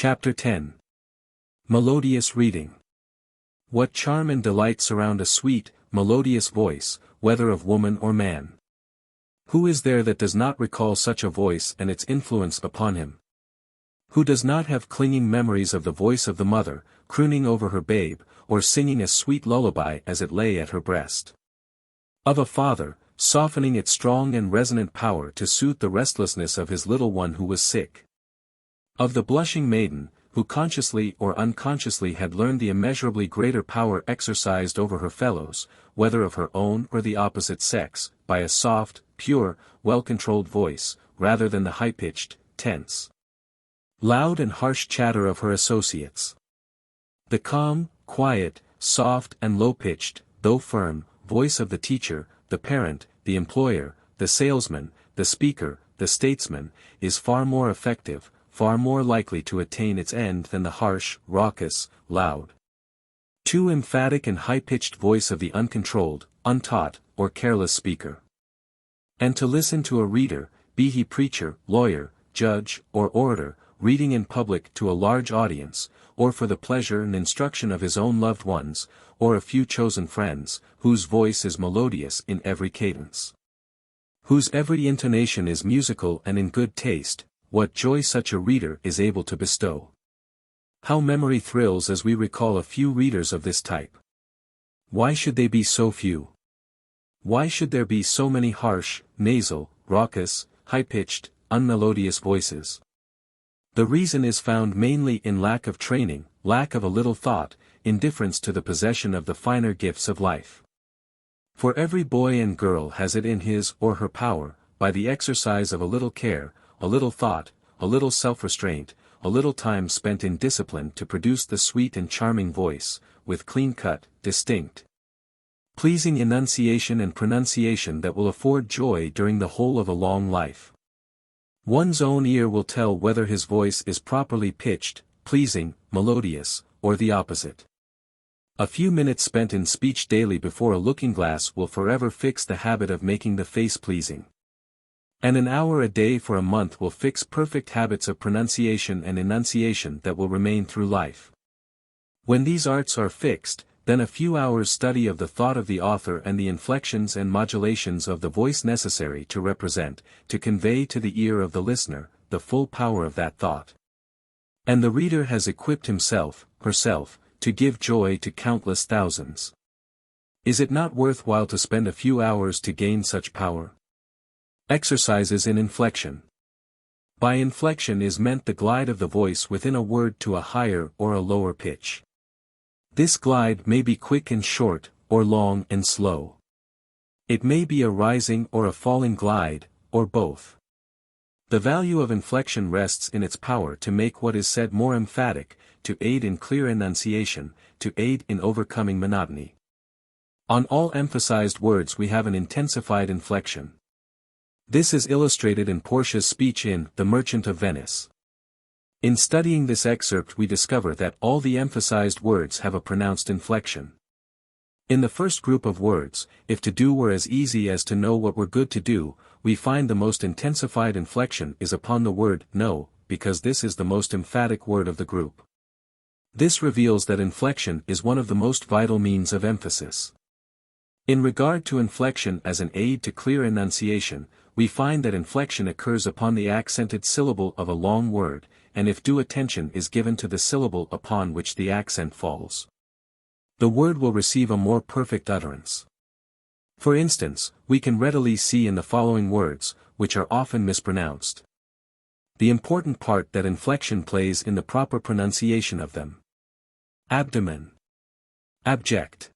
Chapter 10. Melodious Reading. What charm and delight surround a sweet, melodious voice, whether of woman or man? Who is there that does not recall such a voice and its influence upon him? Who does not have clinging memories of the voice of the mother, crooning over her babe, or singing a sweet lullaby as it lay at her breast? Of a father, softening its strong and resonant power to soothe the restlessness of his little one who was sick. Of the blushing maiden, who consciously or unconsciously had learned the immeasurably greater power exercised over her fellows, whether of her own or the opposite sex, by a soft, pure, well-controlled voice, rather than the high-pitched, tense, loud and harsh chatter of her associates. The calm, quiet, soft and low-pitched, though firm, voice of the teacher, the parent, the employer, the salesman, the speaker, the statesman, is far more effective, far more likely to attain its end than the harsh, raucous, loud, too emphatic and high-pitched voice of the uncontrolled, untaught, or careless speaker. And to listen to a reader, be he preacher, lawyer, judge, or orator, reading in public to a large audience, or for the pleasure and instruction of his own loved ones, or a few chosen friends, whose voice is melodious in every cadence, whose every intonation is musical and in good taste, what joy such a reader is able to bestow. How memory thrills as we recall a few readers of this type. Why should they be so few? Why should there be so many harsh, nasal, raucous, high-pitched, unmelodious voices? The reason is found mainly in lack of training, lack of a little thought, indifference to the possession of the finer gifts of life. For every boy and girl has it in his or her power, by the exercise of a little care, a little thought, a little self-restraint, a little time spent in discipline to produce the sweet and charming voice, with clean-cut, distinct, pleasing enunciation and pronunciation that will afford joy during the whole of a long life. One's own ear will tell whether his voice is properly pitched, pleasing, melodious, or the opposite. A few minutes spent in speech daily before a looking-glass will forever fix the habit of making the face pleasing. And an hour a day for a month will fix perfect habits of pronunciation and enunciation that will remain through life. When these arts are fixed, then a few hours' study of the thought of the author and the inflections and modulations of the voice necessary to represent, to convey to the ear of the listener, the full power of that thought. And the reader has equipped himself, herself, to give joy to countless thousands. Is it not worth while to spend a few hours to gain such power? Exercises in inflection. By inflection is meant the glide of the voice within a word to a higher or a lower pitch. This glide may be quick and short, or long and slow. It may be a rising or a falling glide, or both. The value of inflection rests in its power to make what is said more emphatic, to aid in clear enunciation, to aid in overcoming monotony. On all emphasized words we have an intensified inflection. This is illustrated in Portia's speech in The Merchant of Venice. In studying this excerpt we discover that all the emphasized words have a pronounced inflection. In the first group of words, if to do were as easy as to know what were good to do, we find the most intensified inflection is upon the word no, because this is the most emphatic word of the group. This reveals that inflection is one of the most vital means of emphasis. In regard to inflection as an aid to clear enunciation, we find that inflection occurs upon the accented syllable of a long word, and if due attention is given to the syllable upon which the accent falls, the word will receive a more perfect utterance. For instance, we can readily see in the following words, which are often mispronounced, the important part that inflection plays in the proper pronunciation of them. Abdomen, abject,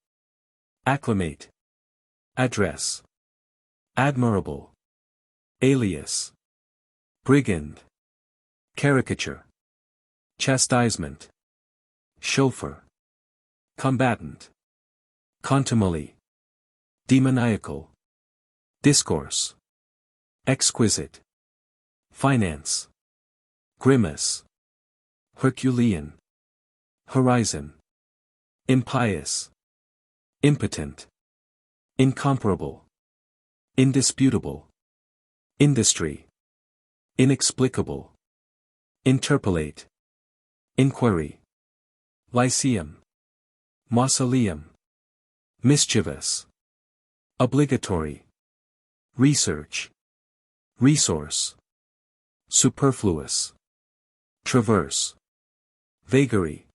acclimate, address, admirable, alias, brigand, caricature, chastisement, chauffeur, combatant, contumely, demoniacal, discourse, exquisite, finance, grimace, Herculean, horizon, impious, impotent, incomparable, indisputable, industry, inexplicable, interpolate, inquiry, lyceum, mausoleum, mischievous, obligatory, research, resource, superfluous, traverse, vagary,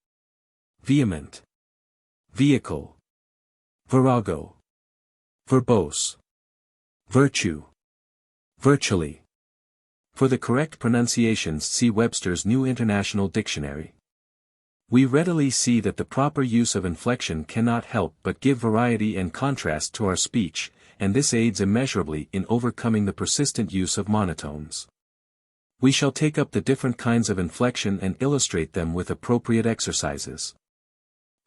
vehement, vehicle, virago, verbose, virtue, virtually. For the correct pronunciations, see Webster's New International Dictionary. We readily see that the proper use of inflection cannot help but give variety and contrast to our speech, and this aids immeasurably in overcoming the persistent use of monotones. We shall take up the different kinds of inflection and illustrate them with appropriate exercises.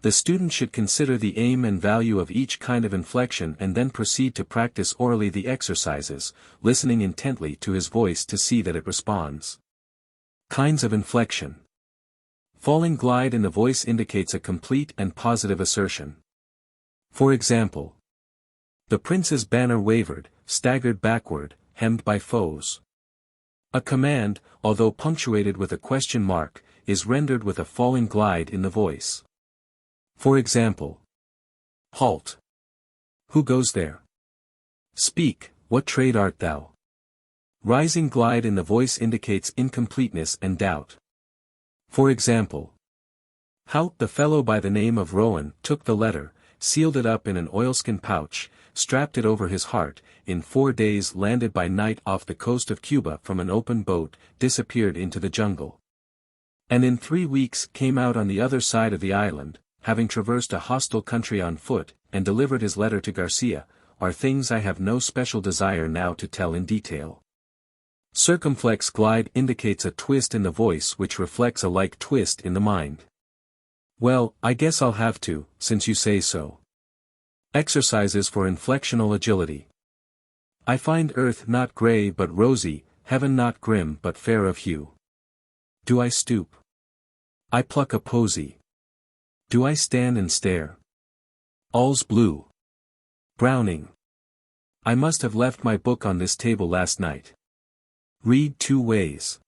The student should consider the aim and value of each kind of inflection and then proceed to practice orally the exercises, listening intently to his voice to see that it responds. Kinds of inflection. Falling glide in the voice indicates a complete and positive assertion. For example, the prince's banner wavered, staggered backward, hemmed by foes. A command, although punctuated with a question mark, is rendered with a falling glide in the voice. For example, halt. Who goes there? Speak, what trade art thou? Rising glide in the voice indicates incompleteness and doubt. For example, how the fellow by the name of Rowan took the letter, sealed it up in an oilskin pouch, strapped it over his heart, in 4 days landed by night off the coast of Cuba from an open boat, disappeared into the jungle. And in 3 weeks came out on the other side of the island, having traversed a hostile country on foot, and delivered his letter to Garcia, are things I have no special desire now to tell in detail. Circumflex glide indicates a twist in the voice which reflects a like twist in the mind. Well, I guess I'll have to, since you say so. Exercises for inflectional agility. I find earth not gray but rosy, heaven not grim but fair of hue. Do I stoop? I pluck a posy. Do I stand and stare? All's blue. Browning. I must have left my book on this table last night. Read 2 ways.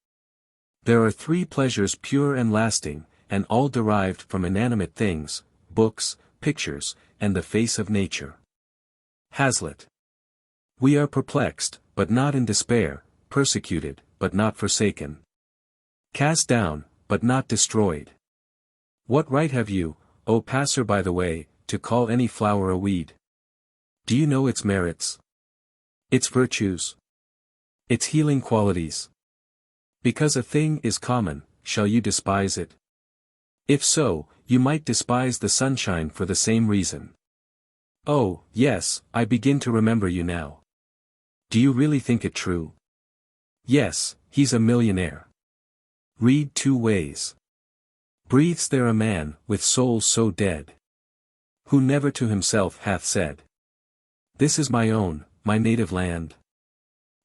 There are 3 pleasures pure and lasting, and all derived from inanimate things, books, pictures, and the face of nature. Hazlitt. We are perplexed, but not in despair, persecuted, but not forsaken. Cast down, but not destroyed. What right have you, O passer by the way, to call any flower a weed? Do you know its merits? Its virtues? Its healing qualities? Because a thing is common, shall you despise it? If so, you might despise the sunshine for the same reason. Oh, yes, I begin to remember you now. Do you really think it true? Yes, he's a millionaire. Read 2 ways. Breathes there a man, with soul so dead, who never to himself hath said, this is my own, my native land?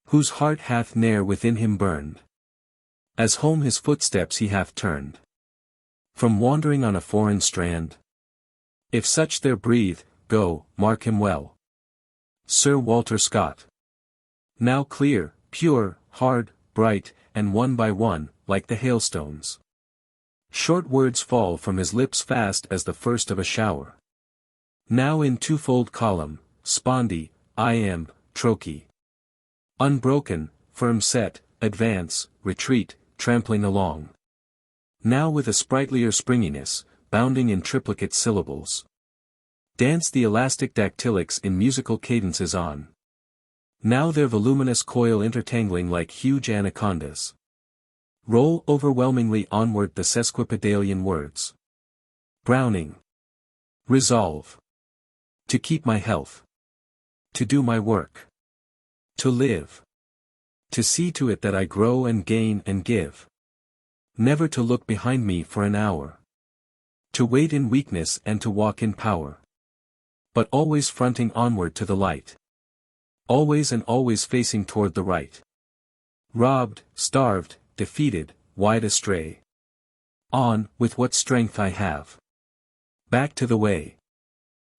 Whose heart hath ne'er within him burned, as home his footsteps he hath turned, from wandering on a foreign strand? If such there breathe, go, mark him well. Sir Walter Scott. Now clear, pure, hard, bright, and one by one, like the hailstones. Short words fall from his lips fast as the first of a shower. Now in 2-fold column, spondy, iamb, trochee. Unbroken, firm set, advance, retreat, trampling along. Now with a sprightlier springiness, bounding in triplicate syllables. Dance the elastic dactylics in musical cadences on. Now their voluminous coil intertangling like huge anacondas. Roll overwhelmingly onward the sesquipedalian words. Browning. Resolve. To keep my health. To do my work. To live. To see to it that I grow and gain and give. Never to look behind me for an hour. To wait in weakness and to walk in power. But always fronting onward to the light. Always and always facing toward the right. Robbed, starved, defeated, wide astray. On, with what strength I have. Back to the way.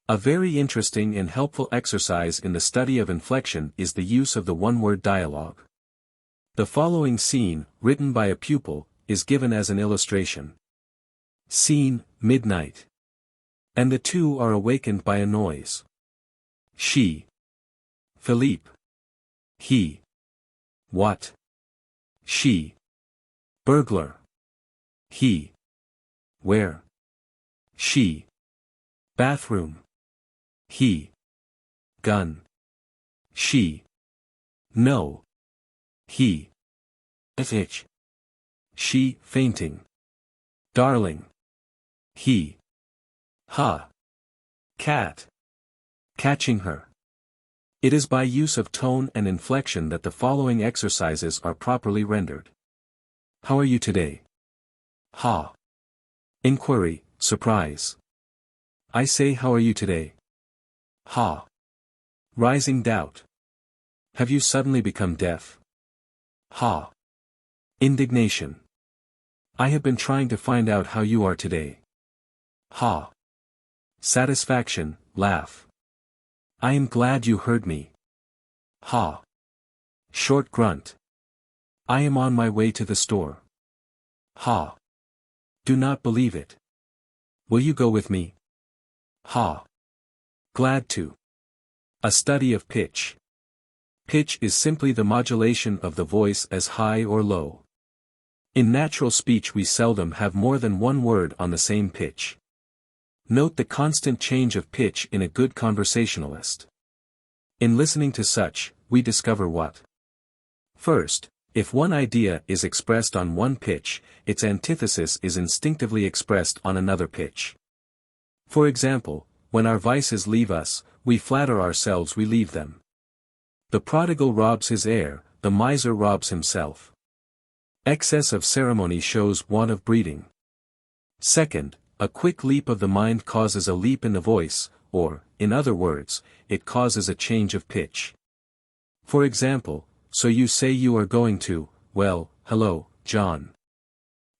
A very interesting and helpful exercise in the study of inflection is the use of the one-word dialogue. The following scene, written by a pupil, is given as an illustration. Scene, midnight. And the two are awakened by a noise. She. Philippe. He. What? She. Burglar. He. Where? She. Bathroom. He. Gun. She. No. He. Itch. She, fainting. Darling. He. Ha. Cat. Catching her. It is by use of tone and inflection that the following exercises are properly rendered. How are you today? Ha. Inquiry, surprise. I say, how are you today? Ha. Rising doubt. Have you suddenly become deaf? Ha. Indignation. I have been trying to find out how you are today. Ha. Satisfaction, laugh. I am glad you heard me. Ha. Short grunt. I am on my way to the store. Ha. Do not believe it. Will you go with me? Ha. Glad to. A study of pitch. Pitch is simply the modulation of the voice as high or low. In natural speech we seldom have more than one word on the same pitch. Note the constant change of pitch in a good conversationalist. In listening to such, we discover what? First, if one idea is expressed on one pitch, its antithesis is instinctively expressed on another pitch. For example, when our vices leave us, we flatter ourselves we leave them. The prodigal robs his heir, the miser robs himself. Excess of ceremony shows want of breeding. Second, a quick leap of the mind causes a leap in the voice, or, in other words, it causes a change of pitch. For example, so you say you are going to, well, hello, John.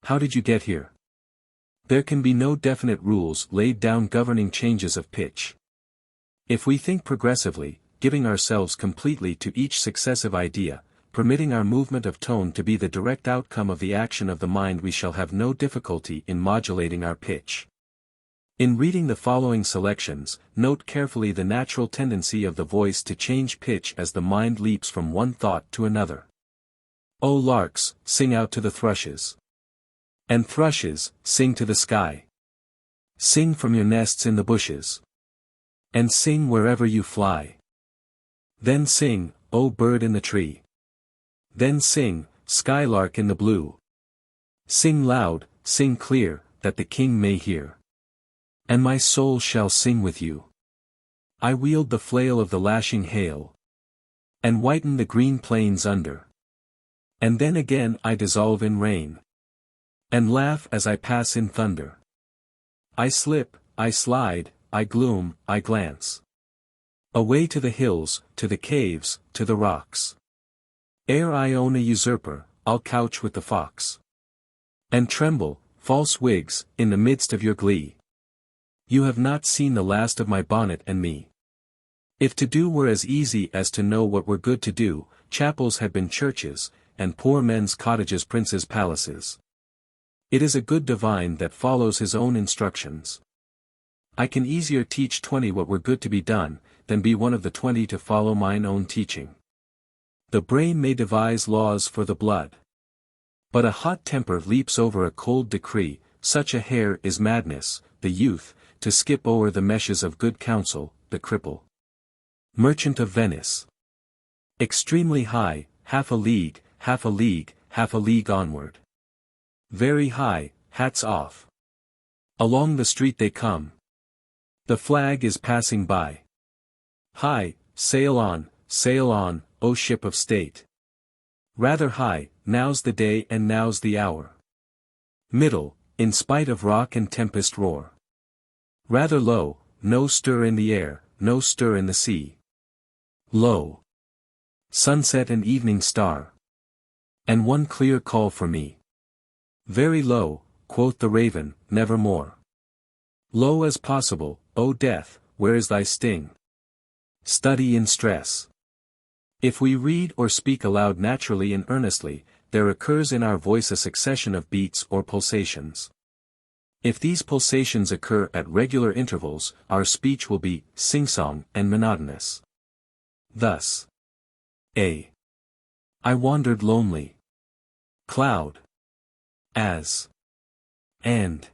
How did you get here? There can be no definite rules laid down governing changes of pitch. If we think progressively, giving ourselves completely to each successive idea, permitting our movement of tone to be the direct outcome of the action of the mind, we shall have no difficulty in modulating our pitch. In reading the following selections, note carefully the natural tendency of the voice to change pitch as the mind leaps from one thought to another. O larks, sing out to the thrushes. And thrushes, sing to the sky. Sing from your nests in the bushes. And sing wherever you fly. Then sing, O bird in the tree. Then sing, skylark in the blue. Sing loud, sing clear, that the king may hear. And my soul shall sing with you. I wield the flail of the lashing hail. And whiten the green plains under. And then again I dissolve in rain. And laugh as I pass in thunder. I slip, I slide, I gloom, I glance. Away to the hills, to the caves, to the rocks. Ere I own a usurper, I'll couch with the fox. And tremble, false wigs, in the midst of your glee. You have not seen the last of my bonnet and me. If to do were as easy as to know what were good to do, chapels had been churches, and poor men's cottages princes' palaces. It is a good divine that follows his own instructions. I can easier teach 20 what were good to be done, than be one of the 20 to follow mine own teaching. The brain may devise laws for the blood. But a hot temper leaps over a cold decree, such a hare is madness, the youth, to skip o'er the meshes of good counsel, the cripple. Merchant of Venice. Extremely high, half a league, half a league, half a league onward. Very high, hats off. Along the street they come. The flag is passing by. High, sail on, O ship of state. Rather high, now's the day and now's the hour. Middle, in spite of rock and tempest roar. Rather low, no stir in the air, no stir in the sea. Low. Sunset and evening star. And one clear call for me. Very low, quoth the raven, nevermore. Low as possible, O death, where is thy sting? Study in stress. If we read or speak aloud naturally and earnestly, there occurs in our voice a succession of beats or pulsations. If these pulsations occur at regular intervals, our speech will be sing-song and monotonous. Thus, a. I wandered lonely. Cloud. As. And.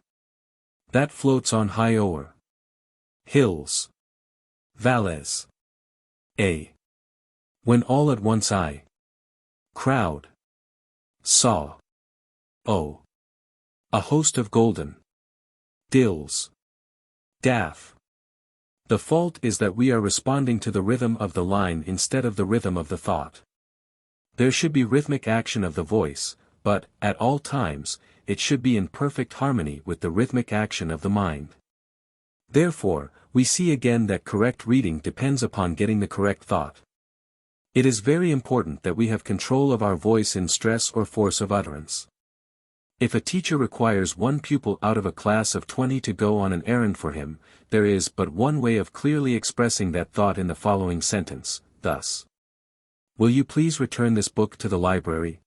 That floats on high o'er. Hills. Valles. A. When all at once I. Crowd. Saw. O. A host of golden. Dills. Daff. The fault is that we are responding to the rhythm of the line instead of the rhythm of the thought. There should be rhythmic action of the voice, but, at all times, it should be in perfect harmony with the rhythmic action of the mind. Therefore, we see again that correct reading depends upon getting the correct thought. It is very important that we have control of our voice in stress or force of utterance. If a teacher requires one pupil out of a class of 20 to go on an errand for him, there is but one way of clearly expressing that thought in the following sentence, thus. Will you please return this book to the library?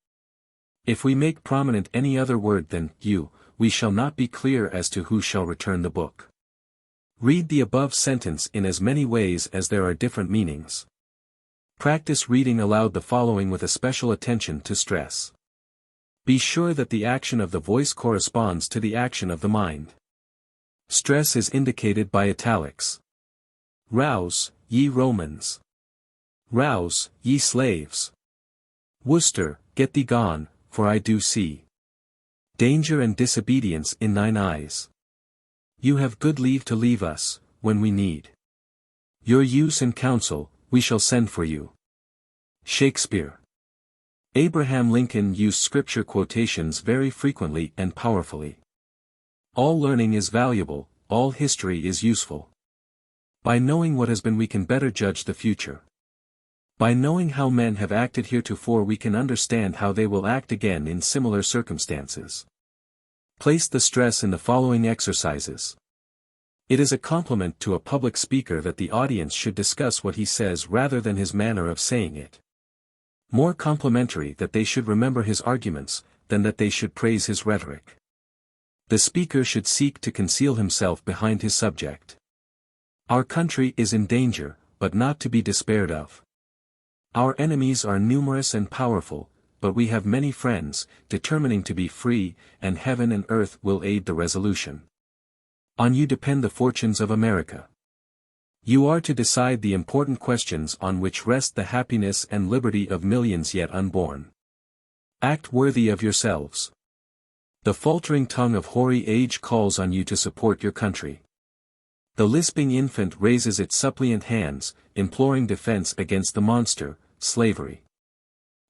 If we make prominent any other word than you, we shall not be clear as to who shall return the book. Read the above sentence in as many ways as there are different meanings. Practice reading aloud the following with a special attention to stress. Be sure that the action of the voice corresponds to the action of the mind. Stress is indicated by italics. Rouse, ye Romans. Rouse, ye slaves. Worcester, get thee gone, for I do see danger and disobedience in thine eyes. You have good leave to leave us, when we need your use and counsel, we shall send for you. Shakespeare. Abraham Lincoln used scripture quotations very frequently and powerfully. All learning is valuable, all history is useful. By knowing what has been we can better judge the future. By knowing how men have acted heretofore we can understand how they will act again in similar circumstances. Place the stress in the following exercises. It is a compliment to a public speaker that the audience should discuss what he says rather than his manner of saying it. More complimentary that they should remember his arguments, than that they should praise his rhetoric. The speaker should seek to conceal himself behind his subject. Our country is in danger, but not to be despaired of. Our enemies are numerous and powerful, but we have many friends, determining to be free, and heaven and earth will aid the resolution. On you depend the fortunes of America. You are to decide the important questions on which rest the happiness and liberty of millions yet unborn. Act worthy of yourselves. The faltering tongue of hoary age calls on you to support your country. The lisping infant raises its suppliant hands, imploring defense against the monster, slavery.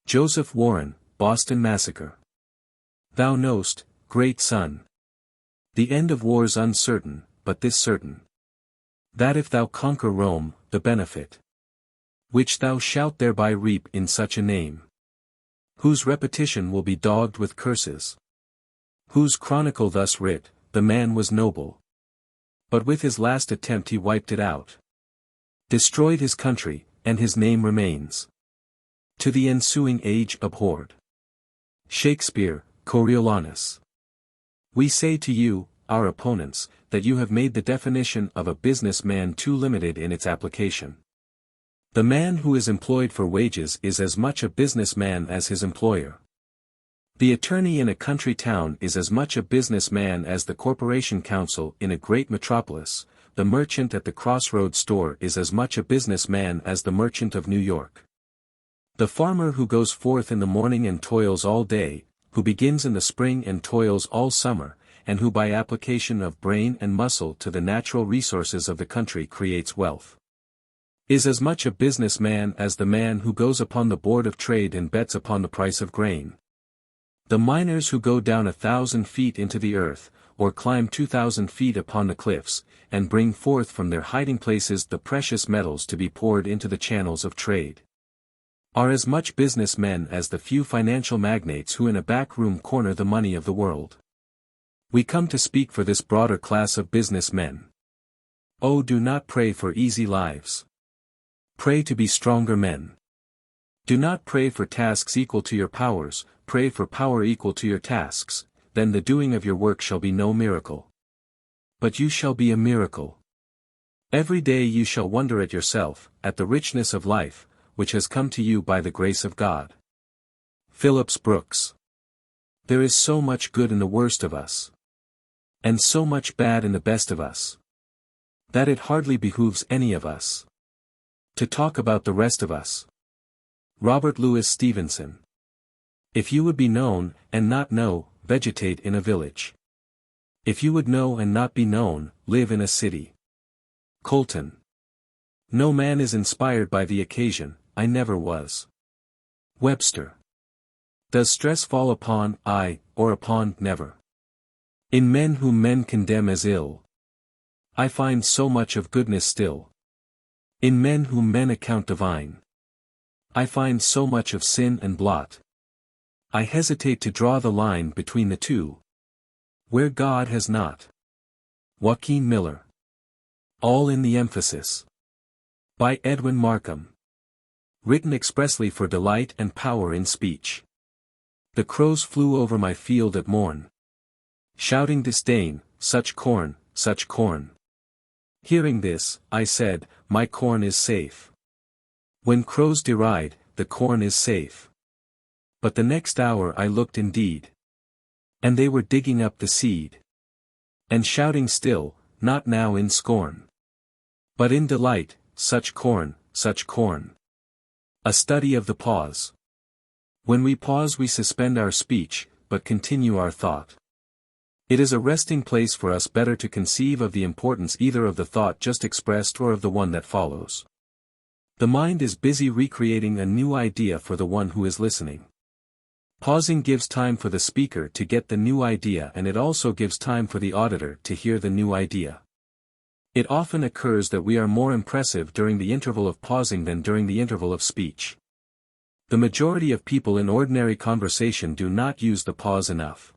Joseph Warren, Boston Massacre. Thou knowst, great son. The end of war's uncertain, but this certain. That if thou conquer Rome, the benefit which thou shalt thereby reap in such a name, whose repetition will be dogged with curses, whose chronicle thus writ, the man was noble, but with his last attempt he wiped it out, destroyed his country, and his name remains to the ensuing age abhorred. Shakespeare, Coriolanus. We say to you, our opponents, that you have made the definition of a businessman too limited in its application. The man who is employed for wages is as much a businessman as his employer. The attorney in a country town is as much a businessman as the corporation counsel in a great metropolis. The merchant at the crossroads store is as much a businessman as the merchant of New York. The farmer who goes forth in the morning and toils all day, who begins in the spring and toils all summer, and who by application of brain and muscle to the natural resources of the country creates wealth, is as much a businessman as the man who goes upon the board of trade and bets upon the price of grain. The miners who go down 1,000 feet into the earth, or climb 2,000 feet upon the cliffs, and bring forth from their hiding places the precious metals to be poured into the channels of trade, are as much businessmen as the few financial magnates who in a back room corner the money of the world. We come to speak for this broader class of businessmen. Oh, do not pray for easy lives. Pray to be stronger men. Do not pray for tasks equal to your powers, pray for power equal to your tasks, then the doing of your work shall be no miracle. but you shall be a miracle. Every day you shall wonder at yourself, at the richness of life, which has come to you by the grace of God. Phillips Brooks. There is so much good in the worst of us, and so much bad in the best of us, that it hardly behooves any of us to talk about the rest of us. Robert Louis Stevenson. If you would be known, and not know, vegetate in a village. If you would know and not be known, live in a city. Colton. No man is inspired by the occasion, I never was. Webster. Does stress fall upon I, or upon never? In men whom men condemn as ill, I find so much of goodness still. In men whom men account divine, I find so much of sin and blot. I hesitate to draw the line between the two, where God has not. Joaquin Miller. All in the Emphasis. By Edwin Markham. Written expressly for delight and power in speech. The crows flew over my field at morn, shouting disdain, such corn, such corn. Hearing this, I said, my corn is safe. When crows deride, the corn is safe. But the next hour I looked indeed, and they were digging up the seed, and shouting still, not now in scorn, but in delight, such corn, such corn. A study of the pause. When we pause we suspend our speech, but continue our thought. It is a resting place for us better to conceive of the importance either of the thought just expressed or of the one that follows. The mind is busy recreating a new idea for the one who is listening. Pausing gives time for the speaker to get the new idea, and it also gives time for the auditor to hear the new idea. It often occurs that we are more impressive during the interval of pausing than during the interval of speech. The majority of people in ordinary conversation do not use the pause enough.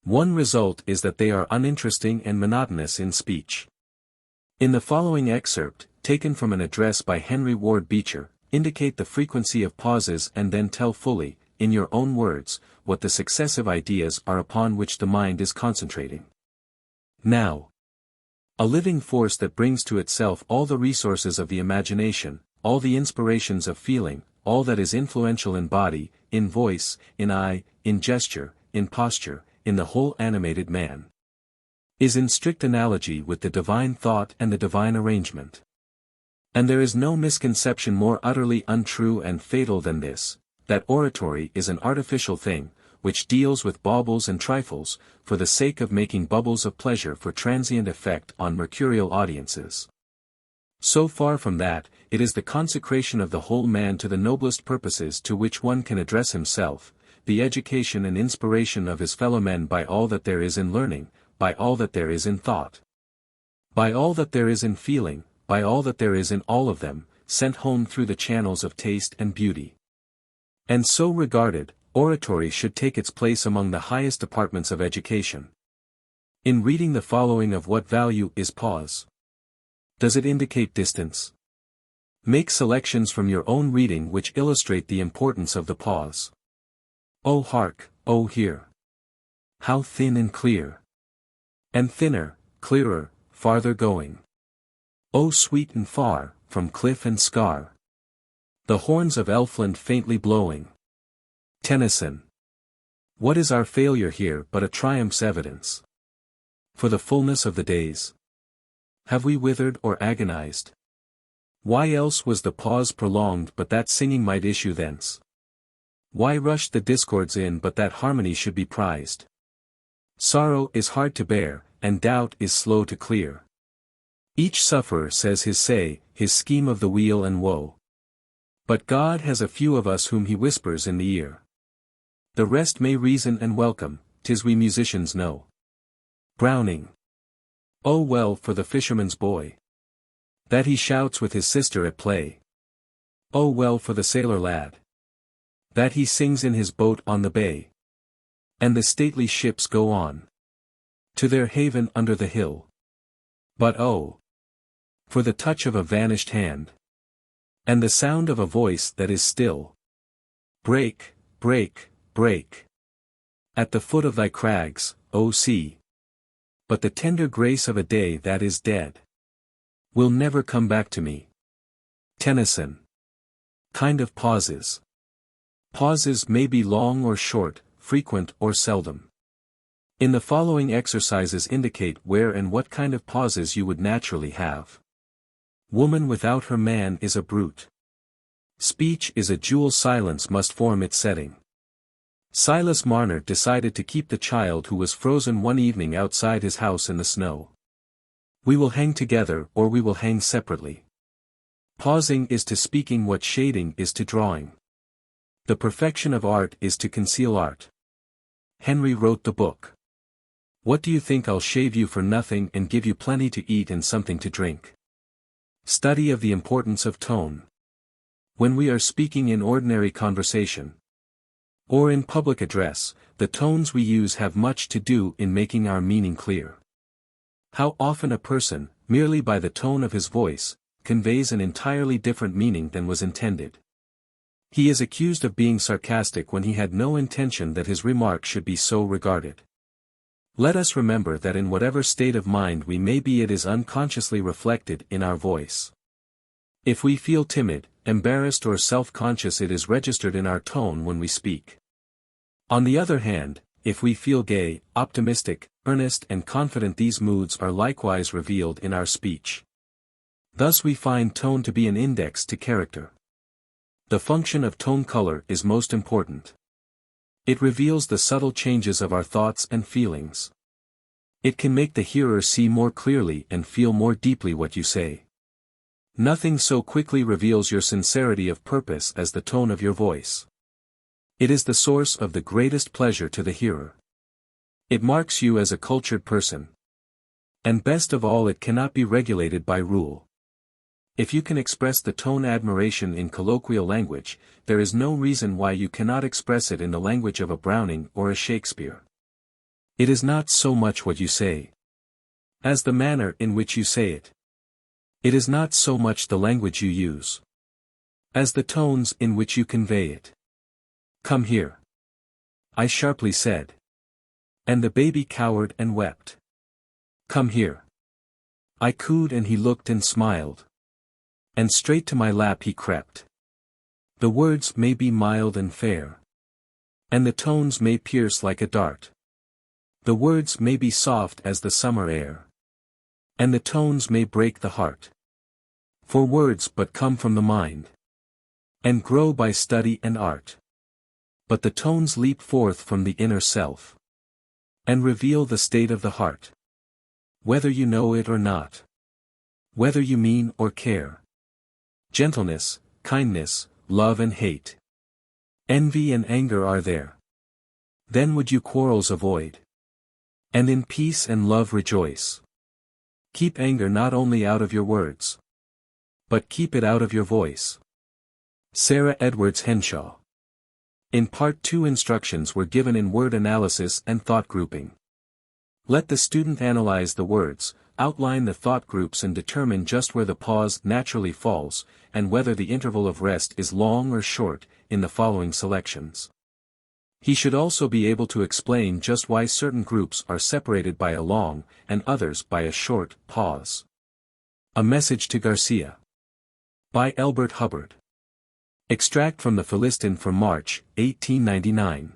One result is that they are uninteresting and monotonous in speech. In the following excerpt, taken from an address by Henry Ward Beecher, indicate the frequency of pauses and then tell fully, in your own words, what the successive ideas are upon which the mind is concentrating. Now. A living force that brings to itself all the resources of the imagination, all the inspirations of feeling, all that is influential in body, in voice, in eye, in gesture, in posture, in the whole animated man, is in strict analogy with the divine thought and the divine arrangement. And there is no misconception more utterly untrue and fatal than this, that oratory is an artificial thing, which deals with baubles and trifles, for the sake of making bubbles of pleasure for transient effect on mercurial audiences. So far from that, it is the consecration of the whole man to the noblest purposes to which one can address himself, the education and inspiration of his fellow men by all that there is in learning, by all that there is in thought, by all that there is in feeling, by all that there is in all of them, sent home through the channels of taste and beauty. And so regarded, oratory should take its place among the highest departments of education. In reading the following, of what value is pause? Does it indicate distance? Make selections from your own reading which illustrate the importance of the pause. Oh hark, oh hear! How thin and clear! And thinner, clearer, farther going. Oh sweet and far, from cliff and scar, the horns of Elfland faintly blowing. Tennyson. What is our failure here but a triumph's evidence? For the fullness of the days, have we withered or agonized? Why else was the pause prolonged but that singing might issue thence? Why rushed the discords in but that harmony should be prized? Sorrow is hard to bear, and doubt is slow to clear. Each sufferer says his say, his scheme of the weal and woe. But God has a few of us whom he whispers in the ear. The rest may reason and welcome, 'tis we musicians know. Browning. Oh well for the fisherman's boy, that he shouts with his sister at play. Oh well for the sailor lad, that he sings in his boat on the bay. And the stately ships go on to their haven under the hill. But oh, for the touch of a vanished hand, and the sound of a voice that is still. Break, break, break, at the foot of thy crags, O sea. but the tender grace of a day that is dead will never come back to me. Tennyson. Kind of pauses. Pauses may be long or short, frequent or seldom. In the following exercises indicate where and what kind of pauses you would naturally have. Woman without her man is a brute. Speech is a jewel, silence must form its setting. Silas Marner decided to keep the child who was frozen one evening outside his house in the snow. We will hang together or we will hang separately. Pausing is to speaking what shading is to drawing. The perfection of art is to conceal art. Henry wrote the book. What do you think? I'll shave you for nothing and give you plenty to eat and something to drink. Study of the importance of tone. When we are speaking in ordinary conversation, or in public address, the tones we use have much to do in making our meaning clear. How often a person, merely by the tone of his voice, conveys an entirely different meaning than was intended. He is accused of being sarcastic when he had no intention that his remark should be so regarded. Let us remember that in whatever state of mind we may be, it is unconsciously reflected in our voice. If we feel timid, embarrassed or self-conscious, it is registered in our tone when we speak. On the other hand, if we feel gay, optimistic, earnest and confident, these moods are likewise revealed in our speech. Thus we find tone to be an index to character. The function of tone color is most important. It reveals the subtle changes of our thoughts and feelings. It can make the hearer see more clearly and feel more deeply what you say. Nothing so quickly reveals your sincerity of purpose as the tone of your voice. It is the source of the greatest pleasure to the hearer. It marks you as a cultured person. And best of all, it cannot be regulated by rule. If you can express the tone admiration in colloquial language, there is no reason why you cannot express it in the language of a Browning or a Shakespeare. It is not so much what you say, as the manner in which you say it. It is not so much the language you use, as the tones in which you convey it. Come here, I sharply said. And the baby cowered and wept. Come here, I cooed, and he looked and smiled. And straight to my lap he crept. The words may be mild and fair, and the tones may pierce like a dart. The words may be soft as the summer air, and the tones may break the heart. For words but come from the mind, and grow by study and art. But the tones leap forth from the inner self, and reveal the state of the heart. Whether you know it or not, whether you mean or care. Gentleness, kindness, love and hate, envy and anger are there. Then would you quarrels avoid, and in peace and love rejoice. Keep anger not only out of your words, but keep it out of your voice. Sarah Edwards Henshaw. In Part 2, instructions were given in word analysis and thought grouping. Let the student analyze the words, outline the thought groups and determine just where the pause naturally falls, and whether the interval of rest is long or short, in the following selections. He should also be able to explain just why certain groups are separated by a long, and others by a short, pause. A Message to Garcia. By Elbert Hubbard. Extract from the Philistine for March, 1899.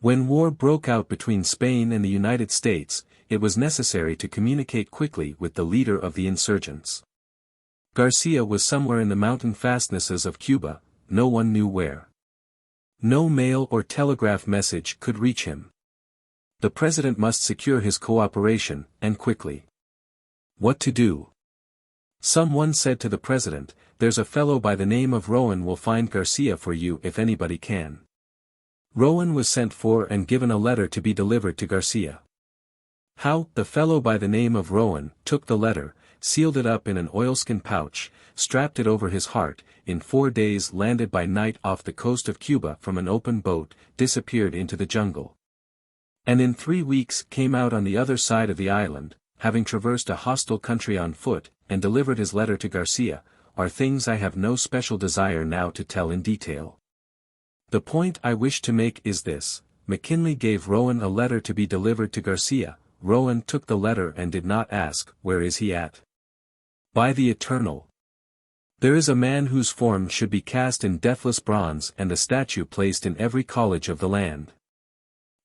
When war broke out between Spain and the United States, it was necessary to communicate quickly with the leader of the insurgents. Garcia was somewhere in the mountain fastnesses of Cuba, no one knew where. No mail or telegraph message could reach him. The president must secure his cooperation, and quickly. What to do? Someone said to the president, "There's a fellow by the name of Rowan will find Garcia for you if anybody can." Rowan was sent for and given a letter to be delivered to Garcia. How? The fellow by the name of Rowan took the letter, sealed it up in an oilskin pouch, strapped it over his heart, in 4 days landed by night off the coast of Cuba from an open boat, disappeared into the jungle. And in 3 weeks came out on the other side of the island, having traversed a hostile country on foot, and delivered his letter to Garcia, are things I have no special desire now to tell in detail. The point I wish to make is this: McKinley gave Rowan a letter to be delivered to Garcia. Rowan took the letter and did not ask, "Where is he at?" By the Eternal! There is a man whose form should be cast in deathless bronze and a statue placed in every college of the land.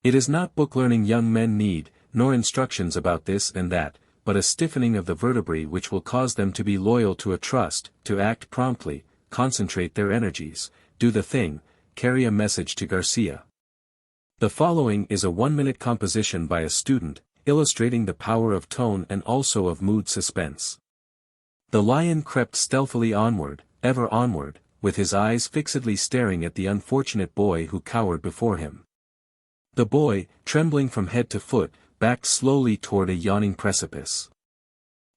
It is not book learning young men need, nor instructions about this and that, but a stiffening of the vertebrae which will cause them to be loyal to a trust, to act promptly, concentrate their energies, do the thing, carry a message to Garcia. The following is a 1-minute composition by a student, illustrating the power of tone and also of mood suspense. The lion crept stealthily onward, ever onward, with his eyes fixedly staring at the unfortunate boy who cowered before him. The boy, trembling from head to foot, backed slowly toward a yawning precipice.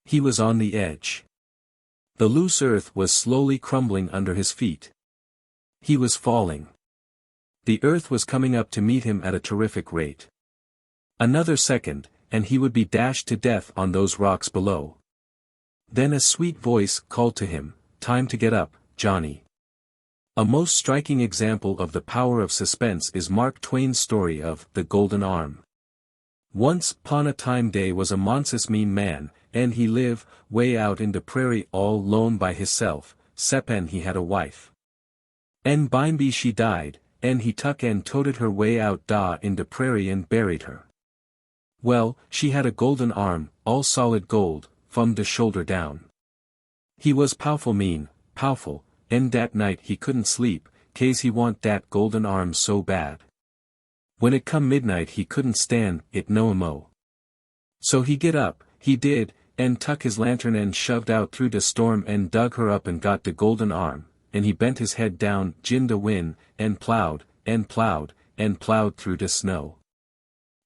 He was on the edge. The loose earth was slowly crumbling under his feet. He was falling. The earth was coming up to meet him at a terrific rate. Another second, and he would be dashed to death on those rocks below. Then a sweet voice called to him, "Time to get up, Johnny." A most striking example of the power of suspense is Mark Twain's story of The Golden Arm. Once 'pon a time dey was a monsus mean man, and he live, way out in de prairie all lone by hisself, 'cepen he had a wife. En bimeby she died, en he tuck and toted her way out da in de prairie and buried her. Well, she had a golden arm, all solid gold, from de shoulder down. He was powerful mean, powerful, en dat night he couldn't sleep, 'case he want dat golden arm so bad. When it come midnight he couldn't stand it no mo. So he get up, he did, and tuck his lantern and shoved out through de storm and dug her up and got de golden arm, and he bent his head down jin de wind, and plowed, and plowed, and plowed through de snow.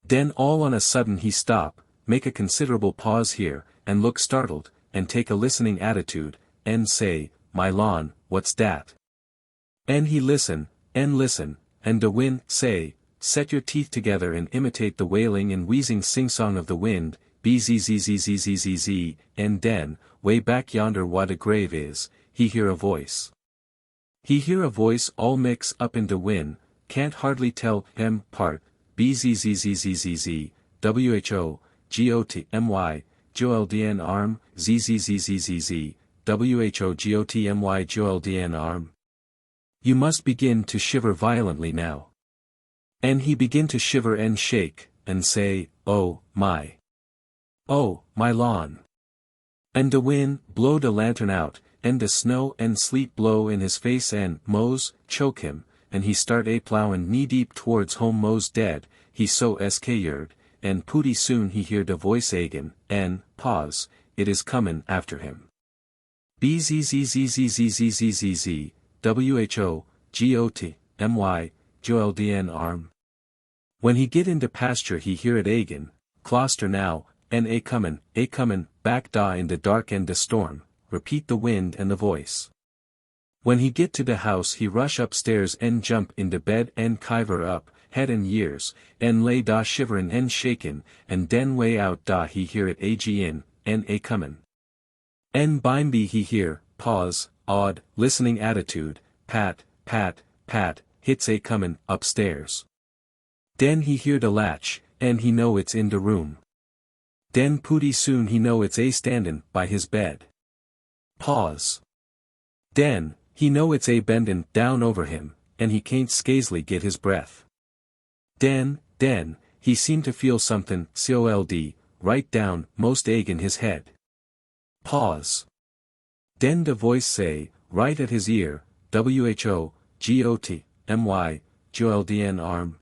Den all on a sudden he stop, make a considerable pause here, and look startled, and take a listening attitude, and say, "My lawn, what's dat?" And he listen, and de wind say, "Set your teeth together and imitate the wailing and wheezing sing-song of the wind, bzzzzzzzzz, and den, way back yonder wha de grave is, he hear a voice. He hear a voice all mix up in de wind, can't hardly tell him part, bzzzzzzz, who, gotmy, joldn arm, zzzzzz, who gotmy joldn arm. You must begin to shiver violently now. And he begin to shiver and shake, and say, oh my lawn. And de wind blow de lantern out, and de snow and sleet blow in his face and mo's choke him, and he start a plowin' knee deep towards home mo's dead, he so scared, and pooty soon he hear de voice again, and, pause, it is comin' after him. Bzzzzzzzzzzzzz, who, gotmy, joldn arm. When he get into pasture he hear it again, closter now, and a comin', back da in de dark and de storm, repeat the wind and the voice. When he get to de house he rush upstairs and jump in de bed and kiver up, head and years, and lay da shiverin' and shakin', and den way out da he hear it agin, and a comin'. En bimeby he hear, pause, odd, listening attitude, pat, pat, pat, hits a comin' upstairs. Den he hear de latch, and he know it's in de room. Den pooty soon he know it's a standin' by his bed. Pause. Den, he know it's a bendin' down over him, and he can't scasely get his breath. Den, he seem to feel somethin' cold, right down, most in his head. Pause. Den de voice say, right at his ear, who, gotmy, joldn arm.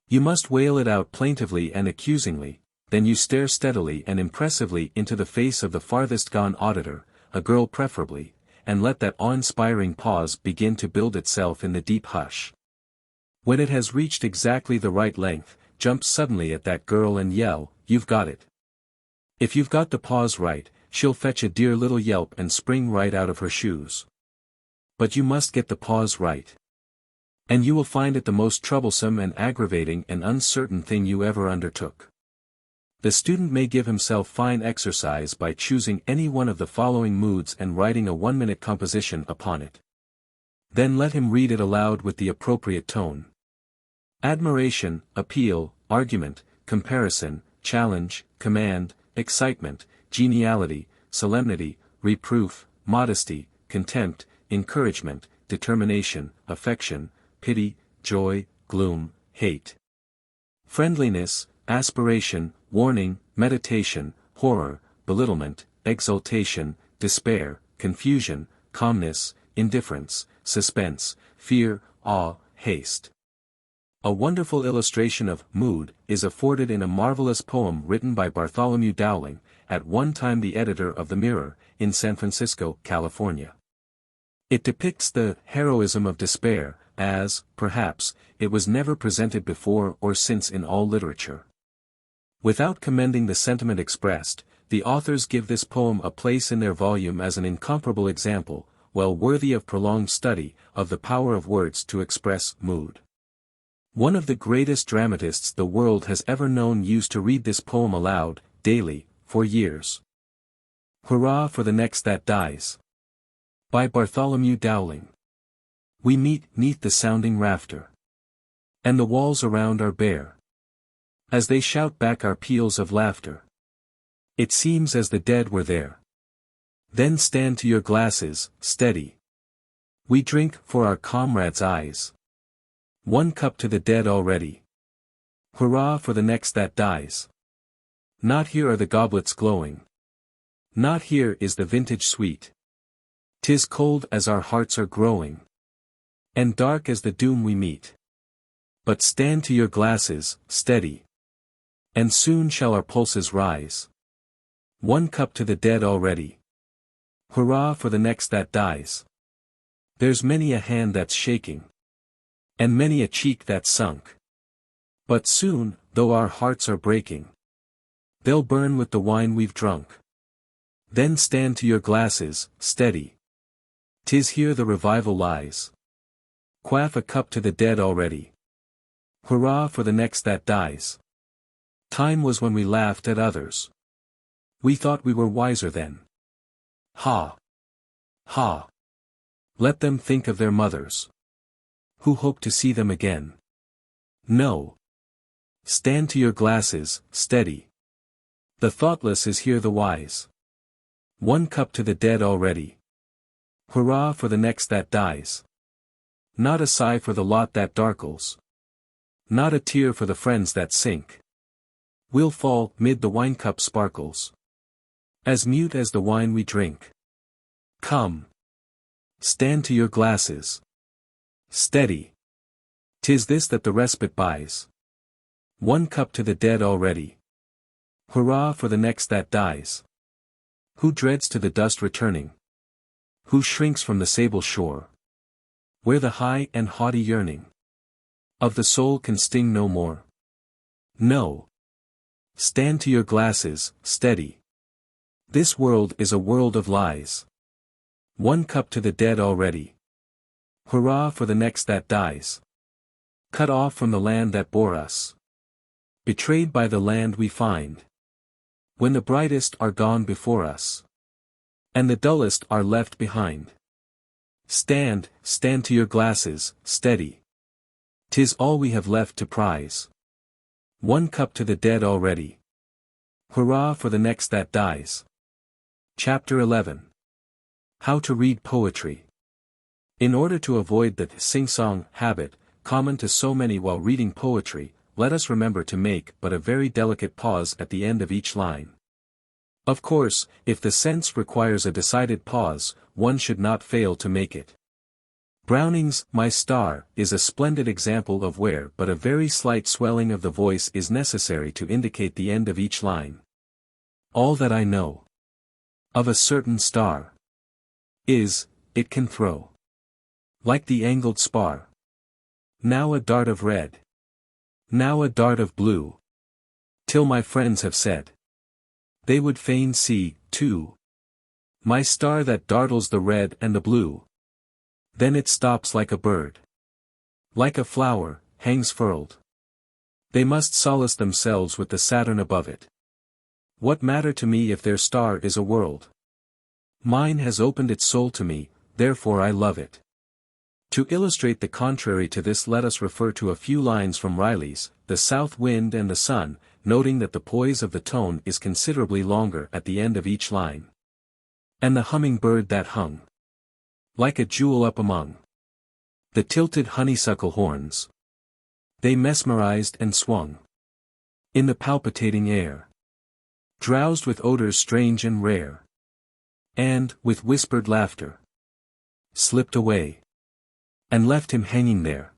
You must wail it out plaintively and accusingly, then you stare steadily and impressively into the face of the farthest gone auditor, a girl preferably, and let that awe-inspiring pause begin to build itself in the deep hush. When it has reached exactly the right length, jump suddenly at that girl and yell, "You've got it." If you've got the pause right, she'll fetch a dear little yelp and spring right out of her shoes. But you must get the pause right. And you will find it the most troublesome and aggravating and uncertain thing you ever undertook. The student may give himself fine exercise by choosing any one of the following moods and writing a 1-minute composition upon it. Then let him read it aloud with the appropriate tone. Admiration, appeal, argument, comparison, challenge, command, excitement, geniality, solemnity, reproof, modesty, contempt, encouragement, determination, affection, pity, joy, gloom, hate. Friendliness, aspiration, warning, meditation, horror, belittlement, exultation, despair, confusion, calmness, indifference, suspense, fear, awe, haste. A wonderful illustration of mood is afforded in a marvelous poem written by Bartholomew Dowling, at one time the editor of The Mirror, in San Francisco, California. It depicts the heroism of despair, as, perhaps, it was never presented before or since in all literature. Without commending the sentiment expressed, the authors give this poem a place in their volume as an incomparable example, well worthy of prolonged study, of the power of words to express mood. One of the greatest dramatists the world has ever known used to read this poem aloud, daily, for years. Hurrah for the next that dies. By Bartholomew Dowling. We meet 'neath the sounding rafter. And the walls around are bare. As they shout back our peals of laughter. It seems as the dead were there. Then stand to your glasses, steady. We drink for our comrades' eyes. One cup to the dead already. Hurrah for the next that dies. Not here are the goblets glowing. Not here is the vintage sweet. 'Tis cold as our hearts are growing. And dark as the doom we meet. But stand to your glasses, steady. And soon shall our pulses rise. One cup to the dead already. Hurrah for the next that dies. There's many a hand that's shaking. And many a cheek that's sunk. But soon, though our hearts are breaking, they'll burn with the wine we've drunk. Then stand to your glasses, steady. 'Tis here the revival lies. Quaff a cup to the dead already. Hurrah for the next that dies. Time was when we laughed at others. We thought we were wiser then. Ha! Ha! Let them think of their mothers. Who hope to see them again. No. Stand to your glasses, steady. The thoughtless is here the wise. One cup to the dead already. Hurrah for the next that dies. Not a sigh for the lot that darkles. Not a tear for the friends that sink. We'll fall, mid the wine cup sparkles. As mute as the wine we drink. Come. Stand to your glasses. Steady. 'Tis this that the respite buys. One cup to the dead already. Hurrah for the next that dies. Who dreads to the dust returning? Who shrinks from the sable shore? Where the high and haughty yearning of the soul can sting no more? No. Stand to your glasses, steady. This world is a world of lies. One cup to the dead already. Hurrah for the next that dies. Cut off from the land that bore us. Betrayed by the land we find. When the brightest are gone before us. And the dullest are left behind. Stand, stand to your glasses, steady. 'Tis all we have left to prize. One cup to the dead already. Hurrah for the next that dies. Chapter 11. How to read poetry. In order to avoid the sing-song habit, common to so many while reading poetry, let us remember to make but a very delicate pause at the end of each line. Of course, if the sense requires a decided pause, one should not fail to make it. Browning's "My Star" is a splendid example of where but a very slight swelling of the voice is necessary to indicate the end of each line. All that I know of a certain star is, it can throw like the angled spar. Now a dart of red. Now a dart of blue. Till my friends have said they would fain see, too, my star that dartles the red and the blue. Then it stops like a bird. Like a flower, hangs furled. They must solace themselves with the Saturn above it. What matter to me if their star is a world? Mine has opened its soul to me, therefore I love it. To illustrate the contrary to this, let us refer to a few lines from Riley's The South Wind and the Sun, noting that the poise of the tone is considerably longer at the end of each line. And the humming-bird that hung like a jewel up among the tilted honeysuckle horns. They mesmerized and swung in the palpitating air, drowsed with odors strange and rare, and, with whispered laughter, slipped away and left him hanging there.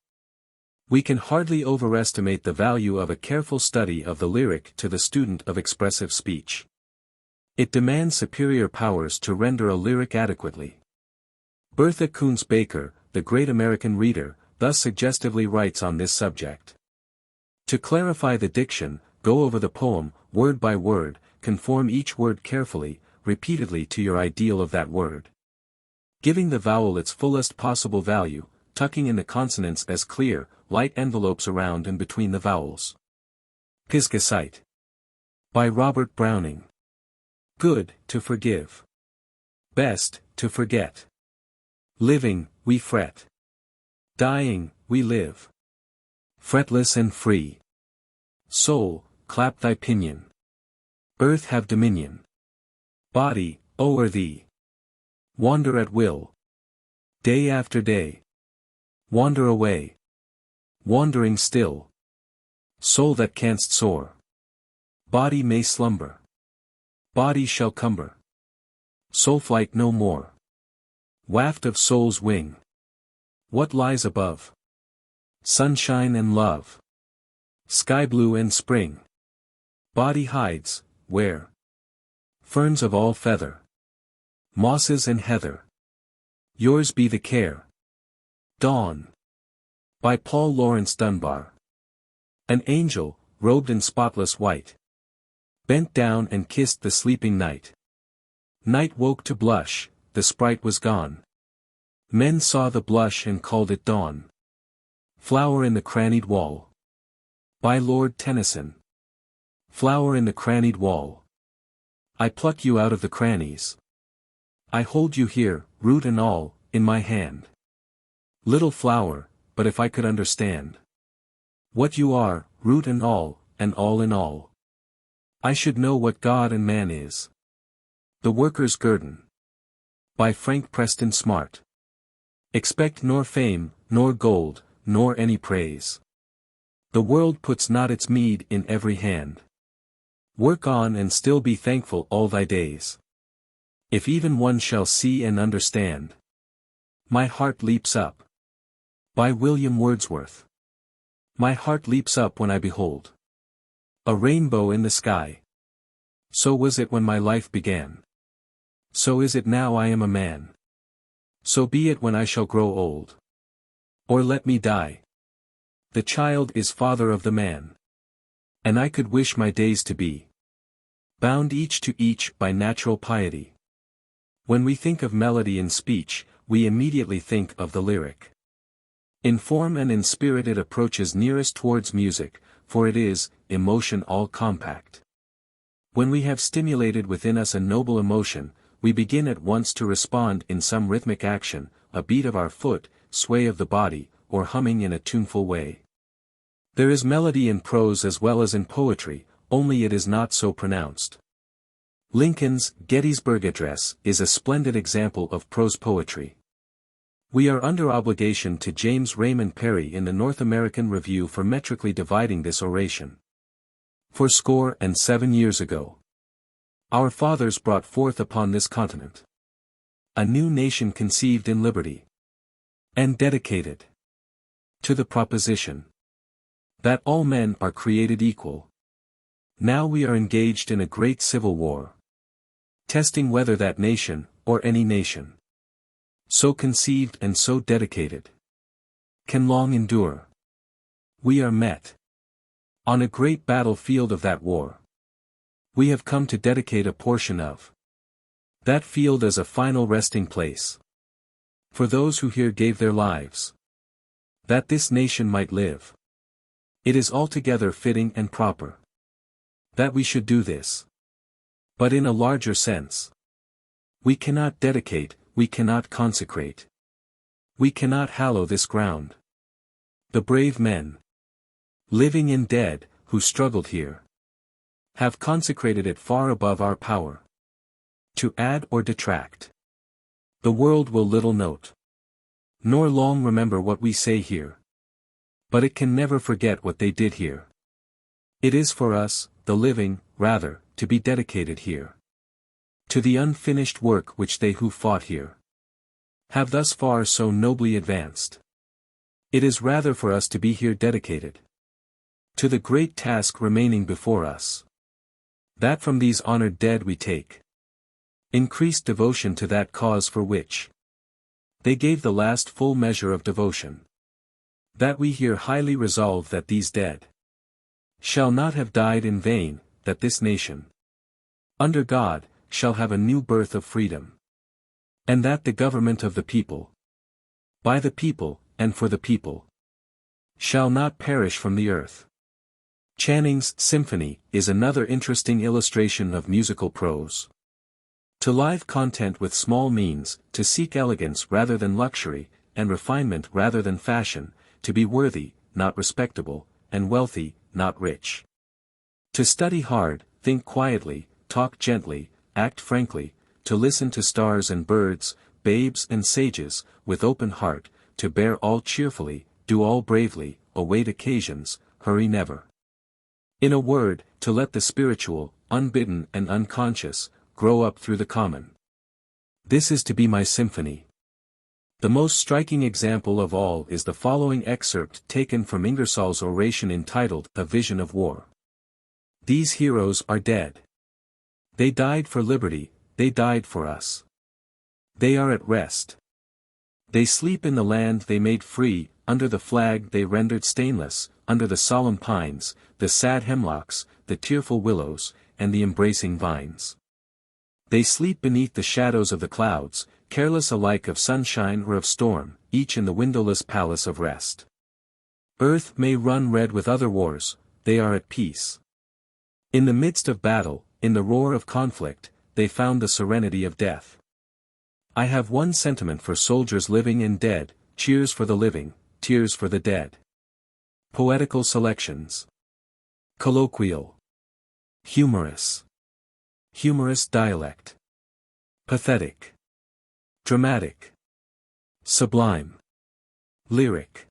We can hardly overestimate the value of a careful study of the lyric to the student of expressive speech. It demands superior powers to render a lyric adequately. Bertha Coontz Baker, the great American reader, thus suggestively writes on this subject. To clarify the diction, go over the poem, word by word, conform each word carefully, repeatedly to your ideal of that word. Giving the vowel its fullest possible value, tucking in the consonants as clear, light envelopes around and between the vowels. Pisgah by Robert Browning. Good, to forgive. Best, to forget. Living, we fret. Dying, we live. Fretless and free. Soul, clap thy pinion. Earth have dominion. Body, o'er thee. Wander at will. Day after day. Wander away. Wandering still. Soul that canst soar. Body may slumber. Body shall cumber. Soul flight no more. Waft of soul's wing. What lies above? Sunshine and love. Sky blue and spring. Body hides, where? Ferns of all feather. Mosses and heather. Yours be the care. Dawn. By Paul Laurence Dunbar. An angel, robed in spotless white, bent down and kissed the sleeping night. Night woke to blush, the sprite was gone. Men saw the blush and called it dawn. Flower in the crannied wall. By Lord Tennyson. Flower in the crannied wall. I pluck you out of the crannies. I hold you here, root and all, in my hand. Little flower, but if I could understand what you are, root and all in all, I should know what God and man is. The Worker's Guerdon. By Frank Preston Smart. Expect nor fame, nor gold, nor any praise. The world puts not its meed in every hand. Work on and still be thankful all thy days. If even one shall see and understand. My heart leaps up. By William Wordsworth. My heart leaps up when I behold a rainbow in the sky. So was it when my life began. So is it now I am a man. So be it when I shall grow old. Or let me die. The child is father of the man. And I could wish my days to be bound each to each by natural piety. When we think of melody in speech, we immediately think of the lyric. In form and in spirit it approaches nearest towards music, for it is, emotion all compact. When we have stimulated within us a noble emotion, we begin at once to respond in some rhythmic action, a beat of our foot, sway of the body, or humming in a tuneful way. There is melody in prose as well as in poetry, only it is not so pronounced. Lincoln's Gettysburg Address is a splendid example of prose poetry. We are under obligation to James Raymond Perry in the North American Review for metrically dividing this oration. 47 years ago, our fathers brought forth upon this continent a new nation conceived in liberty, and dedicated to the proposition that all men are created equal. Now we are engaged in a great civil war, testing whether that nation, or any nation, so conceived and so dedicated, can long endure. We are met on a great battlefield of that war. We have come to dedicate a portion of that field as a final resting place for those who here gave their lives, that this nation might live. It is altogether fitting and proper that we should do this. But in a larger sense, we cannot dedicate, we cannot consecrate. We cannot hallow this ground. The brave men, living and dead, who struggled here, have consecrated it far above our power to add or detract. The world will little note, nor long remember what we say here. But it can never forget what they did here. It is for us, the living, rather, to be dedicated here to the unfinished work which they who fought here have thus far so nobly advanced. It is rather for us to be here dedicated to the great task remaining before us, that from these honored dead we take increased devotion to that cause for which they gave the last full measure of devotion. That we here highly resolve that these dead shall not have died in vain, that this nation, under God, shall have a new birth of freedom. And that the government of the people, by the people, and for the people, shall not perish from the earth. Channing's Symphony is another interesting illustration of musical prose. To live content with small means, to seek elegance rather than luxury, and refinement rather than fashion, to be worthy, not respectable, and wealthy, not rich. To study hard, think quietly, talk gently, act frankly, to listen to stars and birds, babes and sages, with open heart, to bear all cheerfully, do all bravely, await occasions, hurry never. In a word, to let the spiritual, unbidden and unconscious, grow up through the common. This is to be my symphony. The most striking example of all is the following excerpt taken from Ingersoll's oration entitled A Vision of War. These heroes are dead. They died for liberty, they died for us. They are at rest. They sleep in the land they made free, under the flag they rendered stainless, under the solemn pines, the sad hemlocks, the tearful willows, and the embracing vines. They sleep beneath the shadows of the clouds, careless alike of sunshine or of storm, each in the windowless palace of rest. Earth may run red with other wars, they are at peace. In the midst of battle, in the roar of conflict, they found the serenity of death. I have one sentiment for soldiers living and dead: cheers for the living, tears for the dead. Poetical selections. Colloquial. Humorous. Humorous dialect. Pathetic. Dramatic. Sublime. Lyric.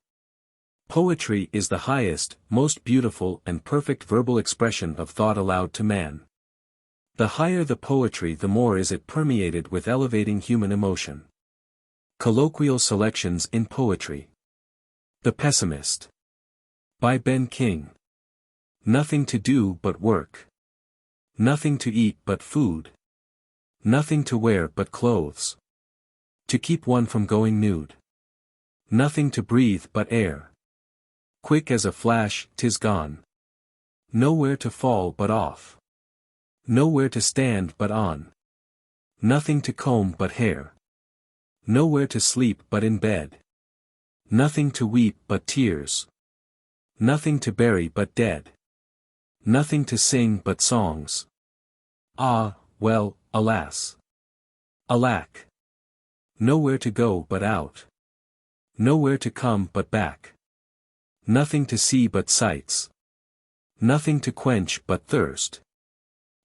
Poetry is the highest, most beautiful and perfect verbal expression of thought aloud to man. The higher the poetry, the more is it permeated with elevating human emotion. Colloquial selections in poetry. The Pessimist. By Ben King. Nothing to do but work. Nothing to eat but food. Nothing to wear but clothes. To keep one from going nude. Nothing to breathe but air. Quick as a flash, 'tis gone. Nowhere to fall but off. Nowhere to stand but on. Nothing to comb but hair. Nowhere to sleep but in bed. Nothing to weep but tears. Nothing to bury but dead. Nothing to sing but songs. Ah, well, alas. Alack. Nowhere to go but out. Nowhere to come but back. Nothing to see but sights. Nothing to quench but thirst.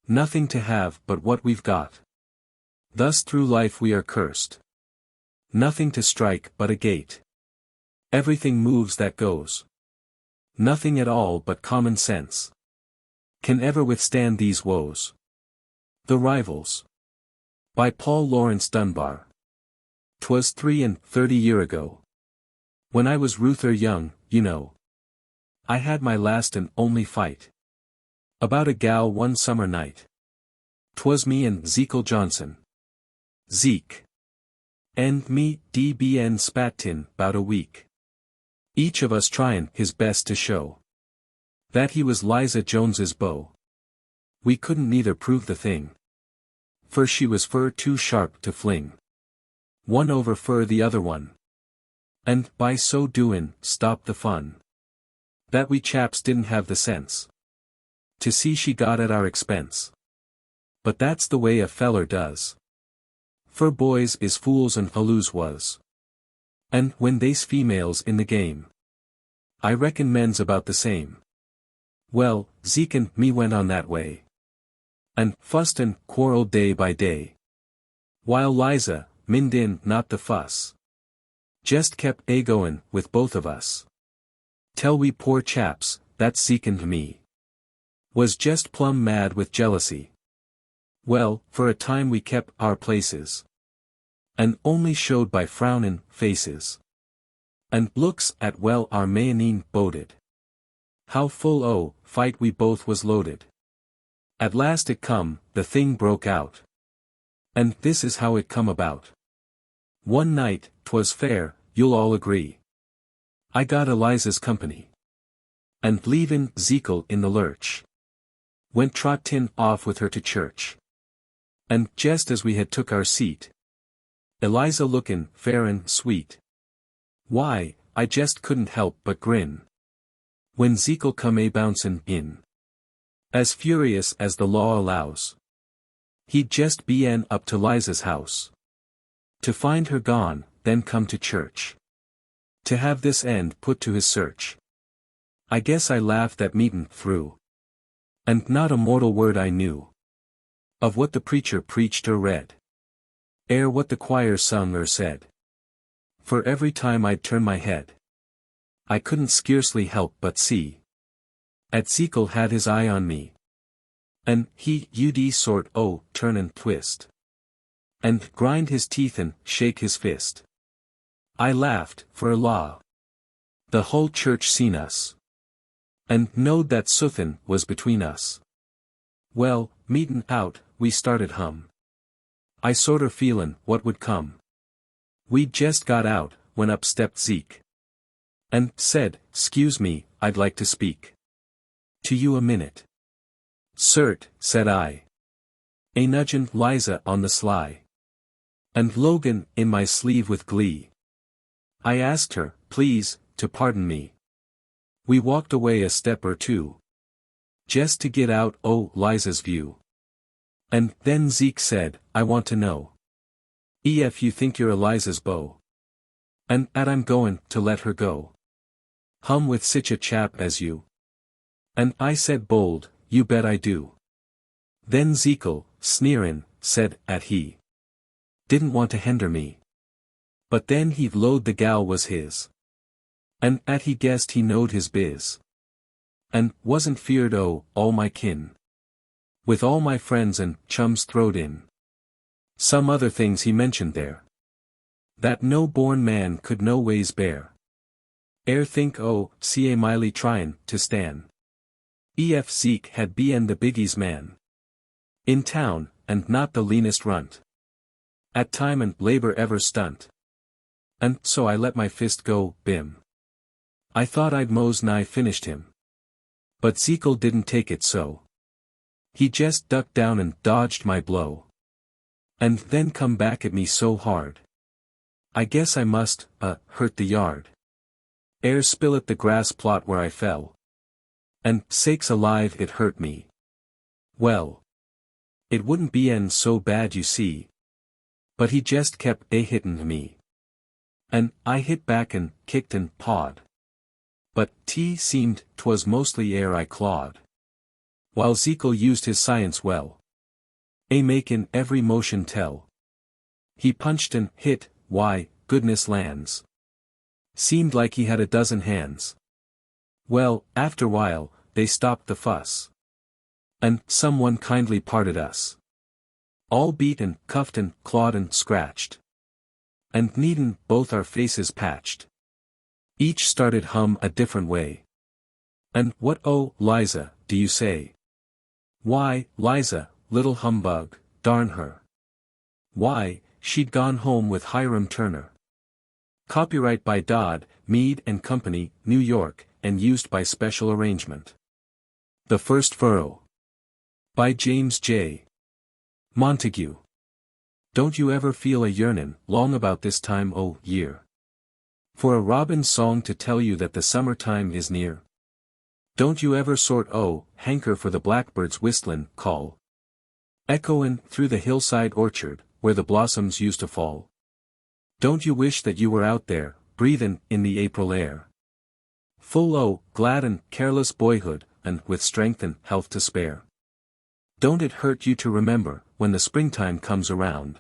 Nothing to have but what we've got. Thus through life we are cursed. Nothing to strike but a gate. Everything moves that goes. Nothing at all but common sense can ever withstand these woes. The Rivals. By Paul Laurence Dunbar. 'Twas 33 years ago, when I was Ruther young, you know, I had my last and only fight. About a gal one summer night. 'Twas me and Zekel Johnson. Zeke. And me, DBN spat-tin, 'bout a week. Each of us tryin' his best to show that he was Liza Jones's beau. We couldn't neither prove the thing, for she was fur too sharp to fling one over fur the other one, and, by so doin', stop the fun. That we chaps didn't have the sense to see she got at our expense. But that's the way a feller does. Fur boys is fools and halloos was And when they's females in the game, I reckon men's about the same. Well, Zeke and me went on that way, and fussed and quarreled day by day, while Liza, mind in not the fuss, just kept a-goin' with both of us. Tell we poor chaps, that Zeke and me was just plumb mad with jealousy. Well, for a time we kept our places, and only showed by frownin' faces, and looks at well our mayoneen boded. How full o' fight we both was loaded. At last it come, the thing broke out. And this is how it come about. One night, 'twas fair, you'll all agree, I got Eliza's company, and leavin' Zekel in the lurch, went trottin' off with her to church. And just as we had took our seat, Eliza lookin' fair and sweet, why, I just couldn't help but grin, when Zekel come a-bouncin' in, as furious as the law allows. He'd just been up to Liza's house, to find her gone, then come to church, to have this end put to his search. I guess I laughed that meetin' through, and not a mortal word I knew of what the preacher preached or read, ere what the choir sung or said. For every time I'd turn my head, I couldn't scarcely help but see at Zekel had his eye on me, and he'd sort o' turn and twist, and grind his teeth and shake his fist. I laughed, for a law, the whole church seen us, and knowed that suthin' was between us. Well, meetin' out, we started hum. I sorter feelin' what would come. We'd just got out, when up stepped Zeke, and said, "'Scuse me, I'd like to speak to you a minute." "Cert," said I, a-nudgin' Liza on the sly, and Logan in my sleeve with glee. I asked her, please, to pardon me. We walked away a step or two, just to get out o' Liza's view. And then Zeke said, "I want to know if you think you're Eliza's beau, and 'at I'm goin' to let her go hum with sich a chap as you." And I said bold, "You bet I do." Then Zekel, sneerin', said 'at he didn't want to hinder me, but then he'd load the gal was his, and 'at he guessed he knowed his biz, and wasn't feared o' all my kin, with all my friends and chums throwed in. Some other things he mentioned there, that no born man could no ways bear, ere think o' ca miley tryin' to stan. Ef Zeke had been the biggie's man in town, and not the leanest runt, at time and labor ever stunt. And so I let my fist go, bim. I thought I'd mos' nigh finished him, but Zekel didn't take it so. He just ducked down and dodged my blow, and then come back at me so hard, I guess I must, hurt the yard, ere spill at the grass plot where I fell. And, sakes alive, it hurt me. Well, it wouldn't be so bad you see, but he just kept a-hittin' me, and I hit back and kicked and pawed, but seemed 'twas mostly ere I clawed, while Zekel used his science well, a-makin' every motion tell. He punched and hit, why, goodness lands, seemed like he had a dozen hands. Well, after while, they stopped the fuss, and someone kindly parted us, all beat and cuffed and clawed and scratched, and needin' both our faces patched. Each started hum a different way. And what oh, Liza, do you say? Why, Liza, little humbug, darn her. Why, she'd gone home with Hiram Turner. Copyright by Dodd, Mead and Company, New York, and used by special arrangement. The First Furrow. By James J. Montague. Don't you ever feel a yearnin' long about this time o' year, for a robin's song to tell you that the summertime is near? Don't you ever sort o' hanker for the blackbird's whistlin' call, echoin' through the hillside orchard, where the blossoms used to fall? Don't you wish that you were out there, breathin' in the April air. Full o' glad and careless boyhood, and with strength and health to spare. Don't it hurt you to remember, when the springtime comes around,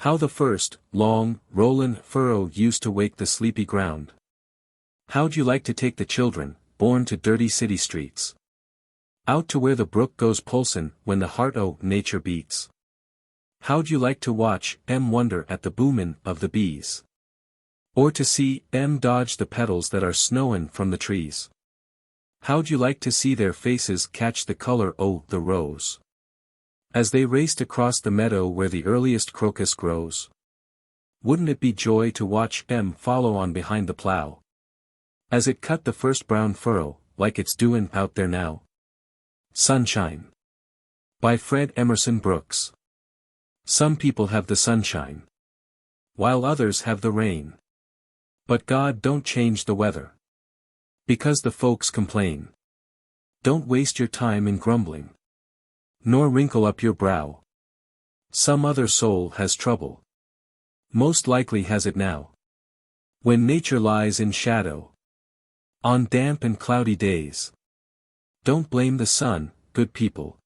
how the first, long, rollin' furrow used to wake the sleepy ground? How'd you like to take the children, born to dirty city streets, out to where the brook goes pulsin' when the heart o' nature beats? How'd you like to watch 'em wonder at the boomin' of the bees? Or to see 'em dodge the petals that are snowin' from the trees? How'd you like to see their faces catch the color o' the rose, as they raced across the meadow where the earliest crocus grows? Wouldn't it be joy to watch 'em follow on behind the plow, as it cut the first brown furrow, like it's doin' out there now? Sunshine. By Fred Emerson Brooks. Some people have the sunshine, while others have the rain. But God don't change the weather because the folks complain. Don't waste your time in grumbling, nor wrinkle up your brow. Some other soul has trouble, most likely has it now, when nature lies in shadow on damp and cloudy days. Don't blame the sun, good people,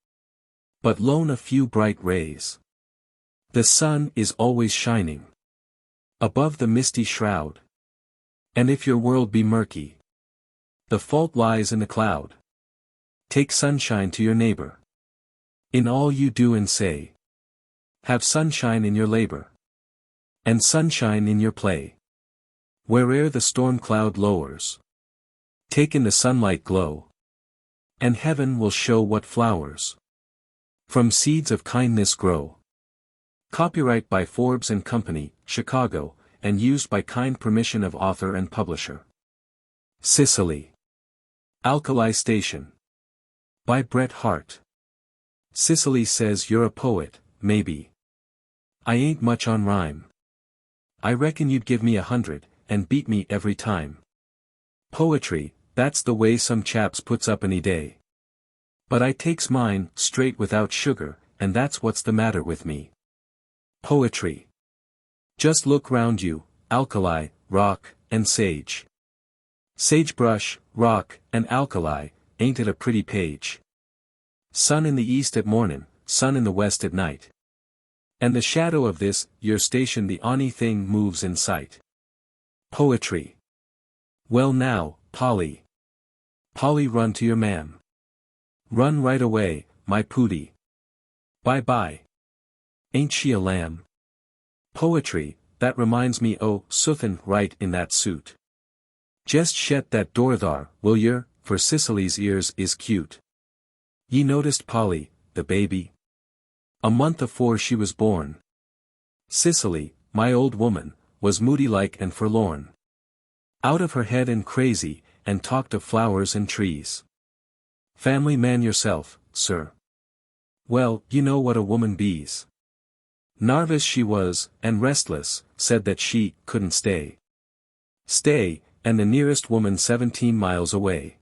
but loan a few bright rays. The sun is always shining above the misty shroud, and if your world be murky, the fault lies in the cloud. Take sunshine to your neighbor in all you do and say. Have sunshine in your labor, and sunshine in your play. Where'er the storm cloud lowers, take in the sunlight glow, and heaven will show what flowers from seeds of kindness grow. Copyright by Forbes and Company, Chicago, and used by kind permission of author and publisher. Sicily. Alkali Station. By Bret Harte. Sicily says you're a poet, maybe. I ain't much on rhyme. I reckon you'd give me 100, and beat me every time. Poetry, that's the way some chaps puts up any day. But I takes mine, straight without sugar, and that's what's the matter with me. Poetry. Just look round you, alkali, rock, and sage. Sagebrush, rock, and alkali, ain't it a pretty page? Sun in the east at mornin', sun in the west at night. And the shadow of this, your station the on'y thing moves in sight. Poetry. Well now, Polly. Polly, run to your ma'am. Run right away, my pooty. Bye-bye. Ain't she a lamb? Poetry, that reminds me o' suthin' right in that suit. Jest shet that door thar, will yer, for Cicily's ears is cute. Ye noticed Polly, the baby? A month afore she was born. Cicely, my old woman, was moody-like and forlorn. Out of her head and crazy, and talked of flowers and trees. Family man yourself, sir. Well, you know what a woman bees. Nervous she was, and restless, said that she couldn't stay. Stay, and the nearest woman 17 miles away.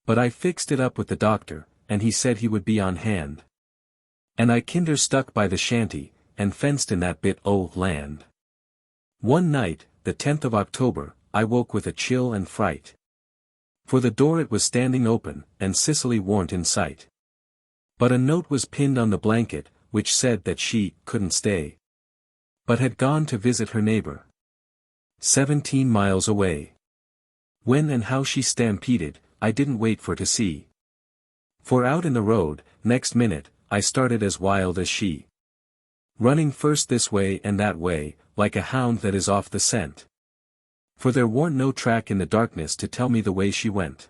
But I fixed it up with the doctor, and he said he would be on hand. And I kinder stuck by the shanty, and fenced in that bit o' land. One night, the 10th of October, I woke with a chill and fright. For the door it was standing open, and Cicely warn't in sight. But a note was pinned on the blanket, which said that she couldn't stay, but had gone to visit her neighbor 17 miles away. When and how she stampeded, I didn't wait for to see. For out in the road, next minute, I started as wild as she. Running first this way and that way, like a hound that is off the scent. For there warn't no track in the darkness to tell me the way she went.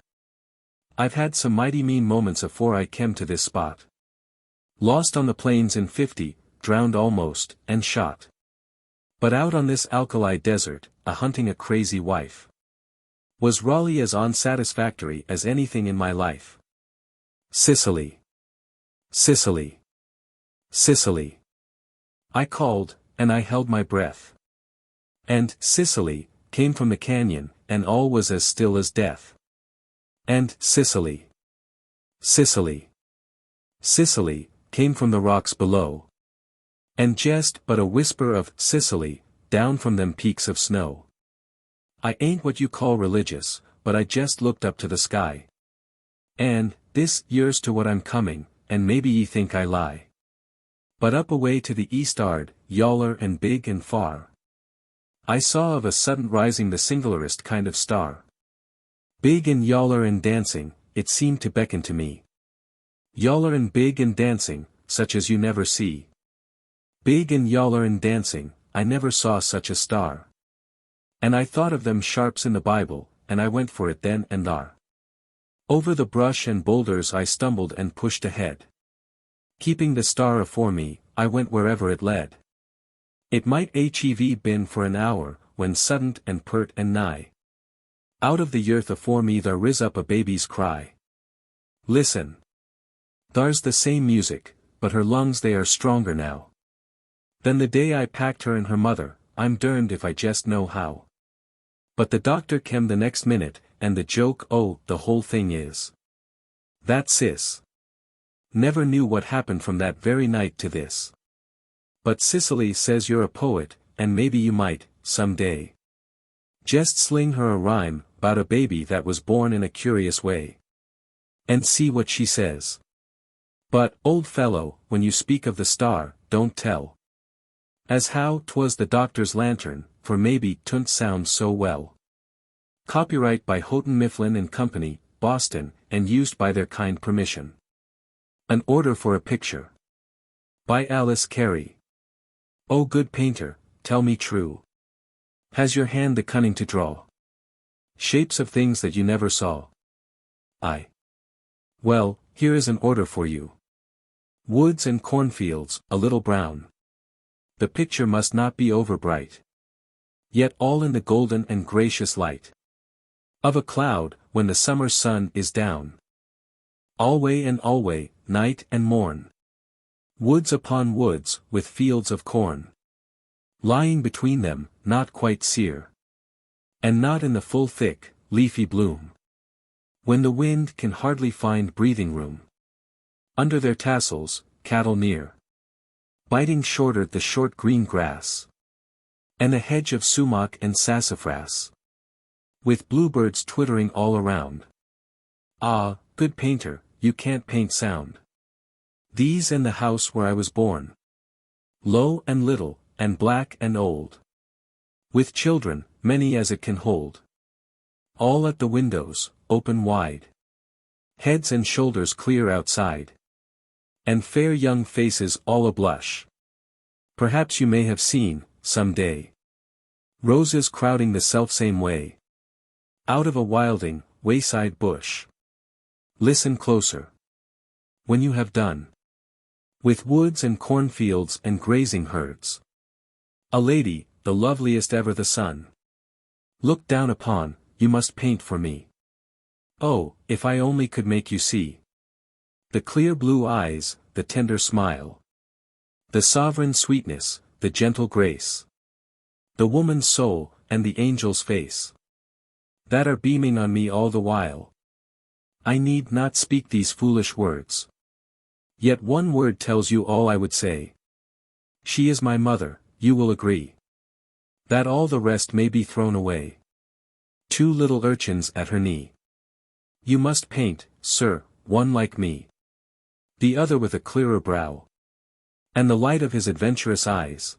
I've had some mighty mean moments afore I kem to this spot. Lost on the plains in 50, drowned almost, and shot. But out on this alkali desert, a-hunting a crazy wife. Was Raleigh as unsatisfactory as anything in my life. Sicily. Sicily. Sicily. I called, and I held my breath. And Sicily came from the canyon, and all was as still as death. And Sicily. Sicily. Sicily came from the rocks below. And just but a whisper of Sicily, down from them peaks of snow. I ain't what you call religious, but I jest looked up to the sky. And, this year's to what I'm coming, and maybe ye think I lie. But up away to the east'ard, yaller and big and far, I saw of a sudden rising the singularest kind of star. Big and yaller and dancing, it seemed to beckon to me. Yaller and big and dancing, such as you never see. Big and yaller and dancing, I never saw such a star. And I thought of them sharps in the Bible, and I went for it then and thar. Over the brush and boulders I stumbled and pushed ahead. Keeping the star afore me, I went wherever it led. It might hev been for an hour, when suddent and pert and nigh. Out of the earth afore me there riz up a baby's cry. Listen. Thar's the same music, but her lungs they are stronger now than the day I packed her and her mother. I'm derned if I jest know how. But the doctor kem the next minute, and the joke, oh, the whole thing is that Sis never knew what happened from that very night to this. But Cicely says you're a poet, and maybe you might, some day, just sling her a rhyme, 'bout a baby that was born in a curious way. And see what she says. But, old fellow, when you speak of the star, don't tell as how 'twas the doctor's lantern, for maybe 'twouldn't sound so well. Copyright by Houghton Mifflin and Company, Boston, and used by their kind permission. An Order for a Picture. By Alice Carey. O good painter, tell me true. Has your hand the cunning to draw shapes of things that you never saw? Aye. Well, here is an order for you. Woods and cornfields, a little brown. The picture must not be over bright, yet all in the golden and gracious light of a cloud, when the summer sun is down. Alway and alway, night and morn. Woods upon woods, with fields of corn lying between them, not quite sere, and not in the full thick, leafy bloom, when the wind can hardly find breathing room. Under their tassels, cattle near, biting shorter the short green grass, and a hedge of sumac and sassafras, with bluebirds twittering all around. Ah, good painter, you can't paint sound. These and the house where I was born, low and little, and black and old, with children, many as it can hold, all at the windows, open wide, heads and shoulders clear outside, and fair young faces all ablush. Perhaps you may have seen, some day, roses crowding the selfsame way, out of a wilding, wayside bush. Listen closer. When you have done with woods and cornfields and grazing herds, a lady, the loveliest ever the sun looked down upon, you must paint for me. Oh, if I only could make you see the clear blue eyes, the tender smile, the sovereign sweetness, the gentle grace, the woman's soul, and the angel's face, that are beaming on me all the while. I need not speak these foolish words. Yet one word tells you all I would say. She is my mother, you will agree, that all the rest may be thrown away. Two little urchins at her knee. You must paint, sir, one like me, the other with a clearer brow, and the light of his adventurous eyes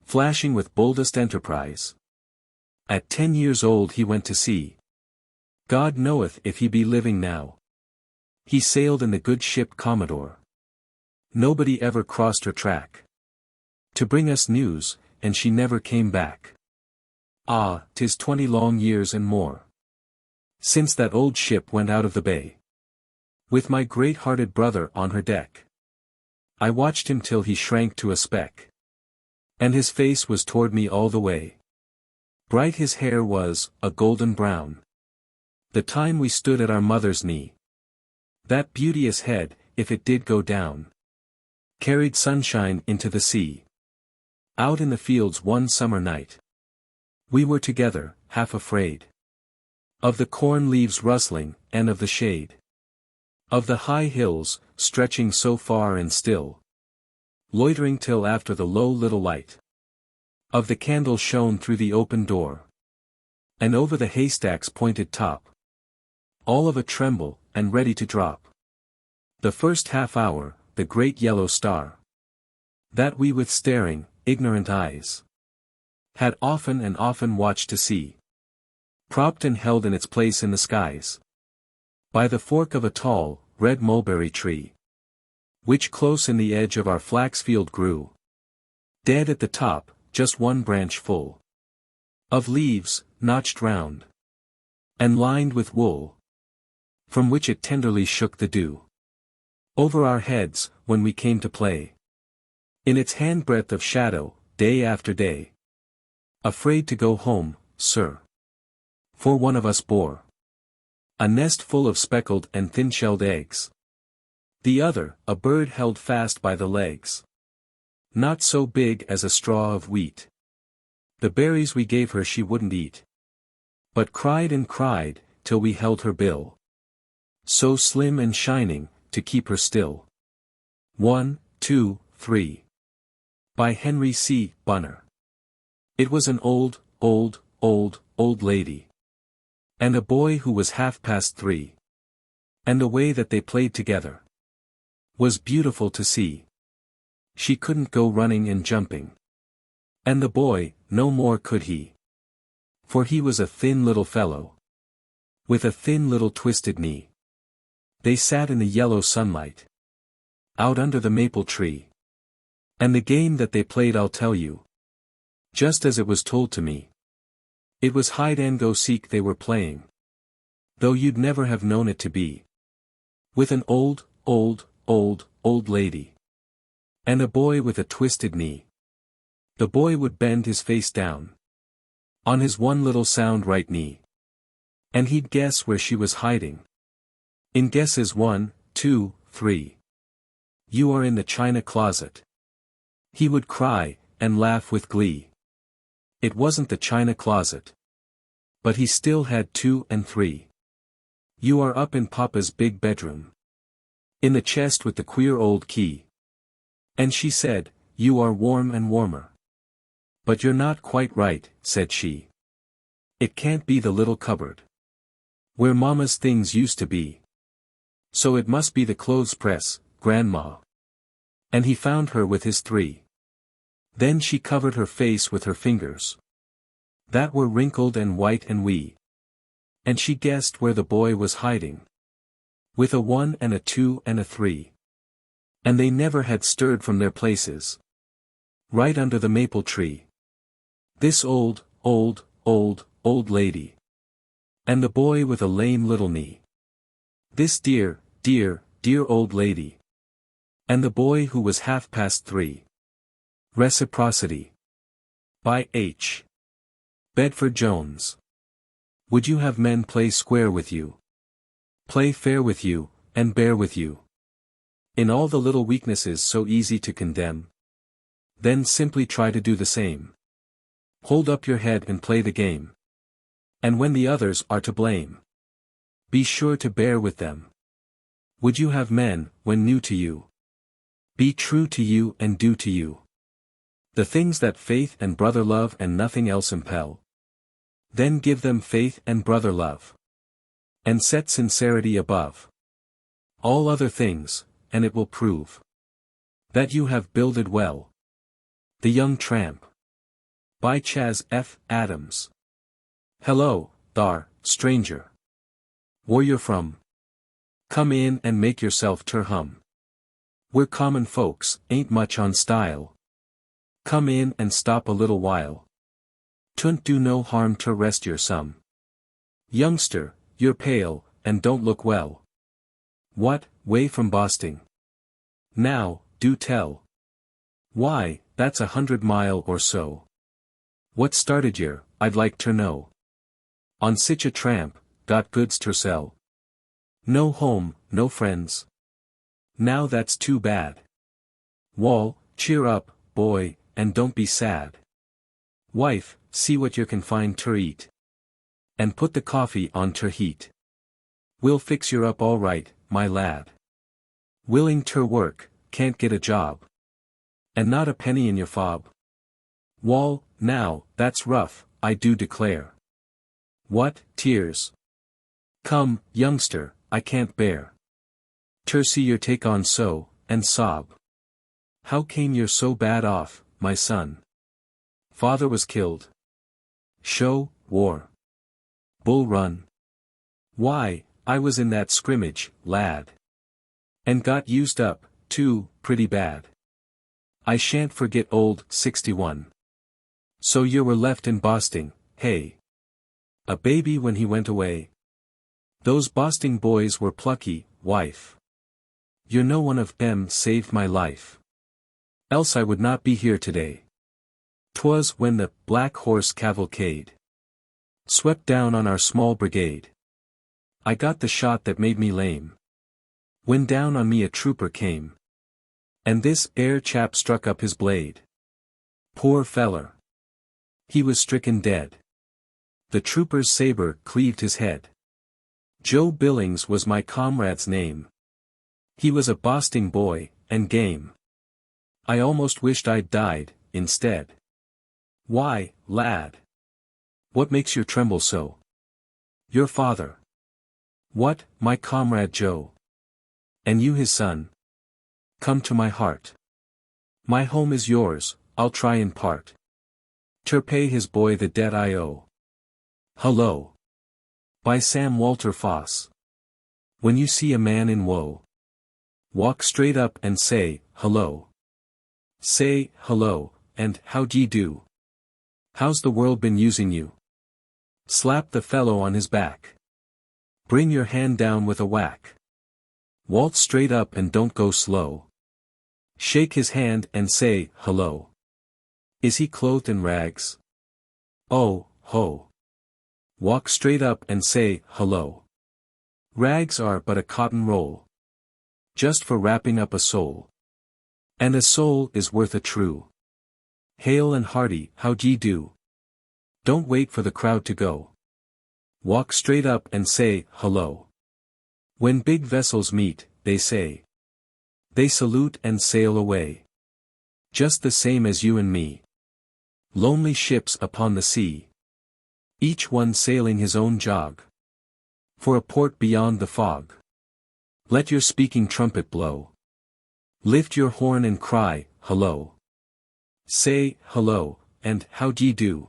flashing with boldest enterprise. At 10 years old he went to sea. God knoweth if he be living now. He sailed in the good ship Commodore. Nobody ever crossed her track to bring us news, and she never came back. Ah, 'tis 20 long years and more since that old ship went out of the bay, with my great-hearted brother on her deck. I watched him till he shrank to a speck, and his face was toward me all the way. Bright his hair was, a golden brown, the time we stood at our mother's knee. That beauteous head, if it did go down, carried sunshine into the sea. Out in the fields one summer night, we were together, half afraid of the corn leaves rustling, and of the shade of the high hills, stretching so far and still, loitering till after the low little light of the candle shone through the open door. And over the haystack's pointed top, all of a tremble, and ready to drop, the first half hour, the great yellow star, that we with staring, ignorant eyes, had often and often watched to see, propped and held in its place in the skies, by the fork of a tall, red mulberry tree, which close in the edge of our flax field grew, dead at the top, just one branch full of leaves, notched round, and lined with wool, from which it tenderly shook the dew over our heads, when we came to play in its handbreadth of shadow, day after day, afraid to go home, sir, for one of us bore a nest full of speckled and thin-shelled eggs, the other, a bird held fast by the legs, not so big as a straw of wheat. The berries we gave her she wouldn't eat, but cried and cried, till we held her bill, so slim and shining, to keep her still. 1, 2, 3. By Henry C. Bunner. It was an old lady, and a boy who was half past 3. And the way that they played together was beautiful to see. She couldn't go running and jumping, and the boy, no more could he, for he was a thin little fellow, with a thin little twisted knee. They sat in the yellow sunlight, out under the maple tree, and the game that they played I'll tell you, just as it was told to me. It was hide-and-go-seek they were playing, though you'd never have known it to be, with an old lady, and a boy with a twisted knee. The boy would bend his face down on his one little sound right knee, and he'd guess where she was hiding. In guesses 1, 2, 3. You are in the china closet, he would cry, and laugh with glee. It wasn't the china closet, but he still had 2 and 3. You are up in Papa's big bedroom, in the chest with the queer old key. And she said, you are warm and warmer. But you're not quite right, said she. It can't be the little cupboard where Mama's things used to be. So it must be the clothes press, Grandma. And he found her with his 3. Then she covered her face with her fingers that were wrinkled and white and wee. And she guessed where the boy was hiding, with a 1 and a 2 and a 3. And they never had stirred from their places, right under the maple tree. This old lady, and the boy with a lame little knee. This dear old lady, and the boy who was half past 3. Reciprocity. By H. Bedford Jones. Would you have men play square with you, play fair with you, and bear with you, in all the little weaknesses so easy to condemn? Then simply try to do the same. Hold up your head and play the game. And when the others are to blame, be sure to bear with them. Would you have men, when new to you, be true to you and do to you the things that faith and brother love and nothing else impel? Then give them faith and brother love, and set sincerity above all other things, and it will prove that you have builded well. The Young Tramp. By Chas. F. Adams. Hello, thar, stranger. Where you're from? Come in and make yourself ter hum. We're common folks, ain't much on style. Come in and stop a little while. 'Twouldn't do no harm to rest your some. Youngster, you're pale, and don't look well. What, way from Bosting? Now, do tell. Why, that's 100 mile or so. What started yer, I'd like ter know. On sich a tramp, got goods ter sell? No home, no friends? Now that's too bad. Wall, cheer up, boy, and don't be sad. Wife, see what yer can find ter eat, and put the coffee on ter heat. We'll fix yer up all right, my lad. Willing ter work, can't get a job, and not a penny in your fob. Wall, now, that's rough, I do declare. What, tears? Come, youngster, I can't bear. See your take on so, and sob. How came you're so bad off, my son? Father was killed. Show, war. Bull Run. Why, I was in that scrimmage, lad. And got used up, too, pretty bad. I shan't forget old 61. So you were left in Boston, hey? A baby when he went away. Those Boston boys were plucky, wife. You're no one of them saved my life. Else I would not be here today. 'Twas when the Black Horse Cavalcade swept down on our small brigade. I got the shot that made me lame. When down on me a trooper came. And this air chap struck up his blade. Poor feller. He was stricken dead. The trooper's saber cleaved his head. Joe Billings was my comrade's name. He was a Boston boy, and game. I almost wished I'd died, instead. Why, lad? What makes you tremble so? Your father. What, my comrade Joe? And you his son? Come to my heart. My home is yours, I'll try in part. To pay his boy the debt I owe. Hullo. By Sam Walter Foss. When you see a man in woe, walk straight up and say, hello. Say, hello, and how d'ye do? How's the world been using you? Slap the fellow on his back. Bring your hand down with a whack. Waltz straight up and don't go slow. Shake his hand and say, hello. Is he clothed in rags? Oh, ho. Walk straight up and say, hello. Rags are but a cotton roll. Just for wrapping up a soul. And a soul is worth a true. Hail and hearty, how d'ye do? Don't wait for the crowd to go. Walk straight up and say, hello. When big vessels meet, they say. They salute and sail away. Just the same as you and me. Lonely ships upon the sea. Each one sailing his own jog. For a port beyond the fog. Let your speaking trumpet blow. Lift your horn and cry, hello. Say, hello, and how d'ye do?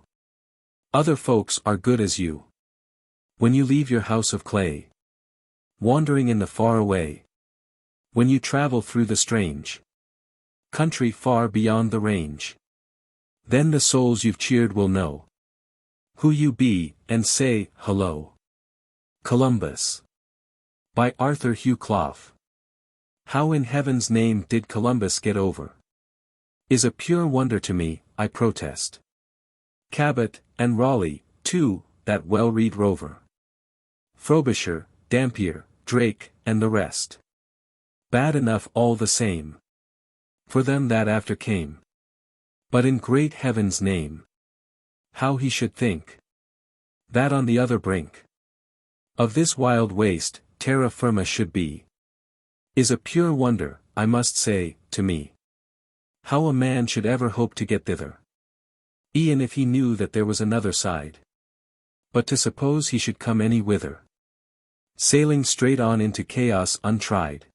Other folks are good as you. When you leave your house of clay. Wandering in the far away. When you travel through the strange country far beyond the range. Then the souls you've cheered will know who you be, and say, hello. Columbus. By Arthur Hugh Clough. How in heaven's name did Columbus get over? Is a pure wonder to me, I protest. Cabot, and Raleigh, too, that well-read rover. Frobisher, Dampier, Drake, and the rest. Bad enough all the same. For them that after came. But in great heaven's name. How he should think. That on the other brink. Of this wild waste, terra firma should be. Is a pure wonder, I must say, to me. How a man should ever hope to get thither. E'en if he knew that there was another side. But to suppose he should come any whither. Sailing straight on into chaos untried.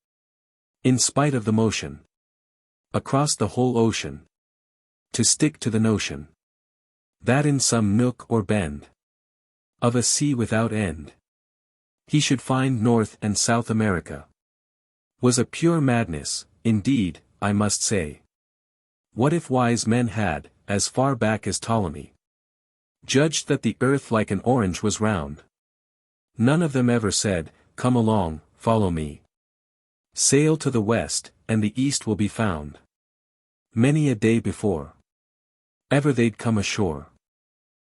In spite of the motion. Across the whole ocean. To stick to the notion. That in some nook or bend. Of a sea without end. He should find North and South America. Was a pure madness, indeed, I must say. What if wise men had, as far back as Ptolemy, judged that the earth like an orange was round? None of them ever said, come along, follow me. Sail to the west, and the east will be found. Many a day before. Ever they'd come ashore.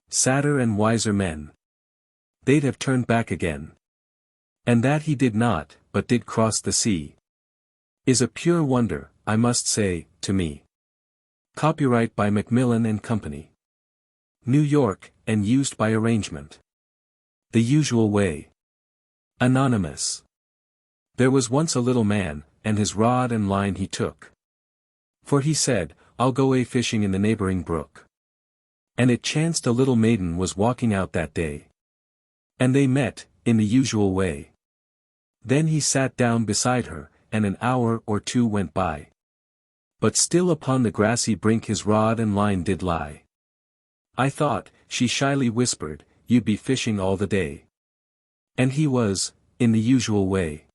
Sadder and wiser men. They'd have turned back again. And that he did not, but did cross the sea. Is a pure wonder, I must say, to me. Copyright by Macmillan and Company. New York, and used by arrangement. The usual way. Anonymous. There was once a little man, and his rod and line he took. For he said, I'll go a-fishing in the neighboring brook. And it chanced a little maiden was walking out that day. And they met, in the usual way. Then he sat down beside her, and an hour or two went by. But still upon the grassy brink his rod and line did lie. I thought, she shyly whispered, you'd be fishing all the day. And he was, in the usual way.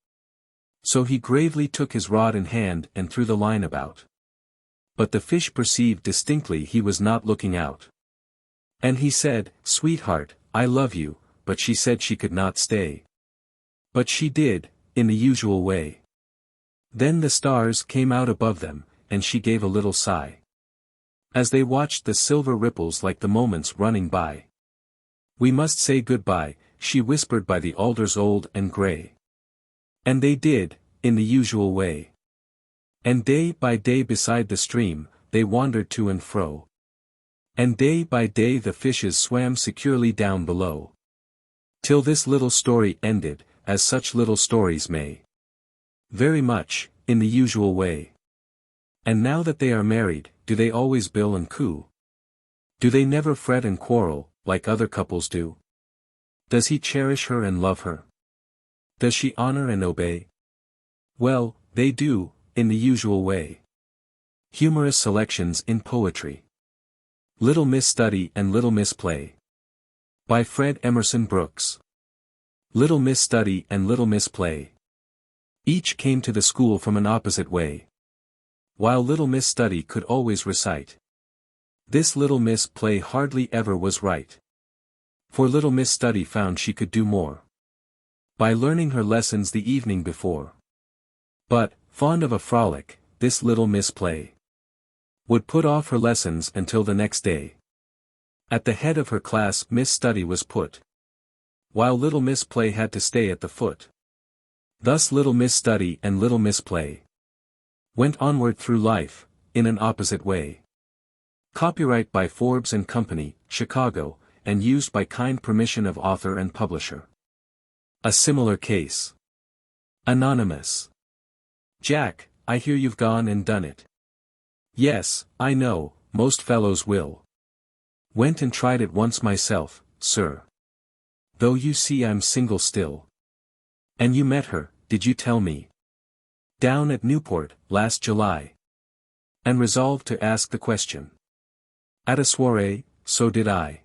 So he gravely took his rod in hand and threw the line about. But the fish perceived distinctly he was not looking out. And he said, sweetheart, I love you, but she said she could not stay. But she did, in the usual way. Then the stars came out above them, and she gave a little sigh. As they watched the silver ripples like the moments running by. We must say goodbye, she whispered by the alders old and grey. And they did, in the usual way. And day by day beside the stream, they wandered to and fro. And day by day the fishes swam securely down below. Till this little story ended, as such little stories may. Very much, in the usual way. And now that they are married, do they always bill and coo? Do they never fret and quarrel, like other couples do? Does he cherish her and love her? Does she honor and obey? Well, they do, in the usual way. Humorous selections in poetry. Little Miss Study and Little Miss Play. By Fred Emerson Brooks. Little Miss Study and Little Miss Play. Each came to the school from an opposite way. While Little Miss Study could always recite, this Little Miss Play hardly ever was right. For Little Miss Study found she could do more by learning her lessons the evening before. But, fond of a frolic, this Little Miss Play would put off her lessons until the next day. At the head of her class Miss Study was put, while Little Miss Play had to stay at the foot. Thus Little Miss Study and Little Miss Play went onward through life, in an opposite way. Copyright by Forbes and Company, Chicago, and used by kind permission of author and publisher. A similar case. Anonymous. Jack, I hear you've gone and done it. Yes, I know, most fellows will. Went and tried it once myself, sir. Though you see I'm single still. And you met her, did you tell me? Down at Newport, last July. And resolved to ask the question. At a soiree, so did I.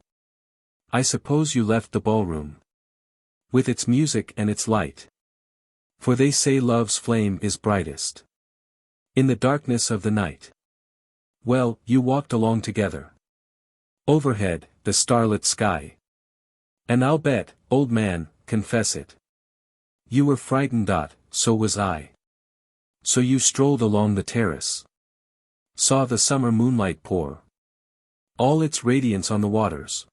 I suppose you left the ballroom. With its music and its light. For they say love's flame is brightest in the darkness of the night. Well, you walked along together. Overhead, the starlit sky. And I'll bet, old man, confess it. You were frightened, so was I. So you strolled along the terrace. Saw the summer moonlight pour all its radiance on the waters,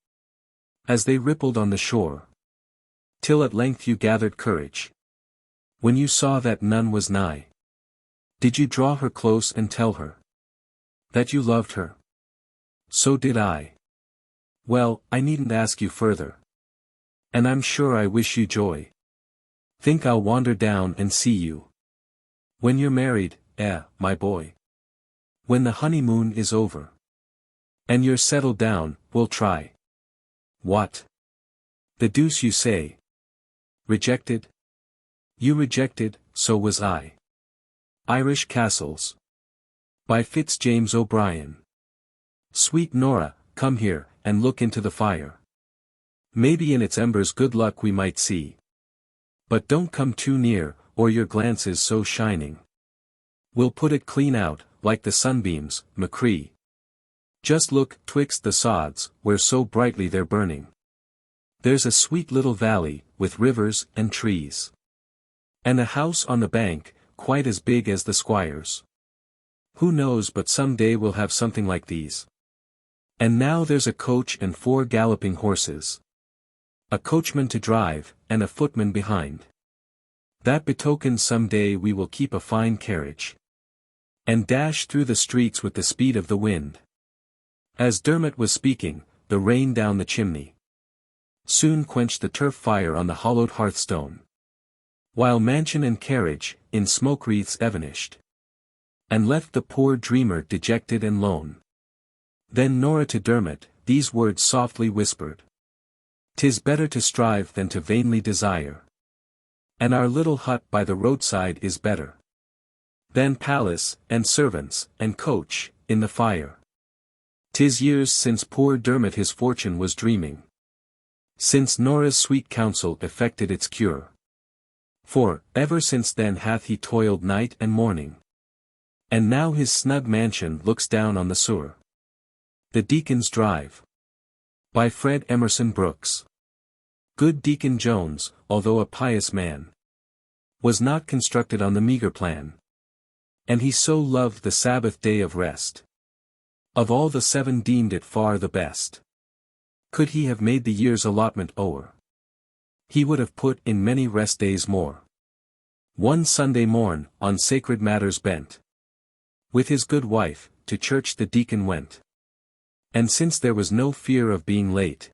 as they rippled on the shore. Till at length you gathered courage. When you saw that none was nigh. Did you draw her close and tell her that you loved her? So did I. Well, I needn't ask you further. And I'm sure I wish you joy. Think I'll wander down and see you. When you're married, my boy. When the honeymoon is over. And you're settled down, we'll try. What? The deuce you say. Rejected? You rejected, so was I. Irish Castles. By Fitzjames O'Brien. Sweet Nora, come here, and look into the fire. Maybe in its embers good luck we might see. But don't come too near, or your glance is so shining. We'll put it clean out, like the sunbeams, Macree. Just look twixt the sods, where so brightly they're burning. There's a sweet little valley, with rivers and trees. And a house on the bank, quite as big as the squire's. Who knows but some day we'll have something like these. And now there's a coach and 4 galloping horses. A coachman to drive, and a footman behind. That betokens some day we will keep a fine carriage. And dash through the streets with the speed of the wind. As Dermot was speaking, the rain down the chimney soon quenched the turf fire on the hollowed hearthstone. While mansion and carriage, in smoke wreaths evanished. And left the poor dreamer dejected and lone. Then Nora to Dermot, these words softly whispered. 'Tis better to strive than to vainly desire. And our little hut by the roadside is better than palace, and servants, and coach, in the fire. 'Tis years since poor Dermot his fortune was dreaming, since Nora's sweet counsel effected its cure. For, ever since then hath he toiled night and morning. And now his snug mansion looks down on the sewer. The Deacon's Drive. By Fred Emerson Brooks. Good Deacon Jones, although a pious man, was not constructed on the meager plan. And he so loved the Sabbath day of rest. Of all the 7 deemed it far the best. Could he have made the year's allotment o'er, he would have put in many rest days more. One Sunday morn, on sacred matters bent, with his good wife, to church the deacon went. And since there was no fear of being late,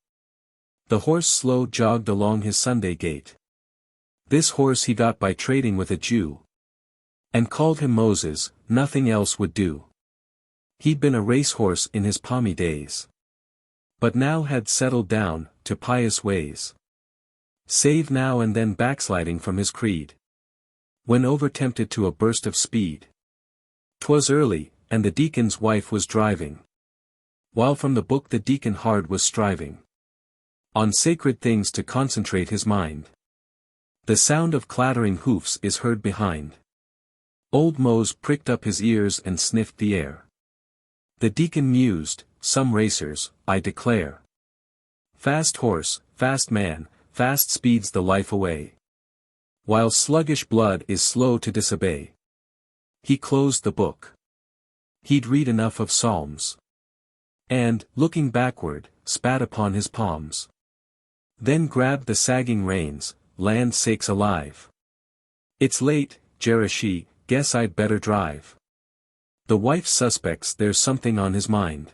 the horse slow jogged along his Sunday gait. This horse he got by trading with a Jew, and called him Moses, nothing else would do. He'd been a racehorse in his palmy days, but now had settled down to pious ways, save now and then backsliding from his creed, when over-tempted to a burst of speed. 'Twas early, and the deacon's wife was driving, while from the book the deacon hard was striving on sacred things to concentrate his mind. The sound of clattering hoofs is heard behind. Old Mose pricked up his ears and sniffed the air. The deacon mused, some racers, I declare. Fast horse, fast man, fast speeds the life away, while sluggish blood is slow to disobey. He closed the book. He'd read enough of Psalms, and, looking backward, spat upon his palms. Then grabbed the sagging reins, land sakes alive. It's late, Jerashi, guess I'd better drive. The wife suspects there's something on his mind.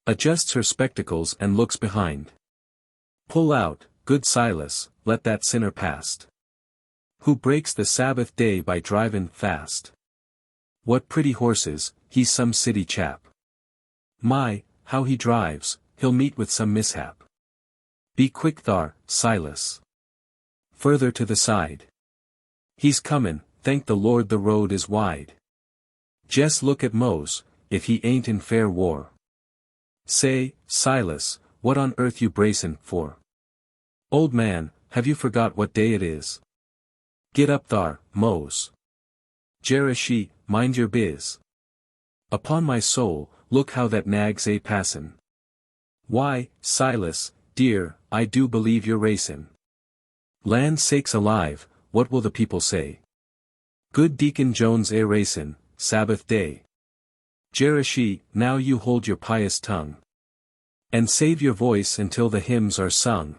Adjusts her spectacles and looks behind. Pull out, good Silas, let that sinner past, who breaks the Sabbath day by drivin' fast. What pretty horses, he's some city chap. My, how he drives, he'll meet with some mishap. Be quick thar, Silas. Further to the side. He's comin', thank the Lord the road is wide. Jes' look at Mose, if he ain't in fair war. Say, Silas, what on earth you bracin' for? Old man, have you forgot what day it is? Get up thar, Mose. Jerashi, mind your biz. Upon my soul, look how that nag's passin'. Why, Silas, dear, I do believe you're racin'. Land sakes alive, what will the people say? Good Deacon Jones racin', Sabbath day. Jerashi, now you hold your pious tongue, and save your voice until the hymns are sung.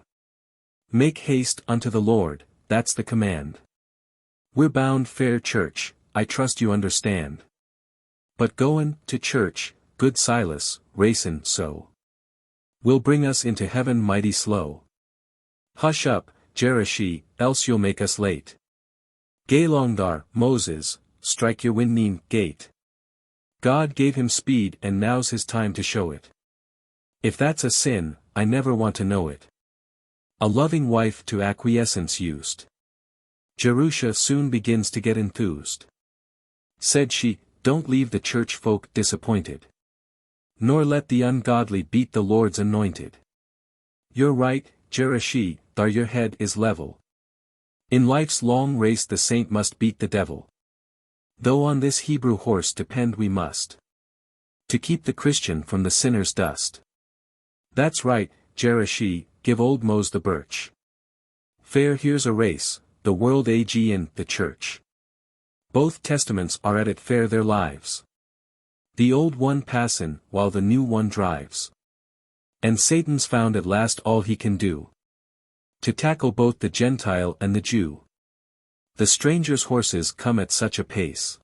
Make haste unto the Lord, that's the command. We're bound fair church, I trust you understand. But goin' to church, good Silas, racin' so will bring us into heaven mighty slow. Hush up, Jerashi, else you'll make us late. Gay long thar, Moses, strike your winning gate. God gave him speed and now's his time to show it. If that's a sin, I never want to know it. A loving wife to acquiescence used. Jerusha soon begins to get enthused. Said she, don't leave the church folk disappointed, nor let the ungodly beat the Lord's anointed. You're right, Jerashi, thar your head is level. In life's long race the saint must beat the devil, though on this Hebrew horse depend we must, to keep the Christian from the sinner's dust. That's right, Jerashi, give old Mose the birch. Fair here's a race, the world ag in the church. Both testaments are at it fair their lives. The old one passin' while the new one drives. And Satan's found at last all he can do, to tackle both the Gentile and the Jew. The stranger's horses come at such a pace,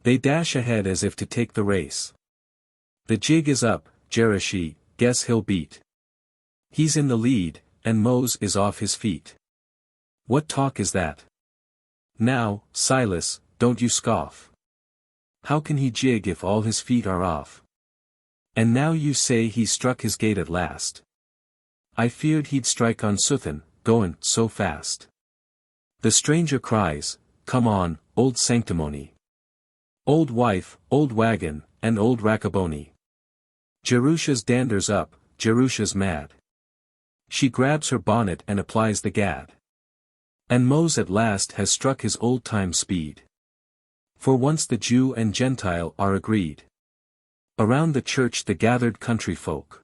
they dash ahead as if to take the race. The jig is up, Jerashi, guess he'll beat. He's in the lead, and Mose is off his feet. What talk is that? Now, Silas, don't you scoff. How can he jig if all his feet are off? And now you say he struck his gait at last. I feared he'd strike on Suthin, goin' so fast. The stranger cries, come on, old sanctimony. Old wife, old wagon, and old rackabony. Jerusha's dander's up, Jerusha's mad. She grabs her bonnet and applies the gad. And Mose at last has struck his old-time speed. For once the Jew and Gentile are agreed. Around the church the gathered country folk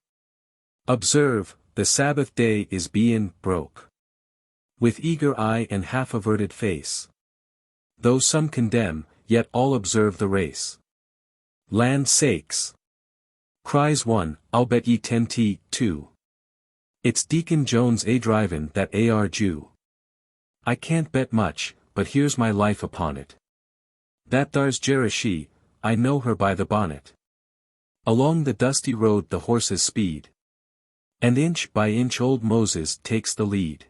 observe, the Sabbath day is bein' broke. With eager eye and half-averted face. Though some condemn, yet all observe the race. Land sakes! Cries one, I'll bet ye 10t, too. It's Deacon Jones a drivin' that AR Jew. I can't bet much, but here's my life upon it. That thar's Jerushy, I know her by the bonnet. Along the dusty road the horses speed. And inch by inch old Moses takes the lead.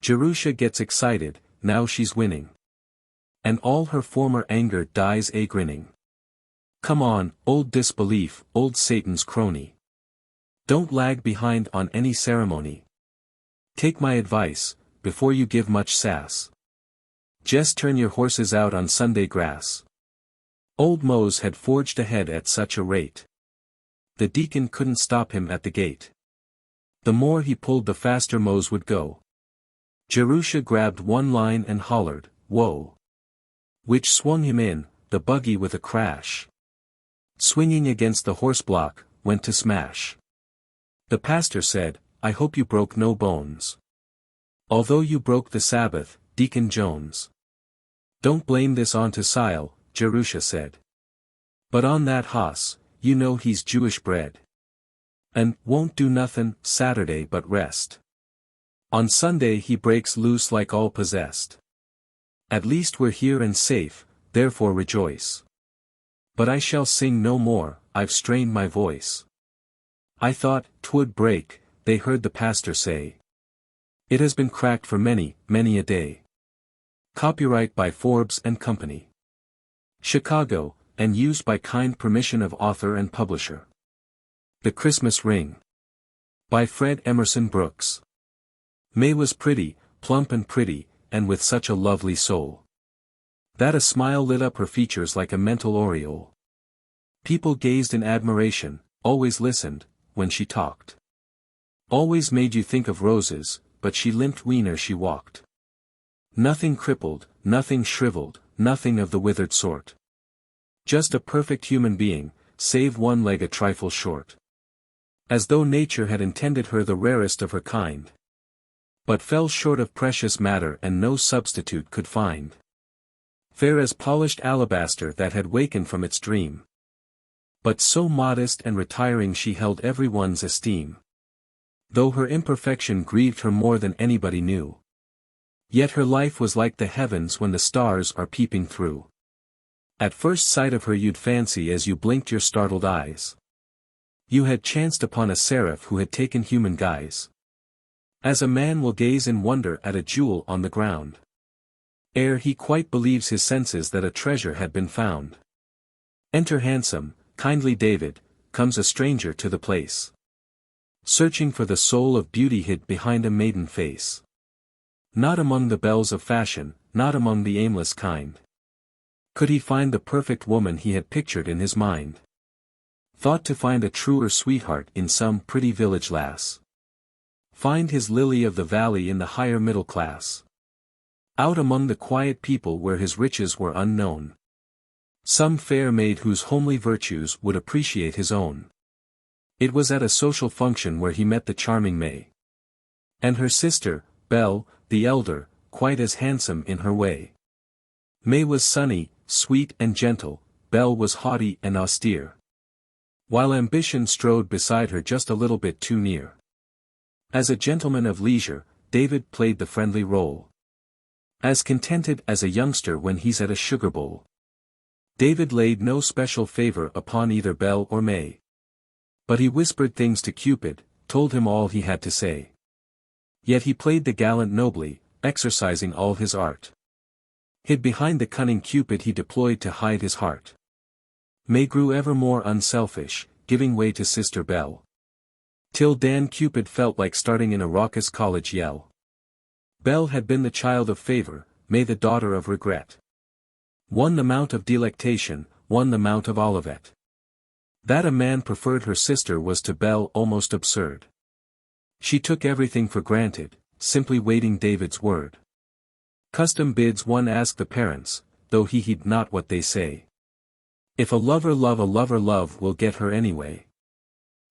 Jerusha gets excited, now she's winning. And all her former anger dies a grinning. Come on, old disbelief, old Satan's crony. Don't lag behind on any ceremony. Take my advice, before you give much sass. Just turn your horses out on Sunday grass. Old Mose had forged ahead at such a rate. The deacon couldn't stop him at the gate. The more he pulled the faster Mose would go. Jerusha grabbed one line and hollered, whoa. Which swung him in, the buggy with a crash. Swinging against the horse block, went to smash. The pastor said, I hope you broke no bones. Although you broke the Sabbath, Deacon Jones. Don't blame this on to Sile, Jerusha said. But on that hoss, you know he's Jewish bred. And won't do nothin' Saturday but rest. On Sunday he breaks loose like all possessed. At least we're here and safe, therefore rejoice. But I shall sing no more, I've strained my voice. I thought 'twould break, they heard the pastor say. It has been cracked for many, many a day. Copyright by Forbes and Company. Chicago, and used by kind permission of author and publisher. The Christmas Ring. By Fred Emerson Brooks. May was pretty, plump and pretty, and with such a lovely soul. That a smile lit up her features like a mental aureole. People gazed in admiration, always listened, when she talked. Always made you think of roses, but she limped weener she walked. Nothing crippled, nothing shriveled, nothing of the withered sort. Just a perfect human being, save one leg a trifle short. As though nature had intended her the rarest of her kind. But fell short of precious matter and no substitute could find. Fair as polished alabaster that had wakened from its dream. But so modest and retiring she held everyone's esteem. Though her imperfection grieved her more than anybody knew. Yet her life was like the heavens when the stars are peeping through. At first sight of her you'd fancy as you blinked your startled eyes. You had chanced upon a seraph who had taken human guise. As a man will gaze in wonder at a jewel on the ground. Ere he quite believes his senses that a treasure had been found. Enter handsome, kindly David, comes a stranger to the place. Searching for the soul of beauty hid behind a maiden face. Not among the belles of fashion, not among the aimless kind. Could he find the perfect woman he had pictured in his mind? Thought to find a truer sweetheart in some pretty village lass. Find his lily of the valley in the higher middle class. Out among the quiet people where his riches were unknown. Some fair maid whose homely virtues would appreciate his own. It was at a social function where he met the charming May. And her sister, Belle, the elder, quite as handsome in her way. May was sunny, sweet and gentle, Belle was haughty and austere. While ambition strode beside her just a little bit too near. As a gentleman of leisure, David played the friendly role. As contented as a youngster when he's at a sugar bowl. David laid no special favor upon either Belle or May. But he whispered things to Cupid, told him all he had to say. Yet he played the gallant nobly, exercising all his art. Hid behind the cunning Cupid he deployed to hide his heart. May grew ever more unselfish, giving way to Sister Belle. Till Dan Cupid felt like starting in a raucous college yell. Belle had been the child of favor, May the daughter of regret. One the mount of delectation, one the mount of Olivet. That a man preferred her sister was to Belle almost absurd. She took everything for granted, simply waiting David's word. Custom bids one ask the parents, though he heed not what they say. If a lover love will get her anyway.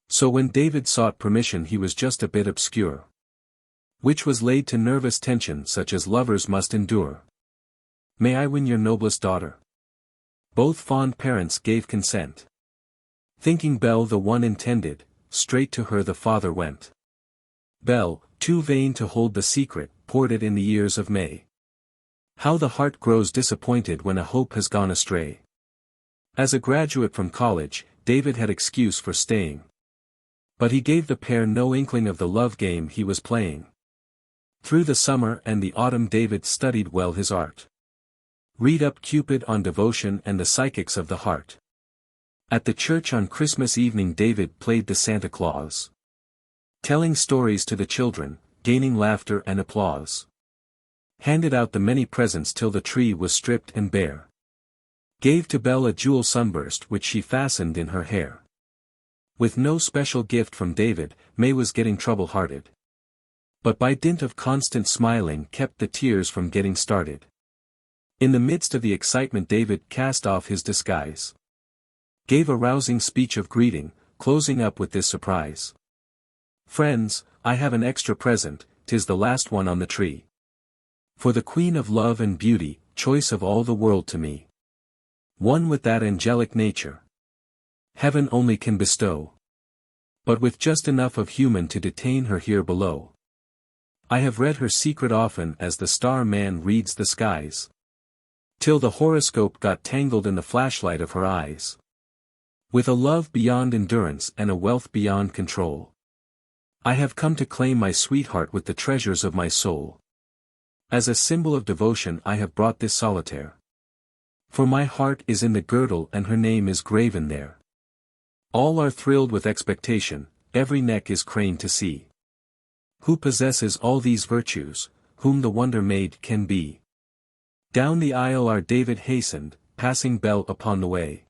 So when David sought permission he was just a bit obscure. Which was laid to nervous tension such as lovers must endure. May I win your noblest daughter? Both fond parents gave consent. Thinking Belle the one intended, straight to her the father went. Belle, too vain to hold the secret, poured it in the ears of May. How the heart grows disappointed when a hope has gone astray. As a graduate from college, David had excuse for staying. But he gave the pair no inkling of the love game he was playing. Through the summer and the autumn David studied well his art. Read up Cupid on devotion and the psychics of the heart. At the church on Christmas evening David played the Santa Claus. Telling stories to the children, gaining laughter and applause. Handed out the many presents till the tree was stripped and bare. Gave to Belle a jewel sunburst which she fastened in her hair. With no special gift from David, May was getting trouble-hearted. But by dint of constant smiling kept the tears from getting started. In the midst of the excitement David cast off his disguise. Gave a rousing speech of greeting, closing up with this surprise. Friends, I have an extra present, 'tis the last one on the tree. For the Queen of Love and Beauty, choice of all the world to me. One with that angelic nature. Heaven only can bestow. But with just enough of human to detain her here below. I have read her secret often as the star man reads the skies. Till the horoscope got tangled in the flashlight of her eyes. With a love beyond endurance and a wealth beyond control. I have come to claim my sweetheart with the treasures of my soul. As a symbol of devotion I have brought this solitaire. For my heart is in the girdle and her name is graven there. All are thrilled with expectation, every neck is craned to see. Who possesses all these virtues, whom the wonder maid can be. Down the aisle our David hastened, passing Belle upon the way.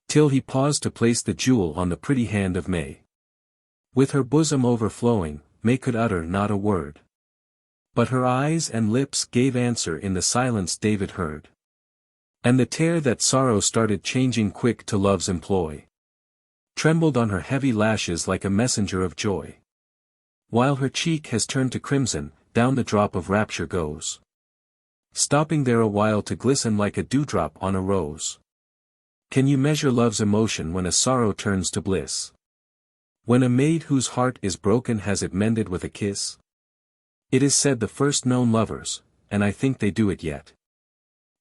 Till he paused to place the jewel on the pretty hand of May. With her bosom overflowing, May could utter not a word. But her eyes and lips gave answer in the silence David heard. And the tear that sorrow started changing quick to love's employ. Trembled on her heavy lashes like a messenger of joy. While her cheek has turned to crimson, down the drop of rapture goes. Stopping there a while to glisten like a dewdrop on a rose. Can you measure love's emotion when a sorrow turns to bliss? When a maid whose heart is broken has it mended with a kiss? It is said the first known lovers, and I think they do it yet.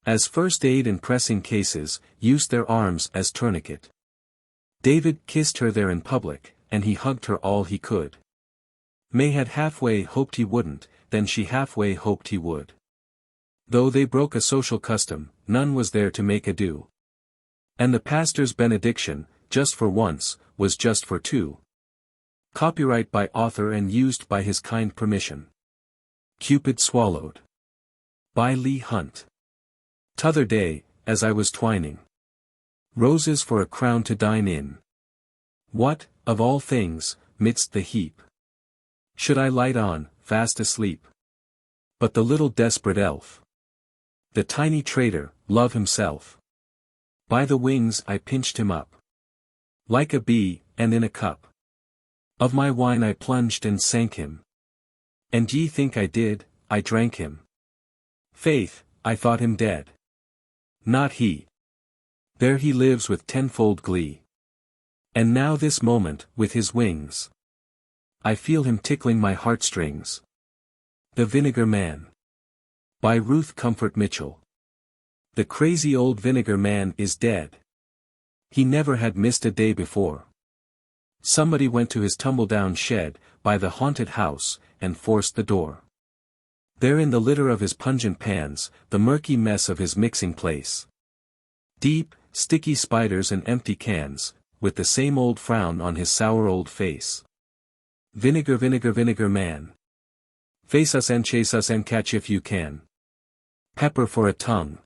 As first aid in pressing cases, used their arms as tourniquet. David kissed her there in public, and he hugged her all he could. May had halfway hoped he wouldn't, then she halfway hoped he would. Though they broke a social custom, none was there to make ado. And the pastor's benediction, just for once, was just for two. Copyright by author and used by his kind permission. Cupid Swallowed. By Leigh Hunt. T'other day, as I was twining roses for a crown to dine in. What, of all things, midst the heap, should I light on, fast asleep? But the little desperate elf, the tiny traitor, love himself. By the wings I pinched him up, like a bee, and in a cup of my wine I plunged and sank him. And ye think I did, I drank him. Faith, I thought him dead. Not he. There he lives with tenfold glee. And now this moment, with his wings, I feel him tickling my heartstrings. The Vinegar Man. By Ruth Comfort Mitchell. The crazy old vinegar man is dead. He never had missed a day before. Somebody went to his tumble-down shed, by the haunted house, and forced the door. There in the litter of his pungent pans, the murky mess of his mixing place. Deep, sticky spiders and empty cans, with the same old frown on his sour old face. Vinegar, vinegar, vinegar man. Face us and chase us and catch if you can. Pepper for a tongue.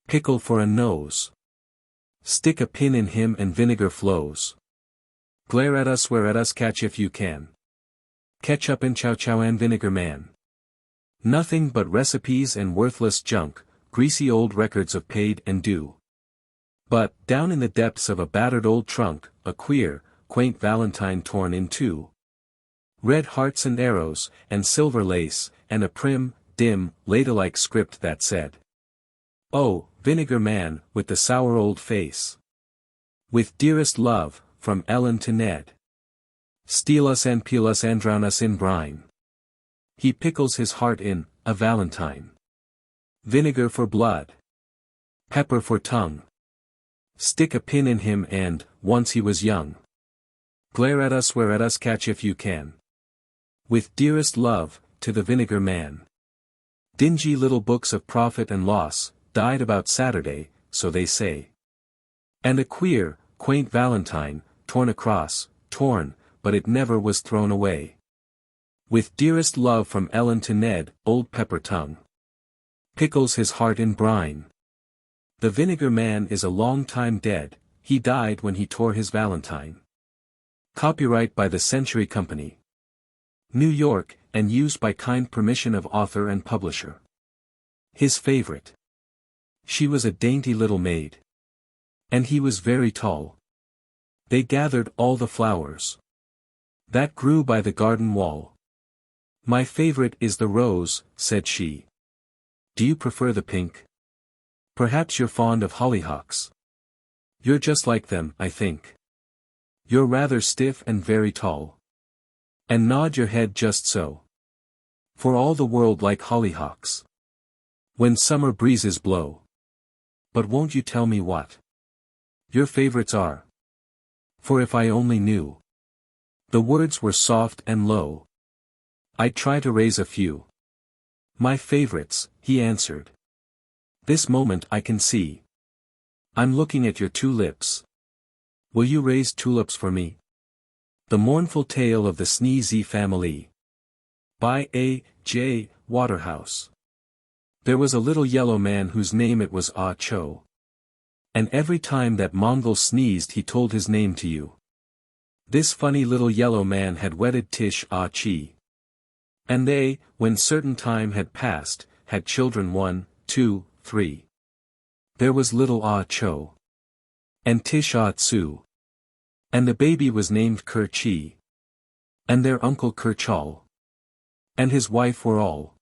Pickle for a nose. Stick a pin in him and vinegar flows. Glare at us, swear at us, catch if you can. Ketchup and chow chow and vinegar man. Nothing but recipes and worthless junk, greasy old records of paid and due. But, down in the depths of a battered old trunk, a queer, quaint valentine torn in two. Red hearts and arrows, and silver lace, and a prim, dim, ladylike script that said, "Oh, vinegar man, with the sour old face. With dearest love, from Ellen to Ned. Steal us and peel us and drown us in brine. He pickles his heart in, a valentine. Vinegar for blood. Pepper for tongue. Stick a pin in him and, once he was young. Glare at us, swear at us, catch if you can. With dearest love, to the vinegar man." Dingy little books of profit and loss, died about Saturday, so they say. And a queer, quaint valentine, torn across, torn, but it never was thrown away. With dearest love from Ellen to Ned, old pepper tongue. Pickles his heart in brine. The vinegar man is a long time dead, he died when he tore his valentine. Copyright by the Century Company. New York, and used by kind permission of author and publisher. His favorite. She was a dainty little maid. And he was very tall. They gathered all the flowers that grew by the garden wall. "My favorite is the rose," said she. "Do you prefer the pink? Perhaps you're fond of hollyhocks. You're just like them, I think. You're rather stiff and very tall. And nod your head just so. For all the world like hollyhocks. When summer breezes blow. But won't you tell me what your favorites are? For if I only knew." The words were soft and low. "I'd try to raise a few. My favorites," he answered. "This moment I can see. I'm looking at your two lips. Will you raise tulips for me?" The Mournful Tale of the Sneezy Family. By A. J. Waterhouse. There was a little yellow man whose name it was Ah Cho. And every time that Mongol sneezed he told his name to you. This funny little yellow man had wedded Tish Ah Chi. And they, when certain time had passed, had children 1, 2, 3. There was little Ah Cho. And Tish Ah Tsu. And the baby was named Ker Chi. And their uncle Ker Chol. And his wife were all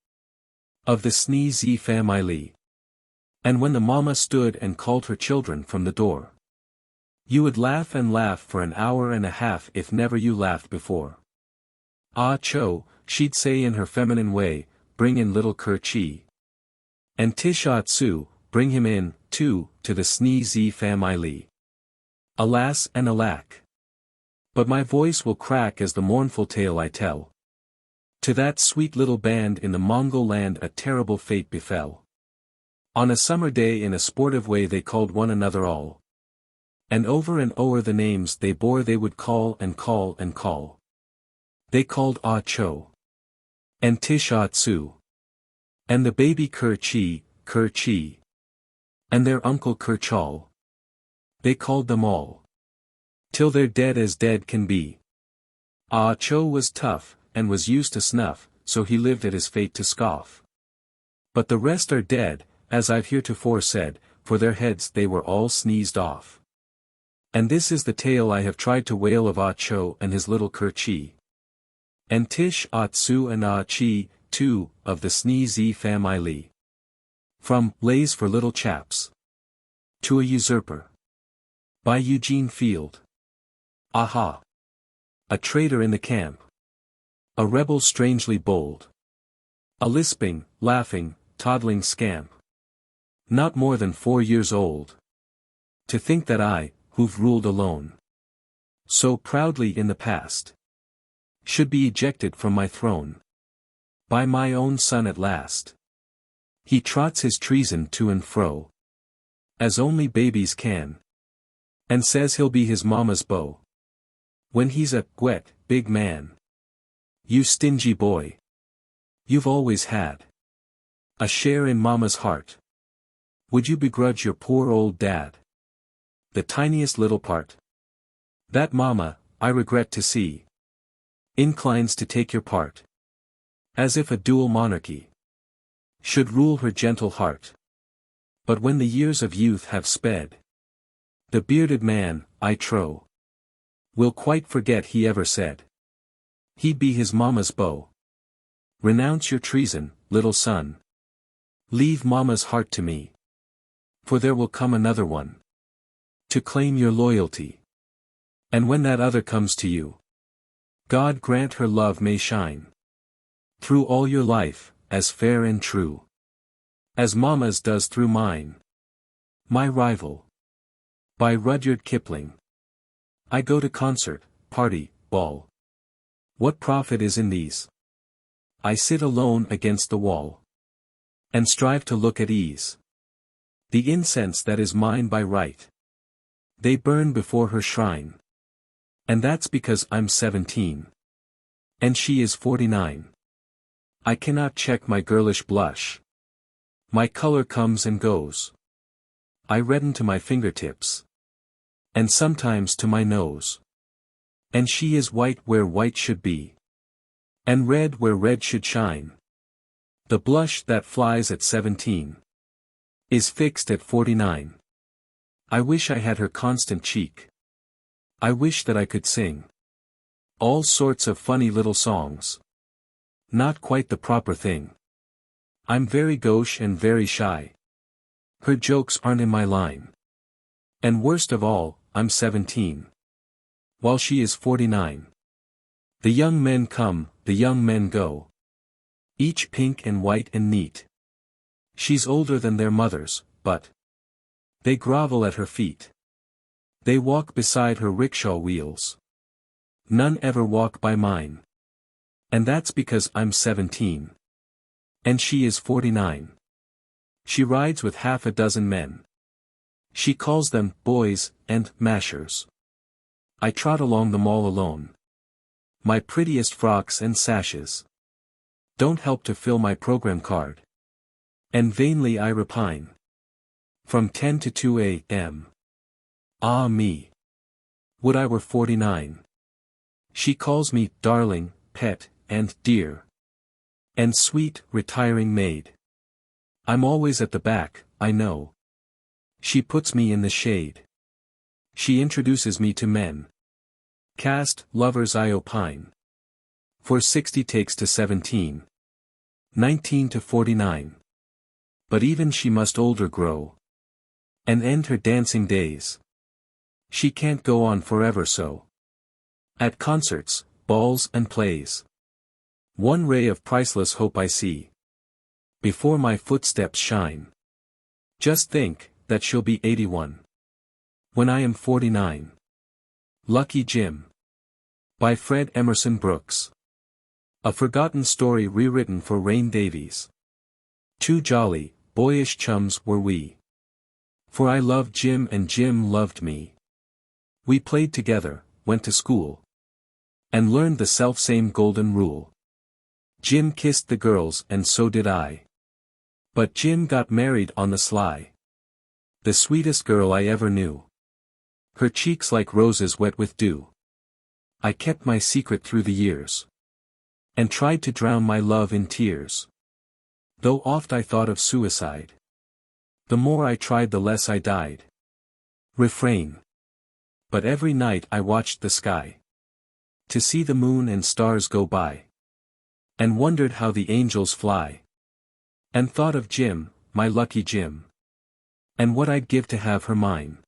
of the Sneezy family. And when the mama stood and called her children from the door, you would laugh and laugh for an hour and a half if never you laughed before. "Ah Cho," she'd say in her feminine way, "bring in little Ker Chi. And Tish Ah Tsu, bring him in, too, to the Sneezy family." Alas and alack. But my voice will crack as the mournful tale I tell. To that sweet little band in the Mongol land a terrible fate befell. On a summer day in a sportive way they called one another all. And over the names they bore they would call and call and call. They called Ah Cho. And Tish Ah Tsu. And the baby Ker Chi, Ker Chi. And their uncle Ker Chol. They called them all. Till they're dead as dead can be. Ah Cho was tough, and was used to snuff, so he lived at his fate to scoff. But the rest are dead, as I've heretofore said, for their heads they were all sneezed off. And this is the tale I have tried to wail of Ah Cho and his little Ker Chi. And Tish Ah Tsu and Ah Chi, too, of the Sneezy family. From Lays for Little Chaps. To a Usurper. By Eugene Field. Aha! A traitor in the camp. A rebel strangely bold. A lisping, laughing, toddling scamp. Not more than 4 years old. To think that I, who've ruled alone so proudly in the past, should be ejected from my throne by my own son at last. He trots his treason to and fro, as only babies can, and says he'll be his mama's beau when he's a wet, big man. You stingy boy. You've always had a share in mama's heart. Would you begrudge your poor old dad the tiniest little part? That mama, I regret to see, inclines to take your part. As if a dual monarchy should rule her gentle heart. But when the years of youth have sped, the bearded man, I trow, will quite forget he ever said he'd be his mama's beau. Renounce your treason, little son. Leave mama's heart to me. For there will come another one to claim your loyalty. And when that other comes to you, God grant her love may shine through all your life, as fair and true as mama's does through mine. My Rival. By Rudyard Kipling. I go to concert, party, ball. What profit is in these? I sit alone against the wall and strive to look at ease. The incense that is mine by right, they burn before her shrine. And that's because I'm 17. And she is 49. I cannot check my girlish blush. My color comes and goes. I redden to my fingertips. And sometimes to my nose. And she is white where white should be. And red where red should shine. The blush that flies at 17 is fixed at 49. I wish I had her constant cheek. I wish that I could sing all sorts of funny little songs. Not quite the proper thing. I'm very gauche and very shy. Her jokes aren't in my line. And worst of all, I'm 17. While she is 49. The young men come, the young men go. Each pink and white and neat. She's older than their mothers, but they grovel at her feet. They walk beside her rickshaw wheels. None ever walk by mine. And that's because I'm 17. And she is 49. She rides with half a dozen men. She calls them boys and mashers. I trot along the mall alone. My prettiest frocks and sashes don't help to fill my program card. And vainly I repine. From 10 to 2 a.m. Ah me! Would I were 49. She calls me darling, pet, and dear. And sweet, retiring maid. I'm always at the back, I know. She puts me in the shade. She introduces me to men. Caste, lovers I opine. For 60 takes to 17. 19 to 49. But even she must older grow. And end her dancing days. She can't go on forever so. At concerts, balls and plays. One ray of priceless hope I see. Before my footsteps shine. Just think, that she'll be 81. When I am 49. Lucky Jim. By Fred Emerson Brooks. A forgotten story rewritten for Rain Davies. Two jolly, boyish chums were we. For I loved Jim and Jim loved me. We played together, went to school. And learned the self-same golden rule. Jim kissed the girls and so did I. But Jim got married on the sly. The sweetest girl I ever knew. Her cheeks like roses wet with dew. I kept my secret through the years. And tried to drown my love in tears. Though oft I thought of suicide. The more I tried the less I died. Refrain. But every night I watched the sky. To see the moon and stars go by. And wondered how the angels fly. And thought of Jim, my lucky Jim. And what I'd give to have her mine.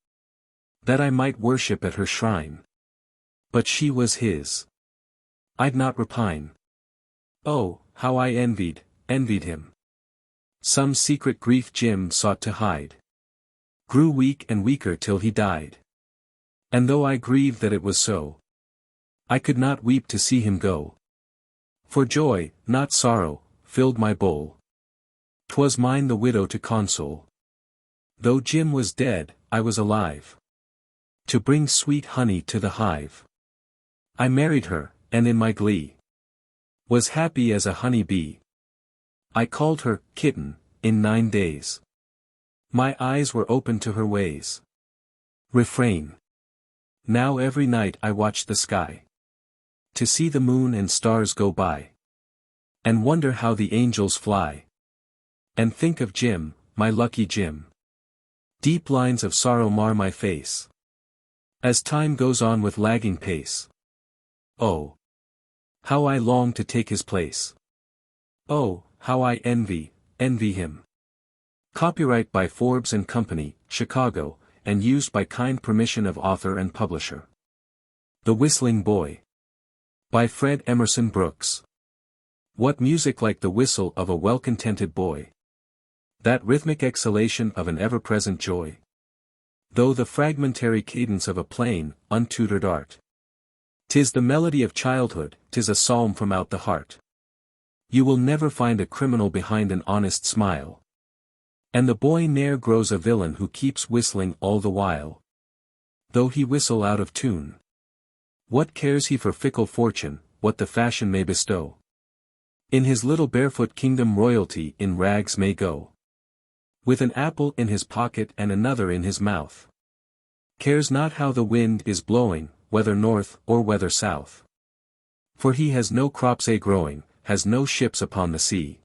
That I might worship at her shrine. But she was his. I'd not repine. Oh, how I envied him. Some secret grief Jim sought to hide. Grew weak and weaker till he died. And though I grieved that it was so, I could not weep to see him go. For joy, not sorrow, filled my bowl. 'Twas mine the widow to console. Though Jim was dead, I was alive. To bring sweet honey to the hive. I married her, and in my glee Was happy as a honey bee. I called her, kitten, in 9 days. My eyes were open to her ways. Refrain. Now every night I watch the sky, to see the moon and stars go by, and wonder how the angels fly, and think of Jim, my lucky Jim. Deep lines of sorrow mar my face, as time goes on with lagging pace. Oh, how I long to take his place. Oh, how I envy him. Copyright by Forbes and Company, Chicago, and used by kind permission of author and publisher. The Whistling Boy. By Fred Emerson Brooks. What music like the whistle of a well-contented boy? That rhythmic exhalation of an ever-present joy? Though the fragmentary cadence of a plain, untutored art. 'Tis the melody of childhood, 'tis a psalm from out the heart. You will never find a criminal behind an honest smile. And the boy ne'er grows a villain who keeps whistling all the while. Though he whistle out of tune, what cares he for fickle fortune, what the fashion may bestow? In his little barefoot kingdom royalty in rags may go, with an apple in his pocket and another in his mouth. Cares not how the wind is blowing, whether north or whether south. For he has no crops growing, has no ships upon the sea.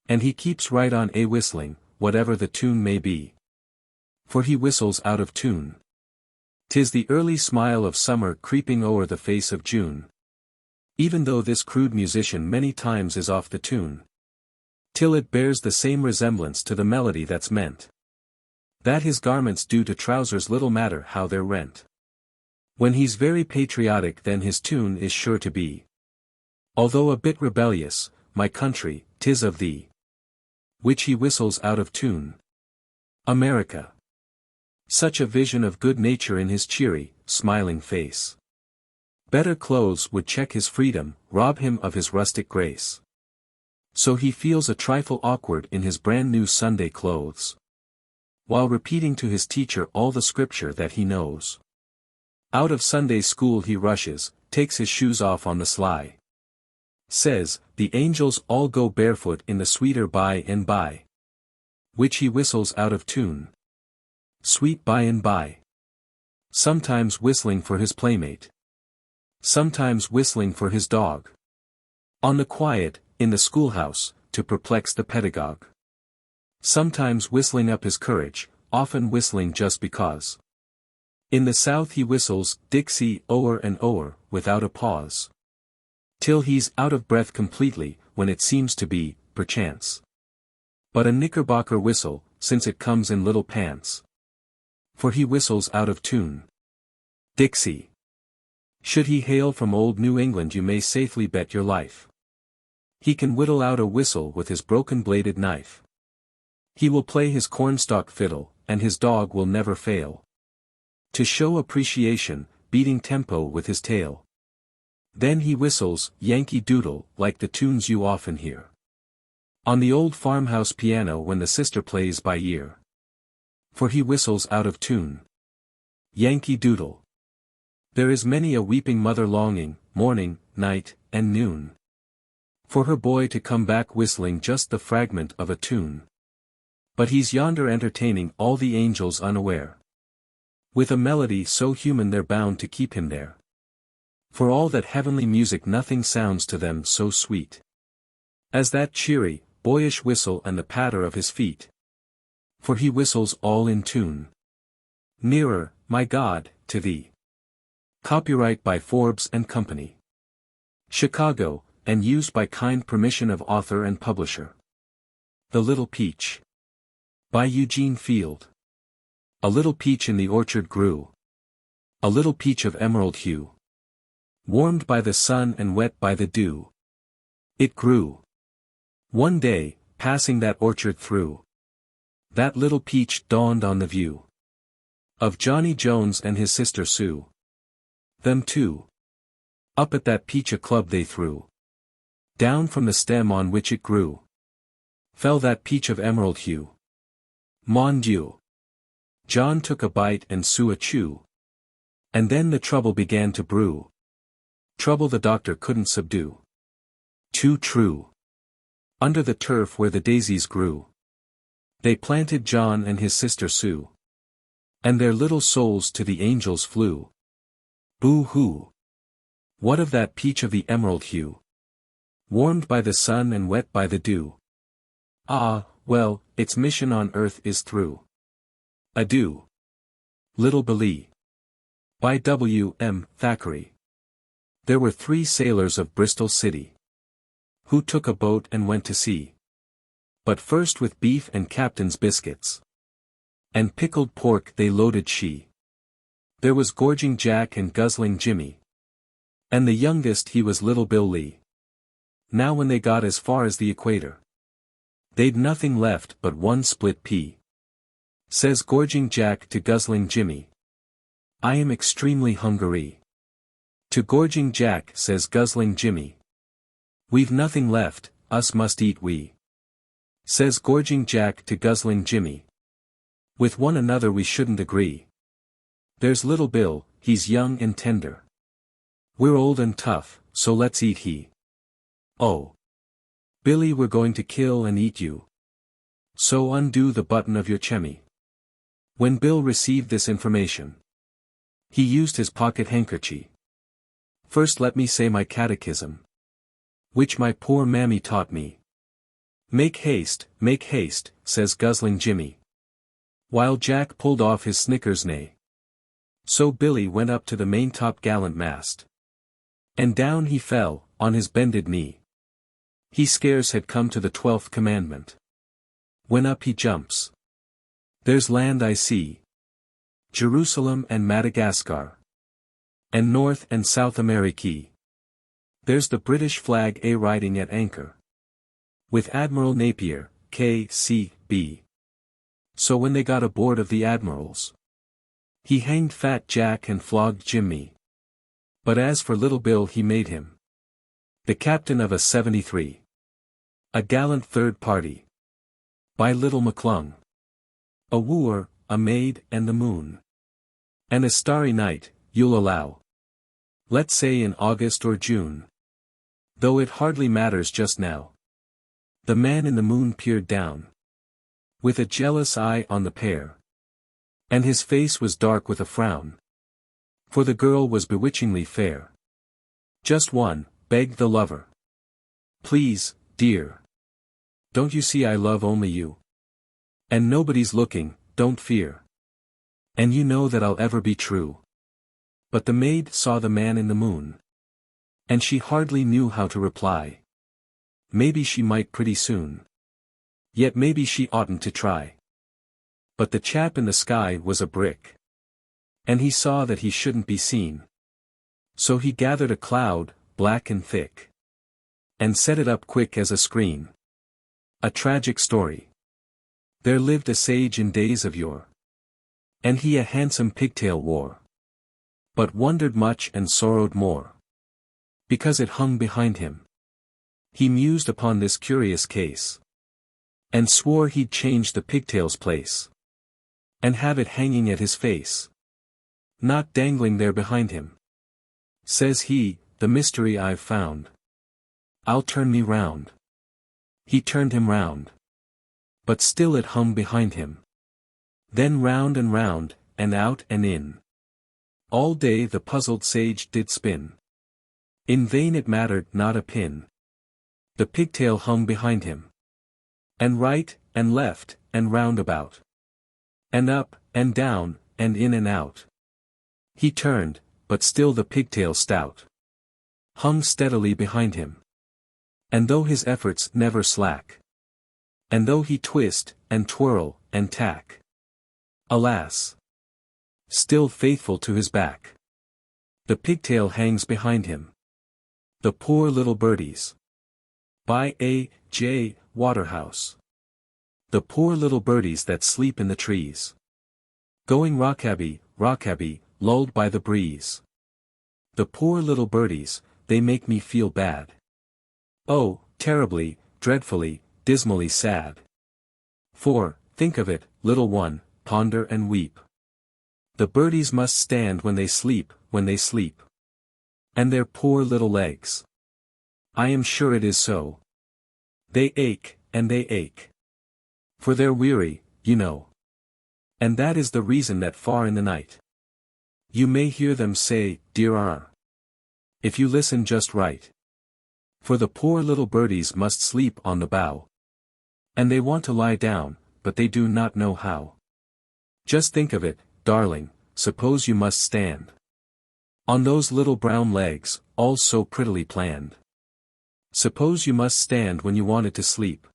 And he keeps right on whistling, whatever the tune may be. For he whistles out of tune. 'Tis the early smile of summer creeping o'er the face of June. Even though this crude musician many times is off the tune, till it bears the same resemblance to the melody that's meant. That his garments due to trousers little matter how they're rent. When he's very patriotic then his tune is sure to be. Although a bit rebellious, my country, 'tis of thee. Which he whistles out of tune. America. Such a vision of good nature in his cheery, smiling face. Better clothes would check his freedom, rob him of his rustic grace. So he feels a trifle awkward in his brand new Sunday clothes, while repeating to his teacher all the scripture that he knows. Out of Sunday school he rushes, takes his shoes off on the sly. Says, the angels all go barefoot in the sweeter by and by. Which he whistles out of tune. Sweet by and by. Sometimes whistling for his playmate. Sometimes whistling for his dog. On the quiet, in the schoolhouse, to perplex the pedagogue. Sometimes whistling up his courage, often whistling just because. In the South he whistles, Dixie, o'er and o'er, without a pause. Till he's out of breath completely, when it seems to be, perchance, but a knickerbocker whistle, since it comes in little pants. For he whistles out of tune. Dixie. Should he hail from old New England you may safely bet your life. He can whittle out a whistle with his broken-bladed knife. He will play his cornstalk fiddle, and his dog will never fail to show appreciation, beating tempo with his tail. Then he whistles, Yankee Doodle, like the tunes you often hear on the old farmhouse piano when the sister plays by ear. For he whistles out of tune. Yankee Doodle. There is many a weeping mother longing, morning, night, and noon, for her boy to come back whistling just the fragment of a tune. But he's yonder entertaining all the angels unaware, with a melody so human they're bound to keep him there. For all that heavenly music nothing sounds to them so sweet as that cheery, boyish whistle and the patter of his feet. For he whistles all in tune. Nearer, my God, to thee. Copyright by Forbes and Company. Chicago, and used by kind permission of author and publisher. The Little Peach. By Eugene Field. A little peach in the orchard grew. A little peach of emerald hue. Warmed by the sun and wet by the dew. It grew. One day, passing that orchard through, that little peach dawned on the view of Johnny Jones and his sister Sue. Them two. Up at that peach a club they threw. Down from the stem on which it grew fell that peach of emerald hue. Mon Dieu. John took a bite and Sue a chew. And then the trouble began to brew. Trouble the doctor couldn't subdue. too true. Under the turf where the daisies grew, they planted John and his sister Sue. And their little souls to the angels flew. Boo-hoo! What of that peach of the emerald hue, warmed by the sun and wet by the dew? Ah, well, its mission on earth is through. Adieu. Little Billee. By W. M. Thackeray. There were 3 sailors of Bristol City, who took a boat and went to sea. But first with beef and captain's biscuits, and pickled pork they loaded she. There was Gorging Jack and Guzzling Jimmy, and the youngest he was Little Bill Lee. Now when they got as far as the equator, they'd nothing left but one split pea. Says Gorging Jack to Guzzling Jimmy, I am extremely hungry. To Gorging Jack says Guzzling Jimmy, we've nothing left, us must eat we. Says Gorging Jack to Guzzling Jimmy, with one another we shouldn't agree. There's Little Bill, he's young and tender. We're old and tough, so let's eat he. Oh, Billy, we're going to kill and eat you. So undo the button of your chemmy. When Bill received this information, he used his pocket handkerchief. First let me say my catechism, which my poor mammy taught me. Make haste, says Guzzling Jimmy, while Jack pulled off his Snickers neigh. So Billy went up to the maintop gallant mast, and down he fell, on his bended knee. He scarce had come to the 12th commandment, when up he jumps. There's land I see, Jerusalem and Madagascar, and North and South America. There's the British flag riding at anchor, with Admiral Napier, K.C.B. So when they got aboard of the Admiral's, he hanged Fat Jack and flogged Jimmy. But as for Little Bill, he made him the captain of a 73. A gallant third party, by Little McClung. A wooer, a maid and the moon. And a starry night, you'll allow. Let's say in August or June, though it hardly matters just now. The man in the moon peered down, with a jealous eye on the pair. And his face was dark with a frown, for the girl was bewitchingly fair. Just one, begged the lover. Please, dear. Don't you see I love only you? And nobody's looking, don't fear. And you know that I'll ever be true. But the maid saw the man in the moon, and she hardly knew how to reply. Maybe she might pretty soon. Yet maybe she oughtn't to try. But the chap in the sky was a brick, and he saw that he shouldn't be seen. So he gathered a cloud, black and thick, and set it up quick as a screen. A tragic story. There lived a sage in days of yore, and he a handsome pigtail wore, but wondered much and sorrowed more, because it hung behind him. He mused upon this curious case, and swore he'd change the pigtail's place, and have it hanging at his face, not dangling there behind him. Says he, the mystery I've found, I'll turn me round. He turned him round, but still it hung behind him. Then round, and out and in. All day the puzzled sage did spin. In vain, it mattered not a pin. The pigtail hung behind him, and right, and left, and round about, and up, and down, and in and out. He turned, but still the pigtail stout hung steadily behind him. And though his efforts never slack, and though he twist, and twirl, and tack, alas! Still faithful to his back, the pigtail hangs behind him. The poor little birdies. By A. J. Waterhouse. The poor little birdies that sleep in the trees, going rockabye, rockabye, lulled by the breeze. The poor little birdies, they make me feel bad. Oh, terribly, dreadfully, dismally sad. For, think of it, little one, ponder and weep. The birdies must stand when they sleep, and their poor little legs I am sure it is so. They ache, and they ache. For they're weary, you know. And that is the reason that far in the night you may hear them say, dear R. If you listen just right. For the poor little birdies must sleep on the bough. And they want to lie down, but they do not know how. Just think of it, darling, suppose you must stand on those little brown legs, all so prettily planned. Suppose you must stand when you wanted to sleep.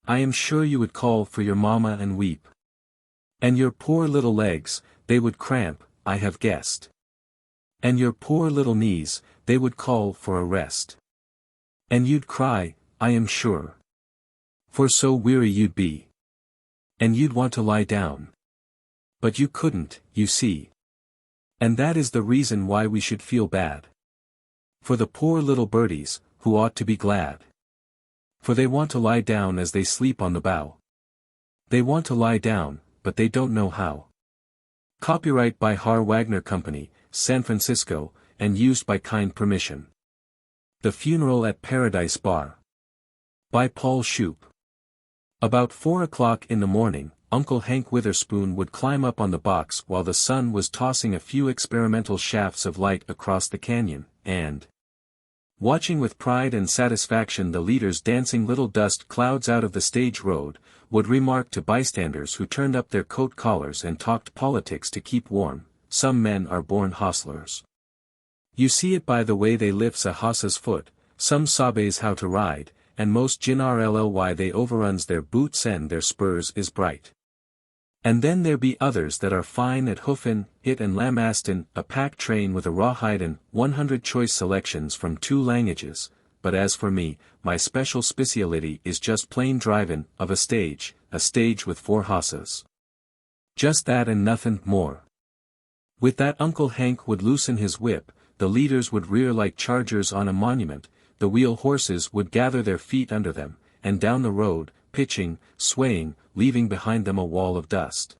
I am sure you would call for your mamma and weep. And your poor little legs, they would cramp, I have guessed. And your poor little knees, they would call for a rest. And you'd cry, I am sure. For so weary you'd be. And you'd want to lie down. But you couldn't, you see. And that is the reason why we should feel bad. For the poor little birdies, who ought to be glad. For they want to lie down as they sleep on the bough. They want to lie down, but they don't know how. Copyright by Har Wagner Company, San Francisco, and used by kind permission. The Funeral at Paradise Bar. By Paul Shoup. About 4 o'clock in the morning, Uncle Hank Witherspoon would climb up on the box while the sun was tossing a few experimental shafts of light across the canyon, and, watching with pride and satisfaction the leaders dancing little dust clouds out of the stage road, would remark to bystanders who turned up their coat collars and talked politics to keep warm, some men are born hostlers. You see it by the way they lifts a hosse's foot, some sabes how to ride, and most ginrlly they overruns their boots and their spurs is bright. And then there be others that are fine at hoofin, it and lamastin, a pack train with a rawhide and 100 choice selections from 2 languages, but as for me, my special speciality is just plain drivin' of a stage with 4 hosses. Just that and nothin' more. With that Uncle Hank would loosen his whip, the leaders would rear like chargers on a monument, the wheel horses would gather their feet under them, and down the road, pitching, swaying, leaving behind them a wall of dust,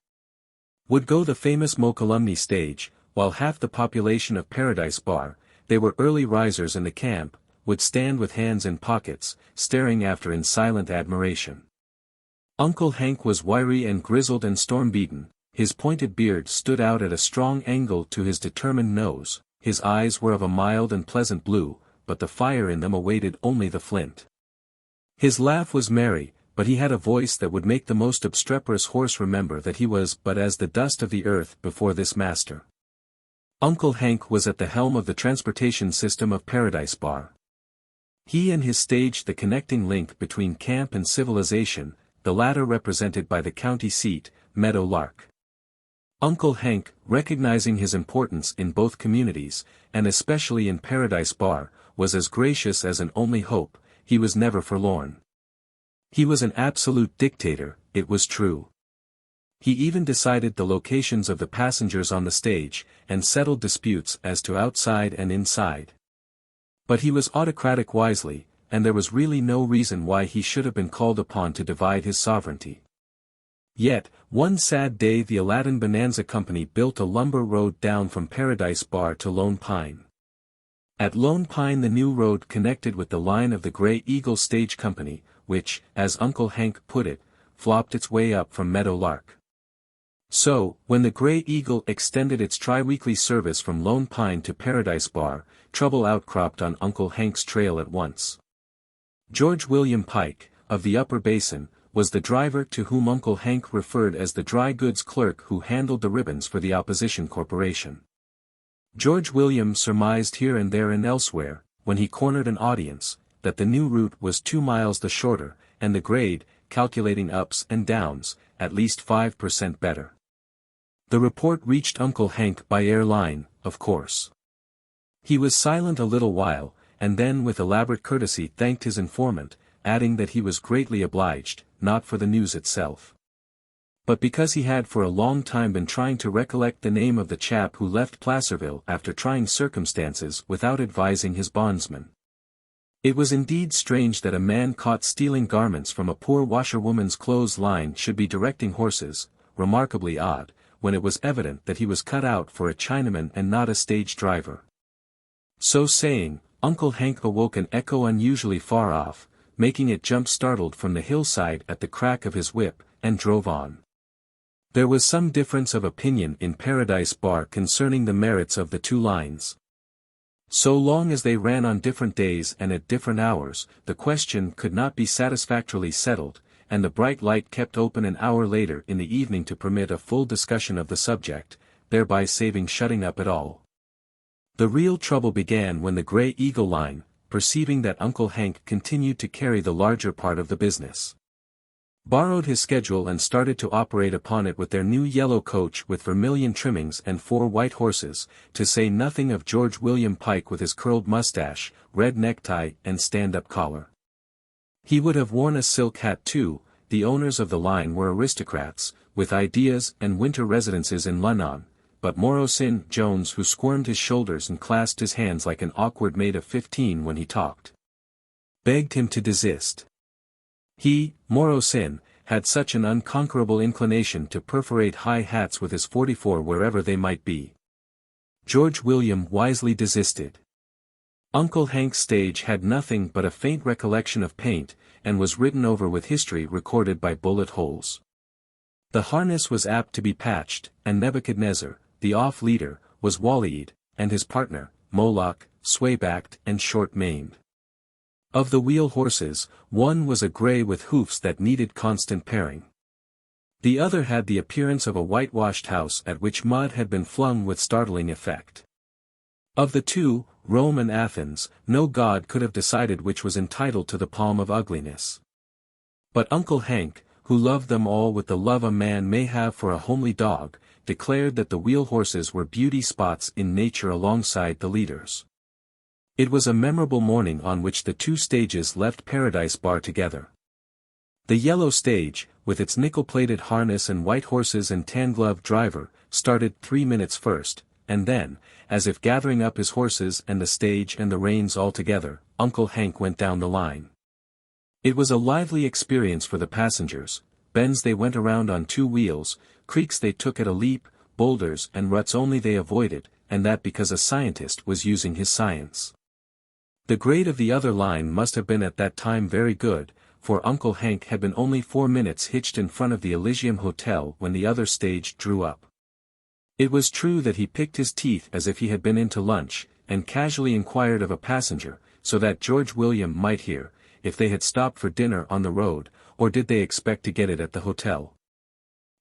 would go the famous Mokelumne stage, while half the population of Paradise Bar, they were early risers in the camp, would stand with hands in pockets, staring after in silent admiration. Uncle Hank was wiry and grizzled and storm-beaten, his pointed beard stood out at a strong angle to his determined nose, his eyes were of a mild and pleasant blue, but the fire in them awaited only the flint. His laugh was merry, but he had a voice that would make the most obstreperous horse remember that he was but as the dust of the earth before this master. Uncle Hank was at the helm of the transportation system of Paradise Bar. He and his stage the connecting link between camp and civilization, the latter represented by the county seat, Meadow Lark. Uncle Hank, recognizing his importance in both communities, and especially in Paradise Bar, was as gracious as an only hope, he was never forlorn. He was an absolute dictator, it was true. He even decided the locations of the passengers on the stage, and settled disputes as to outside and inside. But he was autocratic wisely, and there was really no reason why he should have been called upon to divide his sovereignty. Yet, one sad day the Aladdin Bonanza Company built a lumber road down from Paradise Bar to Lone Pine. At Lone Pine the new road connected with the line of the Grey Eagle Stage Company, which, as Uncle Hank put it, flopped its way up from Meadow Lark. So, when the Grey Eagle extended its tri-weekly service from Lone Pine to Paradise Bar, trouble outcropped on Uncle Hank's trail at once. George William Pike, of the Upper Basin, was the driver to whom Uncle Hank referred as the dry goods clerk who handled the ribbons for the opposition corporation. George William surmised here and there and elsewhere, when he cornered an audience, that the new route was 2 miles the shorter, and the grade, calculating ups and downs, at least 5% better. The report reached Uncle Hank by airline, of course. He was silent a little while, and then with elaborate courtesy thanked his informant, adding that he was greatly obliged, not for the news itself, but because he had for a long time been trying to recollect the name of the chap who left Placerville after trying circumstances without advising his bondsman. It was indeed strange that a man caught stealing garments from a poor washerwoman's clothes line should be directing horses, remarkably odd, when it was evident that he was cut out for a Chinaman and not a stage driver. So saying, Uncle Hank awoke an echo unusually far off, making it jump startled from the hillside at the crack of his whip, and drove on. There was some difference of opinion in Paradise Bar concerning the merits of the two lines. So long as they ran on different days and at different hours, the question could not be satisfactorily settled, and the bright light kept open an hour later in the evening to permit a full discussion of the subject, thereby saving shutting up at all. The real trouble began when the Grey Eagle line, perceiving that Uncle Hank continued to carry the larger part of the business, borrowed his schedule and started to operate upon it with their new yellow coach with vermilion trimmings and 4 white horses, to say nothing of George William Pike with his curled mustache, red necktie and stand-up collar. He would have worn a silk hat too. The owners of the line were aristocrats, with ideas and winter residences in London, but Morosyn Jones, who squirmed his shoulders and clasped his hands like an awkward maid of 15 when he talked, begged him to desist. He, Morosyn, had such an unconquerable inclination to perforate high hats with his 44 wherever they might be. George William wisely desisted. Uncle Hank's stage had nothing but a faint recollection of paint, and was written over with history recorded by bullet holes. The harness was apt to be patched, and Nebuchadnezzar, the off-leader, was wall-eyed, and his partner, Moloch, sway-backed and short-maned. Of the wheel horses, one was a grey with hoofs that needed constant paring. The other had the appearance of a whitewashed house at which mud had been flung with startling effect. Of the two, Rome and Athens, no god could have decided which was entitled to the palm of ugliness. But Uncle Hank, who loved them all with the love a man may have for a homely dog, declared that the wheel horses were beauty spots in nature alongside the leaders. It was a memorable morning on which the two stages left Paradise Bar together. The yellow stage, with its nickel-plated harness and white horses and tan-gloved driver, started 3 minutes first, and then, as if gathering up his horses and the stage and the reins all together, Uncle Hank went down the line. It was a lively experience for the passengers. Bends they went around on 2 wheels, creeks they took at a leap, boulders and ruts only they avoided, and that because a scientist was using his science. The grade of the other line must have been at that time very good, for Uncle Hank had been only 4 minutes hitched in front of the Elysium Hotel when the other stage drew up. It was true that he picked his teeth as if he had been in to lunch, and casually inquired of a passenger, so that George William might hear, if they had stopped for dinner on the road, or did they expect to get it at the hotel.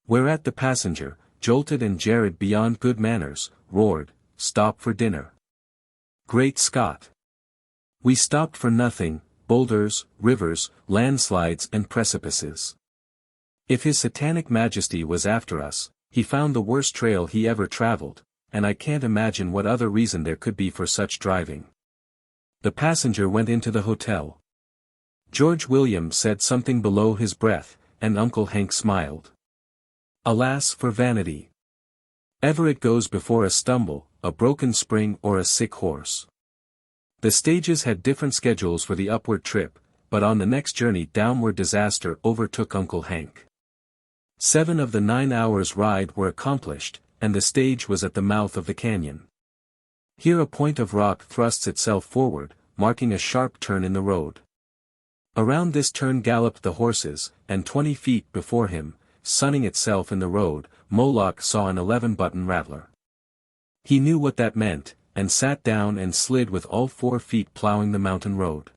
Whereat the passenger, jolted and jarred beyond good manners, roared, "Stop for dinner! Great Scott! We stopped for nothing, boulders, rivers, landslides and precipices. If His Satanic Majesty was after us, he found the worst trail he ever traveled, and I can't imagine what other reason there could be for such driving." The passenger went into the hotel. George William said something below his breath, and Uncle Hank smiled. Alas for vanity! Ever it goes before a stumble, a broken spring or a sick horse. The stages had different schedules for the upward trip, but on the next journey downward disaster overtook Uncle Hank. 7 of the 9 hours' ride were accomplished, and the stage was at the mouth of the canyon. Here a point of rock thrusts itself forward, marking a sharp turn in the road. Around this turn galloped the horses, and 20 feet before him, sunning itself in the road, Moloch saw an 11-button rattler. He knew what that meant, and sat down and slid with all 4 feet plowing the mountain road.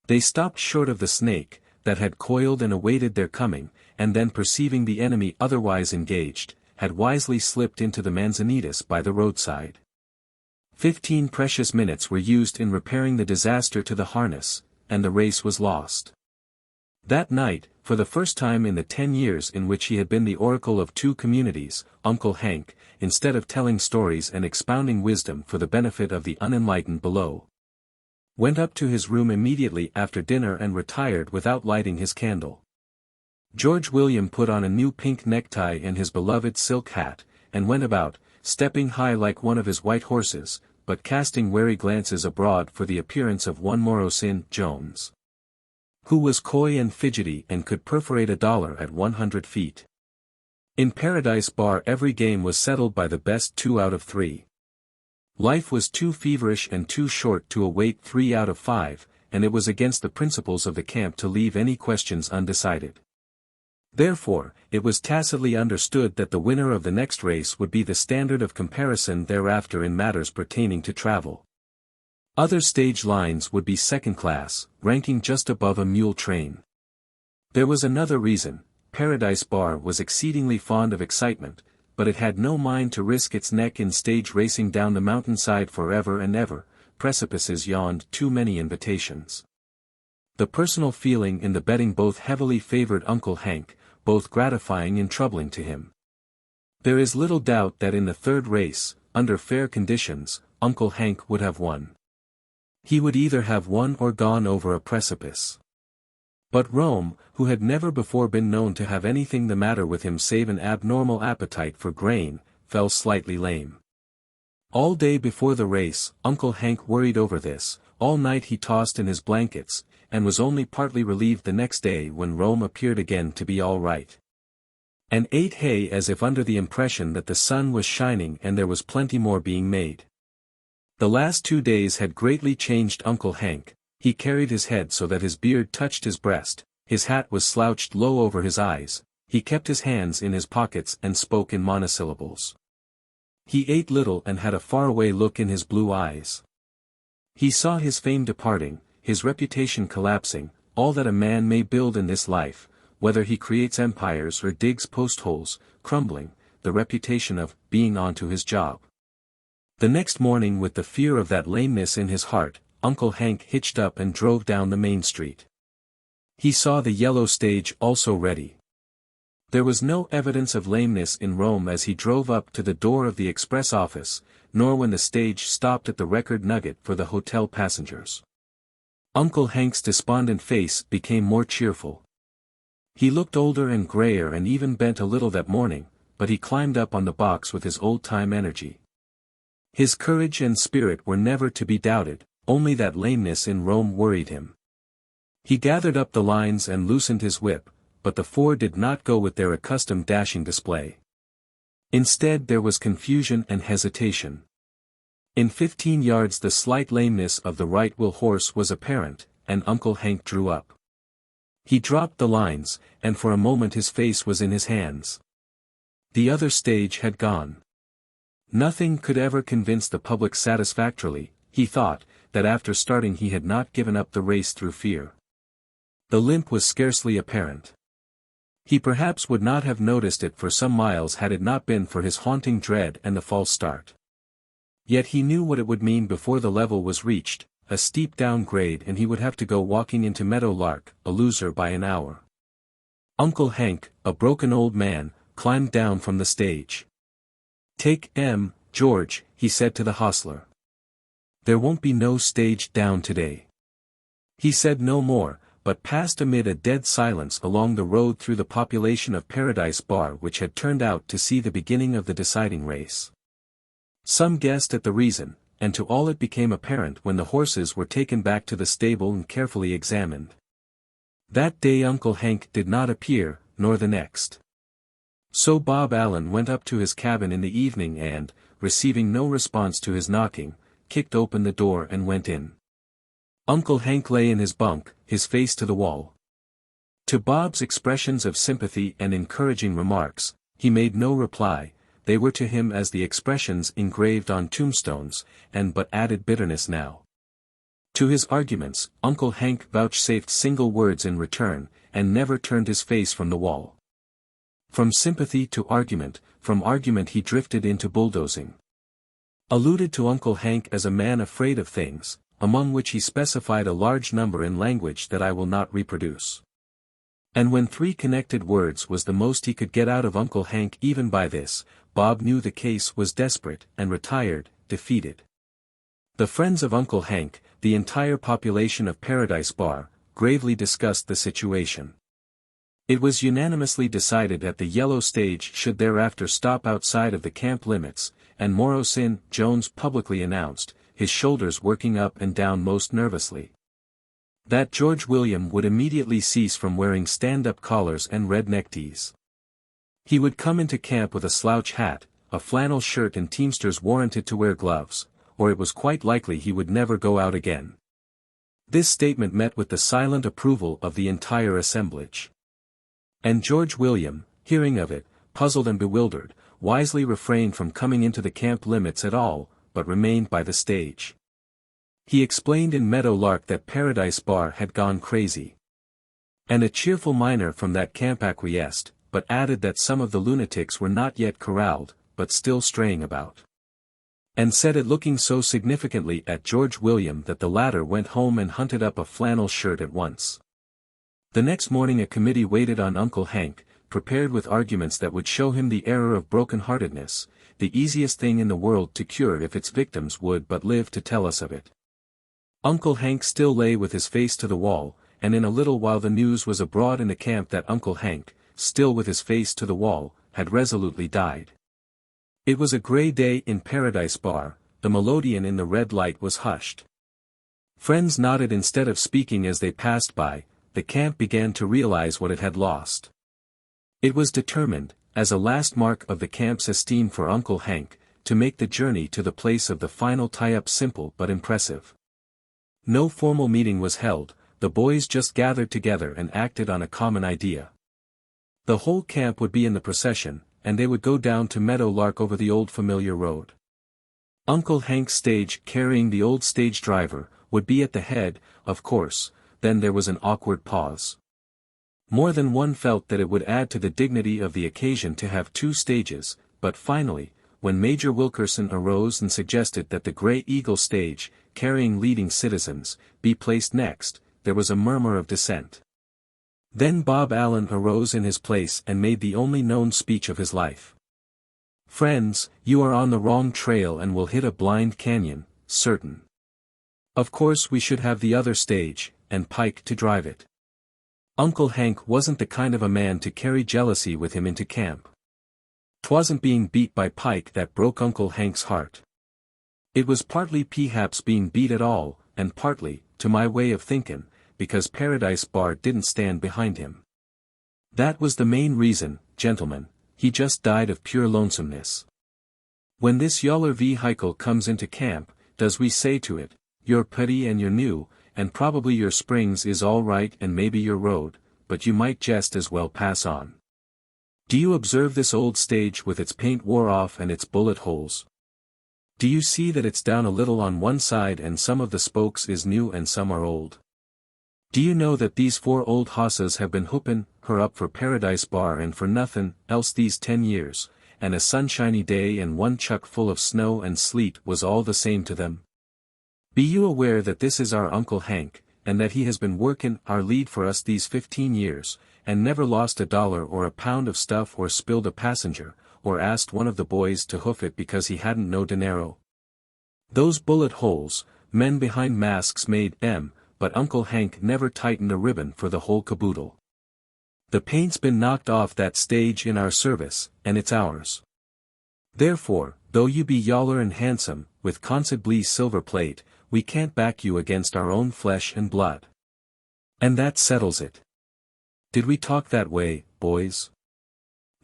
They stopped short of the snake, that had coiled and awaited their coming, and then perceiving the enemy otherwise engaged, had wisely slipped into the Manzanitas by the roadside. 15 precious minutes were used in repairing the disaster to the harness, and the race was lost. That night, for the first time in the 10 years in which he had been the oracle of 2 communities, Uncle Hank, instead of telling stories and expounding wisdom for the benefit of the unenlightened below, went up to his room immediately after dinner and retired without lighting his candle. George William put on a new pink necktie and his beloved silk hat, and went about, stepping high like one of his white horses, but casting wary glances abroad for the appearance of one Morosyn Jones, who was coy and fidgety and could perforate $1 at 100 feet. In Paradise Bar every game was settled by the best 2 out of 3. Life was too feverish and too short to await 3 out of 5, and it was against the principles of the camp to leave any questions undecided. Therefore, it was tacitly understood that the winner of the next race would be the standard of comparison thereafter in matters pertaining to travel. Other stage lines would be second class, ranking just above a mule train. There was another reason. Paradise Bar was exceedingly fond of excitement, but it had no mind to risk its neck in stage racing down the mountainside forever and ever. Precipices yawned too many invitations. The personal feeling in the betting both heavily favored Uncle Hank, both gratifying and troubling to him. There is little doubt that in the third race, under fair conditions, Uncle Hank would have won. He would either have won or gone over a precipice. But Rome, who had never before been known to have anything the matter with him save an abnormal appetite for grain, fell slightly lame. All day before the race, Uncle Hank worried over this, all night he tossed in his blankets, and was only partly relieved the next day when Rome appeared again to be all right. And ate hay as if under the impression that the sun was shining and there was plenty more being made. The last 2 days had greatly changed Uncle Hank. He carried his head so that his beard touched his breast, his hat was slouched low over his eyes, he kept his hands in his pockets and spoke in monosyllables. He ate little and had a faraway look in his blue eyes. He saw his fame departing, his reputation collapsing, all that a man may build in this life, whether he creates empires or digs post-holes, crumbling, the reputation of being on to his job. The next morning, with the fear of that lameness in his heart, Uncle Hank hitched up and drove down the main street. He saw the yellow stage also ready. There was no evidence of lameness in Rome as he drove up to the door of the express office, nor when the stage stopped at the Record Nugget for the hotel passengers. Uncle Hank's despondent face became more cheerful. He looked older and grayer and even bent a little that morning, but he climbed up on the box with his old-time energy. His courage and spirit were never to be doubted, only that lameness in Rome worried him. He gathered up the lines and loosened his whip, but the 4 did not go with their accustomed dashing display. Instead there was confusion and hesitation. In 15 yards the slight lameness of the right wheel horse was apparent, and Uncle Hank drew up. He dropped the lines, and for a moment his face was in his hands. The other stage had gone. Nothing could ever convince the public satisfactorily, he thought, that after starting he had not given up the race through fear. The limp was scarcely apparent. He perhaps would not have noticed it for some miles had it not been for his haunting dread and the false start. Yet he knew what it would mean before the level was reached, a steep downgrade, and he would have to go walking into Meadow Lark, a loser by an hour. Uncle Hank, a broken old man, climbed down from the stage. "Take George," he said to the hostler. "There won't be no stage down today." He said no more, but passed amid a dead silence along the road through the population of Paradise Bar, which had turned out to see the beginning of the deciding race. Some guessed at the reason, and to all it became apparent when the horses were taken back to the stable and carefully examined. That day Uncle Hank did not appear, nor the next. So Bob Allen went up to his cabin in the evening and, receiving no response to his knocking, kicked open the door and went in. Uncle Hank lay in his bunk, his face to the wall. To Bob's expressions of sympathy and encouraging remarks, he made no reply. They were to him as the expressions engraved on tombstones, and but added bitterness now. To his arguments, Uncle Hank vouchsafed single words in return, and never turned his face from the wall. From sympathy to argument, from argument he drifted into bulldozing. Alluded to Uncle Hank as a man afraid of things, among which he specified a large number in language that I will not reproduce. And when 3 connected words was the most he could get out of Uncle Hank even by this, Bob knew the case was desperate, and retired, defeated. The friends of Uncle Hank, the entire population of Paradise Bar, gravely discussed the situation. It was unanimously decided that the yellow stage should thereafter stop outside of the camp limits, and Morosyn Jones publicly announced, his shoulders working up and down most nervously, that George William would immediately cease from wearing stand-up collars and red neckties. He would come into camp with a slouch hat, a flannel shirt, and teamsters warranted to wear gloves, or it was quite likely he would never go out again. This statement met with the silent approval of the entire assemblage. And George William, hearing of it, puzzled and bewildered, wisely refrained from coming into the camp limits at all, but remained by the stage. He explained in Meadow Lark that Paradise Bar had gone crazy. And a cheerful miner from that camp acquiesced, but added that some of the lunatics were not yet corralled, but still straying about. And said it looking so significantly at George William that the latter went home and hunted up a flannel shirt at once. The next morning a committee waited on Uncle Hank, prepared with arguments that would show him the error of broken-heartedness, the easiest thing in the world to cure if its victims would but live to tell us of it. Uncle Hank still lay with his face to the wall, and in a little while the news was abroad in the camp that Uncle Hank, still with his face to the wall, had resolutely died. It was a grey day in Paradise Bar, the melodeon in the red light was hushed. Friends nodded instead of speaking as they passed by, the camp began to realize what it had lost. It was determined, as a last mark of the camp's esteem for Uncle Hank, to make the journey to the place of the final tie-up simple but impressive. No formal meeting was held, the boys just gathered together and acted on a common idea. The whole camp would be in the procession, and they would go down to Meadow Lark over the old familiar road. Uncle Hank's stage, carrying the old stage driver, would be at the head, of course. Then there was an awkward pause. More than one felt that it would add to the dignity of the occasion to have two stages, but finally, when Major Wilkerson arose and suggested that the Grey Eagle stage, carrying leading citizens, be placed next, there was a murmur of dissent. Then Bob Allen arose in his place and made the only known speech of his life. "Friends, you are on the wrong trail and will hit a blind canyon, certain. Of course we should have the other stage, and Pike to drive it. Uncle Hank wasn't the kind of a man to carry jealousy with him into camp. 'Twasn't being beat by Pike that broke Uncle Hank's heart. It was partly perhaps being beat at all, and partly, to my way of thinkin', because Paradise Bar didn't stand behind him. That was the main reason, gentlemen, he just died of pure lonesomeness. When this yaller vehicle comes into camp, does we say to it, 'You're pretty and you're new, and probably your springs is all right and maybe your road, but you might just as well pass on. Do you observe this old stage with its paint wore off and its bullet holes? Do you see that it's down a little on one side and some of the spokes is new and some are old? Do you know that these 4 old hosses have been hoopin' her up for Paradise Bar and for nothin' else these 10 years, and a sunshiny day and one chuck full of snow and sleet was all the same to them? Be you aware that this is our Uncle Hank, and that he has been workin' our lead for us these 15 years, and never lost a dollar or a pound of stuff or spilled a passenger, or asked one of the boys to hoof it because he hadn't no dinero? Those bullet holes, men behind masks made them, but Uncle Hank never tightened a ribbon for the whole caboodle. The paint's been knocked off that stage in our service, and it's ours. Therefore, though you be yaller and handsome, with constantly silver plate, we can't back you against our own flesh and blood. And that settles it. Did we talk that way, boys?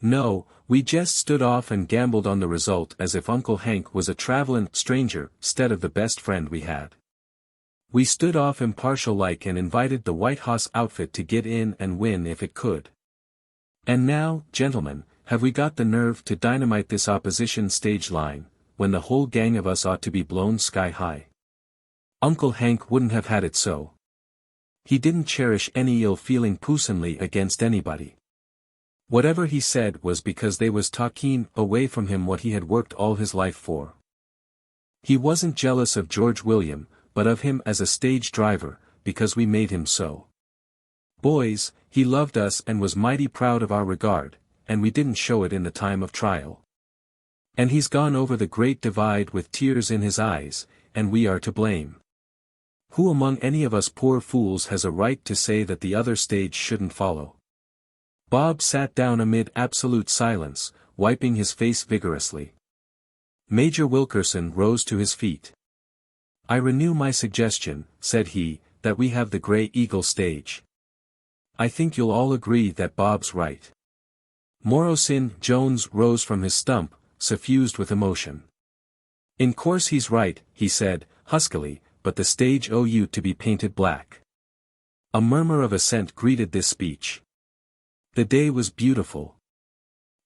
No, we just stood off and gambled on the result as if Uncle Hank was a travelin' stranger, 'stead of the best friend we had. We stood off impartial like and invited the White Hoss outfit to get in and win if it could. And now, gentlemen, have we got the nerve to dynamite this opposition stage line, when the whole gang of us ought to be blown sky high? Uncle Hank wouldn't have had it so. He didn't cherish any ill feeling personally against anybody. Whatever he said was because they was talking away from him what he had worked all his life for. He wasn't jealous of George William, but of him as a stage driver, because we made him so. Boys, he loved us and was mighty proud of our regard, and we didn't show it in the time of trial. And he's gone over the great divide with tears in his eyes, and we are to blame. Who among any of us poor fools has a right to say that the other stage shouldn't follow? Bob sat down amid absolute silence, wiping his face vigorously. Major Wilkerson rose to his feet. "I renew my suggestion," said he, "that we have the Grey Eagle stage. I think you'll all agree that Bob's right." Morrison Jones rose from his stump, suffused with emotion. "In course he's right," he said, huskily, "but the stage owe you to be painted black." A murmur of assent greeted this speech. The day was beautiful.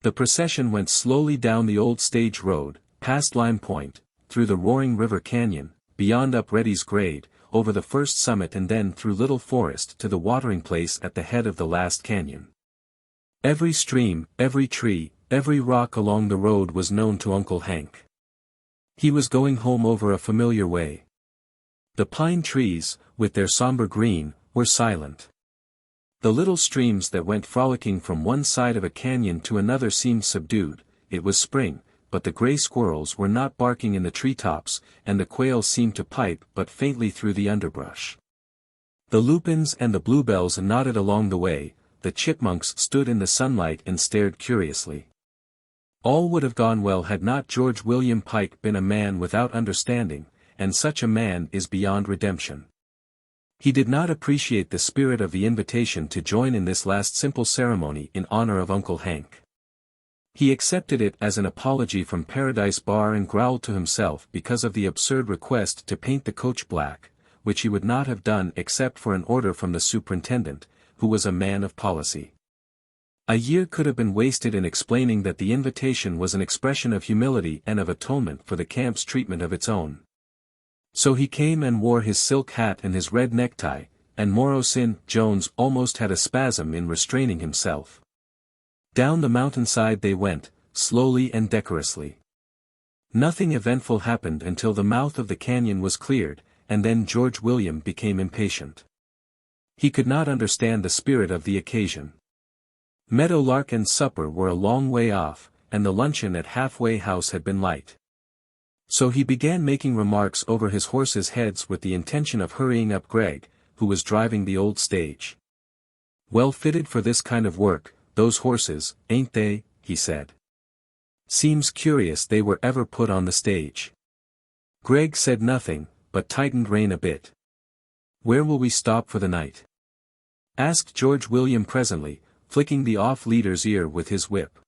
The procession went slowly down the old stage road, past Lime Point, through the roaring river canyon, beyond up Reddy's Grade, over the first summit and then through Little Forest to the watering place at the head of the last canyon. Every stream, every tree, every rock along the road was known to Uncle Hank. He was going home over a familiar way. The pine trees, with their somber green, were silent. The little streams that went frolicking from one side of a canyon to another seemed subdued. It was spring, but the gray squirrels were not barking in the treetops, and the quails seemed to pipe but faintly through the underbrush. The lupins and the bluebells nodded along the way, the chipmunks stood in the sunlight and stared curiously. All would have gone well had not George William Pike been a man without understanding, and such a man is beyond redemption. He did not appreciate the spirit of the invitation to join in this last simple ceremony in honor of Uncle Hank. He accepted it as an apology from Paradise Bar and growled to himself because of the absurd request to paint the coach black, which he would not have done except for an order from the superintendent, who was a man of policy. A year could have been wasted in explaining that the invitation was an expression of humility and of atonement for the camp's treatment of its own. So he came and wore his silk hat and his red necktie, and Morrowsin Jones almost had a spasm in restraining himself. Down the mountainside they went, slowly and decorously. Nothing eventful happened until the mouth of the canyon was cleared, and then George William became impatient. He could not understand the spirit of the occasion. Meadowlark and supper were a long way off, and the luncheon at Halfway House had been light. So he began making remarks over his horses' heads with the intention of hurrying up Greg, who was driving the old stage. "Well fitted for this kind of work, those horses, ain't they?" he said. "Seems curious they were ever put on the stage." Greg said nothing, but tightened rein a bit. "Where will we stop for the night?" asked George William presently, flicking the off-leader's ear with his whip.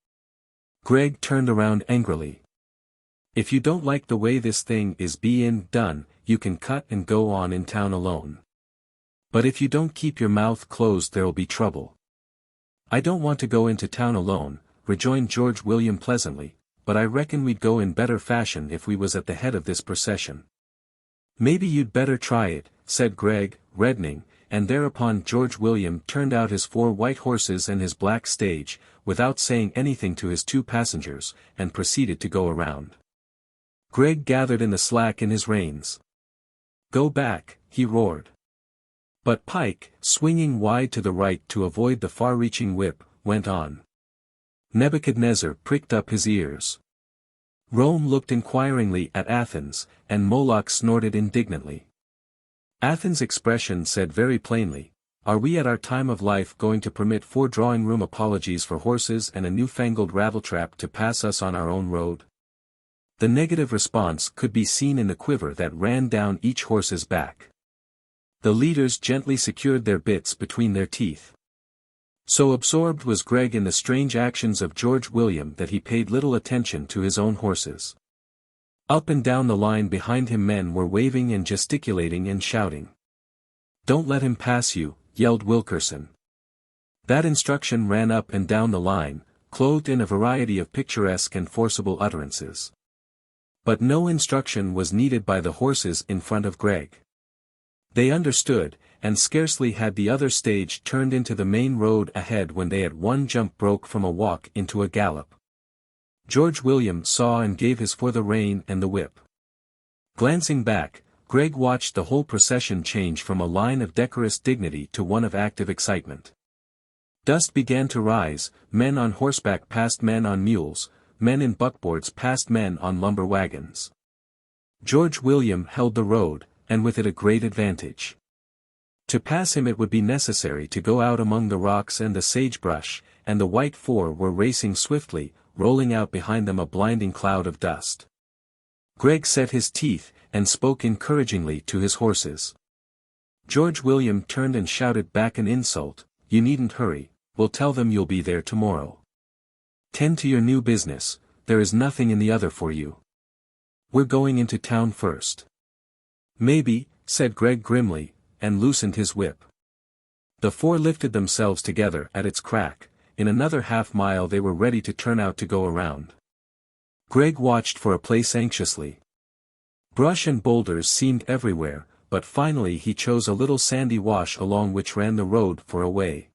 Greg turned around angrily. "If you don't like the way this thing is bein' done, you can cut and go on in town alone. But if you don't keep your mouth closed there'll be trouble." "I don't want to go into town alone," rejoined George William pleasantly, "but I reckon we'd go in better fashion if we was at the head of this procession." "Maybe you'd better try it," said Greg, reddening, and thereupon George William turned out his 4 white horses and his black stage, without saying anything to his 2 passengers, and proceeded to go around. Greg gathered in the slack in his reins. "Go back," he roared. But Pike, swinging wide to the right to avoid the far-reaching whip, went on. Nebuchadnezzar pricked up his ears. Rome looked inquiringly at Athens, and Moloch snorted indignantly. Athens' expression said very plainly, "Are we at our time of life going to permit 4 drawing-room apologies for horses and a newfangled rattletrap to pass us on our own road?" The negative response could be seen in the quiver that ran down each horse's back. The leaders gently secured their bits between their teeth. So absorbed was Greg in the strange actions of George William that he paid little attention to his own horses. Up and down the line behind him men were waving and gesticulating and shouting. "Don't let him pass you," yelled Wilkerson. That instruction ran up and down the line, clothed in a variety of picturesque and forcible utterances. But no instruction was needed by the horses in front of Greg. They understood, and scarcely had the other stage turned into the main road ahead when they at one jump broke from a walk into a gallop. George William saw and gave his for the rein and the whip. Glancing back, Greg watched the whole procession change from a line of decorous dignity to one of active excitement. Dust began to rise, men on horseback passed men on mules, men in buckboards passed men on lumber wagons. George William held the road, and with it a great advantage. To pass him it would be necessary to go out among the rocks and the sagebrush, and the white 4 were racing swiftly, rolling out behind them a blinding cloud of dust. Greg set his teeth, and spoke encouragingly to his horses. George William turned and shouted back an insult, "You needn't hurry, we'll tell them you'll be there tomorrow. Tend to your new business, there is nothing in the other for you." We're going into town first. Maybe, said Greg grimly, and loosened his whip. The four lifted themselves together at its crack. In another half-mile they were ready to turn out to go around. Greg watched for a place anxiously. Brush and boulders seemed everywhere, but finally he chose a little sandy wash along which ran the road for a way.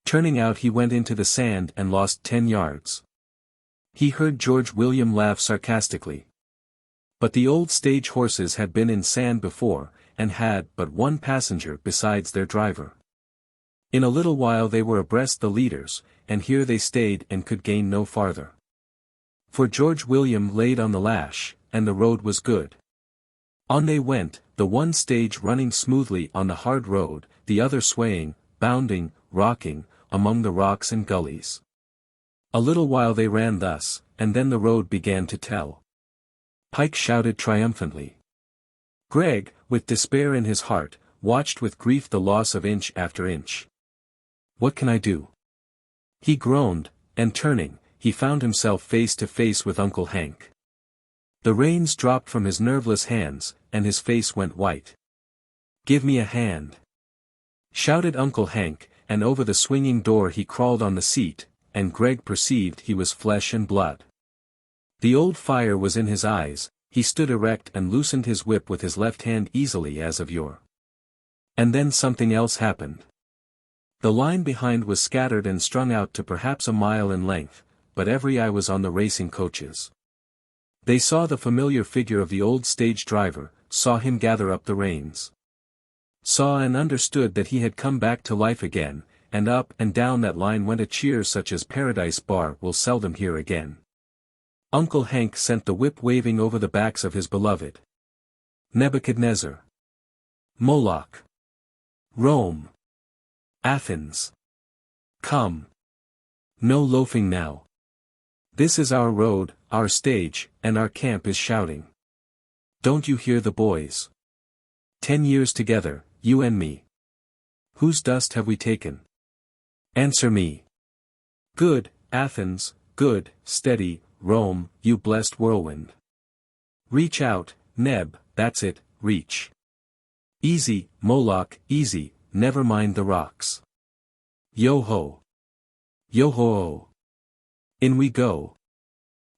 Turning out he went into the sand and lost 10 yards. He heard George William laugh sarcastically. But the old stage horses had been in sand before, and had but one passenger besides their driver. In a little while they were abreast the leaders, and here they stayed and could gain no farther. For George William laid on the lash, and the road was good. On they went, the one stage running smoothly on the hard road, the other swaying, bounding, rocking, among the rocks and gullies. A little while they ran thus, and then the road began to tell. Pike shouted triumphantly. Greg, with despair in his heart, watched with grief the loss of inch after inch. What can I do? He groaned, and turning, he found himself face to face with Uncle Hank. The reins dropped from his nerveless hands, and his face went white. Give me a hand, shouted Uncle Hank, and over the swinging door he crawled on the seat, and Greg perceived he was flesh and blood. The old fire was in his eyes, he stood erect and loosened his whip with his left hand easily as of yore. And then something else happened. The line behind was scattered and strung out to perhaps a mile in length, but every eye was on the racing coaches. They saw the familiar figure of the old stage driver, saw him gather up the reins. Saw and understood that he had come back to life again, and up and down that line went a cheer such as Paradise Bar will seldom hear again. Uncle Hank sent the whip waving over the backs of his beloved. Nebuchadnezzar. Moloch. Rome. Athens. Come. No loafing now. This is our road, our stage, and our camp is shouting. Don't you hear the boys? 10 years together, you and me. Whose dust have we taken? Answer me. Good, Athens, good, steady, Rome, you blessed whirlwind. Reach out, Neb, that's it, reach. Easy, Moloch, easy, never mind the rocks. Yo-ho. Yo-ho-oh. In we go.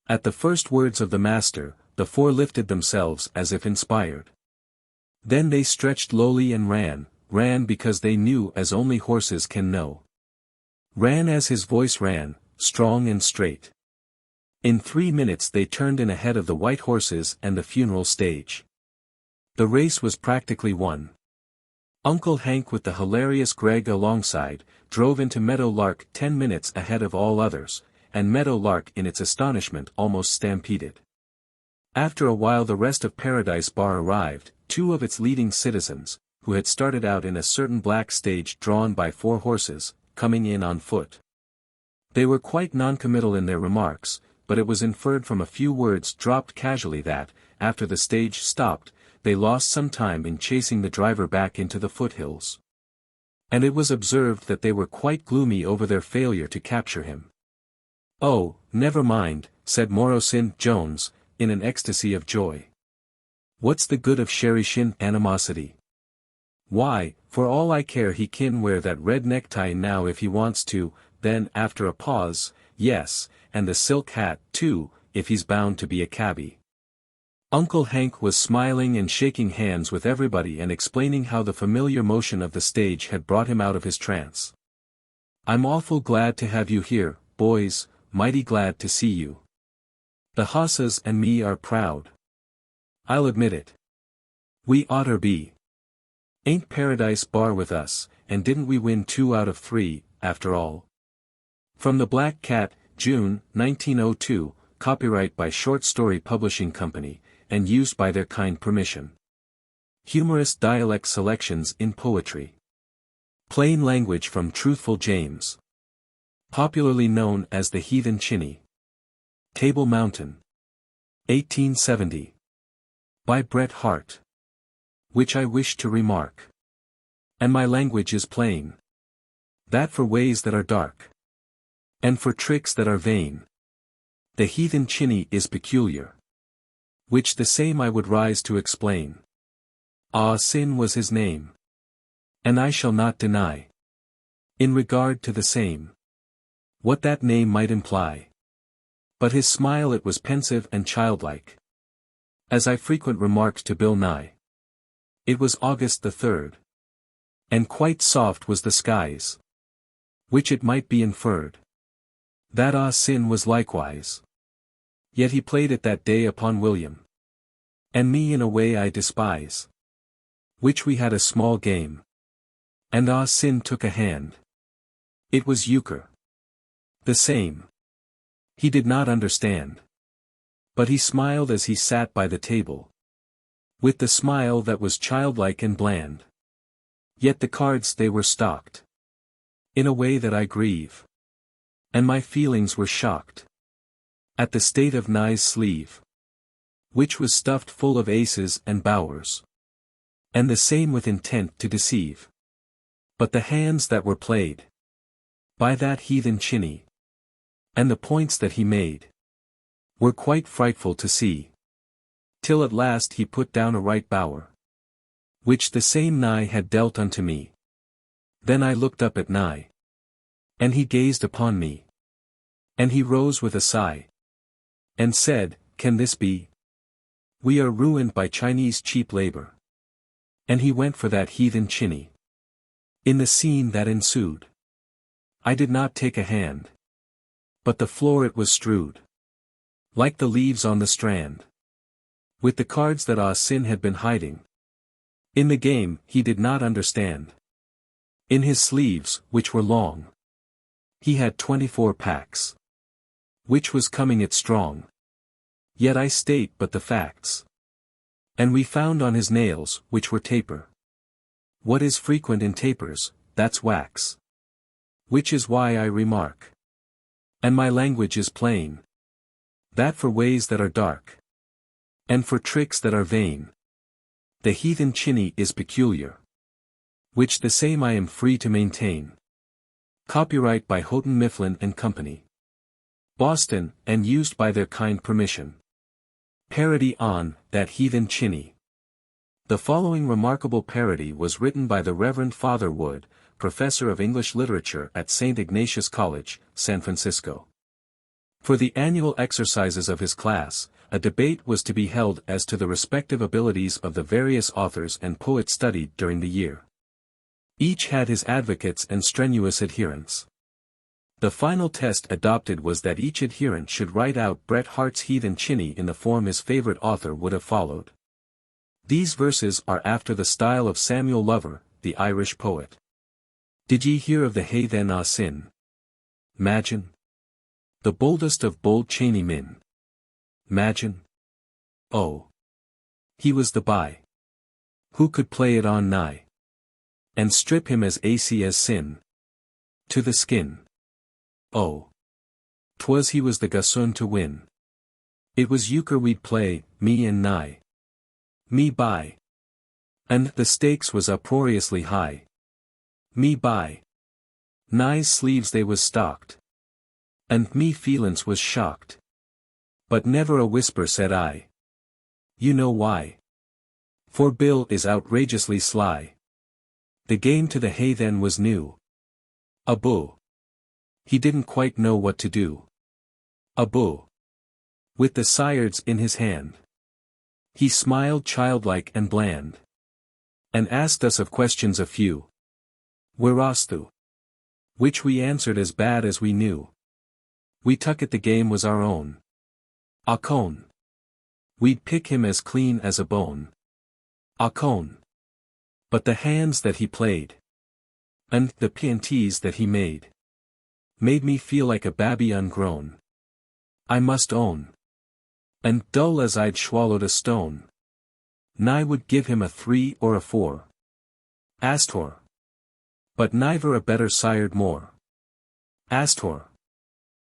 At the first words of the master, the four lifted themselves as if inspired. Then they stretched lowly and ran because they knew as only horses can know. Ran as his voice ran, strong and straight. In 3 minutes they turned in ahead of the white horses and the funeral stage. The race was practically won. Uncle Hank with the hilarious Greg alongside, drove into Meadow Lark 10 minutes ahead of all others, and Meadow Lark in its astonishment almost stampeded. After a while the rest of Paradise Bar arrived, 2 of its leading citizens, who had started out in a certain black stage drawn by 4 horses, coming in on foot. They were quite noncommittal in their remarks, but it was inferred from a few words dropped casually that, after the stage stopped, they lost some time in chasing the driver back into the foothills. And it was observed that they were quite gloomy over their failure to capture him. Oh, never mind, said Morosyn Jones, in an ecstasy of joy. What's the good of Sherishin animosity? Why, for all I care he can wear that red necktie now if he wants to, then after a pause, yes, and the silk hat too, if he's bound to be a cabbie. Uncle Hank was smiling and shaking hands with everybody and explaining how the familiar motion of the stage had brought him out of his trance. I'm awful glad to have you here, boys, mighty glad to see you. The hossas and me are proud. I'll admit it. We oughter be. Ain't Paradise Bar with us, and didn't we win 2 out of 3, after all? From the Black Cat, June, 1902, copyright by Short Story Publishing Company, and used by their kind permission. Humorous dialect selections in poetry. Plain language from Truthful James. Popularly known as the Heathen Chinny. Table Mountain. 1870. By Bret Harte. Which I wish to remark. And my language is plain. That for ways that are dark. And for tricks that are vain. The heathen chinny is peculiar. which the same I would rise to explain. Ah, sin was his name. And I shall not deny, in regard to the same, what that name might imply. But his smile it was pensive and childlike, as I frequent remarked to Bill Nye. It was August the 3rd. And quite soft was the skies, which it might be inferred that Ah Sin was likewise. Yet he played it that day upon William and me in a way I despise, which we had a small game, and Ah Sin took a hand. It was euchre. The same. He did not understand, but he smiled as he sat by the table, with the smile that was childlike and bland. Yet the cards they were stocked in a way that I grieve, and my feelings were shocked at the state of Nye's sleeve, which was stuffed full of aces and bowers, and the same with intent to deceive. But the hands that were played by that heathen Chinny, and the points that he made, were quite frightful to see, till at last he put down a right bower, which the same Nye had dealt unto me. Then I looked up at Nye, and he gazed upon me, and he rose with a sigh, and said, "Can this be? We are ruined by Chinese cheap labor." And he went for that heathen Chinny. In the scene that ensued, I did not take a hand, but the floor it was strewed, like the leaves on the strand, with the cards that Ah Sin had been hiding. In the game he did not understand. In his sleeves, which were long, he had 24 packs, which was coming it strong. Yet I state but the facts. And we found on his nails, which were taper, what is frequent in tapers, that's wax. Which is why I remark, and my language is plain, that for ways that are dark, and for tricks that are vain, the heathen Chinny is peculiar, which the same I am free to maintain. Copyright by Houghton Mifflin and Company, Boston, and used by their kind permission. Parody on That Heathen Chinny. The following remarkable parody was written by the Reverend Father Wood, Professor of English Literature at St. Ignatius College, San Francisco. For the annual exercises of his class, a debate was to be held as to the respective abilities of the various authors and poets studied during the year. Each had his advocates and strenuous adherents. The final test adopted was that each adherent should write out Bret Harte's Heathen Chinny in the form his favorite author would have followed. These verses are after the style of Samuel Lover, the Irish poet. Did ye hear of the Hey Then Ah Sin? Magin. The boldest of bold Cheney men. Magin. Oh. He was the by. Who could play it on Nye, and strip him as AC as sin, to the skin. Oh. 'Twas he was the gossoon to win. It was euchre we'd play, me and Nye. Me by. And the stakes was uproariously high. Me by. Nye's sleeves they was stocked, and me feelin's was shocked. But never a whisper said I. You know why? For Bill is outrageously sly. The game to the Hey Then was new. A boo. He didn't quite know what to do. A boo. With the syards in his hand, he smiled childlike and bland, and asked us of questions a few. Whereas which we answered as bad as we knew. We tuck it the game was our own. A cone. We'd pick him as clean as a bone. A cone. But the hands that he played, and the P&Ts that he made me feel like a babby ungrown, I must own. And dull as I'd swallowed a stone. Nye would give him a 3 or a 4. Astor. But neither a better sired more. Astor.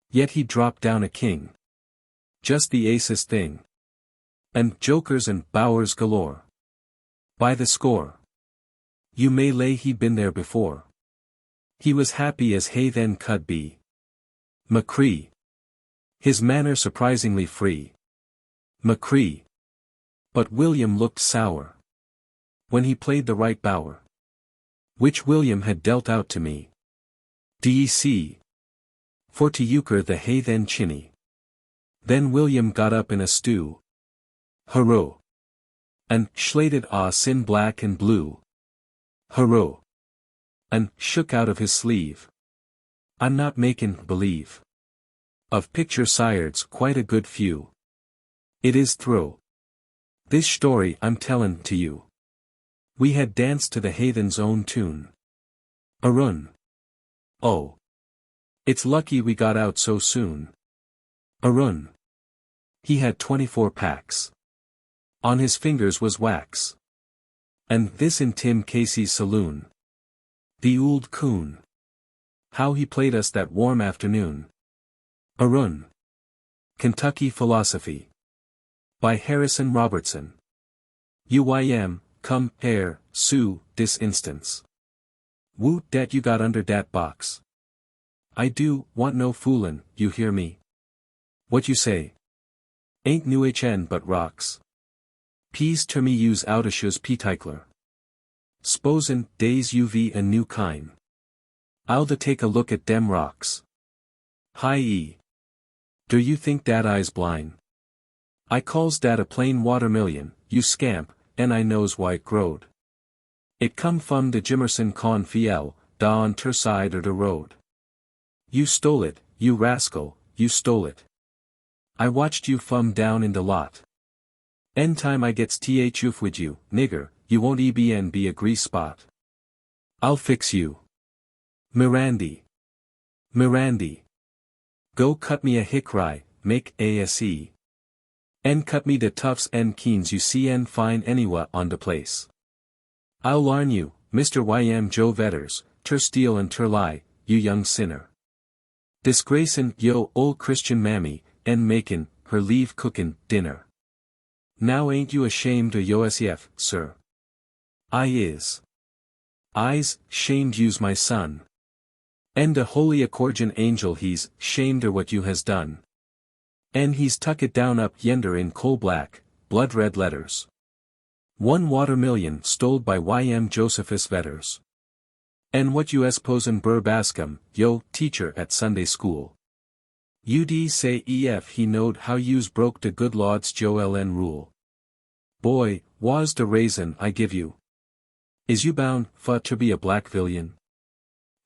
Yet he dropped down a king. Just the aces thing. And jokers and bowers galore. By the score. You may lay he'd been there before. He was happy as Hey Then could be. McCree. His manner surprisingly free. McCree. But William looked sour. When he played the right bower, which William had dealt out to me. D'ye see? For to euchre the hay then chinny. Then William got up in a stew. Hurrah! And slated sin black and blue. Hurrah! And shook out of his sleeve. I'm not making believe. Of picture sireds quite a good few. It is through this story I'm tellin' to you. We had danced to the heathen's own tune. A run. Oh! It's lucky we got out so soon. A run. He had 24 packs. On his fingers was wax. And this in Tim Casey's saloon. The old coon. How he played us that warm afternoon. A run. Kentucky Philosophy. By Harrison Robertson. UYM, come, air, sue, dis instance. Woot dat you got under dat box. I do, want no foolin', you hear me? What you say? Ain't new HN but rocks. Peas ter me use oudisches Peetikler. Sposen, days UV a new kind. I'll da take a look at dem rocks. Hi-e. Do you think dat I's blind? I calls dat a plain watermillion, you scamp, and I knows why it growed. It come from de Jimerson con fiel, da on ter side er de road. You stole it, you rascal, you stole it. I watched you fum down in de lot. En time I gets th with you, nigger, you won't ebn be a grease spot. I'll fix you. Mirandy. Mirandy. Go cut me a hickry, make ase. En cut me de tufts en keens you see en fine anywa on de place. I'll larn you, Mr. Ym Joe Vetters, ter steal and ter lie, you young sinner. Disgracin' yo old Christian mammy, en makin' her leave cookin' dinner. Now ain't you ashamed o' yourself, sir? I is. I's shamed you's my son. En de holy accordion angel he's shamed o' what you has done. En he's tuck it down up yender in coal black, blood red letters. 1 watermillion stoled by Ym Josephus Vetters. En what you posen bur bascum, yo, teacher at Sunday school. Ud say ef he knowed how you's broke de good Lord's Joeln rule. Boy, was de raisin I give you. Is you bound, fa to be a black villain?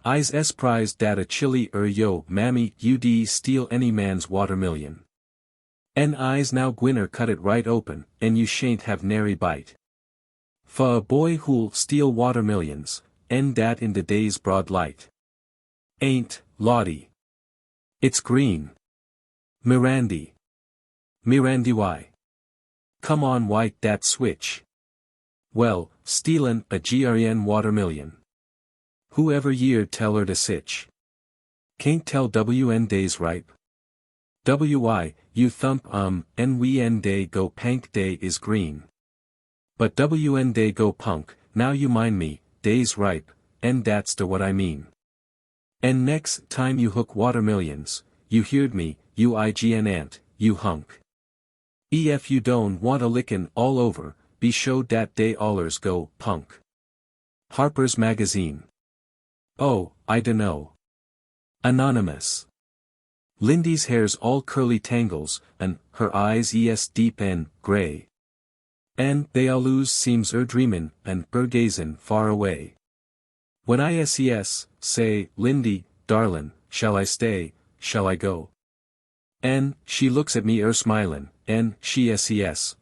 I's prized dat a chili yo, mammy, ud steal any man's watermillion. En I's now gwinner cut it right open, en you shan't have nary bite. Fa a boy who'll steal watermillions, en dat in de day's broad light. Ain't, Lottie. It's green. Mirandy. Mirandy why? Come on white dat switch. Well, stealin' a grn watermillion. Whoever year'd tell her to sitch. Can't tell WN days ripe. WY, you thump NWN day go pank day is green. But WN day go punk, now you mind me, days ripe, and that's to what I mean. And next time you hook watermillions, you heard me, you IGN ant, you hunk. Ef you don't want a lickin' all over, be showed dat day allers go punk. Harper's Magazine. Oh, I dunno. Anonymous. Lindy's hair's all curly tangles, and her eyes deep and gray. And they allus seems dreamin' and gazin' far away. When I say, Lindy, darlin', shall I stay, shall I go? And she looks at me smilin', and she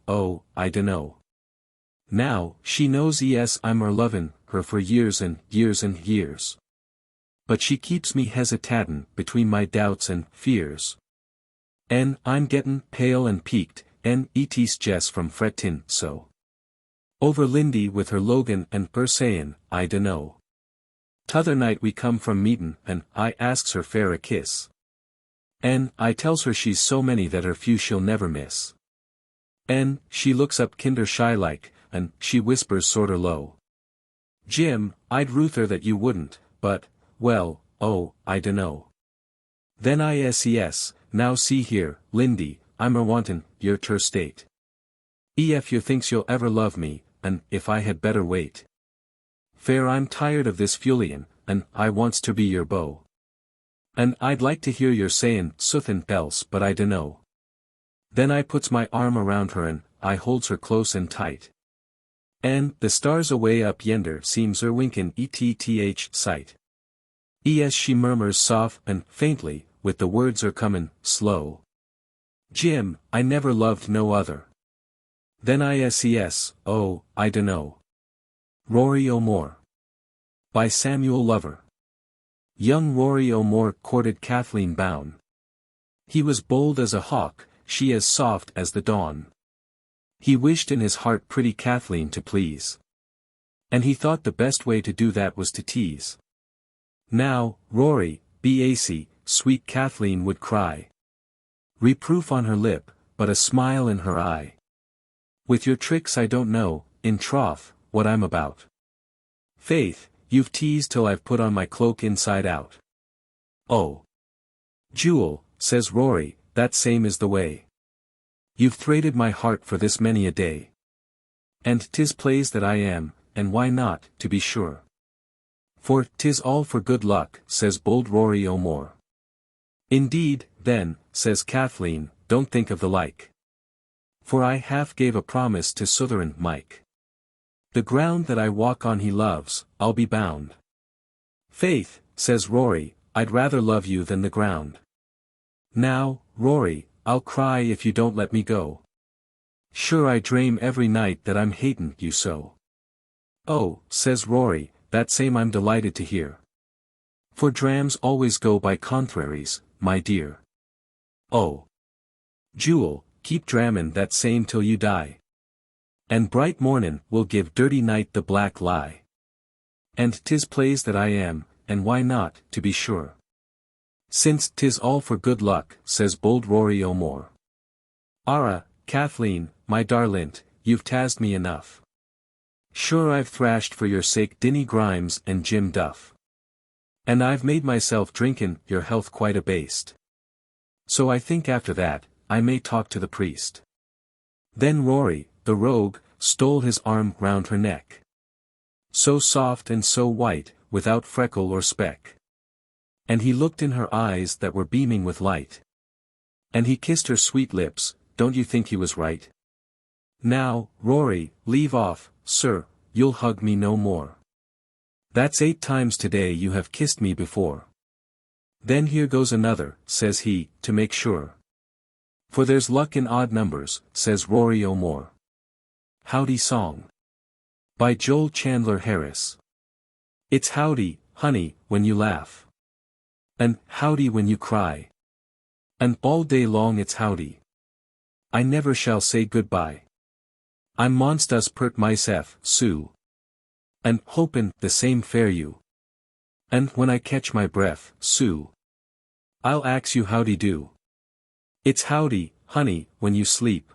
oh, I dunno. Now, she knows I'm lovin' her for years and years and years. But she keeps me hesitatin' between my doubts and fears. And I'm gettin' pale and peaked, and et's Jess from frettin' so. Over Lindy with her Logan and her sayin', I dunno. T'other night we come from meetin', and I asks her fair a kiss. And I tells her she's so many that her few she'll never miss. And she looks up kinder shy like, and she whispers sorter low. Jim, I'd ruther that you wouldn't, but, well, oh, I dunno. Then I now see here, Lindy, I'm wantin' your ter state. If you thinks you'll ever love me, and if I had better wait. Fair I'm tired of this Fulian, and I wants to be your beau. And I'd like to hear your sayin' suthin' else but I dunno. Then I puts my arm around her and I holds her close and tight. And the stars away up yender seems er winkin' etth sight. Es she murmurs soft and faintly, with the words er comin' slow. Jim, I never loved no other. Then ISES, oh, I dunno. Rory O'More. By Samuel Lover. Young Rory O'More courted Kathleen Bown. He was bold as a hawk, she as soft as the dawn. He wished in his heart pretty Kathleen to please. And he thought the best way to do that was to tease. Now, Rory, Bac, sweet Kathleen would cry. Reproof on her lip, but a smile in her eye. With your tricks I don't know, in troth, what I'm about. Faith, you've teased till I've put on my cloak inside out. Oh. Jewel, says Rory, that same is the way. You've traded my heart for this many a day. And 'tis plays that I am, and why not, to be sure. For 'tis all for good luck, says bold Rory O'More. Indeed, then, says Kathleen, don't think of the like. For I half gave a promise to Southern Mike. The ground that I walk on he loves, I'll be bound. Faith, says Rory, I'd rather love you than the ground. Now, Rory, I'll cry if you don't let me go. Sure I dream every night that I'm hatin' you so. Oh, says Rory, that same I'm delighted to hear. For drams always go by contraries, my dear. Oh. Jewel, keep drammin' that same till you die. And bright mornin' will give dirty night the black lie. And 'tis plays that I am, and why not, to be sure. Since 'tis all for good luck, says bold Rory O'More. Ara, Kathleen, my darlint, you've tasked me enough. Sure I've thrashed for your sake Dinny Grimes and Jim Duff. And I've made myself drinkin' your health quite abased. So I think after that, I may talk to the priest. Then Rory, the rogue, stole his arm round her neck. So soft and so white, without freckle or speck. And he looked in her eyes that were beaming with light. And he kissed her sweet lips, don't you think he was right? Now, Rory, leave off, sir, you'll hug me no more. That's 8 times today you have kissed me before. Then here goes another, says he, to make sure. For there's luck in odd numbers, says Rory O'More. Howdy Song. By Joel Chandler Harris. It's howdy, honey, when you laugh. And howdy when you cry. And all day long it's howdy. I never shall say goodbye. I'm monstus pert myself, Sue. And hopin' the same fare you. And when I catch my breath, Sue, I'll ax you howdy do. It's howdy, honey, when you sleep.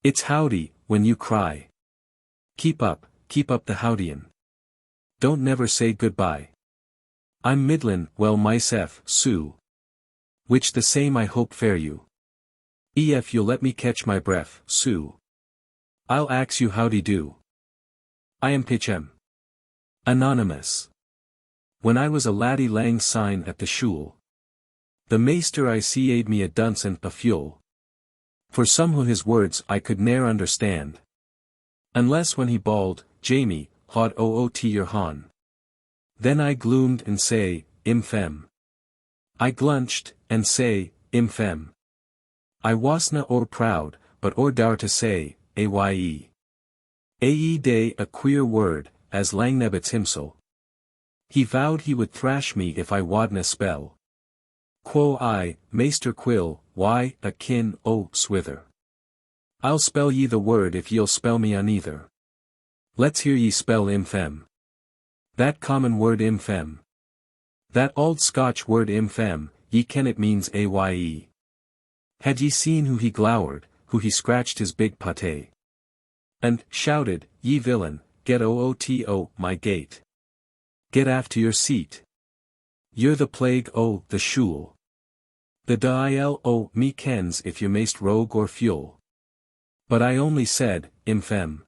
It's howdy, when you cry. Keep up the howdyin'. Don't never say goodbye. I'm middlin' well myself, Sue. Which the same I hope fare you. If you'll let me catch my breath, Sue, I'll ax you howdy do. I am Pitchem. Anonymous. When I was a laddie lang syne at the shule, the maester I see'd me a dunce and a fuel. For somehow his words I could ne'er understand. Unless when he bawled, Jamie, haud oot your hon. Then I gloomed and say, im fem. I glunched, and say, im fem. I wasna or proud, but or dour to say, aye. Aye day a queer word, as Langnebbits himsel. He vowed he would thrash me if I wadna spell. Quo I, Maester Quill, why, a kin, o, swither. I'll spell ye the word if ye'll spell me on either. Let's hear ye spell im fem. That common word im fem. That old Scotch word im fem, ye ken it means aye. Had ye seen who he glowered, who he scratched his big pate? And, shouted, ye villain, get ooto, my gate. Get aft to your seat. You're the plague o, the shule. The dil o, me kens if you mayst rogue or fuel. But I only said, infem.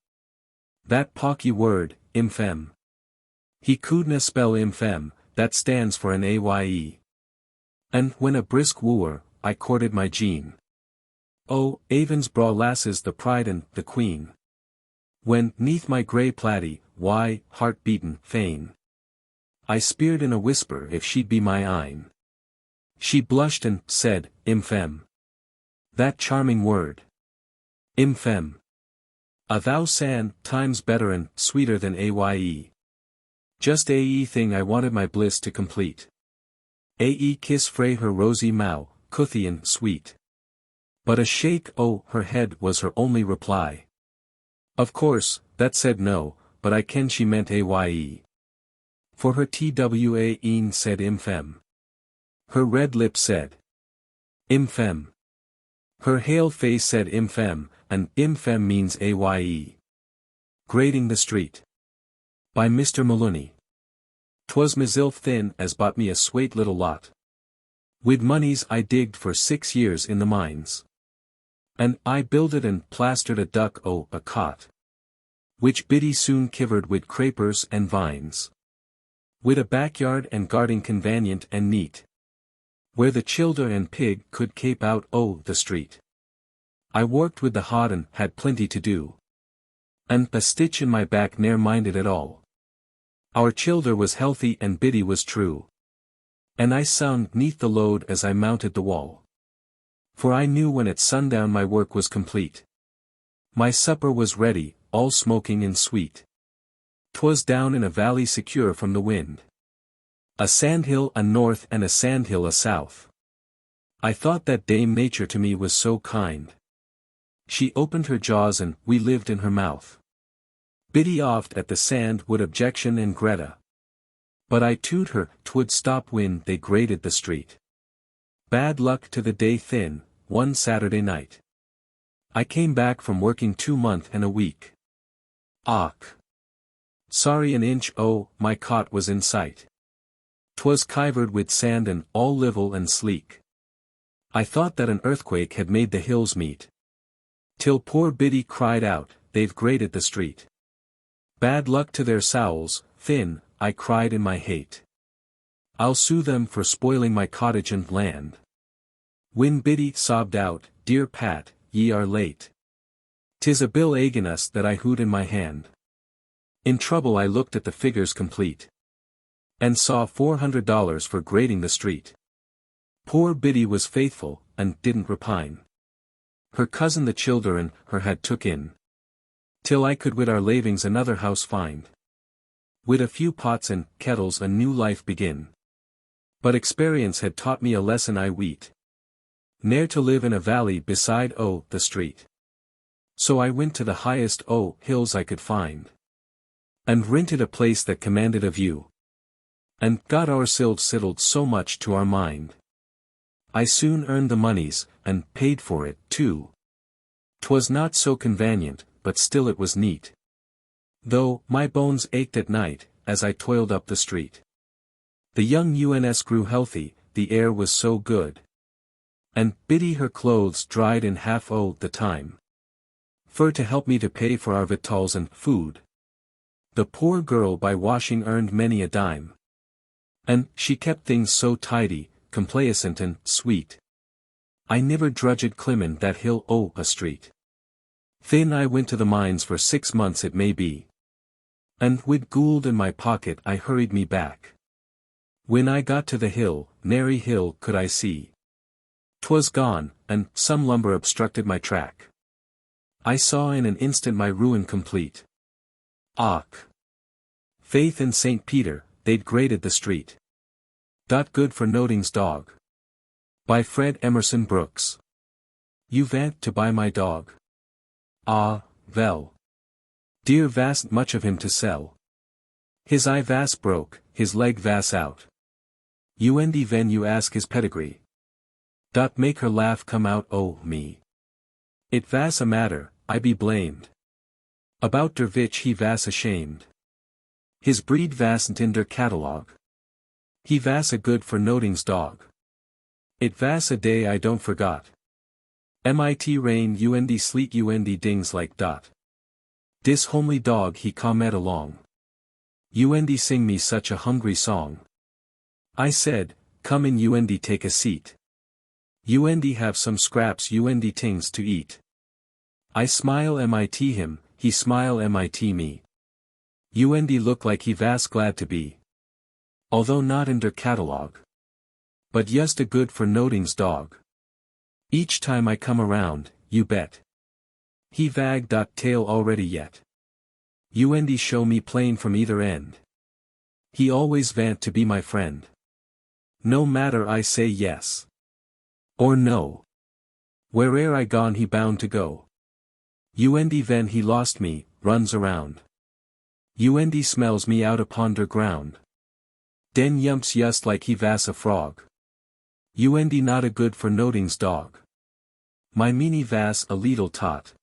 That pocky word, infem. He couldna spell infem, that stands for an aye. And when a brisk wooer, I courted my Jean. Oh, Avon's braw lasses the pride and the queen. When, neath my grey plaidie, why, heart-beaten, fain. I speered in a whisper if she'd be my een. She blushed and said, infem. That charming word. Infem. A thou san, times better and sweeter than aye. Just ae thing I wanted my bliss to complete. Ae kiss frae her rosy mouth, coothie and sweet. But a shake o' her head was her only reply. Of course, that said no, but I ken she meant aye. For her twa een said infem. Her red lips said infem. Her hale face said infem, and infem means aye. Grading the Street. By Mr. Maloney. 'Twas Mazilf thin as bought me a swate little lot. Wid moneys I digged for 6 years in the mines. And I builded and plastered a duck o' a cot. Which Biddy soon kivered wid crapers and vines. Wid a backyard and garden convenient and neat. Where the childer and pig could cape out o' the street. I worked with the hod and had plenty to do. And a stitch in my back ne'er minded at all. Our childer was healthy and Biddy was true. And I sound neath the load as I mounted the wall. For I knew when at sundown my work was complete. My supper was ready, all smoking and sweet. 'Twas down in a valley secure from the wind. A sandhill a north and a sandhill a south. I thought that Dame Nature to me was so kind. She opened her jaws and we lived in her mouth. Biddy oft at the sand would objection and Greta. But I told her 'twould stop when they graded the street. Bad luck to the day thin, one Saturday night. I came back from working 2 months and a week. Och! Sorry an inch my cot was in sight. 'Twas kivered with sand and all level and sleek. I thought that an earthquake had made the hills meet. Till poor Biddy cried out, they've graded the street. Bad luck to their sowls, thin, I cried in my hate. I'll sue them for spoiling my cottage and land. When Biddy sobbed out, dear Pat, ye are late. 'Tis a bill agin us that I hoot in my hand. In trouble I looked at the figures complete. And saw $400 for grading the street. Poor Biddy was faithful, and didn't repine. Her cousin the children, her had took in. Till I could wid our lavings another house find. Wid a few pots and kettles a new life begin. But experience had taught me a lesson I weet. Ne'er to live in a valley beside the street. So I went to the highest hills I could find. And rented a place that commanded a view. And got ourselves settled so much to our mind. I soon earned the monies, and paid for it, too. 'Twas not so convenient, but still it was neat. Though, my bones ached at night, as I toiled up the street. The young UNS grew healthy, the air was so good. And Biddy her clothes dried in half the time. Fur to help me to pay for our victuals and food. The poor girl by washing earned many a dime. And she kept things so tidy, complacent and sweet. I never drudged climmin' that hill a street. Thin I went to the mines for 6 months it may be. And wid goold in my pocket I hurried me back. When I got to the hill, nary hill could I see. 'Twas gone, and some lumber obstructed my track. I saw in an instant my ruin complete. Och! Faith in St. Peter, they'd graded the street. Dot good for Noting's dog. By Fred Emerson Brooks. You vant to buy my dog? Ah, vel. Dear vast much of him to sell. His eye vast broke, his leg vast out. You endy ven you ask his pedigree. Dot make her laugh come out me. It vas a matter, I be blamed. About der vich he vas ashamed. His breed vasn't in der catalogue. He vas a good for Noting's dog. It vas a day I don't forgot. Mit rain und sleet und dings like dot. Dis homely dog he comed along. Und sing me such a hungry song. I said, come in und take a seat. Und have some scraps und tings to eat. I smile mit him, he smile mit me. Und look like he vas glad to be. Although not in der catalog. But just a good for notings dog. Each time I come around, you bet. He vag dot tail already yet. Und show me plain from either end. He always vant to be my friend. No matter I say yes. Or no. Where'er I gone he bound to go. Und ven he lost me, runs around. Und smells me out upon der ground. Den yumps just like he vas a frog. Und not a good for notings dog. My meanie vas a leetle tot.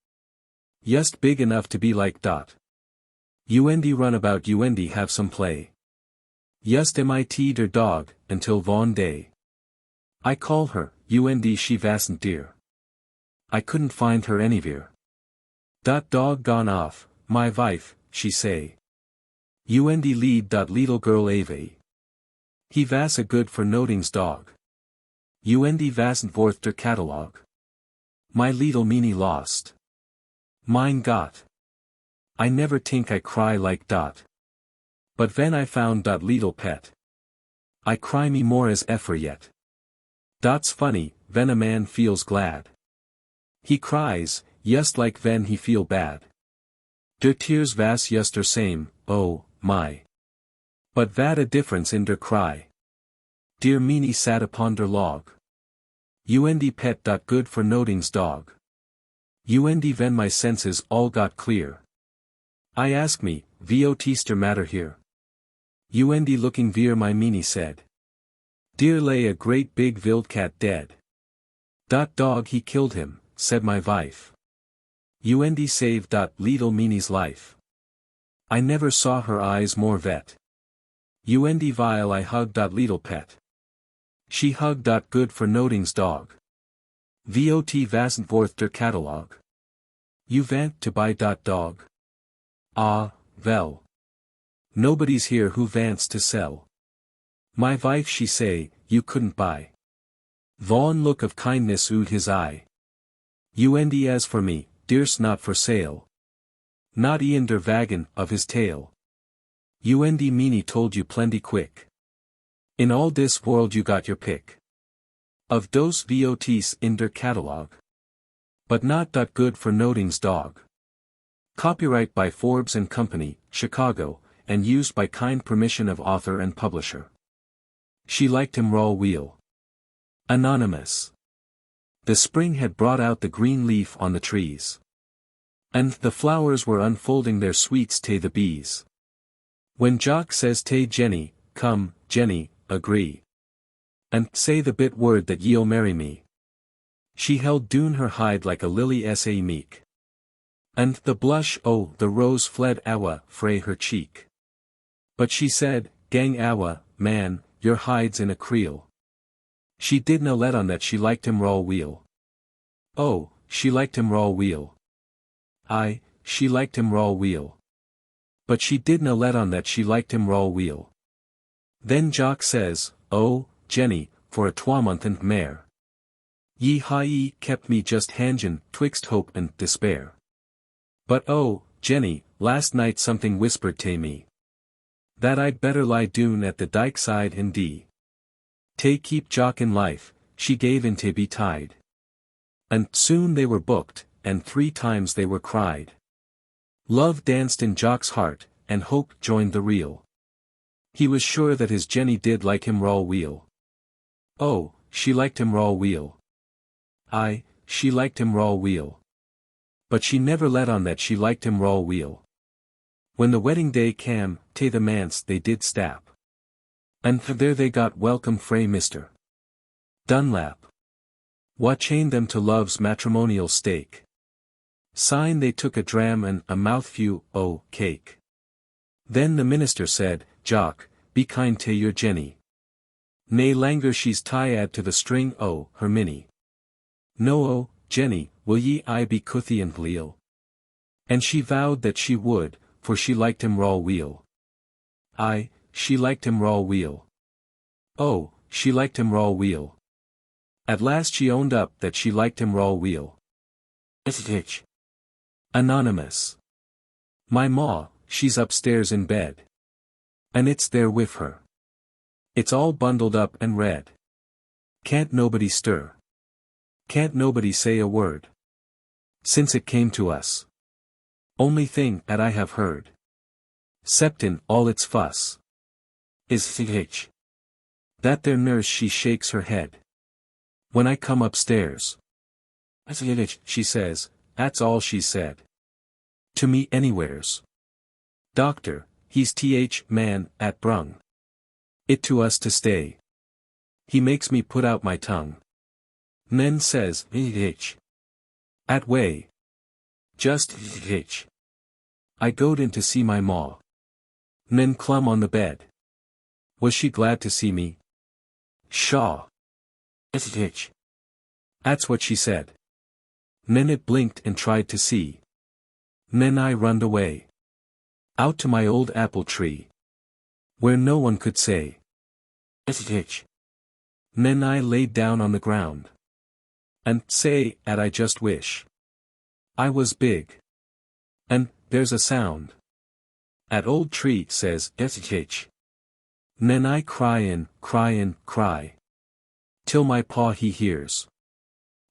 Just big enough to be like dot. Und run about und have some play. Just mit der dog, until von day. I call her, und she vasn't dear. I couldn't find her anywhere. Dot dog gone off, my wife, she say. Und lead dot little girl ave. He vas a good for notings dog. Und vasn't worth der catalog. My little meanie lost. Mein Gott. I never think I cry like dot. But when I found dot little pet. I cry me more as effer yet. Dot's funny, when a man feels glad. He cries, just like when he feel bad. Der tears vas just der same, oh, my. But vad a difference in der cry. Dear meanie sat upon der log. Und pet dot good for notings dog. Und when my senses all got clear. I ask me, vot's der matter here? Und looking vir my meanie said. Dear lay a great big wildcat dead. Dot dog he killed him, said my wife. Und saved dot little meanie's life. I never saw her eyes more vet. Und while I hugged dot little pet. She hugged dot good for notings dog. Vot vasn't worth der catalog. You vant to buy dot dog. Ah, well. Nobody's here who vants to sell. My wife she say, you couldn't buy. Von look of kindness ood his eye. Und as for me, dear's not for sale. Not in der wagon of his tail. Und meanie told you plenty quick. In all this world you got your pick. Of dos vots in der catalog. But not dot good for notings dog. Copyright by Forbes and Company, Chicago, and used by kind permission of author and publisher. She liked him raw wheel. Anonymous. The spring had brought out the green leaf on the trees. And the flowers were unfolding their sweets to the bees. When Jock says to Jenny, come, Jenny, agree. And say the bit word that ye'll marry me. She held doon her hide like a lily sa meek. And the blush oh the rose fled awa frae her cheek. But she said, gang awa, man, your hide's in a creel. She didna let on that she liked him raw wheel. Oh, she liked him raw wheel. Aye, she liked him raw wheel. But she didna let on that she liked him raw wheel. Then Jock says, oh, Jenny, for a 12-month and mair. Ye hae kept me just hangin' twixt hope and despair. But oh, Jenny, last night something whispered to me. That I'd better lie doon at the dike side and te keep Jock in life, she gave in to be tied. And soon they were booked, and 3 times they were cried. Love danced in Jock's heart, and hope joined the reel. He was sure that his Jenny did like him raw wheel. Oh, she liked him raw wheel. Aye, she liked him raw wheel. But she never let on that she liked him raw wheel. When the wedding day cam, te the manse they did stap. And there they got welcome frae Mr. Dunlap. Wha chained them to love's matrimonial stake. Syne they took a dram and a mouthfew o' cake. Then the minister said, Jock, be kind to your Jenny. Nae langer she's tied to the string o' her minnie. No Jenny, will ye I be cuthie and leal? And she vowed that she would, for she liked him raw weel. Aye, she liked him raw weel. Oh, she liked him raw weel. At last she owned up that she liked him raw weel. Anonymous. My ma, she's upstairs in bed. And it's there with her. It's all bundled up and read. Can't nobody stir. Can't nobody say a word. Since it came to us. Only thing 'at I have heard. Septin all its fuss. Is that there nurse she shakes her head. When I come upstairs. She says, that's all she said. To me anywheres. Doctor, he's man, at brung. It to us to stay. He makes me put out my tongue. Nen says, at way. Just I goed in to see my ma. Nen clum on the bed. Was she glad to see me? Shaw. That's what she said. Nen it blinked and tried to see. Nen I runned away. Out to my old apple tree. Where no one could say. Nen I laid down on the ground. And say, at I just wish. I was big. And, there's a sound. At old tree says, Nen I cry. Till my paw he hears.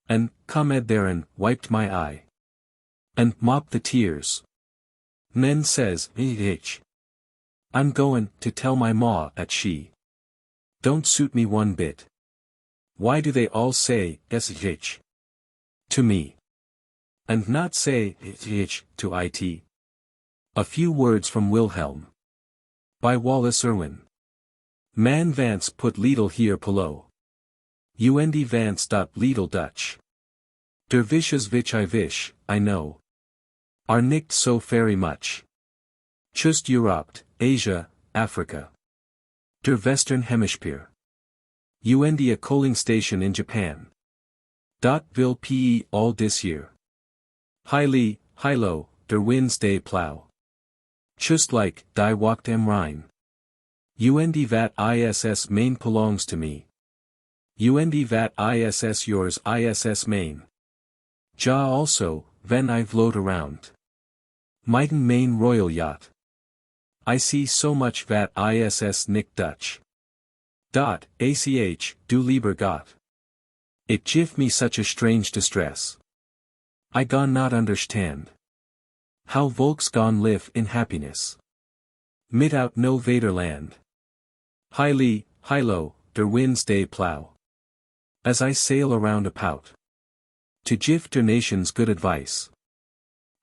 And, come ed there and, wiped my eye. And, mop the tears. Nen says, I'm goin' to tell my ma at she. Don't suit me one bit. Why do they all say, to me? And not say, to it? A few words from Wilhelm. By Wallace Irwin. Man Vance put Liedel hier below. Und Vance dot Liedel Dutch. Der Wishes which I wish, I know. Are nicht so very much. Just Europe, Asia, Africa. Der Western Hemisphere. Und a coaling station in Japan. Will pe all this year. Highly, high-low, der winds day plow. Just like, die walked am Rhine. Und vat ISS Maine belongs to me. Und vat ISS yours ISS Maine. Ja also, when I float around. Mighten Maine Royal Yacht. I see so much vat ISS Nick Dutch. ACH, du lieber Gott. It give me such a strange distress. I gon not understand. How volks gon live in happiness. Mit out no Vaderland. Highly, high-low, der winds day plow. As I sail around a pout. To give der nations good advice.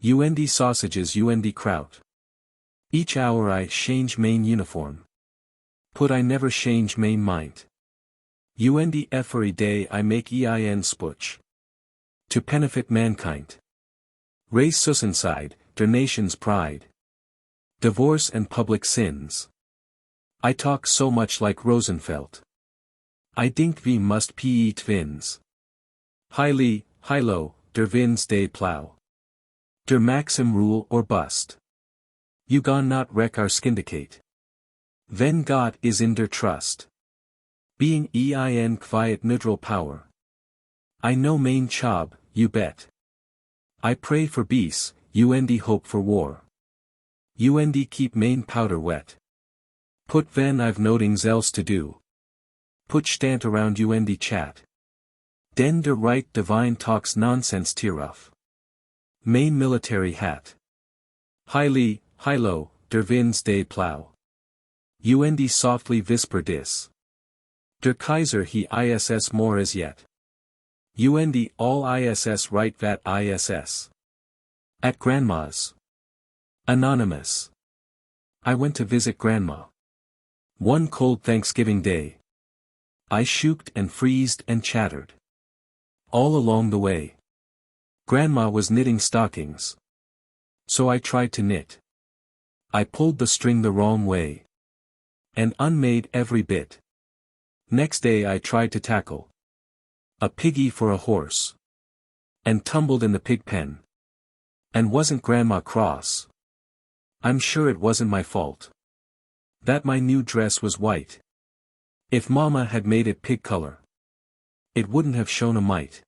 Und sausages und kraut. Each hour I change main uniform. Put I never change main mind. Und every day I make ein spuch. To benefit mankind. Raise Suicide, der nation's pride. Divorce and public sins. I talk so much like Rosenfeld. I think we must pe twins. Highly, high-low, der winds day plow. Der Maxim rule or bust. You gon not wreck our syndicate. Wenn God is in der trust. Being ein quiet neutral power. I know main job, you bet. I pray for peace, und hope for war. Und keep main powder wet. Put wenn I've notings else to do. Put stand around und chat. Den der right divine talks nonsense tieruf. Main military hat. Highly, high-low, der winds day plow. Und softly whisper dis. Der Kaiser he ISS more as yet. Und all ISS right vat ISS. At Grandma's. Anonymous. I went to visit Grandma. One cold Thanksgiving day. I shooked and freezed and chattered. All along the way. Grandma was knitting stockings. So I tried to knit. I pulled the string the wrong way. And unmade every bit. Next day I tried to tackle. A piggy for a horse. And tumbled in the pig pen. And wasn't Grandma cross? I'm sure it wasn't my fault. That my new dress was white. If Mama had made it pig color, it wouldn't have shown a mite.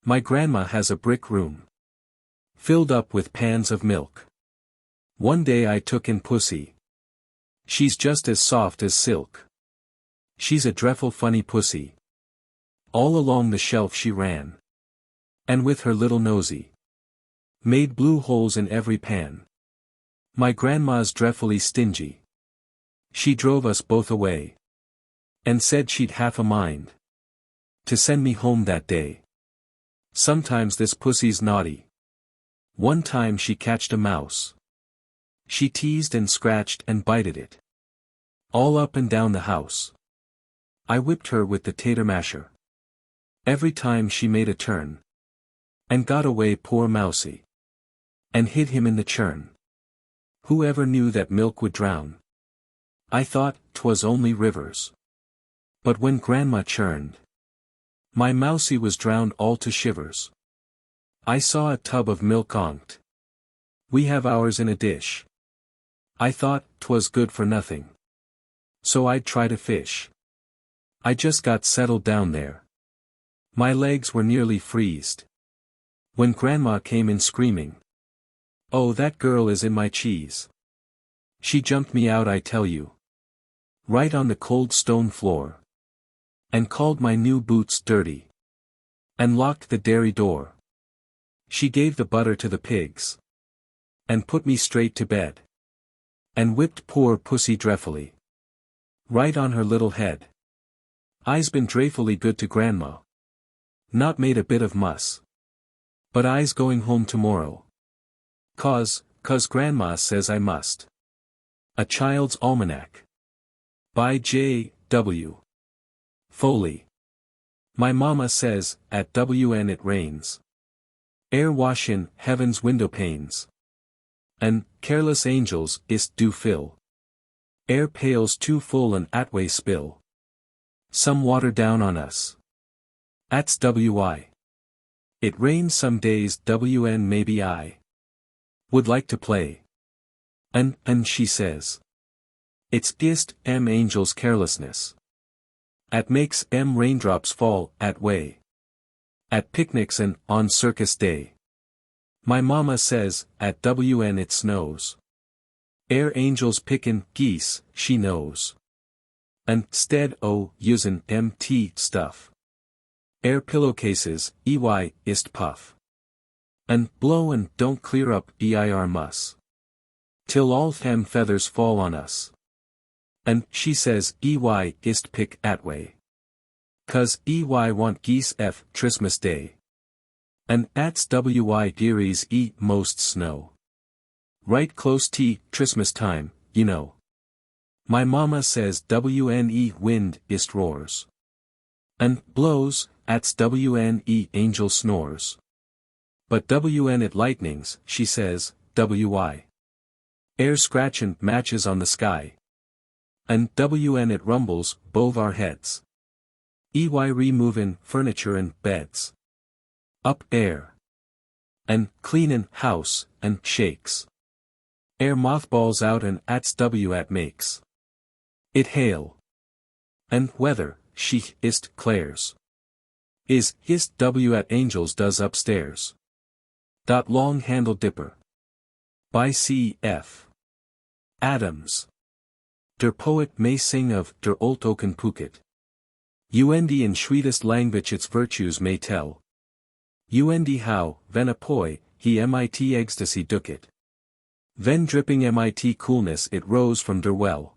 My grandma has a brick room, filled up with pans of milk. One day I took in Pussy. She's just as soft as silk. She's a drefful funny pussy. All along the shelf she ran. And with her little nosy, made blue holes in every pan. My grandma's dreadfully stingy. She drove us both away. And said she'd half a mind to send me home that day. Sometimes this pussy's naughty. One time she catched a mouse. She teased and scratched and bited it all up and down the house. I whipped her with the tater masher every time she made a turn. And got away poor Mousie. And hid him in the churn. Whoever knew that milk would drown? I thought 'twas only rivers. But when Grandma churned, my Mousie was drowned all to shivers. I saw a tub of milk onked. We have ours in a dish. I thought 'twas good for nothing. So I'd try to fish. I just got settled down there. My legs were nearly freezed. When Grandma came in screaming, "Oh, that girl is in my cheese." She jumped me out, I tell you. Right on the cold stone floor. And called my new boots dirty. And locked the dairy door. She gave the butter to the pigs. And put me straight to bed. And whipped poor Pussy dreadfully. Right on her little head. I's been dreadfully good to Grandma. Not made a bit of muss. But I's going home tomorrow. Cause Grandma says I must. A Child's Almanac. By J. W. Foley. My mama says, at WN it rains. Air wash in heaven's window panes. And, careless angels, ist do fill. Air pails too full and atway spill. Some water down on us. At's WI. It rains some days WN maybe I would like to play. And she says. It's gist angel's carelessness. At makes raindrops fall at way. At picnics and on circus day. My mama says, at WN it snows. Angels pickin' geese, she knows. And stead o usin' MT stuff. Pillowcases, ist puff. And blow and don't clear up EIR muss. Till all them feathers fall on us. And she says ist pick atway. 'Cause want geese Christmas day. And at's dearies most snow. Right close Christmas time, you know. My mama says WNE wind ist roars. And blows, at's WNE angel snores. But WN it lightnings, she says, WI. Air scratchin' matches on the sky. And WN it rumbles, bove our heads. Removin' furniture and beds. Up air. And cleanin' house, and shakes. Mothballs out and at's at makes. It hail. And weather, she ist clares. Is ist at angels does upstairs. Long handle dipper. By C. F. Adams. Der poet may sing of der Oltoken Phuket. Und in sweetest language its virtues may tell. Und how, wenn a poi, he mit ecstasy ducket. Wenn dripping mit coolness it rose from der well.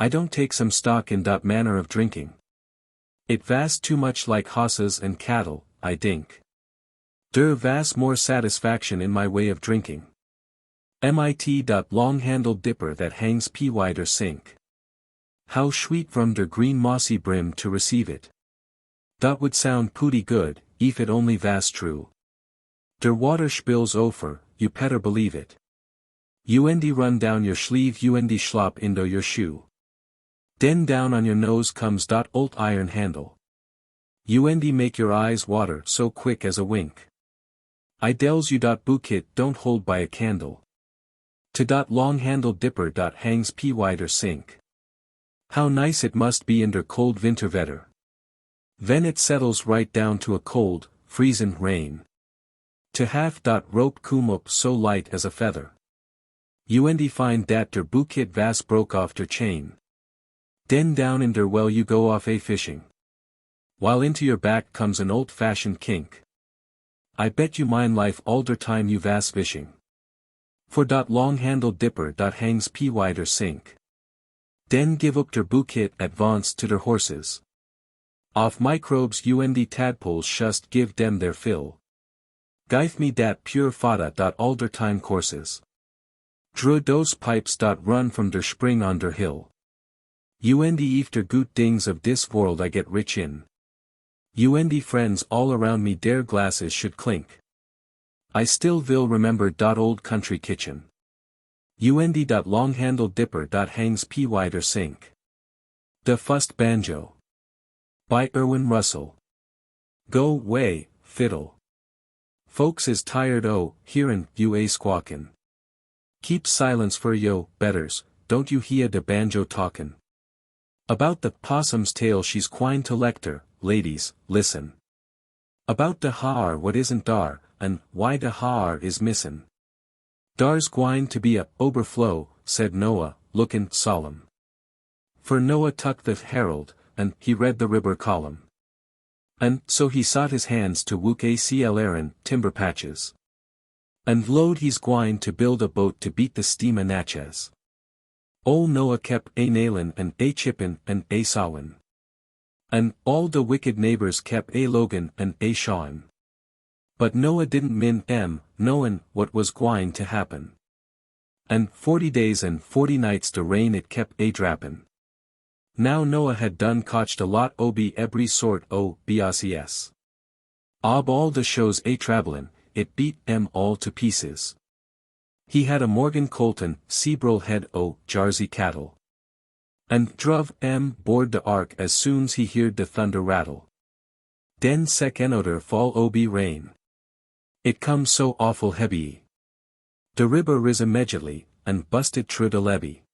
I don't take some stock in that manner of drinking. It vast too much like hosses and cattle, I dink. Der vast more satisfaction in my way of drinking. Mit long-handled dipper that hangs py der sink. How sweet from der green mossy brim to receive it. That would sound pooty good, if it only vast true. Der water spills over, you better believe it. Und run down your sleeve und schlop into your shoe. Den down on your nose comes old iron handle. Und make your eyes water so quick as a wink. I dells you. Bukit don't hold by a candle. To long handled dipper. Hangs p wider sink. How nice it must be in der cold winterwetter. When it settles right down to a cold, freezin' rain. To have rope come up so light as a feather. Und find dat der Bukit vas broke off der chain. Den down in der well you go off a fishing. While into your back comes an old-fashioned kink. I bet you mine life all der time you vas fishing. For long-handled dipper. Hangs p wider sink. Den give up der Bukit advance to der horses. Off microbes und tadpoles shust give dem their fill. Geif me dat pure fada. All der time courses. Dru dos pipes. Run from der spring on der hill. Und efter gut dings of dis world I get rich in. Und friends all around me der glasses should clink. I still will remember. Old country kitchen. Und long-handled dipper. Hangs p wider sink. The Fust Banjo. By Irwin Russell. Go way, fiddle. Folks is tired hearin' you a squawkin'. Keep silence for yo, betters, don't you hear the banjo talkin'. About the possum's tail she's gwine to lecture, ladies, listen. About the har what isn't dar, and why the har is missin'. Dar's gwine to be a overflow, said Noah, lookin' solemn. For Noah tucked the herald, and he read the ribber column. And so he sought his hands to wook acl Aaron, timber patches. And load he's gwine to build a boat to beat the steam a Natchez. Ol Noah kep a nailin' and a chippin' and a sawin'. And all the wicked neighbors kep a login' and a shawin'. But Noah didn't knowin' what was gwine to happen. And 40 days and 40 nights the rain it kep a drappin'. Now Noah had done cotched a lot ob every sort o bcs. Ob all the shows a travelin', it beat all to pieces. He had a Morgan Colton, Seabril head o Jarsey cattle. And druv board the ark as soon's he heard the thunder rattle. Den sec enoder fall ob rain. It come so awful heavy. The river ris immediately, and busted through the levee.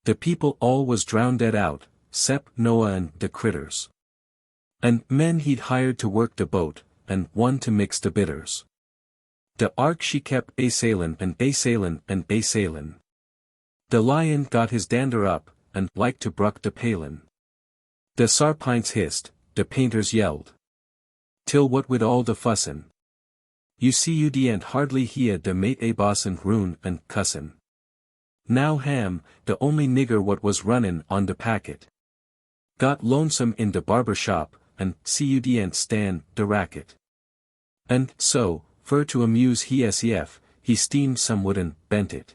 The people all was drowned out, 'cept Noah and the critters. And men he'd hired to work the boat, and one to mix the bitters. The ark she kept a sailin' and a sailin' and a sailin'. The lion got his dander up, and like to bruck the palin'. The sarpines hissed, the painters yelled. Till what with all the fussin'? You see you didn't hardly hear the mate a bossin' rune and cussin'. Now Ham, the only nigger what was runnin' on the packet, got lonesome in the barber shop, and cudn't stand the racket. And so, fur to amuse hsef, he steamed some wood and bent it.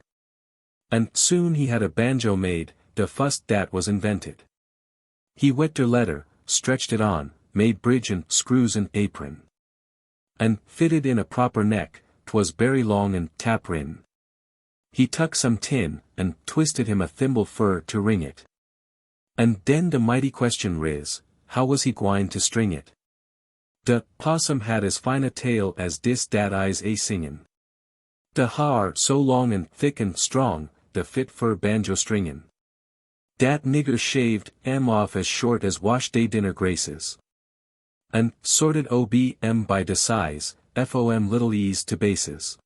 And soon he had a banjo made, the fust dat was invented. He wet der letter, stretched it on, made bridge and screws and apron. And fitted in a proper neck, 'twas very long and taprin. He tuck some tin, and twisted him a thimble fur to ring it. And den the mighty question riz, how was he gwine to string it? The possum had as fine a tail as dis dat eyes a singin'. The har so long and thick and strong, the fit for banjo stringin'. Dat nigger shaved off as short as wash day dinner graces. And sorted ob by the size, fom little ease to bases.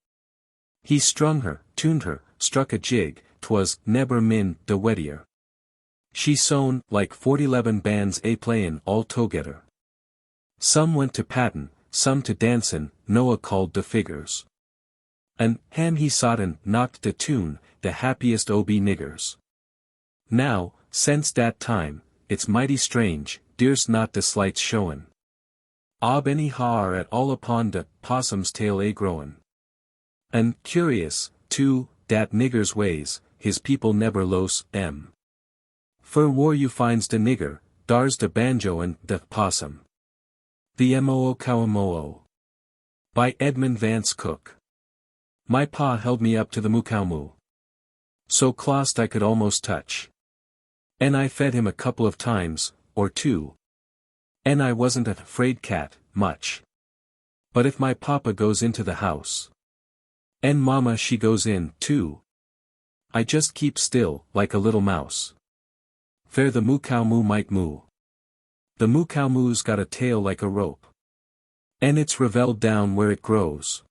He strung her, tuned her, struck a jig, 'twas neber min the wettier. She sewn like 40 bands a playin' all together. Some went to patten, some to dancin', Noah called the figures. And Ham he sought and knocked the tune, the happiest ob niggers. Now, since that time, it's mighty strange, dear's not the slights showin'. Ob any har at all upon the possum's tail a growin'. And curious, too, dat nigger's ways, his people never los Fur war you finds the nigger, dar's the banjo and the possum. The Moo Kawamoo. By Edmund Vance Cook. My pa held me up to the mukaumu. So clost I could almost touch. And I fed him a couple of times, or two. And I wasn't a afraid cat, much. But if my papa goes into the house. And mama she goes in, too. I just keep still, like a little mouse. Fair the moo cow moo might moo. The moo cow moo's got a tail like a rope. And it's reveled down where it grows.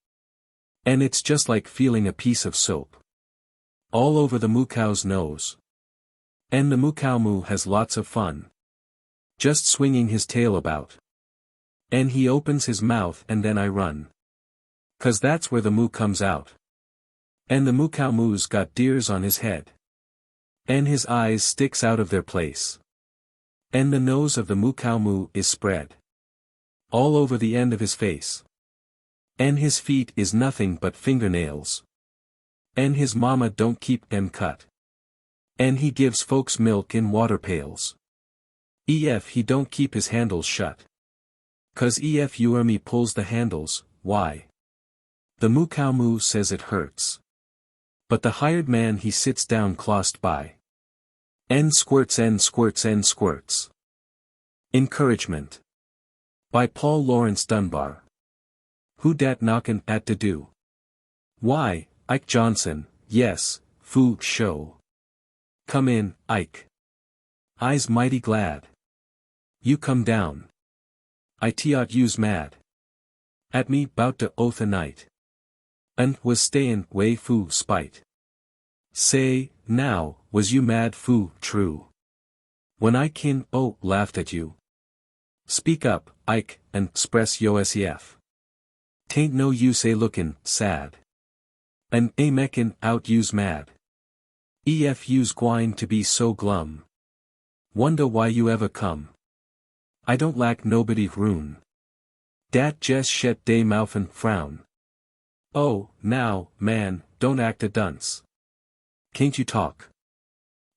And it's just like feeling a piece of soap. All over the moo cow's nose. And the moo cow moo has lots of fun. Just swinging his tail about. And he opens his mouth and then I run. 'Cause that's where the moo comes out. And the moo cow moo's got deers on his head. And his eyes sticks out of their place. And the nose of the moo cow moo is spread. All over the end of his face. And his feet is nothing but fingernails. And his mama don't keep them cut. And he gives folks milk in water pails. He don't keep his handles shut. 'Cause if you or me pulls the handles, why? The moo cow moo says it hurts. But the hired man he sits down close by. And squirts and squirts and squirts. Encouragement. By Paul Laurence Dunbar. Who dat knockin' at the do? Why, Ike Johnson, yes, foo show. Come in, Ike. I's mighty glad. You come down. I t'ought you's mad. At me 'bout to oath a night. And was stayin' way foo spite. Say, now, was you mad foo true? When I laughed at you. Speak up, Ike, and 'spress yourself. 'Tain't no use lookin' sad. And makin' out you's mad. You's gwine to be so glum. Wonder why you ever come. I don't lack nobody roon. Dat jes shet dey mouthin' frown. Oh, now, man, don't act a dunce. Can't you talk?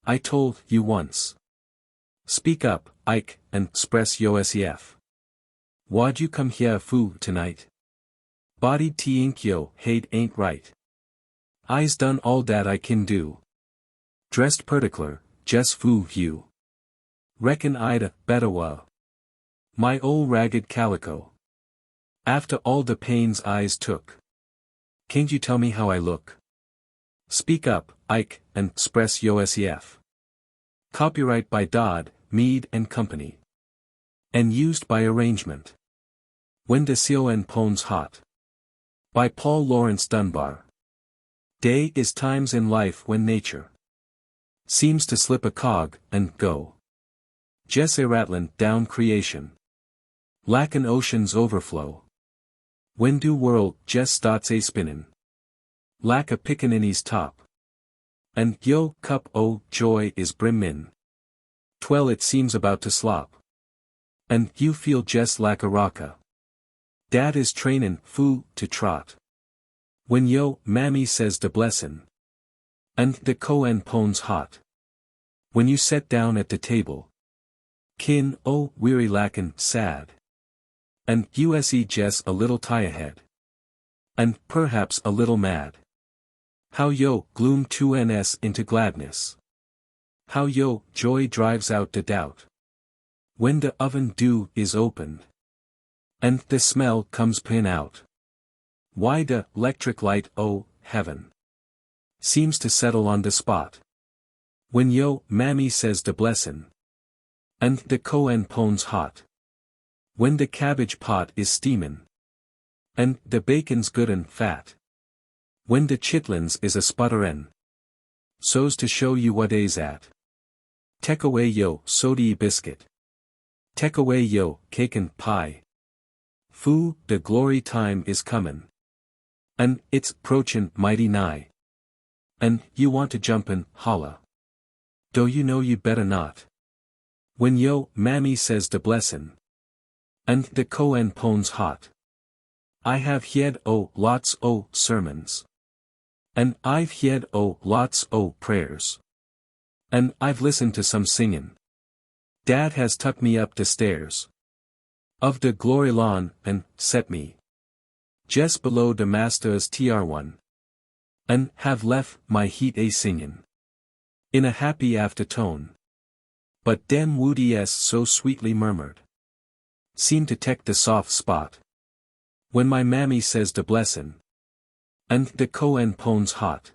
I told you once. Speak up, Ike, and 'spress yourself. Why'd you come here foo tonight? Body t'ink yo hate ain't right. I's done all dat I can do. Dressed particular, jes foo you. Reckon I'd better wa. My ol' ragged calico. After all the pains I's took. Can't you tell me how I look? Speak up, Ike, and 'spress yourself. Copyright by Dodd, Mead and Company. And used by arrangement. When de Sion Pones Hot. By Paul Laurence Dunbar. Day is times in life when nature seems to slip a cog, and go. Jes rattlin' down creation. Lackin' ocean's overflow. When do world jes starts spinnin'. Lack a pickaninny's top. And yo cup o' joy is brimmin'. Twell it seems about to slop. And you feel jes like a rocka. Dad is trainin' foo to trot. When yo mammy says de blessin'. And de coen pones hot. When you set down at the table. Weary lackin' sad. And jes a little tirehead. And perhaps a little mad. How yo gloom 2ns into gladness. How yo joy drives out the doubt. When the oven do is opened. And the smell comes pin out. Why the 'lectric light heaven. Seems to settle on the spot. When yo mammy says de blessin'. And the coen pones hot. When the cabbage pot is steamin'. And the bacon's good and fat. When the chitlins is a sputterin'. So's to show you what A's at. Tek away yo sody biscuit. Tek away yo cake and pie. Foo, the glory time is comin'. And it's 'proachin' mighty nigh. And you want to jumpin', holla. Do you know you better not. When yo mammy says de blessin'. And the coen pones hot. I have heard lots o' sermons. And I've heard lots o' prayers. And I've listened to some singin'. Dad has tucked me up the stairs of the glory lawn, and set me jes below the master's tr1. And have left my heat singin'. In a happy aftertone. But dem woodies so sweetly murmured. Seem to tek the soft spot. When my mammy says de blessin'. And de Coen pones hot.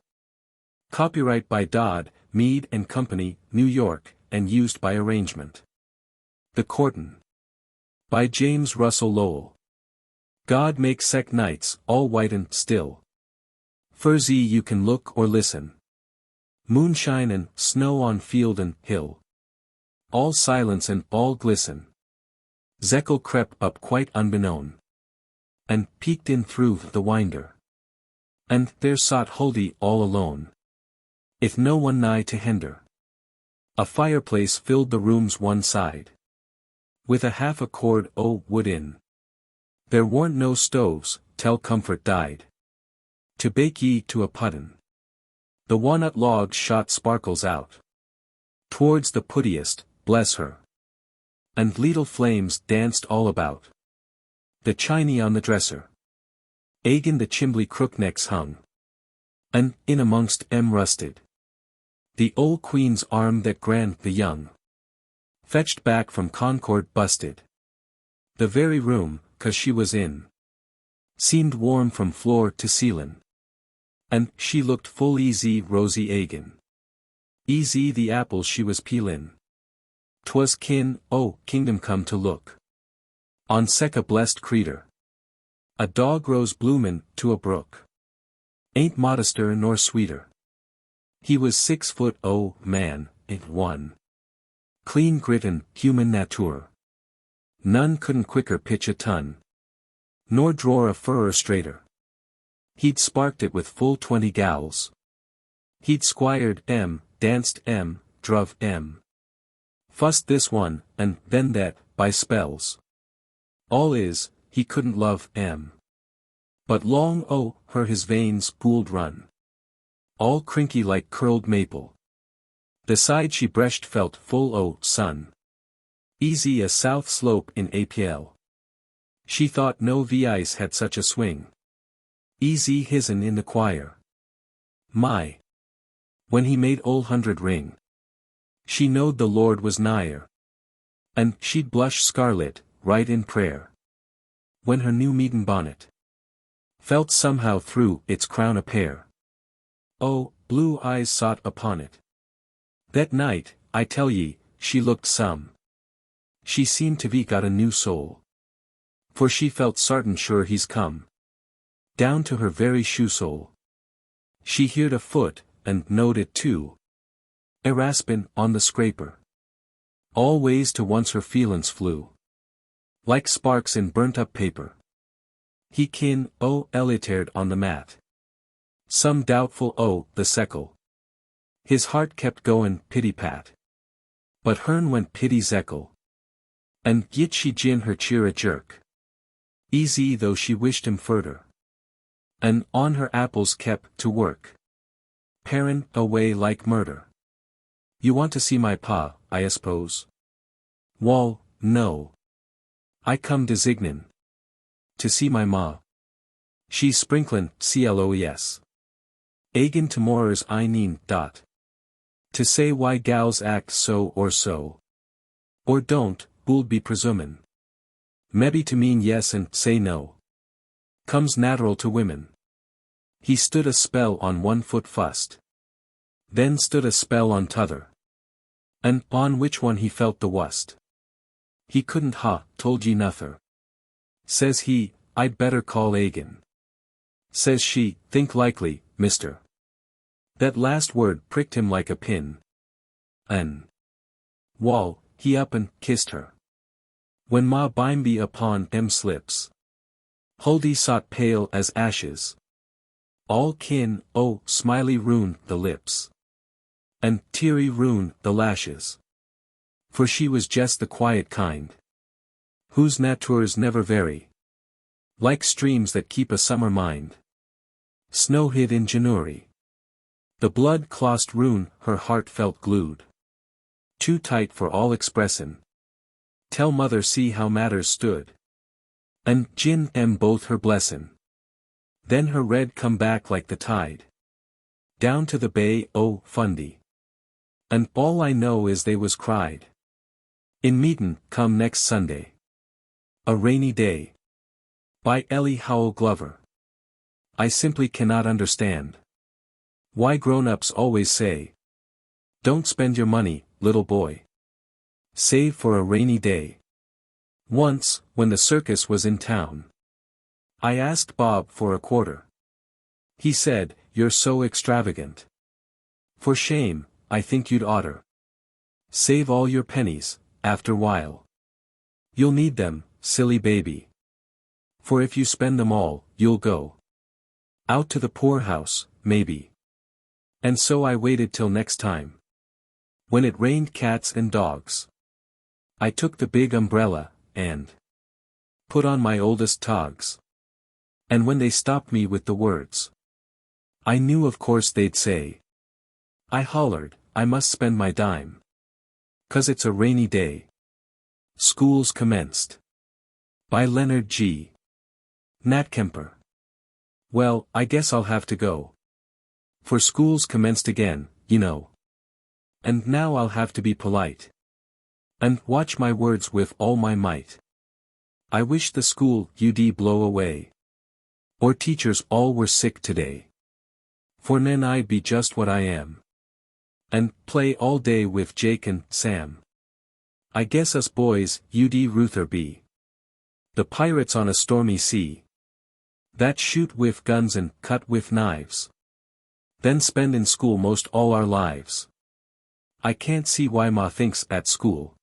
Copyright by Dodd, Mead and Company, New York, and used by arrangement. The Courtin'. By James Russell Lowell. God make sec nights, all white and still. Furzy you can look or listen. Moonshine and snow on field and hill. All silence and all glisten. Zekel crept up quite unbeknown. And peeked in through the winder. And there sat Huldy all alone. If no one nigh to hinder. A fireplace filled the room's one side. With a half a cord o' wood in. There warn't no stoves, till comfort died. To bake ye to a puddin'. The walnut logs shot sparkles out. Towards the puttiest, bless her. And leetle flames danced all about. The chiny on the dresser. Agin the chimbly crooknecks hung. And, in amongst rusted. The old queen's arm that grand the young. Fetched back from Concord busted. The very room, 'cause she was in. Seemed warm from floor to ceilin'. And, she looked full easy rosy agin. Easy the apples she was peelin'. 'Twas kingdom come to look. On sec a blessed creetur. A dog rose bloomin' to a brook. Ain't modester nor sweeter. He was 6 foot man, it one. Clean grittin', human natur. None couldn't quicker pitch a ton. Nor draw a furrer straighter. He'd sparked it with full 20 gals. He'd squired danced druv fussed this one, and then that, by spells. All is, he couldn't love But long her his veins pooled run. All crinky like curled maple. The side she breshed felt full sun. Easy a south slope in April. She thought no vice had such a swing. Easy his'n in the choir. My! When he made Old 100 ring. She knowed the Lord was nigher. And she'd blush scarlet, right in prayer. When her new meetin' bonnet felt somehow through its crown a pair. Blue eyes sought upon it. That night, I tell ye, she looked some. She seemed to be got a new soul. For she felt sartin sure he's come. Down to her very shoe sole. She heard a foot, and knowed it too. Raspin' on the scraper. All ways to once her feelin's flew. Like sparks in burnt up paper. He elitared on the mat. Some doubtful the sekel. His heart kept goin' pity-pat. But hern went pity-zekel. And yit she gin her cheer a jerk. Easy though she wished him further. And on her apples kept to work. Parin' away like murder. You want to see my pa, I suppose? Wall, no. I come designin'. To see my ma. She's sprinklin' cloes. Agin tomorrow's I neen dot. To say why gals act so or so. Or don't, bould be presumin'. Mebbe to mean yes and say no. Comes natural to women. He stood a spell on one foot fust. Then stood a spell on t'other. And on which one he felt the wust. He couldn't told ye nother. Says he, I'd better call Agin. Says she, think likely, mister. That last word pricked him like a pin. Wall, he up and kissed her. When ma bimeby upon slips. Huldy sot pale as ashes. All kin, smiley ruined the lips. And teary ruined the lashes. For she was just the quiet kind. Whose natures never vary. Like streams that keep a summer mind. Snow hid in January. The blood clost rune her heart felt glued. Too tight for all expressin'. Tell mother see how matters stood. And gin both her blessin'. Then her red come back like the tide. Down to the bay Fundy. And all I know is they was cried. In meetin' come next Sunday. A Rainy Day. By Ellie Howell Glover. I simply cannot understand why grown-ups always say, "Don't spend your money, little boy. Save for a rainy day." Once, when the circus was in town, I asked Bob for a quarter. He said, "You're so extravagant. For shame, I think you'd oughter save all your pennies, after while. You'll need them, silly baby. For if you spend them all, you'll go out to the poorhouse, maybe." And so I waited till next time, when it rained cats and dogs. I took the big umbrella, and put on my oldest togs. And when they stopped me with the words, I knew of course they'd say, I hollered, I must spend my dime. 'Cause it's a rainy day. School's commenced. By Leonard G. NATTKEMPER. Well, I guess I'll have to go. For school's commenced again, you know. And now I'll have to be polite. And watch my words with all my might. I wish the school UD blow away. Or teachers all were sick today. For then I'd be just what I am. And play all day with Jake and Sam. I guess us boys UD Ruther be the pirates on a stormy sea, that shoot with guns and cut with knives, then spend in school most all our lives. I can't see why ma thinks at school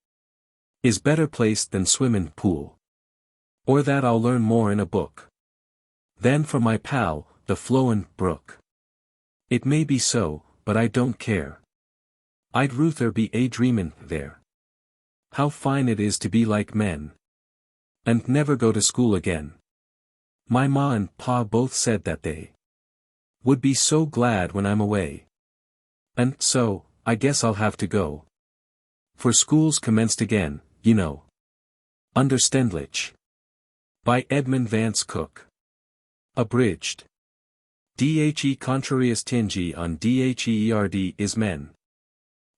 is better placed than swimmin' pool, or that I'll learn more in a book than from my pal, the flowin' brook. It may be so, but I don't care. I'd Ruther be a dreamin' there. How fine it is to be like men, and never go to school again. My ma and pa both said that they would be so glad when I'm away. And so, I guess I'll have to go. For school's commenced again, you know. Understandlich. By Edmund Vance Cook. Abridged. The contrarius tingi on theerd is men.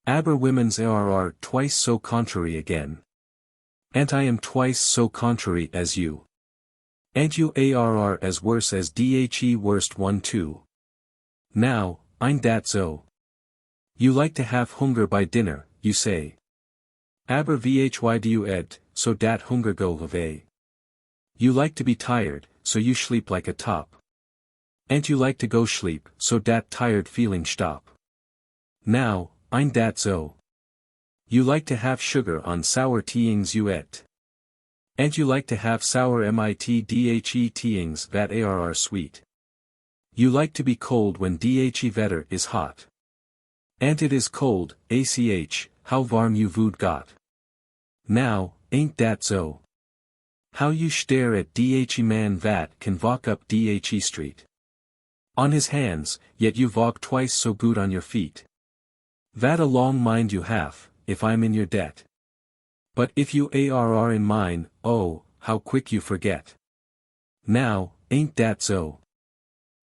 Aber women's arr twice so contrary again. And I am twice so contrary as you. And you arr as worse as the worst one too. Now, ein dat so. You like to have hunger by dinner, you say. Aber vhy do you ed, so dat hunger go away. You like to be tired, so you sleep like a top. And you like to go sleep, so dat tired feeling stop. Now, ein dat so. You like to have sugar on sour teings you et. And you like to have sour mitdhe teings that arr sweet. You like to be cold when the wetter is hot. And it is cold, ach, how varm you vood got. Now, ain't dat so? How you stare at the man that can walk up the street on his hands, yet you walk twice so good on your feet. That a long mind you have, if I'm in your debt. But if you arr in mine, oh, how quick you forget. Now, ain't dat so?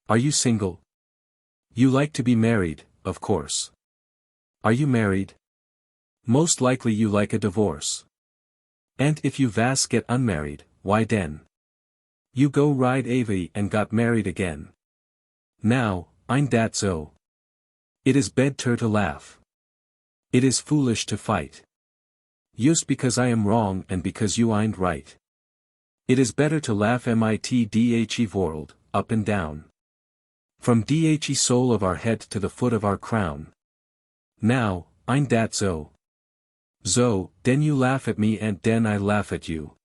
Are you single? You like to be married, of course. Are you married? Most likely you like a divorce. And if you vas get unmarried, why then? You go ride avy and got married again. Now, ein dat so? It is better to laugh. It is foolish to fight. Just because I am wrong and because you ain't right. It is better to laugh mitdhe world, up and down. From the sole of our head to the foot of our crown. Now, ein dat so? So, den you laugh at me and den I laugh at you.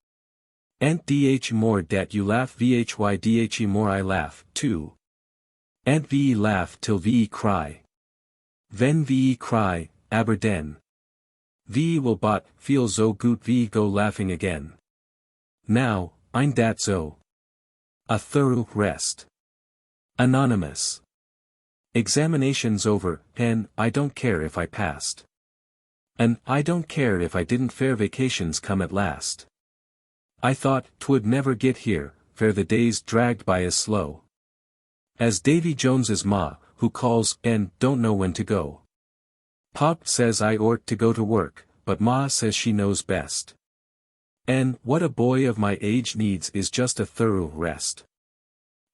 And dh more dat you laugh vhy more I laugh, too. And ve laugh till ve cry. Ven ve cry, aber den. Ve will bot, feel so gut ve go laughing again. Now, ein dat so? A thorough rest. Anonymous. Examinations over, and I don't care if I passed. And I don't care if I didn't fair vacations come at last. I thought 'twould never get here, fair the days dragged by as slow as Davy Jones's ma, who calls and don't know when to go. Pop says I ort to go to work, but ma says she knows best. And what a boy of my age needs is just a thorough rest.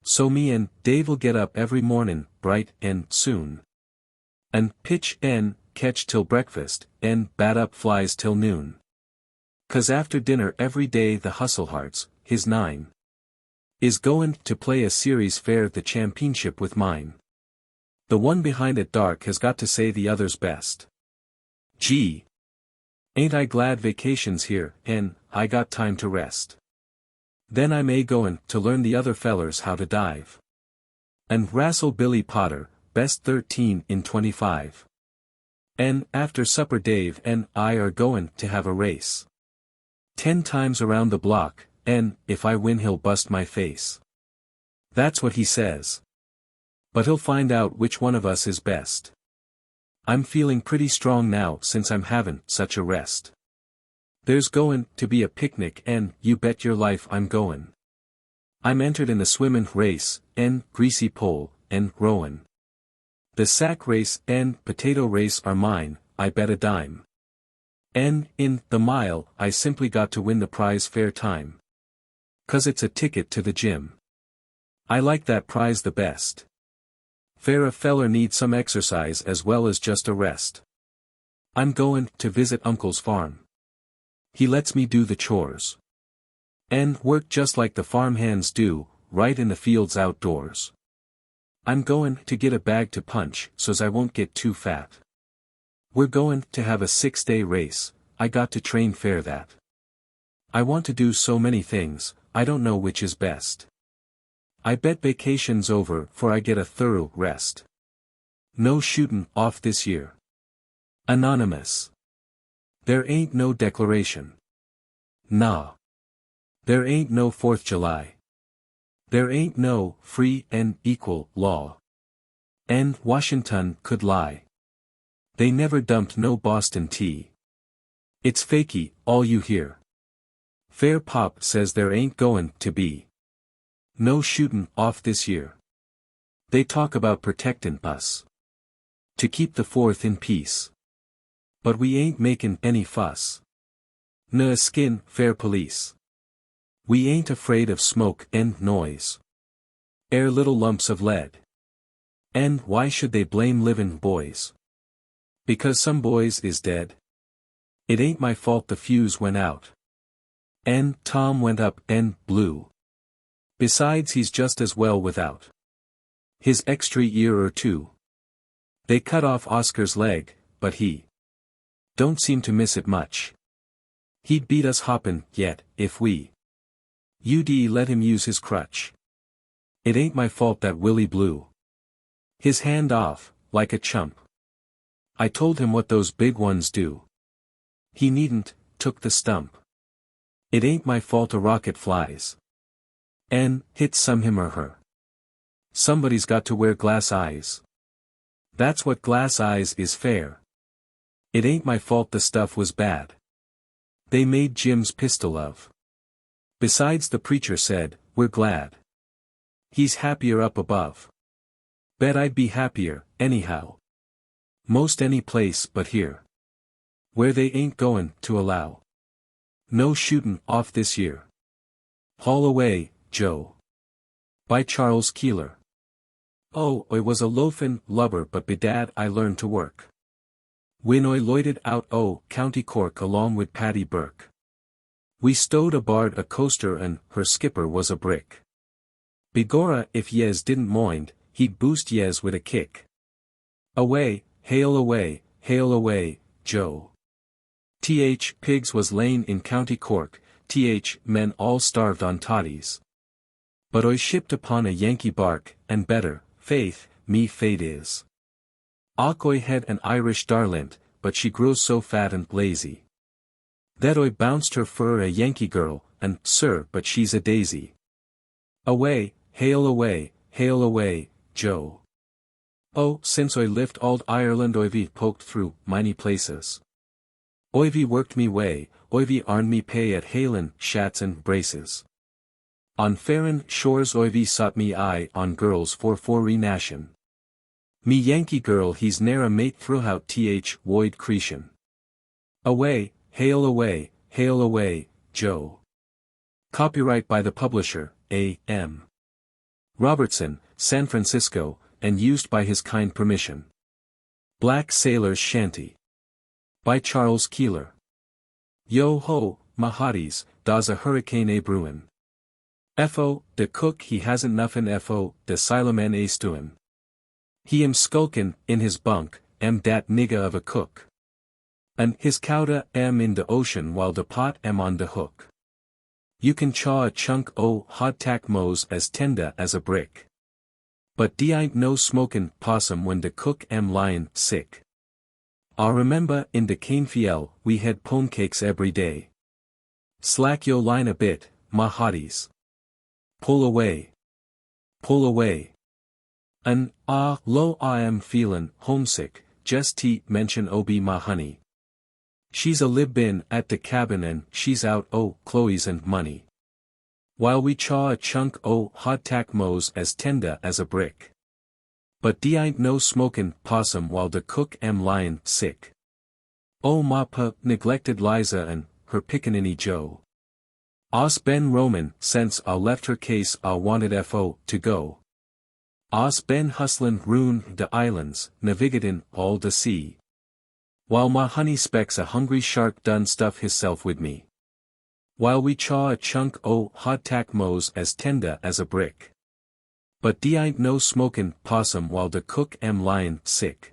So me and Dave'll get up every morning, bright and soon. And pitch and catch till breakfast, and bat up flies till noon. 'Cause after dinner every day the hustlehearts, his nine, is goin' to play a series fair the championship with mine. The one behind it dark has got to say the other's best. Gee! Ain't I glad vacation's here, and I got time to rest. Then I may goin' to learn the other fellers how to dive. And wrastle Billy Potter, best 13 in 25. And after supper Dave and I are goin' to have a race. 10 times around the block, and if I win he'll bust my face. That's what he says. But he'll find out which one of us is best. I'm feeling pretty strong now since I'm havin' such a rest. There's goin' to be a picnic and you bet your life I'm goin'. I'm entered in the swimmin' race, and greasy pole, and rowin'. The sack race and potato race are mine, I bet a dime. And in the mile I simply got to win the prize fair time. 'Cause it's a ticket to the gym. I like that prize the best. Fair a feller needs some exercise as well as just a rest. I'm goin' to visit Uncle's farm. He lets me do the chores. And work just like the farm hands do, right in the fields outdoors. I'm goin' to get a bag to punch so's I won't get too fat. We're goin' to have a 6-day race, I got to train fair that. I want to do so many things, I don't know which is best. I bet vacation's over for I get a thorough rest. No shootin' off this year. Anonymous. There ain't no declaration. Nah. There ain't no 4th July. There ain't no free and equal law. And Washington could lie. They never dumped no Boston tea. It's fakey, all you hear. Fair Pop says there ain't goin' to be no shootin' off this year. They talk about protectin' us. To keep the 4th in peace. But we ain't makin' any fuss. Nuh skin, fair police. We ain't afraid of smoke and noise. Air little lumps of lead. And why should they blame livin' boys? Because some boys is dead. It ain't my fault the fuse went out. And Tom went up and blew. Besides he's just as well without his extra ear or two. They cut off Oscar's leg, but he don't seem to miss it much. He'd beat us hoppin' yet, if we UD let him use his crutch. It ain't my fault that Willie blew his hand off, like a chump. I told him what those big ones do. He needn't, took the stump. It ain't my fault a rocket flies and hits some him or her. Somebody's got to wear glass eyes. That's what glass eyes is fair. It ain't my fault the stuff was bad. They made Jim's pistol of. Besides the preacher said, we're glad he's happier up above. Bet I'd be happier, anyhow. Most any place but here. Where they ain't goin' to allow no shootin' off this year. Haul away, Joe. By Charles Keeler. Oh, I was a loafin' lubber but bedad I learned to work. When I loitered out County Cork along with Paddy Burke. We stowed aboard a coaster and her skipper was a brick. Begorra if yez didn't mind, he'd boost yez with a kick. Away, hail away, Joe. Pigs was lain in County Cork, men all starved on toddies. But I shipped upon a Yankee bark, and better, faith, me fate is. Och I had an Irish darlint, but she grows so fat and lazy. That I bounced her for a Yankee girl, and sir, but she's a daisy. Away, hail away, Joe. Oh, since I lift old Ireland I've poked through many places. I've worked me way, I've earned me pay at Halen, shats and braces. On farin shores I've sought me eye on girls for renation. Me Yankee girl he's ne'er a mate throughout Woid Cretion. Away, hail away, Joe. Copyright by the publisher, A.M. Robertson, San Francisco, and used by his kind permission. Black Sailor's Shanty. By Charles Keeler. Yo ho, Mahatis, da's a hurricane a brewin'. Fo, de cook he hasn't nuffin fo, de siloman a stewin'. He am skulkin', in his bunk, am dat nigga of a cook. And his cowda am in de ocean while de pot am on de hook. You can chaw a chunk o hardtack mose as tenda as a brick. But de ain't no smokin' possum when de cook am lyin' sick. I remember in de Canefiel we had pone-cakes every day. Slack yo line a bit, ma hotties. Pull away. Pull away. An, lo I am feelin' homesick, just to mention obi ma honey. She's a lib-in at the cabin and she's out clothes and money. While we chaw a chunk hardtack mose as tenda as a brick. But de ain't no smokin' possum while de cook am lyin' sick. Ma neglected Liza and her pickaninny Joe. Os ben Roman since I left her case I wanted fo to go. Os ben hustlin' roon de islands, navigatin' all de sea. While ma honey specks a hungry shark done stuff hisself with me. While we chaw a chunk hardtack mose as tenda as a brick. But de ain't no smokin' possum while de cook am lyin' sick.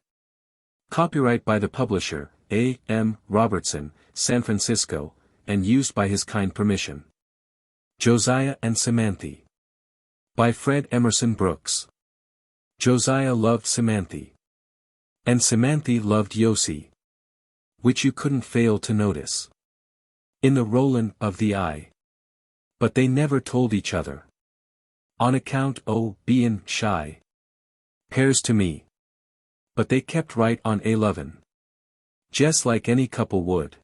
Copyright by the publisher, A.M. Robertson, San Francisco, and used by his kind permission. Josiah and Samantha. By Fred Emerson Brooks. Josiah loved Samantha. And Samantha loved Yossi. Which you couldn't fail to notice. In the rollin' of the eye. But they never told each other. On account bein' shy. Pairs to me. But they kept right on a lovin'. Just like any couple would.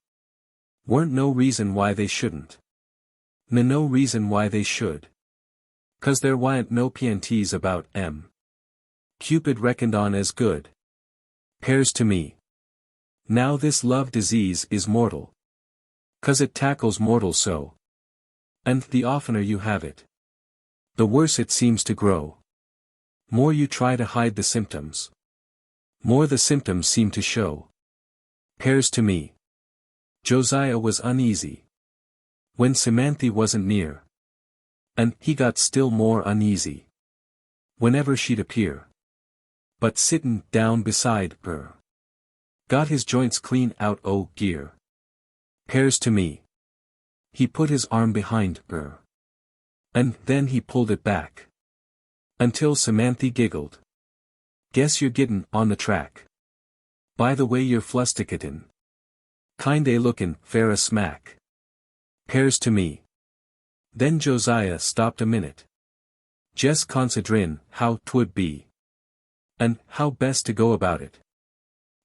Weren't no reason why they shouldn't. No reason why they should. 'Cause there wa'n't no PNTs about Cupid reckoned on as good. Pairs to me. Now this love disease is mortal. 'Cause it tackles mortals so. And the oftener you have it, the worse it seems to grow. More you try to hide the symptoms, more the symptoms seem to show. Pairs to me. Josiah was uneasy when Samantha wasn't near. And he got still more uneasy whenever she'd appear. But sittin' down beside her got his joints clean out gear. Pairs to me. He put his arm behind her. And then he pulled it back. Until Samantha giggled. Guess you're gettin' on the track. By the way you're flusticketin'. Kinda lookin' fair a smack. Pairs to me. Then Josiah stopped a minute. Just consid'rin' how 'twould be. And how best to go about it.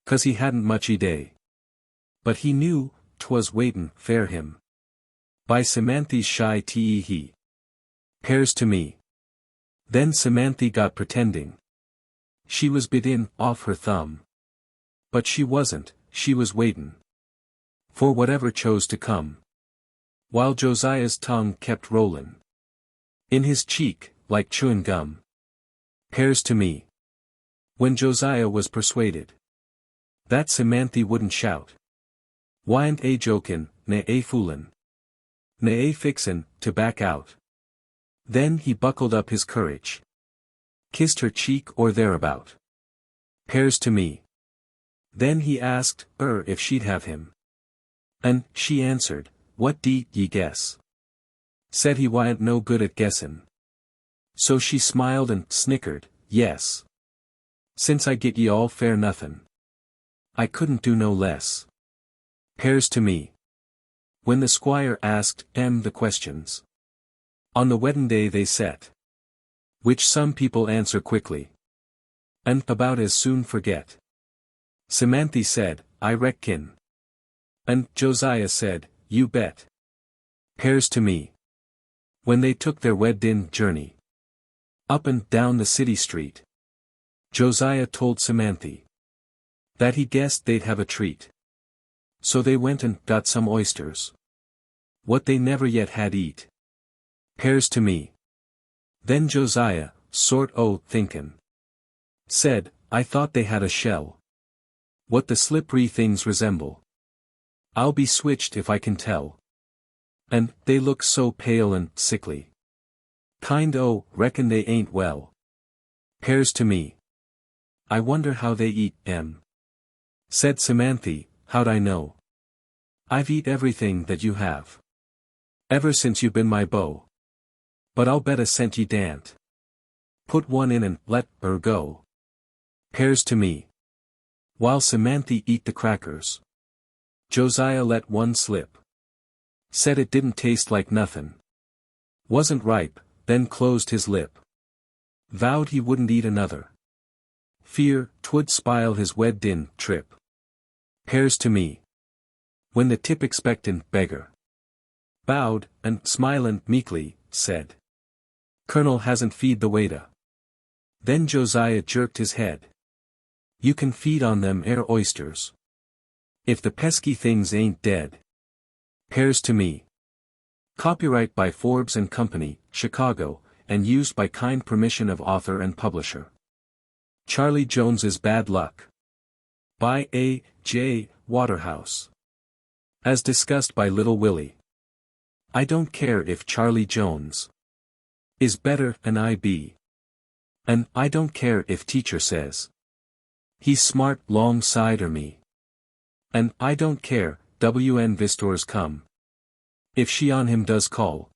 'Cause he hadn't much day. But he knew 'twas waitin' fair him. By Samantha's shy he. Pairs to me. Then Samantha got pretending. She was bit off her thumb. But she wasn't, she was waitin' for whatever chose to come. While Josiah's tongue kept rollin' in his cheek, like chewin' gum. Pairs to me. When Josiah was persuaded that Samantha wouldn't shout. Wa'n't a jokin', na a foolin', na a fixin' to back out. Then he buckled up his courage. Kissed her cheek or thereabout. Pairs to me. Then he asked if she'd have him. And she answered, what de ye guess? Said he wa'n't no good at guessin'. So she smiled and snickered, yes. Since I get ye all fair nothin'. I couldn't do no less. Pairs to me. When the squire asked the questions. On the wedding day they set. Which some people answer quickly. And about as soon forget. Samantha said, I reckon. And Josiah said, you bet. Pairs to me. When they took their weddin' journey. Up and down the city street. Josiah told Samantha that he guessed they'd have a treat. So they went and got some oysters. What they never yet had eat. Pears to me. Then Josiah, sort o' thinkin'. Said, I thought they had a shell. What the slippery things resemble. I'll be switched if I can tell. And, they look so pale and sickly. Kind o' reckon they ain't well. Pears to me. I wonder how they eat, em. Said Samanthy, how'd I know? I've eat everything that you have. Ever since you been my beau. But I'll bet a cent ye daren't. Put one in and let her go. Pears to me. While Samanthy eat the crackers. Josiah let one slip. Said it didn't taste like nothin'. Wasn't ripe, then closed his lip. Vowed he wouldn't eat another. Fear 'twould spile his wed-din trip. Pears to me. When the tip expectant beggar bowed, and smilin' meekly, said, Colonel hasn't feed the waiter. Then Josiah jerked his head. You can feed on them air oysters. If the pesky things ain't dead. Pears to me. Copyright by Forbes and Company, Chicago, and used by kind permission of author and publisher. Charlie Jones's Bad Luck. By A. J. Waterhouse. As discussed by Little Willie. I don't care if Charlie Jones is better than I be. And I don't care if teacher says he's smart long sider me. And I don't care, WN Vistors come. If she on him does call.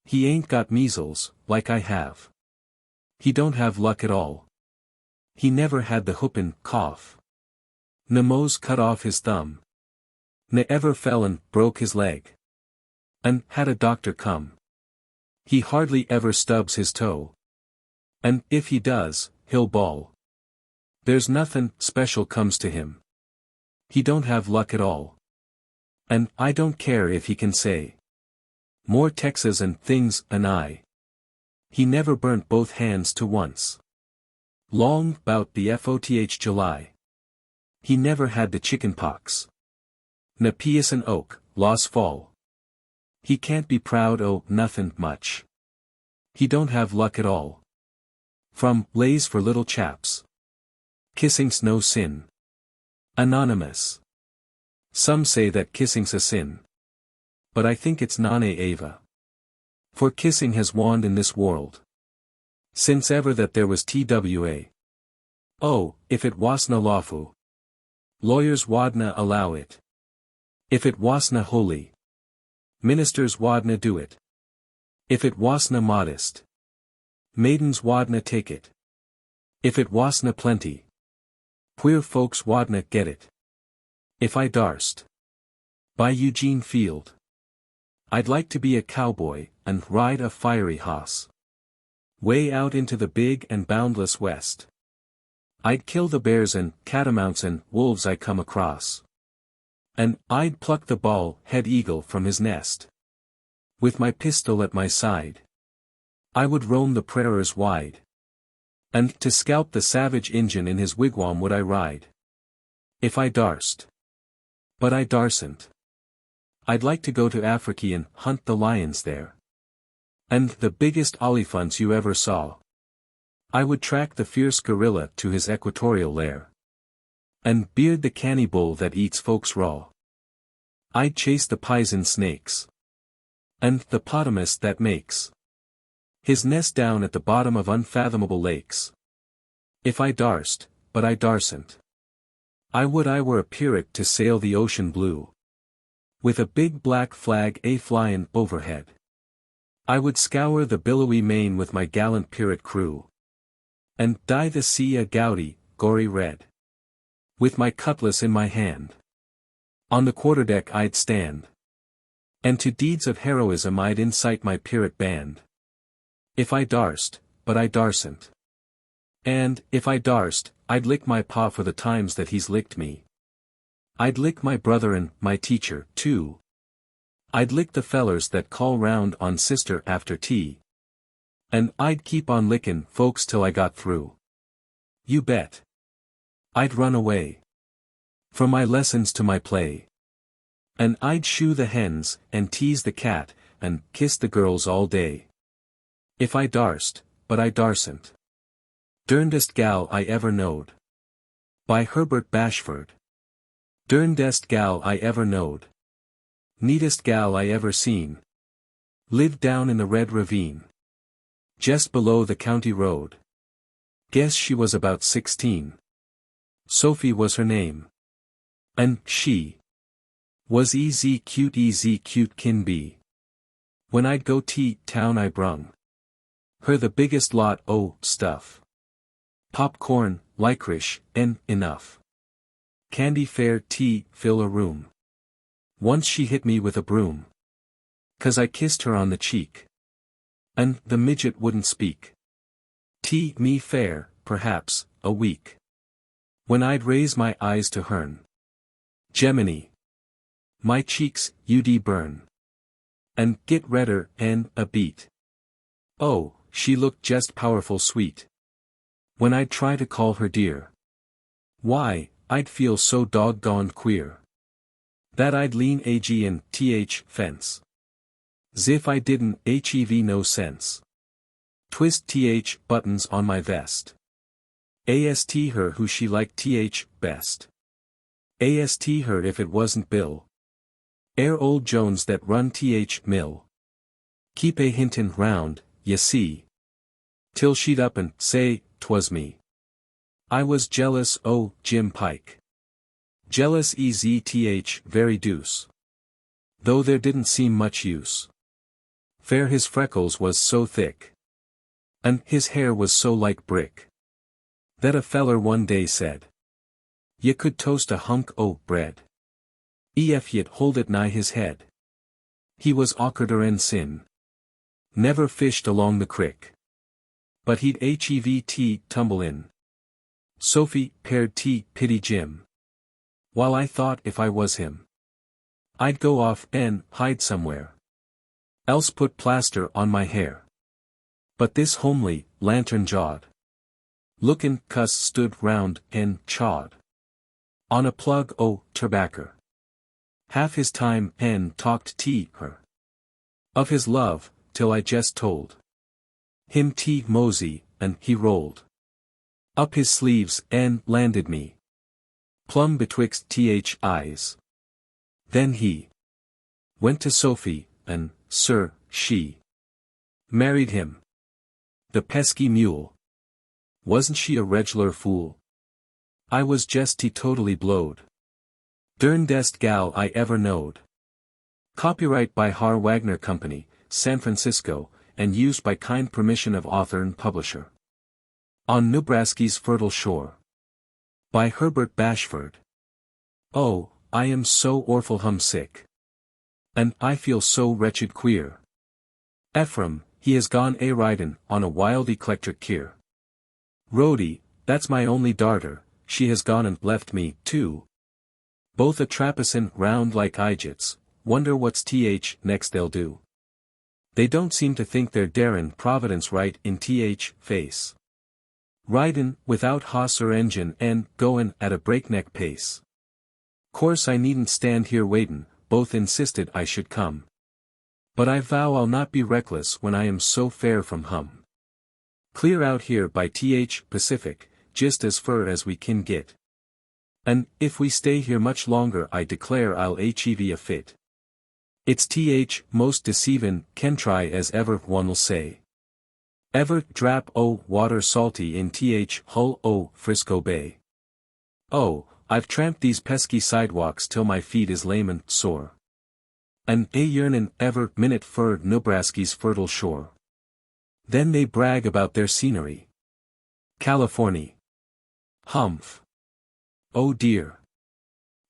He ain't got measles, like I have. He don't have luck at all. He never had the whoopin' cough. Nemo's cut off his thumb. Ne ever fell and broke his leg. And had a doctor come. He hardly ever stubs his toe. And if he does, he'll bawl. There's nothin' special comes to him. He don't have luck at all. And I don't care if he can say more Texas and things and I. He never burnt both hands to once. Long 'bout the FOTH July. He never had the chicken pox. Nepias and Oak, Loss Fall. He can't be proud o' nothin' much. He don't have luck at all. From Lays for Little Chaps. Kissing's no sin. Anonymous. Some say that kissing's a sin. But I think it's non ava. For kissing has wand in this world. Since ever that there was TWA. Oh, if it wasna lawful. Lawyers wadna allow it. If it wasna holy. Ministers wadna do it. If it wasna modest. Maidens wadna take it. If it wasna plenty. Queer folks wadna get it. If I darst. By Eugene Field. I'd like to be a cowboy, and ride a fiery hoss. Way out into the big and boundless West. I'd kill the bears and catamounts and wolves I come across. And I'd pluck the bald-head eagle from his nest. With my pistol at my side. I would roam the prairies wide. And to scalp the savage Injun in his wigwam would I ride. If I darst. But I darsn't. I'd like to go to Africa and hunt the lions there. And the biggest olifants you ever saw. I would track the fierce gorilla to his equatorial lair. And beard the canny bull that eats folks raw. I'd chase the pison snakes. And the potamus that makes his nest down at the bottom of unfathomable lakes. If I darst, but I darsn't. I would I were a pirate to sail the ocean blue. With a big black flag a-flyin' overhead. I would scour the billowy main with my gallant pirate crew. And dye the sea a gouty, gory red. With my cutlass in my hand. On the quarterdeck I'd stand. And to deeds of heroism I'd incite my pirate band. If I darst, but I darsn't. And, if I darst, I'd lick my paw for the times that he's licked me. I'd lick my brother and my teacher, too. I'd lick the fellers that call round on sister after tea. And I'd keep on lickin' folks till I got through. You bet. I'd run away. From my lessons to my play. And I'd shoo the hens, and tease the cat, and kiss the girls all day. If I darst, but I darsn't. Derndest gal I ever knowed. By Herbert Bashford. Derndest gal I ever knowed. Neatest gal I ever seen. Lived down in the Red Ravine. Just below the county road. Guess she was about 16. Sophie was her name. And she was easy cute kin be. When I'd go town I brung her the biggest lot o' stuff. Popcorn, licorice, and enough candy fair fill a room. Once she hit me with a broom. 'Cause I kissed her on the cheek. And the midget wouldn't speak. Me fair, perhaps, a week. When I'd raise my eyes to hern. Gemini. My cheeks, you'd burn. And get redder, and a beat. Oh, she looked just powerful sweet. When I'd try to call her dear. Why, I'd feel so doggone queer. That I'd lean ag and fence. 'Zif I didn't hev no sense. Twist buttons on my vest. Ast her who she liked best. Ast her if it wasn't Bill. Old Jones that run mill. Keep a hintin' round, ye see. Till she'd up and say, 'twas me. I was jealous o' Jim Pike. Jealous very deuce. Though there didn't seem much use. Fair his freckles was so thick. And his hair was so like brick. That a feller one day said. Ye could toast a hunk o' bread. Ef ye'd hold it nigh his head. He was awkwarder en sin. Never fished along the crick. But he'd hev tumble in. Sophie paired pity Jim. While I thought if I was him. I'd go off and hide somewhere. Else put plaster on my hair. But this homely, lantern-jawed lookin' cuss stood round and chawed on a plug o' terbacker. Half his time and talked her of his love, till I jest told him mosey, and he rolled up his sleeves and landed me plumb betwixt eyes. Then he went to Sophie, and, sir, she married him. The pesky mule. Wasn't she a reg'lar fool? I was jest totally blowed. Derndest gal I ever knowed. Copyright by Har Wagner Company, San Francisco, and used by kind permission of author and publisher. On Nebraska's Fertile Shore. By Herbert Bashford. Oh, I am so orful sick. And I feel so wretched queer. Ephraim, he has gone a-ridin' on a wild eclectric keer. Rhody, that's my only darter, she has gone and left me, too. Both a trappicin' round like idiots, wonder what's next they'll do. They don't seem to think they're darin' Providence right in face. Ridin', without hoss or engine and goin' at a breakneck pace. Course I needn't stand here waitin', both insisted I should come. But I vow I'll not be reckless when I am so fair from hum. Clear out here by Pacific, just as fur as we can get. And, if we stay here much longer I declare I'll hev a fit. It's most deceivin', can try as ever one'll say. Ever drap o' water salty in hull o' Frisco Bay. Oh, I've tramped these pesky sidewalks till my feet is lame and sore. And a yearnin' ever minute for Nebraska's fertile shore. Then they brag about their scenery. Californy. Humph. Oh dear.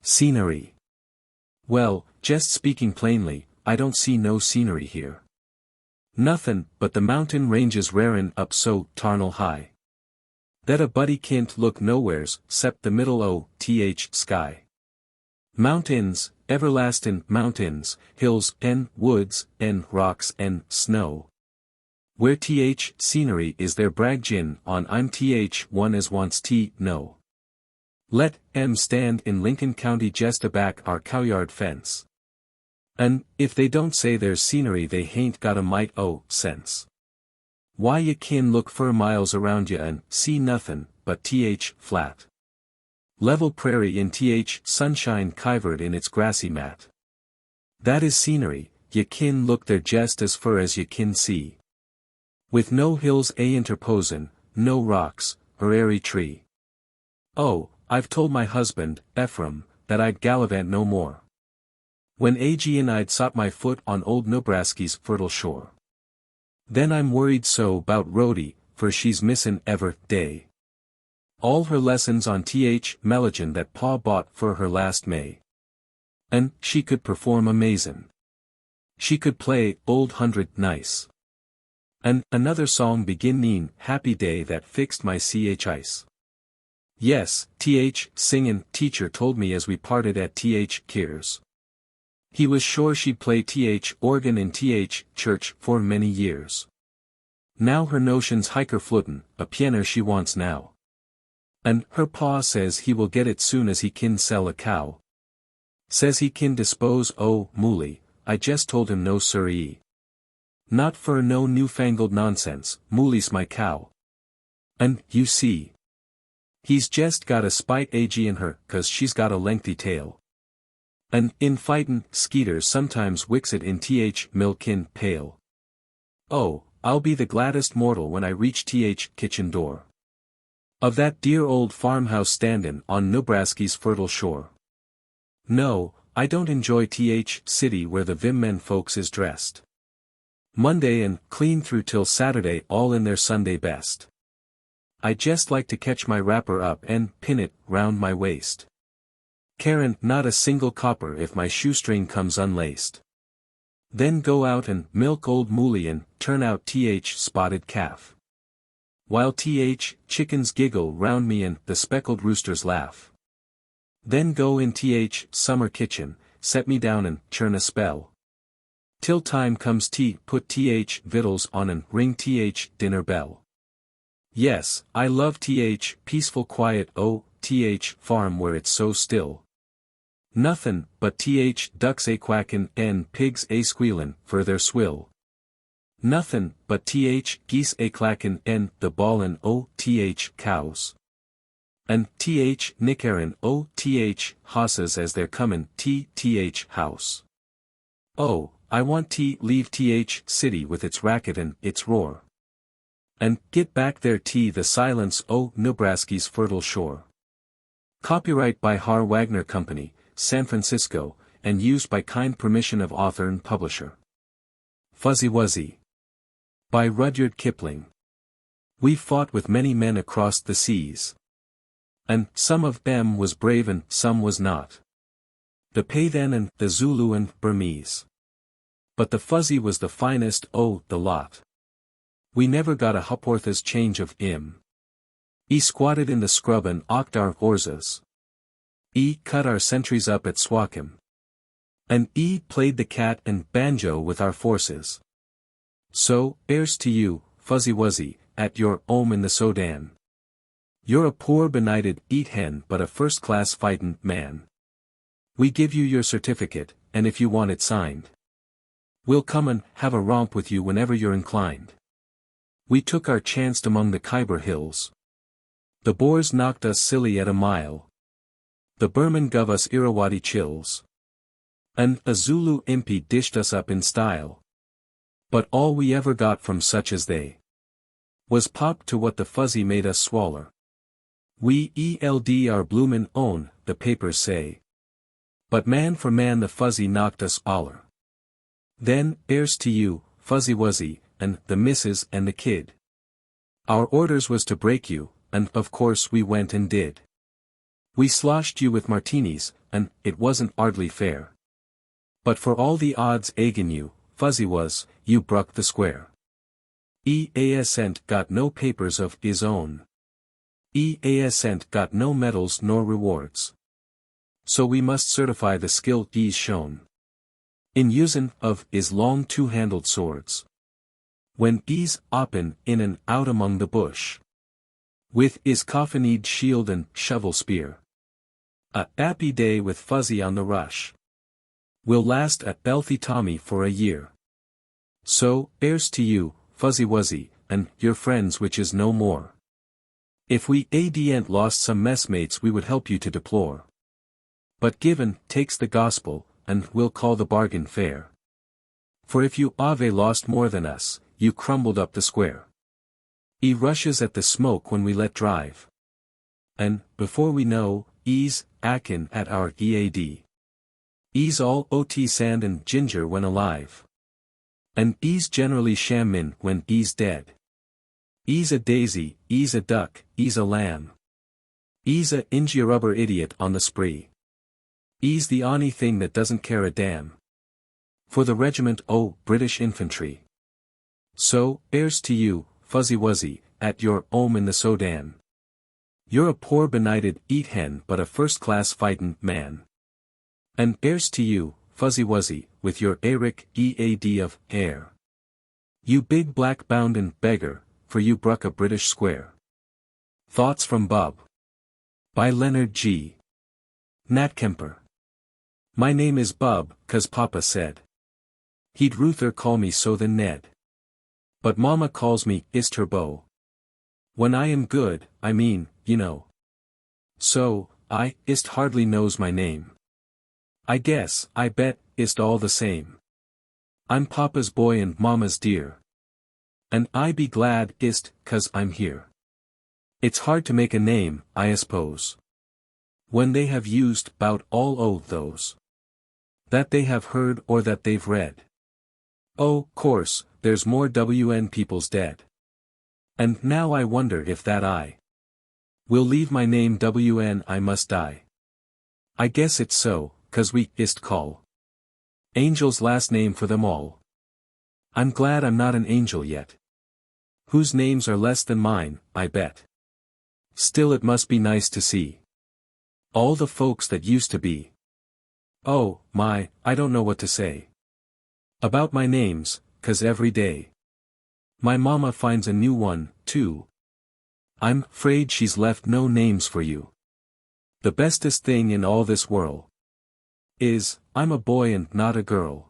Scenery. Well, just speaking plainly, I don't see no scenery here. Nothin' but the mountain ranges rarin' up so tarnal high. That a buddy can't look nowheres, 'cept the middle o' sky. Mountains, everlastin' mountains, hills, and woods, and rocks, and snow. Where scenery is their braggin' on I'm one as wants no. Let stand in Lincoln County jest aback our cowyard fence. And, if they don't say there's scenery they hain't got a mite o' sense. Why you kin look fur miles around ya and see nothin' but flat level prairie in sunshine kivered in its grassy mat. That is scenery, ye kin look there jest as fur as ye kin see. With no hills interposin', no rocks, or airy tree. Oh, I've told my husband, Ephraim, that I'd gallivant no more. When and I'd sot my foot on old Nebraska's fertile shore. Then I'm worried so 'bout Rhody, for she's missin' ever' day. All her lessons on Melogen that Pa bought for her last May. And she could perform amazin'. She could play Old Hundred nice. And another song beginnin' Happy Day that fixed my ice. Yes, singin' teacher told me as we parted at Kiers. He was sure she'd play organ in church for many years. Now her notions hiker fluttin', a piano she wants now. And her pa says he will get it soon as he kin sell a cow. Says he kin dispose o' mooly, I just told him no siree. Not for no newfangled nonsense, mooly's my cow. And, you see, he's jest got a spite in her, 'cause she's got a lengthy tail. And, in fightin', skeeters sometimes wicks it in milkin pail. Oh, I'll be the gladdest mortal when I reach kitchen door. Of that dear old farmhouse standin' on Nebraska's fertile shore. No, I don't enjoy city where the men folks is dressed Monday and clean through till Saturday all in their Sunday best. I jest like to catch my wrapper up and pin it round my waist. Carin' not a single copper if my shoestring comes unlaced. Then go out and milk old mooly and turn out spotted calf. While chickens giggle round me and the speckled roosters laugh. Then go in summer kitchen, set me down and churn a spell. Till time comes put victuals on and ring dinner bell. Yes, I love peaceful quiet farm where it's so still. Nothin' but ducks quackin' and pigs squealin' for their swill. Nothin' but geese clackin' and the bawlin' cows. And nickerin' hosses as they're comin' house. Oh, I want leave city with its racket and its roar. And get back there the silence Nebraska's fertile shore. Copyright by Har Wagner Company, San Francisco, and used by kind permission of author and publisher. Fuzzy Wuzzy. By Rudyard Kipling. We've fought with many men across the seas. And some of them was brave and some was not. The Pathan and the Zulu and Burmese. But the Fuzzy was the finest the lot. We never got a hupworth's change of him. He squatted in the scrub and ocked our orzas. He cut our sentries up at Swakim. And he played the cat and banjo with our forces. So, heirs to you, Fuzzy Wuzzy, at your home in the Sudan. You're a poor benighted eat-hen but a first-class fightin' man. We give you your certificate, and if you want it signed, we'll come and have a romp with you whenever you're inclined. We took our chance among the Khyber hills. The Boers knocked us silly at a mile. The Burman guv us Irrawaddy chills. And a Zulu impy dished us up in style. But all we ever got from such as they was pop to what the Fuzzy made us swaller. We eld our bloomin' own, the papers say. But man for man the Fuzzy knocked us aller. Then, heirs to you, Fuzzy Wuzzy, and the missus and the kid. Our orders was to break you, and of course we went and did. We sloshed you with martinis, and it wasn't hardly fair. But for all the odds agin you, Fuzzy you bruck the square. Eascent got no papers of his own. Eascent got no medals nor rewards. So we must certify the skill he's shown in usin' of his long two-handled swords. When he's oppen in and out among the bush. With his coffin-eyed shield and shovel spear. A happy day with Fuzzy on the rush. Will last at Healthy Tommy for a year. So, here's to you, Fuzzy Wuzzy, and your friends which is no more. If we adn't lost some messmates we would help you to deplore. But given, takes the gospel, and we'll call the bargain fair. For if you ave lost more than us, you crumbled up the square. E rushes at the smoke when we let drive. And, before we know, e's, akin at our EAD. E's all OT sand and ginger when alive. And e's generally shamin when e's dead. E's a daisy, e's a duck, e's a lamb. E's a injia rubber idiot on the spree. E's the only thing that doesn't care a damn. For the regiment British infantry. So, here's to you, Fuzzy Wuzzy, at your home in the Sudan. You're a poor benighted eat hen but a first-class fightin' man. And here's to you, Fuzzy Wuzzy, with your Eric EAD of air. You big black bounden beggar, for you bruck a British square. Thoughts from Bub. By Leonard G. NATTKEMPER. My name is Bub, 'cause Papa said. He'd ruther call me so than Ned. But Mama calls me Ist her beau. When I am good, I mean, you know. So, Ist hardly knows my name. I bet, Ist all the same. I'm Papa's boy and Mama's dear. And I be glad, Ist, 'cause I'm here. It's hard to make a name, I suppose. When they have used 'bout all those. That they have heard or that they've read. Oh, course, there's more WN people's dead. And now I wonder if that I will leave my name WN I must die. I guess it's so, 'cause we Ist call Angel's last name for them all. I'm glad I'm not an angel yet. Whose names are less than mine, I bet. Still it must be nice to see all the folks that used to be. Oh, my, I don't know what to say about my names, 'cause every day my mama finds a new one, too. I'm 'fraid she's left no names for you. The bestest thing in all this world is, I'm a boy and not a girl.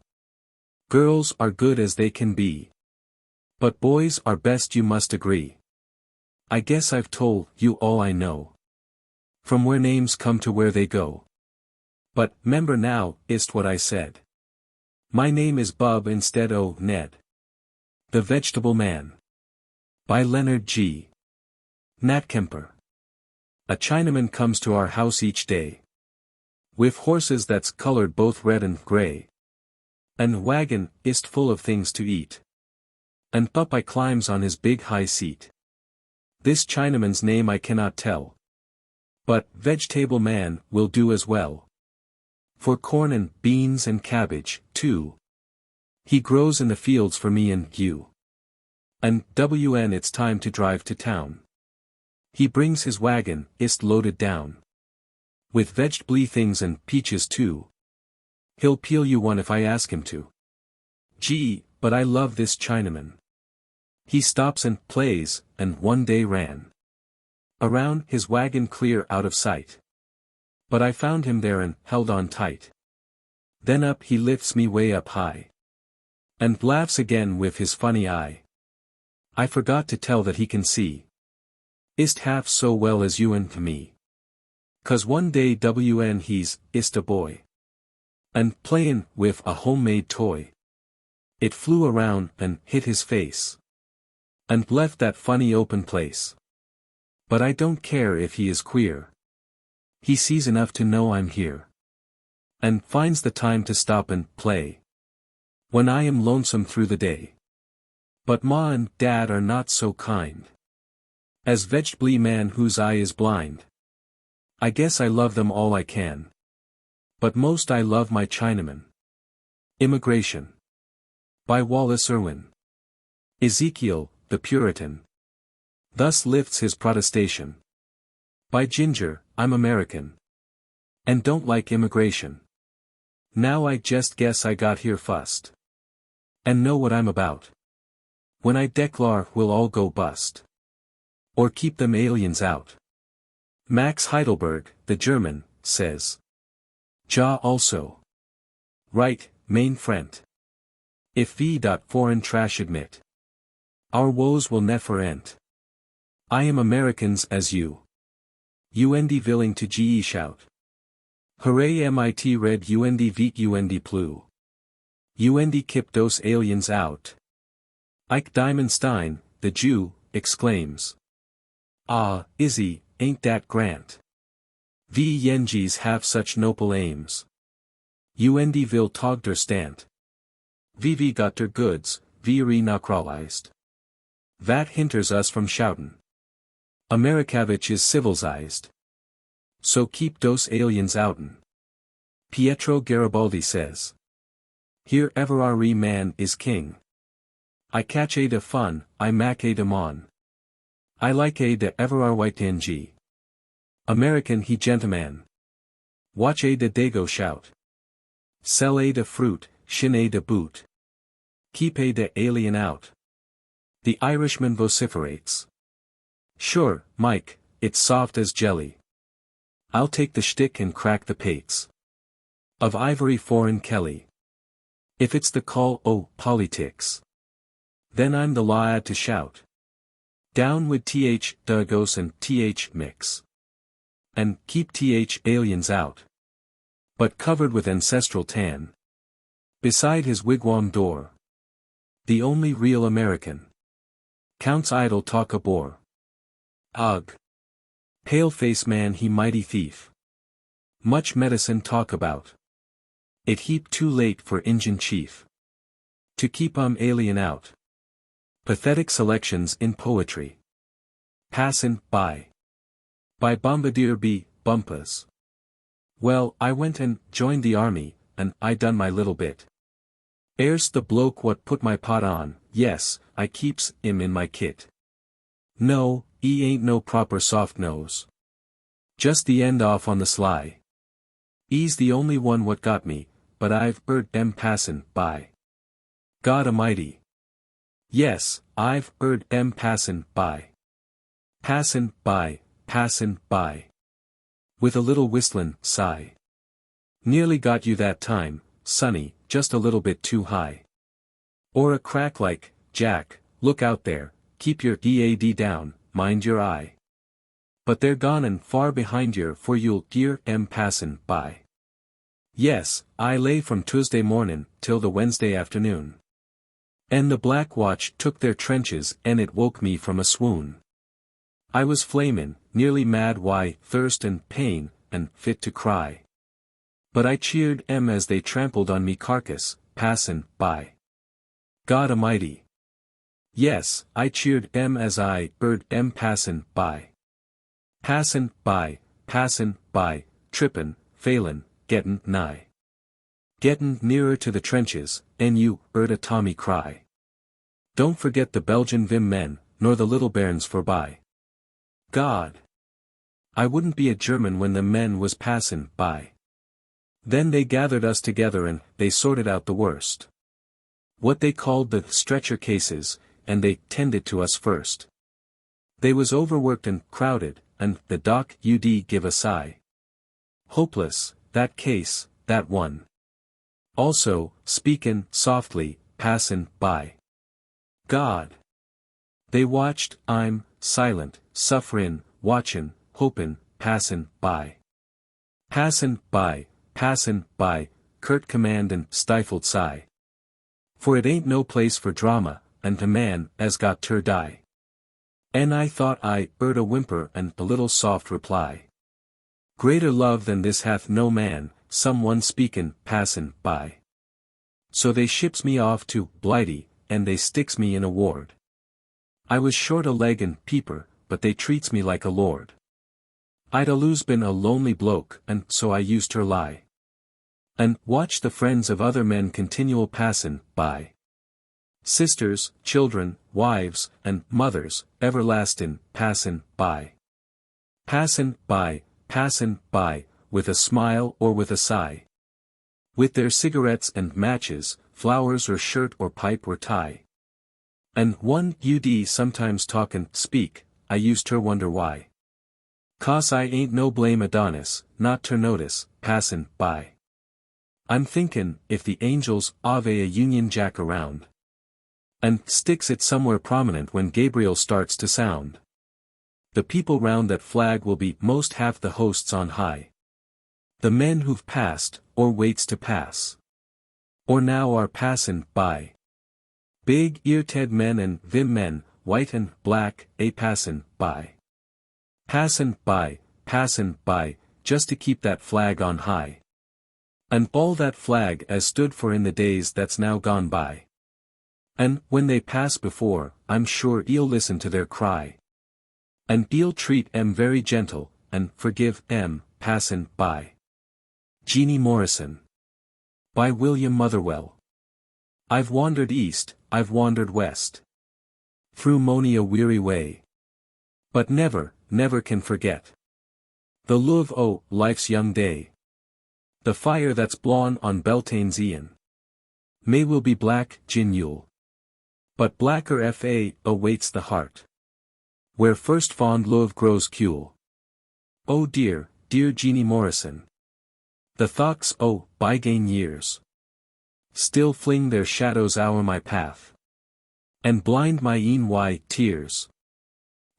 Girls are good as they can be. But boys are best, you must agree. I guess I've told you all I know. From where names come to where they go. But, 'member now, Ist what I said. My name is Bub instead o' Ned. The Vegetable Man. By Leonard G. NATTKEMPER. A Chinaman comes to our house each day. With horses that's colored both red and gray. And wagon, Ist full of things to eat. And Popeye climbs on his big high seat. This Chinaman's name I cannot tell. But, Vegetable Man, will do as well. For corn and beans and cabbage, too. He grows in the fields for me and you. And, WN it's time to drive to town. He brings his wagon, Ist loaded down. With vegetable things and peaches too. He'll peel you one if I ask him to. Gee, but I love this Chinaman. He stops and plays, and one day ran around his wagon clear out of sight. But I found him there and held on tight. Then up he lifts me way up high. And laughs again with his funny eye. I forgot to tell that he can see Ist half so well as you and me. 'Cause one day WN he's Ist a boy. And playin' with a homemade toy. It flew around and hit his face. And left that funny open place. But I don't care if he is queer. He sees enough to know I'm here. And finds the time to stop and play. When I am lonesome through the day. But Ma and Dad are not so kind. As Vegetable Man whose eye is blind. I guess I love them all I can. But most I love my Chinaman. Immigration. By Wallace Irwin. Ezekiel, the Puritan. Thus lifts his protestation. By Ginger, I'm American. And don't like immigration. Now I just guess I got here first. And know what I'm about. When I declare we'll all go bust. Or keep them aliens out. Max Heidelberg, the German, says. Ja also. Right, mein Freund. If we dot foreign trash admit. Our woes will never end. I am Americans as you. UND willing to GE shout. Hooray MIT red UND veet UND plu. UND kip those aliens out. Ike Diamondstein, the Jew, exclaims. Ah, Izzy, ain't that grant. Vi Yengies have such noble aims. UND will tog der stand. Vi got der goods, vi renaturalized. That hinders us from shoutin'. Amerikavich is civilized. So keep those aliens outen. Pietro Garibaldi says. Here every man is king. I catch a de fun, I mac a de mon. I like a de every white ng. American he gentleman. Watch a de dago shout. Sell a de fruit, shin a de boot. Keep a de alien out. The Irishman vociferates. Sure, Mike, it's soft as jelly. I'll take the shtick and crack the pates. Of ivory foreign Kelly. If it's the call politics. Then I'm the lad to shout. Down with th dugos and th mix. And keep th aliens out. But covered with ancestral tan. Beside his wigwam door. The only real American. Counts idle talk a bore. Ugh. Pale-face man he mighty thief. Much medicine talk about. It heap too late for Injun chief. To keep alien out. Pathetic selections in poetry. Passin' by. By Bombardier B. Bumpus. Well, I went and joined the army, and I done my little bit. Here's the bloke what put my pot on, yes, I keeps him in my kit. No, he ain't no proper soft nose. Just the end off on the sly. He's the only one what got me, but I've heard them passin' by. God Almighty. Yes, I've heard them passin' by. Passin' by, passin' by. With a little whistlin' sigh. Nearly got you that time, sonny, just a little bit too high. Or a crack like, Jack, look out there, keep your EAD down, mind your eye. But they're gone and far behind yer for you'll hear 'em passin' by. Yes, I lay from Tuesday mornin' till the Wednesday afternoon. And the Black Watch took their trenches and it woke me from a swoon. I was flamin', nearly mad why, thirst and pain, and fit to cry. But I cheered 'em as they trampled on me carcass, passin' by. God Almighty. Yes, I cheered 'em as I heard 'em passin' by. Passin' by, trippin', failin', gettin' nigh. Gettin' nearer to the trenches, and you heard a Tommy cry. Don't forget the Belgian Vim men, nor the little bairns forby. God! I wouldn't be a German when the men was passin' by. Then they gathered us together and they sorted out the worst. What they called the stretcher cases, and they tended to us first. They was overworked and crowded, and the doc ud give a sigh. Hopeless, that case, that one. Also, speakin' softly, passin' by. God! They watched, I'm silent, sufferin', watchin', hopin', passin' by. Passin' by, curt command and stifled sigh. For it ain't no place for drama, and a man as got ter die. And I thought I heard a whimper and a little soft reply. Greater love than this hath no man, someone speakin' passin' by. So they ships me off to Blighty, and they sticks me in a ward. I was short a leg and peeper, but they treats me like a lord. I'd always been a lonely bloke, and so I used her lie. And watch the friends of other men continual passin' by. Sisters, children, wives, and mothers, everlastin' passin' by. Passin' by, with a smile or with a sigh. With their cigarettes and matches, flowers or shirt or pipe or tie. And one ud sometimes talk and speak, I used her wonder why. 'Cause I ain't no blame Adonis, not ter notice, passin' by. I'm thinkin', if the angels ave a Union Jack around, and sticks it somewhere prominent when Gabriel starts to sound, the people round that flag will be most half the hosts on high. The men who've passed, or waits to pass, or now are passin' by. Big ear-ted men and vim men, white and black, a passin' by. Passin' by, just to keep that flag on high. And all that flag as stood for in the days that's now gone by. And, when they pass before, I'm sure you'll listen to their cry. And you'll treat 'em very gentle, and forgive 'em, passin' by. Jeanie Morrison. By William Motherwell. I've wandered east, I've wandered west, through mony a weary way, but never, never can forget the luve o' life's young day. The fire that's blawn on Beltane's Ian may will be black, gin Yule, but blacker fa awaits the heart, where first fond luve grows cool. Oh dear, dear Jeanie Morrison, the thoughts o' bygone years still fling their shadows o'er my path, and blind my een wy tears.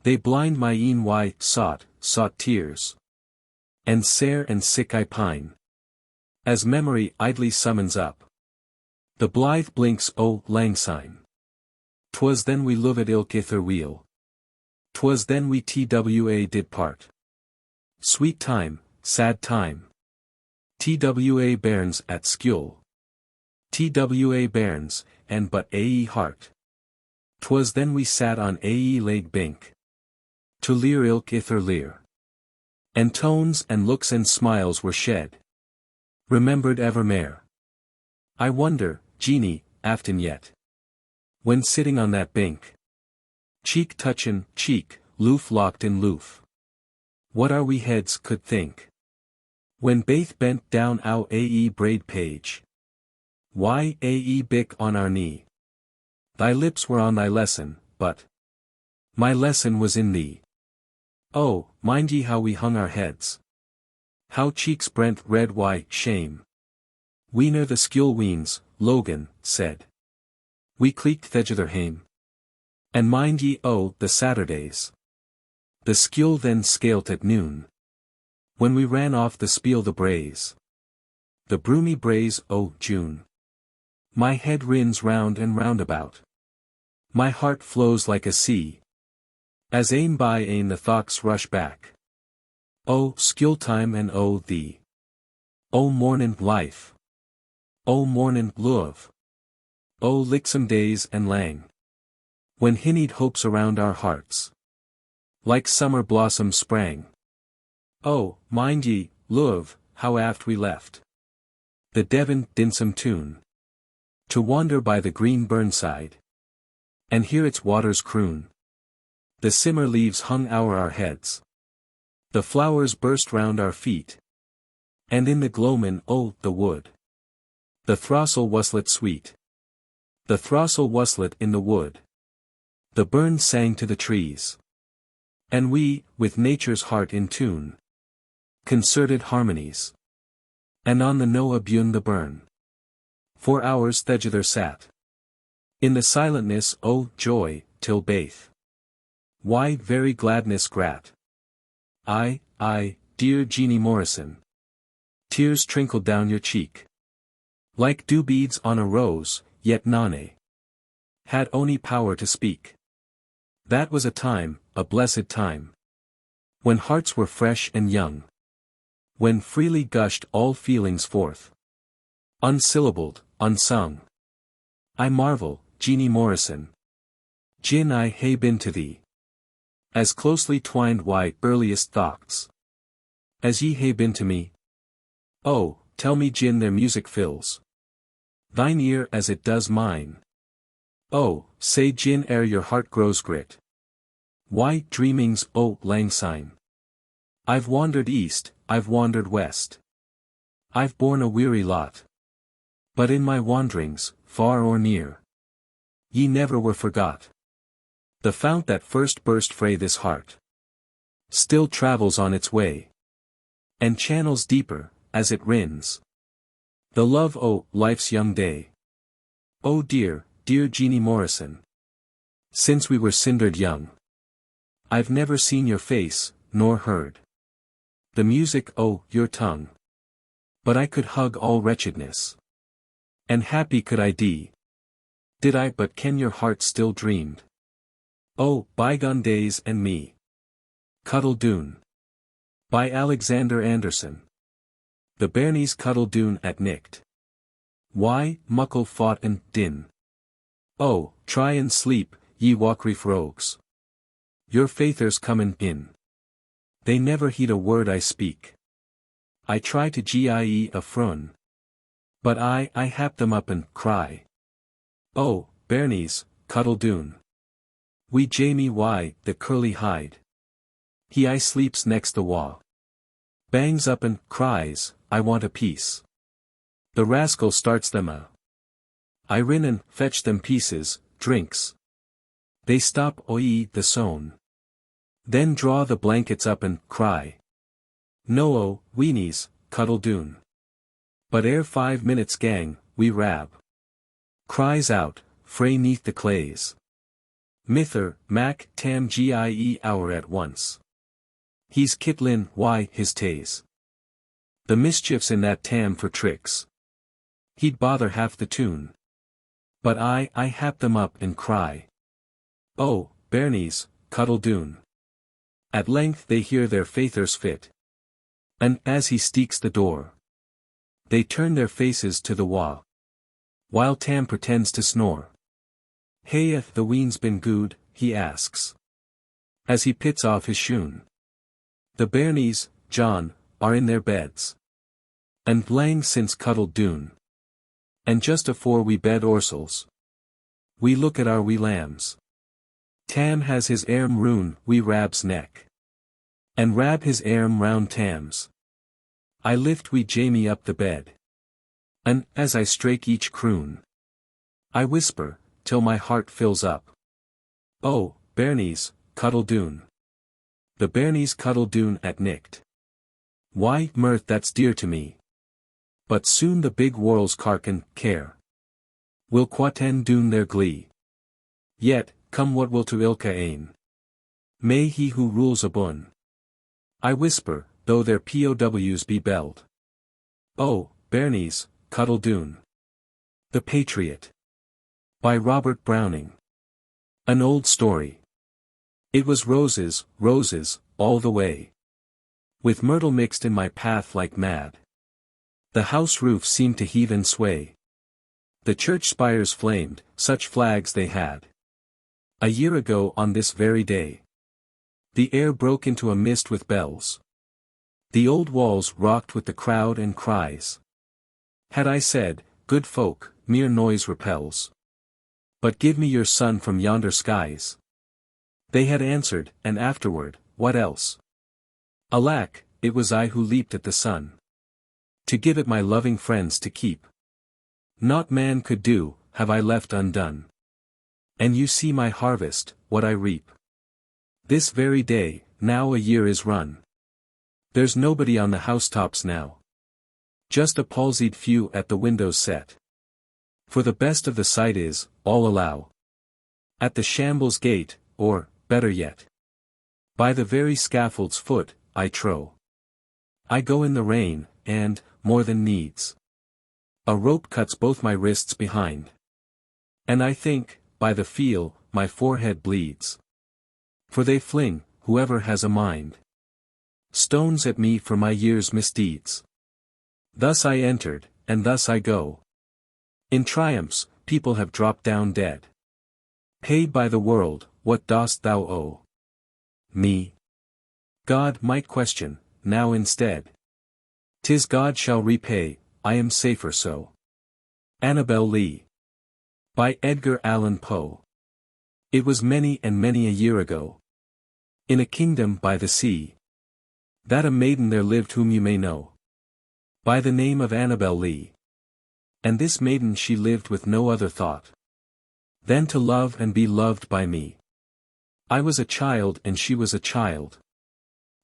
They blind my een wy sought tears, and sair and sick I pine, as memory idly summons up the blithe blinks o' lang syne. 'Twas then we loved ilk ither weel, 'twas then we twa did part. Sweet time, sad time, twa bairns at skule, twa bairns, and but ae heart. 'Twas then we sat on ae leg bink, to lear ilk ither lear, and tones and looks and smiles were shed, remembered evermair. I wonder, Jeanie, aften yet, when sitting on that bink, cheek touchin' cheek, loof locked in loof, what our wee heads could think, when baith bent down our ae braid page. Why ae bick on our knee? Thy lips were on thy lesson, but my lesson was in thee. Oh, mind ye how we hung our heads? How cheeks brent red why, shame. Weener the skule weens, Logan, said. We cleeked thegither hame. And mind ye oh, the Saturdays. The skule then scaled at noon, when we ran off the spiel the braes. The broomy braes o' June. My head rins round and round about. My heart flows like a sea, as ane by ane the thoughts rush back. O skule time and o thee. O mornin' life. O mornin' luve. O licksome days and lang, when hinnied hopes around our hearts, like summer blossoms sprang. Oh, mind ye, luve, how aft we left the Devon dinsome tune, to wander by the green burnside, and hear its waters croon. The simmer leaves hung o'er our heads, the flowers burst round our feet, and in the gloamin' o' the wood, the throstle wustlet sweet. The throstle wustlet in the wood. The burn sang to the trees. And we, with nature's heart in tune, concerted harmonies. And on the knowe abune the burn, for hours thegither sat, in the silentness o' joy, till baith. Why very gladness grat. Ay, dear Jeanie Morrison. Tears trickled down your cheek, like dew beads on a rose, yet none had ony power to speak. That was a time, a blessed time, when hearts were fresh and young, when freely gushed all feelings forth, unsyllabled, unsung. I marvel, Jeanie Morrison, gin I hae been to thee, as closely twined wy earliest thoughts, as ye hae been to me. Oh, tell me gin their music fills thine ear as it does mine. Oh, say gin ere your heart grows grit. Why dreamings o' lang syne. I've wandered east, I've wandered west, I've borne a weary lot, but in my wanderings, far or near, ye never were forgot. The fount that first burst frae this heart still travels on its way, and channels deeper, as it rins, The love o' life's young day. Oh dear, dear Jeannie Morrison. Since we were cindered young, I've never seen your face, nor heard the music o' your tongue. But I could hug all wretchedness, and happy could I be, did I but ken your heart still dreamed. Oh, bygone days and me. Cuddle Doon. By Alexander Anderson. The bairnies cuddle doon at nicht. Why, muckle fought and din. Oh, try and sleep, ye Waucrief rogues. Your faithers comin' in. They never heed a word I speak. I try to gie a frun. But I hap them up and cry. Oh, bairnies, cuddle doon. We Jamie why, the curly hide. He I sleeps next the wall. Bangs up and cries, I want a piece. The rascal starts them a. I rin and fetch them pieces, drinks. They stop oi the sown. Then draw the blankets up and cry. No o, weenies, cuddle doon. But ere 5 minutes gang, we rab. Cries out, frae neath the clays. Mither, Mac, Tam gie hour at once. He's kitlin, why, his tays. The mischief's in that Tam for tricks. He'd bother half the tune. But I hap them up and cry. Oh, bairnies, cuddle doon. At length they hear their faithers fit. And as he steeks the door, they turn their faces to the wa. While Tam pretends to snore. Hayeth the ween's been good, he asks, as he pits off his shoon. The bairnies, John, are in their beds. And lang since cuddled doon. And just afore we bed ourselves, we look at our wee lambs. Tam has his arm roon wee Rab's neck. And Rab his arm round Tam's. I lift wee Jamie up the bed. And, as I strake each croon, I whisper, till my heart fills up. Oh, bairnies, cuddle doon. The bairnies cuddle doon at nicht. Why, mirth that's dear to me. But soon the big world's carken, care. Will quaten doon their glee. Yet, come what will to ilka ain. May he who rules abun. I whisper, though their POWs be belled. Oh, bairnies, cuddle doon. The Patriot. By Robert Browning. An old story. It was roses, roses, all the way. With myrtle mixed in my path like mad. The house roof seemed to heave and sway. The church spires flamed, such flags they had. A year ago on this very day. The air broke into a mist with bells. The old walls rocked with the crowd and cries. Had I said, good folk, mere noise repels. But give me your son from yonder skies. They had answered, and afterward, what else? Alack, it was I who leaped at the sun. To give it my loving friends to keep. Naught man could do, have I left undone. And you see my harvest, what I reap. This very day, now a year is run. There's nobody on the housetops now. Just a palsied few at the windows set. For the best of the sight is, all allow. At the shambles gate, or, better yet. By the very scaffold's foot, I trow. I go in the rain, and, more than needs. A rope cuts both my wrists behind. And I think, by the feel, my forehead bleeds. For they fling, whoever has a mind. Stones at me for my year's misdeeds. Thus I entered, and thus I go. In triumphs, people have dropped down dead. Paid by the world, what dost thou owe? Me. God might question, now instead. 'Tis God shall repay, I am safer so. Annabel Lee. By Edgar Allan Poe. It was many and many a year ago. In a kingdom by the sea. That a maiden there lived whom you may know. By the name of Annabel Lee. And this maiden she lived with no other thought than to love and be loved by me. I was a child and she was a child.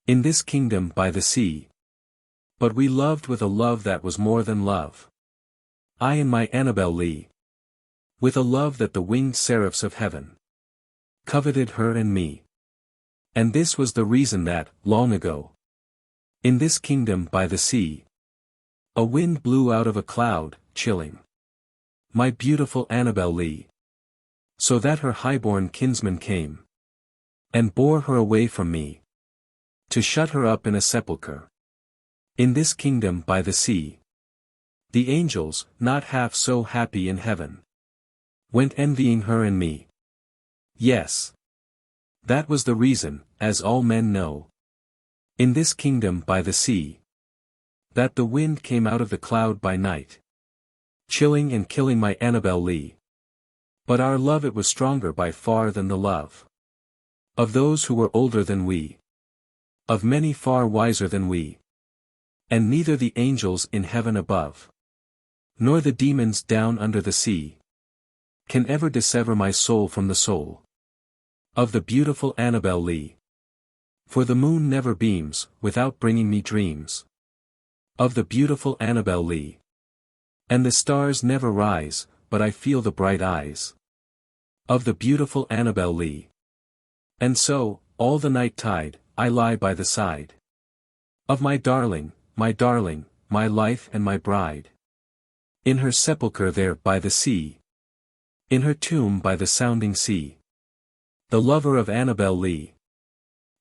In this kingdom by the sea. But we loved with a love that was more than love. I and my Annabel Lee. With a love that the winged seraphs of heaven coveted her and me. And this was the reason that, long ago, in this kingdom by the sea, a wind blew out of a cloud, chilling my beautiful Annabel Lee. So that her highborn kinsman came and bore her away from me, to shut her up in a sepulchre. In this kingdom by the sea, the angels, not half so happy in heaven, went envying her and me. Yes. That was the reason, as all men know, in this kingdom by the sea, that the wind came out of the cloud by night, chilling and killing my Annabel Lee. But our love, it was stronger by far than the love of those who were older than we, of many far wiser than we. And neither the angels in heaven above, nor the demons down under the sea, can ever dissever my soul from the soul of the beautiful Annabel Lee. For the moon never beams, without bringing me dreams of the beautiful Annabel Lee. And the stars never rise, but I feel the bright eyes of the beautiful Annabel Lee. And so, all the night tide, I lie by the side of my darling, my life and my bride. In her sepulchre there by the sea, in her tomb by the sounding sea. The Lover of Annabel Lee.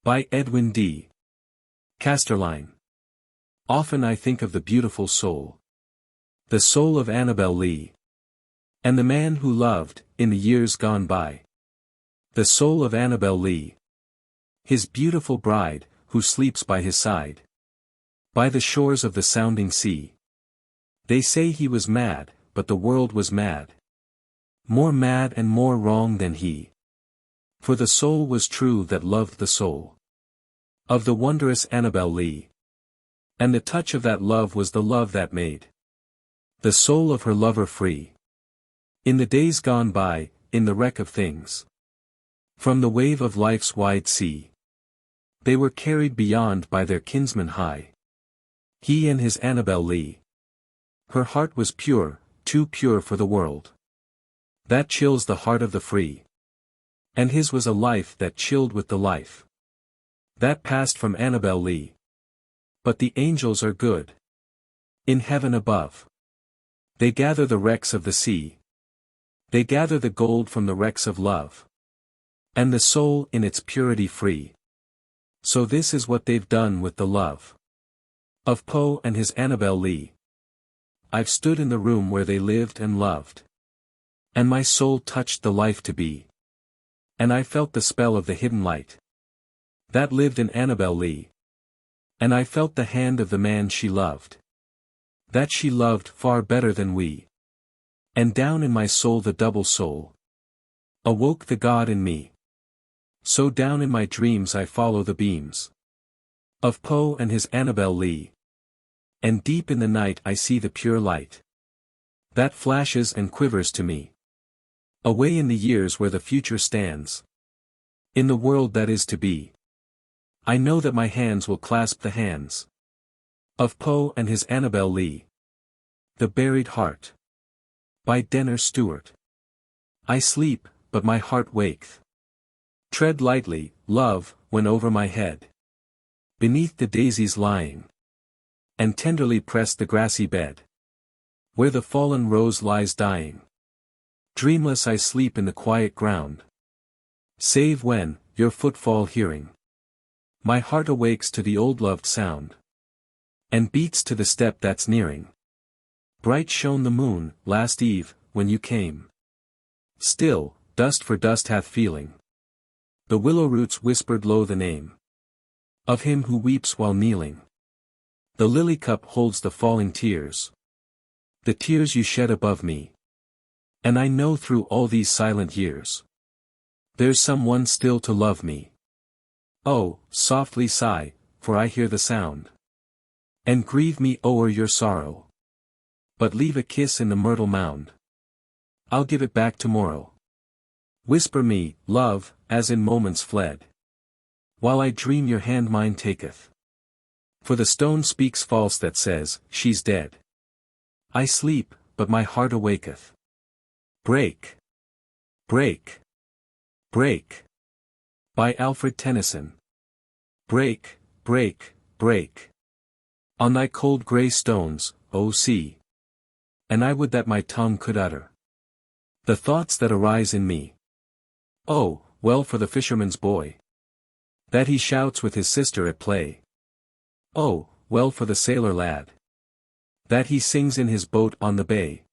By Edwin D. Casterline. Often I think of the beautiful soul, the soul of Annabel Lee, and the man who loved, in the years gone by, the soul of Annabel Lee, his beautiful bride, who sleeps by his side, by the shores of the sounding sea. They say he was mad, but the world was mad, more mad and more wrong than he. For the soul was true that loved the soul of the wondrous Annabel Lee. And the touch of that love was the love that made the soul of her lover free. In the days gone by, in the wreck of things, from the wave of life's wide sea, they were carried beyond by their kinsman high, he and his Annabel Lee. Her heart was pure, too pure for the world that chills the heart of the free. And his was a life that chilled with the life that passed from Annabel Lee. But the angels are good in heaven above. They gather the wrecks of the sea, they gather the gold from the wrecks of love, and the soul in its purity free. So this is what they've done with the love of Poe and his Annabel Lee. I've stood in the room where they lived and loved, and my soul touched the life to be. And I felt the spell of the hidden light that lived in Annabel Lee. And I felt the hand of the man she loved, that she loved far better than we. And down in my soul the double soul awoke the God in me. So down in my dreams I follow the beams of Poe and his Annabel Lee. And deep in the night I see the pure light that flashes and quivers to me. Away in the years where the future stands, in the world that is to be, I know that my hands will clasp the hands of Poe and his Annabel Lee. The Buried Heart. By Denner Stewart. I sleep, but my heart waketh. Tread lightly, love, when over my head, beneath the daisies lying, and tenderly press the grassy bed, where the fallen rose lies dying. Dreamless I sleep in the quiet ground, save when, your footfall hearing, my heart awakes to the old loved sound, and beats to the step that's nearing. Bright shone the moon, last eve, when you came. Still, dust for dust hath feeling. The willow roots whispered low the name of him who weeps while kneeling. The lily cup holds the falling tears, the tears you shed above me. And I know through all these silent years, there's someone still to love me. Oh, softly sigh, for I hear the sound, and grieve me o'er your sorrow. But leave a kiss in the myrtle mound. I'll give it back tomorrow. Whisper me, love, as in moments fled, while I dream your hand mine taketh. For the stone speaks false that says, she's dead. I sleep, but my heart awaketh. Break! Break! Break! By Alfred Tennyson. Break, break, break. On thy cold grey stones, O sea. And I would that my tongue could utter the thoughts that arise in me. Oh, well for the fisherman's boy, that he shouts with his sister at play. Oh, well for the sailor lad, that he sings in his boat on the bay.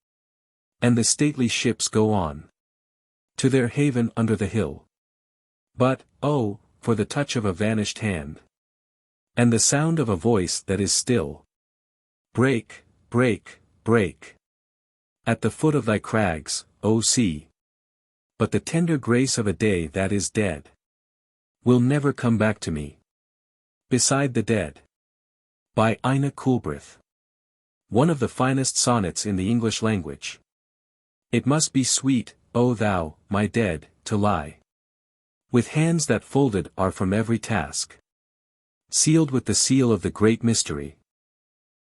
And the stately ships go on to their haven under the hill. But, oh, for the touch of a vanished hand, and the sound of a voice that is still. Break, break, break. At the foot of thy crags, O sea. But the tender grace of a day that is dead will never come back to me. Beside the Dead. By Ina Coolbrith. One of the finest sonnets in the English language. It must be sweet, O thou, my dead, to lie with hands that folded are from every task, sealed with the seal of the great mystery.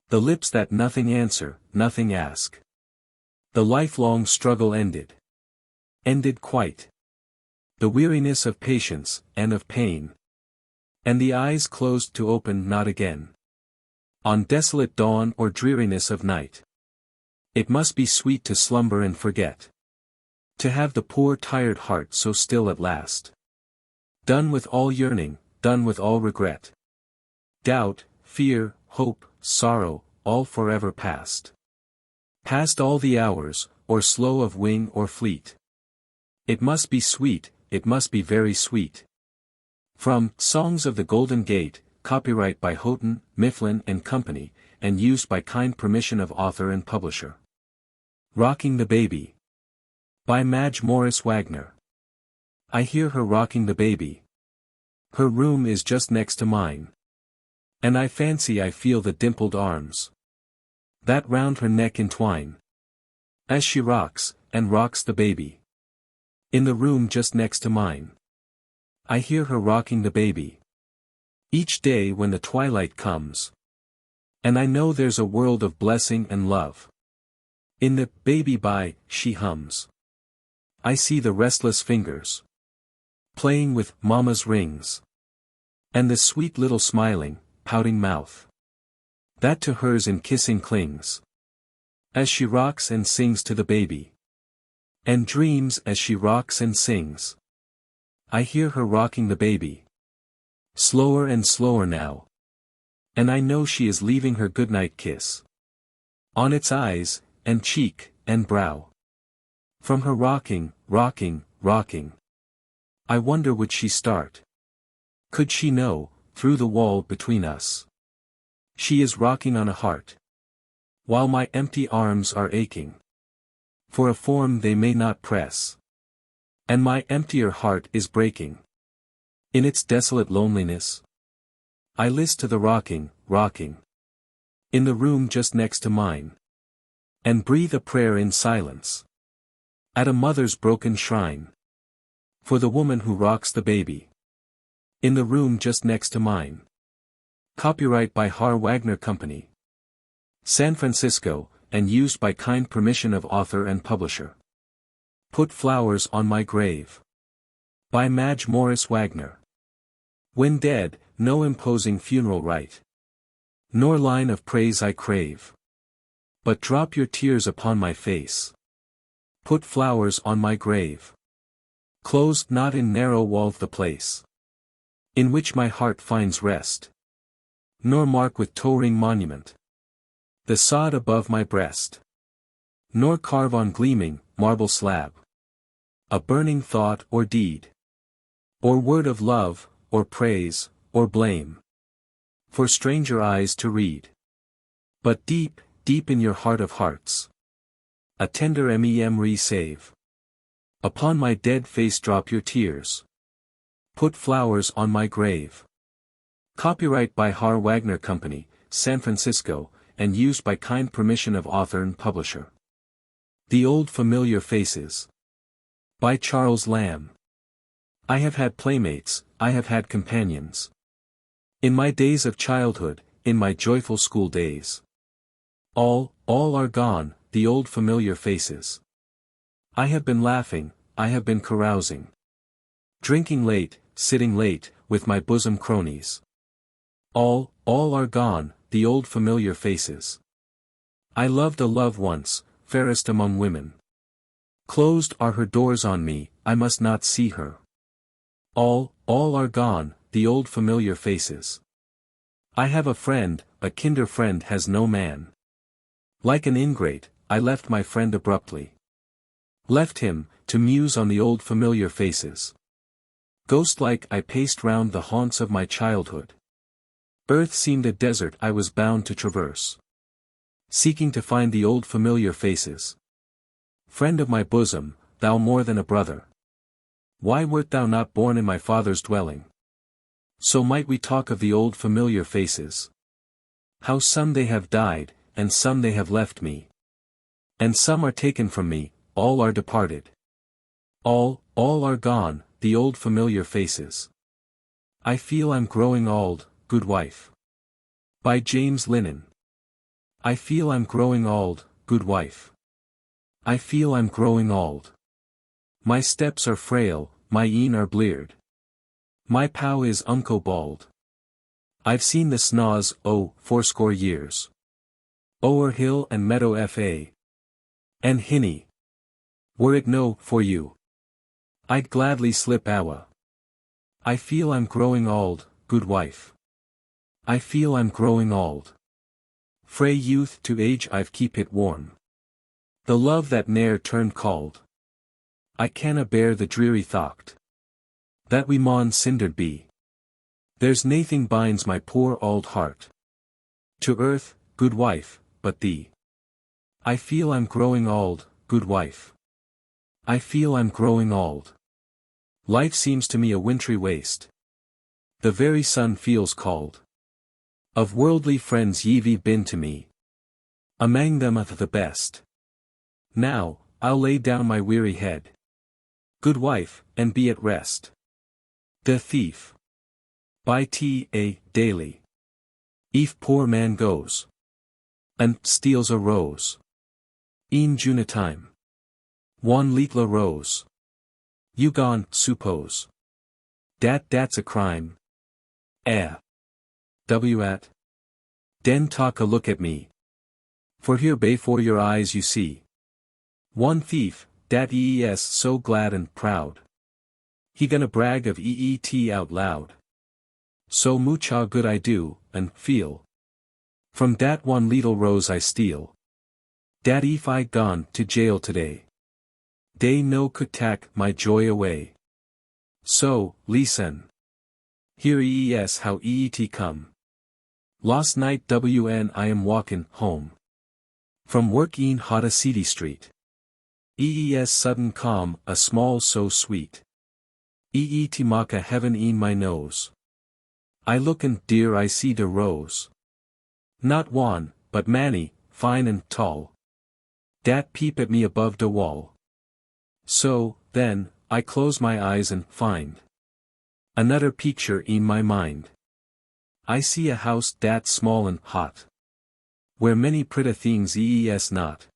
The lips that nothing answer, nothing ask. The lifelong struggle ended. Ended quite. The weariness of patience, and of pain. And the eyes closed to open not again. On desolate dawn or dreariness of night. It must be sweet to slumber and forget. To have the poor tired heart so still at last. Done with all yearning, done with all regret. Doubt, fear, hope, sorrow, all forever past. Past all the hours, or slow of wing or fleet. It must be sweet, it must be very sweet. From Songs of the Golden Gate, copyright by Houghton, Mifflin and Company, and used by kind permission of author and publisher. Rocking the Baby. By Madge Morris Wagner. I hear her rocking the baby. Her room is just next to mine. And I fancy I feel the dimpled arms that round her neck entwine, as she rocks, and rocks the baby. In the room just next to mine. I hear her rocking the baby. Each day when the twilight comes. And I know there's a world of blessing and love. In the baby by, she hums. I see the restless fingers playing with mama's rings. And the sweet little smiling, pouting mouth that to hers in kissing clings. As she rocks and sings to the baby. And dreams as she rocks and sings. I hear her rocking the baby. Slower and slower now. And I know she is leaving her goodnight kiss on its eyes, and cheek, and brow. From her rocking, rocking, rocking. I wonder would she start? Could she know, through the wall between us? She is rocking on a heart. While my empty arms are aching. For a form they may not press. And my emptier heart is breaking. In its desolate loneliness. I list to the rocking, rocking. In the room just next to mine. And breathe a prayer in silence. At a mother's broken shrine. For the woman who rocks the baby. In the room just next to mine. Copyright by Har Wagner Company. San Francisco, and used by kind permission of author and publisher. Put Flowers on My Grave. By Madge Morris Wagner. When dead, no imposing funeral rite. Nor line of praise I crave. But drop your tears upon my face. Put flowers on my grave. Closed not in narrow walled the place. In which my heart finds rest. Nor mark with towering monument. The sod above my breast. Nor carve on gleaming, marble slab. A burning thought or deed. Or word of love, or praise, or blame. For stranger eyes to read. But deep, deep in your heart of hearts. A tender memory save. Upon my dead face drop your tears. Put flowers on my grave. Copyright by Har Wagner Company, San Francisco, and used by kind permission of author and publisher. The Old Familiar Faces. By Charles Lamb. I have had playmates, I have had companions. In my days of childhood, in my joyful school days. All are gone, the old familiar faces. I have been laughing, I have been carousing. Drinking late, sitting late, with my bosom cronies. All are gone, the old familiar faces. I loved a love once, fairest among women. Closed are her doors on me, I must not see her. All are gone, the old familiar faces. I have a friend, a kinder friend has no man. Like an ingrate, I left my friend abruptly. Left him, to muse on the old familiar faces. Ghost-like I paced round the haunts of my childhood. Earth seemed a desert I was bound to traverse. Seeking to find the old familiar faces. Friend of my bosom, thou more than a brother. Why wert thou not born in my father's dwelling? So might we talk of the old familiar faces. How some they have died, and some they have left me. And some are taken from me, all are departed. All are gone, the old familiar faces. I feel I'm growing old, good wife. By James Lennon. I feel I'm growing old, good wife. I feel I'm growing old. My steps are frail, my een are bleared. My pow is unco bald. I've seen the snaws, fourscore years. O'er hill and meadow fa. And hinny. Were it no for you, I'd gladly slip awa. I feel I'm growing old, good wife. I feel I'm growing old. Frae youth to age I've keep it warm. The love that ne'er turned cold. I canna bear the dreary thocht that we maun cindered be. There's naething binds my poor auld heart to earth, good wife, but thee. I feel I'm growing old, good wife. I feel I'm growing old. Life seems to me a wintry waste. The very sun feels cold. Of worldly friends ye've been to me. Amang them the best. Now, I'll lay down my weary head. Good wife, and be at rest. The Thief. By T.A. Daly. If poor man goes and steals a rose. Een Juna time. One leetla rose. You gone, suppose. Dat's a crime. W at. Den talk a look at me. For here before your eyes you see. One thief, dat ees so glad and proud. He gonna brag of eet out loud. So mucha good I do, and feel. From dat one leetle rose I steal. Dat if I gone to jail today. They no could tak my joy away. So, listen. Here ees how eet come. Last night I am walkin' home. From work een hotta city street. Ees sudden calm, a small so sweet. Eet maka heaven een my nose. I lookin' dear I see de rose. Not one, but many, fine and tall. Dat peep at me above de wall. So, then, I close my eyes and find another picture in my mind. I see a house dat small and hot. Where many pretty things ees not.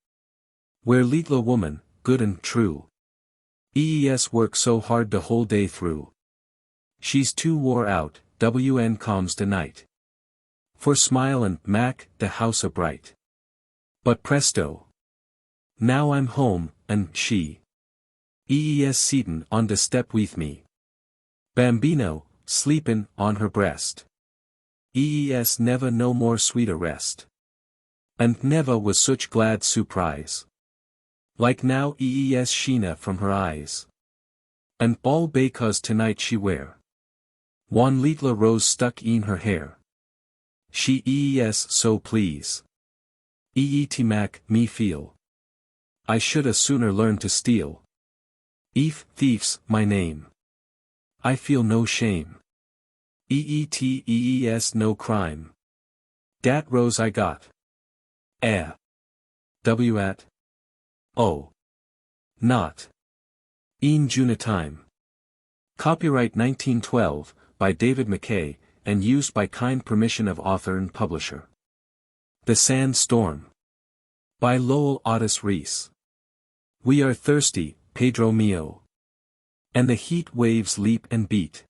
Where leetla woman, good and true. Ees work so hard the whole day through. She's too wore out, comes de night. For smile and mak the house a bright. But presto. Now I'm home, and she. Ees seatin' on de step with me. Bambino, sleepin' on her breast. Ees neva no more sweet a rest. And neva was such glad surprise. Like now ees sheena from her eyes. And all because tonight she wear. One leetla rose stuck in her hair. She ees so please. Eet mak me feel. I shoulda sooner learned to steal. If thief's my name. I feel no shame. Ees no crime. Dat rose I got. W at. Oh. Not. Een Juna time. Copyright 1912, by David McKay, and used by kind permission of author and publisher. The Sand Storm. By Lowell Otis Rees. We are thirsty, Pedro mio. And the heat waves leap and beat.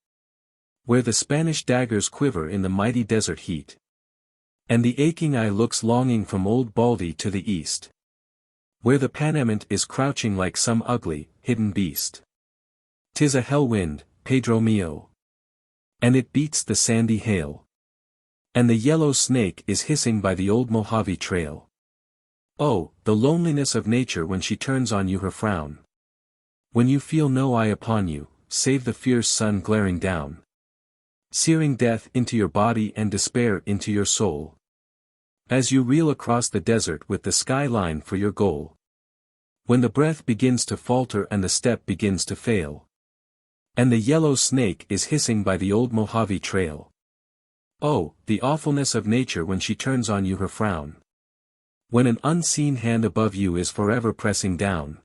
Where the Spanish daggers quiver in the mighty desert heat. And the aching eye looks longing from old Baldy to the east. Where the Panamint is crouching like some ugly, hidden beast. 'Tis a hell wind, Pedro mio. And it beats the sandy hail. And the yellow snake is hissing by the old Mojave trail. Oh, the loneliness of nature when she turns on you her frown. When you feel no eye upon you, save the fierce sun glaring down. Searing death into your body and despair into your soul. As you reel across the desert with the skyline for your goal. When the breath begins to falter and the step begins to fail. And the yellow snake is hissing by the old Mojave trail. Oh, the awfulness of nature when she turns on you her frown. When an unseen hand above you is forever pressing down.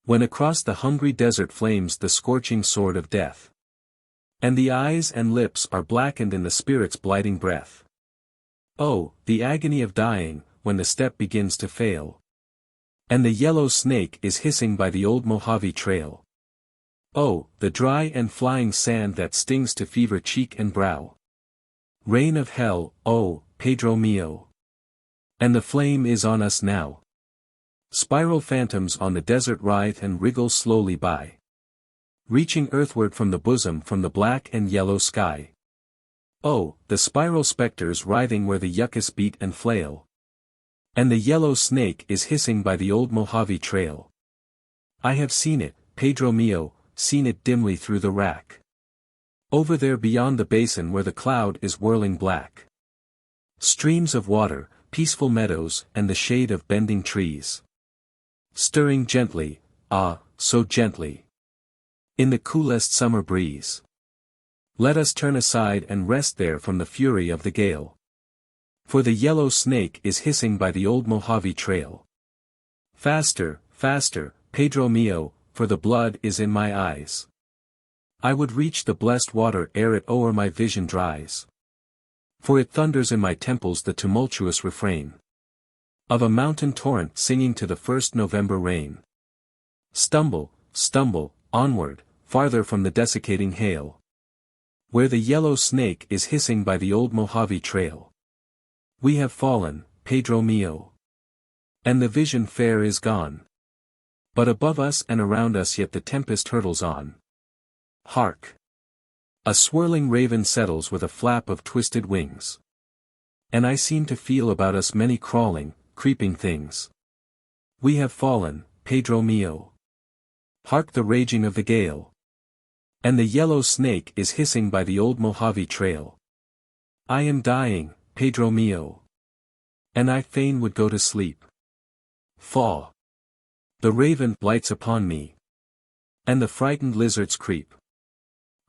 When across the hungry desert flames the scorching sword of death. And the eyes and lips are blackened in the spirit's blighting breath. Oh, the agony of dying, when the step begins to fail. And the yellow snake is hissing by the old Mojave trail. Oh, the dry and flying sand that stings to fever cheek and brow. Rain of hell, oh, Pedro mio. And the flame is on us now. Spiral phantoms on the desert writhe and wriggle slowly by. Reaching earthward from the bosom from the black and yellow sky. Oh, the spiral specters writhing where the yuccas beat and flail. And the yellow snake is hissing by the old Mojave trail. I have seen it, Pedro mio, seen it dimly through the rack. Over there beyond the basin where the cloud is whirling black. Streams of water, peaceful meadows and the shade of bending trees. Stirring gently, ah, so gently. In the coolest summer breeze. Let us turn aside and rest there from the fury of the gale. For the yellow snake is hissing by the old Mojave trail. Faster, faster, Pedro mio, for the blood is in my eyes. I would reach the blessed water ere it o'er my vision dries. For it thunders in my temples the tumultuous refrain. Of a mountain torrent singing to the first November rain. Stumble, stumble, onward, farther from the desiccating hail. Where the yellow snake is hissing by the old Mojave trail. We have fallen, Pedro mio. And the vision fair is gone. But above us and around us yet the tempest hurtles on. Hark! A swirling raven settles with a flap of twisted wings. And I seem to feel about us many crawling, creeping things. We have fallen, Pedro mio. Hark the raging of the gale. And the yellow snake is hissing by the old Mojave trail. I am dying, Pedro mio. And I fain would go to sleep. Fall. The raven lights upon me. And the frightened lizards creep.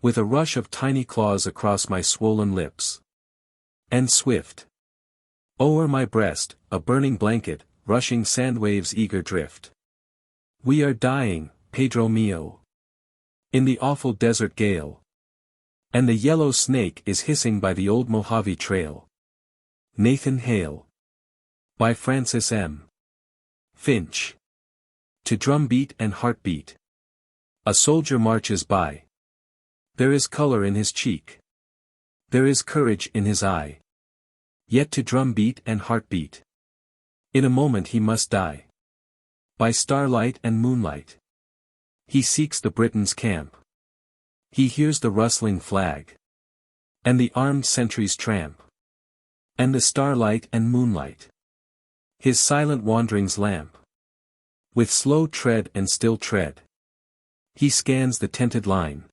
With a rush of tiny claws across my swollen lips. And swift. O'er my breast, a burning blanket, rushing sand waves eager drift. We are dying, Pedro mio. In the awful desert gale. And the yellow snake is hissing by the old Mojave trail. Nathan Hale. By Francis M. Finch. To drumbeat and heartbeat. A soldier marches by. There is color in his cheek. There is courage in his eye. Yet to drumbeat and heartbeat. In a moment he must die. By starlight and moonlight. He seeks the Britons' camp. He hears the rustling flag. And the armed sentries tramp. And the starlight and moonlight. His silent wanderings lamp. With slow tread and still tread. He scans the tented line.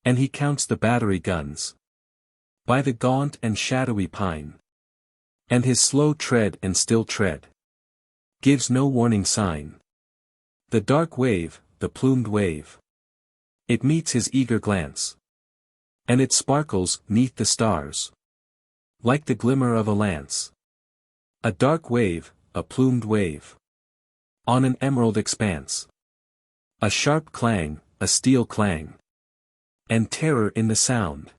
And he counts the battery guns. By the gaunt and shadowy pine. And his slow tread and still tread. Gives no warning sign. The dark wave, the plumed wave. It meets his eager glance. And it sparkles 'neath the stars. Like the glimmer of a lance. A dark wave, a plumed wave. On an emerald expanse. A sharp clang, a steel clang. And terror in the sound.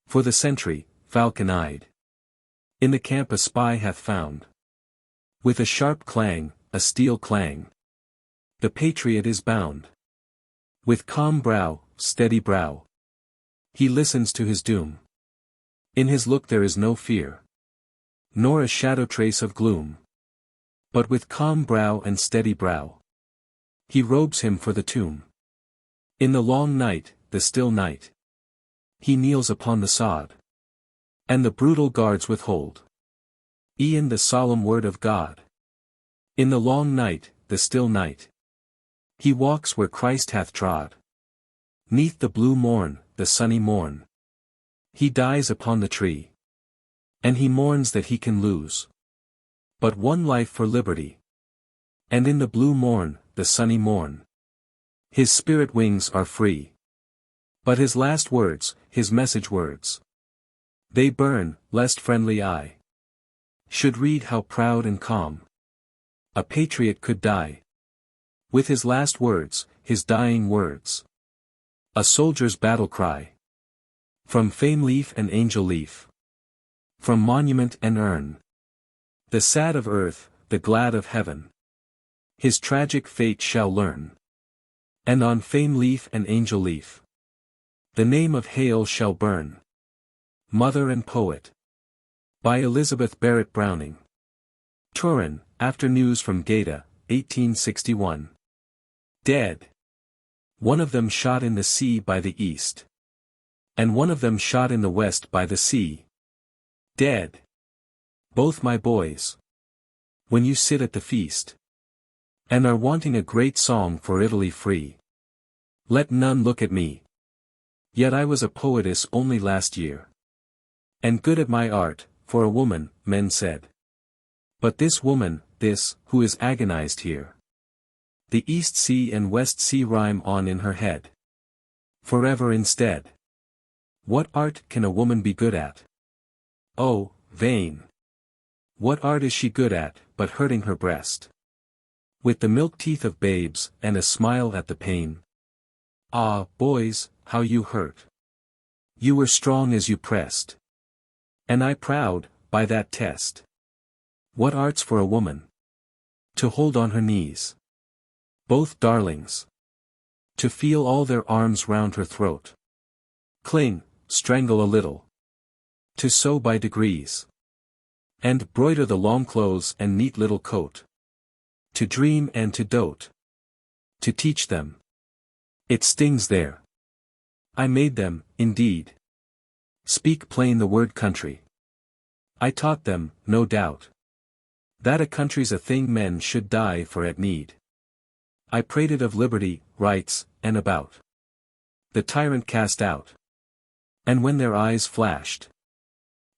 For the sentry, falcon-eyed. In the camp a spy hath found. With a sharp clang, a steel clang. The patriot is bound. With calm brow, steady brow. He listens to his doom. In his look there is no fear. Nor a shadow trace of gloom. But with calm brow and steady brow. He robes him for the tomb. In the long night, the still night. He kneels upon the sod. And the brutal guards withhold. E'en the solemn word of God. In the long night, the still night. He walks where Christ hath trod. 'Neath the blue morn, the sunny morn. He dies upon the tree. And he mourns that he can lose but one life for liberty. And in the blue morn, the sunny morn. His spirit wings are free. But his last words, his message words. They burn, lest friendly eye should read how proud and calm a patriot could die. With his last words, his dying words. A soldier's battle cry. From fame leaf and angel leaf. From monument and urn. The sad of earth, the glad of heaven. His tragic fate shall learn. And on fame leaf and angel leaf. The name of Hale shall burn. Mother and Poet. By Elizabeth Barrett Browning. Turin, After News from Gaeta, 1861. Dead. One of them shot in the sea by the east. And one of them shot in the west by the sea. Dead. Both my boys. When you sit at the feast. And are wanting a great song for Italy free. Let none look at me. Yet I was a poetess only last year. And good at my art, for a woman, men said. But this woman, this, who is agonized here. The East Sea and West Sea rhyme on in her head. Forever instead. What art can a woman be good at? Oh, vain. What art is she good at, but hurting her breast? With the milk teeth of babes, and a smile at the pain. Ah, boys, how you hurt. You were strong as you pressed. And I proud, by that test. What art's for a woman? To hold on her knees. Both darlings. To feel all their arms round her throat. Cling, strangle a little. To sew by degrees. And broider the long clothes and neat little coat. To dream and to dote. To teach them. It stings there. I made them, indeed. Speak plain the word country. I taught them, no doubt. That a country's a thing men should die for at need. I prated of liberty, rights, and about the tyrant cast out. And when their eyes flashed.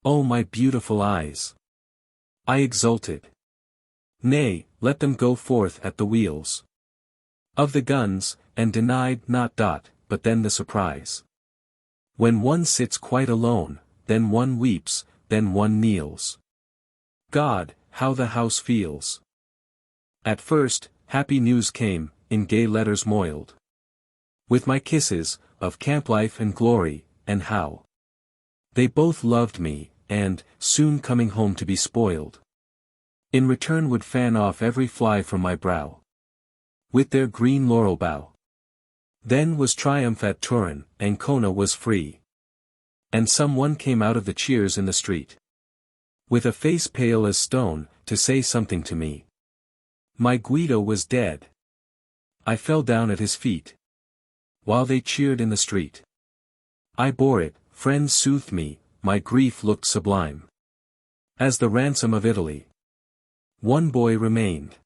Oh my beautiful eyes! I exulted. Nay, let them go forth at the wheels of the guns, and denied not dot, but then the surprise. When one sits quite alone, then one weeps, then one kneels. God, how the house feels! At first, happy news came, in gay letters moiled. With my kisses, of camp life and glory, and how they both loved me, and, soon coming home to be spoiled, in return would fan off every fly from my brow with their green laurel bough. Then was triumph at Turin, Ancona was free. And some one came out of the cheers in the street, with a face pale as stone, to say something to me. My Guido was dead. I fell down at his feet, while they cheered in the street. I bore it, friends soothed me, my grief looked sublime, as the ransom of Italy. One boy remained,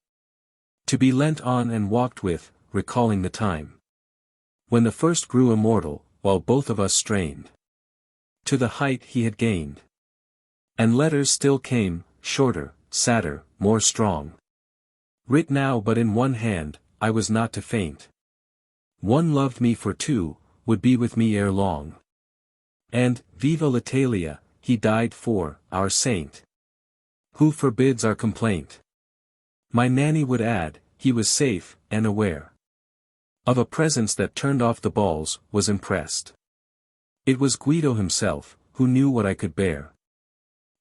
to be lent on and walked with, recalling the time when the first grew immortal, while both of us strained to the height he had gained. And letters still came, shorter, sadder, more strong. Writ now but in one hand, I was not to faint. One loved me for two, would be with me ere long. And, viva l'Italia, he died for, our saint, who forbids our complaint. My nanny would add, he was safe, and aware of a presence that turned off the balls, was impressed. It was Guido himself, who knew what I could bear.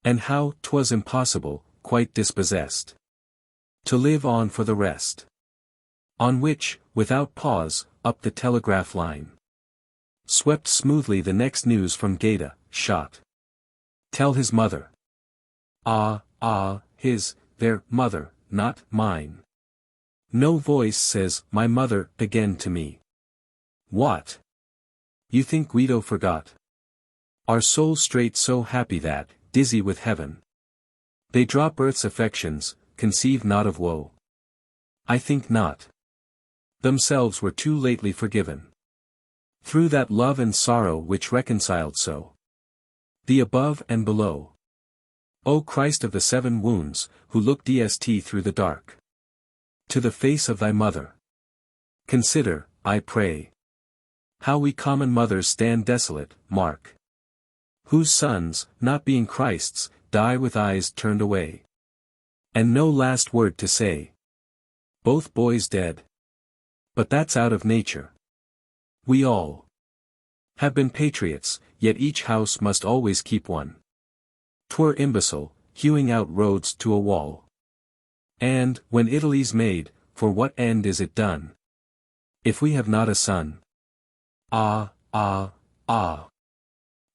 And how, 'twas impossible, quite dispossessed. To live on for the rest. On which, without pause, up the telegraph line swept smoothly the next news from Gaeta, shot. Tell his mother. Their mother, not mine. No voice says, my mother, again to me. What? You think Guido forgot? Our souls straight so happy that, dizzy with heaven, they drop earth's affections, conceive not of woe. I think not. Themselves were too lately forgiven. Through that love and sorrow which reconciled so the above and below. O Christ of the 7 wounds, who look dst through the dark to the face of thy mother. Consider, I pray, how we common mothers stand desolate, mark, whose sons, not being Christ's, die with eyes turned away, and no last word to say. Both boys dead. But that's out of nature. We all have been patriots, yet each house must always keep one. 'Twere imbecile, hewing out roads to a wall. And, when Italy's made, for what end is it done? If we have not a son.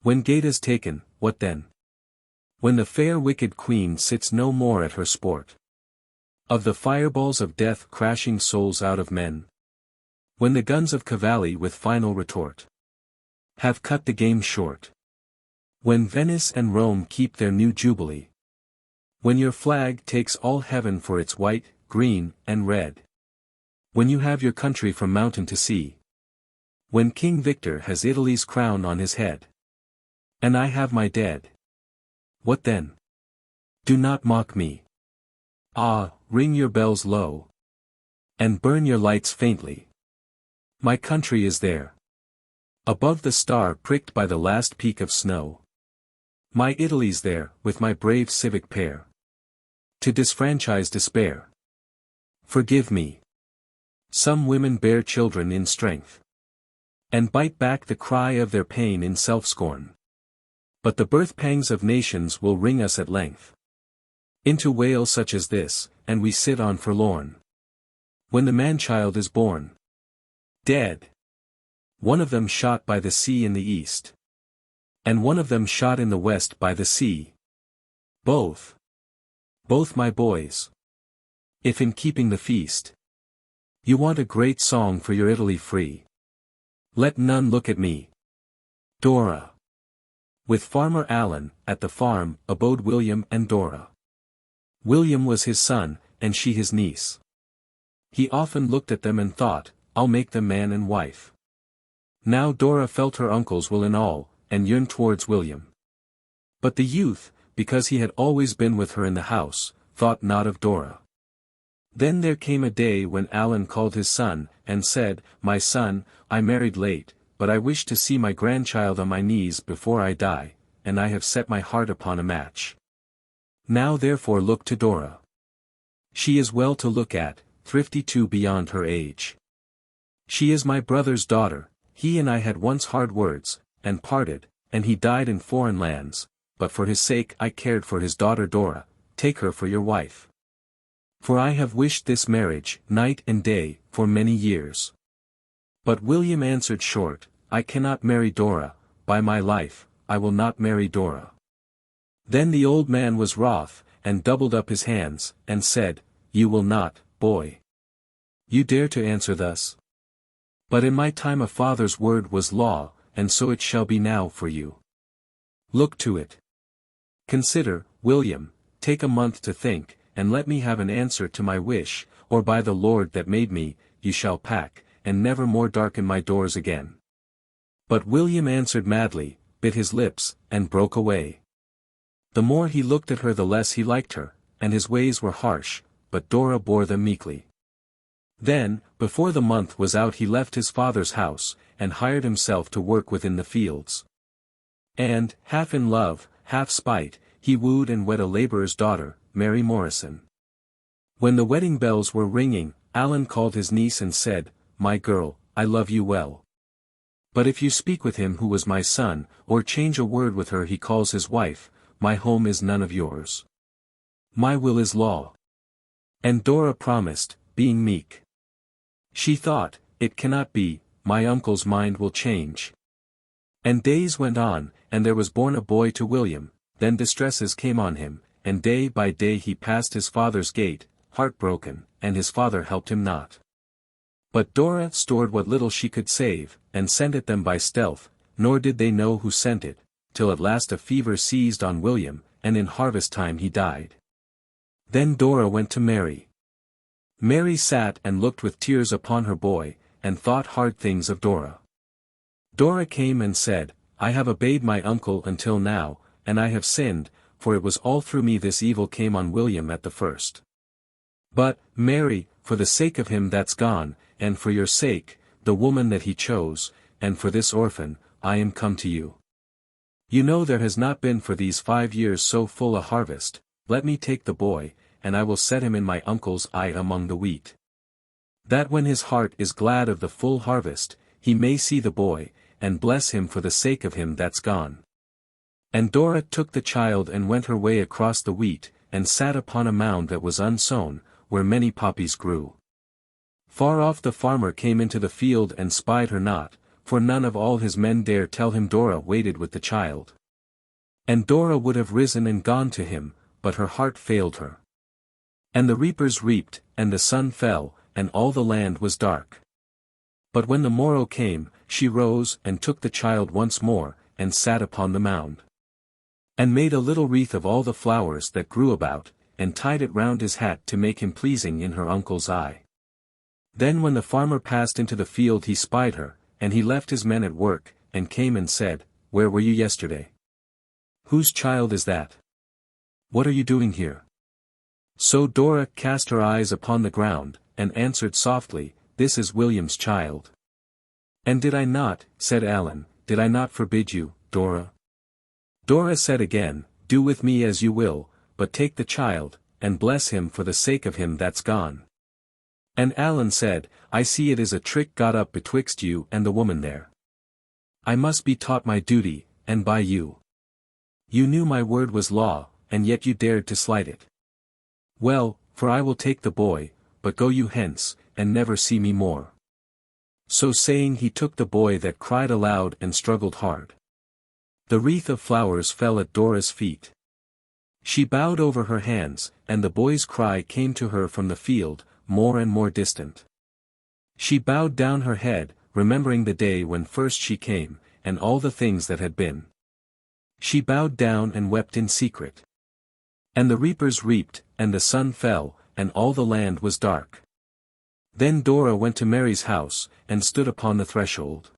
When Gaeta's taken, what then? When the fair wicked queen sits no more at her sport of the fireballs of death crashing souls out of men. When the guns of Cavalli with final retort have cut the game short. When Venice and Rome keep their new jubilee. When your flag takes all heaven for its white, green, and red. When you have your country from mountain to sea. When King Victor has Italy's crown on his head. And I have my dead. What then? Do not mock me. Ring your bells low. And burn your lights faintly. My country is there. Above the star pricked by the last peak of snow. My Italy's there, with my brave civic pair. To disfranchise despair. Forgive me. Some women bear children in strength. And bite back the cry of their pain in self-scorn. But the birth pangs of nations will wring us at length into wail such as this, and we sit on forlorn. When the man-child is born. Dead. One of them shot by the sea in the east. And one of them shot in the west by the sea. Both my boys. If in keeping the feast, you want a great song for your Italy free, let none look at me. Dora. With Farmer Allen, at the farm, abode William and Dora. William was his son, and she his niece. He often looked at them and thought, I'll make them man and wife. Now Dora felt her uncles will in all, and yearned towards William. But the youth, because he had always been with her in the house, thought not of Dora. Then there came a day when Allen called his son, and said, My son, I married late, but I wish to see my grandchild on my knees before I die, and I have set my heart upon a match. Now therefore look to Dora. She is well to look at, thrifty too beyond her age. She is my brother's daughter, he and I had once hard words, and parted, and he died in foreign lands, but for his sake I cared for his daughter Dora, take her for your wife. For I have wished this marriage, night and day, for many years. But William answered short, I cannot marry Dora, by my life, I will not marry Dora. Then the old man was wroth, and doubled up his hands, and said, You will not, boy. You dare to answer thus? But in my time a father's word was law, and so it shall be now for you. Look to it. Consider, William, take a month to think, and let me have an answer to my wish, or by the Lord that made me, you shall pack, and never more darken my doors again. But William answered madly, bit his lips, and broke away. The more he looked at her the less he liked her, and his ways were harsh, but Dora bore them meekly. Then, before the month was out he left his father's house, and hired himself to work within the fields. And, half in love, half spite, he wooed and wed a laborer's daughter, Mary Morrison. When the wedding bells were ringing, Allen called his niece and said, My girl, I love you well. But if you speak with him who was my son, or change a word with her he calls his wife, my home is none of yours. My will is law. And Dora promised, being meek. She thought, it cannot be, my uncle's mind will change. And days went on, and there was born a boy to William. Then distresses came on him, and day by day he passed his father's gate, heartbroken, and his father helped him not. But Dora stored what little she could save, and sent it them by stealth, nor did they know who sent it, till at last a fever seized on William, and in harvest time he died. Then Dora went to Mary. Mary sat and looked with tears upon her boy, and thought hard things of Dora. Dora came and said, I have obeyed my uncle until now, and I have sinned, for it was all through me this evil came on William at the first. But, Mary, for the sake of him that's gone, and for your sake, the woman that he chose, and for this orphan, I am come to you. You know there has not been for these 5 years so full a harvest, let me take the boy, and I will set him in my uncle's eye among the wheat. That when his heart is glad of the full harvest, he may see the boy, and bless him for the sake of him that's gone. And Dora took the child and went her way across the wheat, and sat upon a mound that was unsown, where many poppies grew. Far off the farmer came into the field and spied her not, for none of all his men dare tell him Dora waited with the child. And Dora would have risen and gone to him, but her heart failed her. And the reapers reaped, and the sun fell, and all the land was dark. But when the morrow came, she rose and took the child once more, and sat upon the mound. And made a little wreath of all the flowers that grew about, and tied it round his hat to make him pleasing in her uncle's eye. Then when the farmer passed into the field he spied her, and he left his men at work, and came and said, Where were you yesterday? Whose child is that? What are you doing here? So Dora cast her eyes upon the ground, and answered softly, This is William's child. And did I not, said Alan, did I not forbid you, Dora? Dora said again, Do with me as you will, but take the child, and bless him for the sake of him that's gone. And Alan said, I see it is a trick got up betwixt you and the woman there. I must be taught my duty, and by you. You knew my word was law, and yet you dared to slight it. Well, for I will take the boy, but go you hence, and never see me more. So saying he took the boy that cried aloud and struggled hard. The wreath of flowers fell at Dora's feet. She bowed over her hands, and the boy's cry came to her from the field, more and more distant. She bowed down her head, remembering the day when first she came, and all the things that had been. She bowed down and wept in secret. And the reapers reaped, and the sun fell, and all the land was dark. Then Dora went to Mary's house, and stood upon the threshold.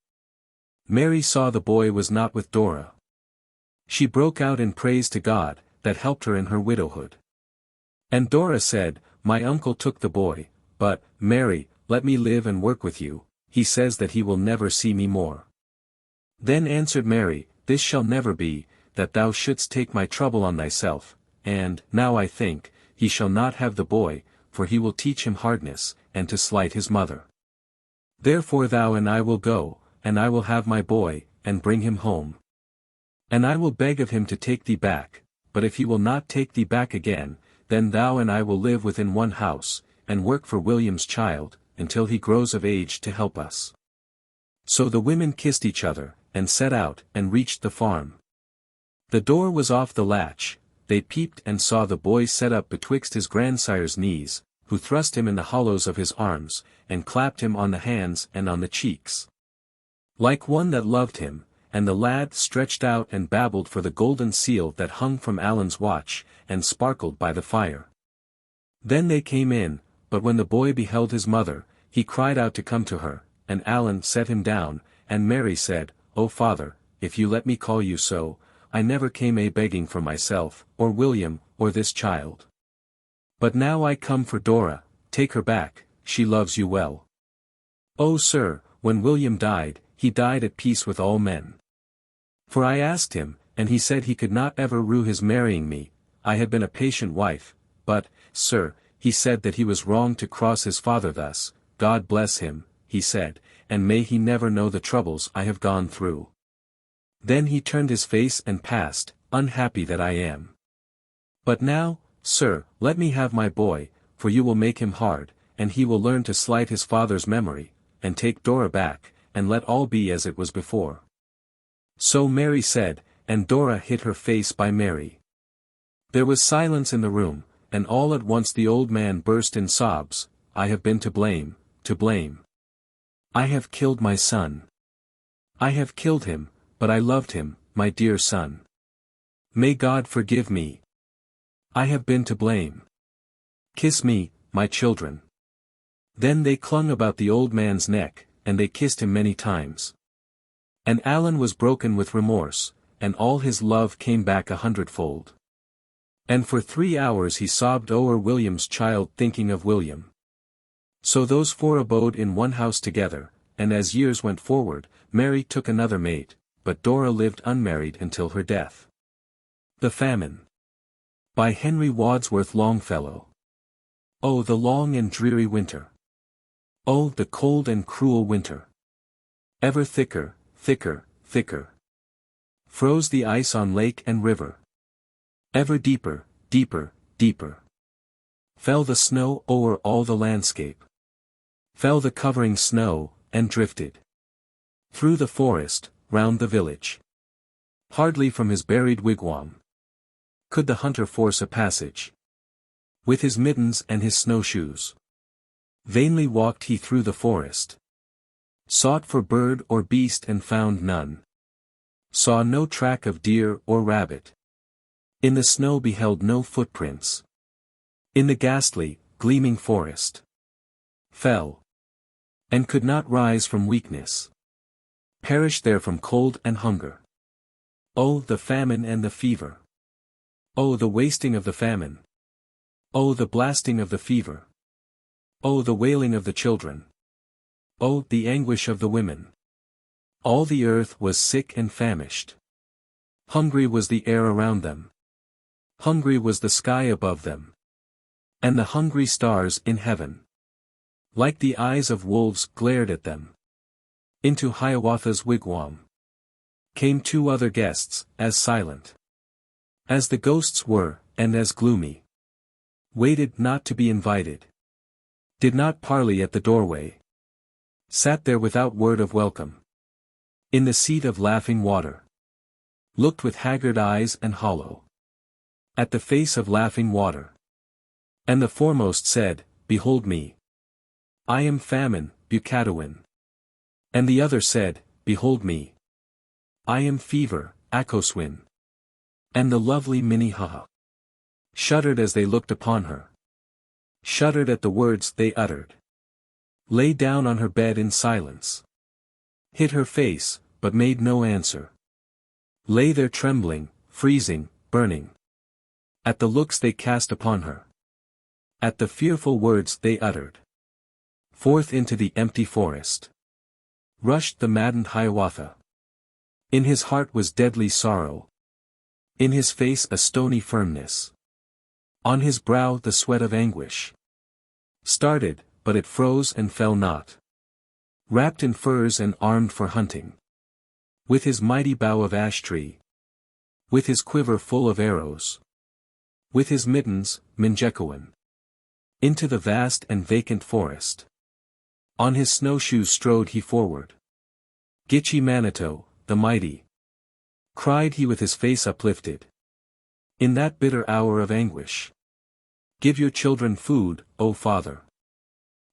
Mary saw the boy was not with Dora. She broke out in praise to God, that helped her in her widowhood. And Dora said, My uncle took the boy, but, Mary, let me live and work with you, he says that he will never see me more. Then answered Mary, This shall never be, that thou shouldst take my trouble on thyself, and, now I think, he shall not have the boy, for he will teach him hardness, and to slight his mother. Therefore thou and I will go, and I will have my boy, and bring him home. And I will beg of him to take thee back, but if he will not take thee back again, then thou and I will live within one house, and work for William's child, until he grows of age to help us. So the women kissed each other, and set out, and reached the farm. The door was off the latch, they peeped and saw the boy set up betwixt his grandsire's knees, who thrust him in the hollows of his arms, and clapped him on the hands and on the cheeks, like one that loved him, and the lad stretched out and babbled for the golden seal that hung from Alan's watch, and sparkled by the fire. Then they came in, but when the boy beheld his mother, he cried out to come to her, and Alan set him down, and Mary said, O father, if you let me call you so, I never came begging for myself, or William, or this child. But now I come for Dora, take her back, she loves you well. O sir, when William died, he died at peace with all men. For I asked him, and he said he could not ever rue his marrying me, I had been a patient wife, but, sir, he said that he was wrong to cross his father thus, God bless him, he said, and may he never know the troubles I have gone through. Then he turned his face and passed, unhappy that I am. But now, sir, let me have my boy, for you will make him hard, and he will learn to slight his father's memory, and take Dora back, and let all be as it was before." So Mary said, and Dora hid her face by Mary. There was silence in the room, and all at once the old man burst in sobs. "I have been to blame, to blame. I have killed my son. I have killed him, but I loved him, my dear son. May God forgive me. I have been to blame. Kiss me, my children." Then they clung about the old man's neck, and they kissed him many times. And Alan was broken with remorse, and all his love came back 100-fold. And for 3 hours he sobbed o'er William's child, thinking of William. So those 4 abode in one house together, and as years went forward, Mary took another mate, but Dora lived unmarried until her death. The Famine. By Henry Wadsworth Longfellow. Oh, the long and dreary winter! Oh, the cold and cruel winter! Ever thicker, thicker, thicker, froze the ice on lake and river. Ever deeper, deeper, deeper, fell the snow o'er all the landscape. Fell the covering snow, and drifted through the forest, round the village. Hardly from his buried wigwam could the hunter force a passage. With his mittens and his snowshoes, vainly walked he through the forest. Sought for bird or beast and found none. Saw no track of deer or rabbit. In the snow beheld no footprints. In the ghastly, gleaming forest. Fell. And could not rise from weakness. Perished there from cold and hunger. Oh, the famine and the fever! Oh, the wasting of the famine! Oh, the blasting of the fever! Oh, the wailing of the children! Oh, the anguish of the women! All the earth was sick and famished. Hungry was the air around them. Hungry was the sky above them. And the hungry stars in heaven, like the eyes of wolves, glared at them. Into Hiawatha's wigwam came 2 other guests, as silent as the ghosts were, and as gloomy. Waited not to be invited. Did not parley at the doorway. Sat there without word of welcome. In the seat of laughing water. Looked with haggard eyes and hollow at the face of laughing water. And the foremost said, "Behold me. I am Famine, Bucatawin." And the other said, "Behold me. I am Fever, Akoswin." And the lovely Minnehaha shuddered as they looked upon her. Shuddered at the words they uttered. Lay down on her bed in silence. Hid her face, but made no answer. Lay there trembling, freezing, burning. At the looks they cast upon her. At the fearful words they uttered. Forth into the empty forest rushed the maddened Hiawatha. In his heart was deadly sorrow. In his face a stony firmness. On his brow the sweat of anguish. Started, but it froze and fell not. Wrapped in furs and armed for hunting. With his mighty bough of ash tree. With his quiver full of arrows. With his mittens, Minjekowin. Into the vast and vacant forest. On his snowshoes strode he forward. Gitche Manito, the mighty. Cried he with his face uplifted. In that bitter hour of anguish. Give your children food, O Father.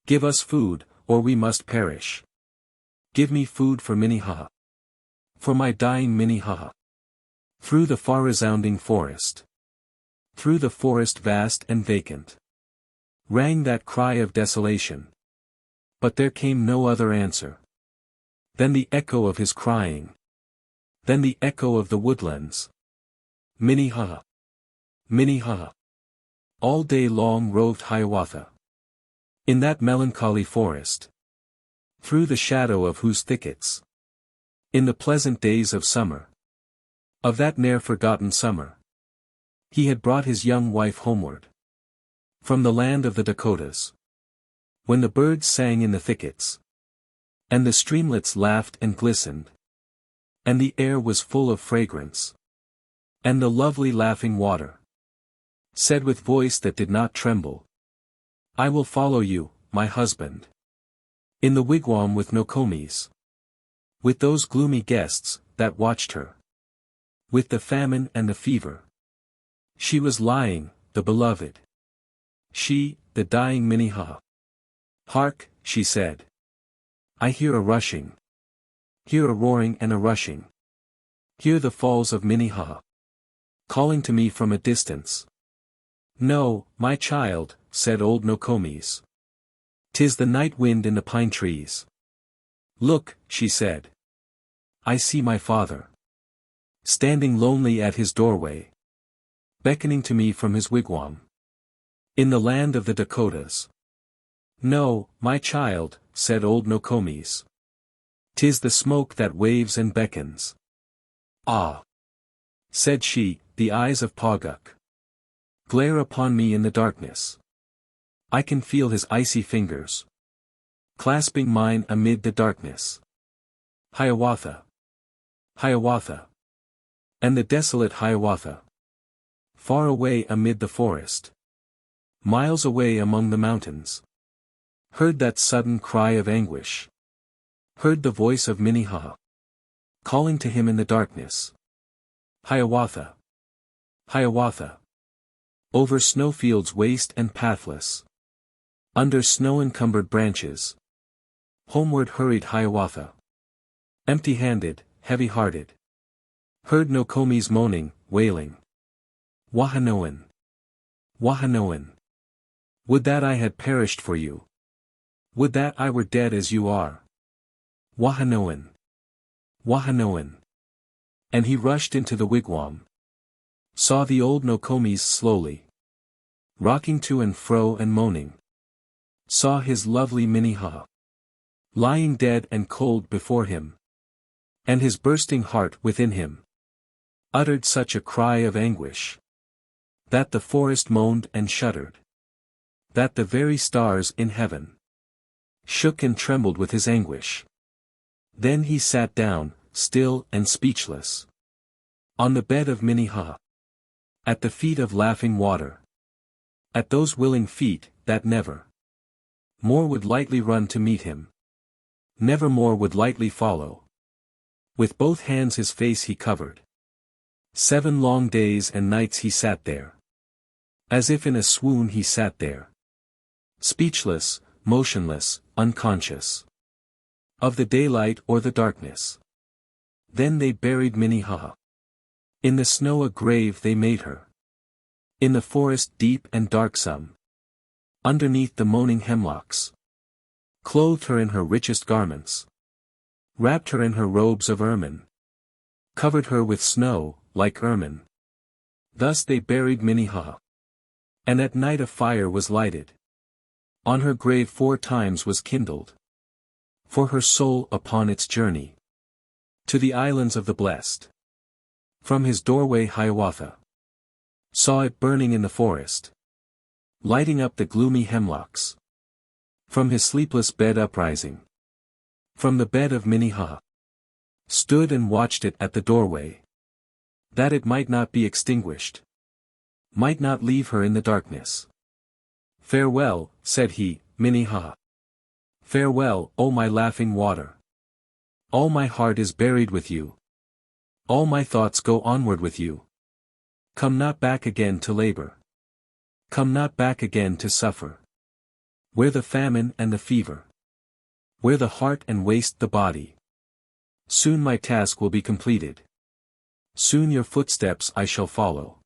Give us food, or we must perish. Give me food for Minnehaha. For my dying Minnehaha. Through the far resounding forest. Through the forest vast and vacant. Rang that cry of desolation. But there came no other answer than the echo of his crying. Than the echo of the woodlands. Minnehaha. Minnehaha. All day long roved Hiawatha. In that melancholy forest. Through the shadow of whose thickets. In the pleasant days of summer. Of that ne'er forgotten summer. He had brought his young wife homeward. From the land of the Dakotas. When the birds sang in the thickets. And the streamlets laughed and glistened. And the air was full of fragrance. And the lovely laughing water said with voice that did not tremble. I will follow you, my husband. In the wigwam with no komis. With those gloomy guests, that watched her. With the famine and the fever. She was lying, the beloved. She, the dying Minnehaha. Hark, she said. I hear a rushing. Hear a roaring and a rushing. Hear the falls of Minnehaha. Calling to me from a distance. No, my child, said old Nokomis. 'Tis the night wind in the pine trees. Look, she said. I see my father. Standing lonely at his doorway. Beckoning to me from his wigwam. In the land of the Dakotas. No, my child, said old Nokomis. 'Tis the smoke that waves and beckons. Ah! Said she, the eyes of Poguk glare upon me in the darkness. I can feel his icy fingers clasping mine amid the darkness. Hiawatha. Hiawatha. And the desolate Hiawatha. Far away amid the forest. Miles away among the mountains. Heard that sudden cry of anguish. Heard the voice of Minnehaha. Calling to him in the darkness. Hiawatha. Hiawatha. Over snowfields waste and pathless. Under snow-encumbered branches. Homeward hurried Hiawatha. Empty-handed, heavy-hearted. Heard Nokomis moaning, wailing. Wahanoan. Wahanoan. Would that I had perished for you. Would that I were dead as you are. Wahanoan. Wahanoan. And he rushed into the wigwam. Saw the old Nokomis slowly rocking to and fro and moaning. Saw his lovely Minnehaha lying dead and cold before him. And his bursting heart within him uttered such a cry of anguish that the forest moaned and shuddered. That the very stars in heaven shook and trembled with his anguish. Then he sat down, still and speechless. On the bed of Minnehaha. At the feet of laughing water. At those willing feet, that never more would lightly run to meet him. Never more would lightly follow. With both hands his face he covered. 7 long days and nights he sat there. As if in a swoon he sat there. Speechless, motionless, unconscious. Of the daylight or the darkness. Then they buried Minnehaha. In the snow a grave they made her. In the forest deep and darksome. Underneath the moaning hemlocks. Clothed her in her richest garments. Wrapped her in her robes of ermine. Covered her with snow, like ermine. Thus they buried Minnehaha. And at night a fire was lighted. On her grave 4 times was kindled. For her soul upon its journey. To the islands of the blessed. From his doorway Hiawatha saw it burning in the forest. Lighting up the gloomy hemlocks. From his sleepless bed uprising. From the bed of Minnehaha. Stood and watched it at the doorway. That it might not be extinguished. Might not leave her in the darkness. Farewell, said he, Minnehaha. Farewell, O my laughing water. All my heart is buried with you. All my thoughts go onward with you. Come not back again to labor. Come not back again to suffer. Where the famine and the fever. Where the heart and waste the body. Soon my task will be completed. Soon your footsteps I shall follow.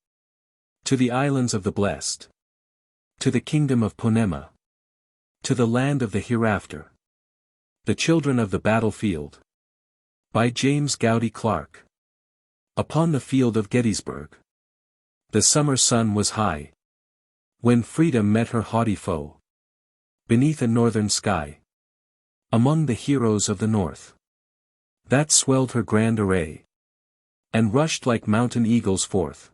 To the islands of the blessed. To the kingdom of Ponema. To the land of the hereafter. The children of the battlefield. By James Gowdy Clark. Upon the field of Gettysburg. The summer sun was high. When freedom met her haughty foe. Beneath a northern sky. Among the heroes of the north. That swelled her grand array. And rushed like mountain eagles forth.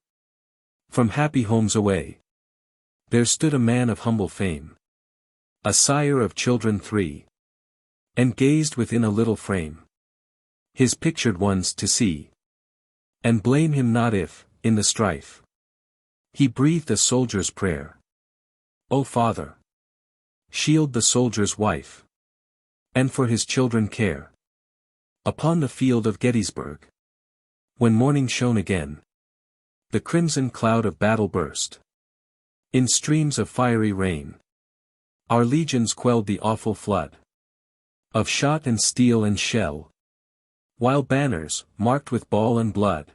From happy homes away. There stood a man of humble fame. A sire of children 3. And gazed within a little frame. His pictured ones to see. And blame him not if, in the strife. He breathed a soldier's prayer. O Father! Shield the soldier's wife. And for his children care. Upon the field of Gettysburg. When morning shone again. The crimson cloud of battle burst. In streams of fiery rain. Our legions quelled the awful flood. Of shot and steel and shell. While banners, marked with ball and blood.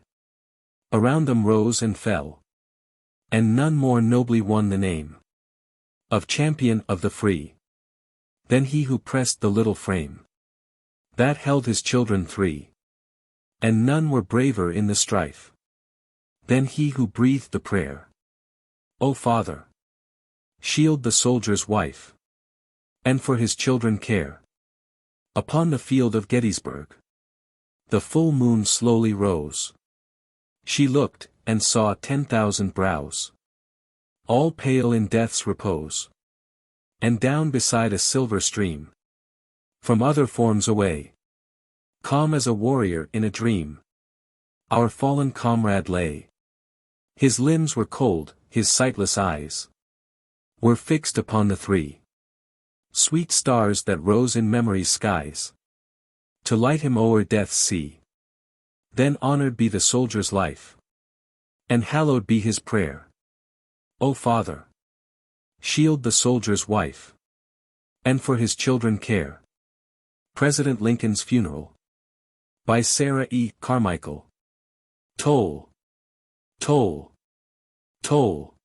Around them rose and fell. And none more nobly won the name. Of champion of the free. Than he who pressed the little frame. That held his children three. And none were braver in the strife. Than he who breathed the prayer. O Father! Shield the soldier's wife. And for his children care. Upon the field of Gettysburg. The full moon slowly rose. She looked, and saw 10,000 brows. All pale in death's repose. And down beside a silver stream. From other forms away. Calm as a warrior in a dream. Our fallen comrade lay. His limbs were cold, his sightless eyes. Were fixed upon the three. Sweet stars that rose in memory's skies. To light him o'er death's sea. Then honored be the soldier's life. And hallowed be his prayer. O Father! Shield the soldier's wife. And for his children care. President Lincoln's Funeral. By Sarah E. Carmichael. Toll! Toll! Toll!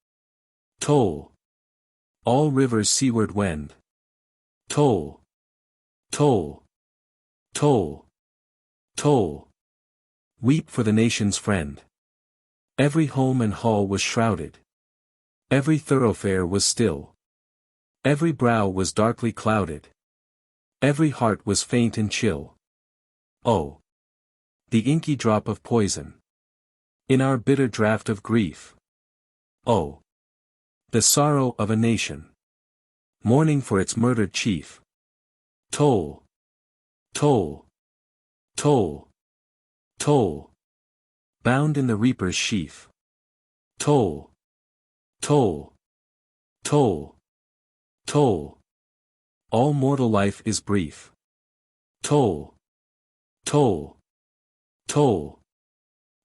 Toll! All rivers seaward wend. Toll! Toll! Toll! Toll! Weep for the nation's friend. Every home and hall was shrouded. Every thoroughfare was still. Every brow was darkly clouded. Every heart was faint and chill. Oh! The inky drop of poison. In our bitter draught of grief. Oh! The sorrow of a nation. Mourning for its murdered chief. Toll! Toll! Toll! Toll! Bound in the reaper's sheaf. Toll! Toll! Toll! Toll! All mortal life is brief. Toll! Toll! Toll!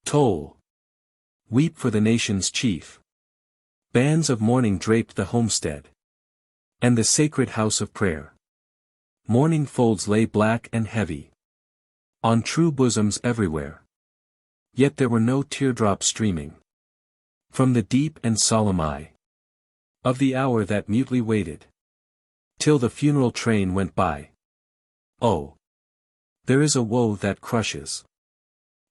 Toll! Weep for the nation's chief. Bands of mourning draped the homestead. And the sacred house of prayer. Mourning folds lay black and heavy. On true bosoms everywhere. Yet there were no teardrops streaming. From the deep and solemn eye. Of the hour that mutely waited. Till the funeral train went by. Oh! There is a woe that crushes.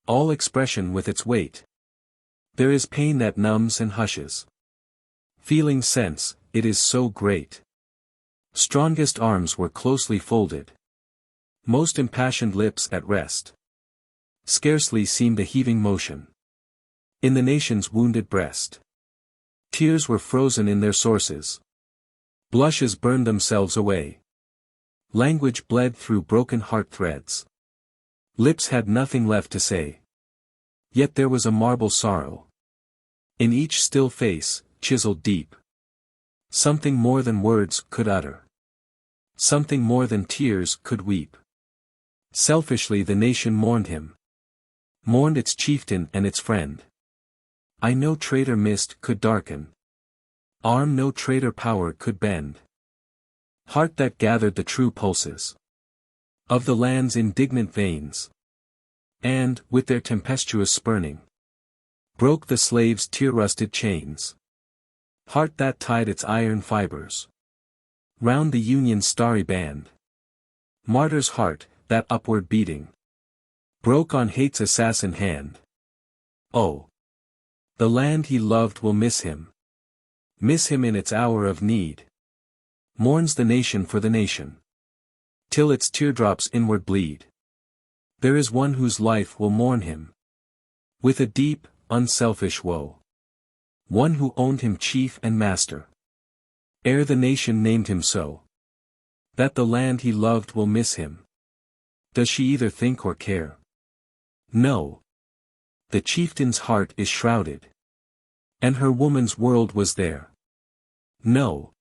All expression with its weight. There is pain that numbs and hushes. Feeling sense, it is so great. Strongest arms were closely folded. Most impassioned lips at rest. Scarcely seemed a heaving motion. In the nation's wounded breast. Tears were frozen in their sources. Blushes burned themselves away. Language bled through broken heart threads. Lips had nothing left to say. Yet there was a marble sorrow. In each still face, chiseled deep. Something more than words could utter. Something more than tears could weep. Selfishly the nation mourned him. Mourned its chieftain and its friend. Eye no traitor mist could darken. Arm no traitor power could bend. Heart that gathered the true pulses. Of the land's indignant veins. And, with their tempestuous spurning. Broke the slave's tear-rusted chains. Heart that tied its iron fibers. Round the Union's starry band. Martyr's heart, that upward beating. Broke on hate's assassin hand. Oh! The land he loved will miss him. Miss him in its hour of need. Mourns the nation for the nation. Till its teardrops inward bleed. There is one whose life will mourn him. With a deep, unselfish woe. One who owned him chief and master. Ere the nation named him so. That the land he loved will miss him. Does she either think or care? No. The chieftain's heart is shrouded. And her woman's world was there. No.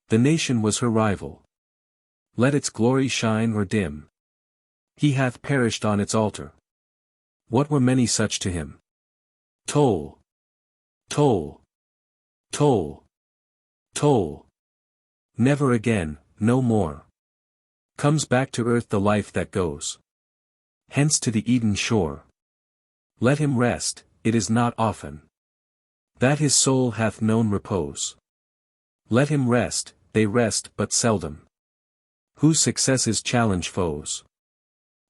The nation was her rival. Let its glory shine or dim. He hath perished on its altar. What were many such to him? Toll! Toll! Toll! Toll! Never again, no more. Comes back to earth the life that goes hence to the Eden shore. Let him rest, it is not often that his soul hath known repose. Let him rest, they rest but seldom, whose successes challenge foes.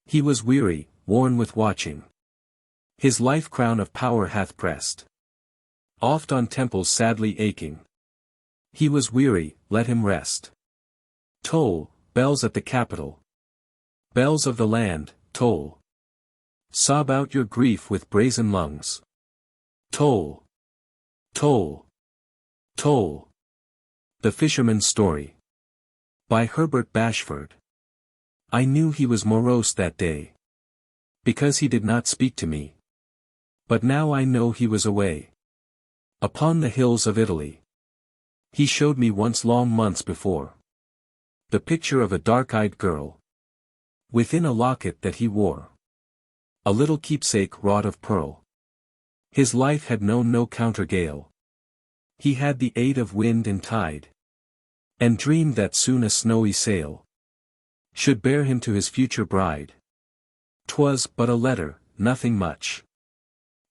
He was weary, worn with watching. His life crown of power hath pressed oft on temples sadly aching. He was weary, let him rest. Toll, bells at the Capitol. Bells of the land, toll. Sob out your grief with brazen lungs. Toll! Toll! Toll! The Fisherman's Story. By Herbert Bashford. I knew he was morose that day, because he did not speak to me. But now I know he was away upon the hills of Italy. He showed me once long months before the picture of a dark-eyed girl within a locket that he wore, a little keepsake wrought of pearl. His life had known no counter-gale. He had the aid of wind and tide, and dreamed that soon a snowy sail should bear him to his future bride. 'Twas but a letter, nothing much,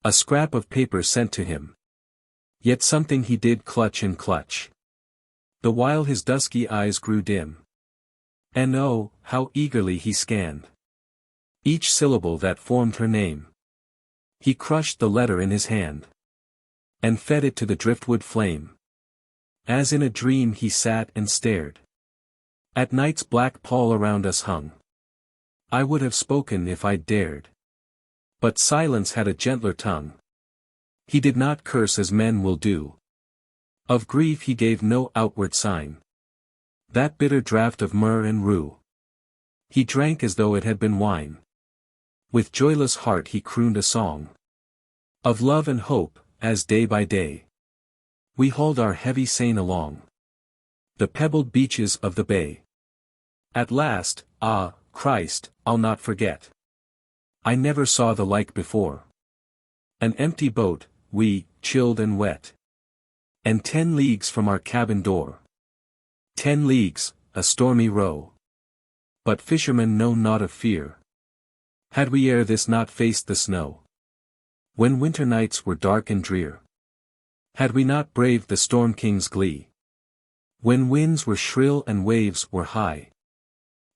a scrap of paper sent to him, yet something he did clutch and clutch, the while his dusky eyes grew dim. And oh, how eagerly he scanned each syllable that formed her name. He crushed the letter in his hand, and fed it to the driftwood flame. As in a dream he sat and stared at night's black pall around us hung. I would have spoken if I'd dared, but silence had a gentler tongue. He did not curse as men will do. Of grief he gave no outward sign. That bitter draught of myrrh and rue he drank as though it had been wine. With joyless heart he crooned a song of love and hope, as day by day we hauled our heavy seine along the pebbled beaches of the bay. At last, ah, Christ, I'll not forget, I never saw the like before. An empty boat, we, chilled and wet, and 10 leagues from our cabin door. 10 leagues, a stormy row. But fishermen know not of fear. Had we ere this not faced the snow, when winter nights were dark and drear? Had we not braved the storm king's glee, when winds were shrill and waves were high?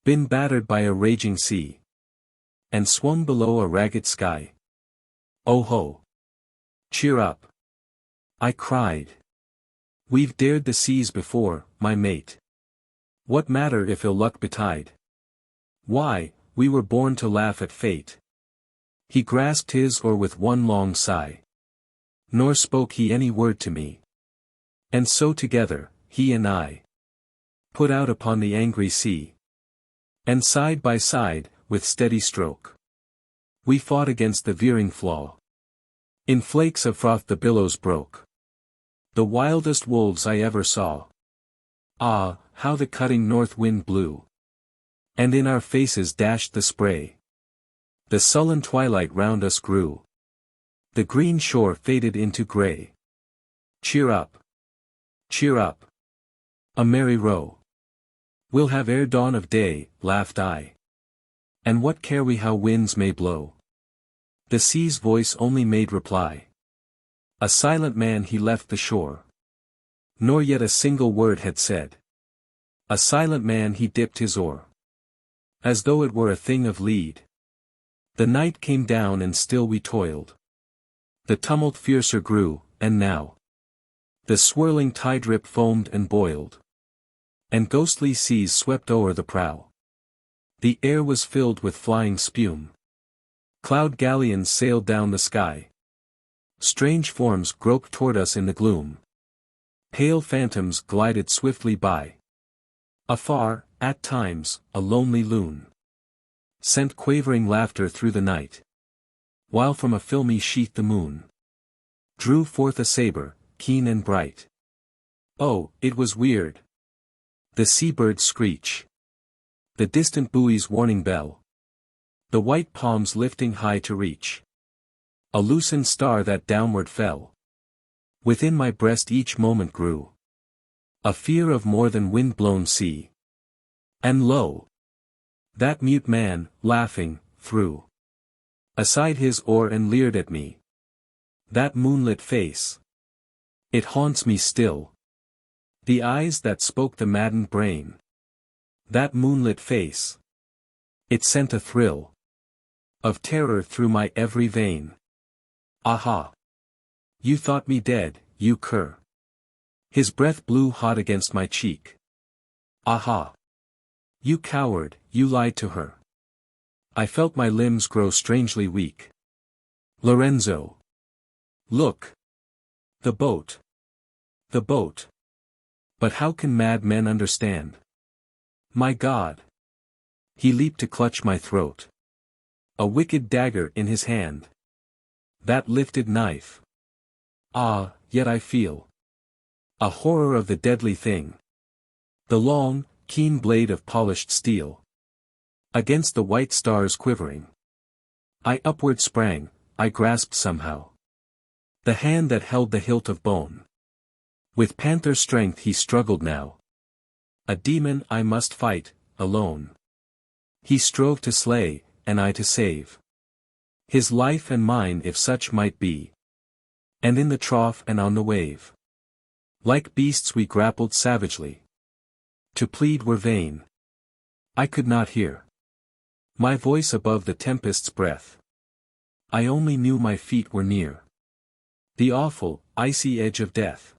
Been battered by a raging sea, and swung below a ragged sky? Oh ho! Cheer up! I cried. We've dared the seas before, my mate. What matter if ill luck betide? Why, we were born to laugh at fate. He grasped his oar with one long sigh, nor spoke he any word to me. And so together, he and I put out upon the angry sea. And side by side, with steady stroke, we fought against the veering flaw. In flakes of froth the billows broke, the wildest wolves I ever saw. Ah, how the cutting north wind blew, and in our faces dashed the spray. The sullen twilight round us grew, the green shore faded into grey. Cheer up! Cheer up! A merry row we'll have ere dawn of day, laughed I. And what care we how winds may blow? The sea's voice only made reply. A silent man he left the shore, nor yet a single word had said. A silent man he dipped his oar, as though it were a thing of lead. The night came down and still we toiled. The tumult fiercer grew, and now the swirling tide rip foamed and boiled, and ghostly seas swept o'er the prow. The air was filled with flying spume. Cloud galleons sailed down the sky. Strange forms groped toward us in the gloom. Pale phantoms glided swiftly by. Afar, at times, a lonely loon sent quavering laughter through the night, while from a filmy sheath the moon drew forth a saber, keen and bright. Oh, it was weird. The seabirds screech. The distant buoy's warning bell. The white palms lifting high to reach a loosened star that downward fell. Within my breast each moment grew a fear of more than wind-blown sea. And lo! That mute man, laughing, threw aside his oar and leered at me. That moonlit face. It haunts me still. The eyes that spoke the maddened brain. That moonlit face. It sent a thrill of terror through my every vein. Aha! You thought me dead, you cur. His breath blew hot against my cheek. Aha! You coward, you lied to her. I felt my limbs grow strangely weak. Lorenzo! Look! The boat! The boat! But how can mad men understand? My God! He leaped to clutch my throat. A wicked dagger in his hand. That lifted knife. Ah, yet I feel a horror of the deadly thing. The long, keen blade of polished steel. Against the white stars quivering. I upward sprang, I grasped somehow the hand that held the hilt of bone. With panther strength he struggled now. A demon I must fight, alone. He strove to slay, and I to save. His life and mine if such might be. And in the trough and on the wave. Like beasts we grappled savagely. To plead were vain. I could not hear my voice above the tempest's breath. I only knew my feet were near the awful, icy edge of death.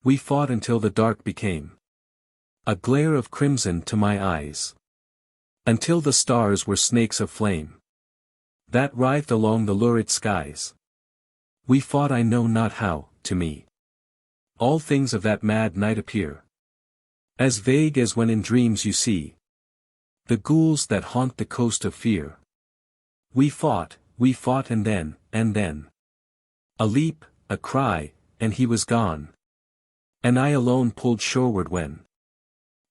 We fought until the dark became a glare of crimson to my eyes. Until the stars were snakes of flame that writhed along the lurid skies. We fought I know not how, to me. All things of that mad night appear as vague as when in dreams you see the ghouls that haunt the coast of fear. We fought and then. A leap, a cry, and he was gone. And I alone pulled shoreward when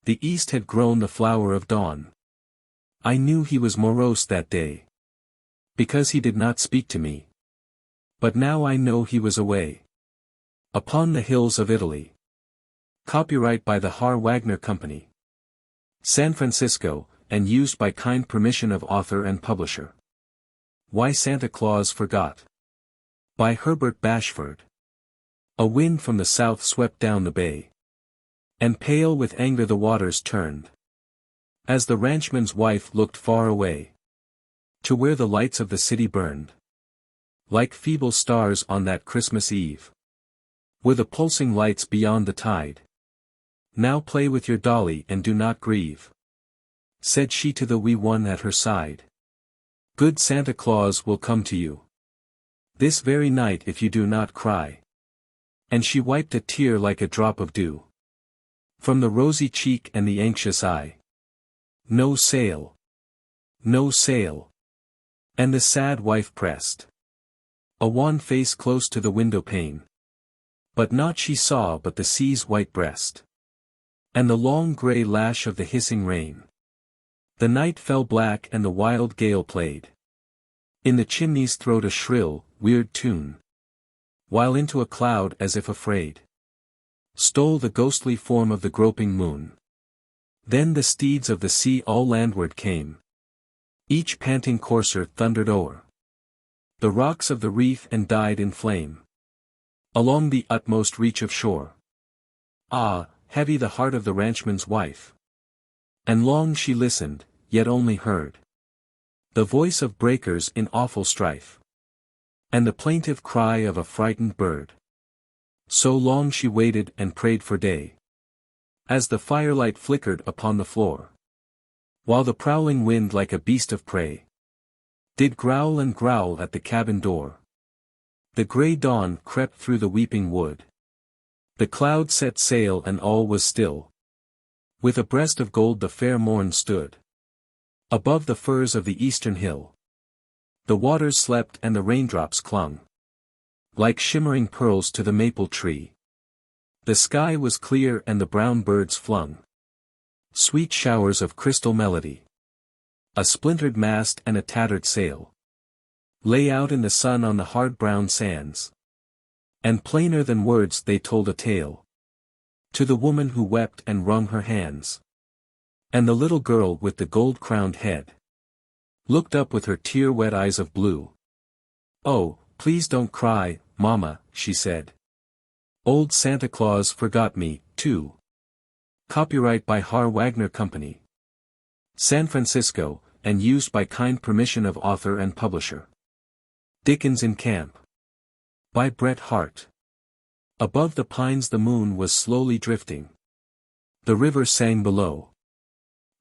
the east had grown the flower of dawn. I knew he was morose that day, because he did not speak to me. But now I know he was away upon the hills of Italy. Copyright by the Har Wagner Company, San Francisco, and used by kind permission of author and publisher. Why Santa Claus Forgot. By Herbert Bashford. A wind from the south swept down the bay. And pale with anger the waters turned. As the ranchman's wife looked far away. To where the lights of the city burned. Like feeble stars on that Christmas Eve. Were the pulsing lights beyond the tide. Now play with your dolly and do not grieve, said she to the wee one at her side. Good Santa Claus will come to you this very night if you do not cry. And she wiped a tear like a drop of dew from the rosy cheek and the anxious eye. No sail. No sail. And the sad wife pressed a wan face close to the window pane. But naught she saw but the sea's white breast. And the long grey lash of the hissing rain. The night fell black and the wild gale played in the chimney's throat a shrill, weird tune. While into a cloud as if afraid stole the ghostly form of the groping moon. Then the steeds of the sea all landward came. Each panting courser thundered o'er the rocks of the reef and died in flame along the utmost reach of shore. Ah, heavy the heart of the ranchman's wife. And long she listened, yet only heard the voice of breakers in awful strife. And the plaintive cry of a frightened bird. So long she waited and prayed for day. As the firelight flickered upon the floor. While the prowling wind like a beast of prey did growl and growl at the cabin door. The grey dawn crept through the weeping wood. The cloud set sail and all was still. With a breast of gold the fair morn stood above the firs of the eastern hill. The waters slept and the raindrops clung like shimmering pearls to the maple tree. The sky was clear and the brown birds flung Sweet showers of crystal melody. A splintered mast and a tattered sail lay out in the sun on the hard brown sands. And plainer than words they told a tale to the woman who wept and wrung her hands. And the little girl with the gold-crowned head looked up with her tear-wet eyes of blue. "Oh, please don't cry, Mama," she said. "Old Santa Claus forgot me, too." Copyright by Har Wagner Company. San Francisco, and used by kind permission of author and publisher. Dickens in Camp. By Bret Harte. Above the pines the moon was slowly drifting. The river sang below.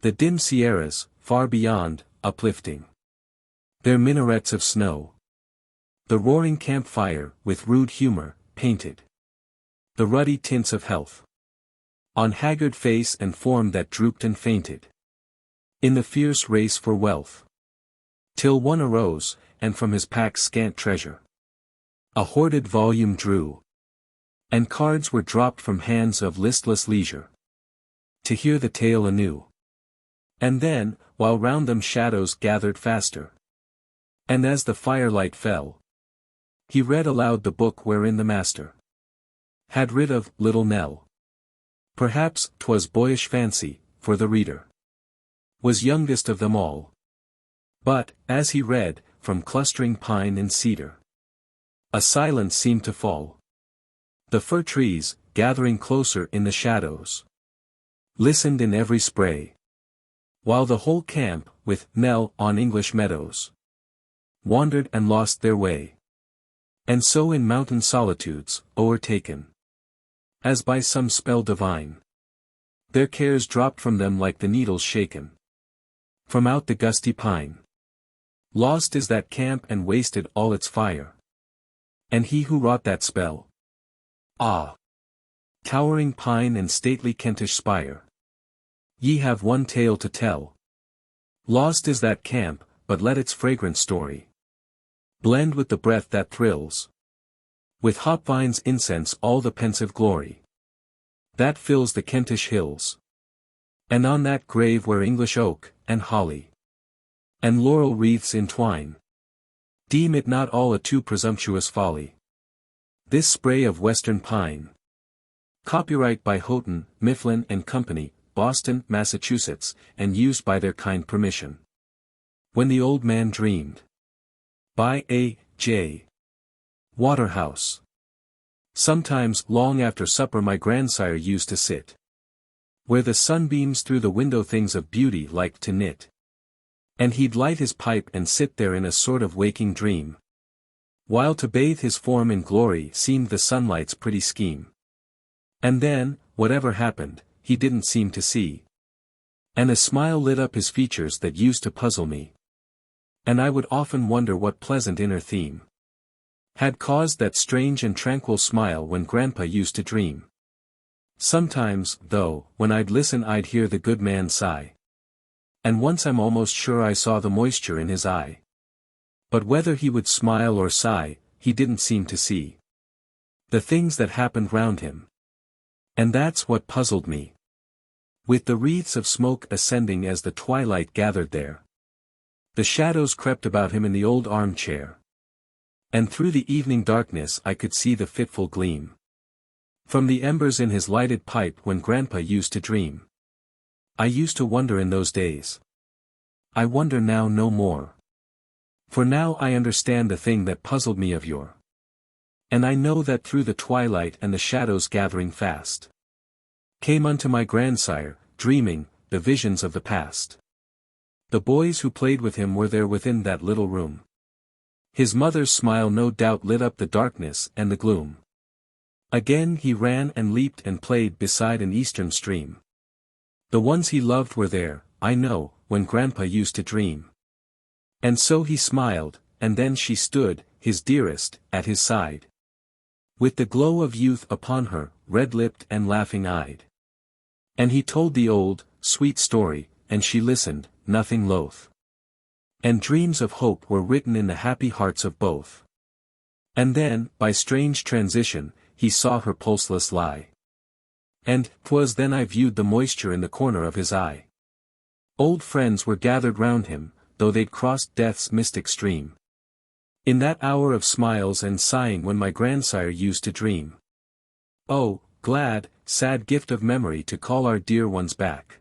The dim Sierras, far beyond, uplifting their minarets of snow. The roaring campfire, with rude humor, painted the ruddy tints of health on haggard face and form that drooped and fainted in the fierce race for wealth. Till one arose, and from his pack's scant treasure a hoarded volume drew, and cards were dropped from hands of listless leisure to hear the tale anew. And then, while round them shadows gathered faster, and as the firelight fell, he read aloud the book wherein the master had writ of Little Nell. Perhaps 'twas boyish fancy, for the reader was youngest of them all. But, as he read, from clustering pine and cedar a silence seemed to fall. The fir trees, gathering closer in the shadows, listened in every spray, while the whole camp, with Nell on English meadows, wandered and lost their way. And so in mountain solitudes, o'ertaken as by some spell divine, their cares dropped from them like the needles shaken from out the gusty pine. Lost is that camp and wasted all its fire. And he who wrought that spell. Ah! Towering pine and stately Kentish spire, ye have one tale to tell. Lost is that camp, but let its fragrant story blend with the breath that thrills, with hopvine's incense all the pensive glory that fills the Kentish hills. And on that grave where English oak, and holly, and laurel wreaths entwine, deem it not all a too presumptuous folly, this spray of western pine. Copyright by Houghton, Mifflin and Company, Boston, Massachusetts, and used by their kind permission. When the Old Man Dreamed. By A. J. Waterhouse. Sometimes, long after supper, my grandsire used to sit where the sunbeams through the window things of beauty liked to knit. And he'd light his pipe and sit there in a sort of waking dream, while to bathe his form in glory seemed the sunlight's pretty scheme. And then, whatever happened, he didn't seem to see. And a smile lit up his features that used to puzzle me. And I would often wonder what pleasant inner theme had caused that strange and tranquil smile when Grandpa used to dream. Sometimes, though, when I'd listen I'd hear the good man sigh. And once I'm almost sure I saw the moisture in his eye. But whether he would smile or sigh, he didn't seem to see the things that happened round him. And that's what puzzled me. With the wreaths of smoke ascending as the twilight gathered there, the shadows crept about him in the old armchair. And through the evening darkness I could see the fitful gleam from the embers in his lighted pipe when Grandpa used to dream. I used to wonder in those days. I wonder now no more. For now I understand the thing that puzzled me of yore. And I know that through the twilight and the shadows gathering fast, came unto my grandsire, dreaming, the visions of the past. The boys who played with him were there within that little room. His mother's smile no doubt lit up the darkness and the gloom. Again he ran and leaped and played beside an eastern stream. The ones he loved were there, I know, when Grandpa used to dream. And so he smiled, and then she stood, his dearest, at his side, with the glow of youth upon her, red-lipped and laughing-eyed. And he told the old, sweet story, and she listened, nothing loath. And dreams of hope were written in the happy hearts of both. And then, by strange transition, he saw her pulseless lie. And 'twas then I viewed the moisture in the corner of his eye. Old friends were gathered round him, though they'd crossed death's mystic stream. In that hour of smiles and sighing when my grandsire used to dream. Oh, glad, sad gift of memory to call our dear ones back.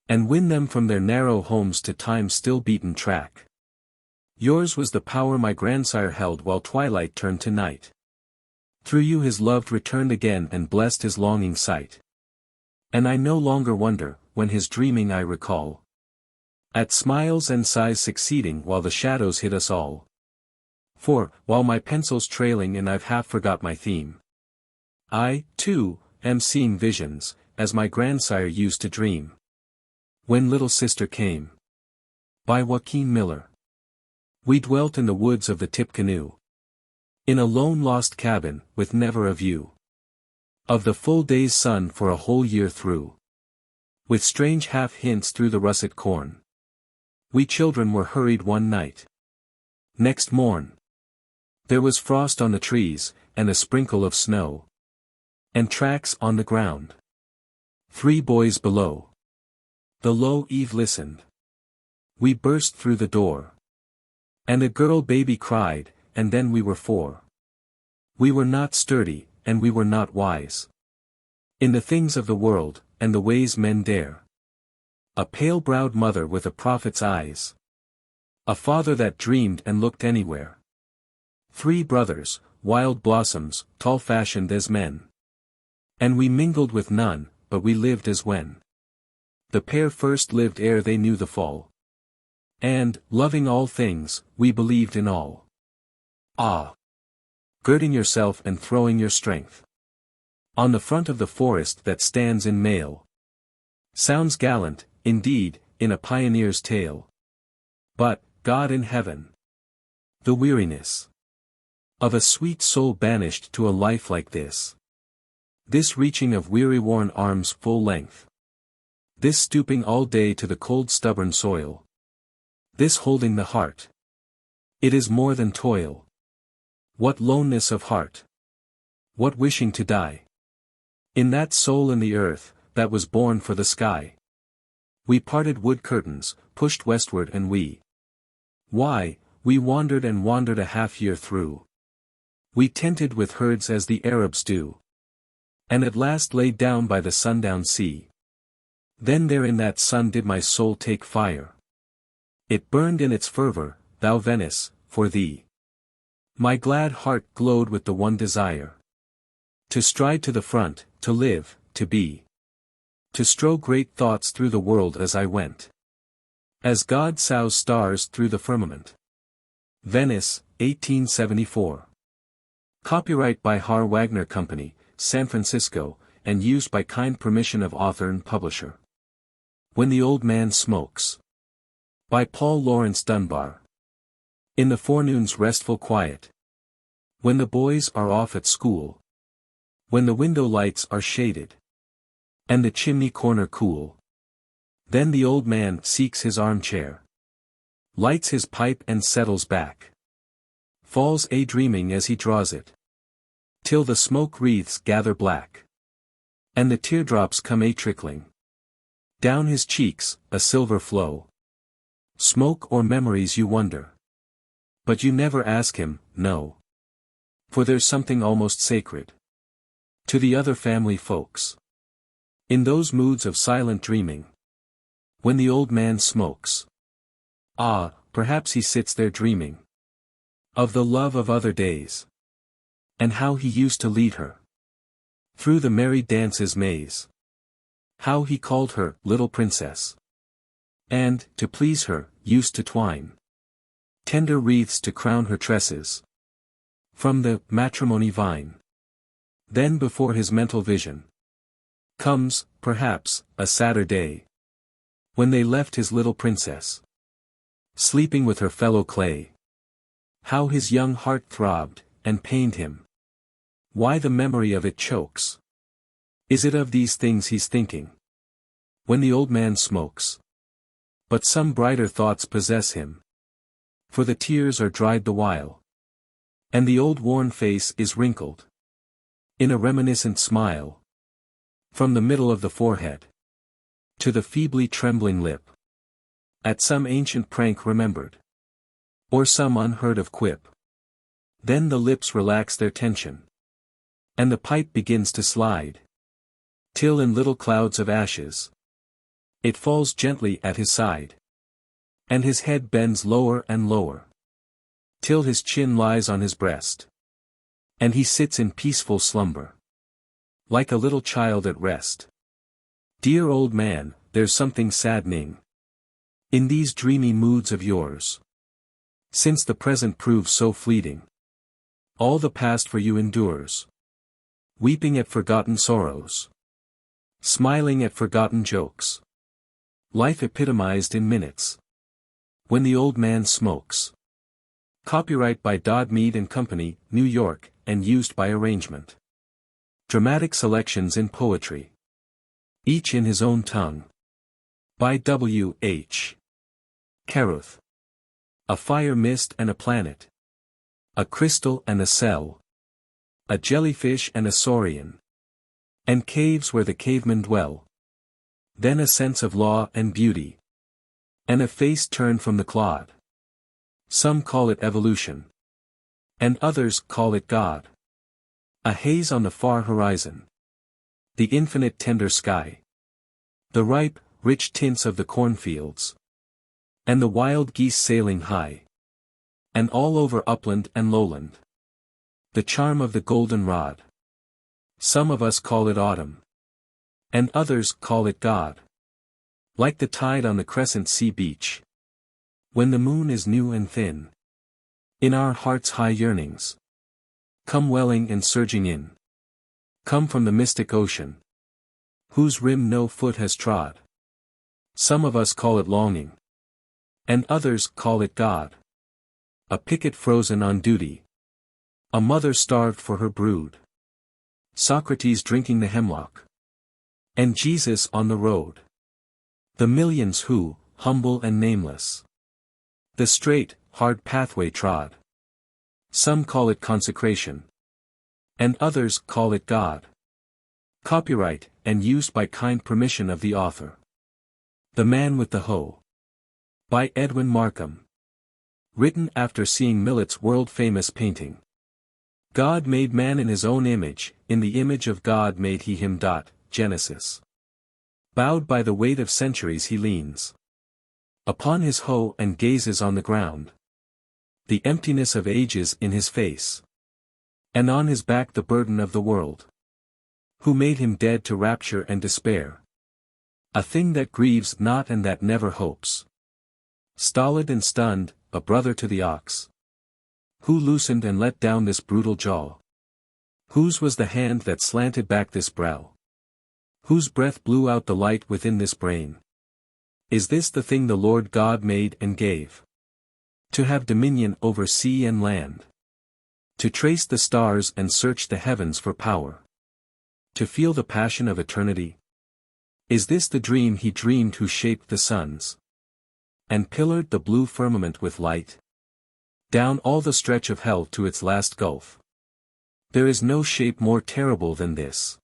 And win them from their narrow homes to time's still beaten track. Yours was the power my grandsire held while twilight turned to night. Through you his loved returned again and blessed his longing sight. And I no longer wonder, when his dreaming I recall, at smiles and sighs succeeding while the shadows hid us all. For, while my pencil's trailing and I've half forgot my theme, I, too, am seeing visions, as my grandsire used to dream. When Little Sister Came. By Joaquin Miller. We dwelt in the woods of the Tippecanoe. In a lone lost cabin, with never a view of the full day's sun for a whole year through. With strange half-hints through the russet corn. We children were hurried one night. Next morn. There was frost on the trees, and a sprinkle of snow. And tracks on the ground. 3 boys below. The low Eve listened. We burst through the door. And a girl baby cried, and then we were 4. We were not sturdy, and we were not wise. In the things of the world, and the ways men dare. A pale-browed mother with a prophet's eyes. A father that dreamed and looked anywhere. 3 brothers, wild blossoms, tall-fashioned as men. And we mingled with none, but we lived as when the pair first lived ere they knew the fall. And, loving all things, we believed in all. Ah! Girding yourself and throwing your strength on the front of the forest that stands in mail. Sounds gallant, indeed, in a pioneer's tale. But, God in heaven! The weariness of a sweet soul banished to a life like this. This reaching of weary-worn arms full length. This stooping all day to the cold stubborn soil. This holding the heart. It is more than toil. What loneness of heart! What wishing to die! In that soul in the earth, that was born for the sky. We parted wood curtains, pushed westward and why, we wandered and wandered a half-year through. We tented with herds as the Arabs do. And at last laid down by the sundown sea. Then there in that sun did my soul take fire. It burned in its fervor, thou Venice, for thee. My glad heart glowed with the one desire. To stride to the front, to live, to be. To strow great thoughts through the world as I went. As God sows stars through the firmament. Venice, 1874. Copyright by Har Wagner Company, San Francisco, and used by kind permission of author and publisher. When the Old Man Smokes. By Paul Laurence Dunbar. In the forenoon's restful quiet. When the boys are off at school. When the window lights are shaded. And the chimney corner cool. Then the old man seeks his armchair. Lights his pipe and settles back. Falls a-dreaming as he draws it. Till the smoke wreaths gather black. And the teardrops come a-trickling. Down his cheeks, a silver flow. Smoke or memories you wonder. But you never ask him, no. For there's something almost sacred. To the other family folks. In those moods of silent dreaming. When the old man smokes. Ah, perhaps he sits there dreaming. Of the love of other days. And how he used to lead her. Through the merry dance's maze. How he called her, little princess. And, to please her, used to twine tender wreaths to crown her tresses. From the matrimony vine. Then before his mental vision. Comes, perhaps, a sadder day. When they left his little princess. Sleeping with her fellow clay. How his young heart throbbed, and pained him. Why the memory of it chokes. Is it of these things he's thinking? When the old man smokes. But some brighter thoughts possess him. For the tears are dried the while. And the old worn face is wrinkled. In a reminiscent smile. From the middle of the forehead to the feebly trembling lip. At some ancient prank remembered. Or some unheard of quip. Then the lips relax their tension. And the pipe begins to slide. Till in little clouds of ashes it falls gently at his side. And his head bends lower and lower. Till his chin lies on his breast. And he sits in peaceful slumber. Like a little child at rest. Dear old man, there's something saddening in these dreamy moods of yours. Since the present proves so fleeting. All the past for you endures. Weeping at forgotten sorrows. Smiling at forgotten jokes. Life epitomized in minutes. When the old man smokes. Copyright by Dodd Mead and Company, New York, and used by arrangement. Dramatic selections in poetry. Each in his own tongue. By W. H. Carruth. A fire mist and a planet. A crystal and a cell. A jellyfish and a saurian. And caves where the cavemen dwell. Then a sense of law and beauty. And a face turned from the clod. Some call it evolution. And others call it God. A haze on the far horizon. The infinite tender sky. The ripe, rich tints of the cornfields. And the wild geese sailing high. And all over upland and lowland. The charm of the golden-rod. Some of us call it autumn. And others call it God. Like the tide on the crescent sea beach. When the moon is new and thin. In our hearts' high yearnings. Come welling and surging in. Come from the mystic ocean. Whose rim no foot has trod. Some of us call it longing. And others call it God. A picket frozen on duty. A mother starved for her brood. Socrates drinking the hemlock. And Jesus on the road. The millions who, humble and nameless. The straight, hard pathway trod. Some call it consecration. And others call it God. Copyright, and used by kind permission of the author. The Man with the Hoe. By Edwin Markham. Written after seeing Millet's world-famous painting. God made man in his own image, in the image of God made he him. Genesis. Bowed by the weight of centuries he leans upon his hoe and gazes on the ground. The emptiness of ages in his face. And on his back the burden of the world. Who made him dead to rapture and despair. A thing that grieves not and that never hopes. Stolid and stunned, a brother to the ox. Who loosened and let down this brutal jaw? Whose was the hand that slanted back this brow? Whose breath blew out the light within this brain? Is this the thing the Lord God made and gave? To have dominion over sea and land. To trace the stars and search the heavens for power. To feel the passion of eternity? Is this the dream he dreamed who shaped the suns? And pillared the blue firmament with light? Down all the stretch of hell to its last gulf. There is no shape more terrible than this.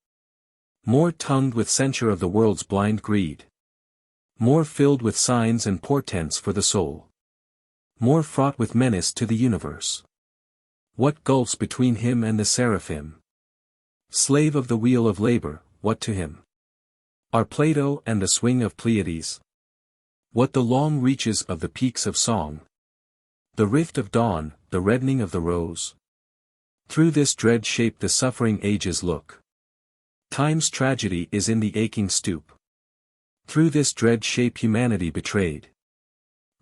More tongued with censure of the world's blind greed. More filled with signs and portents for the soul. More fraught with menace to the universe. What gulfs between him and the seraphim? Slave of the wheel of labor, what to him? Are Plato and the swing of Pleiades? What the long reaches of the peaks of song? The rift of dawn, the reddening of the rose? Through this dread shape the suffering ages look. Time's tragedy is in the aching stoop. Through this dread shape humanity betrayed.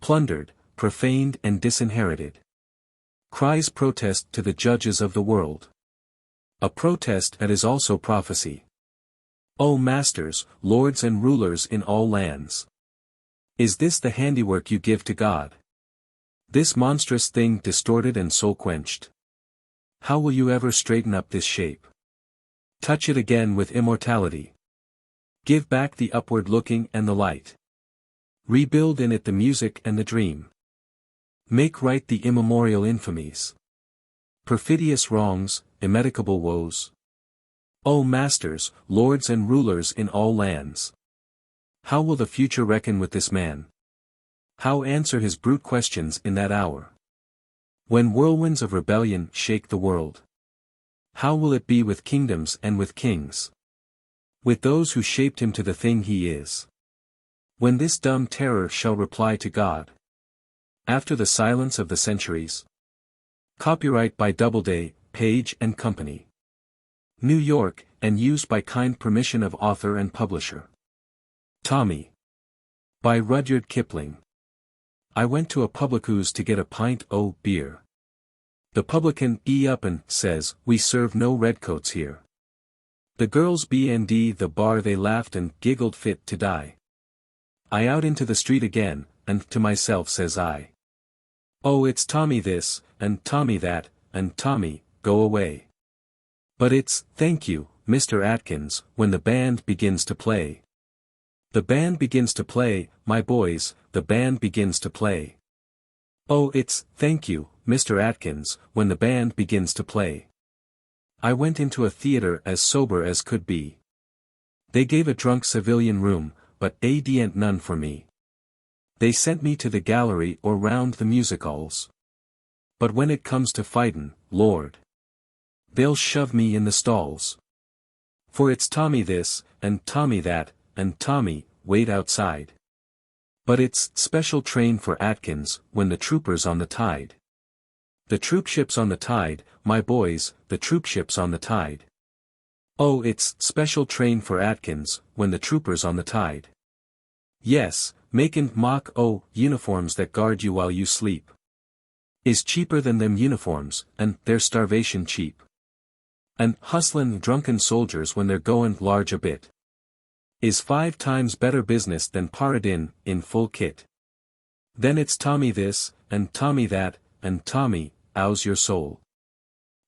Plundered, profaned and disinherited. Cries protest to the judges of the world. A protest that is also prophecy. O masters, lords and rulers in all lands. Is this the handiwork you give to God? This monstrous thing distorted and soul-quenched? How will you ever straighten up this shape? Touch it again with immortality. Give back the upward looking and the light. Rebuild in it the music and the dream. Make right the immemorial infamies. Perfidious wrongs, immedicable woes. O masters, lords and rulers in all lands! How will the future reckon with this man? How answer his brute questions in that hour? When whirlwinds of rebellion shake the world. How will it be with kingdoms and with kings? With those who shaped him to the thing he is? When this dumb terror shall reply to God? After the silence of the centuries? Copyright by Doubleday, Page and Company. New York, and used by kind permission of author and publisher. Tommy. By Rudyard Kipling. I went to a publicoo's to get a pint o' beer. The publican up and says, "We serve no redcoats here." The girls B&D the bar, they laughed and giggled fit to die. I out into the street again, and to myself says I, "Oh, it's Tommy this, and Tommy that, and Tommy, go away." But it's, "Thank you, Mr. Atkins," when the band begins to play. The band begins to play, my boys, the band begins to play. Oh, it's, "Thank you, Mr. Atkins," when the band begins to play. I went into a theater as sober as could be. They gave a drunk civilian room, but ain't none for me. They sent me to the gallery or round the music halls. But when it comes to fightin', Lord, they'll shove me in the stalls. For it's Tommy this, and Tommy that, and Tommy, wait outside. But it's special train for Atkins, when the troopers on the tide. The troopship's on the tide, my boys, the troopship's on the tide. Oh, it's special train for Atkins, when the troopers on the tide. Yes, makin' mock uniforms that guard you while you sleep is cheaper than them uniforms, and they're starvation cheap. And hustlin' drunken soldiers when they're goin' large a bit is 5 times better business than paradin in full kit. Then it's Tommy this, and Tommy that, and Tommy, ow's your soul.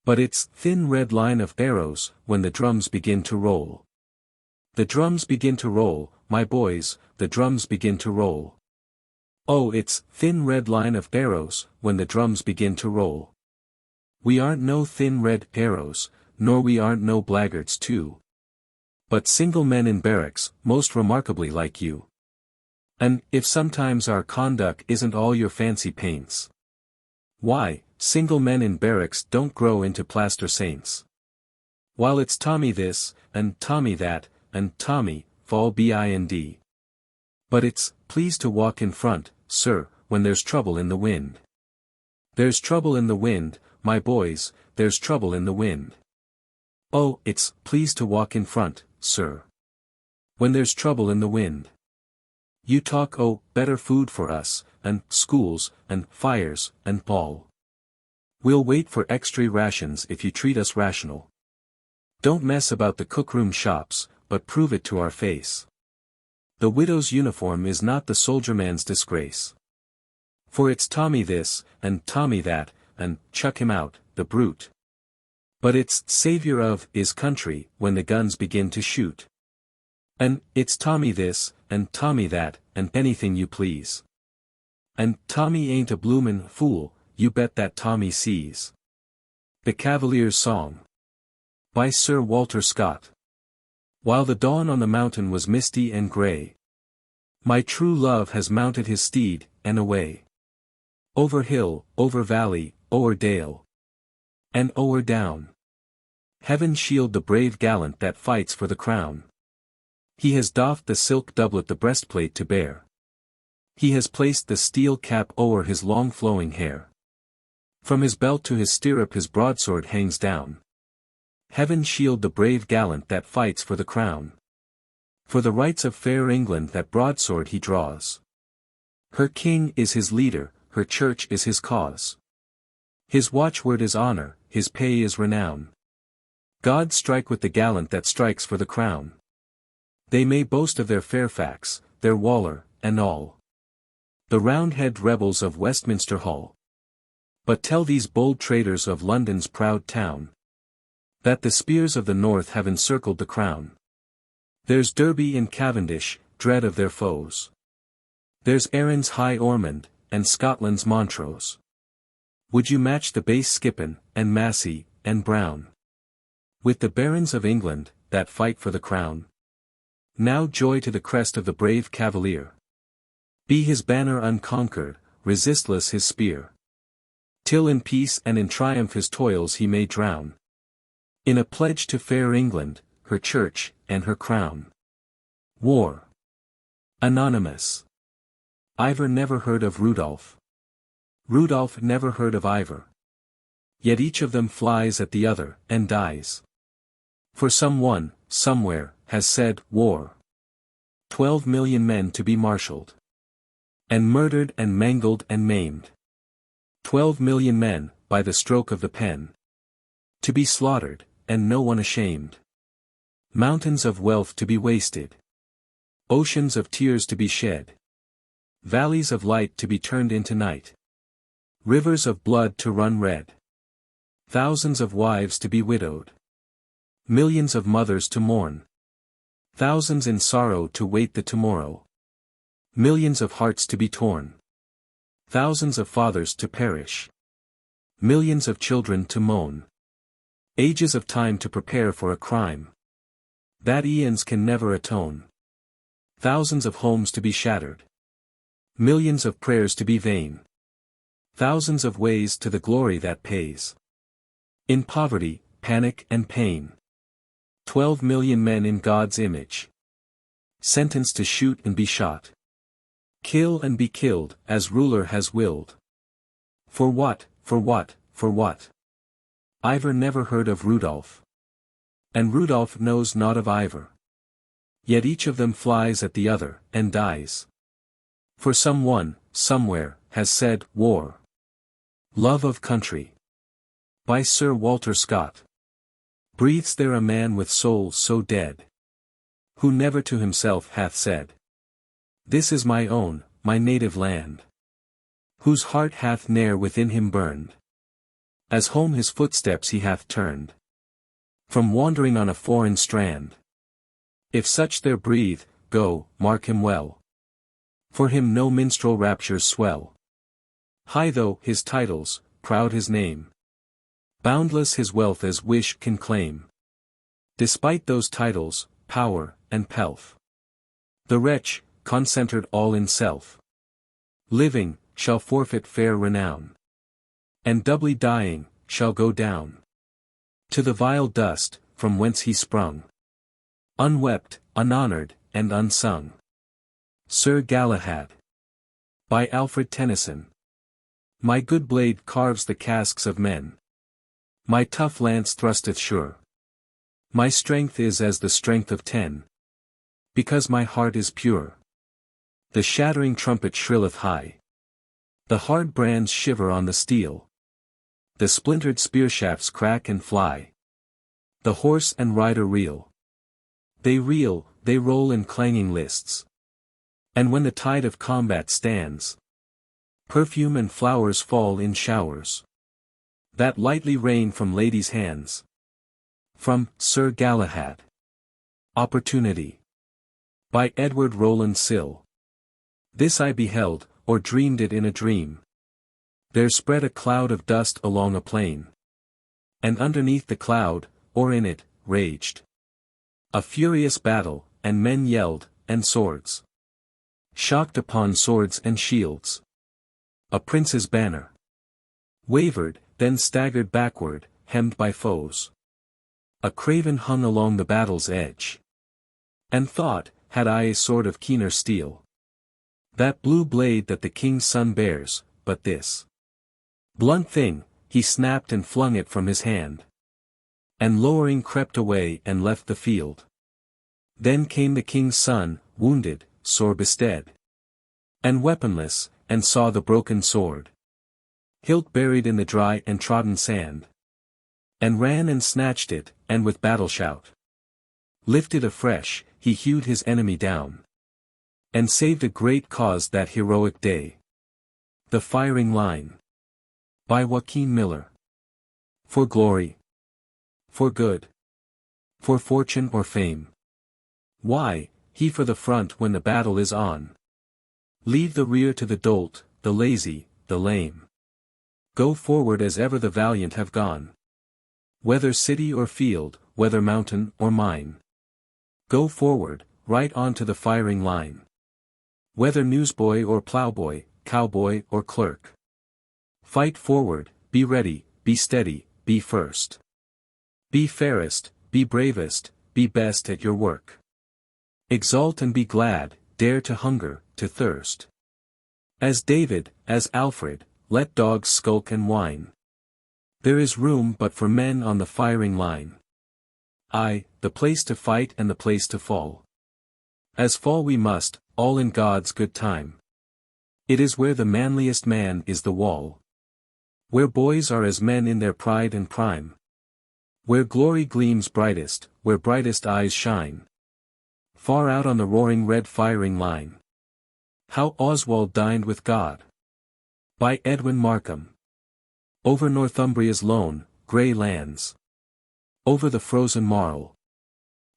But it's thin red line of arrows, when the drums begin to roll. The drums begin to roll, my boys, the drums begin to roll. Oh, it's thin red line of arrows, when the drums begin to roll. We aren't no thin red arrows, nor we aren't no blackguards too. But single men in barracks, most remarkably like you. And, if sometimes our conduct isn't all your fancy paints, why, single men in barracks don't grow into plaster saints. While it's Tommy this, and Tommy that, and Tommy, fall bind. But it's, please to walk in front, sir, when there's trouble in the wind. There's trouble in the wind, my boys, there's trouble in the wind. Oh, it's, please to walk in front, sir, when there's trouble in the wind. You talk better food for us, and schools, and fires, and ball. We'll wait for extra rations if you treat us rational. Don't mess about the cookroom shops, but prove it to our face. The widow's uniform is not the soldierman's disgrace. For it's Tommy this, and Tommy that, and chuck him out, the brute. But it's savior of his country, when the guns begin to shoot. And it's Tommy this, and Tommy that, and anything you please. And Tommy ain't a bloomin' fool, you bet that Tommy sees. The Cavalier's Song. By Sir Walter Scott. While the dawn on the mountain was misty and grey, my true love has mounted his steed, and away. Over hill, over valley, o'er dale, and o'er down. Heaven shield the brave gallant that fights for the crown. He has doffed the silk doublet, the breastplate to bear. He has placed the steel cap o'er his long flowing hair. From his belt to his stirrup his broadsword hangs down. Heaven shield the brave gallant that fights for the crown. For the rights of fair England that broadsword he draws. Her king is his leader, her church is his cause. His watchword is honor, his pay is renown. God strike with the gallant that strikes for the crown. They may boast of their Fairfax, their Waller, and all the Roundhead rebels of Westminster Hall. But tell these bold traitors of London's proud town, that the spears of the north have encircled the crown. There's Derby and Cavendish, dread of their foes. There's Erin's High Ormond, and Scotland's Montrose. Would you match the base Skippon, and Massey, and Brown? With the barons of England, that fight for the crown. Now joy to the crest of the brave cavalier. Be his banner unconquered, resistless his spear. Till in peace and in triumph his toils he may drown. In a pledge to fair England, her church, and her crown. War. Anonymous. Ivor never heard of Rudolph. Rudolph never heard of Ivor. Yet each of them flies at the other, and dies. For someone, somewhere, has said, war. 12 million men to be marshaled. And murdered and mangled and maimed. 12 million men, by the stroke of the pen. To be slaughtered, and no one ashamed. Mountains of wealth to be wasted. Oceans of tears to be shed. Valleys of light to be turned into night. Rivers of blood to run red. Thousands of wives to be widowed. Millions of mothers to mourn. Thousands in sorrow to wait the tomorrow. Millions of hearts to be torn. Thousands of fathers to perish. Millions of children to moan. Ages of time to prepare for a crime that eons can never atone. Thousands of homes to be shattered. Millions of prayers to be vain. Thousands of ways to the glory that pays. In poverty, panic and pain. 12 million men in God's image. Sentenced to shoot and be shot. Kill and be killed, as ruler has willed. For what, for what, for what? Ivor never heard of Rudolph. And Rudolph knows not of Ivor. Yet each of them flies at the other, and dies. For someone, somewhere, has said, war. Love of country. By Sir Walter Scott. Breathes there a man with soul so dead? Who never to himself hath said, this is my own, my native land. Whose heart hath ne'er within him burned. As home his footsteps he hath turned. From wandering on a foreign strand. If such there breathe, go, mark him well. For him no minstrel raptures swell. High though his titles, proud his name. Boundless his wealth as wish can claim. Despite those titles, power, and pelf. The wretch, concentred all in self. Living, shall forfeit fair renown. And doubly dying, shall go down. To the vile dust, from whence he sprung. Unwept, unhonored, and unsung. Sir Galahad. By Alfred Tennyson. My good blade carves the casques of men. My tough lance thrusteth sure. My strength is as the strength of 10. Because my heart is pure. The shattering trumpet shrilleth high. The hard brands shiver on the steel. The splintered spear shafts crack and fly. The horse and rider reel. They reel, they roll in clanging lists. And when the tide of combat stands, perfume and flowers fall in showers, that lightly rain from ladies' hands. From Sir Galahad. Opportunity. By Edward Rowland Sill. This I beheld, or dreamed it in a dream. There spread a cloud of dust along a plain. And underneath the cloud, or in it, raged a furious battle, and men yelled, and swords shocked upon swords and shields. A prince's banner wavered, then staggered backward, hemmed by foes. A craven hung along the battle's edge. And thought, had I a sword of keener steel. That blue blade that the king's son bears, but this blunt thing, he snapped and flung it from his hand. And lowering crept away and left the field. Then came the king's son, wounded, sore bestead. And weaponless, and saw the broken sword. Hilt buried in the dry and trodden sand. And ran and snatched it, and with battle shout. Lifted afresh, he hewed his enemy down. And saved a great cause that heroic day. The Firing Line. By Joaquin Miller. For glory. For good. For fortune or fame. Why, he for the front when the battle is on. Leave the rear to the dolt, the lazy, the lame. Go forward as ever the valiant have gone. Whether city or field, whether mountain or mine. Go forward, right on to the firing line. Whether newsboy or plowboy, cowboy or clerk. Fight forward, be ready, be steady, be first. Be fairest, be bravest, be best at your work. Exult and be glad, dare to hunger, to thirst. As David, as Alfred, let dogs skulk and whine. There is room but for men on the firing line. Aye, the place to fight and the place to fall. As fall we must, all in God's good time. It is where the manliest man is the wall. Where boys are as men in their pride and prime. Where glory gleams brightest, where brightest eyes shine. Far out on the roaring red firing line. How Oswald dined with God. By Edwin Markham. Over Northumbria's lone, grey lands. Over the frozen marl.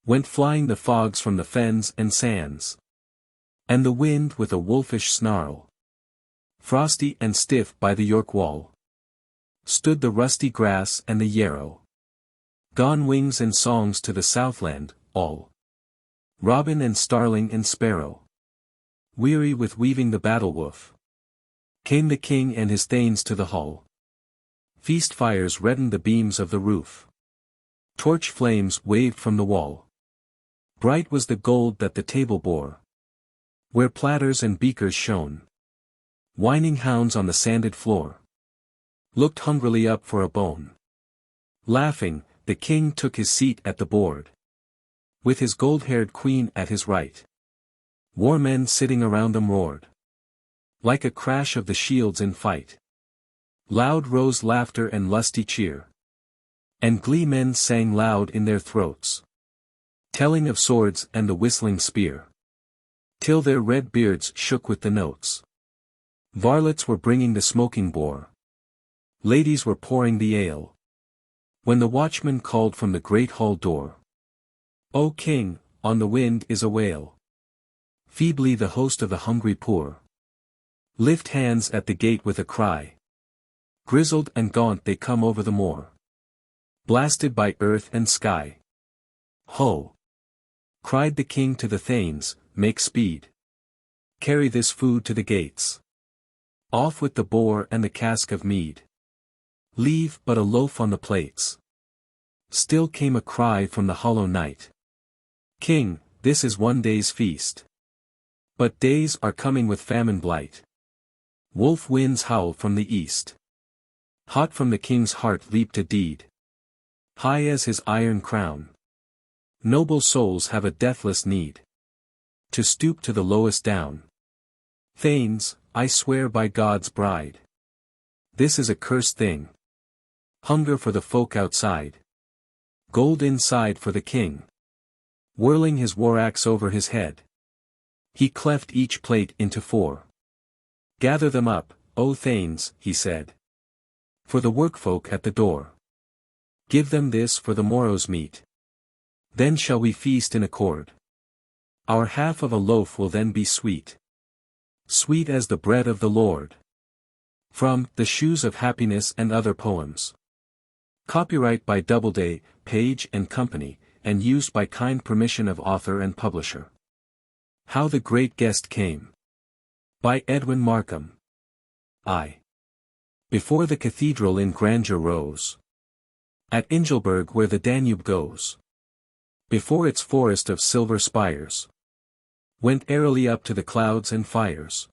Went flying the fogs from the fens and sands. And the wind with a wolfish snarl. Frosty and stiff by the York wall. Stood the rusty grass and the yarrow. Gone wings and songs to the southland, all. Robin and starling and sparrow. Weary with weaving the battle woof. Came the king and his thanes to the hall. Feast fires reddened the beams of the roof. Torch flames waved from the wall. Bright was the gold that the table bore. Where platters and beakers shone. Whining hounds on the sanded floor. Looked hungrily up for a bone. Laughing, the king took his seat at the board. With his gold-haired queen at his right. War men sitting around them roared. Like a crash of the shields in fight. Loud rose laughter and lusty cheer. And glee men sang loud in their throats. Telling of swords and the whistling spear. Till their red beards shook with the notes. Varlets were bringing the smoking boar. Ladies were pouring the ale. When the watchman called from the great hall door. O king, on the wind is a wail. Feebly the host of the hungry poor. Lift hands at the gate with a cry. Grizzled and gaunt they come over the moor. Blasted by earth and sky. Ho! Cried the king to the thanes, make speed. Carry this food to the gates. Off with the boar and the cask of mead. Leave but a loaf on the plates. Still came a cry from the hollow night. King, this is one day's feast. But days are coming with famine blight. Wolf winds howl from the east. Hot from the king's heart leaped a deed. High as his iron crown. Noble souls have a deathless need. To stoop to the lowest down. Thanes, I swear by God's bride. This is a cursed thing. Hunger for the folk outside. Gold inside for the king. Whirling his war axe over his head. He cleft each plate into four. Gather them up, O thanes, he said. For the workfolk at the door. Give them this for the morrow's meat. Then shall we feast in accord. Our half of a loaf will then be sweet. Sweet as the bread of the Lord. From The Shoes of Happiness and Other Poems. Copyright by Doubleday, Page & Company, and used by kind permission of author and publisher. How the Great Guest Came. By Edwin Markham. I. Before the cathedral in grandeur rose. At Ingelberg where the Danube goes. Before its forest of silver spires. Went airily up to the clouds and fires.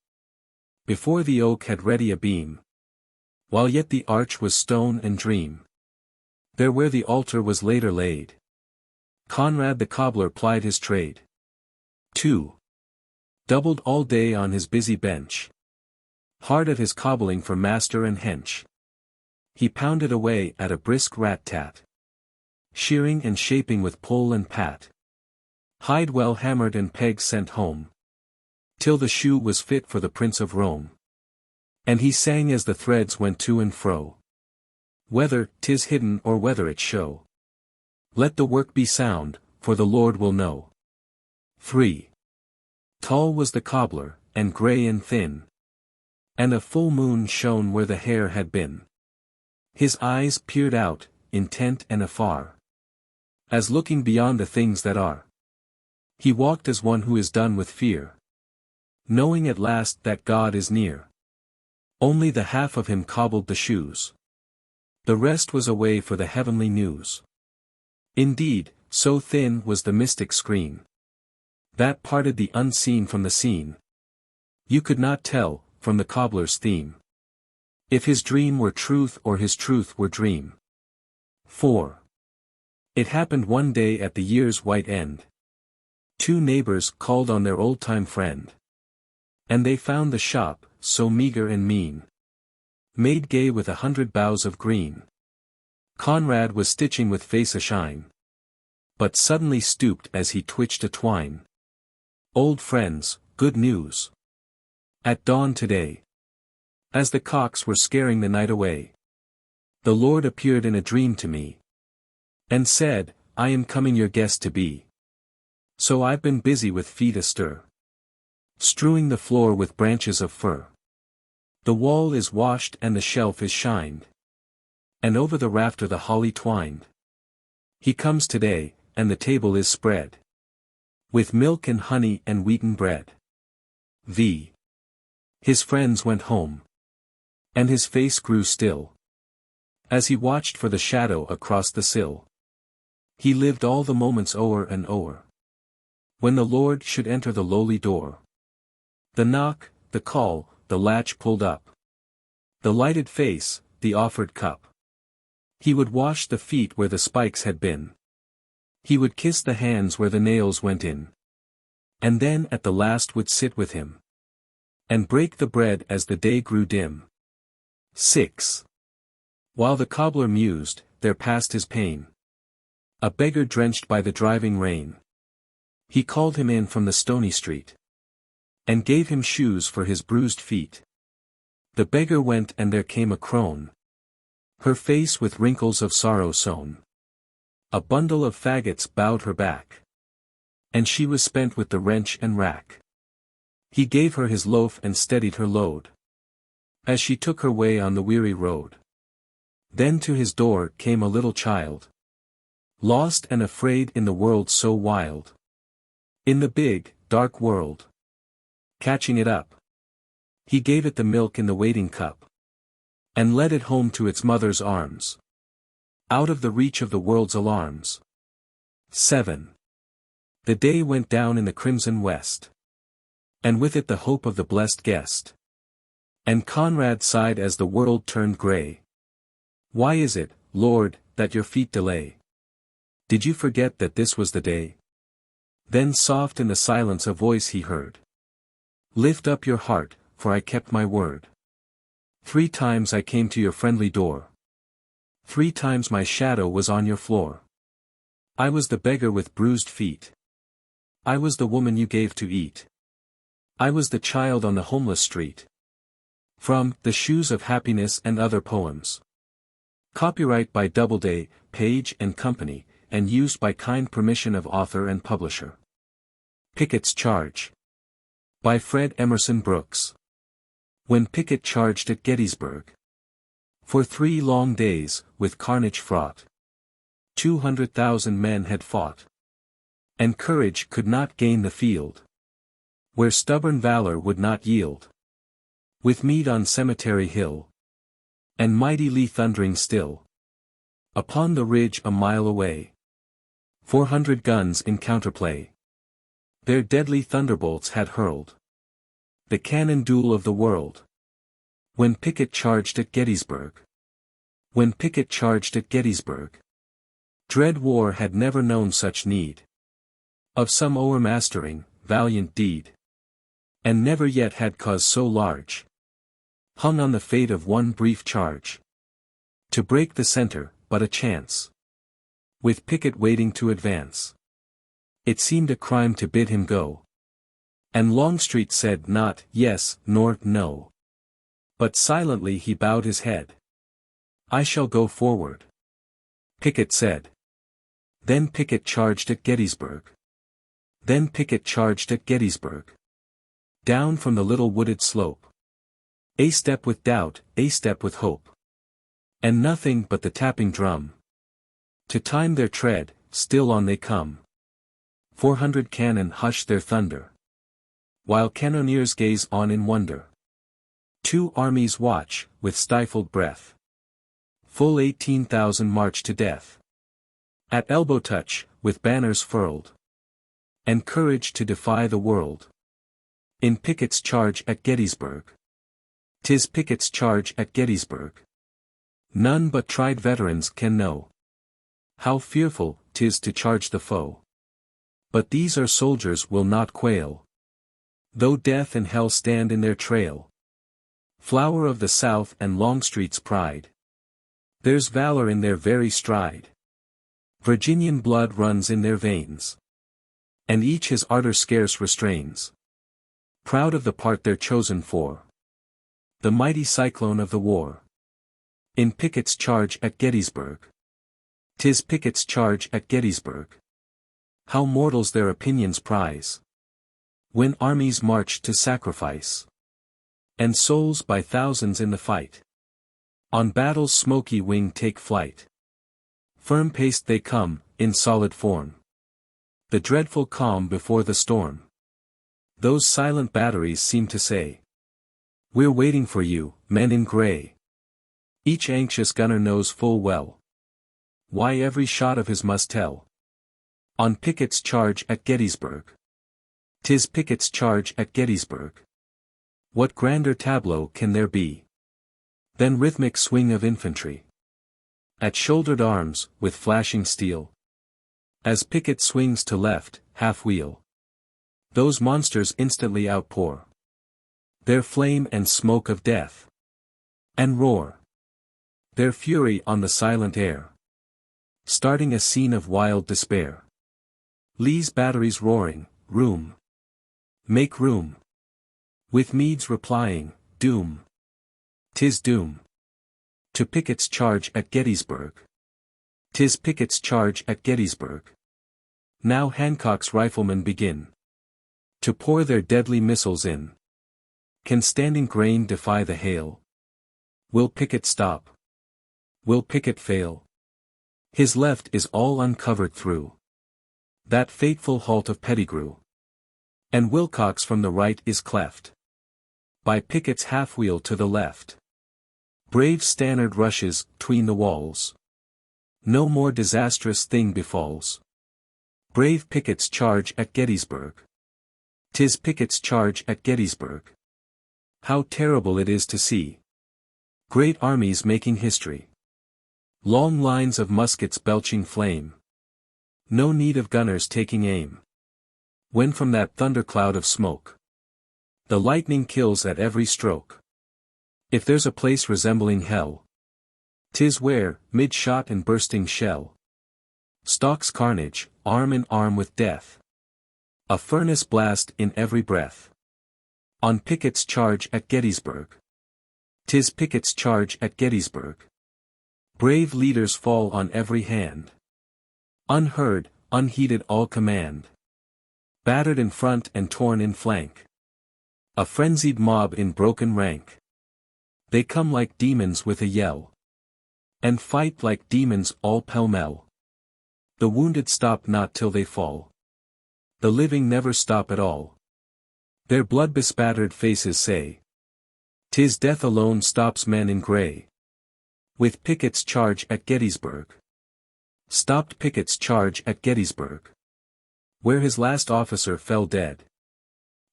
Before the oak had ready a beam. While yet the arch was stone and dream. There where the altar was later laid. Conrad the cobbler plied his trade. 2. Doubled all day on his busy bench. Hard at his cobbling for master and hench. He pounded away at a brisk rat-tat. Shearing and shaping with pull and pat. Hide well hammered and pegs sent home. Till the shoe was fit for the Prince of Rome. And he sang as the threads went to and fro. Whether 'tis hidden or whether it show. Let the work be sound, for the Lord will know. 3. Tall was the cobbler, and grey and thin. And a full moon shone where the hair had been. His eyes peered out, intent and afar. as looking beyond the things that are. He walked as one who is done with fear, knowing at last that God is near. Only the half of him cobbled the shoes. The rest was away for the heavenly news. Indeed, so thin was the mystic screen that parted the unseen from the seen. You could not tell, from the cobbler's theme, if his dream were truth or his truth were dream. 4. It happened one day at the year's white end. Two neighbors called on their old-time friend. And they found the shop, so meager and mean, made gay with 100 boughs of green. Conrad was stitching with face ashine, but suddenly stooped as he twitched a twine. Old friends, good news. At dawn today, as the cocks were scaring the night away, the Lord appeared in a dream to me, and said, I am coming your guest to be. So I've been busy with feet astir, strewing the floor with branches of fir. The wall is washed and the shelf is shined, and over the rafter the holly twined. He comes today, and the table is spread with milk and honey and wheaten bread. V. His friends went home, and his face grew still, as he watched for the shadow across the sill. He lived all the moments o'er and o'er, when the Lord should enter the lowly door. The knock, the call, the latch pulled up, the lighted face, the offered cup. He would wash the feet where the spikes had been. He would kiss the hands where the nails went in, and then at the last would sit with him, and break the bread as the day grew dim. 6. While the cobbler mused, there passed his pain a beggar drenched by the driving rain. He called him in from the stony street, and gave him shoes for his bruised feet. The beggar went and there came a crone, her face with wrinkles of sorrow sown. A bundle of faggots bowed her back, and she was spent with the wrench and rack. He gave her his loaf and steadied her load, as she took her way on the weary road. Then to his door came a little child, lost and afraid in the world so wild. In the big, dark world. Catching it up, he gave it the milk in the waiting cup, and led it home to its mother's arms, out of the reach of the world's alarms. 7. The day went down in the crimson west, and with it the hope of the blessed guest. And Conrad sighed as the world turned gray. Why is it, Lord, that your feet delay? Did you forget that this was the day? Then soft in the silence a voice he heard. Lift up your heart, for I kept my word. 3 times I came to your friendly door. 3 times my shadow was on your floor. I was the beggar with bruised feet. I was the woman you gave to eat. I was the child on the homeless street. From The Shoes of Happiness and Other Poems. Copyright by Doubleday, Page & Company, and used by kind permission of author and publisher. Pickett's Charge. By Fred Emerson Brooks. When Pickett charged at Gettysburg, for 3 long days, with carnage fraught, 200,000 men had fought, and courage could not gain the field, where stubborn valor would not yield. With Meade on Cemetery Hill, and mighty Lee thundering still, upon the ridge a mile away, 400 guns in counterplay their deadly thunderbolts had hurled. The cannon duel of the world. When Pickett charged at Gettysburg. When Pickett charged at Gettysburg. Dread war had never known such need of some o'ermastering, valiant deed, and never yet had cause so large hung on the fate of one brief charge. To break the center, but a chance, with Pickett waiting to advance. It seemed a crime to bid him go. And Longstreet said not yes nor no, but silently he bowed his head. I shall go forward, Pickett said. Then Pickett charged at Gettysburg. Then Pickett charged at Gettysburg. Down from the little wooded slope. A step with doubt, a step with hope. And nothing but the tapping drum to time their tread, still on they come. 400 cannon hush their thunder, while cannoneers gaze on in wonder. 2 armies watch, with stifled breath. Full 18,000 march to death. At elbow touch, with banners furled, and courage to defy the world. In Pickett's charge at Gettysburg. 'Tis Pickett's charge at Gettysburg. None but tried veterans can know how fearful 'tis to charge the foe. But these our soldiers will not quail, though death and hell stand in their trail. Flower of the South and Longstreet's pride, there's valor in their very stride. Virginian blood runs in their veins, and each his ardor scarce restrains. Proud of the part they're chosen for, the mighty cyclone of the war. In Pickett's charge at Gettysburg. 'Tis Pickett's charge at Gettysburg. How mortals their opinions prize, when armies march to sacrifice, and souls by thousands in the fight. On battle's smoky wing take flight. Firm-paced they come, in solid form. The dreadful calm before the storm. Those silent batteries seem to say, we're waiting for you, men in gray. Each anxious gunner knows full well why every shot of his must tell. On Pickett's charge at Gettysburg. 'Tis Pickett's charge at Gettysburg. What grander tableau can there be than rhythmic swing of infantry at shouldered arms, with flashing steel, as Pickett swings to left, half-wheel. Those monsters instantly outpour their flame and smoke of death, and roar their fury on the silent air, starting a scene of wild despair. Lee's batteries roaring, room, make room, with Meade's replying, doom, 'tis doom, to Pickett's charge at Gettysburg. 'Tis Pickett's charge at Gettysburg. Now Hancock's riflemen begin to pour their deadly missiles in. Can standing grain defy the hail? Will Pickett stop? Will Pickett fail? His left is all uncovered through that fateful halt of Pettigrew, and Wilcox from the right is cleft by Pickett's half-wheel to the left. Brave Stannard rushes 'tween the walls. No more disastrous thing befalls. Brave Pickett's charge at Gettysburg. 'Tis Pickett's charge at Gettysburg. How terrible it is to see great armies making history. Long lines of muskets belching flame. No need of gunners taking aim, when from that thundercloud of smoke the lightning kills at every stroke. If there's a place resembling hell, 'tis where, mid shot and bursting shell, stalks carnage, arm in arm with death. A furnace blast in every breath. On Pickett's charge at Gettysburg. 'Tis Pickett's charge at Gettysburg. Brave leaders fall on every hand. Unheard, unheeded all command. Battered in front and torn in flank. A frenzied mob in broken rank. They come like demons with a yell, and fight like demons all pell-mell. The wounded stop not till they fall. The living never stop at all. Their blood-bespattered faces say, 'tis death alone stops men in gray. With Pickett's charge at Gettysburg. Stopped Pickett's charge at Gettysburg, where his last officer fell dead.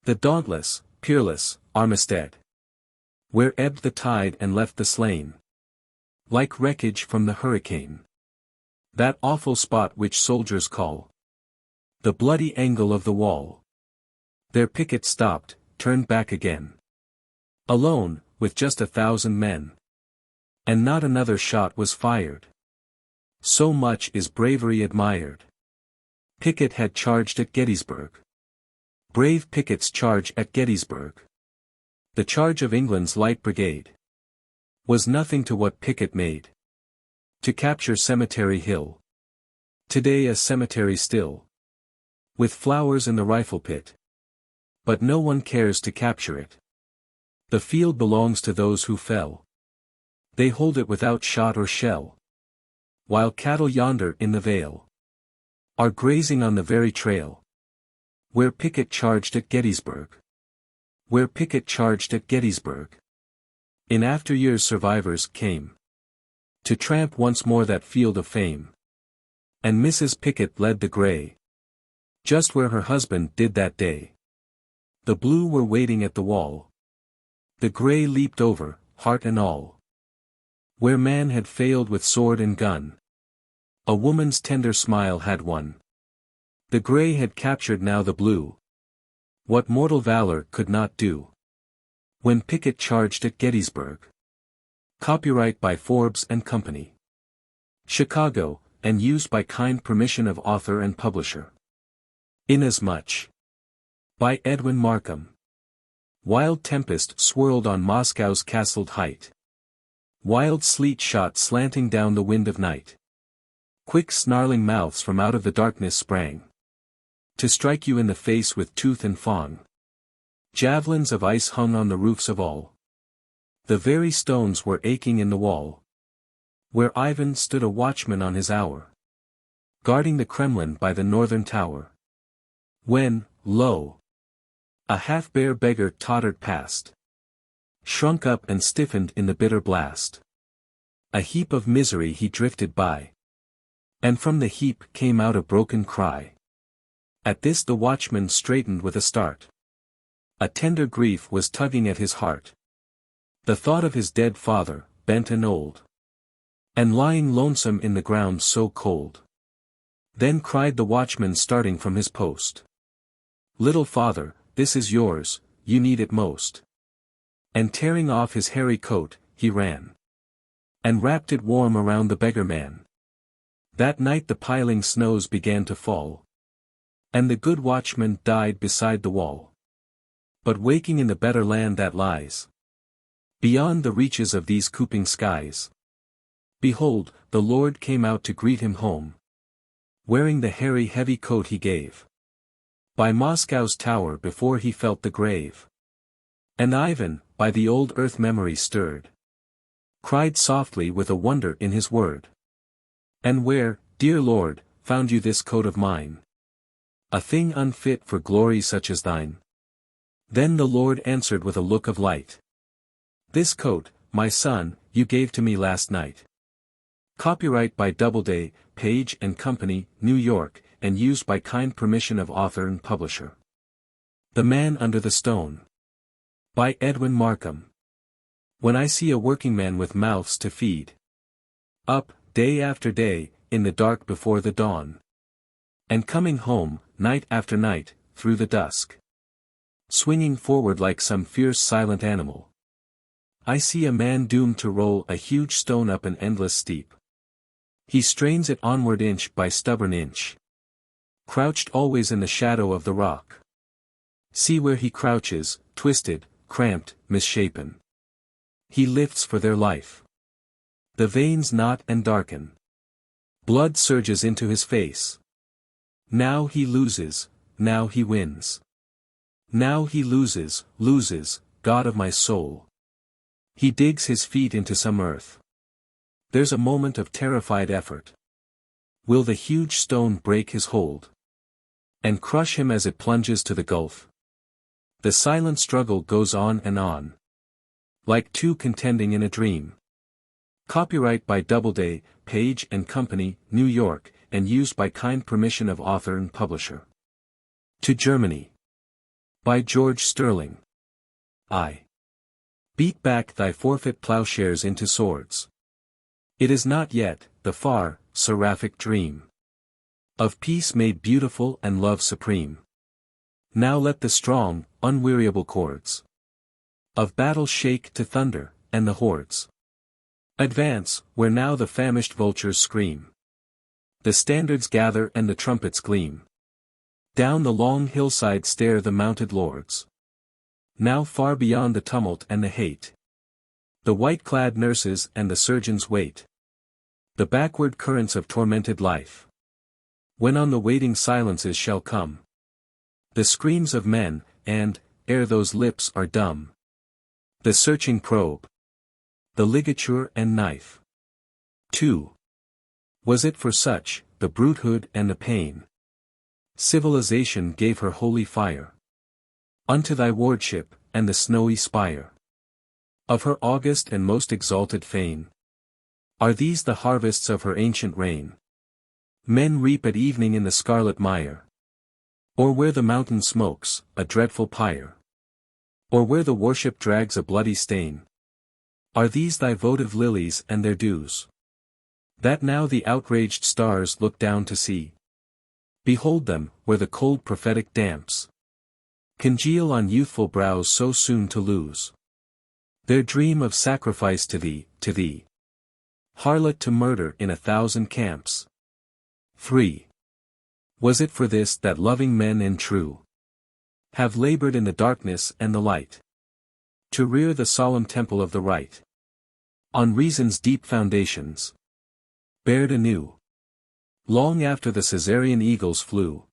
The dauntless, peerless, Armistead, where ebbed the tide and left the slain like wreckage from the hurricane. That awful spot which soldiers call the bloody angle of the wall. There Pickett stopped, turned back again. Alone, with just 1,000 men. And not another shot was fired. So much is bravery admired. Pickett had charged at Gettysburg. Brave Pickett's charge at Gettysburg. The charge of England's Light Brigade was nothing to what Pickett made to capture Cemetery Hill. Today a cemetery still, with flowers in the rifle pit. But no one cares to capture it. The field belongs to those who fell. They hold it without shot or shell. While cattle yonder in the vale are grazing on the very trail where Pickett charged at Gettysburg. Where Pickett charged at Gettysburg. In after years survivors came to tramp once more that field of fame. And Mrs. Pickett led the gray just where her husband did that day. The blue were waiting at the wall. The gray leaped over, heart and all. Where man had failed with sword and gun, a woman's tender smile had won. The gray had captured now the blue. What mortal valor could not do. When Pickett charged at Gettysburg. Copyright by Forbes and Company. Chicago, and used by kind permission of author and publisher. Inasmuch. By Edwin Markham. Wild tempest swirled on Moscow's castled height. Wild sleet shot slanting down the wind of night. Quick snarling mouths from out of the darkness sprang to strike you in the face with tooth and fang. Javelins of ice hung on the roofs of all. The very stones were aching in the wall. Where Ivan stood a watchman on his hour, guarding the Kremlin by the northern tower. When, lo! A half-bare beggar tottered past, shrunk up and stiffened in the bitter blast. A heap of misery he drifted by, and from the heap came out a broken cry. At this the watchman straightened with a start. A tender grief was tugging at his heart. The thought of his dead father, bent and old, and lying lonesome in the ground so cold. Then cried the watchman starting from his post. Little father, this is yours, you need it most. And tearing off his hairy coat, he ran, and wrapped it warm around the beggar man. That night the piling snows began to fall, and the good watchman died beside the wall. But waking in the better land that lies beyond the reaches of these cooping skies, behold, the Lord came out to greet him home, wearing the hairy heavy coat he gave by Moscow's tower before he felt the grave. And Ivan, by the old earth memory stirred, cried softly with a wonder in his word. And where, dear Lord, found you this coat of mine? A thing unfit for glory such as thine. Then the Lord answered with a look of light. This coat, my son, you gave to me last night. Copyright by Doubleday, Page and Company, New York, and used by kind permission of author and publisher. The Man Under the Stone. By Edwin Markham. When I see a workingman with mouths to feed, up, day after day, in the dark before the dawn, and coming home, night after night, through the dusk, swinging forward like some fierce silent animal, I see a man doomed to roll a huge stone up an endless steep. He strains it onward inch by stubborn inch, crouched always in the shadow of the rock. See where he crouches, twisted, cramped, misshapen. He lifts for their life. The veins knot and darken. Blood surges into his face. Now he loses, now he wins. Now he loses, God of my soul. He digs his feet into some earth. There's a moment of terrified effort. Will the huge stone break his hold and crush him as it plunges to the gulf? The silent struggle goes on and on, like two contending in a dream. Copyright by Doubleday, Page and Company, New York, and used by kind permission of author and publisher. To Germany. By George Sterling. I. Beat back thy forfeit plowshares into swords. It is not yet, the far, seraphic dream of peace made beautiful and love supreme. Now let the strong, unweariable chords of battle shake to thunder, and the hordes advance, where now the famished vultures scream. The standards gather and the trumpets gleam. Down the long hillside stare the mounted lords. Now far beyond the tumult and the hate, the white-clad nurses and the surgeons wait. The backward currents of tormented life, when on the waiting silences shall come the screams of men, and, ere those lips are dumb, the searching probe, the ligature and knife. 2. Was it for such, the brutehood and the pain, Civilization gave her holy fire unto thy wardship, and the snowy spire of her august and most exalted fane. Are these the harvests of her ancient reign? Men reap at evening in the scarlet mire, or where the mountain smokes, a dreadful pyre, or where the worship drags a bloody stain. Are these thy votive lilies and their dews, that now the outraged stars look down to see? Behold them, where the cold prophetic damps congeal on youthful brows so soon to lose their dream of sacrifice to thee, harlot to murder in 1,000 camps. 3. Was it for this that loving men and true have labored in the darkness and the light, to rear the solemn temple of the right, on reason's deep foundations, bared anew, long after the Caesarean eagles flew,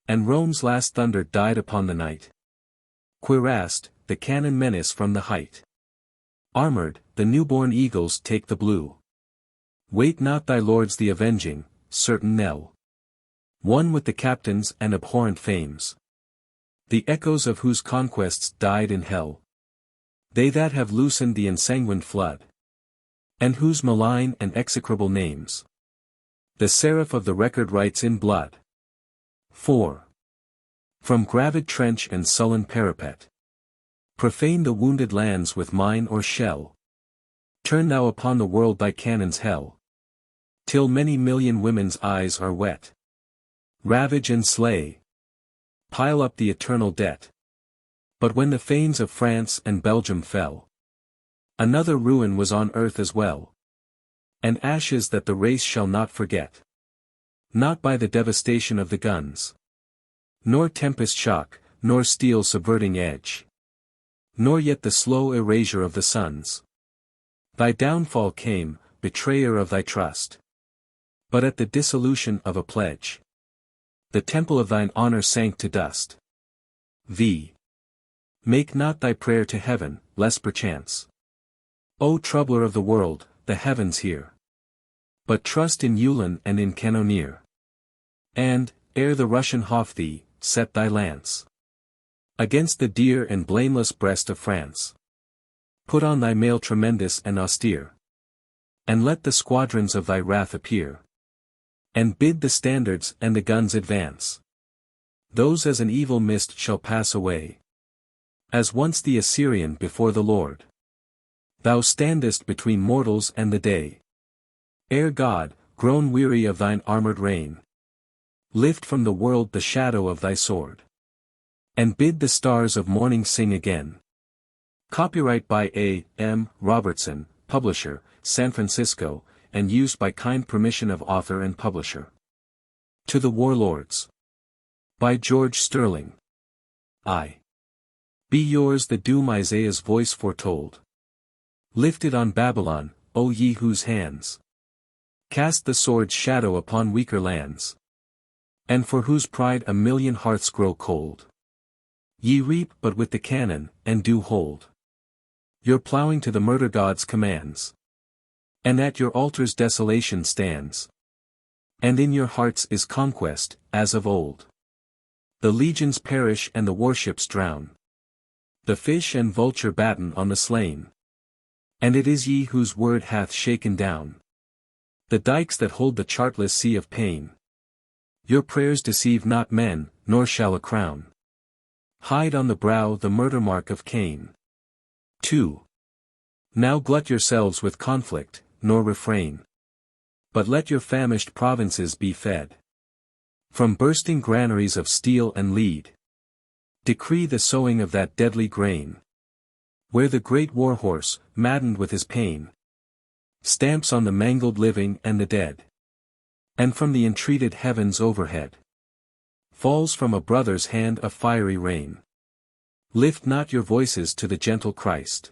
and Rome's last thunder died upon the night? Cuirassed, the cannon menace from the height. Armored, the newborn eagles take the blue. Wait not thy lords the avenging, certain knell, one with the captains and abhorrent fames, the echoes of whose conquests died in hell. They that have loosened the ensanguined flood, and whose malign and execrable names the seraph of the record writes in blood. 4. From gravid trench and sullen parapet, profane the wounded lands with mine or shell. Turn thou upon the world thy cannon's hell, till many million women's eyes are wet. Ravage and slay, pile up the eternal debt. But when the fanes of France and Belgium fell, another ruin was on earth as well, and ashes that the race shall not forget. Not by the devastation of the guns, nor tempest shock, nor steel subverting edge, nor yet the slow erasure of the suns. Thy downfall came, betrayer of thy trust, but at the dissolution of a pledge. The temple of thine honor sank to dust. V. Make not thy prayer to heaven, lest perchance, O troubler of the world, the heavens hear. But trust in Ulan and in Cannoneer. And, ere the Russian hough thee, set thy lance against the dear and blameless breast of France. Put on thy mail tremendous and austere, and let the squadrons of thy wrath appear, and bid the standards and the guns advance. Those as an evil mist shall pass away, as once the Assyrian before the Lord. Thou standest between mortals and the day. Ere God, grown weary of thine armored reign, lift from the world the shadow of thy sword, and bid the stars of morning sing again. Copyright by A. M. Robertson, Publisher, San Francisco, and used by kind permission of author and publisher. To the Warlords. By George Sterling. I. Be yours the doom Isaiah's voice foretold. Lifted on Babylon, O ye whose hands cast the sword's shadow upon weaker lands, and for whose pride a million hearts grow cold. Ye reap but with the cannon, and do hold your ploughing to the murder god's commands. And at your altars desolation stands, and in your hearts is conquest, as of old. The legions perish and the warships drown, the fish and vulture batten on the slain. And it is ye whose word hath shaken down the dikes that hold the chartless sea of pain. Your prayers deceive not men, nor shall a crown hide on the brow the murder mark of Cain. 2. Now glut yourselves with conflict, nor refrain, but let your famished provinces be fed from bursting granaries of steel and lead. Decree the sowing of that deadly grain, where the great war-horse, maddened with his pain, stamps on the mangled living and the dead. And from the entreated heavens overhead falls from a brother's hand a fiery rain. Lift not your voices to the gentle Christ.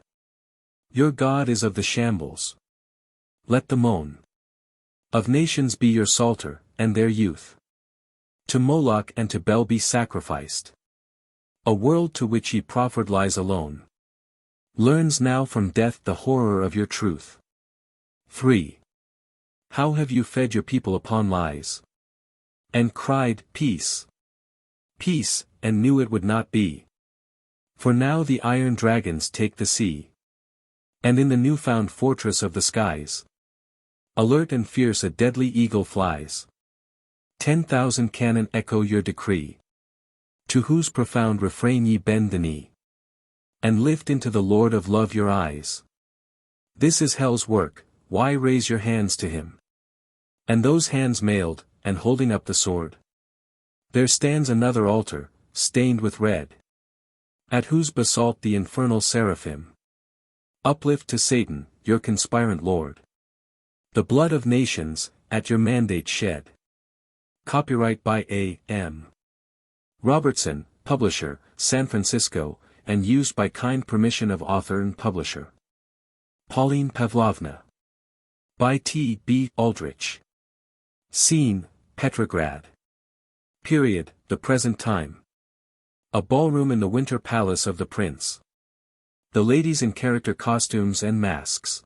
Your God is of the shambles. Let the moan of nations be your psalter, and their youth to Moloch and to Bel be sacrificed. A world to which ye proffered lies alone learns now from death the horror of your truth. 3. How have you fed your people upon lies, and cried, "Peace! Peace," and knew it would not be. For now the iron dragons take the sea. And in the new-found fortress of the skies, alert and fierce a deadly eagle flies. 10,000 cannon echo your decree, to whose profound refrain ye bend the knee, and lift into the Lord of love your eyes. This is hell's work, why raise your hands to him? And those hands mailed, and holding up the sword, there stands another altar, stained with red, at whose basalt the infernal seraphim uplift to Satan, your conspirant lord, the blood of nations, at your mandate shed. Copyright by A. M. Robertson, Publisher, San Francisco, and used by kind permission of author and publisher. Pauline Pavlovna. By T. B. Aldrich. Scene, Petrograd. Period, the present time. A ballroom in the winter palace of the prince. The ladies in character costumes and masks.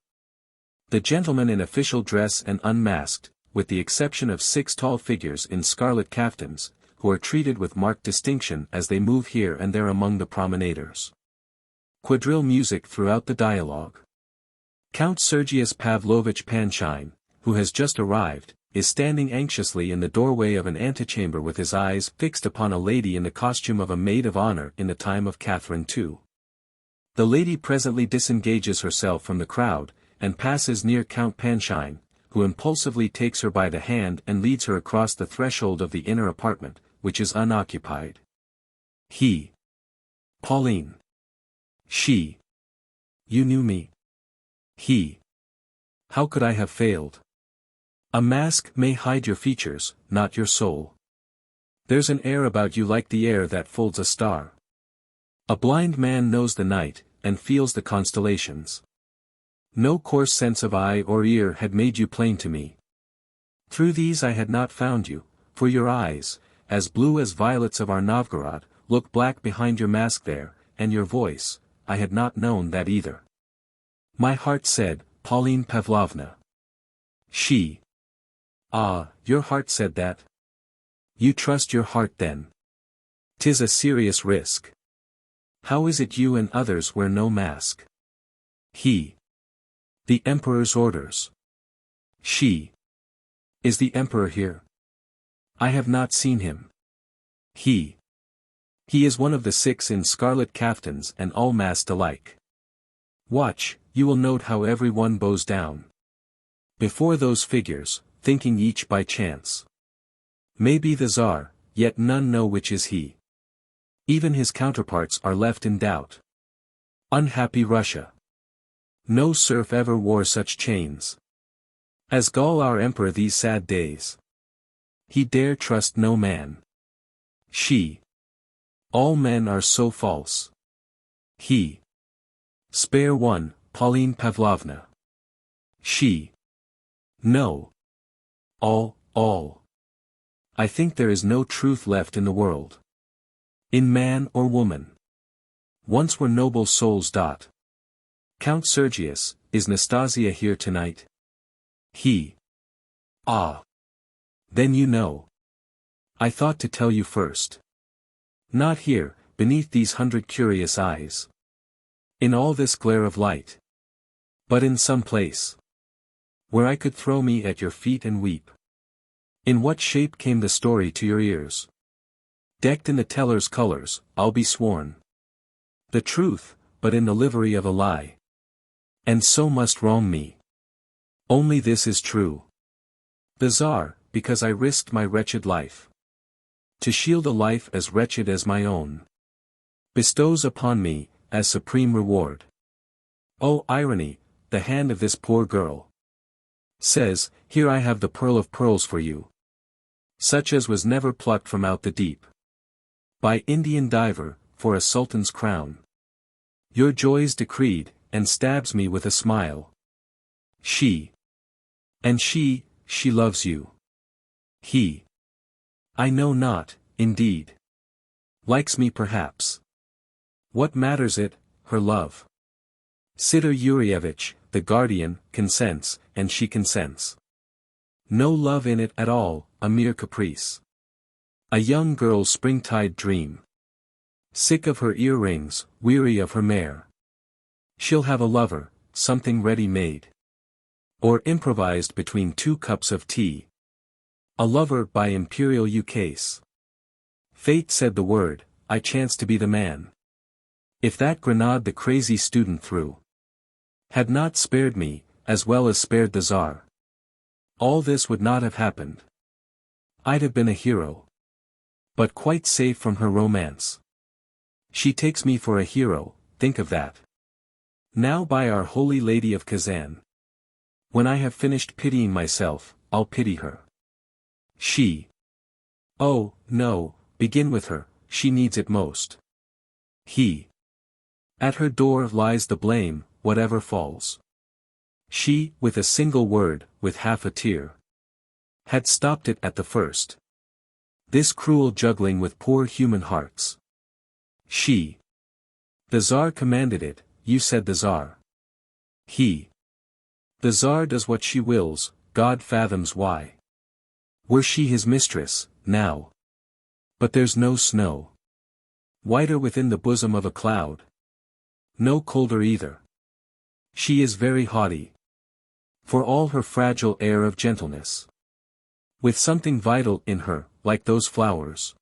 The gentlemen in official dress and unmasked, with the exception of 6 tall figures in scarlet caftans, who are treated with marked distinction as they move here and there among the promenaders. Quadrille music throughout the dialogue. Count Sergius Pavlovich Panshine, who has just arrived, is standing anxiously in the doorway of an antechamber with his eyes fixed upon a lady in the costume of a maid of honor in the time of Catherine II. The lady presently disengages herself from the crowd, and passes near Count Panshine, who impulsively takes her by the hand and leads her across the threshold of the inner apartment, which is unoccupied. He. Pauline. She. You knew me. He. How could I have failed? A mask may hide your features, not your soul. There's an air about you like the air that folds a star. A blind man knows the night, and feels the constellations. No coarse sense of eye or ear had made you plain to me. Through these I had not found you, for your eyes, as blue as violets of our Novgorod, look black behind your mask there, and your voice, I had not known that either. My heart said, Pauline Pavlovna. She. Ah, your heart said that? You trust your heart then. 'Tis a serious risk. How is it you and others wear no mask? He. The Emperor's orders. She. Is the Emperor here? I have not seen him. He. He is one of the 6 in scarlet caftans and all masked alike. Watch, you will note how every one bows down before those figures, thinking each by chance may be the Tsar, yet none know which is he. Even his counterparts are left in doubt. Unhappy Russia! No serf ever wore such chains as gall our emperor these sad days. He dare trust no man. She. All men are so false. He. Spare one, Pauline Pavlovna. She. No. All. I think there is no truth left in the world. In man or woman. Once were noble souls. Count Sergius, is Nastasia here tonight? He. Ah. Then you know. I thought to tell you first. Not here, beneath these 100 curious eyes. In all this glare of light. But in some place where I could throw me at your feet and weep. In what shape came the story to your ears? Decked in the teller's colors, I'll be sworn. The truth, but in the livery of a lie. And so must wrong me. Only this is true. The Tsar, because I risked my wretched life to shield a life as wretched as my own, bestows upon me, as supreme reward. Oh irony, the hand of this poor girl says, here I have the pearl of pearls for you, such as was never plucked from out the deep by Indian diver, for a sultan's crown. Your joys decreed, and stabs me with a smile. She. And she loves you. He. I know not, indeed. Likes me perhaps. What matters it, her love? Sidor Yurievich, the guardian, consents, and she consents. No love in it at all, a mere caprice. A young girl's springtide dream. Sick of her earrings, weary of her mare. She'll have a lover, something ready-made. Or improvised between 2 cups of tea. A lover by imperial ukase. Fate said the word, I chance to be the man. If that grenade the crazy student threw had not spared me, as well as spared the Tsar, all this would not have happened. I'd have been a hero. But quite safe from her romance. She takes me for a hero, think of that. Now by Our Holy Lady of Kazan. When I have finished pitying myself, I'll pity her. She. Oh, no, begin with her, she needs it most. He. At her door lies the blame, whatever falls. She, with a single word, with half a tear, had stopped it at the first. This cruel juggling with poor human hearts. She. The Tsar commanded it, you said the Tsar. He. The Tsar does what she wills, God fathoms why. Were she his mistress, now. But there's no snow. Whiter within the bosom of a cloud. No colder either. She is very haughty. For all her fragile air of gentleness. With something vital in her, like those flowers.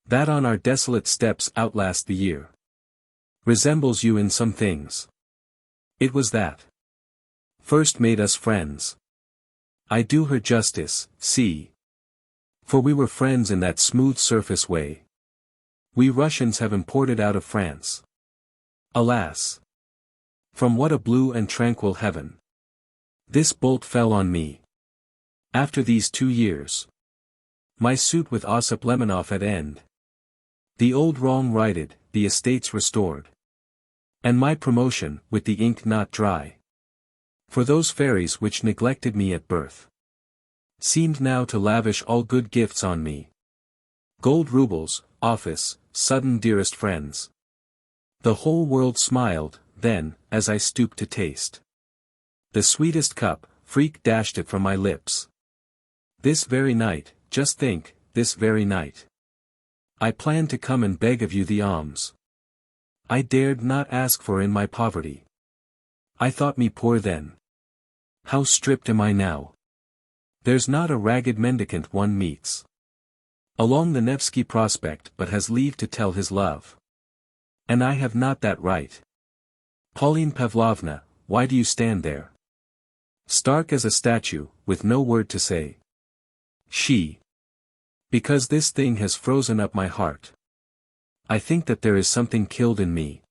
That on our desolate steps outlast the year. Resembles you in some things. It was that first made us friends. I do her justice, see. For we were friends in that smooth surface way. We Russians have imported out of France. Alas! From what a blue and tranquil heaven. This bolt fell on me. After these 2 years. My suit with Osip Lemonov at end. The old wrong righted, the estates restored. And my promotion, with the ink not dry. For those fairies which neglected me at birth. Seemed now to lavish all good gifts on me. Gold roubles, office, sudden dearest friends. The whole world smiled, then, as I stooped to taste. The sweetest cup, freak dashed it from my lips. This very night, just think, this very night. I planned to come and beg of you the alms. I dared not ask for in my poverty. I thought me poor then. How stripped am I now? There's not a ragged mendicant one meets along the Nevsky Prospect but has leave to tell his love. And I have not that right. Pauline Pavlovna, why do you stand there? Stark as a statue, with no word to say. She. Because this thing has frozen up my heart. I think that there is something killed in me.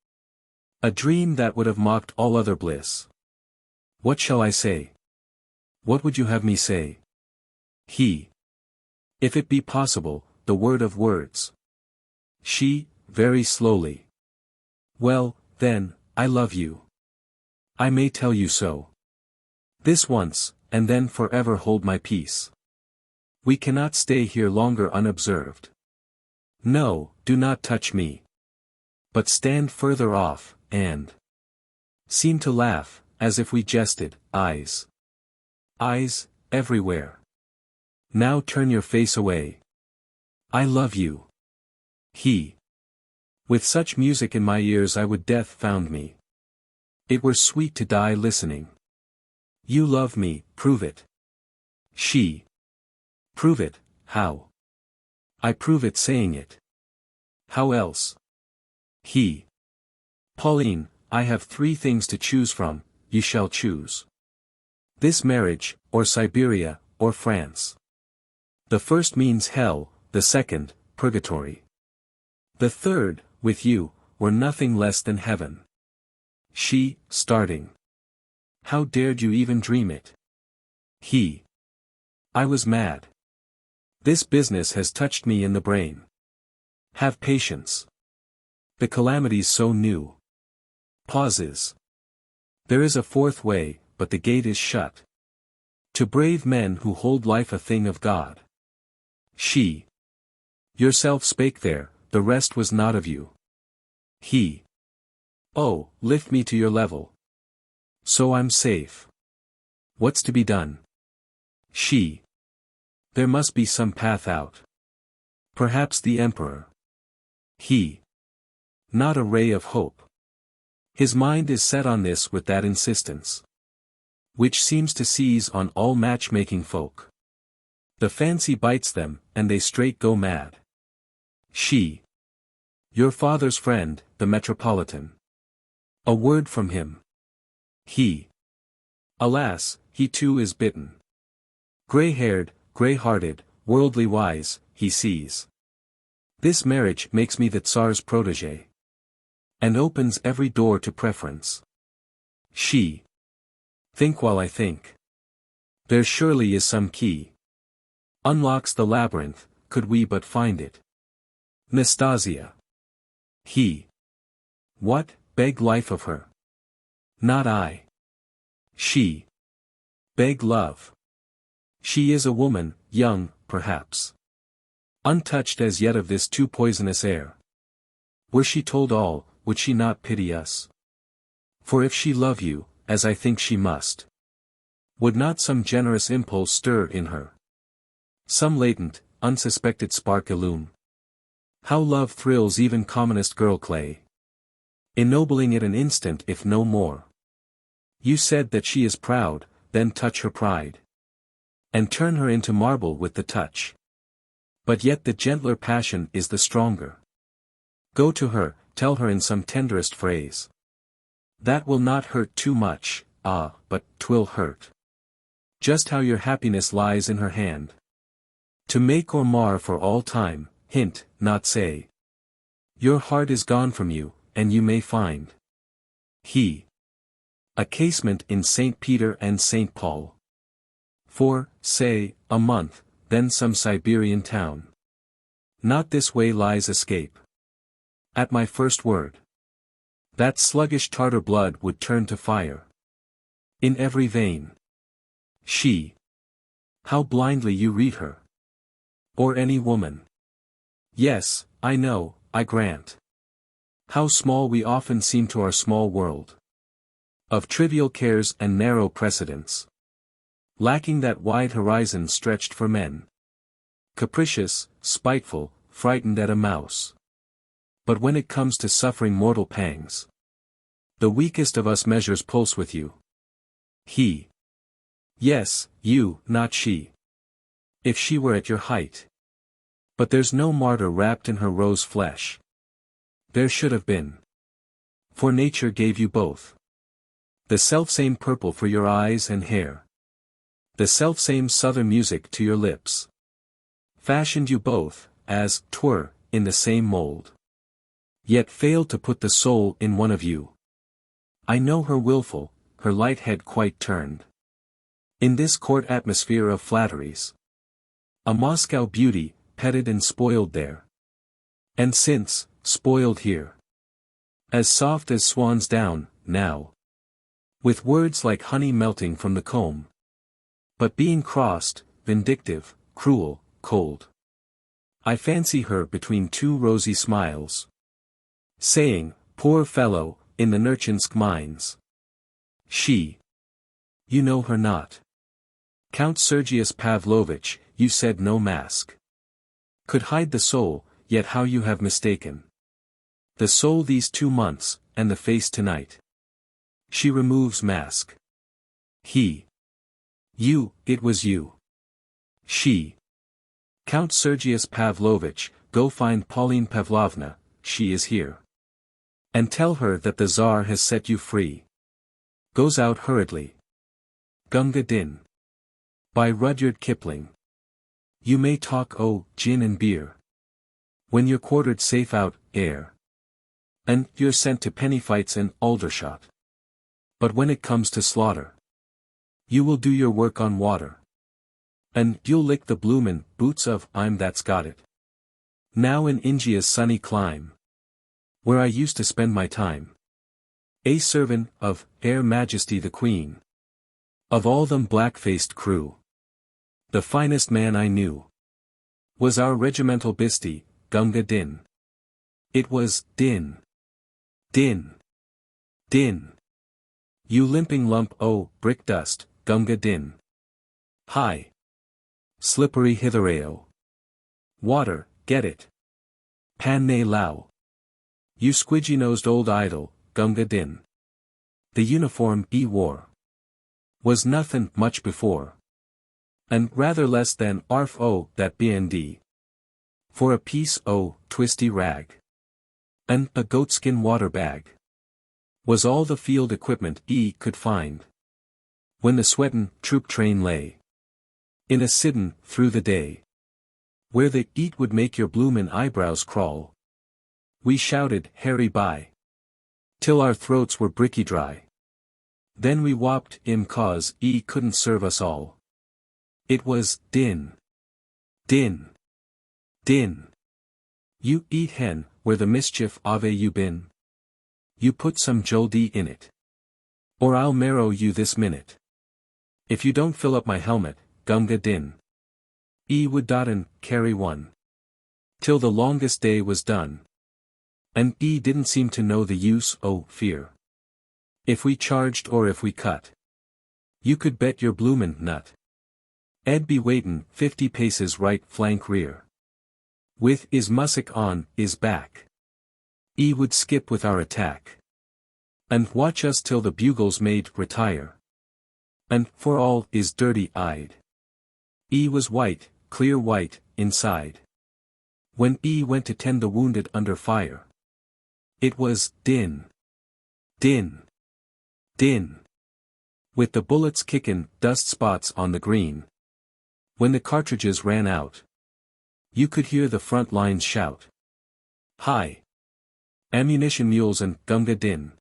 A dream that would have mocked all other bliss. What shall I say? What would you have me say? He. If it be possible, the word of words. She, very slowly. Well, then, I love you. I may tell you so. This once, and then forever hold my peace. We cannot stay here longer unobserved. No, do not touch me. But stand further off, and seem to laugh, as if we jested, eyes. Eyes, everywhere. Now turn your face away. I love you. He. With such music in my ears I would death found me. It were sweet to die listening. You love me, prove it. She. Prove it, how? I prove it saying it. How else? He. Pauline, I have 3 things to choose from, you shall choose. This marriage, or Siberia, or France. The first means hell, the second, purgatory. The third, with you, were nothing less than heaven. She, starting. How dared you even dream it? He. I was mad. This business has touched me in the brain. Have patience. The calamity's so new. Pauses. There is a 4th way, but the gate is shut. To brave men who hold life a thing of God. She. Yourself spake there, the rest was not of you. He. Oh, lift me to your level. So I'm safe. What's to be done? She. There must be some path out. Perhaps the emperor. He. Not a ray of hope. His mind is set on this with that insistence, which seems to seize on all matchmaking folk. The fancy bites them, and they straight go mad. She. Your father's friend, the Metropolitan. A word from him. He. Alas, he too is bitten. Grey-haired, grey-hearted, worldly wise, he sees. This marriage makes me the Tsar's protégé, and opens every door to preference. She. Think while I think. There surely is some key. Unlocks the labyrinth, could we but find it. Nastasia. He. What, beg life of her? Not I. She. Beg love. She is a woman, young, perhaps. Untouched as yet of this too poisonous air. Were she told all, would she not pity us? For if she love you, as I think she must, would not some generous impulse stir in her? Some latent, unsuspected spark illume? How love thrills even commonest girl clay, ennobling it an instant if no more. You said that she is proud, then touch her pride, and turn her into marble with the touch. But yet the gentler passion is the stronger. Go to her, tell her in some tenderest phrase. That will not hurt too much, but 'twill hurt. Just how your happiness lies in her hand. To make or mar for all time, hint, not say. Your heart is gone from you, and you may find. He. A casement in St. Peter and St. Paul. For, say, a month, then some Siberian town. Not this way lies escape. At my first word, that sluggish Tartar blood would turn to fire. In every vein. She. How blindly you read her. Or any woman. Yes, I know, I grant. How small we often seem to our small world. Of trivial cares and narrow precedents. Lacking that wide horizon stretched for men. Capricious, spiteful, frightened at a mouse. But when it comes to suffering mortal pangs, the weakest of us measures pulse with you. He. Yes, you, not she. If she were at your height. But there's no martyr wrapped in her rose flesh. There should have been. For nature gave you both. The selfsame purple for your eyes and hair. The selfsame southern music to your lips. Fashioned you both, as 'twere, in the same mold. Yet failed to put the soul in one of you. I know her wilful, her light head quite turned. In this court atmosphere of flatteries. A Moscow beauty, petted and spoiled there. And since, spoiled here. As soft as swan's down, now. With words like honey melting from the comb. But being crossed, vindictive, cruel, cold. I fancy her between two rosy smiles. Saying, poor fellow, in the Nerchinsk mines. She. You know her not. Count Sergius Pavlovitch, you said no mask could hide the soul, yet how you have mistaken. The soul these 2 months, and the face tonight. She removes mask. He. You, it was you. She. Count Sergius Pavlovitch, go find Pauline Pavlovna, she is here. And tell her that the Tsar has set you free. Goes out hurriedly. Gunga Din. By Rudyard Kipling. You may talk gin and beer. When you're quartered safe out, air. And you're sent to penny fights and Aldershot. But when it comes to slaughter, you will do your work on water. And you'll lick the bloomin' boots of I'm that's got it. Now in India's sunny clime, where I used to spend my time. A servant of Her Majesty the Queen. Of all them black-faced crew, the finest man I knew was our regimental bistie, Gunga Din. It was Din. Din. Din. You limping lump brick dust, Gunga Din. Hi. Slippery hithereo. Water, get it. Pan ne lao. You squidgy-nosed old idol, Gunga Din. The uniform he wore was nothin' much before. And rather less than arf o that BND. For a piece o twisty rag. And a goatskin water bag. Was all the field equipment he could find. When the sweatin' troop train lay in a siddin' through the day, where the eat would make your bloomin' eyebrows crawl, we shouted Harry by, till our throats were bricky dry. Then we whopped him 'cause he couldn't serve us all. It was din, din, din. You eat hen, where the mischief ave you been? You put some joldy in it, or I'll marrow you this minute. If you don't fill up my helmet, Gunga Din. E would dot'n carry one, till the longest day was done. And E didn't seem to know the use o fear. If we charged or if we cut, you could bet your bloomin' nut Ed be waitin' 50 paces right flank rear. With is mussock on is back. E would skip with our attack, and watch us till the bugles made retire. And, for all is dirty-eyed, E was white, clear white, inside. When E went to tend the wounded under fire, it was din, din, din, with the bullets kickin' dust spots on the green. When the cartridges ran out, you could hear the front lines shout, "Hi! Ammunition mules and Gunga Din!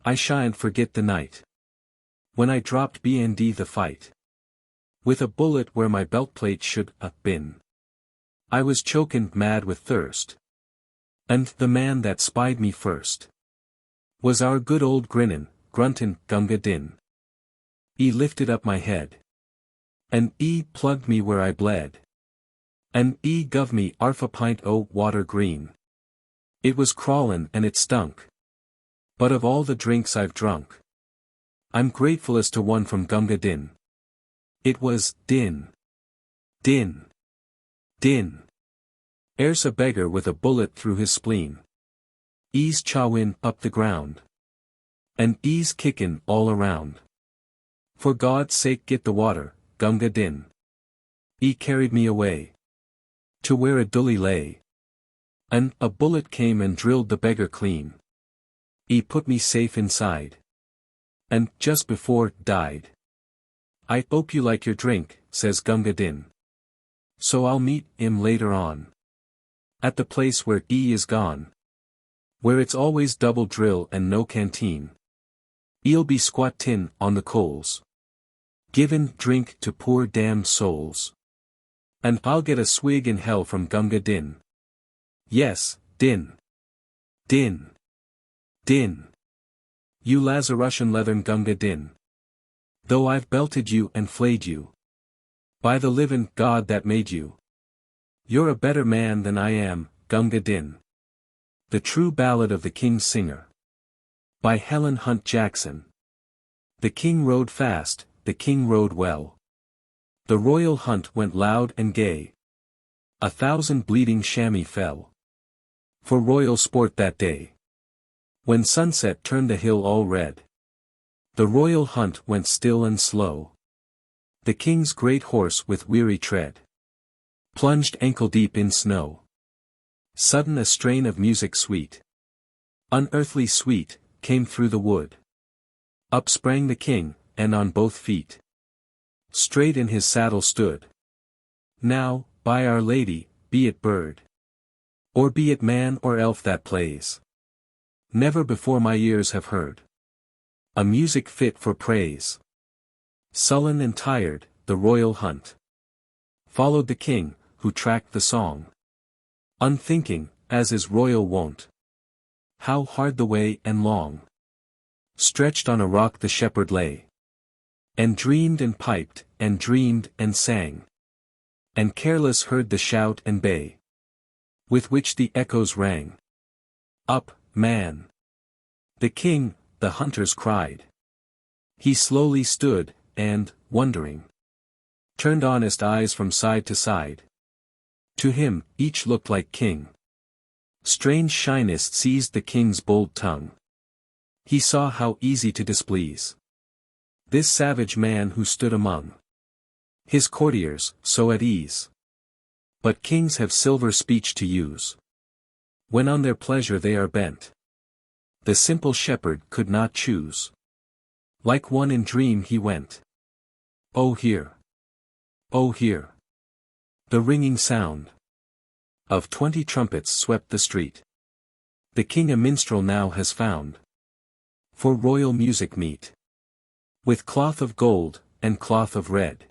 I shan't forget the night when I dropped BND the fight, with a bullet where my belt plate should have been. I was chokin' mad with thirst, and the man that spied me first was our good old grinnin', gruntin' Gunga Din. E lifted up my head, and E plugged me where I bled, and E guv me 'arf a pint o' water green. It was crawlin' and it stunk, but of all the drinks I've drunk, I'm gratefulest to one from Gunga Din. It was din, din, din. Ere's a beggar with a bullet through his spleen. E's chawin' up the ground, and E's kickin' all around. For God's sake get the water, Gunga Din. E carried me away to where a dully lay, and a bullet came and drilled the beggar clean. E put me safe inside, and just before died. I hope you like your drink, says Gunga Din. So I'll meet him later on, at the place where E is gone, where it's always double drill and no canteen. E'll be squattin' on the coals, givin' drink to poor damned souls. And I'll get a swig in hell from Gunga Din. Yes, Din. Din. Din. You Lazarushian leathern Gunga Din. Though I've belted you and flayed you, by the livin' God that made you, you're a better man than I am, Gunga Din. The True Ballad of the King's Singer, by Helen Hunt Jackson. The king rode fast, the king rode well. The royal hunt went loud and gay. 1,000 bleeding chamois fell for royal sport that day. When sunset turned the hill all red, the royal hunt went still and slow. The king's great horse with weary tread plunged ankle-deep in snow. Sudden a strain of music sweet, unearthly sweet, came through the wood. Up sprang the king, and on both feet straight in his saddle stood. Now, by Our Lady, be it bird, or be it man or elf that plays, never before my ears have heard a music fit for praise. Sullen and tired, the royal hunt followed the king, who tracked the song, unthinking, as is royal wont, how hard the way and long. Stretched on a rock the shepherd lay, and dreamed and piped, and dreamed and sang, and careless heard the shout and bay, with which the echoes rang. Up, man! The king, the hunters cried. He slowly stood, and, wondering, turned honest eyes from side to side, To him, each looked like king. Strange shyness seized the king's bold tongue. He saw how easy to displease this savage man who stood among his courtiers, so at ease. But kings have silver speech to use when on their pleasure they are bent. The simple shepherd could not choose. Like one in dream he went. Oh hear! Oh hear! The ringing sound of 20 trumpets swept the street. The king a minstrel now has found for royal music meet, with cloth of gold, and cloth of red,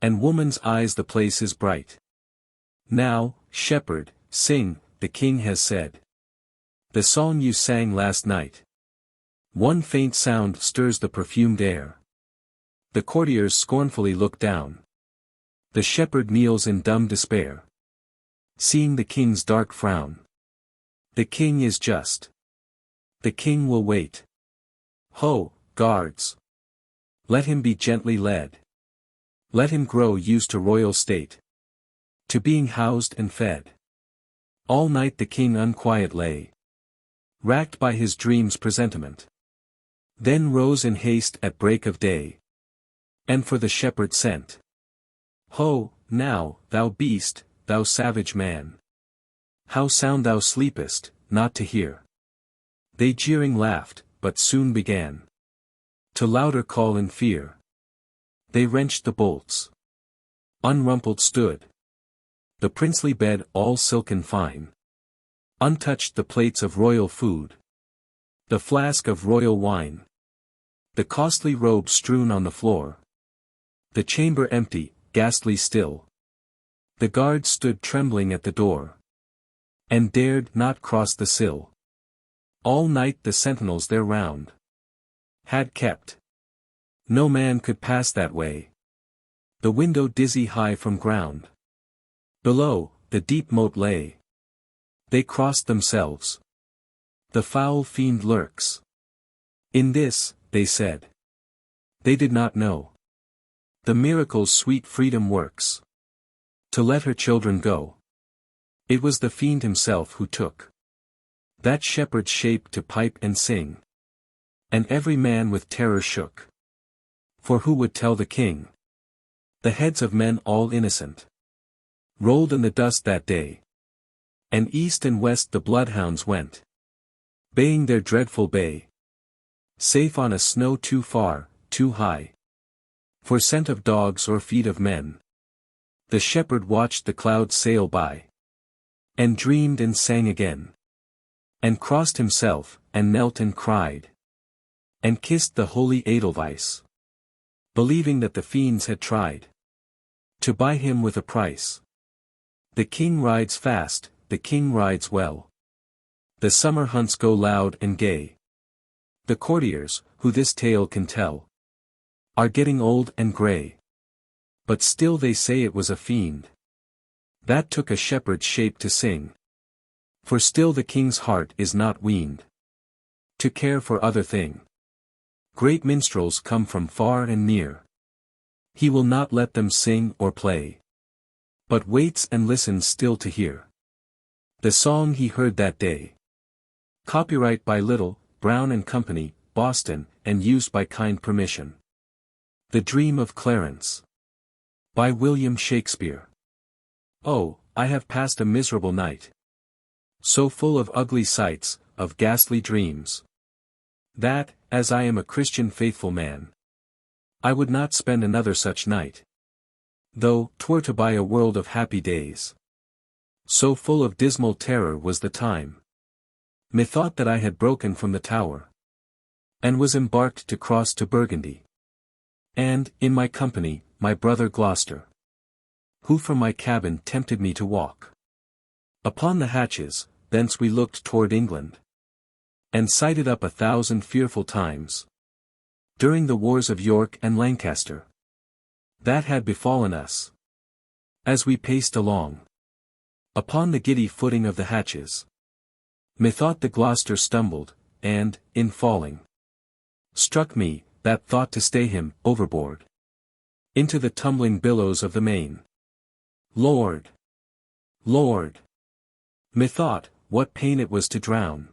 and woman's eyes the place is bright. Now, shepherd, sing, the king has said, the song you sang last night. One faint sound stirs the perfumed air. The courtiers scornfully look down. The shepherd kneels in dumb despair, seeing the king's dark frown. The king is just. The king will wait. Ho, guards! Let him be gently led. Let him grow used to royal state, to being housed and fed. All night the king unquiet lay, racked by his dream's presentiment. Then rose in haste at break of day, and for the shepherd sent. Ho, now, thou beast, thou savage man! How sound thou sleepest, not to hear! They jeering laughed, but soon began to louder call in fear. They wrenched the bolts. Unrumpled stood the princely bed all silken fine. Untouched the plates of royal food, the flask of royal wine, the costly robe strewn on the floor. The chamber empty, ghastly still. The guards stood trembling at the door, and dared not cross the sill. All night the sentinels their round had kept. No man could pass that way. The window dizzy high from ground. Below, the deep moat lay. They crossed themselves. The foul fiend lurks in this, they said. They did not know the miracles sweet freedom works, to let her children go. It was the fiend himself who took that shepherd's shape to pipe and sing. And every man with terror shook. For who would tell the king? The heads of men all innocent rolled in the dust that day. And east and west the bloodhounds went, baying their dreadful bay. Safe on a snow too far, too high, for scent of dogs or feet of men. The shepherd watched the clouds sail by, and dreamed and sang again, and crossed himself, and knelt and cried, and kissed the holy Edelweiss, believing that the fiends had tried to buy him with a price. The king rides fast, the king rides well. The summer hunts go loud and gay. The courtiers, who this tale can tell, are getting old and grey. But still they say it was a fiend that took a shepherd's shape to sing. For still the king's heart is not weaned to care for other thing. Great minstrels come from far and near. He will not let them sing or play, but waits and listens still to hear the song he heard that day. Copyright by Little, Brown and Company, Boston, and used by kind permission. The Dream of Clarence. By William Shakespeare. Oh, I have passed a miserable night, so full of ugly sights, of ghastly dreams, that, as I am a Christian faithful man, I would not spend another such night, though 'twere to buy a world of happy days. So full of dismal terror was the time. Methought that I had broken from the tower, and was embarked to cross to Burgundy. And, in my company, my brother Gloucester, who from my cabin tempted me to walk upon the hatches. Thence we looked toward England, and sighted up 1,000 fearful times, during the wars of York and Lancaster, that had befallen us. As we paced along, upon the giddy footing of the hatches, methought the Gloucester stumbled, and, in falling, struck me, that thought to stay him, overboard, into the tumbling billows of the main. Lord! Lord! Methought, what pain it was to drown.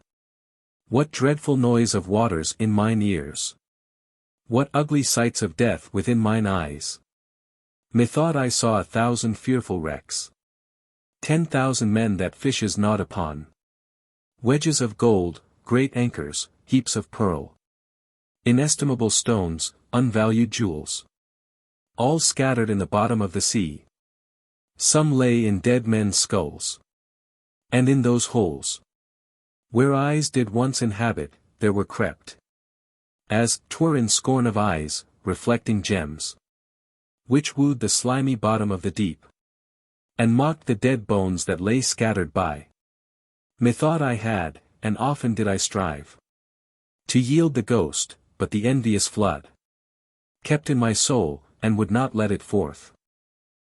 What dreadful noise of waters in mine ears. What ugly sights of death within mine eyes. Methought I saw 1,000 fearful wrecks. 10,000 men that fishes gnawed upon. Wedges of gold, great anchors, heaps of pearl. Inestimable stones, unvalued jewels. All scattered in the bottom of the sea. Some lay in dead men's skulls. And in those holes, where eyes did once inhabit, there were crept, as 'twere in scorn of eyes, reflecting gems, which wooed the slimy bottom of the deep, and mocked the dead bones that lay scattered by. Methought I had, and often did I strive, to yield the ghost, but the envious flood kept in my soul, and would not let it forth,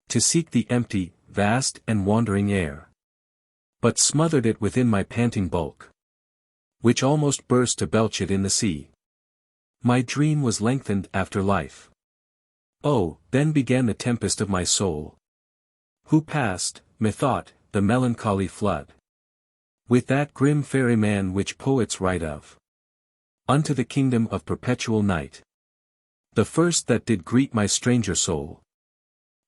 to seek the empty, vast and wandering air, but smothered it within my panting bulk, which almost burst to belch it in the sea. My dream was lengthened after life. Oh, then began the tempest of my soul. Who passed, methought, the melancholy flood, with that grim ferryman which poets write of, unto the kingdom of perpetual night. The first that did greet my stranger soul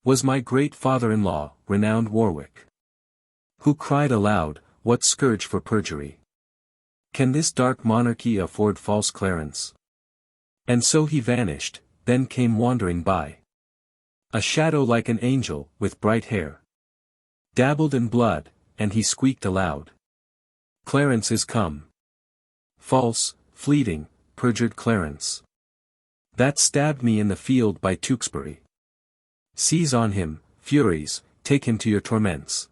was my great father-in-law, renowned Warwick, who cried aloud, what scourge for perjury can this dark monarchy afford false Clarence? And so he vanished, then came wandering by, a shadow like an angel, with bright hair dabbled in blood, and he squeaked aloud, Clarence is come. False, fleeting, perjured Clarence, that stabbed me in the field by Tewkesbury. Seize on him, furies, take him to your torments.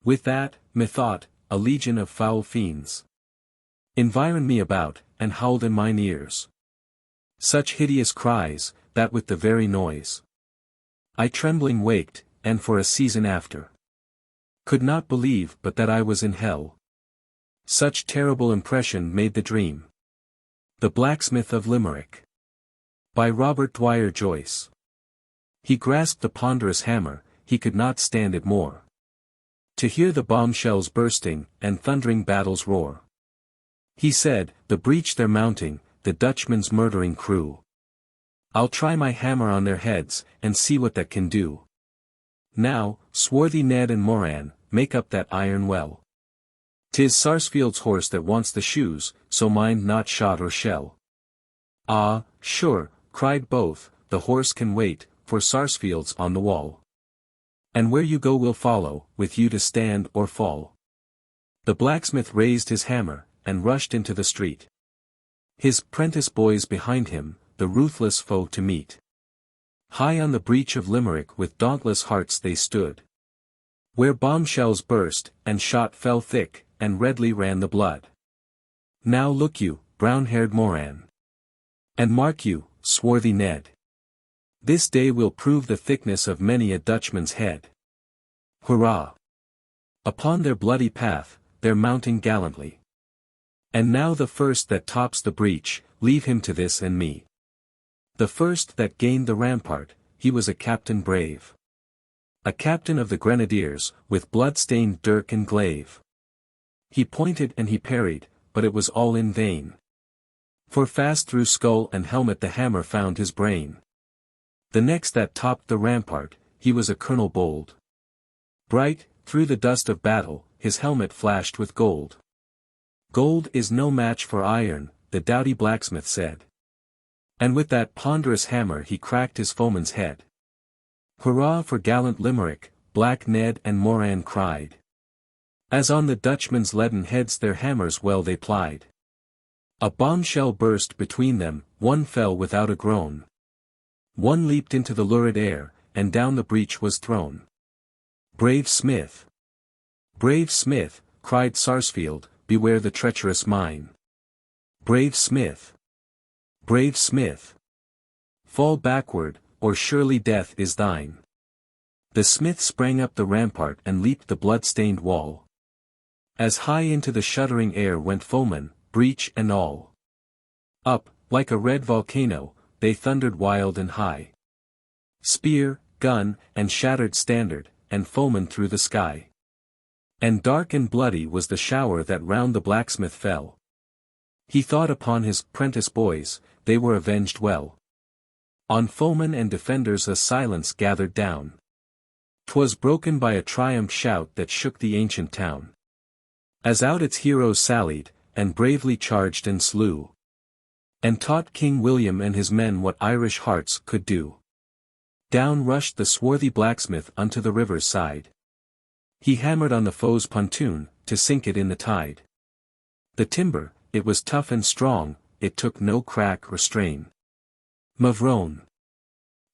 With that, methought, a legion of foul fiends environed me about, and howled in mine ears such hideous cries, that with the very noise I trembling waked, and for a season after could not believe but that I was in hell. Such terrible impression made the dream. The Blacksmith of Limerick, by Robert Dwyer Joyce. He grasped the ponderous hammer, he could not stand it more, to hear the bombshells bursting, and thundering battles roar. He said, the breach they're mounting, the Dutchman's murdering crew. I'll try my hammer on their heads, and see what that can do. Now, swarthy Ned and Moran, make up that iron well. 'Tis Sarsfield's horse that wants the shoes, so mind not shot or shell. Ah, sure, cried both, the horse can wait, for Sarsfield's on the wall. And where you go we'll follow, with you to stand or fall. The blacksmith raised his hammer, and rushed into the street, his prentice boys behind him, the ruthless foe to meet. High on the breach of Limerick with dauntless hearts they stood, where bombshells burst, and shot fell thick, and redly ran the blood. Now look you, brown-haired Moran, and mark you, swarthy Ned. This day will prove the thickness of many a Dutchman's head. Hurrah! Upon their bloody path, they're mounting gallantly. And now the first that tops the breach, leave him to this and me. The first that gained the rampart, he was a captain brave, a captain of the grenadiers, with blood-stained dirk and glaive. He pointed and he parried, but it was all in vain, for fast through skull and helmet the hammer found his brain. The next that topped the rampart, he was a colonel bold. Bright, through the dust of battle, his helmet flashed with gold. Gold is no match for iron, the doughty blacksmith said. And with that ponderous hammer he cracked his foeman's head. Hurrah for gallant Limerick, Black Ned and Moran cried, as on the Dutchmen's leaden heads their hammers well they plied. A bombshell burst between them, one fell without a groan. One leaped into the lurid air, and down the breach was thrown. Brave Smith! Brave Smith, cried Sarsfield, beware the treacherous mine. Brave Smith! Brave Smith! Fall backward, or surely death is thine. The smith sprang up the rampart and leaped the blood-stained wall. As high into the shuddering air went foeman, breach and all. Up, like a red volcano, they thundered wild and high. Spear, gun, and shattered standard, and foeman through the sky. And dark and bloody was the shower that round the blacksmith fell. He thought upon his 'prentice boys, they were avenged well. On foemen and defenders a silence gathered down. 'Twas broken by a triumph shout that shook the ancient town. As out its heroes sallied, and bravely charged and slew, and taught King William and his men what Irish hearts could do. Down rushed the swarthy blacksmith unto the river's side. He hammered on the foe's pontoon, to sink it in the tide. The timber, it was tough and strong, it took no crack or strain. Mavrone!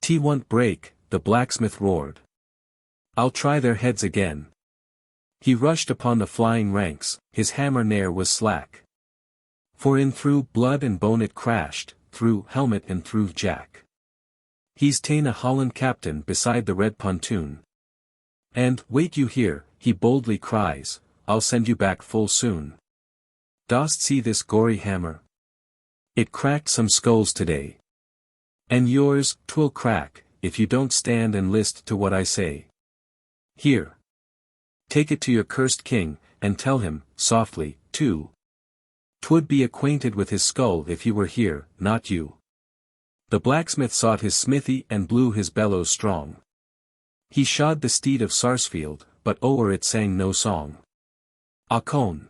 'T won't break, the blacksmith roared. I'll try their heads again. He rushed upon the flying ranks, his hammer ne'er was slack. For in through blood and bone it crashed, through helmet and through jack. He's ta'en a Holland captain beside the red pontoon. And, wait you here, he boldly cries, I'll send you back full soon. Dost see this gory hammer? It cracked some skulls today. And yours, 'twill crack, if you don't stand and list to what I say. Here. Take it to your cursed king, and tell him, softly, too. 'Twould be acquainted with his skull if he were here, not you. The blacksmith sought his smithy and blew his bellows strong. He shod the steed of Sarsfield, but o'er it sang no song. Achone!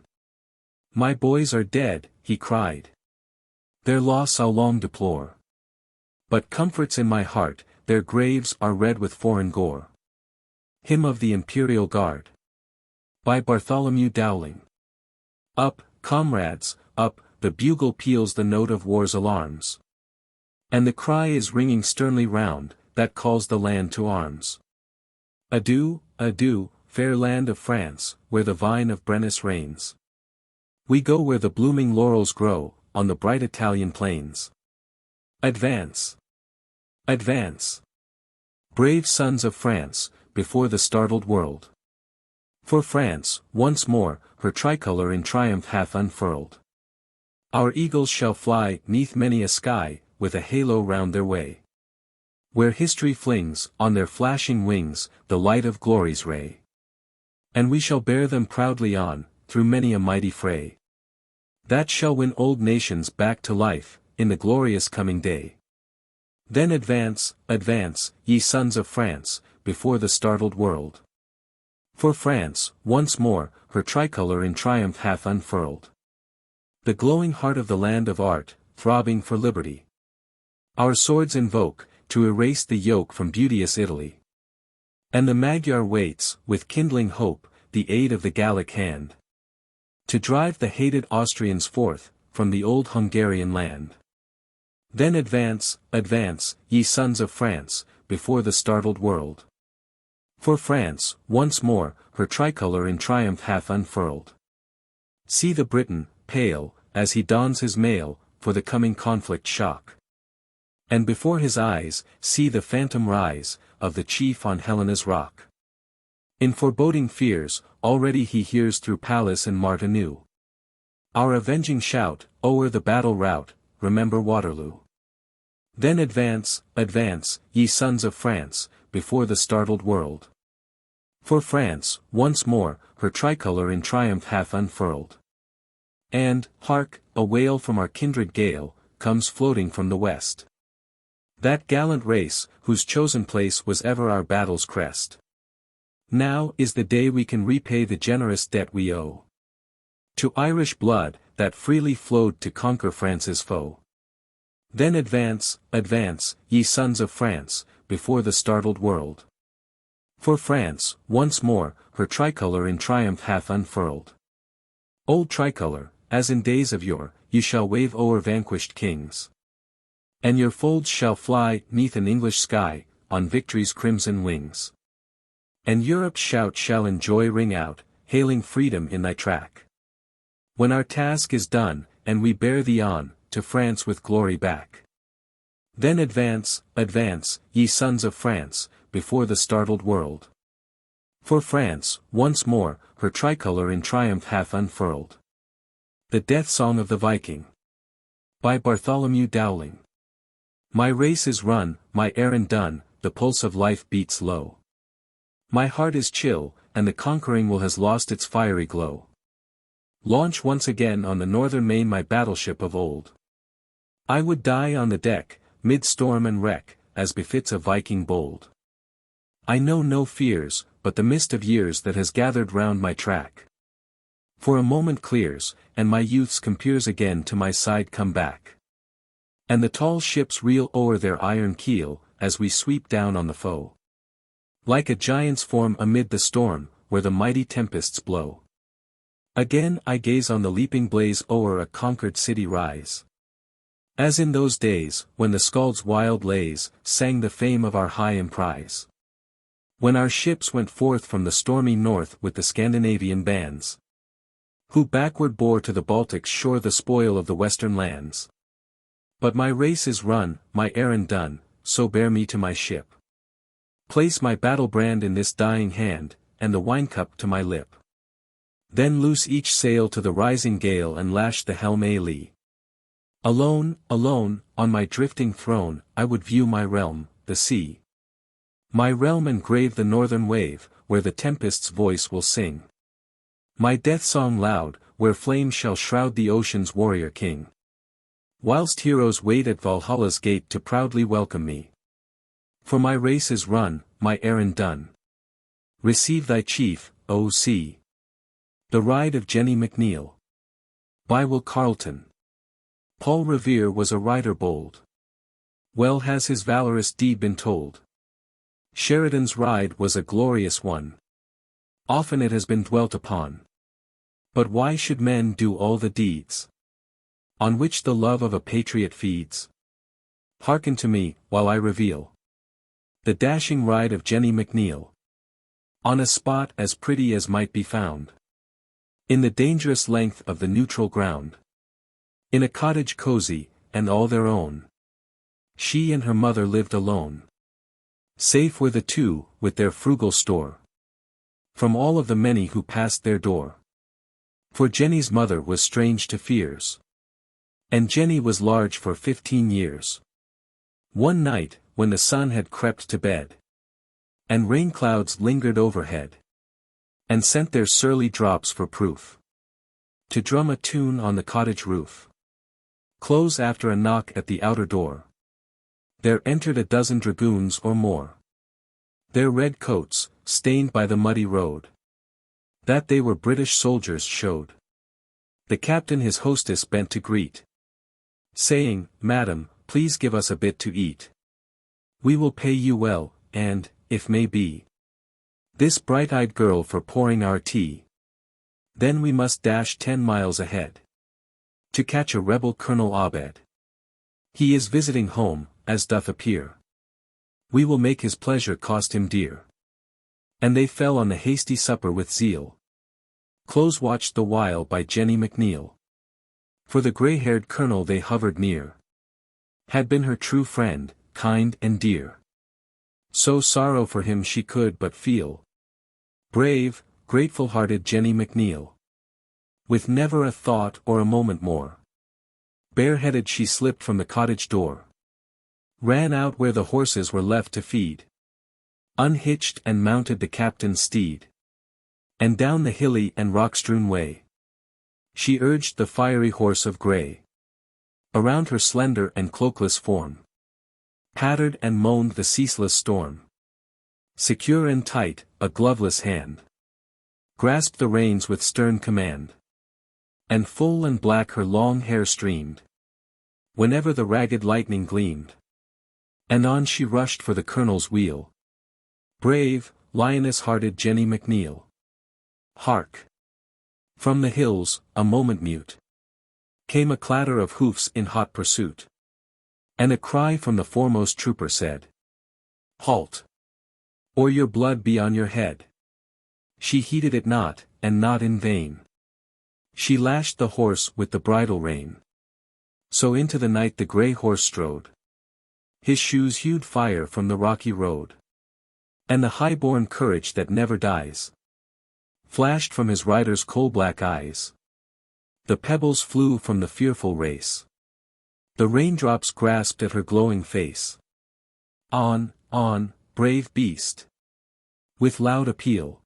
My boys are dead, he cried. Their loss I'll long deplore. But comfort's in my heart, their graves are red with foreign gore. Hymn of the Imperial Guard. By Bartholomew Dowling. Up, comrades, up, the bugle peals the note of war's alarms. And the cry is ringing sternly round, that calls the land to arms. Adieu, adieu, fair land of France, where the vine of Brennus reigns. We go where the blooming laurels grow, on the bright Italian plains. Advance! Advance! Brave sons of France, before the startled world. For France, once more, her tricolor in triumph hath unfurled. Our eagles shall fly 'neath many a sky, with a halo round their way. Where history flings, on their flashing wings, the light of glory's ray. And we shall bear them proudly on, through many a mighty fray. That shall win old nations back to life, in the glorious coming day. Then advance, advance, ye sons of France, before the startled world. For France, once more, her tricolor in triumph hath unfurled. The glowing heart of the land of art, throbbing for liberty. Our swords invoke, to erase the yoke from beauteous Italy. And the Magyar waits, with kindling hope, the aid of the Gallic hand. To drive the hated Austrians forth, from the old Hungarian land. Then advance, advance, ye sons of France, before the startled world. For France, once more, her tricolor in triumph hath unfurled. See the Briton, pale, as he dons his mail, for the coming conflict shock. And before his eyes, see the phantom rise, of the chief on Helena's rock. In foreboding fears, already he hears through Palace and Martineau. Our avenging shout, o'er the battle rout, remember Waterloo. Then advance, advance, ye sons of France, before the startled world. For France, once more, her tricolor in triumph hath unfurled. And, hark, a wail from our kindred Gael, comes floating from the west. That gallant race, whose chosen place was ever our battle's crest. Now is the day we can repay the generous debt we owe. To Irish blood, that freely flowed to conquer France's foe. Then advance, advance, ye sons of France, before the startled world. For France, once more, her tricolor in triumph hath unfurled. Old tricolor, as in days of yore, you shall wave o'er vanquished kings. And your folds shall fly 'neath an English sky, on victory's crimson wings. And Europe's shout shall in joy ring out, hailing freedom in thy track. When our task is done, and we bear thee on, to France with glory back. Then advance, advance, ye sons of France, before the startled world. For France, once more, her tricolor in triumph hath unfurled. The Death Song of the Viking. By Bartholomew Dowling. My race is run, my errand done, the pulse of life beats low. My heart is chill, and the conquering will has lost its fiery glow. Launch once again on the northern main my battleship of old. I would die on the deck, mid storm and wreck, as befits a Viking bold. I know no fears, but the mist of years that has gathered round my track. For a moment clears, and my youth's compeers again to my side come back. And the tall ships reel o'er their iron keel, as we sweep down on the foe. Like a giant's form amid the storm, where the mighty tempests blow. Again I gaze on the leaping blaze o'er a conquered city rise. As in those days, when the skald's wild lays, sang the fame of our high emprise. When our ships went forth from the stormy north with the Scandinavian bands. Who backward bore to the Baltic's shore the spoil of the western lands. But my race is run, my errand done, so bear me to my ship. Place my battle brand in this dying hand, and the wine cup to my lip. Then loose each sail to the rising gale and lash the helm a lee. Alone, alone, on my drifting throne, I would view my realm, the sea. My realm engrave the northern wave, where the tempest's voice will sing. My death song loud, where flames shall shroud the ocean's warrior king. Whilst heroes wait at Valhalla's gate to proudly welcome me. For my race is run, my errand done. Receive thy chief, O sea. The Ride of Jenny McNeill. By Will Carleton. Paul Revere was a rider bold. Well has his valorous deed been told. Sheridan's ride was a glorious one. Often it has been dwelt upon. But why should men do all the deeds on which the love of a patriot feeds? Hearken to me, while I reveal the dashing ride of Jenny McNeill. On a spot as pretty as might be found in the dangerous length of the neutral ground. In a cottage cozy, and all their own. She and her mother lived alone. Safe were the two, with their frugal store. From all of the many who passed their door. For Jenny's mother was strange to fears. And Jenny was large for 15 years. One night, when the sun had crept to bed. And rain clouds lingered overhead. And sent their surly drops for proof. To drum a tune on the cottage roof. Close after a knock at the outer door. There entered a dozen dragoons or more. Their red coats, stained by the muddy road. That they were British soldiers showed. The captain his hostess bent to greet. Saying, Madam, please give us a bit to eat. We will pay you well, and, if may be, this bright-eyed girl for pouring our tea. Then we must dash 10 miles ahead. To catch a rebel Colonel Abed. He is visiting home, as doth appear. We will make his pleasure cost him dear. And they fell on the hasty supper with zeal. Close watched the while by Jenny McNeill. For the grey-haired colonel they hovered near. Had been her true friend, kind and dear. So sorrow for him she could but feel. Brave, grateful-hearted Jenny McNeill. With never a thought or a moment more. Bareheaded she slipped from the cottage door. Ran out where the horses were left to feed. Unhitched and mounted the captain's steed. And down the hilly and rock-strewn way. She urged the fiery horse of grey. Around her slender and cloakless form. Pattered and moaned the ceaseless storm. Secure and tight, a gloveless hand. Grasped the reins with stern command. And full and black her long hair streamed. Whenever the ragged lightning gleamed. And on she rushed for the colonel's wheel. Brave, lioness-hearted Jenny McNeill. Hark! From the hills, a moment mute. Came a clatter of hoofs in hot pursuit. And a cry from the foremost trooper said. Halt! Or your blood be on your head. She heeded it not, and not in vain. She lashed the horse with the bridle rein. So into the night the grey horse strode. His shoes hewed fire from the rocky road. And the high-born courage that never dies flashed from his rider's coal-black eyes. The pebbles flew from the fearful race. The raindrops grasped at her glowing face. On, brave beast! With loud appeal.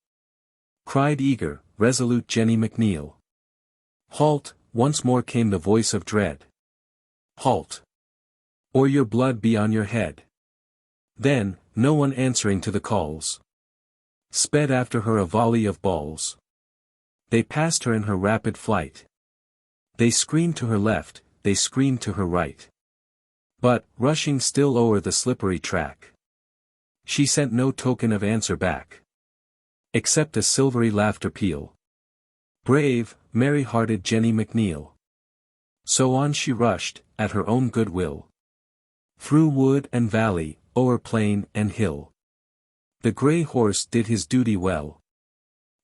cried eager, resolute Jenny McNeil. Halt, once more came the voice of dread. Halt! Or your blood be on your head. Then, no one answering to the calls, sped after her a volley of balls. They passed her in her rapid flight. They screamed to her left, they screamed to her right. But, rushing still o'er the slippery track, she sent no token of answer back, except a silvery laughter peal. Brave, merry-hearted Jenny McNeil. So on she rushed, at her own good will. Through wood and valley, o'er plain and hill. The grey horse did his duty well,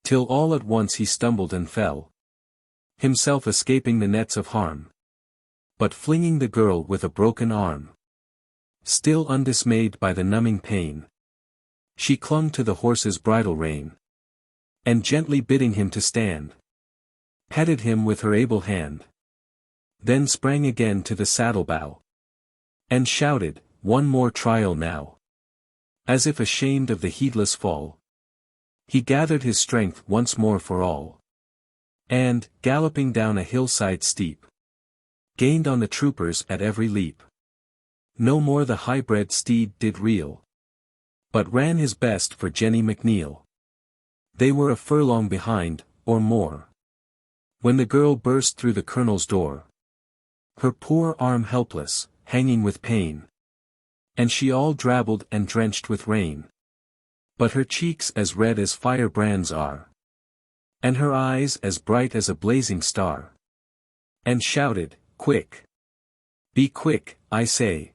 till all at once he stumbled and fell, himself escaping the nets of harm, but flinging the girl with a broken arm. Still undismayed by the numbing pain, she clung to the horse's bridle rein, and gently bidding him to stand, petted him with her able hand. Then sprang again to the saddle-bow, and shouted, "One more trial now." As if ashamed of the heedless fall, he gathered his strength once more for all, and, galloping down a hillside steep, gained on the troopers at every leap. No more the high-bred steed did reel, but ran his best for Jenny McNeil. They were a furlong behind, or more, when the girl burst through the colonel's door, her poor arm helpless, hanging with pain, and she all drabbled and drenched with rain, but her cheeks as red as firebrands are, and her eyes as bright as a blazing star, and shouted, "Quick! Be quick, I say!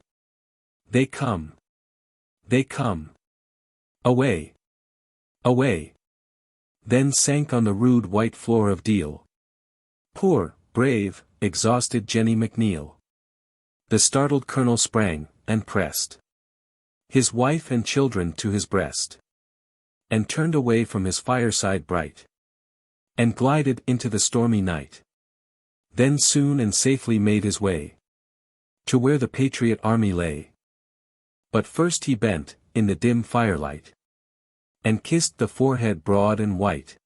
They come! They come! Away! Away!" Then sank on the rude white floor of deal. Poor, brave, exhausted Jenny McNeil. The startled colonel sprang, and pressed his wife and children to his breast, and turned away from his fireside bright, and glided into the stormy night. Then soon and safely made his way to where the patriot army lay. But first he bent, in the dim firelight, and kissed the forehead broad and white,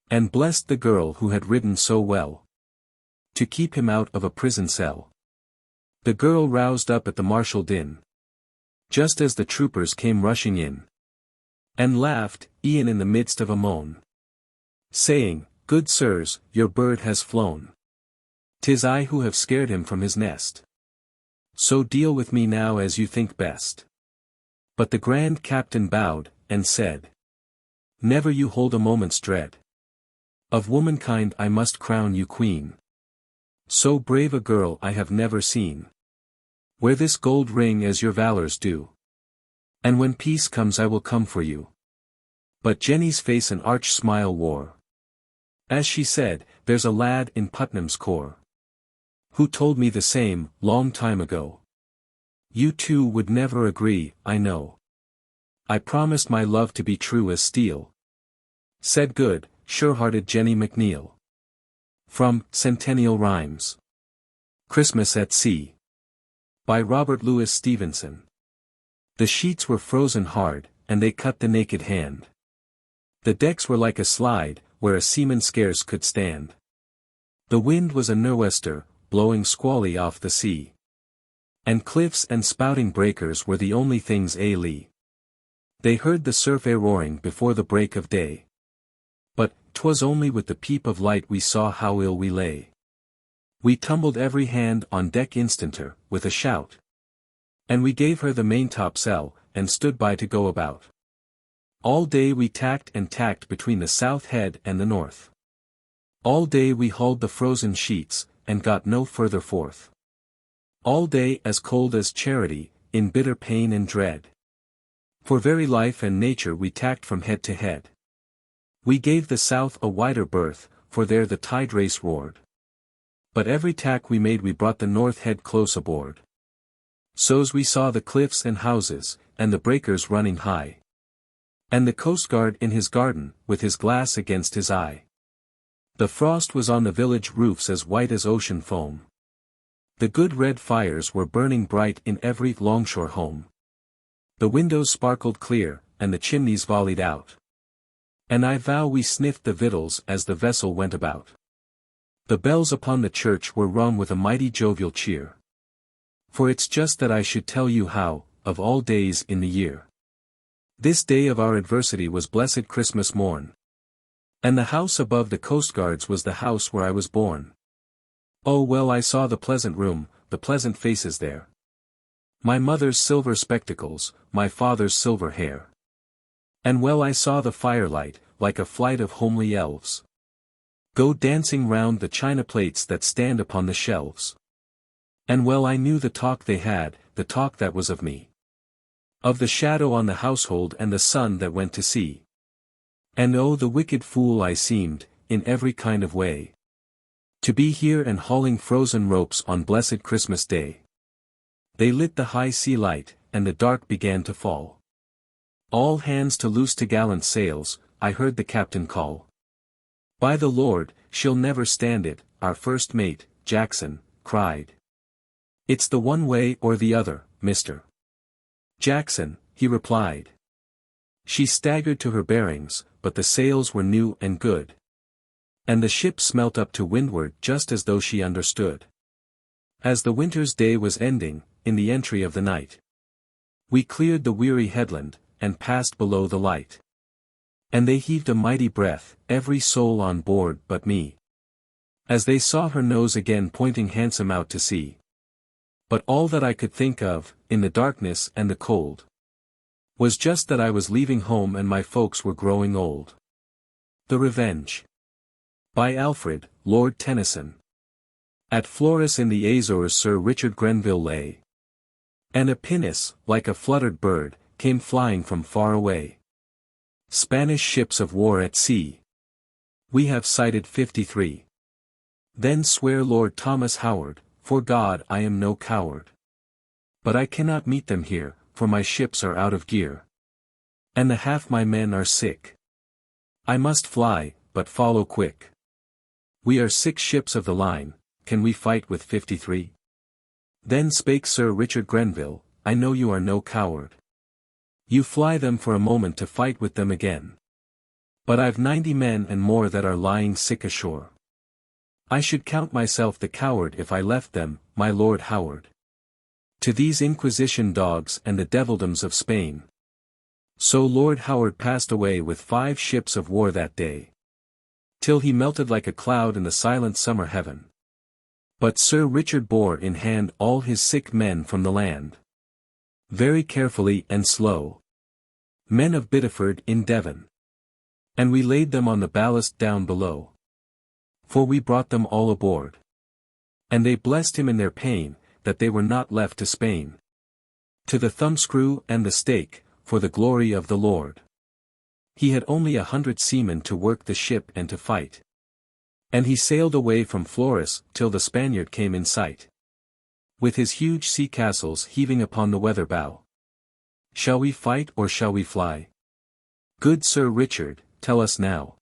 and blessed the girl who had ridden so well to keep him out of a prison cell. The girl roused up at the martial din, just as the troopers came rushing in, and laughed, e'en in the midst of a moan, saying, "Good sirs, your bird has flown. 'Tis I who have scared him from his nest. So deal with me now as you think best." But the grand captain bowed, and said, "Never you hold a moment's dread. Of womankind I must crown you queen. So brave a girl I have never seen. Wear this gold ring as your valors do, and when peace comes I will come for you." But Jenny's face an arch smile wore, as she said, "There's a lad in Putnam's corps who told me the same, long time ago. You two would never agree, I know. I promised my love to be true as steel," said good, sure-hearted Jenny McNeil. From Centennial Rhymes. Christmas at Sea. By Robert Louis Stevenson. The sheets were frozen hard, and they cut the naked hand. The decks were like a slide, where a seaman scarce could stand. The wind was a nor'wester, blowing squally off the sea, and cliffs and spouting breakers were the only things a lee. They heard the surf a-roaring before the break of day. But, 'twas only with the peep of light we saw how ill we lay. We tumbled every hand on deck instanter, with a shout, and we gave her the maintopsail, and stood by to go about. All day we tacked and tacked between the south head and the north. All day we hauled the frozen sheets, and got no further forth. All day as cold as charity, in bitter pain and dread. For very life and nature we tacked from head to head. We gave the south a wider berth, for there the tide race roared. But every tack we made we brought the north head close aboard. So's we saw the cliffs and houses, and the breakers running high, and the coastguard in his garden, with his glass against his eye. The frost was on the village roofs as white as ocean foam. The good red fires were burning bright in every longshore home. The windows sparkled clear, and the chimneys volleyed out And I vow we sniffed the victuals as the vessel went about. The bells upon the church were rung with a mighty jovial cheer. For it's just that I should tell you how, of all days in the year, this day of our adversity was blessed Christmas morn. And the house above the coastguards was the house where I was born. Oh well, I saw the pleasant room, the pleasant faces there. My mother's silver spectacles, my father's silver hair. And well I saw the firelight, like a flight of homely elves, go dancing round the china plates that stand upon the shelves. And well I knew the talk they had, the talk that was of me, of the shadow on the household and the sun that went to sea. And oh the wicked fool I seemed, in every kind of way, to be here and hauling frozen ropes on blessed Christmas Day. They lit the high sea light, and the dark began to fall. All hands to loose t'gallant sails, I heard the captain call. By the Lord, she'll never stand it, our first mate, Jackson, cried. It's the one way or the other, Mr. Jackson, he replied. She staggered to her bearings, but the sails were new and good. And the ship smelt up to windward just as though she understood. As the winter's day was ending, in the entry of the night, we cleared the weary headland, and passed below the light. And they heaved a mighty breath, every soul on board but me, as they saw her nose again pointing handsome out to sea. But all that I could think of, in the darkness and the cold, was just that I was leaving home and my folks were growing old. The Revenge. By Alfred, Lord Tennyson. At Flores in the Azores Sir Richard Grenville lay, and a pinnace, like a fluttered bird, came flying from far away. Spanish ships of war at sea. We have sighted 53. Then swear Lord Thomas Howard, for God I am no coward. But I cannot meet them here, for my ships are out of gear. And the half my men are sick. I must fly, but follow quick. We are 6 ships of the line, can we fight with 53? Then spake Sir Richard Grenville, I know you are no coward. You fly them for a moment to fight with them again. But I've 90 men and more that are lying sick ashore. I should count myself the coward if I left them, my Lord Howard, to these Inquisition dogs and the devildoms of Spain. So Lord Howard passed away with 5 ships of war that day, till he melted like a cloud in the silent summer heaven. But Sir Richard bore in hand all his sick men from the land, very carefully and slow, men of Biddeford in Devon. And we laid them on the ballast down below, for we brought them all aboard. And they blessed him in their pain, that they were not left to Spain, to the thumbscrew and the stake, for the glory of the Lord. He had only 100 seamen to work the ship and to fight. And he sailed away from Flores till the Spaniard came in sight, with his huge sea castles heaving upon the weather bow. Shall we fight or shall we fly? Good Sir Richard, tell us now.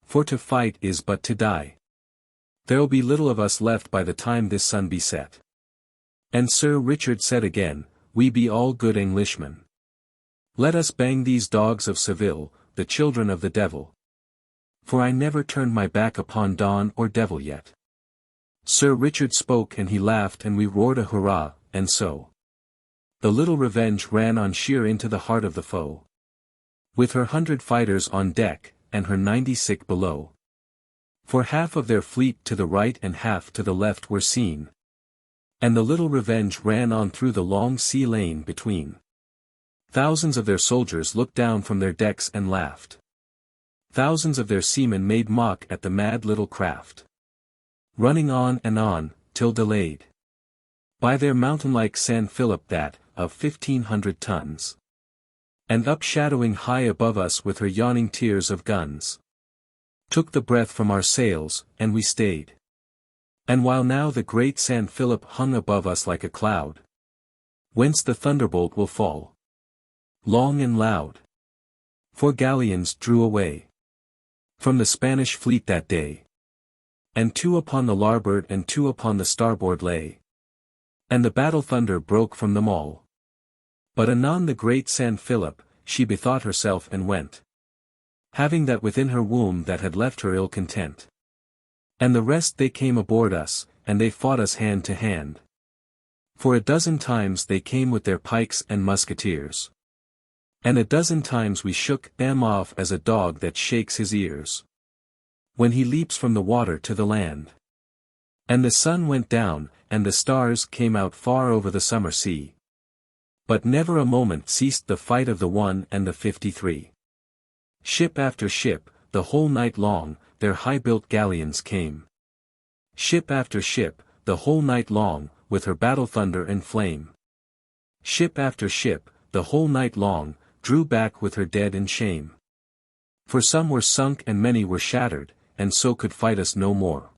For to fight is but to die. There'll be little of us left by the time this sun be set. And Sir Richard said again, we be all good Englishmen. Let us bang these dogs of Seville, the children of the devil. For I never turned my back upon Don or devil yet. Sir Richard spoke and he laughed and we roared a hurrah, and so the little Revenge ran on sheer into the heart of the foe, with her 100 fighters on deck, and her 90 sick below. For half of their fleet to the right and half to the left were seen. And the little Revenge ran on through the long sea lane between. Thousands of their soldiers looked down from their decks and laughed. Thousands of their seamen made mock at the mad little craft, running on, till delayed by their mountain-like San Philip that, of 1,500 tons, and upshadowing high above us with her yawning tiers of guns, took the breath from our sails, and we stayed. And while now the great San Philip hung above us like a cloud, whence the thunderbolt will fall, long and loud. 4 galleons drew away from the Spanish fleet that day, and 2 upon the larboard and 2 upon the starboard lay. And the battle thunder broke from them all. But anon the great San Philip, she bethought herself and went having that within her womb that had left her ill content. And the rest they came aboard us, and they fought us hand to hand. For a dozen times they came with their pikes and musketeers. And a dozen times we shook them off as a dog that shakes his ears, when he leaps from the water to the land. And the sun went down, and the stars came out far over the summer sea. But never a moment ceased the fight of the 153. Ship after ship, the whole night long, their high-built galleons came. Ship after ship, the whole night long, with her battle thunder and flame. Ship after ship, the whole night long, drew back with her dead in shame. For some were sunk and many were shattered, and so could fight us no more.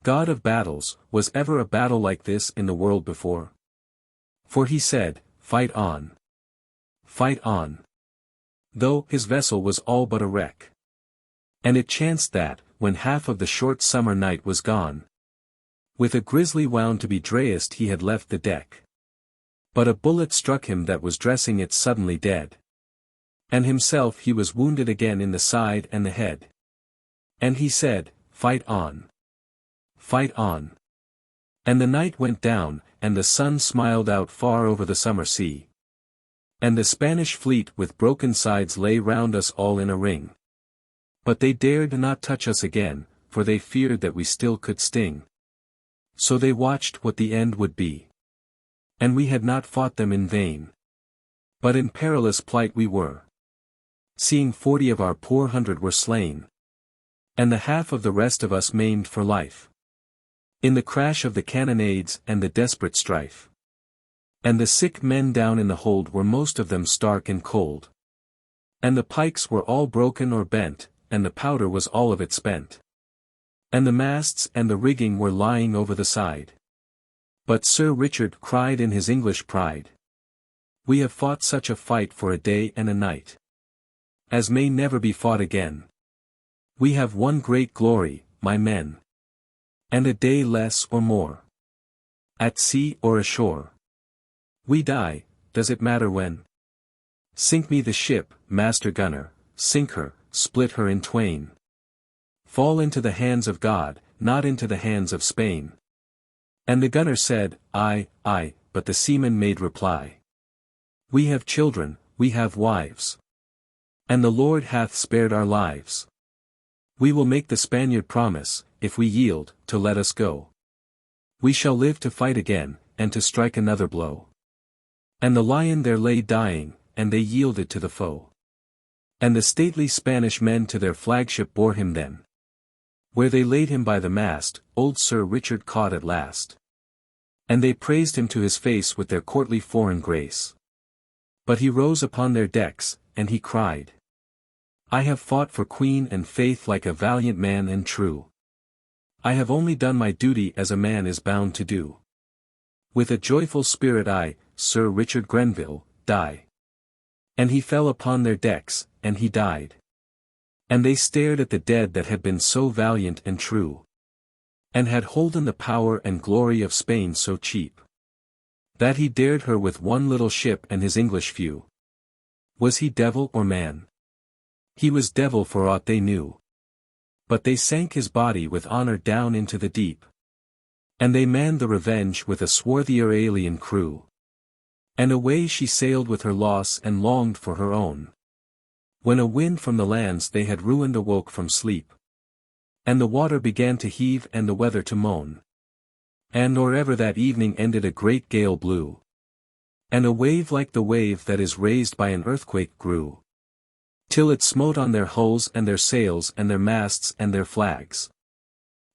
God of battles, was ever a battle like this in the world before? For he said, fight on. Fight on. Though his vessel was all but a wreck. And it chanced that, when half of the short summer night was gone, with a grisly wound to be drayest he had left the deck. But a bullet struck him that was dressing it suddenly dead. And himself he was wounded again in the side and the head. And he said, fight on. Fight on. And the night went down, and the sun smiled out far over the summer sea. And the Spanish fleet with broken sides lay round us all in a ring. But they dared not touch us again, for they feared that we still could sting. So they watched what the end would be. And we had not fought them in vain. But in perilous plight we were, seeing 40 of our poor 100 were slain, and the half of the rest of us maimed for life, in the crash of the cannonades and the desperate strife. And the sick men down in the hold were most of them stark and cold. And the pikes were all broken or bent, and the powder was all of it spent. And the masts and the rigging were lying over the side. But Sir Richard cried in his English pride, we have fought such a fight for a day and a night, as may never be fought again. We have one great glory, my men, and a day less or more, at sea or ashore. We die, does it matter when? Sink me the ship, master gunner, sink her, split her in twain. Fall into the hands of God, not into the hands of Spain. And the gunner said, aye, aye, but the seaman made reply, we have children, we have wives, and the Lord hath spared our lives. We will make the Spaniard promise, if we yield, to let us go. We shall live to fight again, and to strike another blow. And the lion there lay dying, and they yielded to the foe. And the stately Spanish men to their flagship bore him then, where they laid him by the mast, old Sir Richard caught at last. And they praised him to his face with their courtly foreign grace. But he rose upon their decks, and he cried, I have fought for Queen and faith like a valiant man and true. I have only done my duty as a man is bound to do. With a joyful spirit I, Sir Richard Grenville, die. And he fell upon their decks, and he died. And they stared at the dead that had been so valiant and true, and had holden the power and glory of Spain so cheap, that he dared her with one little ship and his English few. Was he devil or man? He was devil for aught they knew. But they sank his body with honor down into the deep. And they manned the Revenge with a swarthier alien crew. And away she sailed with her loss and longed for her own. When a wind from the lands they had ruined awoke from sleep. And the water began to heave and the weather to moan. And or ever that evening ended a great gale blew. And a wave like the wave that is raised by an earthquake grew, till it smote on their hulls and their sails and their masts and their flags.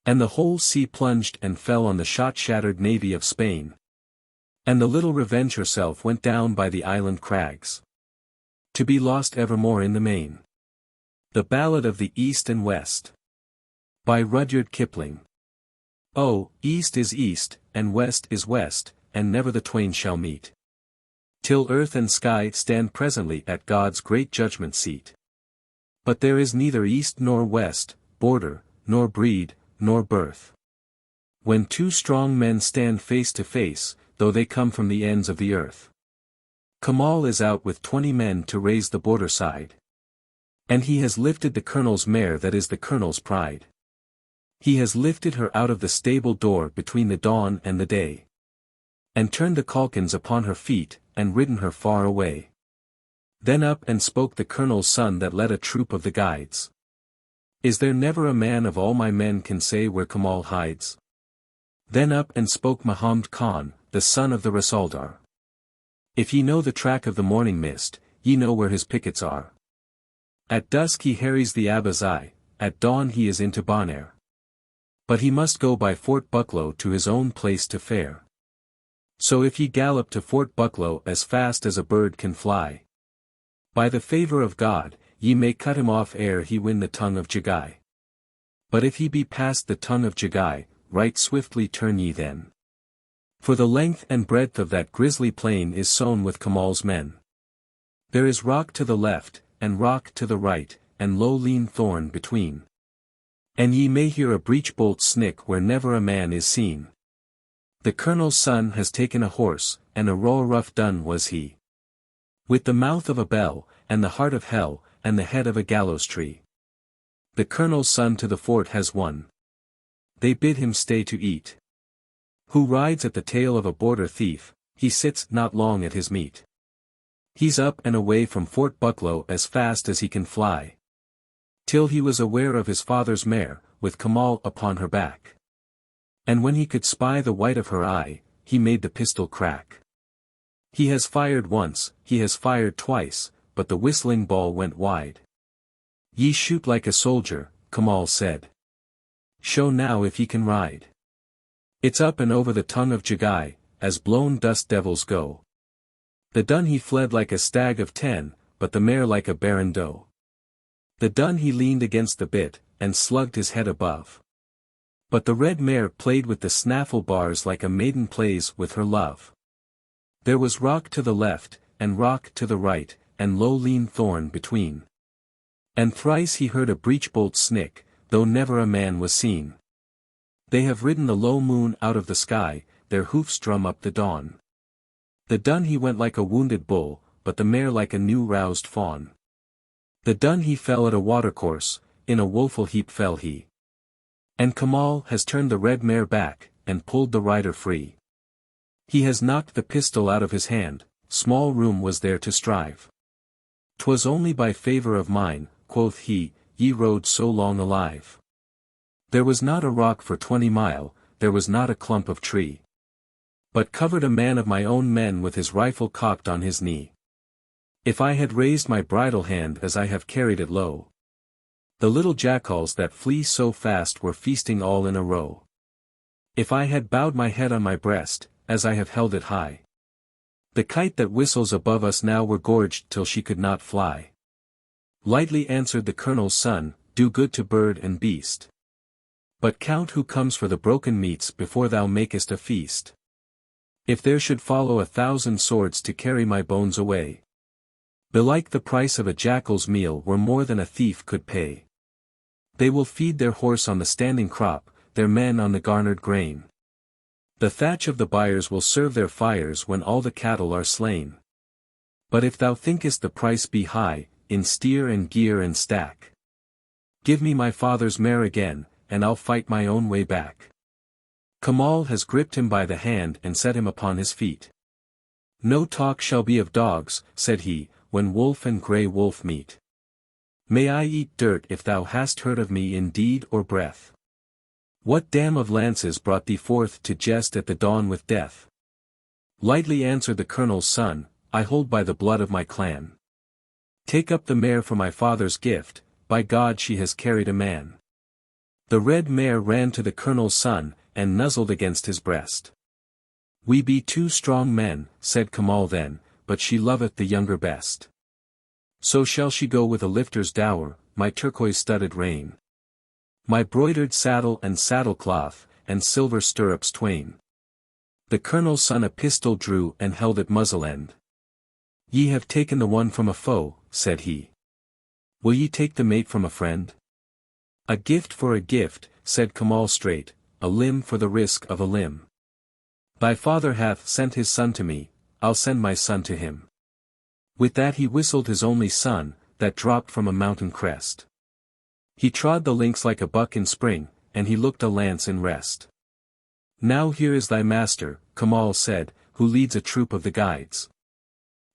And the whole sea plunged and fell on the shot-shattered navy of Spain. And the little Revenge herself went down by the island crags, to be lost evermore in the main. The Ballad of the East and West, by Rudyard Kipling. Oh, East is East, and West is West, and never the twain shall meet, till earth and sky stand presently at God's great judgment seat. But there is neither East nor West, border, nor breed, nor birth, when two strong men stand face to face, though they come from the ends of the earth. Kamal is out with 20 men to raise the border side. And he has lifted the colonel's mare that is the colonel's pride. He has lifted her out of the stable door between the dawn and the day. And turned the calkins upon her feet, and ridden her far away. Then up and spoke the colonel's son that led a troop of the guides. Is there never a man of all my men can say where Kamal hides? Then up and spoke Muhammad Khan, the son of the Rasaldar. If ye know the track of the morning mist, ye know where his pickets are. At dusk he harries the Abazai, at dawn he is into Bonair. But he must go by Fort Bucklow to his own place to fare. So if ye gallop to Fort Bucklow as fast as a bird can fly, by the favor of God, ye may cut him off ere he win the tongue of Jagai. But if he be past the tongue of Jagai, right swiftly turn ye then. For the length and breadth of that grisly plain is sown with Kamal's men. There is rock to the left, and rock to the right, and low lean thorn between. And ye may hear a breech-bolt snick where never a man is seen. The colonel's son has taken a horse, and a raw rough done was he. With the mouth of a bell, and the heart of hell, and the head of a gallows tree. The colonel's son to the fort has won. They bid him stay to eat. Who rides at the tail of a border thief, he sits not long at his meat. He's up and away from Fort Bucklow as fast as he can fly. Till he was aware of his father's mare, with Kamal upon her back. And when he could spy the white of her eye, he made the pistol crack. He has fired once, he has fired twice, but the whistling ball went wide. Ye shoot like a soldier, Kamal said. Show now if ye can ride. It's up and over the tongue of Jagai, as blown dust devils go. The dun he fled like a stag of 10, but the mare like a barren doe. The dun he leaned against the bit, and slugged his head above. But the red mare played with the snaffle bars like a maiden plays with her love. There was rock to the left, and rock to the right, and low lean thorn between. And thrice he heard a breech-bolt snick, though never a man was seen. They have ridden the low moon out of the sky, their hoofs drum up the dawn. The dun he went like a wounded bull, but the mare like a new roused fawn. The dun he fell at a watercourse, in a woeful heap fell he. And Kamal has turned the red mare back, and pulled the rider free. He has knocked the pistol out of his hand, small room was there to strive. 'Twas only by favor of mine, quoth he, ye rode so long alive. There was not a rock for 20 mile, there was not a clump of tree. But covered a man of my own men with his rifle cocked on his knee. If I had raised my bridle hand as I have carried it low, the little jackals that flee so fast were feasting all in a row. If I had bowed my head on my breast, as I have held it high, the kite that whistles above us now were gorged till she could not fly. Lightly answered the colonel's son, do good to bird and beast. But count who comes for the broken meats before thou makest a feast. If there should follow 1,000 swords to carry my bones away, belike the price of a jackal's meal were more than a thief could pay. They will feed their horse on the standing crop, their men on the garnered grain. The thatch of the byres will serve their fires when all the cattle are slain. But if thou thinkest the price be high, in steer and gear and stack, give me my father's mare again, and I'll fight my own way back. Kamal has gripped him by the hand and set him upon his feet. No talk shall be of dogs, said he, when wolf and grey wolf meet. May I eat dirt if thou hast heard of me in deed or breath. What dam of lances brought thee forth to jest at the dawn with death? Lightly answered the colonel's son, I hold by the blood of my clan. Take up the mare for my father's gift, by God she has carried a man. The red mare ran to the colonel's son, and nuzzled against his breast. We be 2 strong men, said Kamal then, but she loveth the younger best. So shall she go with a lifter's dower, my turquoise-studded rein, my broidered saddle and saddlecloth, and silver stirrups twain. The colonel's son a pistol drew and held at muzzle end. Ye have taken the one from a foe, said he. Will ye take the mate from a friend? A gift for a gift, said Kamal straight, a limb for the risk of a limb. Thy father hath sent his son to me, I'll send my son to him. With that he whistled his only son, that dropped from a mountain crest. He trod the links like a buck in spring, and he looked a lance in rest. Now here is thy master, Kamal said, who leads a troop of the guides.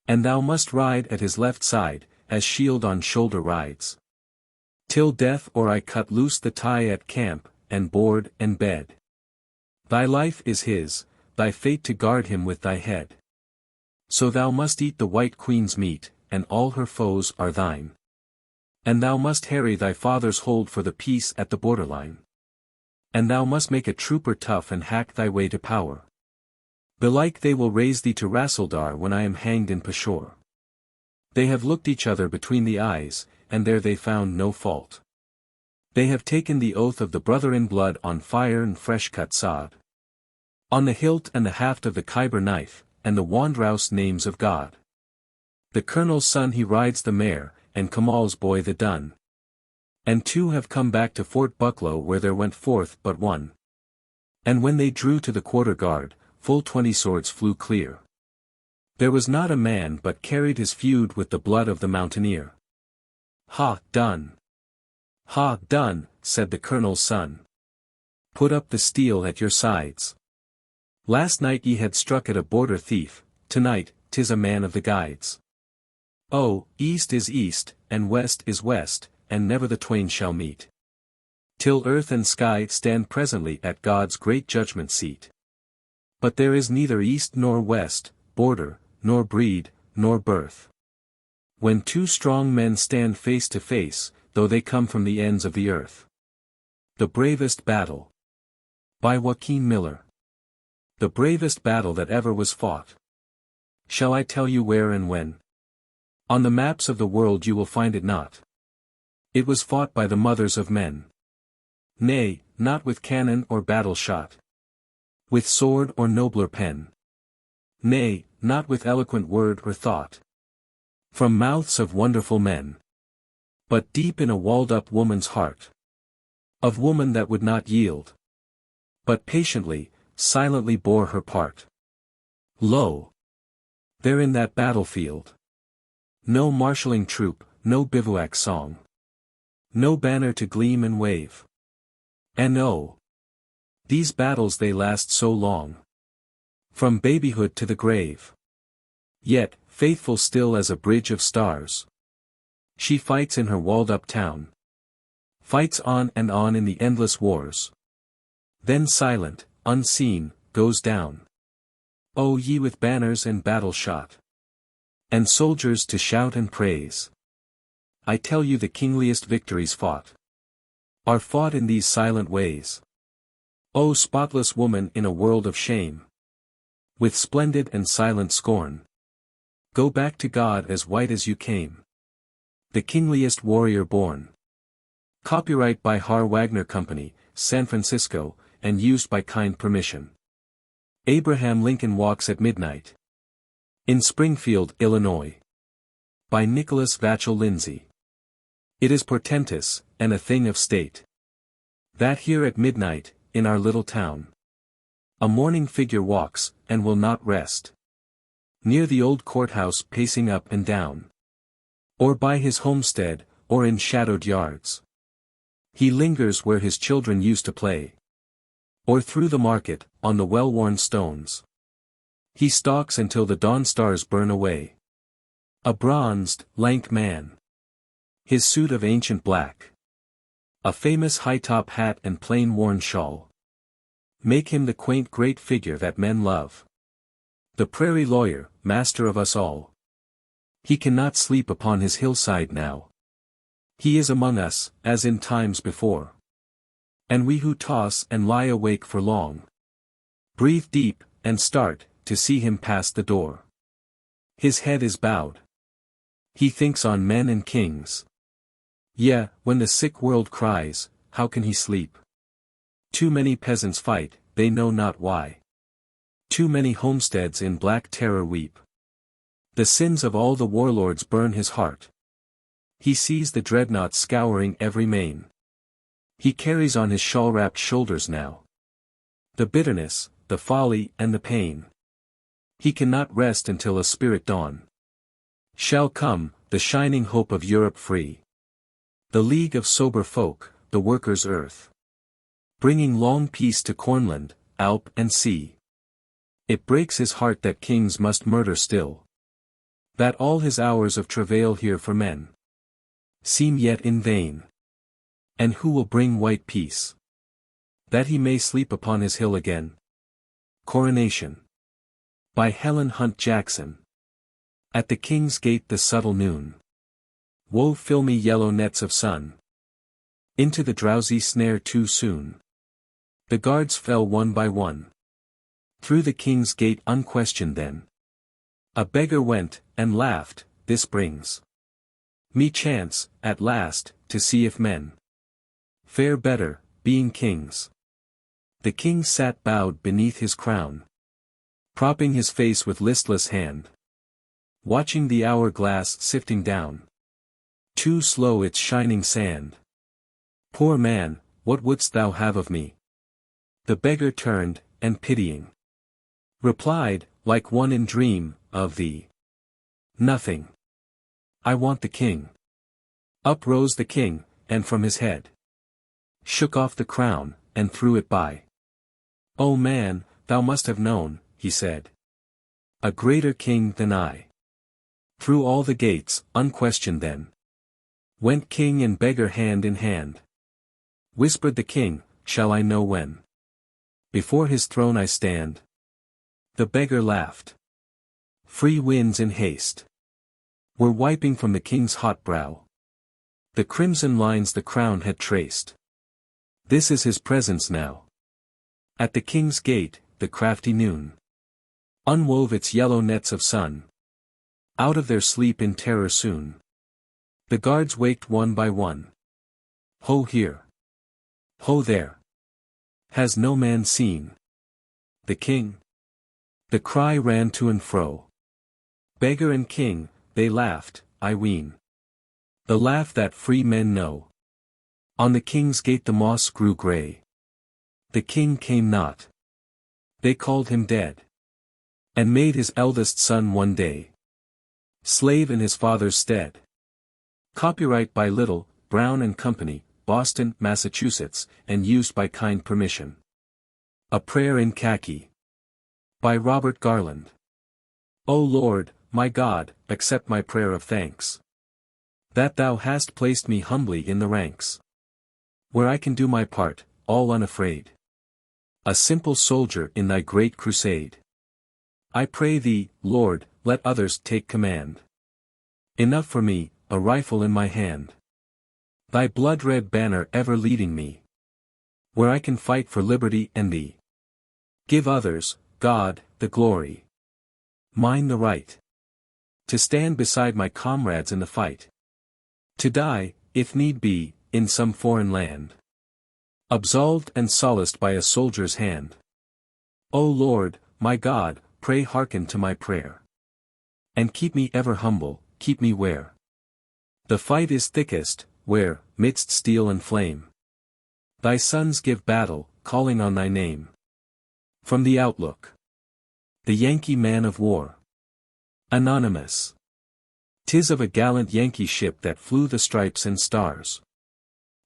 And thou must ride at his left side, as shield on shoulder rides. Till death or I cut loose the tie at camp, and board and bed. Thy life is his, thy fate to guard him with thy head. So thou must eat the white queen's meat, and all her foes are thine. And thou must harry thy father's hold for the peace at the borderline. And thou must make a trooper tough and hack thy way to power. Belike they will raise thee to Rasildar when I am hanged in Peshawar. They have looked each other between the eyes, and there they found no fault. They have taken the oath of the brother in blood on fire and fresh-cut sod. On the hilt and the haft of the Khyber knife, and the wandrouse names of God. The colonel's son he rides the mare, and Kamal's boy the dun. And two have come back to Fort Bucklow where there went forth but one. And when they drew to the quarter guard, full 20 swords flew clear. There was not a man but carried his feud with the blood of the mountaineer. Ha, done! Ha, done, said the colonel's son. Put up the steel at your sides. Last night ye had struck at a border thief, tonight, 'tis a man of the guides. Oh, east is east, and west is west, and never the twain shall meet. Till earth and sky stand presently at God's great judgment seat. But there is neither east nor west, border, nor breed, nor birth. When two strong men stand face to face, though they come from the ends of the earth. The Bravest Battle. By Joaquin Miller. The bravest battle that ever was fought. Shall I tell you where and when? On the maps of the world you will find it not. It was fought by the mothers of men. Nay, not with cannon or battle shot. With sword or nobler pen. Nay, not with eloquent word or thought. From mouths of wonderful men. But deep in a walled-up woman's heart. Of woman that would not yield. But patiently, silently bore her part. Lo! There in that battlefield. No marshalling troop, no bivouac song. No banner to gleam and wave. And oh! These battles they last so long. From babyhood to the grave. Yet, faithful still as a bridge of stars. She fights in her walled-up town. Fights on and on in the endless wars. Then silent, unseen, goes down. O ye with banners and battle shot. And soldiers to shout and praise. I tell you the kingliest victories fought. Are fought in these silent ways. O spotless woman in a world of shame. With splendid and silent scorn. Go back to God as white as you came. The kingliest warrior born. Copyright by Har Wagner Company, San Francisco, and used by kind permission. Abraham Lincoln Walks at Midnight. In Springfield, Illinois. By Nicholas Vachel Lindsay. It is portentous, and a thing of state. That here at midnight, in our little town. A mourning figure walks, and will not rest. Near the old courthouse pacing up and down. Or by his homestead, or in shadowed yards. He lingers where his children used to play. Or through the market, on the well-worn stones. He stalks until the dawn stars burn away. A bronzed, lank man. His suit of ancient black. A famous high-top hat and plain-worn shawl. Make him the quaint great figure that men love. The prairie lawyer, master of us all. He cannot sleep upon his hillside now. He is among us, as in times before. And we who toss and lie awake for long. Breathe deep, and start, to see him pass the door. His head is bowed. He thinks on men and kings. Yeah, when the sick world cries, how can he sleep? Too many peasants fight, they know not why. Too many homesteads in black terror weep. The sins of all the warlords burn his heart. He sees the dreadnoughts scouring every main. He carries on his shawl-wrapped shoulders now the bitterness, the folly and the pain. He cannot rest until a spirit dawn shall come, the shining hope of Europe free. The league of sober folk, the workers' earth. Bringing long peace to cornland, alp and sea. It breaks his heart that kings must murder still. That all his hours of travail here for men seem yet in vain. And who will bring white peace? That he may sleep upon his hill again. Coronation. By Helen Hunt Jackson. At the King's Gate the subtle noon. Wove filmy yellow nets of sun. Into the drowsy snare too soon. The guards fell one by one. Through the King's Gate unquestioned then. A beggar went, and laughed, this brings me chance, at last, to see if men fare better, being kings. The king sat bowed beneath his crown, propping his face with listless hand, watching the hour-glass sifting down too slow its shining sand. Poor man, what wouldst thou have of me? The beggar turned, and pitying replied, like one in dream, of thee nothing. I want the king. Up rose the king, and from his head shook off the crown, and threw it by. O man, thou must have known, he said, a greater king than I. Through all the gates, unquestioned then, went king and beggar hand in hand. Whispered the king, shall I know when before his throne I stand? The beggar laughed. Free winds in haste were wiping from the king's hot brow the crimson lines the crown had traced. This is his presence now. At the King's Gate, the crafty noon unwove its yellow nets of sun. Out of their sleep in terror soon the guards waked one by one. Ho here! Ho there! Has no man seen the king? The cry ran to and fro. Beggar and king, they laughed, I ween. The laugh that free men know. On the King's Gate the moss grew grey. The king came not. They called him dead. And made his eldest son one day slave in his father's stead. Copyright by Little, Brown and Company, Boston, Massachusetts, and used by kind permission. A Prayer in Khaki. By Robert Garland. O Lord, my God, accept my prayer of thanks. That thou hast placed me humbly in the ranks, where I can do my part, all unafraid. A simple soldier in thy great crusade. I pray thee, Lord, let others take command. Enough for me, a rifle in my hand. Thy blood-red banner ever leading me, where I can fight for liberty and thee. Give others, God, the glory. Mine the right. To stand beside my comrades in the fight. To die, if need be, in some foreign land. Absolved and solaced by a soldier's hand. O Lord, my God, pray hearken to my prayer. And keep me ever humble, keep me where the fight is thickest, where, midst steel and flame, thy sons give battle, calling on thy name. From the Outlook. The Yankee Man of War. Anonymous. 'Tis of a gallant Yankee ship that flew the stripes and stars.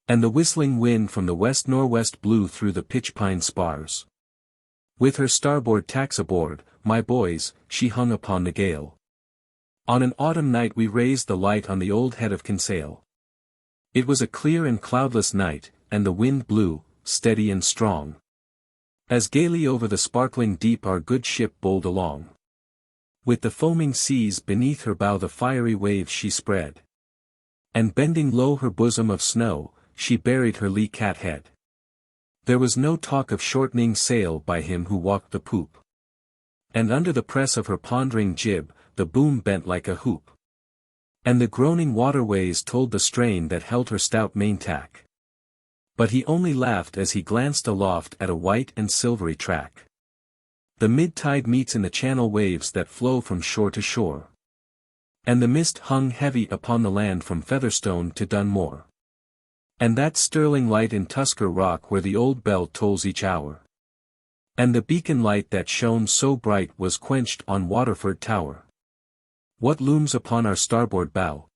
And the whistling wind from the west-nor'west blew through the pitch-pine spars. With her starboard tacks aboard, my boys, she hung upon the gale. On an autumn night we raised the light on the old head of Kinsale. It was a clear and cloudless night, and the wind blew, steady and strong. As gaily over the sparkling deep our good ship bowled along. With the foaming seas beneath her bow the fiery waves she spread. And bending low her bosom of snow, she buried her lee cat head. There was no talk of shortening sail by him who walked the poop. And under the press of her pondering jib, the boom bent like a hoop. And the groaning waterways told the strain that held her stout main-tack. But he only laughed as he glanced aloft at a white and silvery track. The mid-tide meets in the channel waves that flow from shore to shore. And the mist hung heavy upon the land from Featherstone to Dunmore. And that sterling light in Tusker Rock where the old bell tolls each hour. And the beacon light that shone so bright was quenched on Waterford Tower. What looms upon our starboard bow,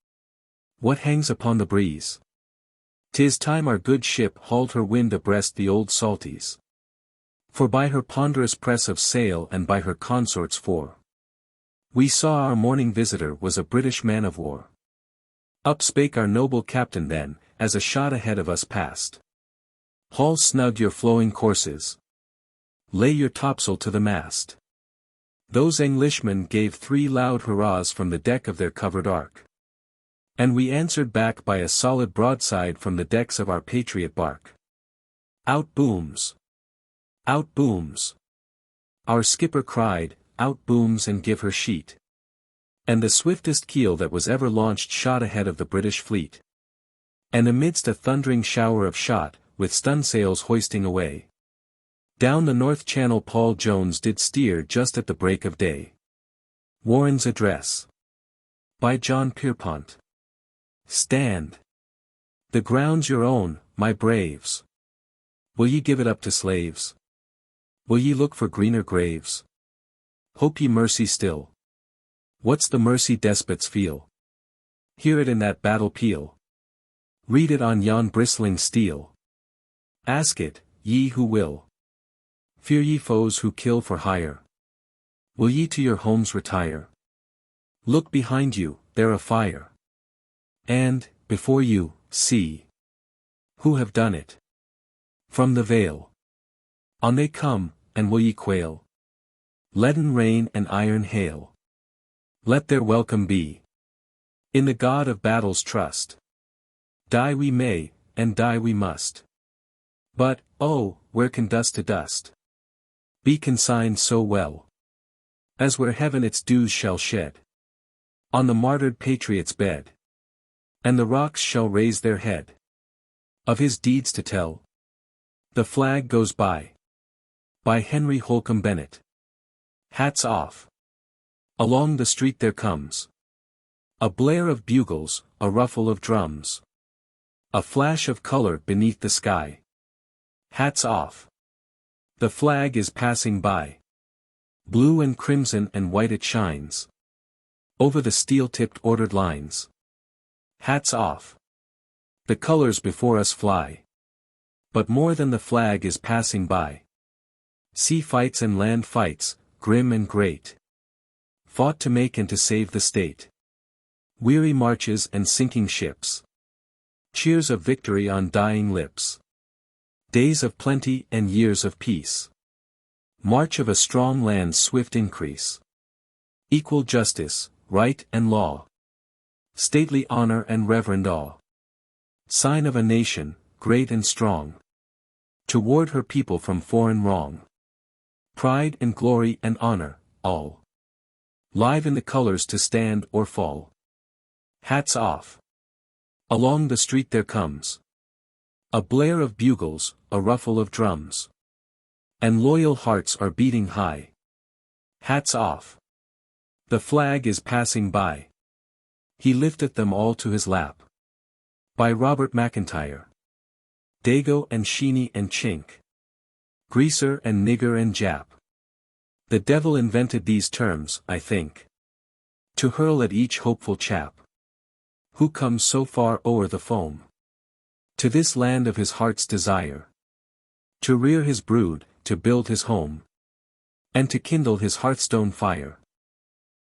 What hangs upon the breeze? 'Tis time our good ship hauled her wind abreast the old Salties. For by her ponderous press of sail and by her consorts four, we saw our morning visitor was a British man of war. Up spake our noble captain then, as a shot ahead of us passed. Haul snug your flowing courses. Lay your topsail to the mast. Those Englishmen gave 3 loud hurrahs from the deck of their covered ark. And we answered back by a solid broadside from the decks of our patriot bark. Out booms! Out booms! Our skipper cried, out booms and give her sheet. And the swiftest keel that was ever launched shot ahead of the British fleet. And amidst a thundering shower of shot, with stunsails hoisting away, down the North Channel Paul Jones did steer just at the break of day. Warren's Address. By John Pierpont. Stand! The ground's your own, my braves. Will ye give it up to slaves? Will ye look for greener graves? Hope ye mercy still? What's the mercy despots feel? Hear it in that battle peal. Read it on yon bristling steel. Ask it, ye who will. Fear ye foes who kill for hire? Will ye to your homes retire? Look behind you, they're afire. And, before you, see who have done it. From the vale on they come, and will ye quail? Leaden rain and iron hail. Let their welcome be. In the God of battles trust. Die we may, and die we must. But, oh, where can dust to dust be consigned so well, as where heaven its dews shall shed on the martyred patriot's bed, and the rocks shall raise their head of his deeds to tell? The flag goes by Henry Holcomb Bennett. Hats off. Along the street there comes a blare of bugles, a ruffle of drums, a flash of color beneath the sky. Hats off. The flag is passing by. Blue and crimson and white it shines over the steel-tipped ordered lines. Hats off. The colors before us fly. But more than the flag is passing by. Sea fights and land fights, grim and great, fought to make and to save the state. Weary marches and sinking ships. Cheers of victory on dying lips. Days of plenty and years of peace. March of a strong land's swift increase. Equal justice, right and law. Stately honor and reverend awe. Sign of a nation, great and strong, to ward her people from foreign wrong. Pride and glory and honor, all live in the colors to stand or fall. Hats off. Along the street there comes a blare of bugles, a ruffle of drums, and loyal hearts are beating high. Hats off. The flag is passing by. He lifteth them all to his lap. By Robert McIntyre. Dago and Sheeny and Chink. Greaser and nigger and Jap. The devil invented these terms, I think, to hurl at each hopeful chap who comes so far o'er the foam, to this land of his heart's desire, to rear his brood, to build his home, and to kindle his hearthstone fire,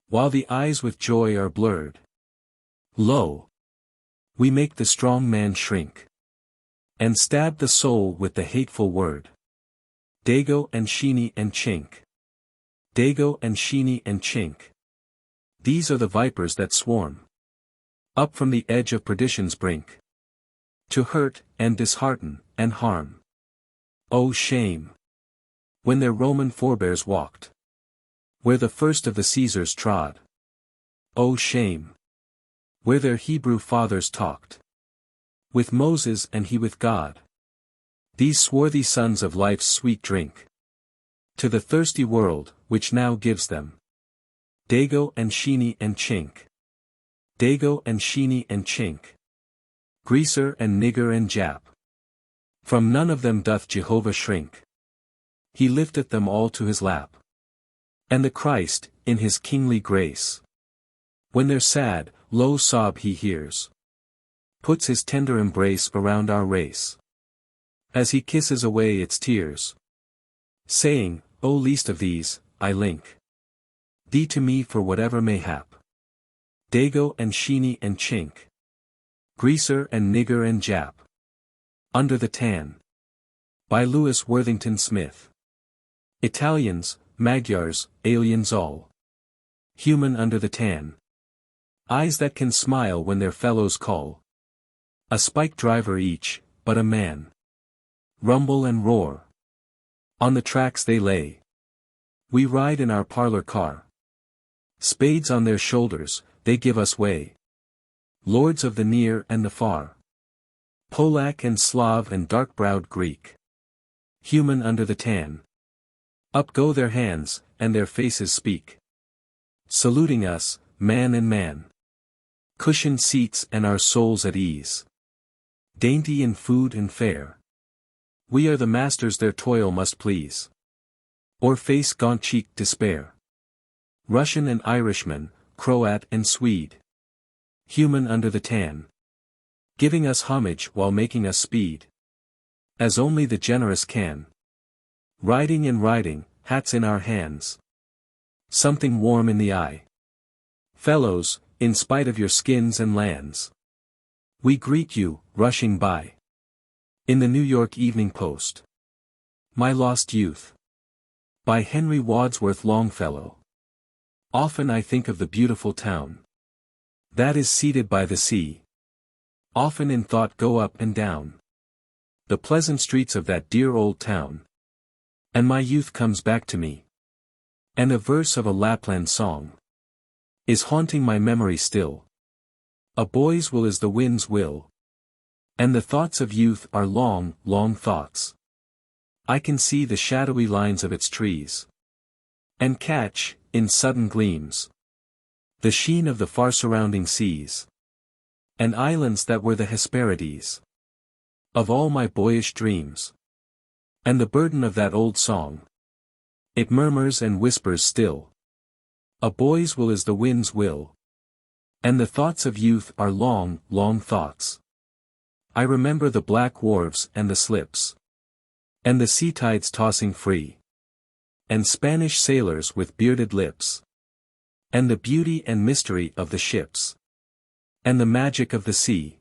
while the eyes with joy are blurred. Lo! We make the strong man shrink, and stab the soul with the hateful word. Dago and Sheeny and Chink. Dago and Sheeny and Chink. These are the vipers that swarm up from the edge of perdition's brink, to hurt, and dishearten, and harm. Oh shame! When their Roman forebears walked where the first of the Caesars trod. Oh shame! Where their Hebrew fathers talked with Moses and he with God. These swarthy sons of life's sweet drink to the thirsty world, which now gives them Dago and Sheeny and Chink. Dago and Sheeny and Chink. Greaser and nigger and Jap. From none of them doth Jehovah shrink. He lifteth them all to his lap. And the Christ, in his kingly grace, when their sad, low sob he hears, puts his tender embrace around our race. As he kisses away its tears, saying, O least of these, I link thee to me for whatever may hap. Dago and Sheeny and Chink, Greaser and Nigger and Jap. Under the Tan. By Lewis Worthington Smith. Italians, Magyars, aliens all. Human under the tan. Eyes that can smile when their fellows call. A spike driver each, but a man. Rumble and roar. On the tracks they lay. We ride in our parlor car. Spades on their shoulders, they give us way. Lords of the near and the far. Polak and Slav and dark-browed Greek. Human under the tan. Up go their hands, and their faces speak. Saluting us, man and man. Cushioned seats and our souls at ease. Dainty in food and fare. We are the masters their toil must please. Or face gaunt-cheeked despair. Russian and Irishman, Croat and Swede. Human under the tan. Giving us homage while making us speed. As only the generous can. Riding and riding, hats in our hands. Something warm in the eye. Fellows, in spite of your skins and lands. We greet you, rushing by. In the New York Evening Post. My Lost Youth. By Henry Wadsworth Longfellow. Often I think of the beautiful town that is seated by the sea. Often in thought go up and down the pleasant streets of that dear old town. And my youth comes back to me. And a verse of a Lapland song is haunting my memory still. A boy's will is the wind's will. And the thoughts of youth are long, long thoughts. I can see the shadowy lines of its trees. And catch, in sudden gleams, the sheen of the far surrounding seas. And islands that were the Hesperides of all my boyish dreams. And the burden of that old song, it murmurs and whispers still. A boy's will is the wind's will. And the thoughts of youth are long, long thoughts. I remember the black wharves and the slips. And the sea tides tossing free. And Spanish sailors with bearded lips. And the beauty and mystery of the ships. And the magic of the sea.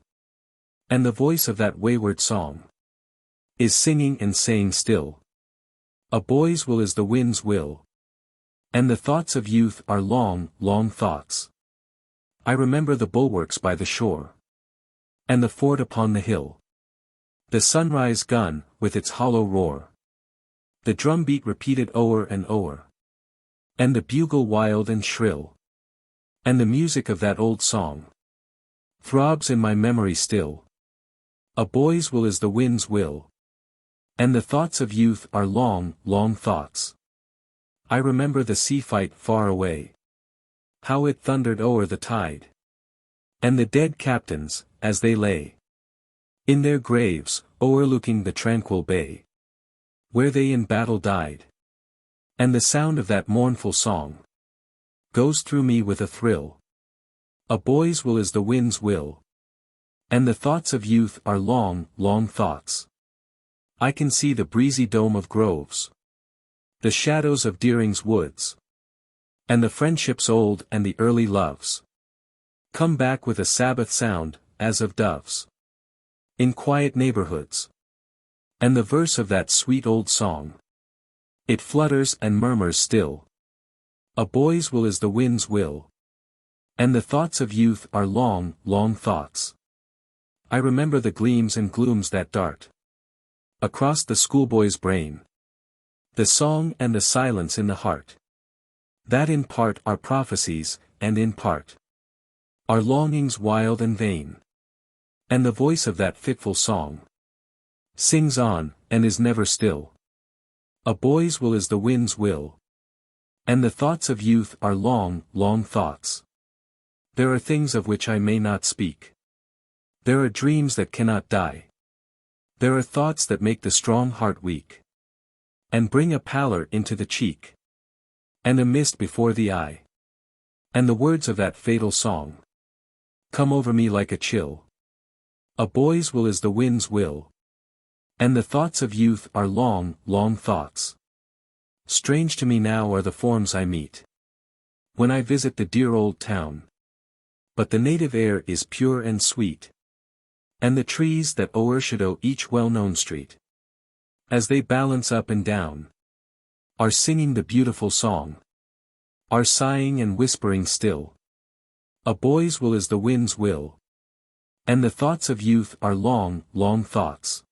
And the voice of that wayward song is singing and saying still. A boy's will is the wind's will. And the thoughts of youth are long, long thoughts. I remember the bulwarks by the shore. And the fort upon the hill. The sunrise gun, with its hollow roar. The drumbeat repeated o'er and o'er. And the bugle wild and shrill. And the music of that old song throbs in my memory still. A boy's will is the wind's will. And the thoughts of youth are long, long thoughts. I remember the sea fight far away. How it thundered o'er the tide. And the dead captains, as they lay in their graves, o'erlooking the tranquil bay, where they in battle died. And the sound of that mournful song goes through me with a thrill. A boy's will is the wind's will. And the thoughts of youth are long, long thoughts. I can see the breezy dome of groves. The shadows of Deering's woods. And the friendships old and the early loves come back with a Sabbath sound, as of doves. In quiet neighborhoods. And the verse of that sweet old song, it flutters and murmurs still. A boy's will is the wind's will. And the thoughts of youth are long, long thoughts. I remember the gleams and glooms that dart across the schoolboy's brain. The song and the silence in the heart. That in part are prophecies, and in part are longings wild and vain. And the voice of that fitful song sings on, and is never still. A boy's will is the wind's will. And the thoughts of youth are long, long thoughts. There are things of which I may not speak. There are dreams that cannot die. There are thoughts that make the strong heart weak. And bring a pallor into the cheek. And a mist before the eye. And the words of that fatal song come over me like a chill. A boy's will is the wind's will. And the thoughts of youth are long, long thoughts. Strange to me now are the forms I meet when I visit the dear old town. But the native air is pure and sweet. And the trees that o'ershadow each well-known street, as they balance up and down, are singing the beautiful song, are sighing and whispering still. A boy's will is the wind's will. And the thoughts of youth are long, long thoughts.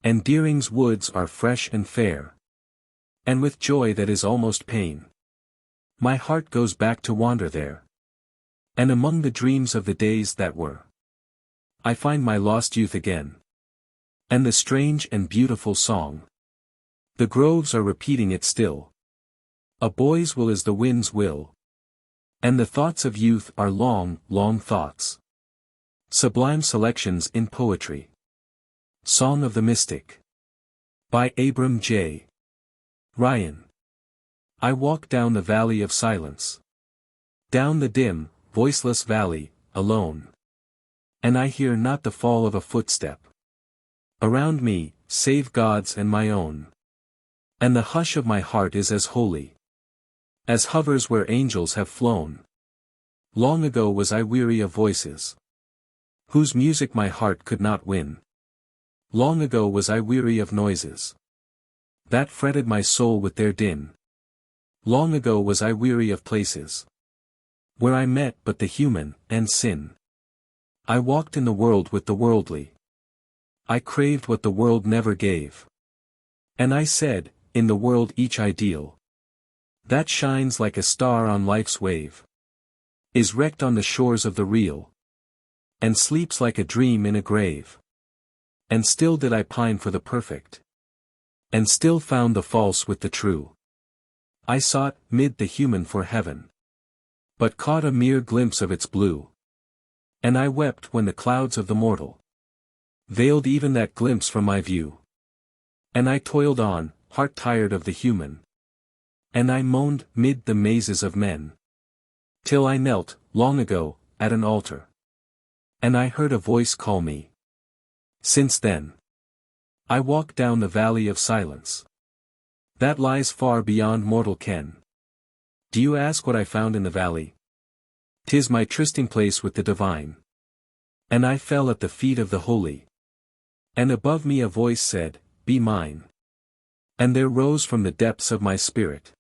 And Deering's woods are fresh and fair. And with joy that is almost pain, my heart goes back to wander there. And among the dreams of the days that were, I find my lost youth again. And the strange and beautiful song, the groves are repeating it still. A boy's will is the wind's will. And the thoughts of youth are long, long thoughts. Sublime selections in poetry. Song of the Mystic. By Abram J. Ryan. I walk down the valley of silence. Down the dim, voiceless valley, alone. And I hear not the fall of a footstep around me, save God's and my own. And the hush of my heart is as holy as hovers where angels have flown. Long ago was I weary of voices whose music my heart could not win. Long ago was I weary of noises that fretted my soul with their din. Long ago was I weary of places where I met but the human and sin. I walked in the world with the worldly. I craved what the world never gave. And I said, in the world each ideal that shines like a star on life's wave is wrecked on the shores of the real, and sleeps like a dream in a grave. And still did I pine for the perfect, and still found the false with the true. I sought, mid the human for heaven, but caught a mere glimpse of its blue. And I wept when the clouds of the mortal veiled even that glimpse from my view. And I toiled on, heart tired of the human. And I moaned, mid the mazes of men, till I knelt, long ago, at an altar. And I heard a voice call me. Since then, I walk down the valley of silence that lies far beyond mortal ken. Do you ask what I found in the valley? 'Tis my trysting place with the divine. And I fell at the feet of the holy. And above me a voice said, be mine. And there rose from the depths of my spirit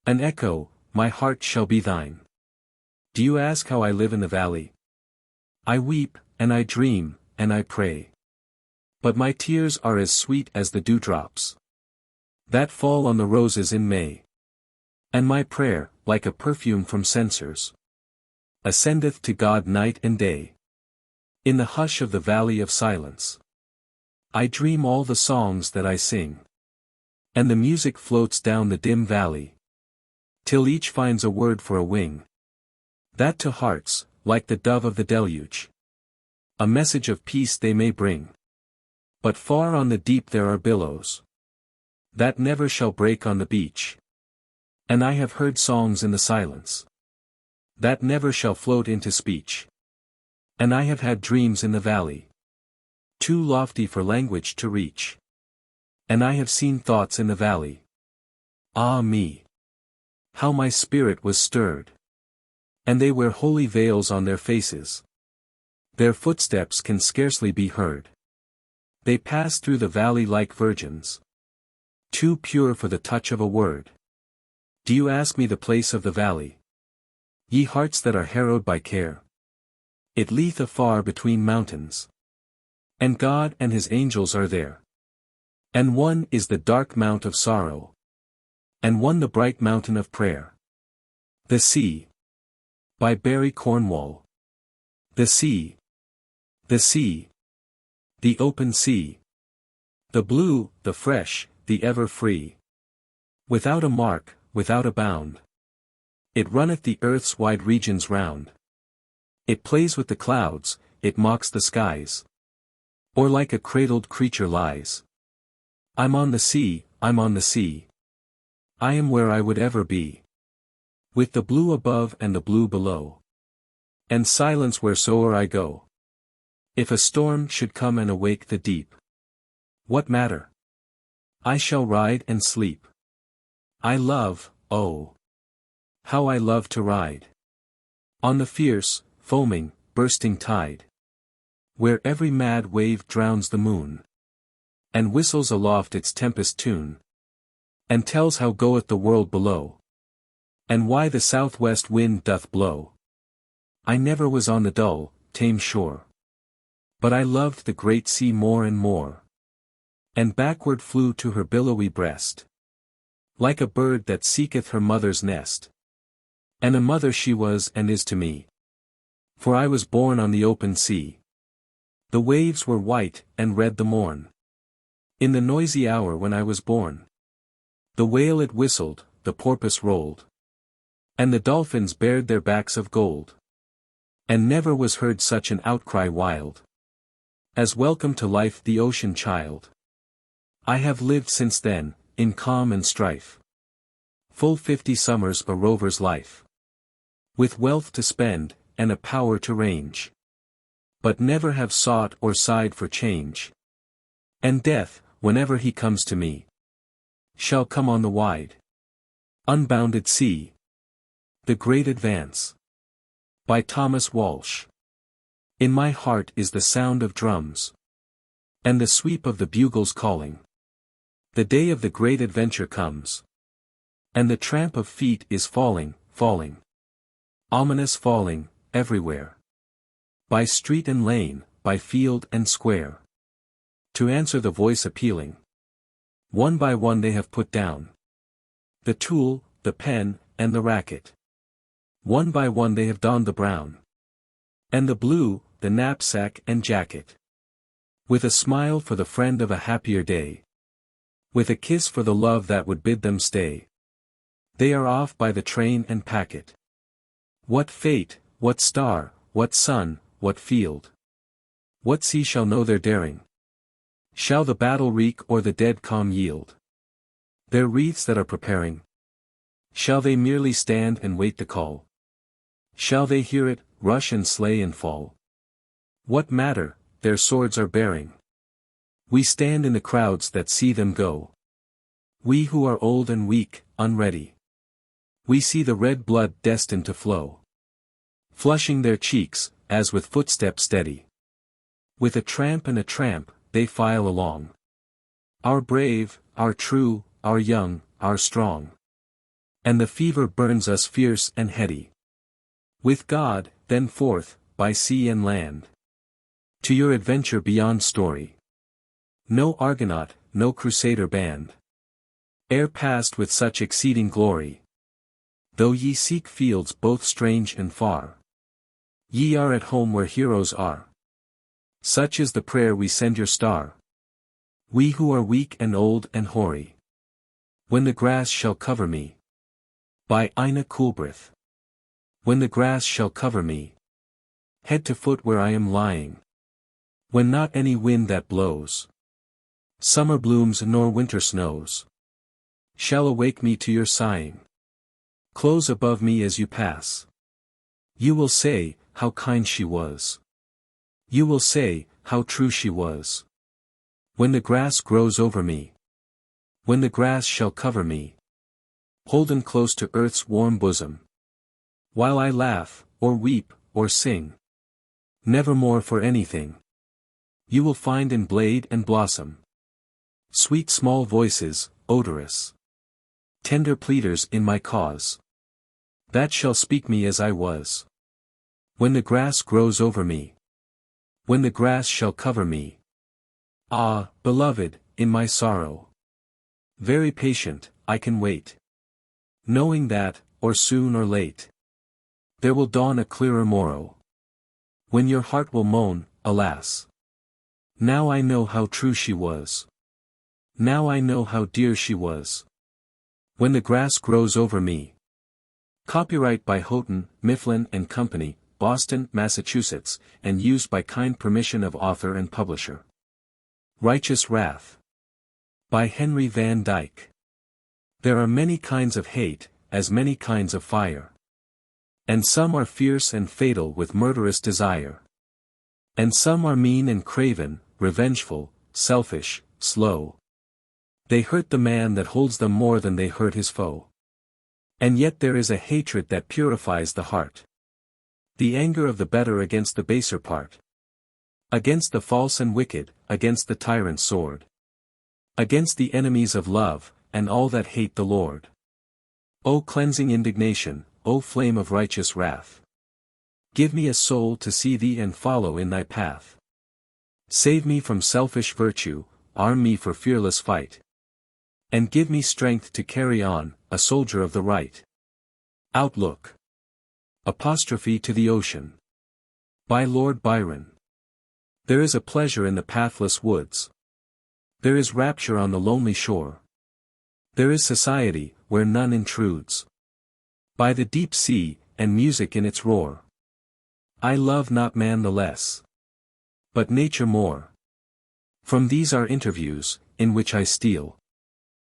an echo, my heart shall be thine. Do you ask how I live in the valley? I weep, and I dream, and I pray. But my tears are as sweet as the dewdrops that fall on the roses in May. And my prayer, like a perfume from censers, ascendeth to God night and day. In the hush of the valley of silence, I dream all the songs that I sing. And the music floats down the dim valley, till each finds a word for a wing, that to hearts, like the dove of the deluge, a message of peace they may bring. But far on the deep there are billows that never shall break on the beach. And I have heard songs in the silence that never shall float into speech. And I have had dreams in the valley, too lofty for language to reach. And I have seen thoughts in the valley. Ah me! How my spirit was stirred! And they wear holy veils on their faces. Their footsteps can scarcely be heard. They pass through the valley like virgins, too pure for the touch of a word. Do you ask me the place of the valley? Ye hearts that are harrowed by care. It lieth afar between mountains. And God and his angels are there. And one is the dark mount of sorrow, and one the bright mountain of prayer. The Sea. By Barry Cornwall. The sea. The sea. The open sea. The blue, the fresh, the ever free. Without a mark, without a bound. It runneth the earth's wide regions round. It plays with the clouds, it mocks the skies. Or like a cradled creature lies. I'm on the sea, I'm on the sea. I am where I would ever be. With the blue above and the blue below. And silence wheresoe'er I go. If a storm should come and awake the deep, what matter? I shall ride and sleep. I love, oh, how I love to ride on the fierce, foaming, bursting tide, where every mad wave drowns the moon, and whistles aloft its tempest tune, and tells how goeth the world below, and why the southwest wind doth blow. I never was on the dull, tame shore, but I loved the great sea more and more, and backward flew to her billowy breast, like a bird that seeketh her mother's nest. And a mother she was and is to me, for I was born on the open sea. The waves were white and red the morn, in the noisy hour when I was born. The whale it whistled, the porpoise rolled, and the dolphins bared their backs of gold. And never was heard such an outcry wild, as welcome to life the ocean child. I have lived since then, in calm and strife, full 50 summers a rover's life, with wealth to spend, and a power to range, but never have sought or sighed for change. And death, whenever he comes to me, shall come on the wide, unbounded sea. The Great Advance, by Thomas Walsh. In my heart is the sound of drums, and the sweep of the bugles calling. The day of the great adventure comes, and the tramp of feet is falling, falling, ominous falling, everywhere, by street and lane, by field and square, to answer the voice appealing. One by one they have put down the tool, the pen, and the racket. One by one they have donned the brown and the blue, the knapsack and jacket. With a smile for the friend of a happier day, with a kiss for the love that would bid them stay, they are off by the train and packet. What fate, what star, what sun, what field, what sea shall know their daring? Shall the battle wreak or the dead calm yield their wreaths that are preparing? Shall they merely stand and wait the call? Shall they hear it, rush and slay and fall? What matter, their swords are bearing. We stand in the crowds that see them go. We who are old and weak, unready. We see the red blood destined to flow, flushing their cheeks, as with footsteps steady. With a tramp and a tramp, they file along. Our brave, our true, our young, our strong. And the fever burns us fierce and heady. With God, then forth, by sea and land, to your adventure beyond story. No Argonaut, no Crusader band, e'er passed with such exceeding glory. Though ye seek fields both strange and far, ye are at home where heroes are. Such is the prayer we send your star. We who are weak and old and hoary, when the grass shall cover me. By Ina Coolbrith. When the grass shall cover me, head to foot where I am lying. When not any wind that blows, summer blooms nor winter snows, shall awake me to your sighing. Close above me as you pass. You will say, how kind she was. You will say, how true she was. When the grass grows over me, when the grass shall cover me, holden close to earth's warm bosom, while I laugh, or weep, or sing, nevermore for anything, you will find in blade and blossom sweet small voices, odorous, tender pleaders in my cause, that shall speak me as I was. When the grass grows over me, when the grass shall cover me. Ah, beloved, in my sorrow, very patient, I can wait, knowing that, or soon or late, there will dawn a clearer morrow, when your heart will moan, alas, now I know how true she was. Now I know how dear she was. When the grass grows over me. Copyright by Houghton, Mifflin and Company, Boston, Massachusetts, and used by kind permission of author and publisher. Righteous Wrath. By Henry Van Dyke. There are many kinds of hate, as many kinds of fire. And some are fierce and fatal with murderous desire. And some are mean and craven, revengeful, selfish, slow. They hurt the man that holds them more than they hurt his foe. And yet there is a hatred that purifies the heart. The anger of the better against the baser part. Against the false and wicked, against the tyrant's sword. Against the enemies of love, and all that hate the Lord. O cleansing indignation, O flame of righteous wrath. Give me a soul to see thee and follow in thy path. Save me from selfish virtue, arm me for fearless fight. And give me strength to carry on, a soldier of the right. Outlook. Apostrophe to the Ocean. By Lord Byron. There is a pleasure in the pathless woods. There is rapture on the lonely shore. There is society, where none intrudes. By the deep sea, and music in its roar. I love not man the less, but nature more. From these are interviews, in which I steal.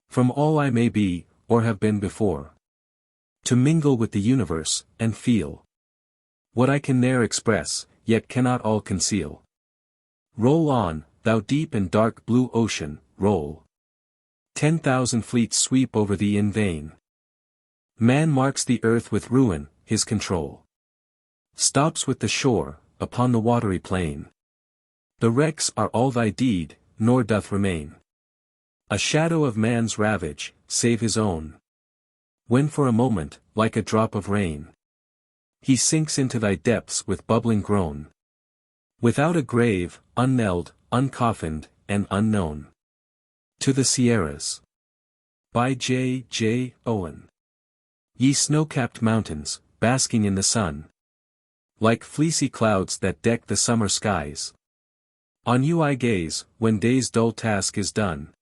From all I may be, or have been before. To mingle with the universe, and feel. What I can ne'er express, yet cannot all conceal. Roll on, thou deep and dark blue ocean, roll. 10,000 fleets sweep over thee in vain. Man marks the earth with ruin, his control. Stops with the shore, upon the watery plain. The wrecks are all thy deed, nor doth remain a shadow of man's ravage, save his own. When for a moment, like a drop of rain, he sinks into thy depths with bubbling groan. Without a grave, unknelled, uncoffined, and unknown. To the Sierras. By J. J. Owen. Ye snow-capped mountains, basking in the sun. Like fleecy clouds that deck the summer skies. On you I gaze, when day's dull task is done.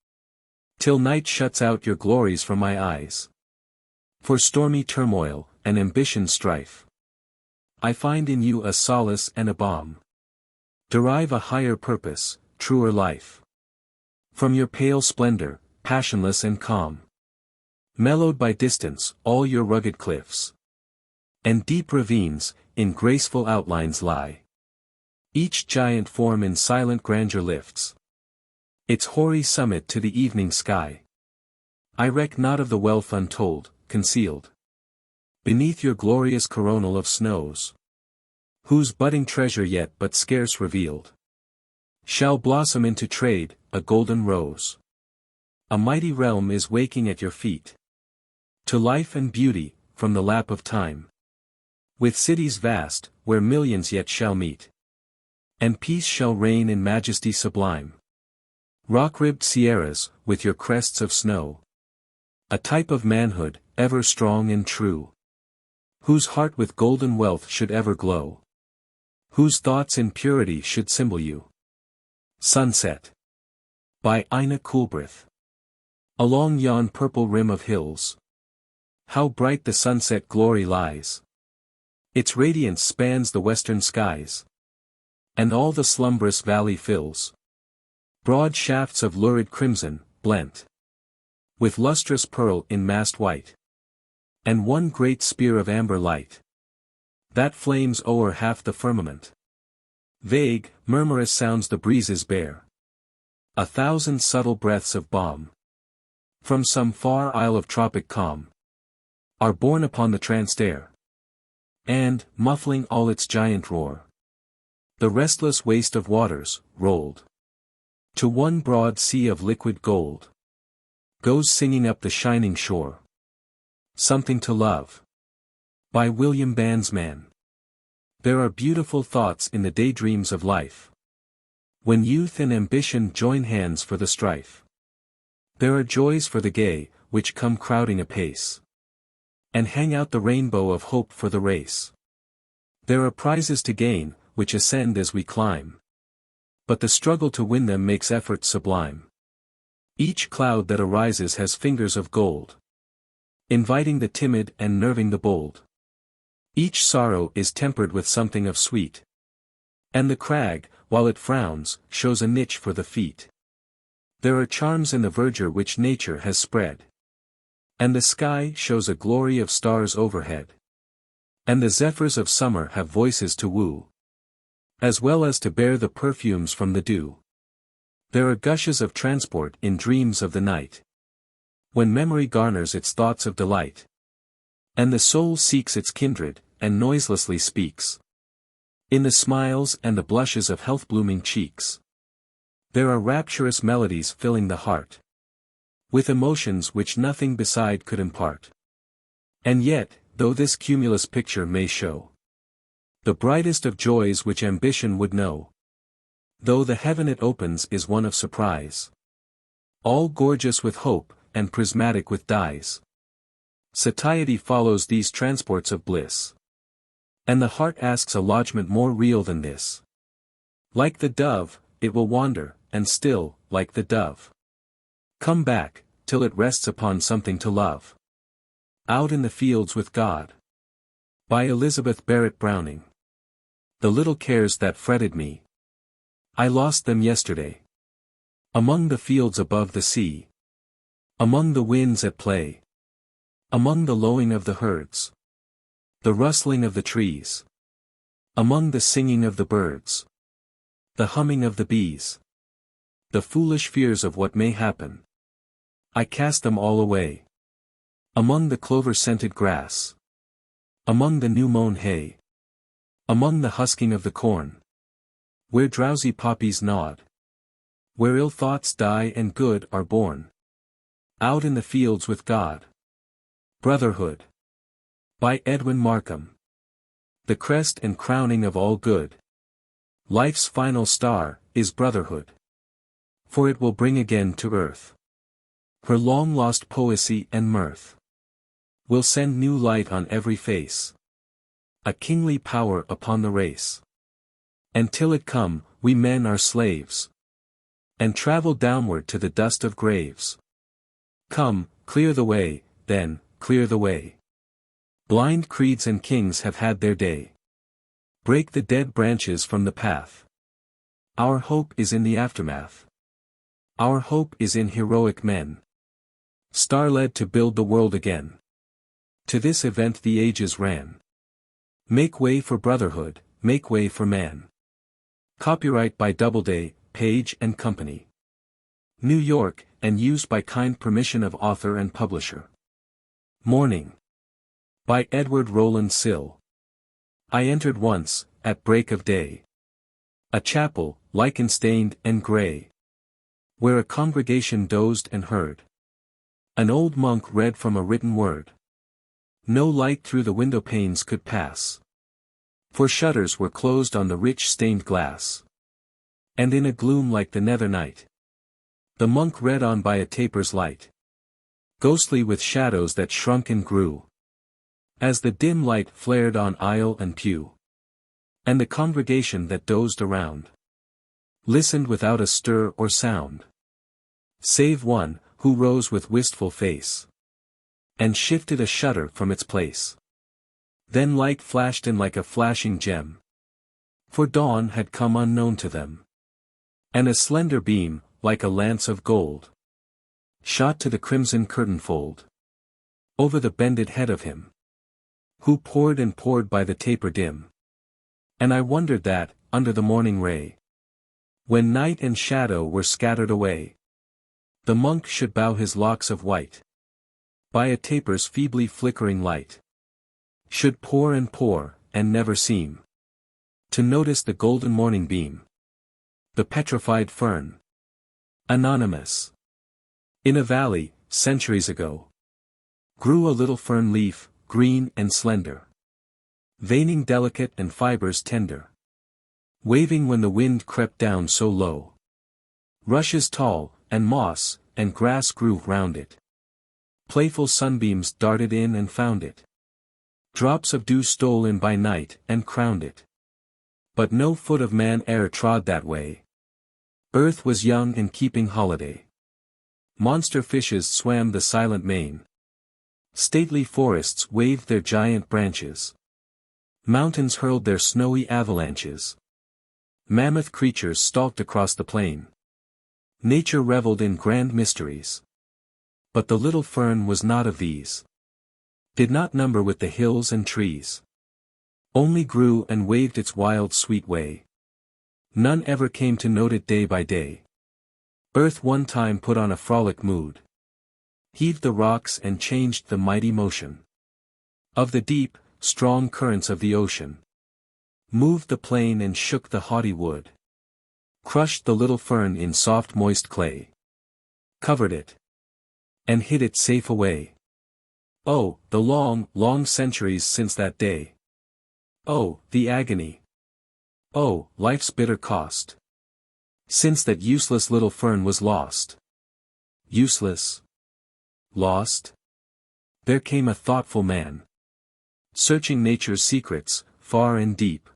Till night shuts out your glories from my eyes. For stormy turmoil, and ambition strife, I find in you a solace and a balm. Derive a higher purpose, truer life. From your pale splendor, passionless and calm. Mellowed by distance, all your rugged cliffs. And deep ravines, in graceful outlines lie. Each giant form in silent grandeur lifts its hoary summit to the evening sky. I reck not of the wealth untold, concealed beneath your glorious coronal of snows, whose budding treasure yet but scarce revealed shall blossom into trade, a golden rose. A mighty realm is waking at your feet to life and beauty, from the lap of time. With cities vast, where millions yet shall meet. And peace shall reign in majesty sublime. Rock-ribbed sierras, with your crests of snow. A type of manhood, ever strong and true. Whose heart with golden wealth should ever glow. Whose thoughts in purity should symbol you. Sunset. By Ina Coolbrith. Along yon purple rim of hills. How bright the sunset glory lies. Its radiance spans the western skies. And all the slumbrous valley fills. Broad shafts of lurid crimson, blent with lustrous pearl in massed white. And one great spear of amber light that flames o'er half the firmament. Vague, murmurous sounds the breezes bear. 1,000 subtle breaths of balm from some far isle of tropic calm are borne upon the tranced air. And, muffling all its giant roar, the restless waste of waters, rolled to one broad sea of liquid gold, goes singing up the shining shore. Something to Love. By William Bandsman. There are beautiful thoughts in the daydreams of life. When youth and ambition join hands for the strife. There are joys for the gay, which come crowding apace. And hang out the rainbow of hope for the race. There are prizes to gain, which ascend as we climb. But the struggle to win them makes effort sublime. Each cloud that arises has fingers of gold, inviting the timid and nerving the bold. Each sorrow is tempered with something of sweet. And the crag, while it frowns, shows a niche for the feet. There are charms in the verdure which nature has spread. And the sky shows a glory of stars overhead. And the zephyrs of summer have voices to woo. as well as to bear the perfumes from the dew. There are gushes of transport in dreams of the night, when memory garners its thoughts of delight, and the soul seeks its kindred, and noiselessly speaks. In the smiles and the blushes of health-blooming cheeks, there are rapturous melodies filling the heart, with emotions which nothing beside could impart. And yet, though this cumulus picture may show the brightest of joys which ambition would know, though the heaven it opens is one of surprise, all gorgeous with hope, and prismatic with dyes, satiety follows these transports of bliss, and the heart asks a lodgment more real than this. Like the dove, it will wander, and still, like the dove, come back, till it rests upon something to love. Out in the Fields with God, by Elizabeth Barrett Browning. The little cares that fretted me, I lost them yesterday. Among the fields above the sea, among the winds at play, among the lowing of the herds, the rustling of the trees, among the singing of the birds, the humming of the bees, the foolish fears of what may happen, I cast them all away. Among the clover-scented grass, among the new-mown hay, among the husking of the corn, where drowsy poppies nod, where ill thoughts die and good are born, out in the fields with God. Brotherhood, by Edwin Markham. The crest and crowning of all good, life's final star, is brotherhood, for it will bring again to earth her long-lost poesy and mirth, will send new light on every face, a kingly power upon the race. And till it come, we men are slaves, and travel downward to the dust of graves. Come, clear the way, then, clear the way. Blind creeds and kings have had their day. Break the dead branches from the path. Our hope is in the aftermath. Our hope is in heroic men, star-led to build the world again. To this event the ages ran. Make way for brotherhood, make way for man. Copyright by Doubleday, Page & Company. New York, and used by kind permission of author and publisher. Morning. By Edward Rowland Sill. I entered once, at break of day, a chapel, lichen-stained and grey, where a congregation dozed and heard an old monk read from a written word. No light through the window panes could pass, for shutters were closed on the rich stained glass. And in a gloom like the nether night, the monk read on by a taper's light, ghostly with shadows that shrunk and grew, as the dim light flared on aisle and pew. And the congregation that dozed around listened without a stir or sound, save one, who rose with wistful face, and shifted a shutter from its place. Then light flashed in like a flashing gem, for dawn had come unknown to them. And a slender beam, like a lance of gold, shot to the crimson curtain fold, over the bended head of him, who pored and pored by the taper dim. And I wondered that, under the morning ray, when night and shadow were scattered away, the monk should bow his locks of white by a taper's feebly flickering light, should pour and never seem to notice the golden morning beam. The petrified fern. Anonymous. In a valley, centuries ago, grew a little fern leaf, green and slender, veining delicate and fibers tender, waving when the wind crept down so low. Rushes tall, and moss, and grass grew round it. Playful sunbeams darted in and found it. Drops of dew stole in by night, and crowned it. But no foot of man e'er trod that way. Earth was young and keeping holiday. Monster fishes swam the silent main. Stately forests waved their giant branches. Mountains hurled their snowy avalanches. Mammoth creatures stalked across the plain. Nature reveled in grand mysteries. But the little fern was not of these. Did not number with the hills and trees. Only grew and waved its wild sweet way. None ever came to note it day by day. Earth one time put on a frolic mood. Heaved the rocks and changed the mighty motion of the deep, strong currents of the ocean. Moved the plain and shook the haughty wood. Crushed the little fern in soft moist clay. Covered it. And hid it safe away. Oh, the long, long centuries since that day. Oh, the agony. Oh, life's bitter cost. Since that useless little fern was lost. Useless. Lost? There came a thoughtful man. Searching nature's secrets, far and deep.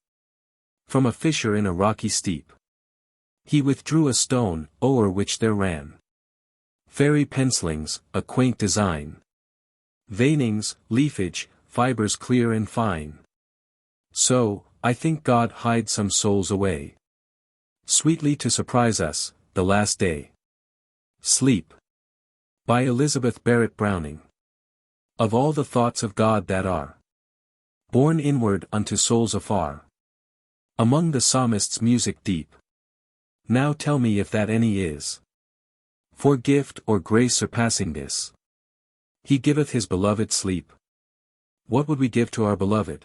From a fissure in a rocky steep. He withdrew a stone, o'er which there ran fairy pencilings, a quaint design. Veinings, leafage, fibers clear and fine. So, I think God hides some souls away. Sweetly to surprise us, the last day. Sleep. By Elizabeth Barrett Browning. Of all the thoughts of God that are borne inward unto souls afar. Among the psalmist's music deep. Now tell me if that any is. For gift or grace surpassing this. He giveth his beloved sleep. What would we give to our beloved?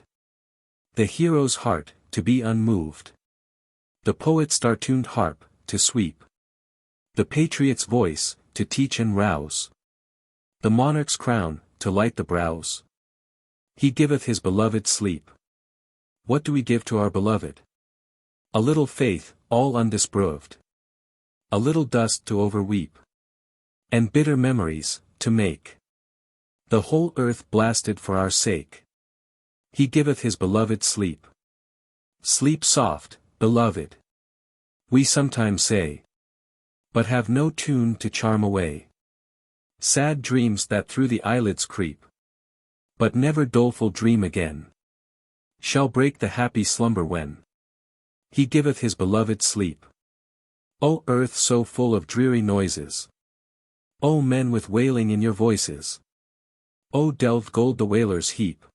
The hero's heart, to be unmoved. The poet's star-tuned harp, to sweep. The patriot's voice, to teach and rouse. The monarch's crown, to light the brows. He giveth his beloved sleep. What do we give to our beloved? A little faith, all undisproved. A little dust to overweep. And bitter memories, to make. The whole earth blasted for our sake. He giveth his beloved sleep. Sleep soft, beloved. We sometimes say. But have no tune to charm away. Sad dreams that through the eyelids creep. But never doleful dream again. Shall break the happy slumber when. He giveth his beloved sleep. O earth so full of dreary noises. O men with wailing in your voices. O delved gold the wailer's heap.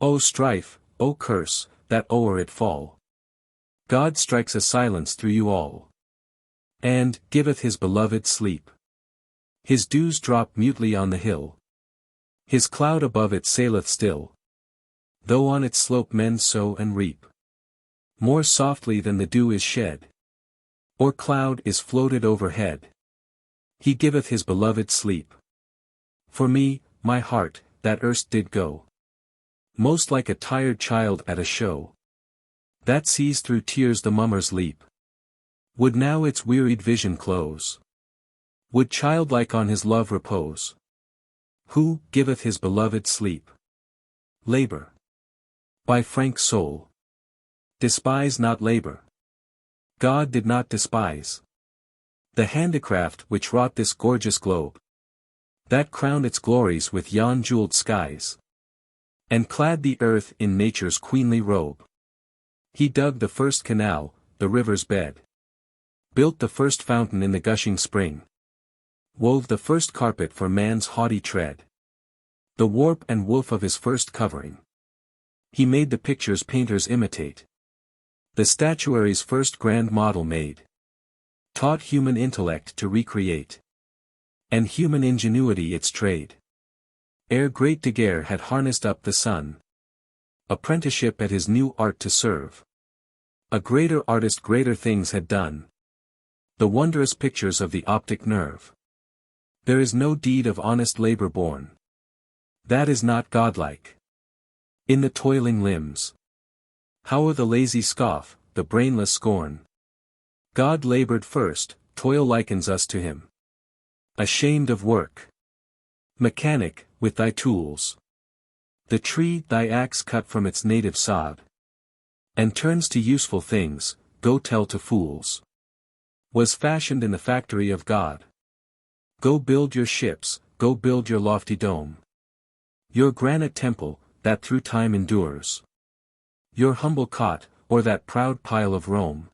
O strife, O curse, that o'er it fall. God strikes a silence through you all. And giveth his beloved sleep. His dews drop mutely on the hill. His cloud above it saileth still. Though on its slope men sow and reap. More softly than the dew is shed. Or cloud is floated overhead. He giveth his beloved sleep. For me, my heart, that erst did go. Most like a tired child at a show. That sees through tears the mummer's leap. Would now its wearied vision close. Would childlike on his love repose. Who giveth his beloved sleep? Labor. By Frank Soule. Despise not labor. God did not despise the handicraft which wrought this gorgeous globe. That crowned its glories with yon jeweled skies. And clad the earth in nature's queenly robe. He dug the first canal, the river's bed. Built the first fountain in the gushing spring. Wove the first carpet for man's haughty tread. The warp and woof of his first covering. He made the pictures painters imitate. The statuary's first grand model made. Taught human intellect to recreate. And human ingenuity its trade. Ere great Daguerre had harnessed up the sun. Apprenticeship at his new art to serve. A greater artist greater things had done. The wondrous pictures of the optic nerve. There is no deed of honest labor born. That is not godlike. In the toiling limbs. How the lazy scoff, the brainless scorn. God labored first, toil likens us to him. Ashamed of work. Mechanic, with thy tools. The tree thy axe cut from its native sod. And turns to useful things, go tell to fools. Was fashioned in the factory of God. Go build your ships, go build your lofty dome. Your granite temple, that through time endures. Your humble cot, or that proud pile of Rome.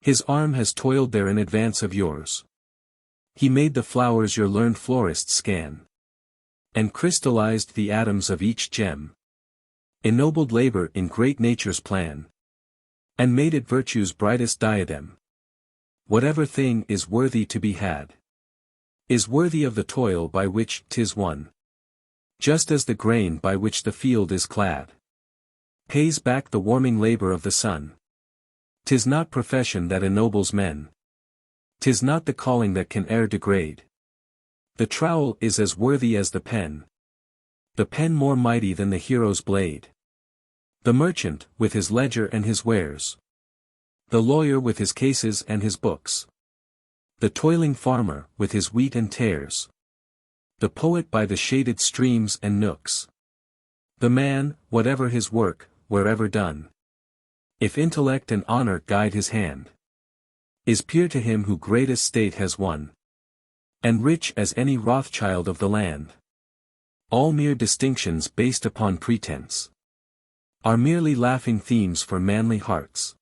His arm has toiled there in advance of yours. He made the flowers your learned florists scan. And crystallized the atoms of each gem. Ennobled labor in great nature's plan. and made it virtue's brightest diadem. Whatever thing is worthy to be had, is worthy of the toil by which 'tis won. Just as the grain by which the field is clad pays back the warming labor of the sun. 'Tis not profession that ennobles men. 'Tis not the calling that can e'er degrade. The trowel is as worthy as the pen. The pen more mighty than the hero's blade. The merchant, with his ledger and his wares. The lawyer with his cases and his books. The toiling farmer, with his wheat and tares. The poet by the shaded streams and nooks. The man, whatever his work, wherever done, if intellect and honor guide his hand, is peer to him who greatest state has won, and rich as any Rothschild of the land. All mere distinctions based upon pretense are merely laughing themes for manly hearts.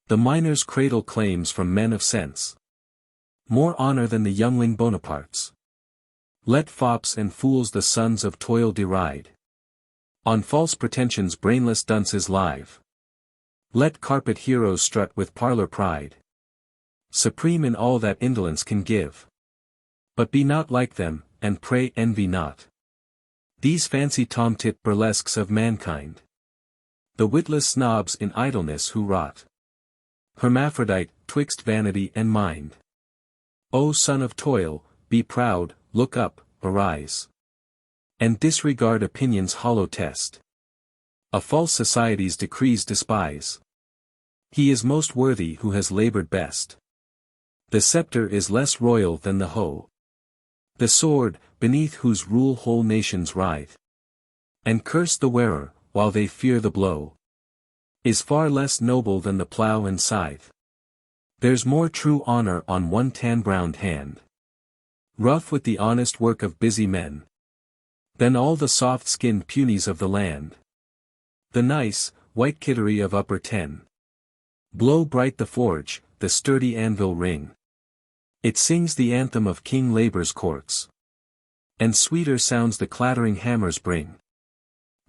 The miner's cradle claims from men of sense more honor than the youngling Bonapartes. Let fops and fools the sons of toil deride. On false pretensions brainless dunces live. Let carpet heroes strut with parlor pride, supreme in all that indolence can give. But be not like them, and pray envy not these fancy tomtit burlesques of mankind. The witless snobs in idleness who rot, hermaphrodite, twixt vanity and mind. O son of toil, be proud, look up, arise, and disregard opinion's hollow test. A false society's decrees despise. He is most worthy who has labored best. The scepter is less royal than the hoe. The sword, beneath whose rule whole nations writhe, and curse the wearer, while they fear the blow, is far less noble than the plough and scythe. There's more true honor on one tan-browned hand, rough with the honest work of busy men, than all the soft-skinned punies of the land. The nice, white kittery of upper ten blow bright the forge, the sturdy anvil ring. It sings the anthem of King Labor's courts, and sweeter sounds the clattering hammers bring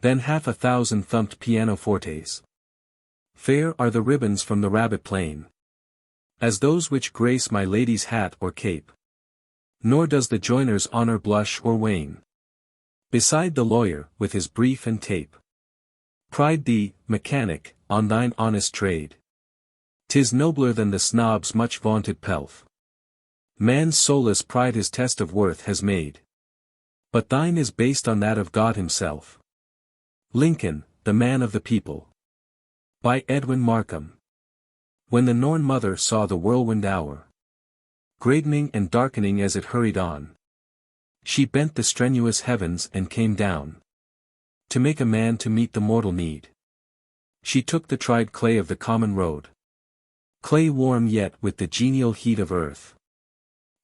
than 1,000 thumped pianofortes. Fair are the ribbons from the rabbit plain as those which grace my lady's hat or cape. Nor does the joiner's honor blush or wane beside the lawyer with his brief and tape. Pride thee, mechanic, on thine honest trade. 'Tis nobler than the snob's much vaunted pelf. Man's soulless pride his test of worth has made, but thine is based on that of God himself. Lincoln, the Man of the People. By Edwin Markham. When the Norn mother saw the whirlwind hour gradening and darkening as it hurried on, she bent the strenuous heavens and came down to make a man to meet the mortal need. She took the tried clay of the common road, clay warm yet with the genial heat of earth,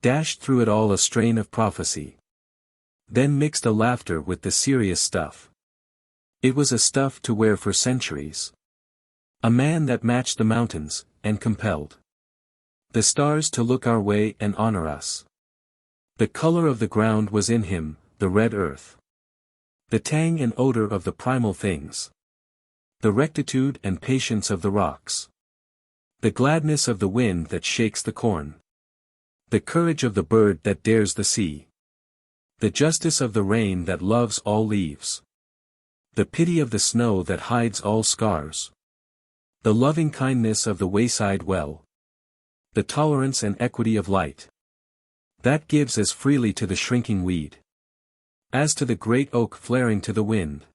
dashed through it all a strain of prophecy, then mixed a laughter with the serious stuff. It was a stuff to wear for centuries. A man that matched the mountains, and compelled the stars to look our way and honor us. The color of the ground was in him, the red earth, the tang and odor of the primal things, the rectitude and patience of the rocks, the gladness of the wind that shakes the corn, the courage of the bird that dares the sea, the justice of the rain that loves all leaves, the pity of the snow that hides all scars, the loving kindness of the wayside well, the tolerance and equity of light that gives as freely to the shrinking weed as to the great oak flaring to the wind,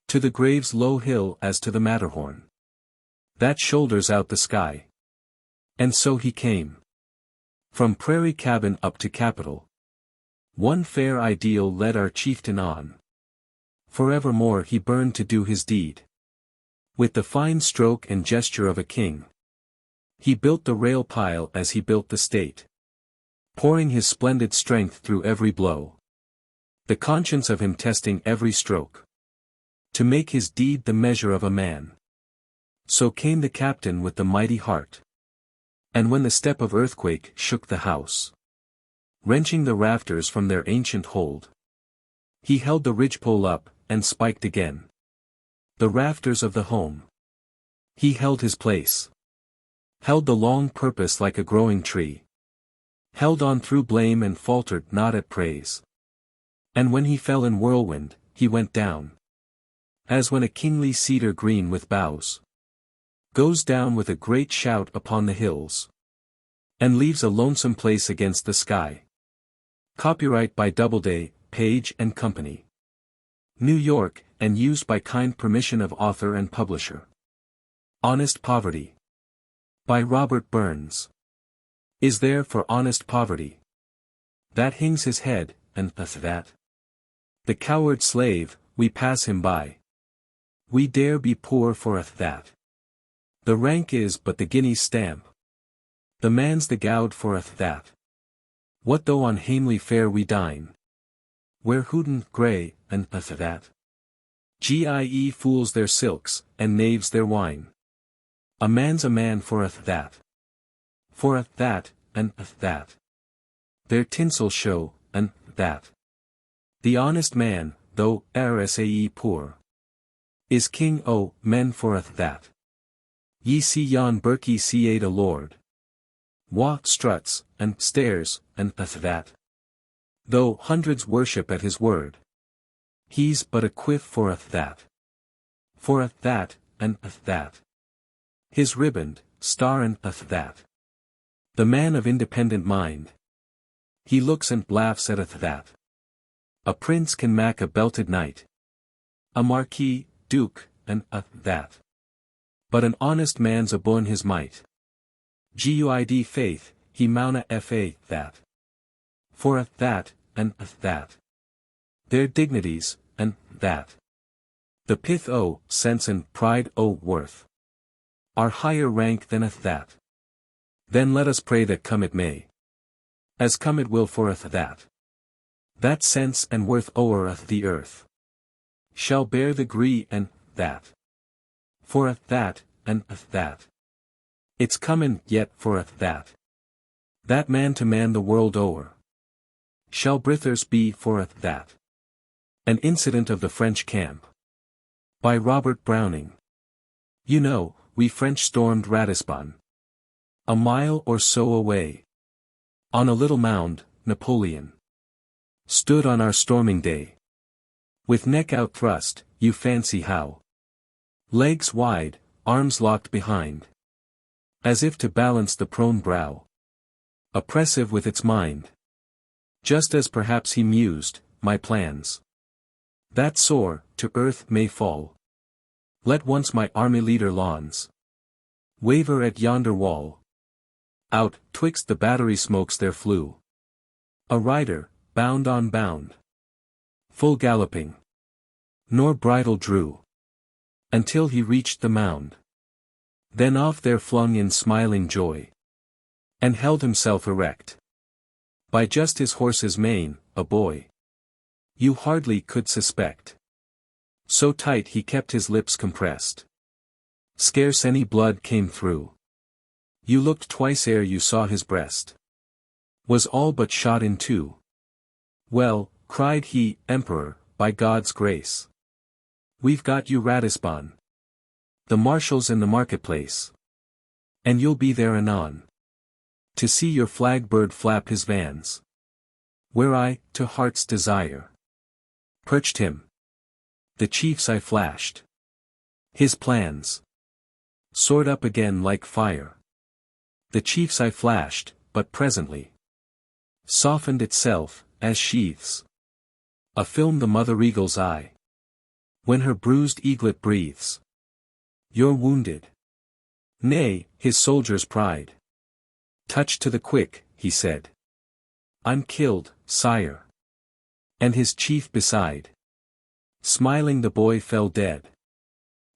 to the grave's low hill as to the Matterhorn that shoulders out the sky. And so he came from prairie cabin up to Capitol. One fair ideal led our chieftain on. Forevermore he burned to do his deed. With the fine stroke and gesture of a king, he built the rail pile as he built the state, pouring his splendid strength through every blow, the conscience of him testing every stroke, to make his deed the measure of a man. So came the captain with the mighty heart. And when the step of earthquake shook the house, wrenching the rafters from their ancient hold, he held the ridgepole up, and spiked again the rafters of the home. He held his place. Held the long purpose like a growing tree. Held on through blame and faltered not at praise. And when he fell in whirlwind, he went down. As when a kingly cedar green with boughs goes down with a great shout upon the hills, and leaves a lonesome place against the sky. Copyright by Doubleday, Page and Company. New York, and used by kind permission of author and publisher. Honest Poverty. By Robert Burns. Is there for honest poverty that hangs his head, and that the coward slave, we pass him by. We dare be poor for that. The rank is but the guinea's stamp. The man's the gowd for that. What though on hamely fare we dine? Where hoodin, grey, and that. Gie fools their silks, and knaves their wine. A man's a man for that. For that, and that. Their tinsel show, and that. The honest man, though rsae poor, is king o' men for that. Ye see yon Berkey seate a lord. Wa struts, and stares, and that. Though hundreds worship at his word, he's but a quiff for that. For that, and that. His riband, star and that. The man of independent mind. He looks and laughs at that. A prince can mack a belted knight. A marquis, duke, and that. But an honest man's abon his might. Guid faith, he mauna fa that. For that, and that. Their dignities, and that. The pith o, sense and pride o worth. Are higher rank than that. Then let us pray that come it may. As come it will for that. That sense and worth o'er the earth shall bear the gree and that. For that, and that. It's comin' yet for that. That man to man the world o'er shall brithers be for that. An Incident of the French Camp. By Robert Browning. You know, we French stormed Ratisbon. A mile or so away. On a little mound, Napoleon stood on our storming day. With neck out thrust, you fancy how. Legs wide, arms locked behind. As if to balance the prone brow. Oppressive with its mind. Just as perhaps he mused, my plans that soar, to earth may fall. Let once my army leader lawns waver at yonder wall. Out, twixt the battery smokes there flew a rider, bound on bound, full galloping, nor bridle drew, until he reached the mound. Then off there flung in smiling joy, and held himself erect. By just his horse's mane, a boy you hardly could suspect. So tight he kept his lips compressed. Scarce any blood came through. You looked twice ere you saw his breast was all but shot in two. Well, cried he, Emperor, by God's grace, we've got you Ratisbon. The marshal's in the marketplace. And you'll be there anon. To see your flag bird flap his vans. Where I, to heart's desire, perched him. The chief's eye flashed. His plans soared up again like fire. The chief's eye flashed, but presently softened itself, as sheathes a film the mother eagle's eye. When her bruised eaglet breathes, you're wounded. Nay, his soldier's pride touched to the quick, he said. I'm killed, sire. And his chief beside. Smiling the boy fell dead.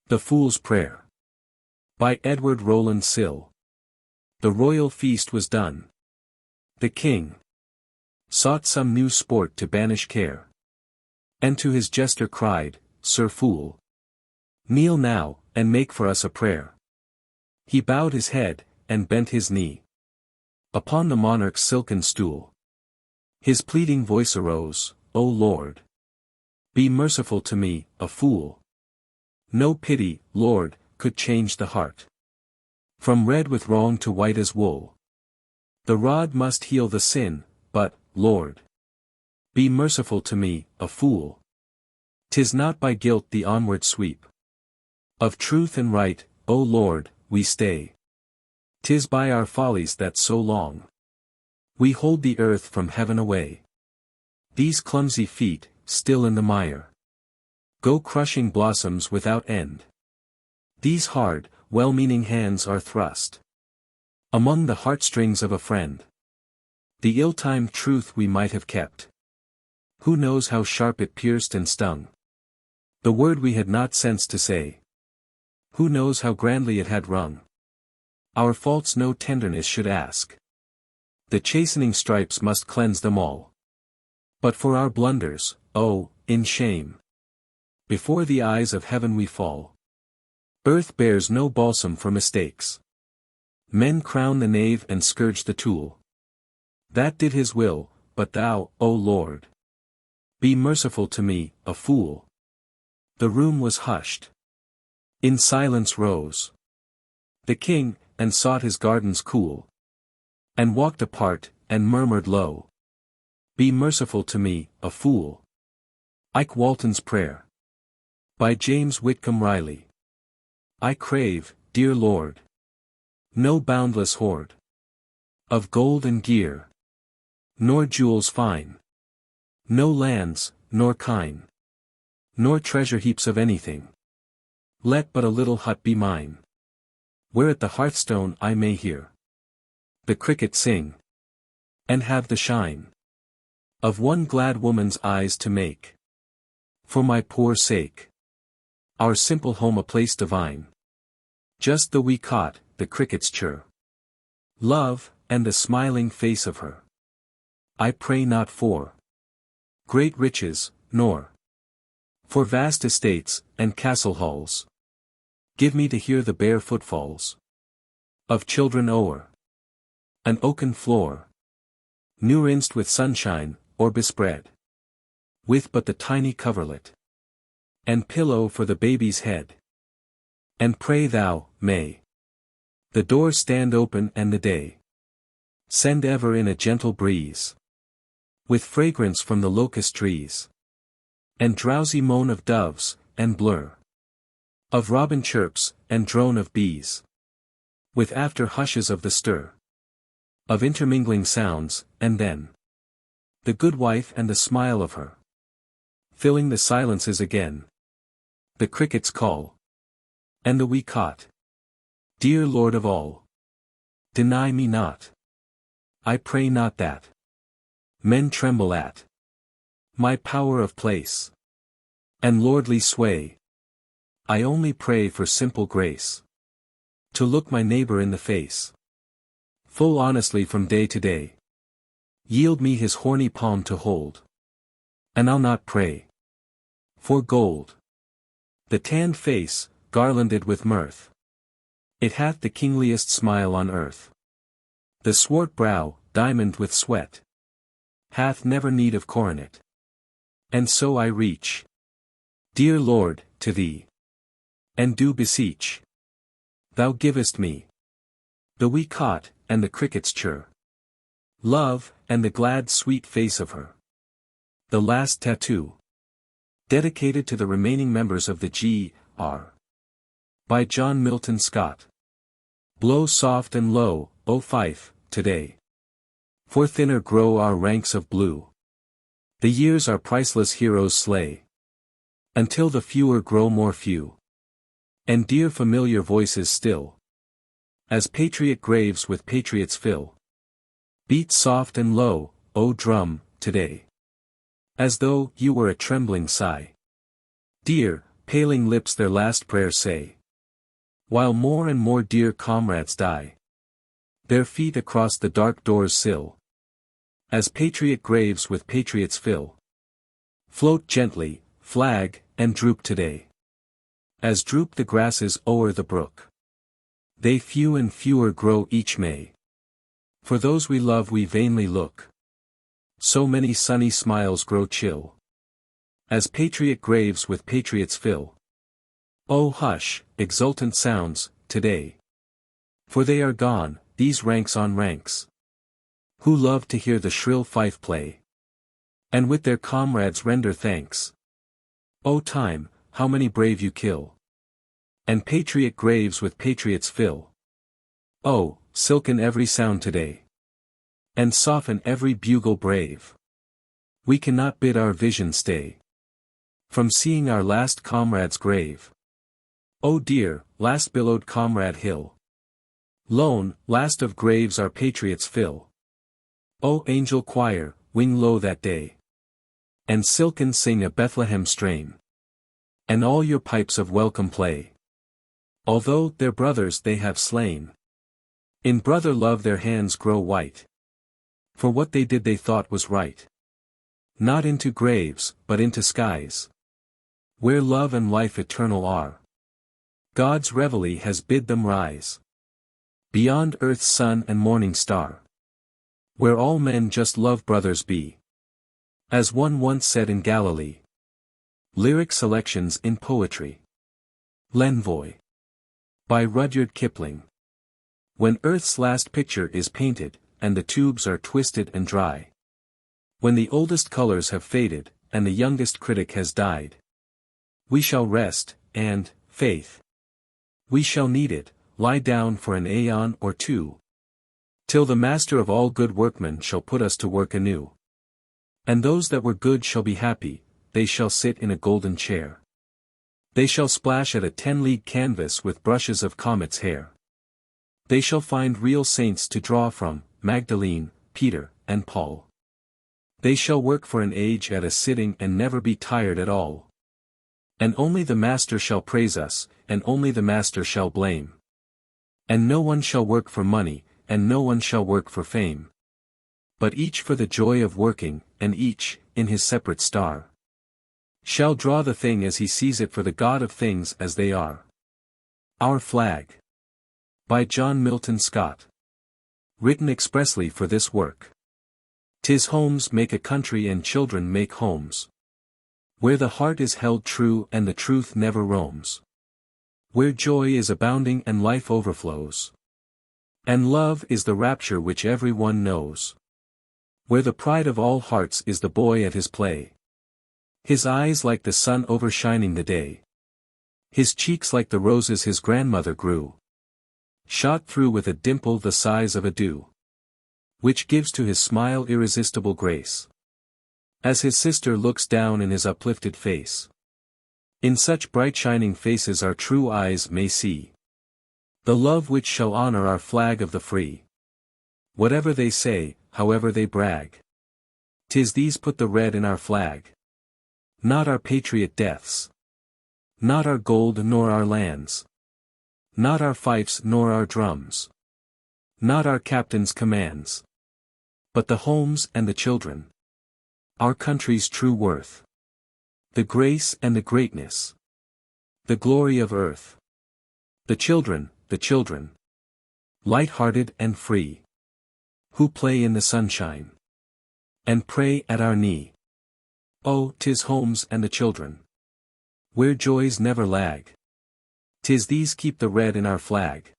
The Fool's Prayer. By Edward Rowland Sill. The royal feast was done. The king sought some new sport to banish care. And to his jester cried, Sir Fool, kneel now, and make for us a prayer. He bowed his head, and bent his knee upon the monarch's silken stool. His pleading voice arose, O Lord, be merciful to me, a fool. No pity, Lord, could change the heart. From red with wrong to white as wool. The rod must heal the sin, but, Lord, be merciful to me, a fool. 'Tis not by guilt the onward sweep of truth and right, O Lord, we stay. 'Tis by our follies that so long we hold the earth from heaven away. These clumsy feet, still in the mire, go crushing blossoms without end. These hard, well-meaning hands are thrust among the heartstrings of a friend. The ill-timed truth we might have kept. Who knows how sharp it pierced and stung? The word we had not sense to say. Who knows how grandly it had rung? Our faults no tenderness should ask. The chastening stripes must cleanse them all. But for our blunders, oh, in shame, before the eyes of heaven we fall. Earth bears no balsam for mistakes. Men crown the knave and scourge the tool. That did his will, but thou, O Lord, be merciful to me, a fool. The room was hushed. In silence rose the king, and sought his gardens cool. And walked apart, and murmured low, be merciful to me, a fool. Ike Walton's Prayer. By James Whitcomb Riley. I crave, dear Lord, no boundless hoard of gold and gear, nor jewels fine, no lands, nor kine, nor treasure heaps of anything. Let but a little hut be mine, where at the hearthstone I may hear the cricket sing, and have the shine of one glad woman's eyes to make, for my poor sake, our simple home a place divine. Just the wee cot, the cricket's chirr, love, and the smiling face of her. I pray not for great riches, nor for vast estates, and castle halls. Give me to hear the bare footfalls of children o'er an oaken floor, new rinsed with sunshine, or bespread with but the tiny coverlet and pillow for the baby's head. And pray thou, may the door stand open and the day send ever in a gentle breeze, with fragrance from the locust trees, and drowsy moan of doves, and blur of robin chirps, and drone of bees, with after hushes of the stir of intermingling sounds, and then the good wife and the smile of her, filling the silences again, the cricket's call, and the wee cot. Dear Lord of all, deny me not. I pray not that men tremble at my power of place and lordly sway. I only pray for simple grace, to look my neighbor in the face, full honestly from day to day. Yield me his horny palm to hold, and I'll not pray for gold. The tanned face, garlanded with mirth, it hath the kingliest smile on earth. The swart brow, diamond with sweat, hath never need of coronet. And so I reach, dear Lord, to thee, and do beseech. Thou givest me the wee cot, and the cricket's chirr, love, and the glad sweet face of her. The last tattoo, dedicated to the remaining members of the G.R. by John Milton Scott. Blow soft and low, O fife, today, for thinner grow our ranks of blue. The years our priceless heroes slay, until the fewer grow more few, and dear familiar voices still, as patriot graves with patriots fill. Beat soft and low, O drum, today, as though you were a trembling sigh. Dear, paling lips their last prayer say, while more and more dear comrades die, their feet across the dark door's sill, as patriot graves with patriots fill. Float gently, flag, and droop today, as droop the grasses o'er the brook. They few and fewer grow each May. For those we love we vainly look. So many sunny smiles grow chill, as patriot graves with patriots fill. Oh hush, exultant sounds, today. For they are gone, these ranks on ranks, who love to hear the shrill fife play, and with their comrades render thanks. O time, how many brave you kill, and patriot graves with patriots fill. Oh, silken every sound today, and soften every bugle brave. We cannot bid our vision stay from seeing our last comrade's grave. Oh dear, last billowed comrade hill, lone, last of graves our patriots fill. O angel choir, wing low that day, and silken sing a Bethlehem strain, and all your pipes of welcome play. Although their brothers they have slain, in brother love their hands grow white, for what they did they thought was right. Not into graves, but into skies, where love and life eternal are. God's reveille has bid them rise, beyond earth's sun and morning star, where all men just love brothers be, as one once said in Galilee. Lyric selections in poetry. L'Envoi, by Rudyard Kipling. When earth's last picture is painted, and the tubes are twisted and dry, when the oldest colors have faded, and the youngest critic has died, we shall rest, and, faith, we shall need it, lie down for an aeon or two, till the Master of all good workmen shall put us to work anew. And those that were good shall be happy, they shall sit in a golden chair. They shall splash at a 10-league canvas with brushes of comets' hair. They shall find real saints to draw from, Magdalene, Peter, and Paul. They shall work for an age at a sitting and never be tired at all. And only the Master shall praise us, and only the Master shall blame. And no one shall work for money, and no one shall work for fame, but each for the joy of working, and each, in his separate star, shall draw the thing as he sees it for the God of things as they are. Our Flag, by John Milton Scott. Written expressly for this work. 'Tis homes make a country and children make homes, where the heart is held true and the truth never roams, where joy is abounding and life overflows, and love is the rapture which every one knows, where the pride of all hearts is the boy at his play, his eyes like the sun overshining the day, his cheeks like the roses his grandmother grew, shot through with a dimple the size of a dew, which gives to his smile irresistible grace, as his sister looks down in his uplifted face. In such bright shining faces our true eyes may see the love which shall honor our flag of the free. Whatever they say, however they brag, 'tis these put the red in our flag. Not our patriot deaths, not our gold nor our lands, not our fifes nor our drums, not our captain's commands, but the homes and the children, our country's true worth, the grace and the greatness, the glory of earth. The children, light-hearted and free, who play in the sunshine, and pray at our knee. Oh, 'tis homes and the children, where joys never lag. 'Tis these keep the red in our flag,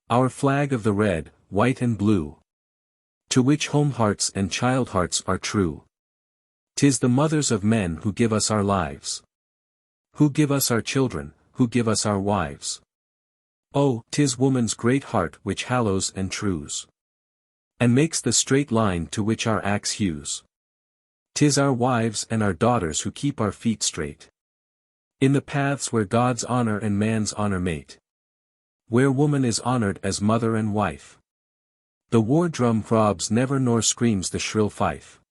our flag of the red, white and blue, to which home hearts and child hearts are true. 'Tis the mothers of men who give us our lives, who give us our children, who give us our wives. Oh, 'tis woman's great heart which hallows and trues, and makes the straight line to which our axe hews. 'Tis our wives and our daughters who keep our feet straight, in the paths where God's honor and man's honor mate, where woman is honored as mother and wife. The war drum throbs never nor screams the shrill fife.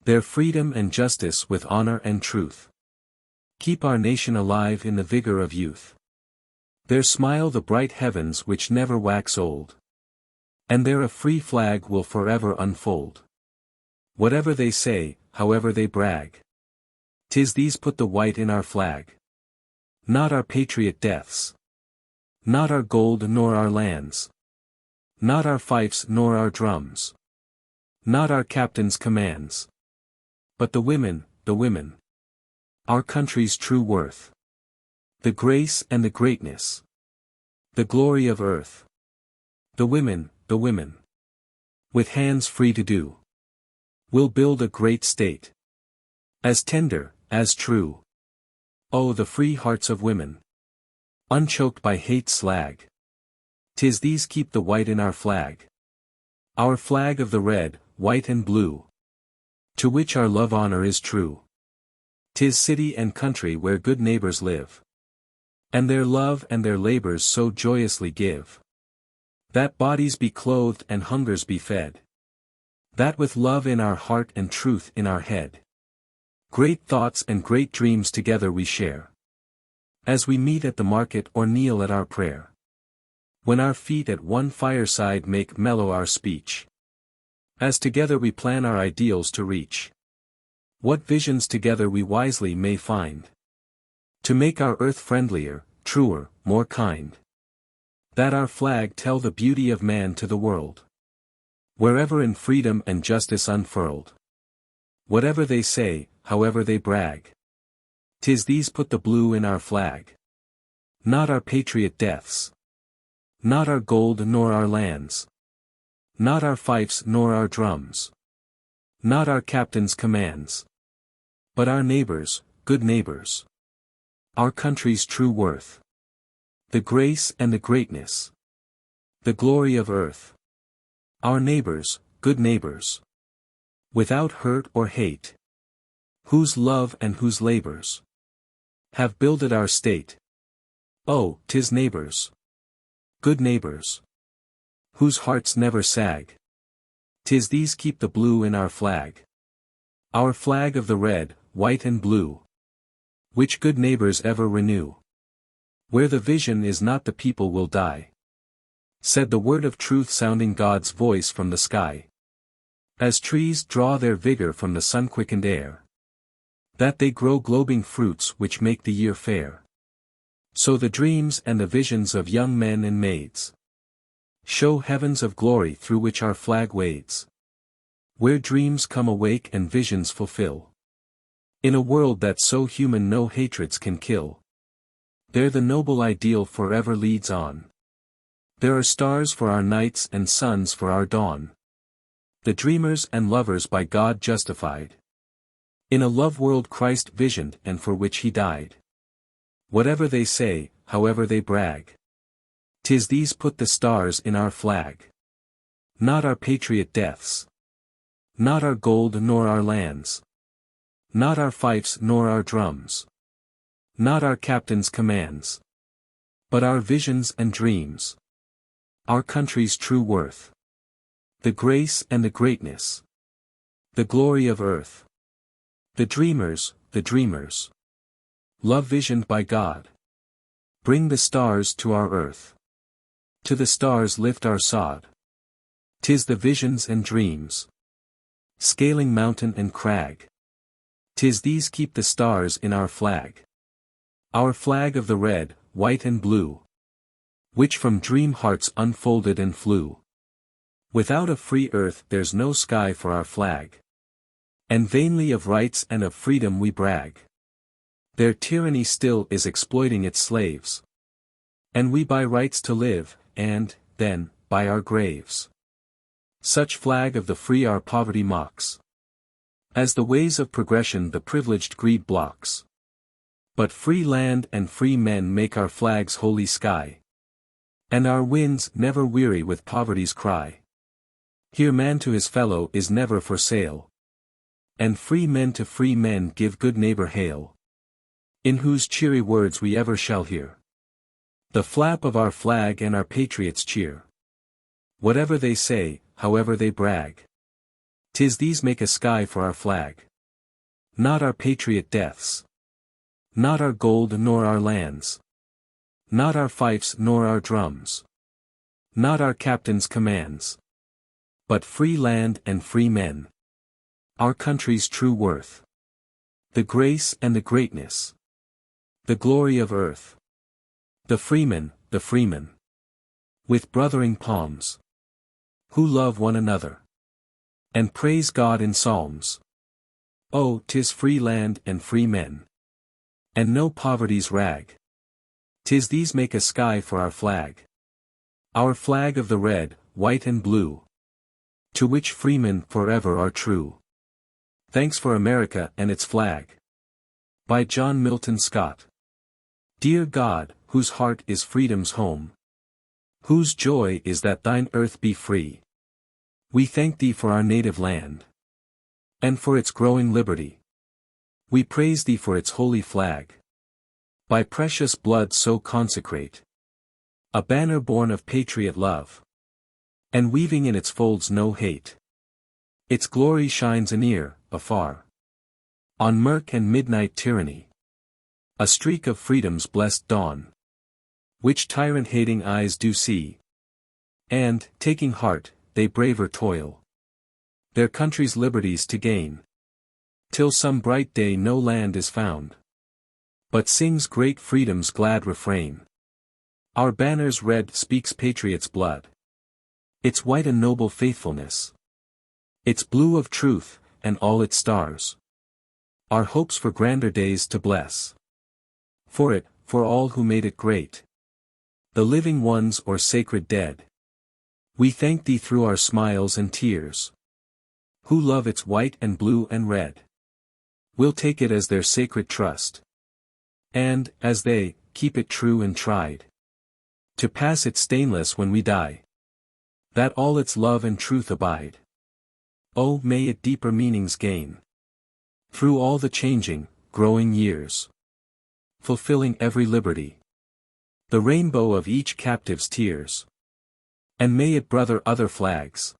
Their freedom and justice with honor and truth keep our nation alive in the vigor of youth. There smile the bright heavens which never wax old, and there a free flag will forever unfold. Whatever they say, however they brag, 'tis these put the white in our flag. Not our patriot deaths, not our gold nor our lands, not our fifes nor our drums, not our captain's commands, but the women, our country's true worth, The grace and the greatness. The glory of earth. The women, with hands free to do, will build a great state. As tender, as true. Oh, the free hearts of women. Unchoked by hate's slag. 'Tis these keep the white in our flag. Our flag of the red, white and blue. To which our love honor is true. 'Tis city and country where good neighbors live. And their love and their labors so joyously give. That bodies be clothed and hungers be fed. That with love in our heart and truth in our head. Great thoughts and great dreams together we share. As we meet at the market or kneel at our prayer. When our feet at one fireside make mellow our speech. As together we plan our ideals to reach. What visions together we wisely may find. To make our earth friendlier, truer, more kind. That our flag tell the beauty of man to the world. Wherever in freedom and justice unfurled. Whatever they say, however they brag. 'Tis these put the blue in our flag. Not our patriot deaths. Not our gold nor our lands. Not our fifes nor our drums. Not our captain's commands. But our neighbors, good neighbors. Our country's true worth. The grace and the greatness. The glory of earth. Our neighbors, good neighbors. Without hurt or hate. Whose love and whose labors have builded our state. Oh, 'tis neighbors. Good neighbors. Whose hearts never sag. 'Tis these keep the blue in our flag. Our flag of the red, white and blue. Which good neighbors ever renew. Where the vision is not the people will die. Said the word of truth sounding God's voice from the sky. As trees draw their vigor from the sun-quickened air. That they grow globing fruits which make the year fair. So the dreams and the visions of young men and maids. Show heavens of glory through which our flag wades. Where dreams come awake and visions fulfill. In a world that's so human no hatreds can kill. There the noble ideal forever leads on. There are stars for our nights and suns for our dawn. The dreamers and lovers by God justified. In a love world Christ visioned and for which he died. Whatever they say, however they brag. 'Tis these put the stars in our flag. Not our patriot deaths. Not our gold nor our lands. Not our fifes nor our drums. Not our captain's commands. But our visions and dreams. Our country's true worth. The grace and the greatness. The glory of earth. The dreamers, love visioned by God. Bring the stars to our earth. To the stars lift our sod. 'Tis the visions and dreams. Scaling mountain and crag. 'Tis these keep the stars in our flag. Our flag of the red, white and blue. Which from dream hearts unfolded and flew. Without a free earth there's no sky for our flag. And vainly of rights and of freedom we brag. Their tyranny still is exploiting its slaves. And we buy rights to live, and, then, buy our graves. Such flag of the free our poverty mocks. As the ways of progression the privileged greed blocks. But free land and free men make our flag's holy sky. And our winds never weary with poverty's cry. Here man to his fellow is never for sale. And free men to free men give good neighbor hail. In whose cheery words we ever shall hear the flap of our flag and our patriots cheer. Whatever they say, however they brag. 'Tis these make a sky for our flag. Not our patriot deaths. Not our gold nor our lands. Not our fifes nor our drums. Not our captain's commands. But free land and free men. Our country's true worth. The grace and the greatness. The glory of earth. The freemen, with brothering palms. Who love one another. And praise God in psalms. Oh, 'tis free land and free men. And no poverty's rag. 'Tis these make a sky for our flag. Our flag of the red, white and blue, to which freemen forever are true. Thanks for America and its flag. By John Milton Scott. Dear God, whose heart is freedom's home, whose joy is that thine earth be free, we thank thee for our native land, and for its growing liberty. We praise thee for its holy flag, by precious blood so consecrate, a banner born of patriot love, and weaving in its folds no hate. Its glory shines anear, afar, on murk and midnight tyranny, a streak of freedom's blessed dawn, which tyrant-hating eyes do see, and, taking heart, they braver toil, their country's liberties to gain, till some bright day no land is found, but sings great freedom's glad refrain. Our banner's red speaks patriot's blood, its white a noble faithfulness, its blue of truth, and all its stars, our hopes for grander days to bless. For it, for all who made it great, the living ones or sacred dead, we thank thee through our smiles and tears, who love its white and blue and red, will take it as their sacred trust, and, as they, keep it true and tried, to pass it stainless when we die, that all its love and truth abide. Oh, may it deeper meanings gain, through all the changing, growing years, fulfilling every liberty, the rainbow of each captive's tears. And may it brother other flags,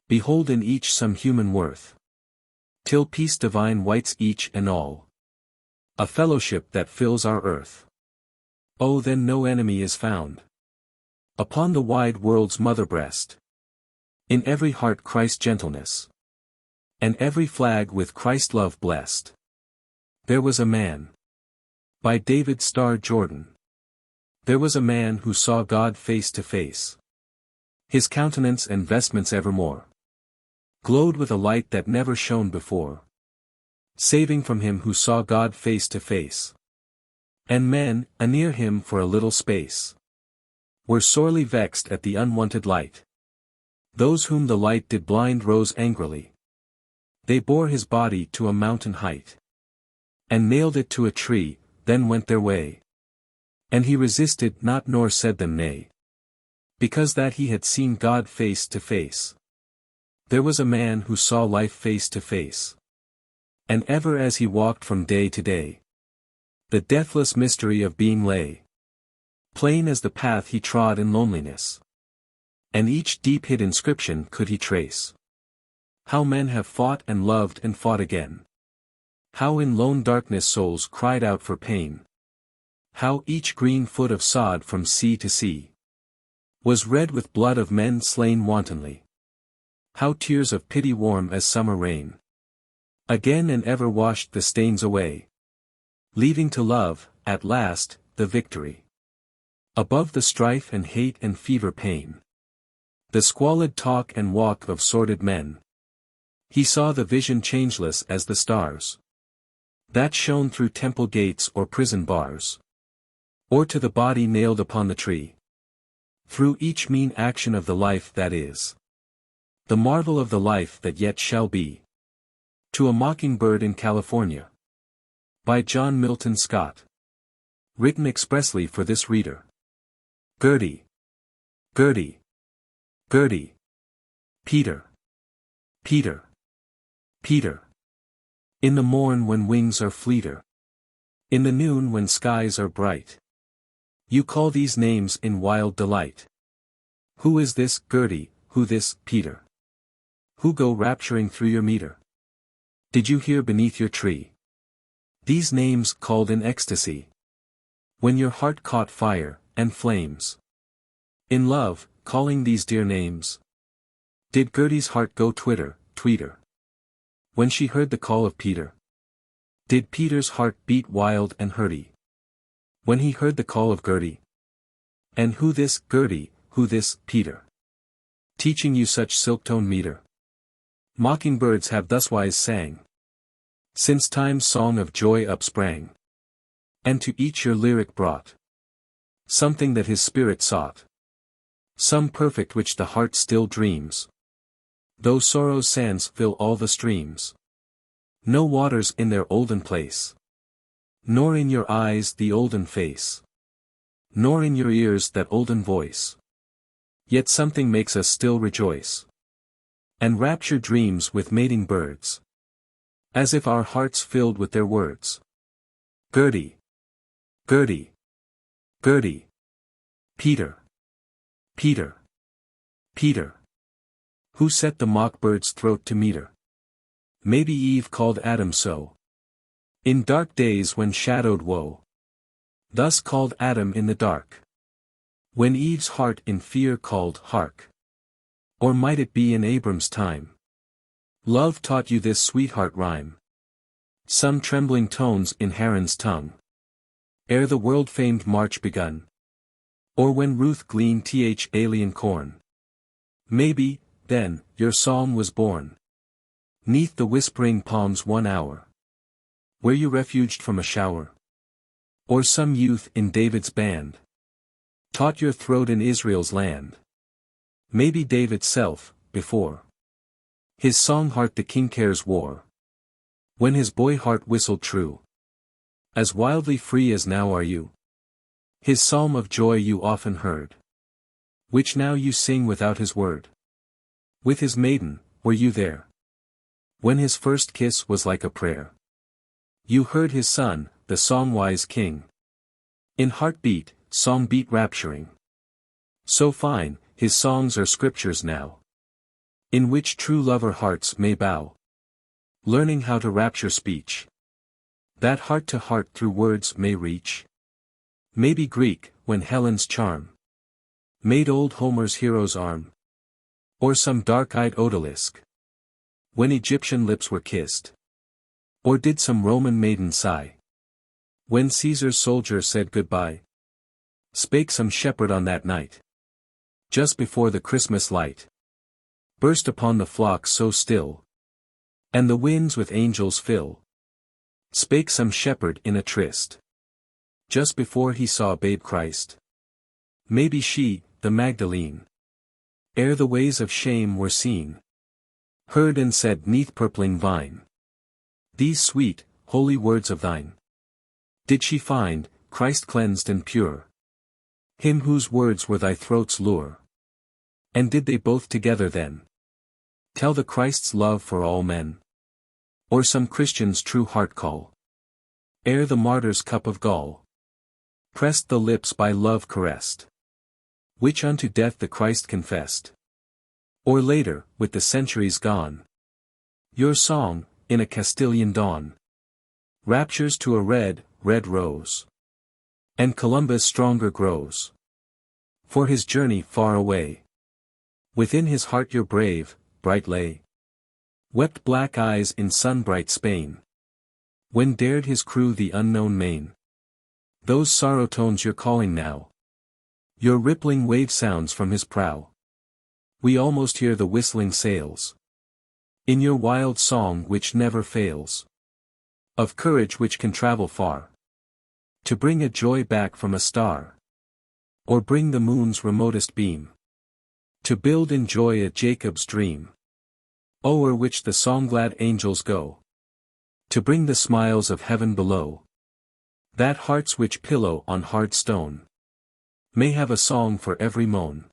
behold in each some human worth, till peace divine whites each and all, a fellowship that fills our earth. Oh, then no enemy is found upon the wide world's mother breast, in every heart Christ's gentleness, and every flag with Christ love blessed. There was a man. By David Starr Jordan. There was a man who saw God face to face. His countenance and vestments evermore glowed with a light that never shone before, saving from him who saw God face to face. And men, anear him for a little space, were sorely vexed at the unwonted light. Those whom the light did blind rose angrily. They bore his body to a mountain height, and nailed it to a tree, then went their way. And he resisted not nor said them nay, because that he had seen God face to face. There was a man who saw life face to face, and ever as he walked from day to day, the deathless mystery of being lay plain as the path he trod in loneliness, and each deep-hid inscription could he trace. How men have fought and loved and fought again. How in lone darkness souls cried out for pain. How each green foot of sod from sea to sea was red with blood of men slain wantonly. How tears of pity warm as summer rain again and ever washed the stains away, leaving to love, at last, the victory. Above the strife and hate and fever pain, the squalid talk and walk of sordid men, he saw the vision changeless as the stars that shone through temple gates or prison bars, or to the body nailed upon the tree. Through each mean action of the life that is, the marvel of the life that yet shall be. To a Mockingbird in California. By John Milton Scott. Written expressly for this reader. Gertie. Gertie. Gertie. Peter. Peter. Peter. In the morn when wings are fleeter, in the noon when skies are bright, you call these names in wild delight. Who is this, Gertie, who this, Peter? Who go rapturing through your meter? Did you hear beneath your tree these names called in ecstasy, when your heart caught fire, and flames? In love, calling these dear names, did Gertie's heart go twitter, tweeter, when she heard the call of Peter? Did Peter's heart beat wild and hurty, when he heard the call of Gertie? And who this, Gertie, who this, Peter, teaching you such silk-tone meter? Mockingbirds have thuswise sang, since time's song of joy upsprang, and to each your lyric brought Something that his spirit sought. Some perfect which the heart still dreams. Though sorrow's sands fill all the streams. No waters in their olden place. Nor in your eyes the olden face. Nor in your ears that olden voice. Yet something makes us still rejoice. And rapture dreams with mating birds. As if our hearts filled with their words. Gertie. Gertie. Gertie. Peter. Peter. Peter. Who set the mock-bird's throat to meter? Maybe Eve called Adam so. In dark days when shadowed woe. Thus called Adam in the dark. When Eve's heart in fear called hark. Or might it be in Abram's time? Love taught you this sweetheart rhyme. Some trembling tones in Haran's tongue. Ere the world-famed march begun. Or when Ruth gleaned alien corn. Maybe, then, your psalm was born. 'Neath the whispering palms 1 hour. Were you refuged from a shower? Or some youth in David's band taught your throat in Israel's land? Maybe David's self, before his song heart the king cares wore. When his boy heart whistled true. As wildly free as now are you. His psalm of joy you often heard. Which now you sing without his word. With his maiden, were you there? When his first kiss was like a prayer. You heard his son, the song-wise king. In heartbeat, song beat rapturing. So fine, his songs are scriptures now. In which true lover hearts may bow. Learning how to rapture speech. That heart to heart through words may reach. Maybe Greek, when Helen's charm made old Homer's hero's arm. Or some dark-eyed odalisque. When Egyptian lips were kissed. Or did some Roman maiden sigh. When Caesar's soldier said goodbye. Spake some shepherd on that night. Just before the Christmas light burst upon the flock so still. And the winds with angels fill. Spake some shepherd in a tryst. Just before he saw babe Christ. Maybe she, the Magdalene. Ere the ways of shame were seen. Heard and said 'neath purpling vine. These sweet, holy words of thine. Did she find, Christ cleansed and pure. Him whose words were thy throat's lure. And did they both together then tell the Christ's love for all men? Or some Christian's true heart call? Ere the martyr's cup of gall pressed the lips by love caressed. Which unto death the Christ confessed. Or later, with the centuries gone. Your song, in a Castilian dawn. Raptures to a red, red rose. And Columbus stronger grows. For his journey far away. Within his heart your brave, bright lay. Wept black eyes in sun-bright Spain. When dared his crew the unknown main. Those sorrow tones you're calling now. Your rippling wave sounds from his prow. We almost hear the whistling sails. In your wild song which never fails. Of courage which can travel far. To bring a joy back from a star. Or bring the moon's remotest beam. To build in joy a Jacob's dream. O'er which the song-glad angels go. To bring the smiles of heaven below. That hearts which pillow on hard stone may have a song for every moan.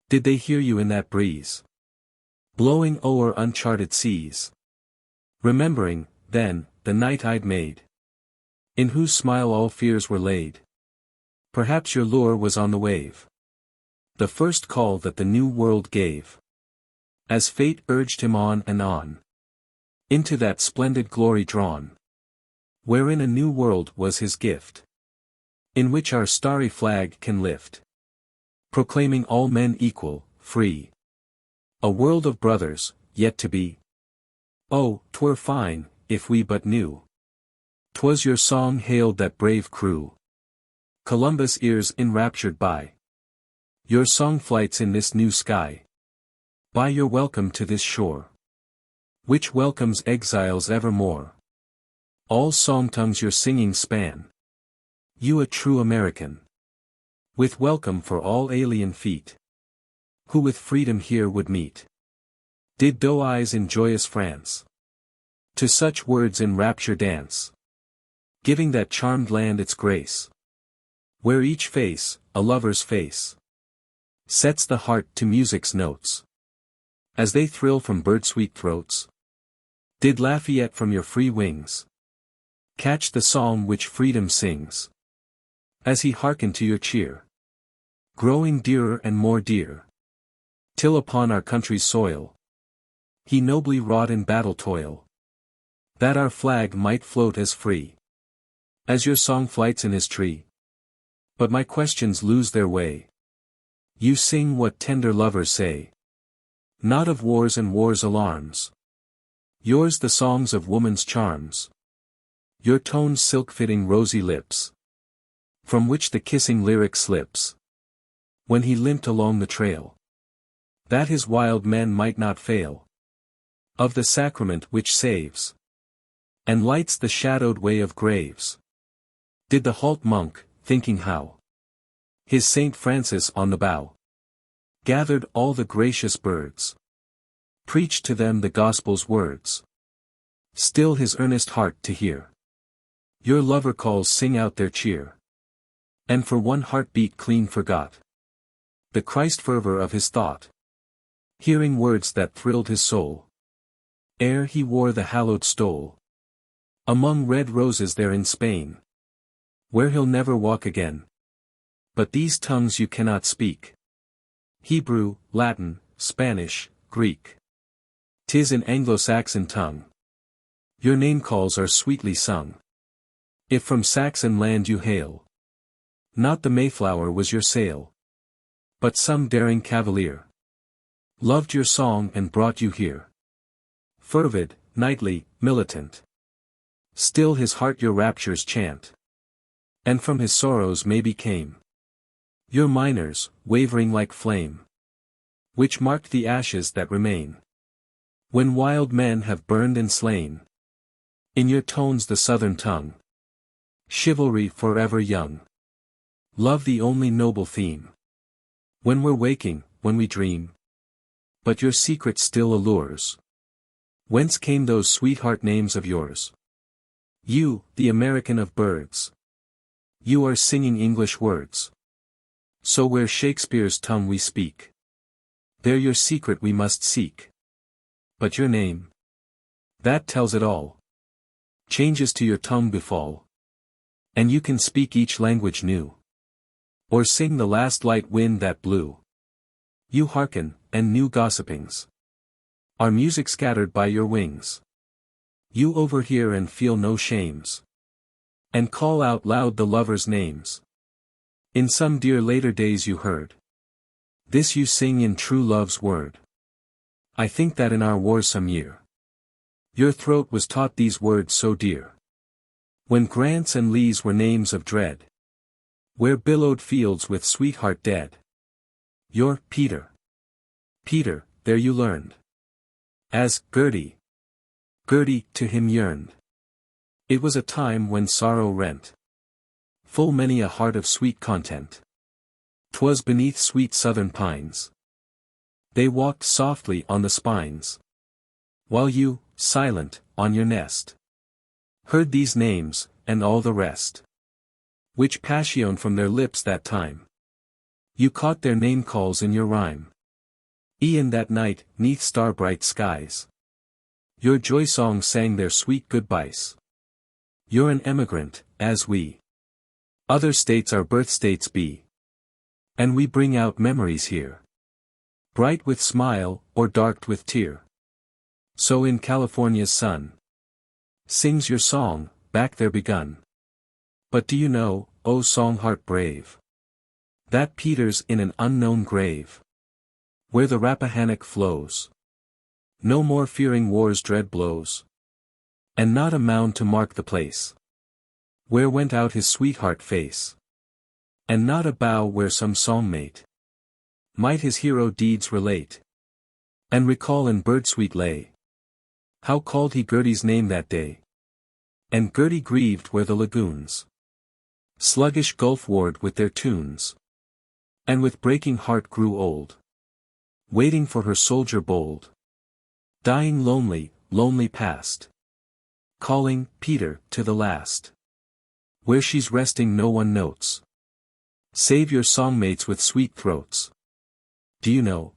Did they hear you in that breeze? Blowing o'er uncharted seas. Remembering, then, the night-eyed maid. In whose smile all fears were laid. Perhaps your lure was on the wave. The first call that the new world gave. As fate urged him on and on. Into that splendid glory drawn. Wherein a new world was his gift. In which our starry flag can lift. Proclaiming all men equal, free. A world of brothers, yet to be. Oh, 'twere fine, if we but knew. 'Twas your song hailed that brave crew. Columbus' ears enraptured by. Your song flights in this new sky. By your welcome to this shore. Which welcomes exiles evermore. All song tongues your singing span. You a true American. With welcome for all alien feet, who with freedom here would meet. Did doe eyes in joyous France to such words in rapture dance, giving that charmed land its grace, where each face, a lover's face, sets the heart to music's notes, as they thrill from bird-sweet throats. Did Lafayette from your free wings catch the psalm which freedom sings, as he hearkened to your cheer, growing dearer and more dear, till upon our country's soil he nobly wrought in battle toil, that our flag might float as free as your song flights in his tree. But my questions lose their way. You sing what tender lovers say, not of wars and war's alarms. Yours the songs of woman's charms, your tones silk-fitting rosy lips, from which the kissing lyric slips, when he limped along the trail, that his wild men might not fail of the sacrament which saves and lights the shadowed way of graves. Did the halt monk, thinking how his Saint Francis on the bough gathered all the gracious birds, preached to them the gospel's words, still his earnest heart to hear your lover calls sing out their cheer, and for one heartbeat clean forgot the Christ fervor of his thought, hearing words that thrilled his soul, ere he wore the hallowed stole, among red roses there in Spain, where he'll never walk again. But these tongues you cannot speak, Hebrew, Latin, Spanish, Greek. 'Tis an Anglo-Saxon tongue. Your name-calls are sweetly sung. If from Saxon land you hail, not the Mayflower was your sail, but some daring cavalier loved your song and brought you here. Fervid, knightly, militant, still his heart your raptures chant, and from his sorrows maybe came your minors, wavering like flame, which marked the ashes that remain, when wild men have burned and slain. In your tones the southern tongue, chivalry forever young, love the only noble theme, when we're waking, when we dream. But your secret still allures. Whence came those sweetheart names of yours? You, the American of birds, you are singing English words. So where Shakespeare's tongue we speak, there your secret we must seek. But your name, that tells it all. Changes to your tongue befall, and you can speak each language new, or sing the last light wind that blew. You hearken, and new gossipings are music scattered by your wings. You overhear and feel no shames, and call out loud the lovers' names. In some dear later days you heard this you sing in true love's word. I think that in our wars some year your throat was taught these words so dear, when Grants and Lees were names of dread, where billowed fields with sweetheart dead. Your Peter, Peter, there you learned, as Gertie, Gertie to him yearned. It was a time when sorrow rent full many a heart of sweet content. 'Twas beneath sweet southern pines they walked softly on the spines, while you, silent, on your nest, heard these names, and all the rest, which passioned from their lips that time. You caught their name-calls in your rhyme. E'en that night, 'neath star-bright skies, your joy-song sang their sweet goodbyes. You're an emigrant, as we other states our birth states be, and we bring out memories here, bright with smile, or darked with tear. So in California's sun sings your song, back there begun. But do you know, O song heart brave, that Peter's in an unknown grave, where the Rappahannock flows, no more fearing war's dread blows, and not a mound to mark the place where went out his sweetheart face, and not a bough where some songmate might his hero deeds relate, and recall in bird-sweet lay how called he Gertie's name that day, and Gertie grieved where the lagoons sluggish gulf warred with their tunes. And with breaking heart grew old. Waiting for her soldier bold. Dying lonely, lonely past. Calling, Peter, to the last. Where she's resting no one notes. Save your songmates with sweet throats. Do you know?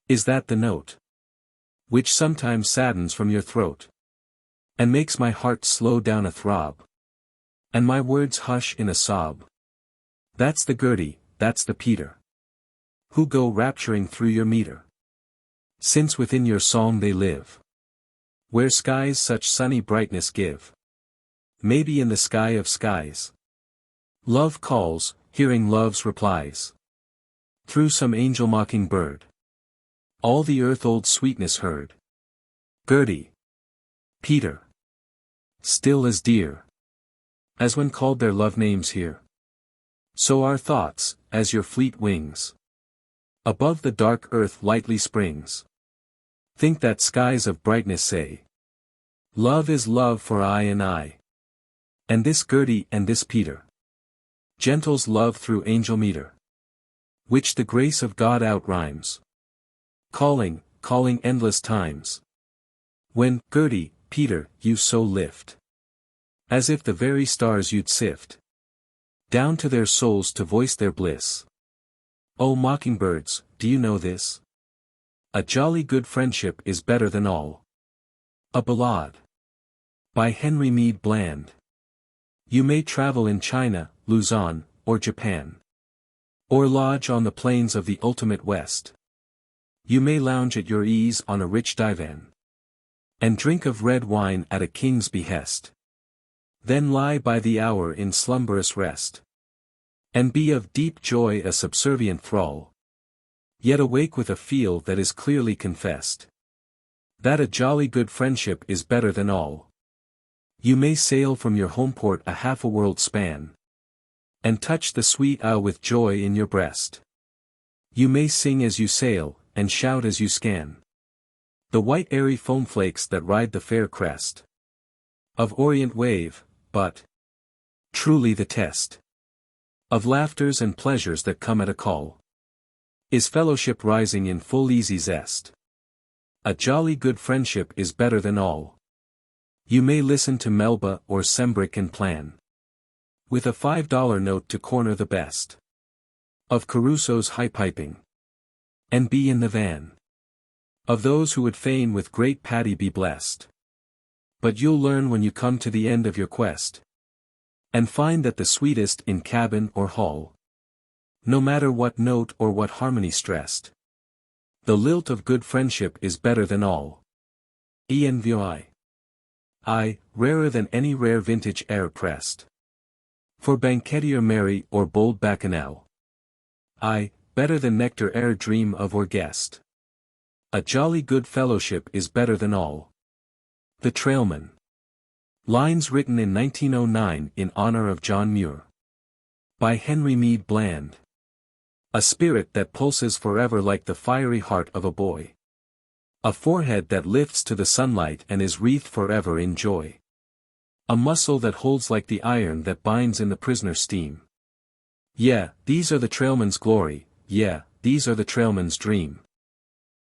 Is that the note? Which sometimes saddens from your throat. And makes my heart slow down a throb. And my words hush in a sob. That's the Gertie, that's the Peter. Who go rapturing through your meter. Since within your song they live. Where skies such sunny brightness give. Maybe in the sky of skies. Love calls, hearing love's replies. Through some angel mocking bird. All the earth old sweetness heard. Gertie. Peter. Still as dear. As when called their love names here. So our thoughts, as your fleet wings. Above the dark earth lightly springs. Think that skies of brightness say. Love is love for I and I. And this Gertie and this Peter. Gentles love through angel meter. Which the grace of God outrhymes. Calling, calling endless times. When, Gertie, Peter, you so lift. As if the very stars you'd sift. Down to their souls to voice their bliss. Oh mockingbirds, do you know this? A jolly good friendship is better than all. A Ballade. By Henry Mead Bland. You may travel in China, Luzon, or Japan. Or lodge on the plains of the ultimate West. You may lounge at your ease on a rich divan. And drink of red wine at a king's behest. Then lie by the hour in slumberous rest. And be of deep joy a subservient thrall. Yet awake with a feel that is clearly confessed. That a jolly good friendship is better than all. You may sail from your homeport a half a world span. And touch the sweet isle with joy in your breast. You may sing as you sail, and shout as you scan. The white airy foam flakes that ride the fair crest. Of orient wave, but truly the test. Of laughters and pleasures that come at a call. Is fellowship rising in full easy zest. A jolly good friendship is better than all. You may listen to Melba or Sembrick and plan. With a $5 note to corner the best. Of Caruso's high piping. And be in the van. Of those who would fain with great Paddy be blessed. But you'll learn when you come to the end of your quest. And find that the sweetest in cabin or hall. No matter what note or what harmony stressed. The lilt of good friendship is better than all. Envoi. I, rarer than any rare vintage e'er pressed. For banquetier merry or bold bacchanal. I, better than nectar e'er dream of or guessed. A jolly good fellowship is better than all. The Trailman. Lines written in 1909 in honor of John Muir. By Henry Mead Bland. A spirit that pulses forever like the fiery heart of a boy. A forehead that lifts to the sunlight and is wreathed forever in joy. A muscle that holds like the iron that binds in the prisoner's steam. Yeah, these are the trailman's glory, yeah, these are the trailman's dream.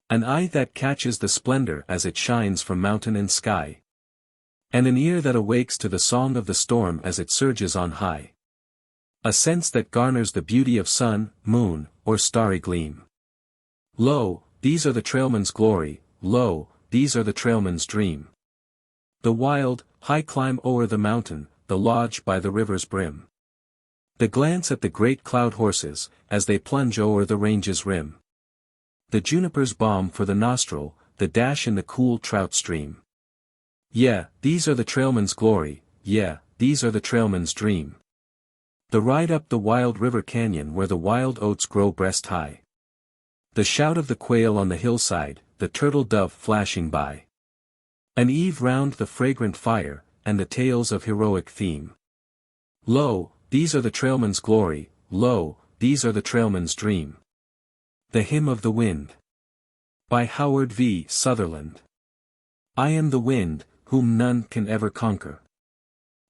An eye that catches the splendor as it shines from mountain and sky. And an ear that awakes to the song of the storm as it surges on high. A sense that garners the beauty of sun, moon, or starry gleam. Lo, these are the trailman's glory, lo, these are the trailman's dream. The wild, high climb o'er the mountain, the lodge by the river's brim. The glance at the great cloud horses, as they plunge o'er the range's rim. The juniper's balm for the nostril, the dash in the cool trout stream. Yeah, these are the trailman's glory, yeah, these are the trailman's dream. The ride up the wild river canyon where the wild oats grow breast high. The shout of the quail on the hillside, the turtle dove flashing by. An eve round the fragrant fire, and the tales of heroic theme. Lo, these are the trailman's glory, lo, these are the trailman's dream. The Hymn of the Wind. By Howard V. Sutherland. I am the wind, whom none can ever conquer.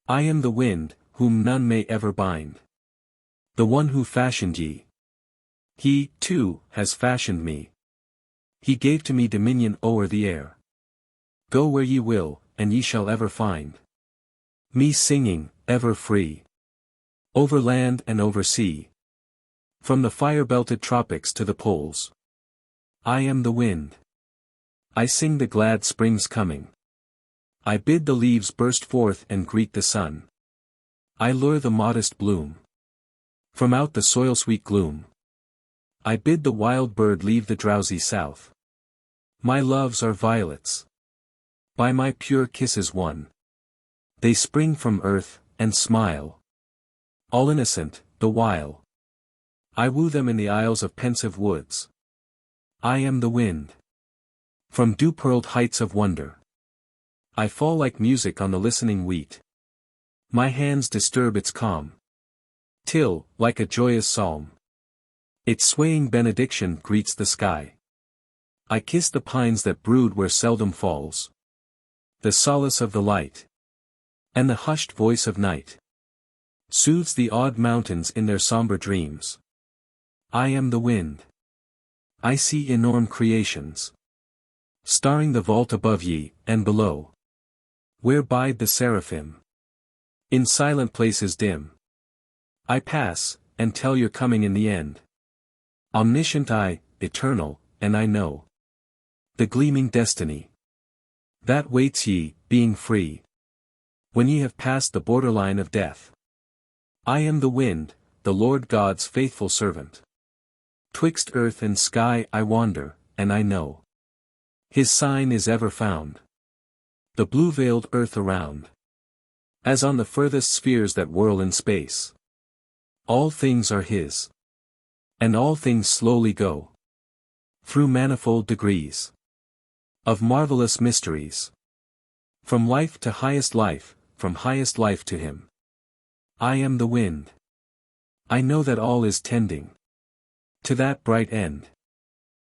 I am the wind, whom none may ever bind. The one who fashioned ye. He, too, has fashioned me. He gave to me dominion o'er the air. Go where ye will, and ye shall ever find me singing, ever free. Over land and over sea. From the fire-belted tropics to the poles. I am the wind. I sing the glad spring's coming. I bid the leaves burst forth and greet the sun. I lure the modest bloom from out the soil-sweet gloom. I bid the wild bird leave the drowsy south. My loves are violets, by my pure kisses won. They spring from earth, and smile, all innocent, the while. I woo them in the aisles of pensive woods. I am the wind. From dew-pearled heights of wonder, I fall like music on the listening wheat. My hands disturb its calm, till, like a joyous psalm, its swaying benediction greets the sky. I kiss the pines that brood where seldom falls the solace of the light, and the hushed voice of night soothes the awed mountains in their somber dreams. I am the wind. I see enorme creations, starring the vault above ye, and below, where bide the seraphim, in silent places dim. I pass, and tell your coming in the end. Omniscient I, eternal, and I know the gleaming destiny that waits ye, being free, when ye have passed the borderline of death. I am the wind, the Lord God's faithful servant. Twixt earth and sky I wander, and I know His sign is ever found. The blue-veiled earth around, as on the furthest spheres that whirl in space. All things are His, and all things slowly go through manifold degrees of marvelous mysteries. From life to highest life, from highest life to Him. I am the wind. I know that all is tending to that bright end.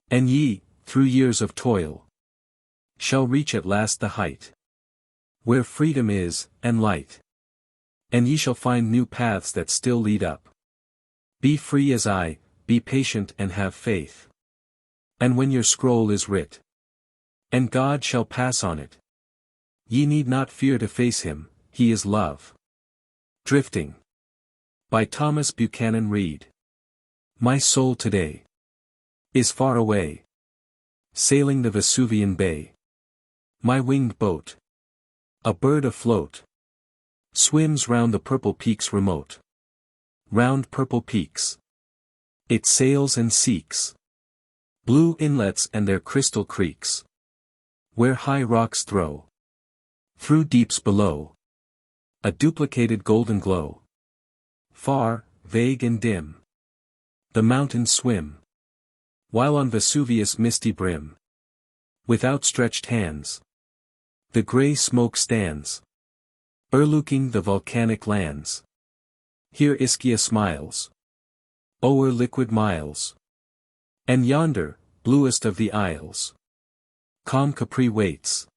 And ye, through years of toil, shall reach at last the height where freedom is, and light. And ye shall find new paths that still lead up. Be free as I, be patient and have faith. And when your scroll is writ, and God shall pass on it, ye need not fear to face Him, He is love. Drifting. By Thomas Buchanan Reed. My soul today is far away, sailing the Vesuvian Bay. My winged boat, a bird afloat, swims round the purple peaks remote. Round purple peaks it sails and seeks blue inlets and their crystal creeks, where high rocks throw through deeps below a duplicated golden glow. Far, vague and dim, the mountains swim, while on Vesuvius' misty brim, with outstretched hands, the grey smoke stands, o'erlooking the volcanic lands. Here Ischia smiles o'er liquid miles, and yonder, bluest of the isles, calm Capri waits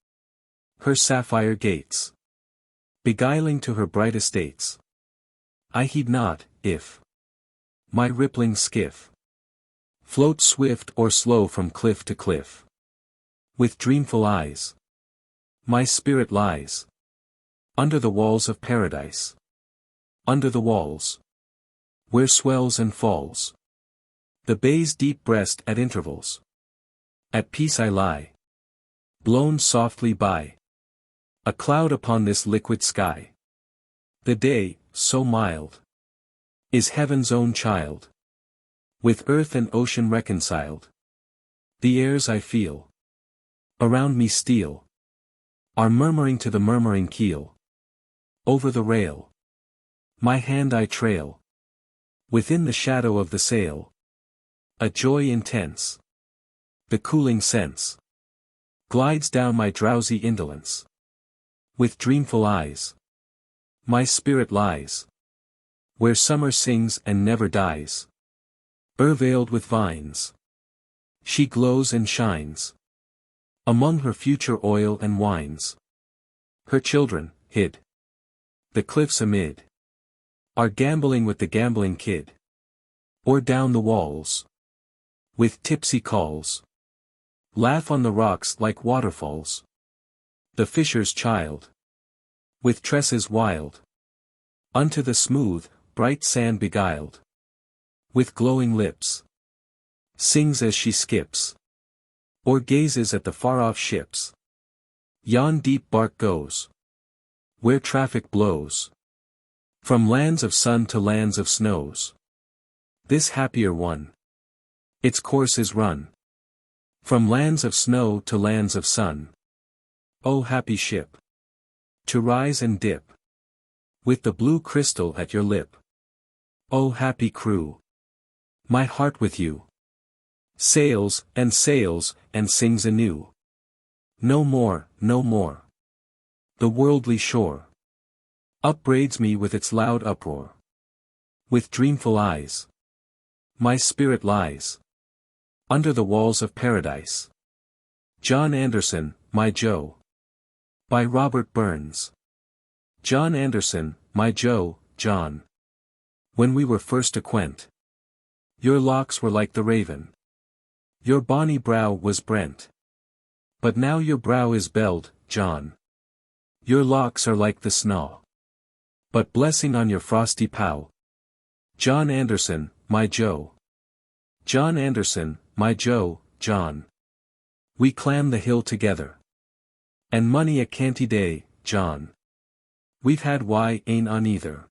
her sapphire gates, beguiling to her bright estates. I heed not, if my rippling skiff floats swift or slow from cliff to cliff. With dreamful eyes, my spirit lies under the walls of paradise. Under the walls, where swells and falls the bay's deep breast at intervals. At peace I lie, blown softly by a cloud upon this liquid sky. The day, so mild, is heaven's own child, with earth and ocean reconciled. The airs I feel around me steal, are murmuring to the murmuring keel. Over the rail, my hand I trail, within the shadow of the sail. A joy intense, the cooling sense, glides down my drowsy indolence. With dreamful eyes, my spirit lies where summer sings and never dies. Veiled with vines, she glows and shines among her future oil and wines. Her children, hid the cliffs amid, are gamboling with the gambling kid, or down the walls, with tipsy calls. Laugh on the rocks like waterfalls. The fisher's child, with tresses wild, unto the smooth, bright sand beguiled, with glowing lips, sings as she skips, or gazes at the far-off ships. Yon deep bark goes, where traffic blows, from lands of sun to lands of snows. This happier one, its course is run, from lands of snow to lands of sun. O happy ship, to rise and dip, with the blue crystal at your lip. O happy crew, my heart with you sails, and sings anew. No more, no more. The worldly shore upbraids me with its loud uproar. With dreamful eyes, my spirit lies under the walls of paradise. John Anderson, My Joe. By Robert Burns. John Anderson, my Joe, John. When we were first acquaint, your locks were like the raven, your bonny brow was brent. But now your brow is belled, John. Your locks are like the snaw, but blessing on your frosty pow. John Anderson, my Joe. John Anderson, my Joe, John. We climb the hill together, and many a canty day, John. We've had why ain't on either.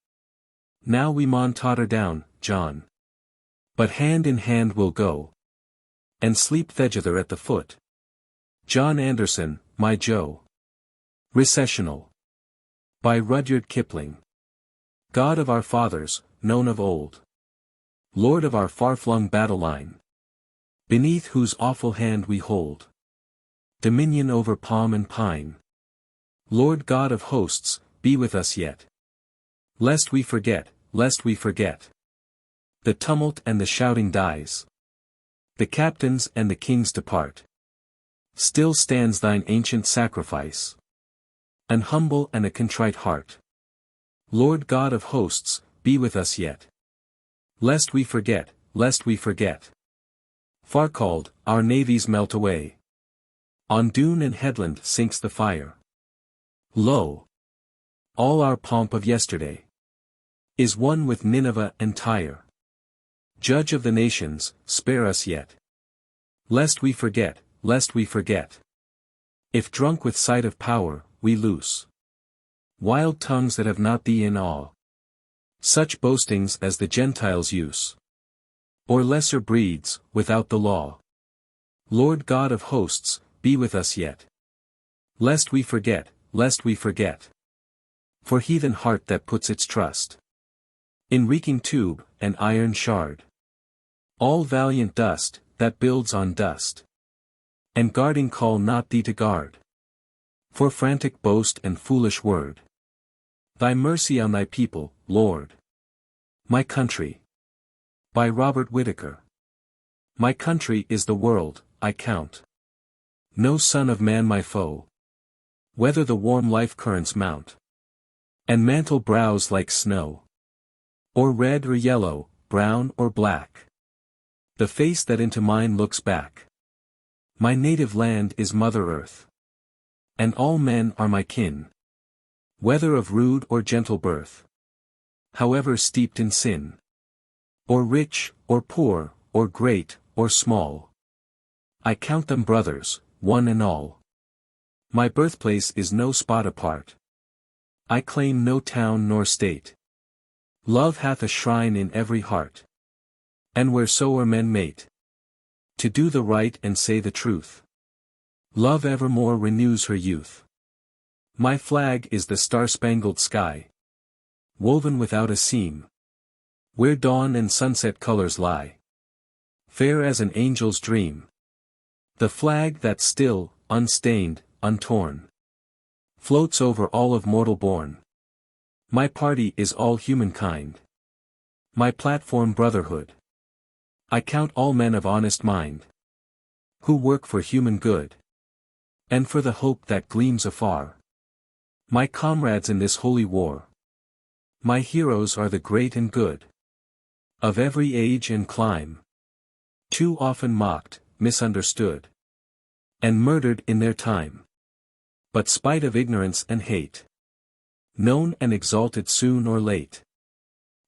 Now we maun totter down, John. But hand in hand we'll go, and sleep thegither at the foot. John Anderson, my Joe. Recessional. By Rudyard Kipling. God of our fathers, known of old, Lord of our far-flung battle line, beneath whose awful hand we hold dominion over palm and pine. Lord God of hosts, be with us yet. Lest we forget, lest we forget. The tumult and the shouting dies. The captains and the kings depart. Still stands thine ancient sacrifice, an humble and a contrite heart. Lord God of hosts, be with us yet. Lest we forget, lest we forget. Far called, our navies melt away. On dune and headland sinks the fire. Lo! All our pomp of yesterday is one with Nineveh and Tyre. Judge of the nations, spare us yet. Lest we forget, lest we forget. If drunk with sight of power, we loose wild tongues that have not thee in awe. Such boastings as the Gentiles use, or lesser breeds, without the law. Lord God of hosts, be with us yet. Lest we forget, lest we forget. For heathen heart that puts its trust in reeking tube, and iron shard. All valiant dust, that builds on dust. And guarding call not thee to guard. For frantic boast and foolish word. Thy mercy on thy people, Lord. My country. By Robert Whitaker. My country is the world, I count. No son of man my foe. Whether the warm life currents mount, and mantle brows like snow, or red or yellow, brown or black. The face that into mine looks back. My native land is Mother Earth. And all men are my kin. Whether of rude or gentle birth. However steeped in sin. Or rich, or poor, or great, or small. I count them brothers, one and all. My birthplace is no spot apart. I claim no town nor state. Love hath a shrine in every heart. And wheresoe'er men mate, to do the right and say the truth, love evermore renews her youth. My flag is the star-spangled sky, woven without a seam, where dawn and sunset colors lie, fair as an angel's dream. The flag that still, unstained, untorn, floats over all of mortal born. My party is all humankind. My platform brotherhood. I count all men of honest mind, who work for human good, and for the hope that gleams afar. My comrades in this holy war. My heroes are the great and good, of every age and clime. too often mocked, misunderstood, and murdered in their time. But spite of ignorance and hate, known and exalted soon or late.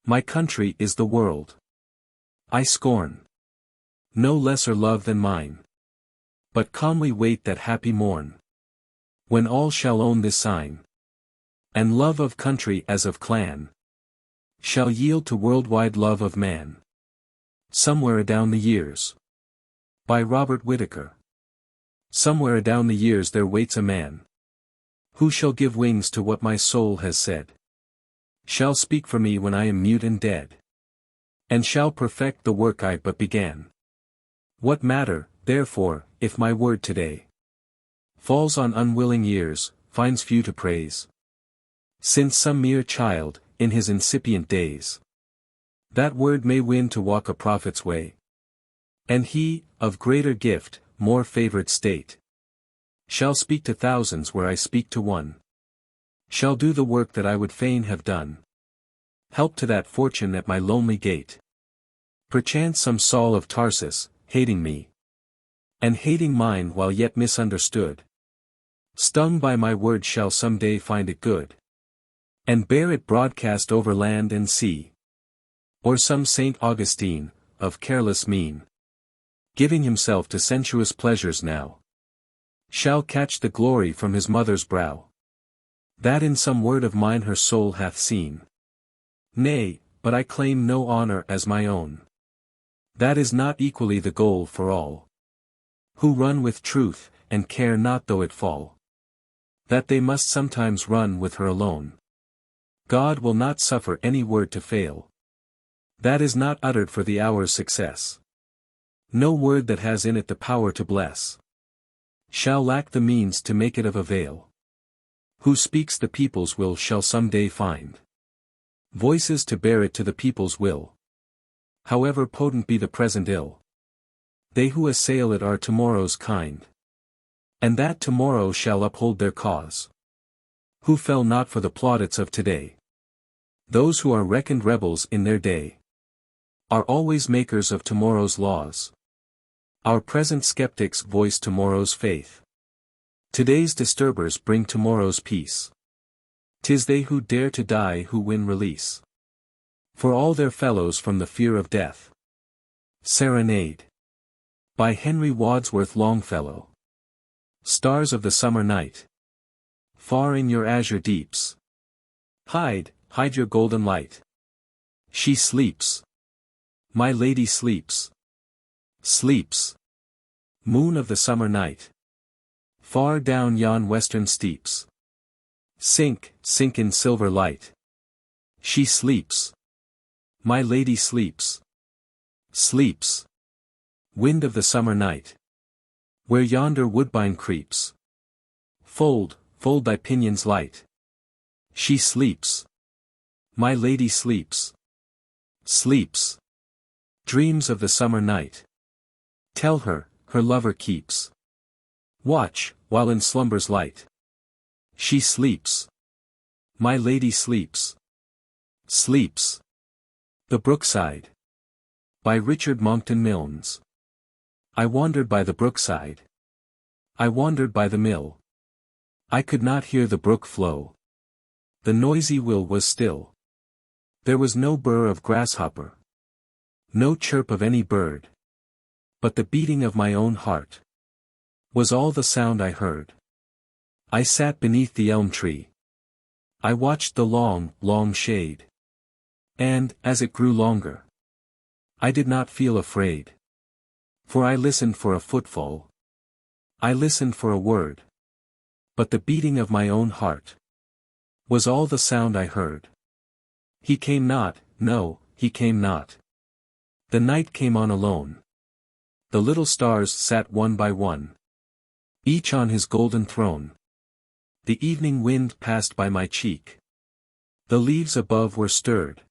My country is the world. I scorn no lesser love than mine, but calmly wait that happy morn, when all shall own this sign, and love of country as of clan shall yield to worldwide love of man. Somewhere adown the years. By Robert Whitaker. Somewhere adown the years there waits a man, who shall give wings to what my soul has said, shall speak for me when I am mute and dead, and shall perfect the work I but began. What matter, therefore, if my word today falls on unwilling ears, finds few to praise, since some mere child, in his incipient days, that word may win to walk a prophet's way, and he, of greater gift, more favored state, shall speak to thousands where I speak to one, shall do the work that I would fain have done, help to that fortune at my lonely gate. Perchance some Saul of Tarsus, hating me, and hating mine while yet misunderstood, stung by my word shall some day find it good, and bear it broadcast over land and sea. Or some Saint Augustine, of careless mien, giving himself to sensuous pleasures now, shall catch the glory from his mother's brow, that in some word of mine her soul hath seen. Nay, but I claim no honor as my own. That is not equally the goal for all, who run with truth, and care not though it fall, that they must sometimes run with her alone. God will not suffer any word to fail, that is not uttered for the hour's success. No word that has in it the power to bless, shall lack the means to make it of avail. Who speaks the people's will shall some day find voices to bear it to the people's will. However potent be the present ill, they who assail it are tomorrow's kind, and that tomorrow shall uphold their cause, who fell not for the plaudits of today. Those who are reckoned rebels in their day are always makers of tomorrow's laws. Our present skeptics voice tomorrow's faith. Today's disturbers bring tomorrow's peace. 'Tis they who dare to die who win release for all their fellows from the fear of death. Serenade. By Henry Wadsworth Longfellow. Stars of the summer night, far in your azure deeps, hide your golden light. She sleeps. My lady sleeps. Sleeps. Moon of the summer night, far down yon western steeps, sink in silver light. She sleeps. My lady sleeps. Sleeps. Wind of the summer night, where yonder woodbine creeps, fold thy pinions light. She sleeps. My lady sleeps. Sleeps. Dreams of the summer night, tell her lover keeps watch, while in slumber's light. She sleeps. My lady sleeps. Sleeps. The Brookside. By Richard Monckton Milnes. I wandered by the brookside. I wandered by the mill. I could not hear the brook flow. The noisy rill was still. There was no burr of grasshopper, no chirp of any bird, but the beating of my own heart was all the sound I heard. I sat beneath the elm tree. I watched the long, long shade. And, as it grew longer, I did not feel afraid. For I listened for a footfall. I listened for a word. But the beating of my own heart was all the sound I heard. He came not, no, he came not. The night came on alone. The little stars sat one by one, each on his golden throne. The evening wind passed by my cheek. The leaves above were stirred.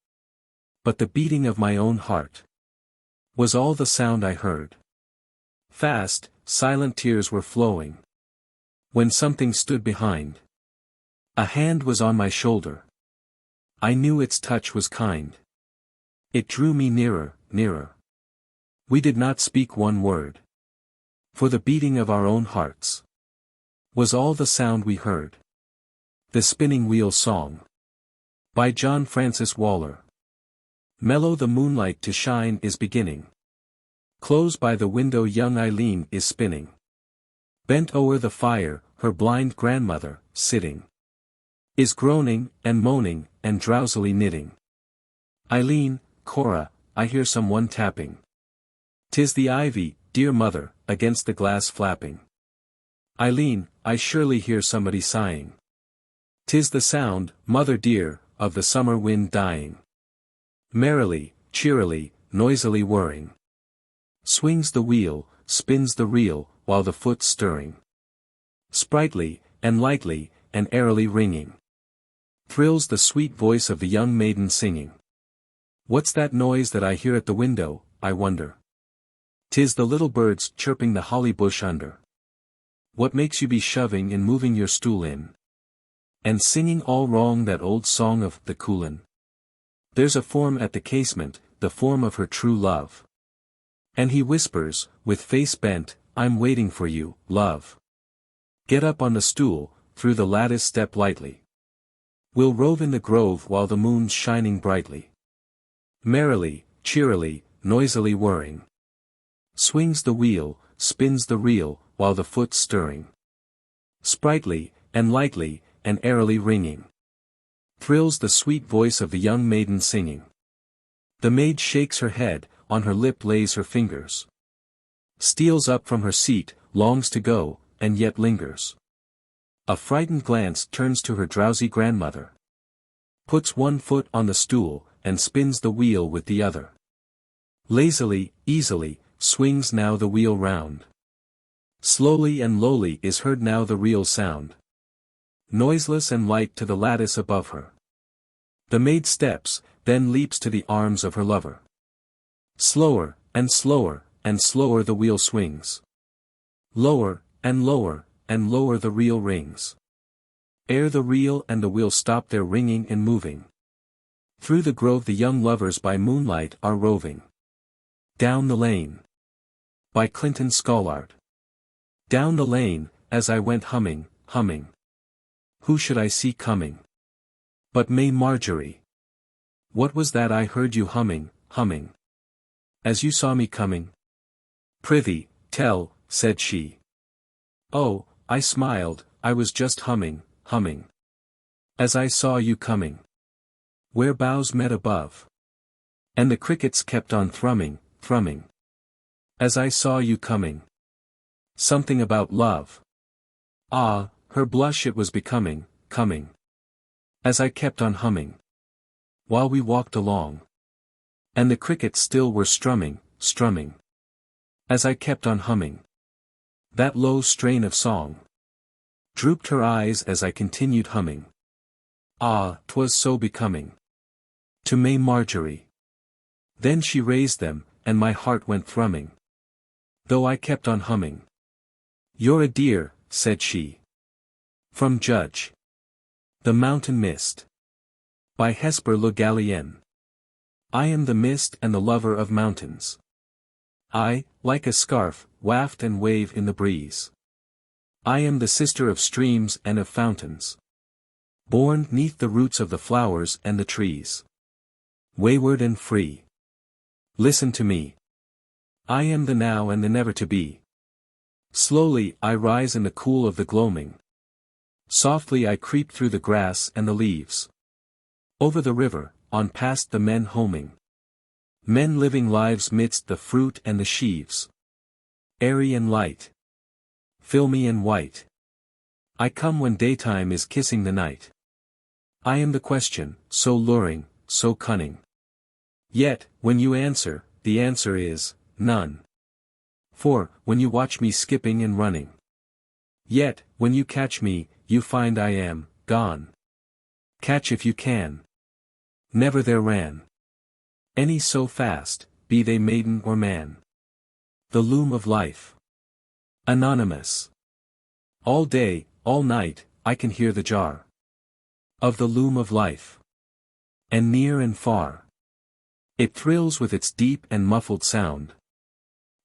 But the beating of my own heart was all the sound I heard. Fast, silent tears were flowing, when something stood behind. A hand was on my shoulder. I knew its touch was kind. It drew me nearer, nearer. We did not speak one word. For the beating of our own hearts was all the sound we heard. The Spinning Wheel Song. By John Francis Waller. Mellow the moonlight to shine is beginning. Close by the window young Eileen is spinning. Bent o'er the fire, her blind grandmother, sitting, is groaning, and moaning, and drowsily knitting. Eileen, Cora, I hear someone tapping. 'Tis the ivy, dear mother, against the glass flapping. Eileen, I surely hear somebody sighing. 'Tis the sound, mother dear, of the summer wind dying. Merrily, cheerily, noisily whirring, swings the wheel, spins the reel, while the foot's stirring. Sprightly, and lightly, and airily ringing, thrills the sweet voice of the young maiden singing. What's that noise that I hear at the window, I wonder? 'Tis the little birds chirping the holly bush under. What makes you be shoving and moving your stool in, and singing all wrong that old song of the Coolin'? There's a form at the casement, the form of her true love. And he whispers, with face bent, I'm waiting for you, love. Get up on the stool, through the lattice step lightly. We'll rove in the grove while the moon's shining brightly. Merrily, cheerily, noisily whirring, swings the wheel, spins the reel, while the foot's stirring. Sprightly, and lightly, and airily ringing, thrills the sweet voice of the young maiden singing. The maid shakes her head, on her lip lays her fingers. Steals up from her seat, longs to go, and yet lingers. A frightened glance turns to her drowsy grandmother. Puts one foot on the stool, and spins the wheel with the other. Lazily, easily, swings now the wheel round. Slowly and lowly is heard now the reel sound. Noiseless and light to the lattice above her. The maid steps, then leaps to the arms of her lover. Slower, and slower, and slower the wheel swings. Lower, and lower, and lower the reel rings. Ere the reel and the wheel stop their ringing and moving. Through the grove the young lovers by moonlight are roving. Down the lane. By Clinton Scollard. Down the lane, as I went humming, humming. Who should I see coming? But May Marjorie. What was that I heard you humming, humming? As you saw me coming? Prithee, tell, said she. Oh, I smiled, I was just humming, humming. As I saw you coming. Where boughs met above. And the crickets kept on thrumming, thrumming. As I saw you coming. Something about love. Ah, her blush it was becoming, coming. As I kept on humming. While we walked along. And the crickets still were strumming, strumming. As I kept on humming. That low strain of song. Drooped her eyes as I continued humming. Ah, 'twas so becoming. To May Marjorie. Then she raised them, and my heart went thrumming. Though I kept on humming. You're a dear, said she. From Judge. The Mountain Mist. By Hesper Le Gallienne. I am the mist and the lover of mountains. I, like a scarf, waft and wave in the breeze. I am the sister of streams and of fountains. Born 'neath the roots of the flowers and the trees. Wayward and free. Listen to me. I am the now and the never to be. Slowly I rise in the cool of the gloaming. Softly I creep through the grass and the leaves. Over the river, on past the men homing. Men living lives midst the fruit and the sheaves. Airy and light. Filmy and white. I come when daytime is kissing the night. I am the question, so luring, so cunning. Yet, when you answer, the answer is, none. For, when you watch me skipping and running. Yet, when you catch me, you find I am, gone. Catch if you can. Never there ran any so fast, be they maiden or man. The loom of life. Anonymous. All day, all night, I can hear the jar of the loom of life. And near and far. It thrills with its deep and muffled sound.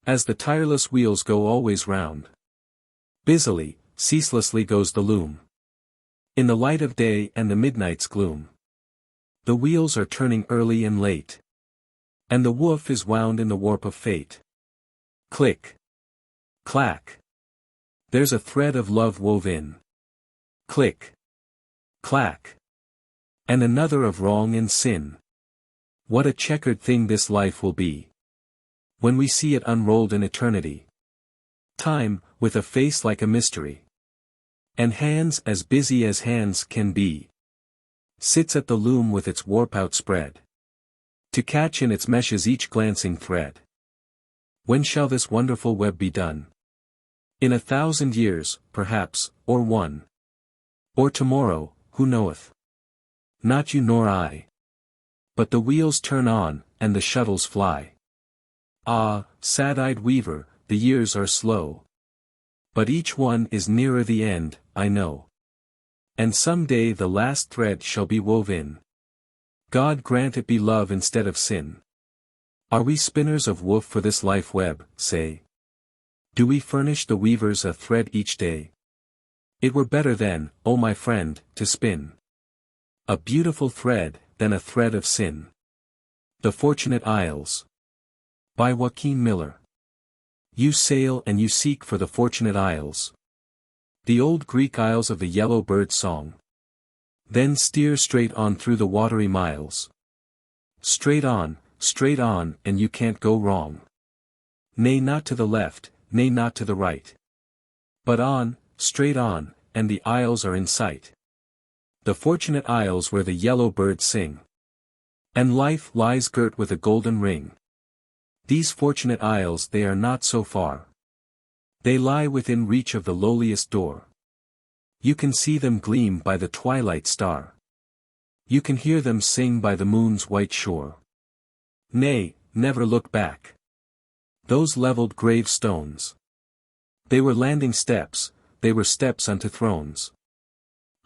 As the tireless wheels go always round. Busily, ceaselessly goes the loom. In the light of day and the midnight's gloom. The wheels are turning early and late. And the woof is wound in the warp of fate. Click. Clack. There's a thread of love wove in. Click. Clack. And another of wrong and sin. What a checkered thing this life will be. When we see it unrolled in eternity. Time, with a face like a mystery. And hands as busy as hands can be. Sits at the loom with its warp outspread. To catch in its meshes each glancing thread. When shall this wonderful web be done? In 1,000 years, perhaps, or one. Or tomorrow, who knoweth? Not you nor I. But the wheels turn on, and the shuttles fly. Ah, sad-eyed weaver, the years are slow. But each one is nearer the end, I know. And some day the last thread shall be wove in. God grant it be love instead of sin. Are we spinners of woof for this life web, say? Do we furnish the weavers a thread each day? It were better then, O my friend, to spin a beautiful thread, than a thread of sin. The Fortunate Isles. By Joaquin Miller. You sail and you seek for the Fortunate Isles. The old Greek isles of the yellow bird song. Then steer straight on through the watery miles. Straight on, and you can't go wrong. Nay, not to the left, nay, not to the right. But on, straight on, and the isles are in sight. The Fortunate Isles where the yellow birds sing. And life lies girt with a golden ring. These Fortunate Isles they are not so far. They lie within reach of the lowliest door. You can see them gleam by the twilight star. You can hear them sing by the moon's white shore. Nay, never look back. Those leveled gravestones. They were landing steps, they were steps unto thrones.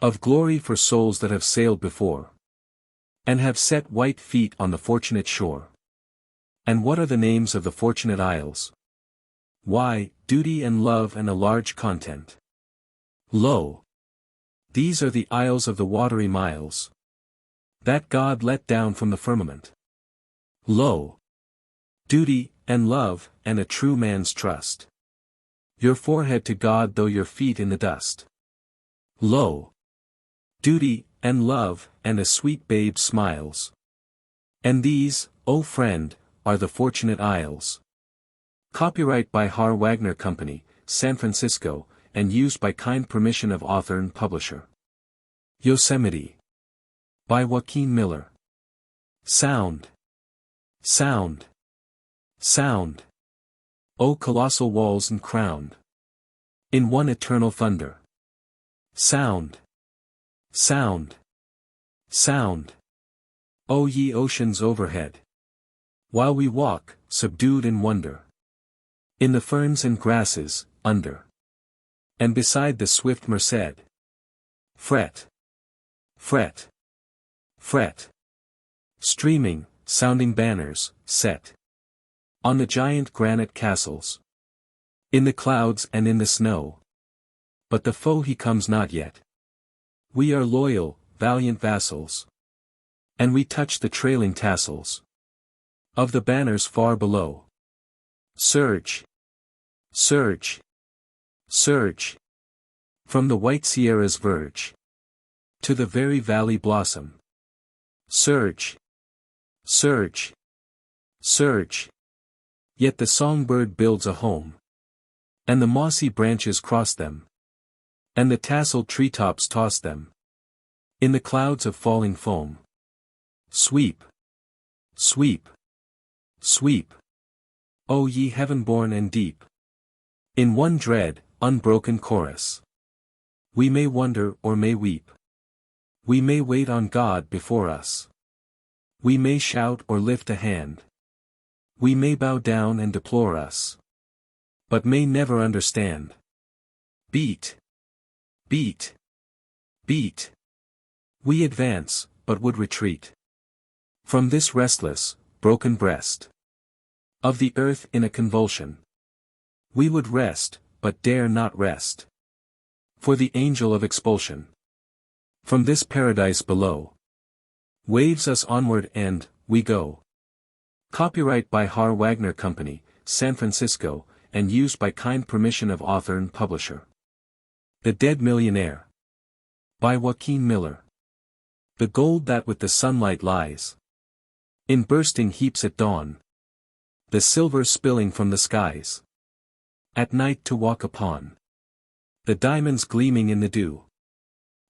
Of glory for souls that have sailed before. And have set white feet on the fortunate shore. And what are the names of the Fortunate Isles? Why, duty and love and a large content. Lo! These are the isles of the watery miles. That God let down from the firmament. Lo! Duty, and love, and a true man's trust. Your forehead to God though your feet in the dust. Lo! Duty, and love, and a sweet babe's smiles. And these, O friend, are the Fortunate Isles. Copyright by Har Wagner Company, San Francisco, and used by kind permission of author and publisher. Yosemite. By Joaquin Miller. Sound. Sound. Sound. O colossal walls and crowned. In one eternal thunder. Sound. Sound. Sound. O ye oceans overhead. While we walk, subdued in wonder. In the ferns and grasses, under. And beside the swift Merced. Fret. Fret. Fret. Streaming, sounding banners, set. On the giant granite castles. In the clouds and in the snow. But the foe he comes not yet. We are loyal, valiant vassals. And we touch the trailing tassels. Of the banners far below. Surge. Surge. Surge. From the white Sierra's verge. To the very valley blossom. Surge. Surge. Surge. Yet the songbird builds a home. And the mossy branches cross them. And the tasseled treetops toss them. In the clouds of falling foam. Sweep. Sweep. Sweep. O ye heaven-born and deep. In one dread, unbroken chorus. We may wonder or may weep. We may wait on God before us. We may shout or lift a hand. We may bow down and deplore us. But may never understand. Beat. Beat. Beat. We advance, but would retreat. From this restless, broken breast. Of the earth in a convulsion. We would rest, but dare not rest. For the angel of expulsion from this paradise below waves us onward and, we go. Copyright by Har Wagner Company, San Francisco, and used by kind permission of author and publisher. The Dead Millionaire. By Joaquin Miller. The gold that with the sunlight lies in bursting heaps at dawn. The silver spilling from the skies at night to walk upon. The diamonds gleaming in the dew.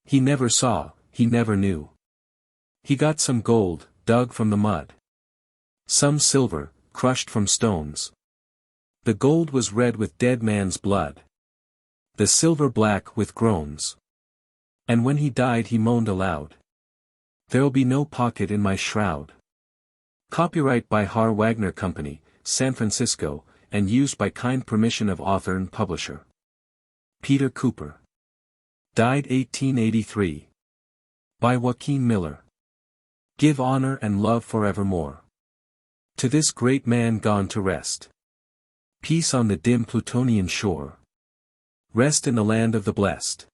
He never saw, he never knew. He got some gold, dug from the mud. Some silver, crushed from stones. The gold was red with dead man's blood. The silver black with groans. And when he died he moaned aloud. There'll be no pocket in my shroud. Copyright by Har Wagner Company, San Francisco, and used by kind permission of author and publisher. Peter Cooper. Died 1883. By Joaquin Miller. Give honor and love forevermore to this great man gone to rest. Peace on the dim Plutonian shore. Rest in the land of the blessed.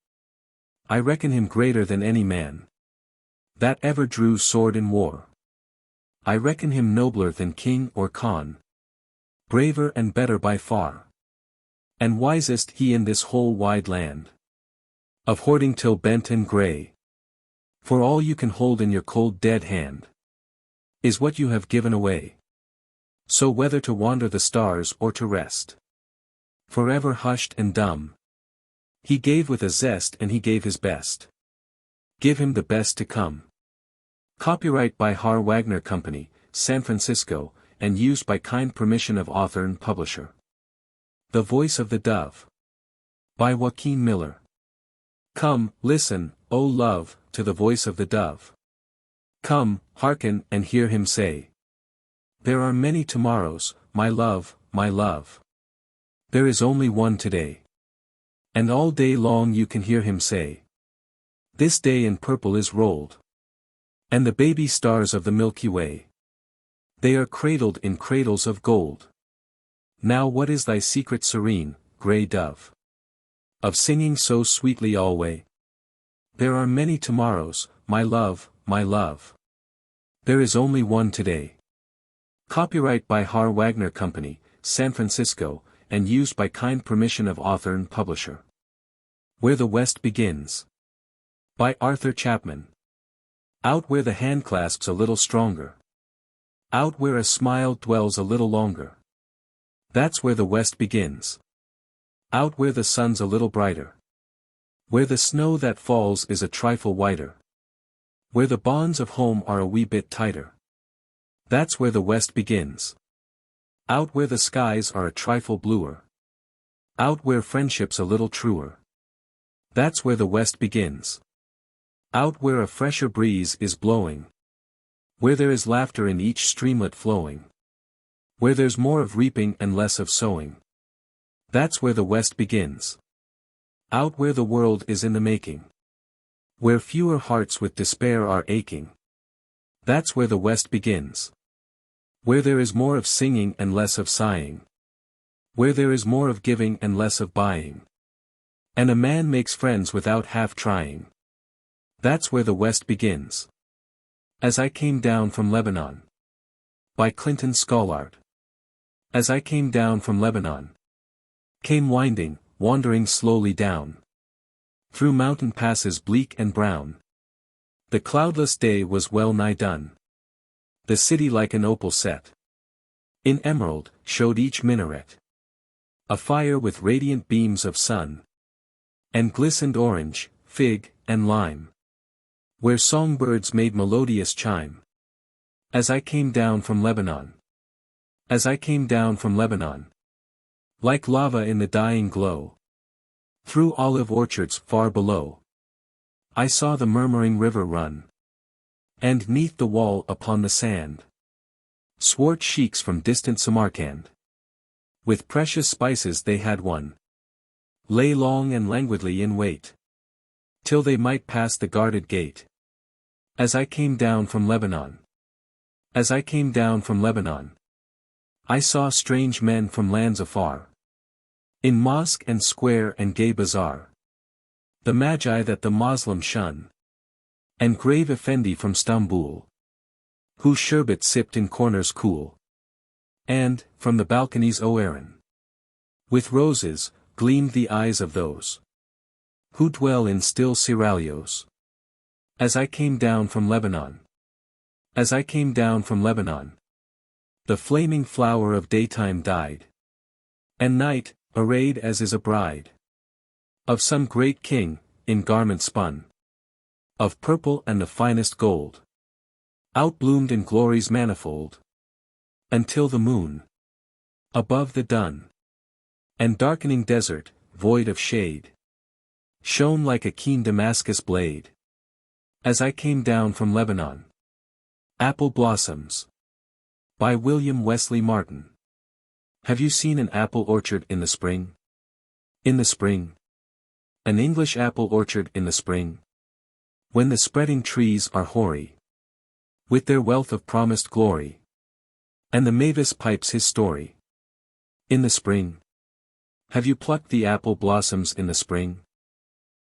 I reckon him greater than any man that ever drew sword in war. I reckon him nobler than king or khan. Braver and better by far. And wisest he in this whole wide land. Of hoarding till bent and grey. For all you can hold in your cold dead hand is what you have given away. So whether to wander the stars or to rest, forever hushed and dumb, he gave with a zest and he gave his best. Give him the best to come. Copyright by Har Wagner Company, San Francisco, and used by kind permission of author and publisher. The Voice of the Dove. By Joaquin Miller. Come, listen, O love, to the voice of the dove. Come, hearken and hear him say. There are many tomorrows, my love, my love. There is only one today. And all day long you can hear him say. This day in purple is rolled. And the baby stars of the Milky Way. They are cradled in cradles of gold. Now what is thy secret serene, grey dove? Of singing so sweetly alway? There are many tomorrows, my love, my love. There is only one today. Copyright by Har Wagner Company, San Francisco, and used by kind permission of author and publisher. Where the West Begins. By Arthur Chapman. Out where the hand clasps a little stronger. Out where a smile dwells a little longer. That's where the West begins. Out where the sun's a little brighter. Where the snow that falls is a trifle whiter. Where the bonds of home are a wee bit tighter. That's where the West begins. Out where the skies are a trifle bluer. Out where friendship's a little truer. That's where the West begins. Out where a fresher breeze is blowing. Where there is laughter in each streamlet flowing. Where there's more of reaping and less of sowing. That's where the West begins. Out where the world is in the making. Where fewer hearts with despair are aching. That's where the West begins. Where there is more of singing and less of sighing. Where there is more of giving and less of buying. And a man makes friends without half trying. That's where the West begins. As I Came Down from Lebanon. By Clinton Scollard. As I came down from Lebanon. Came winding, wandering slowly down. Through mountain passes bleak and brown. The cloudless day was well nigh done. The city like an opal set. In emerald, showed each minaret. Afire with radiant beams of sun. And glistened orange, fig, and lime. Where songbirds made melodious chime. As I came down from Lebanon. As I came down from Lebanon. Like lava in the dying glow. Through olive orchards far below. I saw the murmuring river run. And 'neath the wall upon the sand. Swart sheiks from distant Samarkand. With precious spices they had won. Lay long and languidly in wait. Till they might pass the guarded gate. As I came down from Lebanon. As I came down from Lebanon. I saw strange men from lands afar. In mosque and square and gay bazaar. The magi that the Moslem shun. And grave effendi from Stamboul. Who sherbet sipped in corners cool. And, from the balconies Aaron. With roses, gleamed the eyes of those. Who dwell in still seraglios. As I came down from Lebanon. As I came down from Lebanon. The flaming flower of daytime died. And night, arrayed as is a bride. Of some great king, in garment spun. Of purple and the finest gold. Outbloomed in glories manifold. Until the moon. Above the dun. And darkening desert, void of shade. Shone like a keen Damascus blade. As I came down from Lebanon. Apple Blossoms. By William Wesley Martin. Have you seen an apple orchard in the spring? In the spring. An English apple orchard in the spring. When the spreading trees are hoary. With their wealth of promised glory. And the mavis pipes his story. In the spring. Have you plucked the apple blossoms in the spring?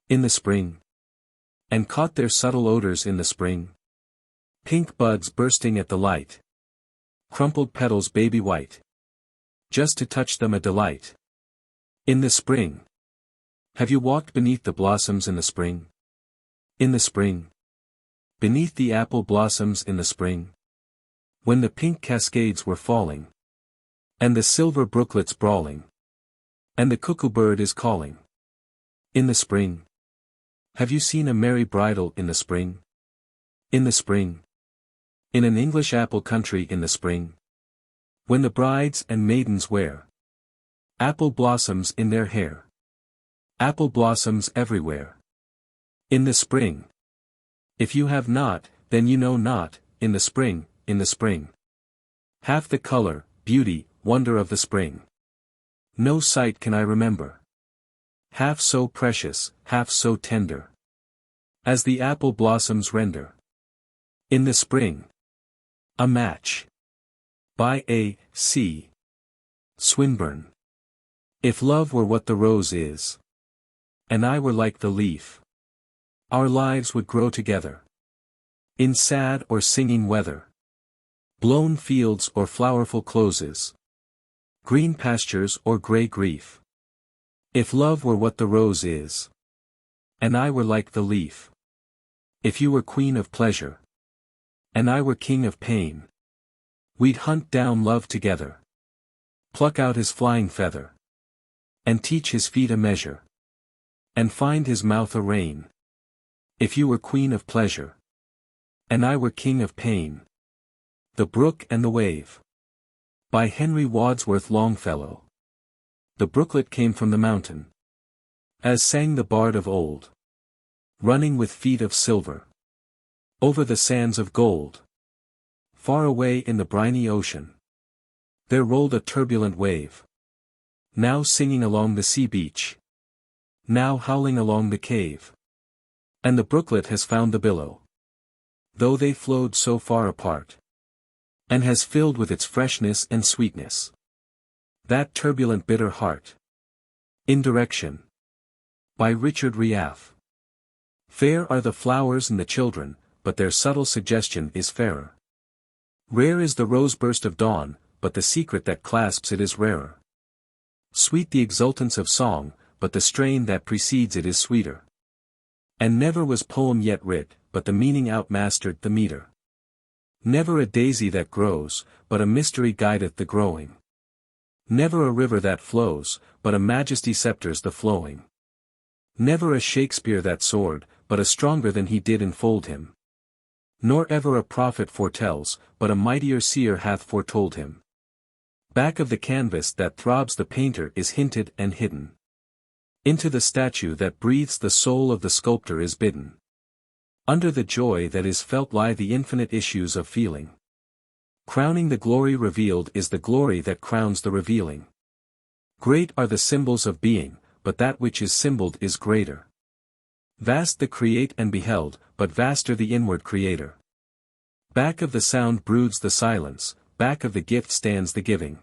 In the spring. And caught their subtle odors in the spring? Pink buds bursting at the light. Crumpled petals baby white. Just to touch them a delight. In the spring. Have you walked beneath the blossoms in the spring? In the spring. Beneath the apple blossoms in the spring. When the pink cascades were falling. And the silver brooklets brawling. And the cuckoo bird is calling. In the spring. Have you seen a merry bridal in the spring? In the spring. In an English apple country in the spring. When the brides and maidens wear apple blossoms in their hair. Apple blossoms everywhere. In the spring. If you have not, then you know not, in the spring, in the spring. Half the color, beauty, wonder of the spring. No sight can I remember. Half so precious, half so tender. As the apple blossoms render. In the spring. A match. By A. C. Swinburne. If love were what the rose is. And I were like the leaf. Our lives would grow together. In sad or singing weather. Blown fields or flowerful closes. Green pastures or grey grief. If love were what the rose is. And I were like the leaf. If you were queen of pleasure. And I were king of pain. We'd hunt down love together. Pluck out his flying feather. And teach his feet a measure. And find his mouth a rein. If you were queen of pleasure. And I were king of pain. The Brook and the Wave. By Henry Wadsworth Longfellow. The brooklet came from the mountain. As sang the bard of old. Running with feet of silver. Over the sands of gold. Far away in the briny ocean. There rolled a turbulent wave. Now singing along the sea beach. Now howling along the cave. And the brooklet has found the billow. Though they flowed so far apart. And has filled with its freshness and sweetness that turbulent bitter heart. Indirection. By Richard Riaff. Fair are the flowers and the children, but their subtle suggestion is fairer. Rare is the rose-burst of dawn, but the secret that clasps it is rarer. Sweet the exultance of song, but the strain that precedes it is sweeter. And never was poem yet writ, but the meaning outmastered the meter. Never a daisy that grows, but a mystery guideth the growing. Never a river that flows, but a majesty scepters the flowing. Never a Shakespeare that soared, but a stronger than he did enfold him. Nor ever a prophet foretells, but a mightier seer hath foretold him. Back of the canvas that throbs the painter is hinted and hidden. Into the statue that breathes the soul of the sculptor is bidden. Under the joy that is felt lie the infinite issues of feeling. Crowning the glory revealed is the glory that crowns the revealing. Great are the symbols of being, but that which is symboled is greater. Vast the create and beheld, but vaster the inward creator. Back of the sound broods the silence, back of the gift stands the giving.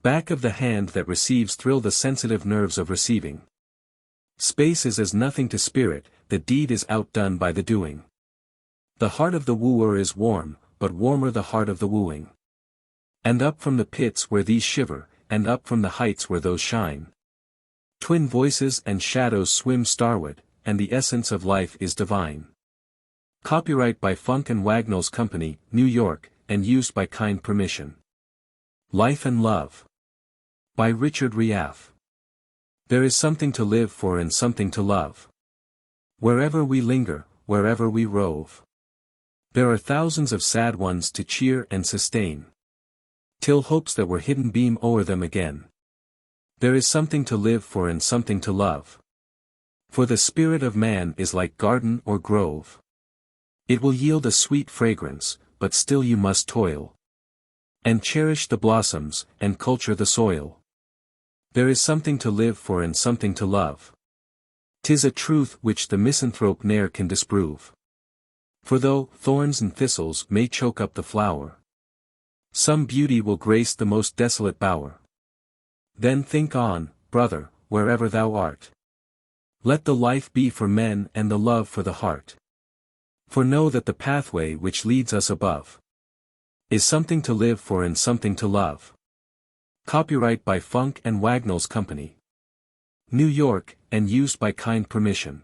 Back of the hand that receives thrill the sensitive nerves of receiving. Space is as nothing to spirit, the deed is outdone by the doing. The heart of the wooer is warm, but warmer the heart of the wooing. And up from the pits where these shiver, and up from the heights where those shine. Twin voices and shadows swim starward, and the essence of life is divine. Copyright by Funk and Wagnalls Company, New York, and used by kind permission. Life and Love. By Richard Riaff. There is something to live for and something to love. Wherever we linger, wherever we rove. There are thousands of sad ones to cheer and sustain. Till hopes that were hidden beam o'er them again. There is something to live for and something to love. For the spirit of man is like garden or grove. It will yield a sweet fragrance, but still you must toil. And cherish the blossoms, and culture the soil. There is something to live for and something to love. 'Tis a truth which the misanthrope ne'er can disprove. For though thorns and thistles may choke up the flower, some beauty will grace the most desolate bower. Then think on, brother, wherever thou art. Let the life be for men and the love for the heart. For know that the pathway which leads us above is something to live for and something to love. Copyright by Funk and Wagnalls Company. New York, and used by kind permission.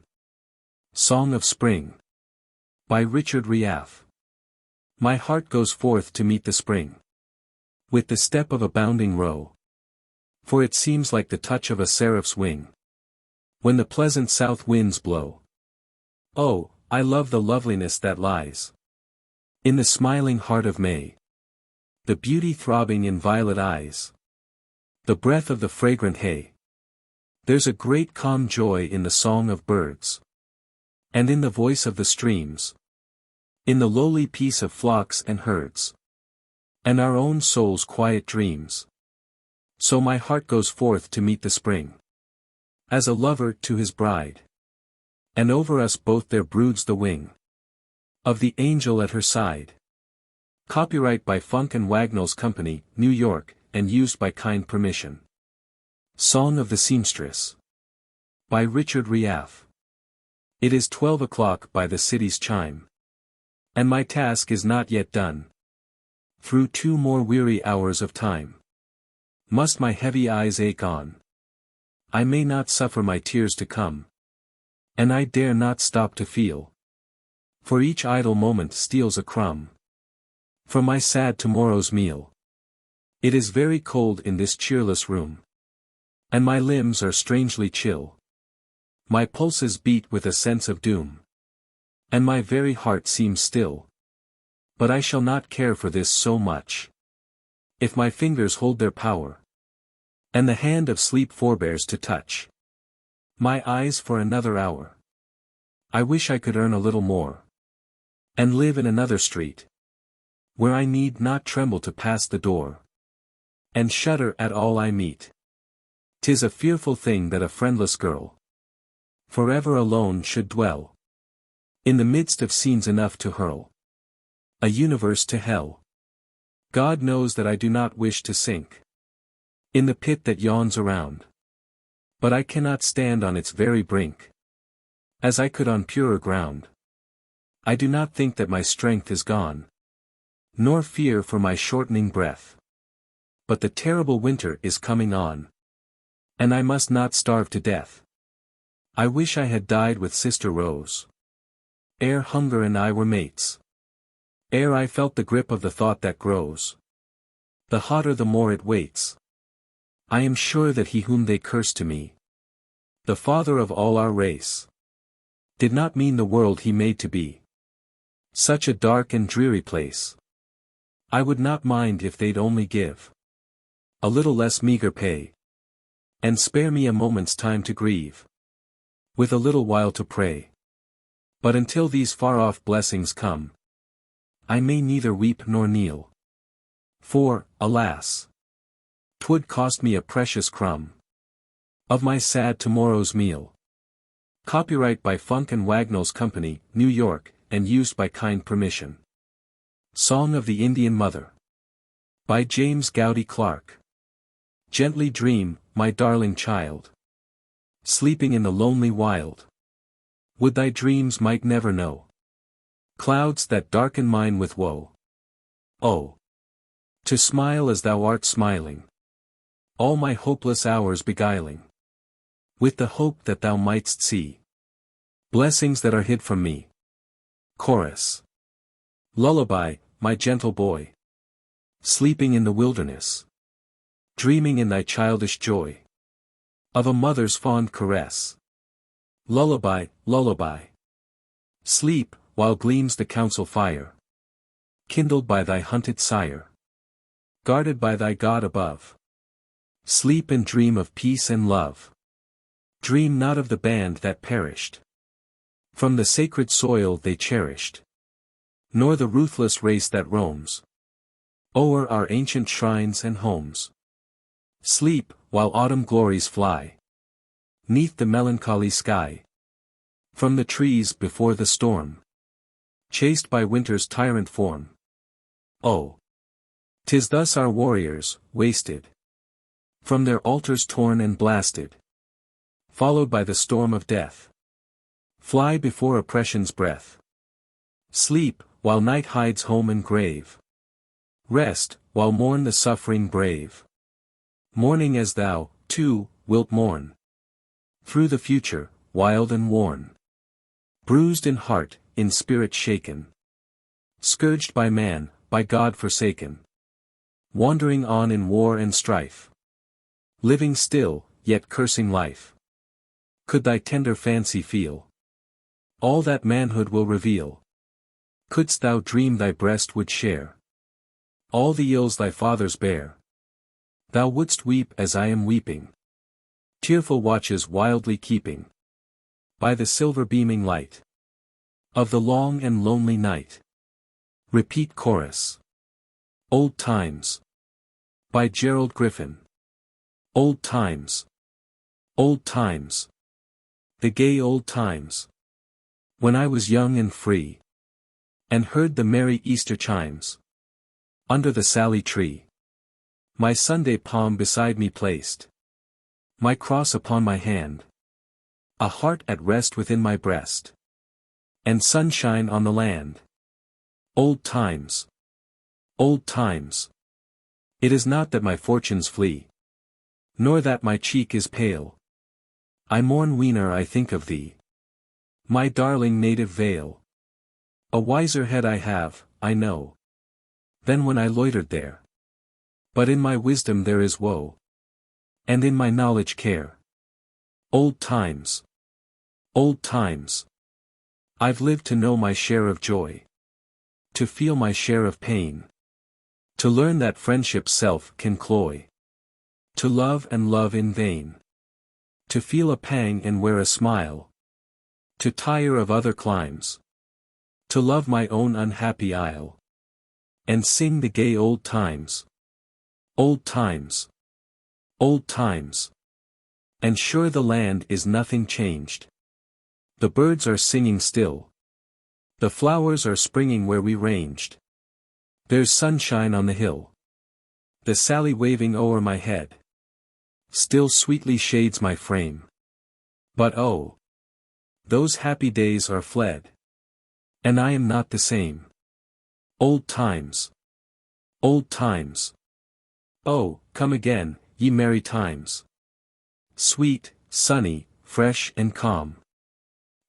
Song of Spring. By Richard Riaff. My heart goes forth to meet the spring. With the step of a bounding roe. For it seems like the touch of a seraph's wing. When the pleasant south winds blow. Oh, I love the loveliness that lies in the smiling heart of May. The beauty throbbing in violet eyes. The breath of the fragrant hay. There's a great calm joy in the song of birds. And in the voice of the streams. In the lowly peace of flocks and herds. And our own soul's quiet dreams. So my heart goes forth to meet the spring. As a lover to his bride. And over us both there broods the wing of the angel at her side. Copyright by Funk and Wagnalls Company, New York, and used by kind permission. Song of the Seamstress. By Richard Riaff. It is 12 o'clock by the city's chime. And my task is not yet done. Through 2 more weary hours of time. Must my heavy eyes ache on? I may not suffer my tears to come. And I dare not stop to feel. For each idle moment steals a crumb from my sad tomorrow's meal. It is very cold in this cheerless room. And my limbs are strangely chill. My pulses beat with a sense of doom. And my very heart seems still. But I shall not care for this so much. If my fingers hold their power. And the hand of sleep forbears to touch my eyes for another hour. I wish I could earn a little more. And live in another street. Where I need not tremble to pass the door. And shudder at all I meet. 'Tis a fearful thing that a friendless girl forever alone should dwell. In the midst of scenes enough to hurl a universe to hell. God knows that I do not wish to sink in the pit that yawns around. But I cannot stand on its very brink, as I could on purer ground. I do not think that my strength is gone, nor fear for my shortening breath. But the terrible winter is coming on, and I must not starve to death. I wish I had died with Sister Rose, ere hunger and I were mates. Ere I felt the grip of the thought that grows, the hotter the more it waits. I am sure that he whom they curse to me, the father of all our race, did not mean the world he made to be such a dark and dreary place. I would not mind if they'd only give a little less meager pay, and spare me a moment's time to grieve, with a little while to pray. But until these far-off blessings come, I may neither weep nor kneel. For, alas, 'twould cost me a precious crumb of my sad tomorrow's meal. Copyright by Funk and Wagnalls Company, New York, and used by kind permission. Song of the Indian Mother. By James Gowdy Clark. Gently dream, my darling child. Sleeping in the lonely wild. Would thy dreams might never know clouds that darken mine with woe. Oh! To smile as thou art smiling, all my hopeless hours beguiling, with the hope that thou mightst see blessings that are hid from me. Chorus. Lullaby, my gentle boy. Sleeping in the wilderness. Dreaming in thy childish joy of a mother's fond caress. Lullaby, lullaby. Sleep, while gleams the council fire, kindled by thy hunted sire, guarded by thy God above. Sleep and dream of peace and love. Dream not of the band that perished from the sacred soil they cherished, nor the ruthless race that roams o'er our ancient shrines and homes. Sleep, while autumn glories fly 'neath the melancholy sky, from the trees before the storm, chased by winter's tyrant form. Oh! 'Tis thus our warriors, wasted from their altars torn and blasted, followed by the storm of death, fly before oppression's breath. Sleep, while night hides home and grave. Rest, while mourn the suffering brave. Mourning as thou, too, wilt mourn through the future, wild and worn, bruised in heart, in spirit shaken, scourged by man, by God forsaken, wandering on in war and strife, living still, yet cursing life. Could thy tender fancy feel all that manhood will reveal? Couldst thou dream thy breast would share all the ills thy fathers bear? Thou wouldst weep as I am weeping, tearful watches wildly keeping by the silver beaming light of the long and lonely night. Repeat chorus. Old Times. By Gerald Griffin. Old times. Old times. The gay old times, when I was young and free, and heard the merry Easter chimes under the Sally tree. My Sunday palm beside me placed, my cross upon my hand, a heart at rest within my breast, and sunshine on the land. Old times. Old times. It is not that my fortunes flee, nor that my cheek is pale. I mourn whene'er I think of thee, my darling native vale. A wiser head I have, I know, than when I loitered there. But in my wisdom there is woe, and in my knowledge care. Old times. Old times. I've lived to know my share of joy, to feel my share of pain, to learn that friendship's self can cloy, to love and love in vain, to feel a pang and wear a smile, to tire of other climes, to love my own unhappy isle, and sing the gay old times. Old times. Old times. And sure the land is nothing changed. The birds are singing still. The flowers are springing where we ranged. There's sunshine on the hill. The Sally waving o'er my head still sweetly shades my frame. But oh! Those happy days are fled, and I am not the same. Old times. Old times. Oh, come again, ye merry times. Sweet, sunny, fresh and calm.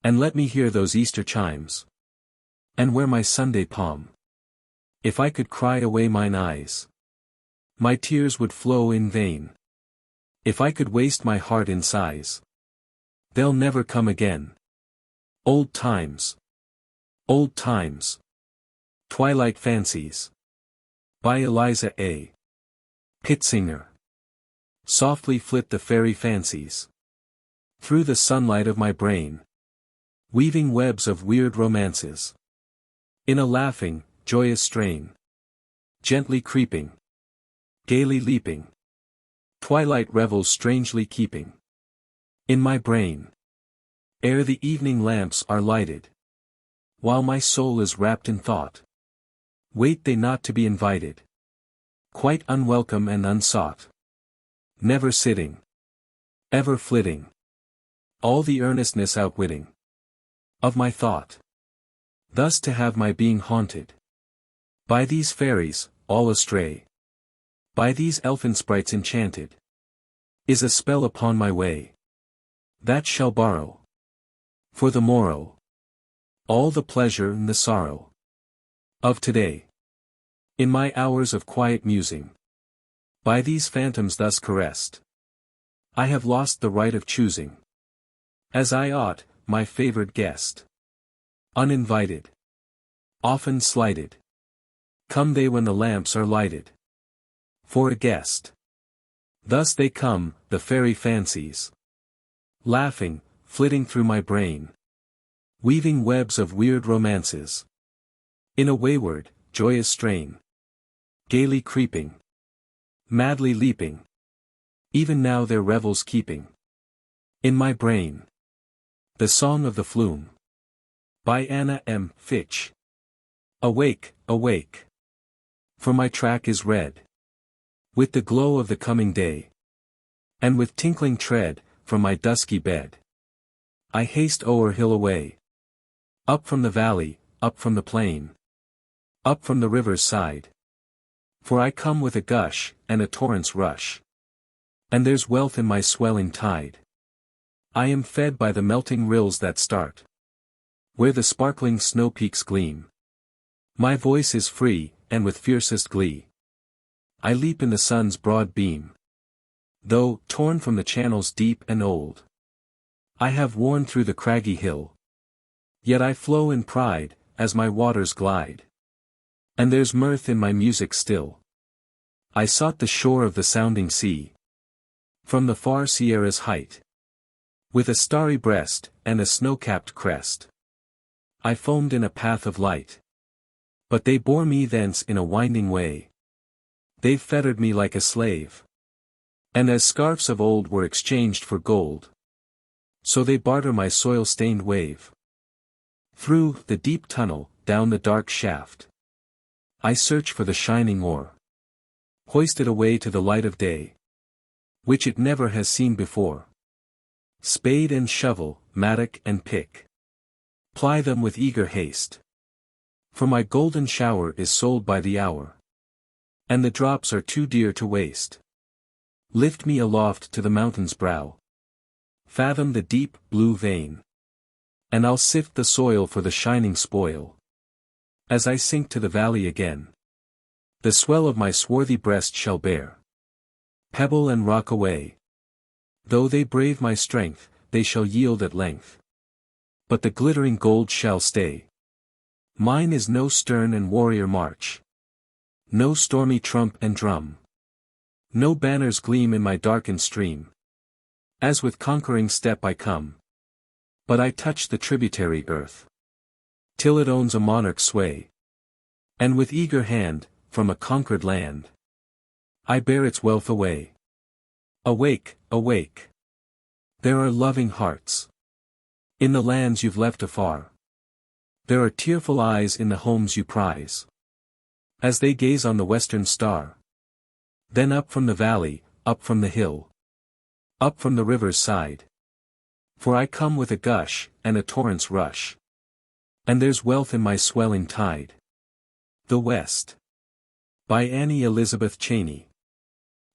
And let me hear those Easter chimes, and wear my Sunday palm. If I could cry away mine eyes, my tears would flow in vain. If I could waste my heart in sighs, they'll never come again. Old times. Old times. Twilight Fancies. By Eliza A. Pittsinger. Softly flit the fairy fancies through the sunlight of my brain, weaving webs of weird romances in a laughing, joyous strain. Gently creeping, gaily leaping, twilight revels strangely keeping in my brain, ere the evening lamps are lighted, while my soul is wrapped in thought. Wait they not to be invited, quite unwelcome and unsought. Never sitting. Ever flitting. All the earnestness outwitting of my thought. Thus to have my being haunted by these fairies, all astray, by these elfin sprites enchanted, is a spell upon my way, that shall borrow, for the morrow, all the pleasure and the sorrow of today. In my hours of quiet musing, by these phantoms thus caressed, I have lost the right of choosing, as I ought, my favored guest. Uninvited. Often slighted. Come they when the lamps are lighted. For a guest. Thus they come, the fairy fancies. Laughing, flitting through my brain. Weaving webs of weird romances. In a wayward, joyous strain. Gaily creeping. Madly leaping. Even now their revels keeping. In my brain. The Song of the Flume. By Anna M. Fitch. Awake, awake. For my track is red with the glow of the coming day. And with tinkling tread, from my dusky bed, I haste o'er hill away. Up from the valley, up from the plain. Up from the river's side. For I come with a gush, and a torrent's rush. And there's wealth in my swelling tide. I am fed by the melting rills that start where the sparkling snow peaks gleam. My voice is free, and with fiercest glee I leap in the sun's broad beam. Though, torn from the channels deep and old, I have worn through the craggy hill. Yet I flow in pride, as my waters glide. And there's mirth in my music still. I sought the shore of the sounding sea. From the far Sierra's height. With a starry breast, and a snow-capped crest. I foamed in a path of light. But they bore me thence in a winding way. They've fettered me like a slave. And as scarfs of old were exchanged for gold, so they barter my soil-stained wave. Through the deep tunnel, down the dark shaft, I search for the shining ore, hoisted away to the light of day, which it never has seen before. Spade and shovel, mattock and pick, ply them with eager haste. For my golden shower is sold by the hour, and the drops are too dear to waste. Lift me aloft to the mountain's brow. Fathom the deep, blue vein. And I'll sift the soil for the shining spoil. As I sink to the valley again, the swell of my swarthy breast shall bear pebble and rock away. Though they brave my strength, they shall yield at length. But the glittering gold shall stay. Mine is no stern and warrior march. No stormy trump and drum. No banners gleam in my darkened stream. As with conquering step I come. But I touch the tributary earth, till it owns a monarch's sway. And with eager hand, from a conquered land, I bear its wealth away. Awake, awake. There are loving hearts in the lands you've left afar. There are tearful eyes in the homes you prize, as they gaze on the western star. Then up from the valley, up from the hill, up from the river's side. For I come with a gush, and a torrent's rush. And there's wealth in my swelling tide. The West. By Annie Elizabeth Cheney.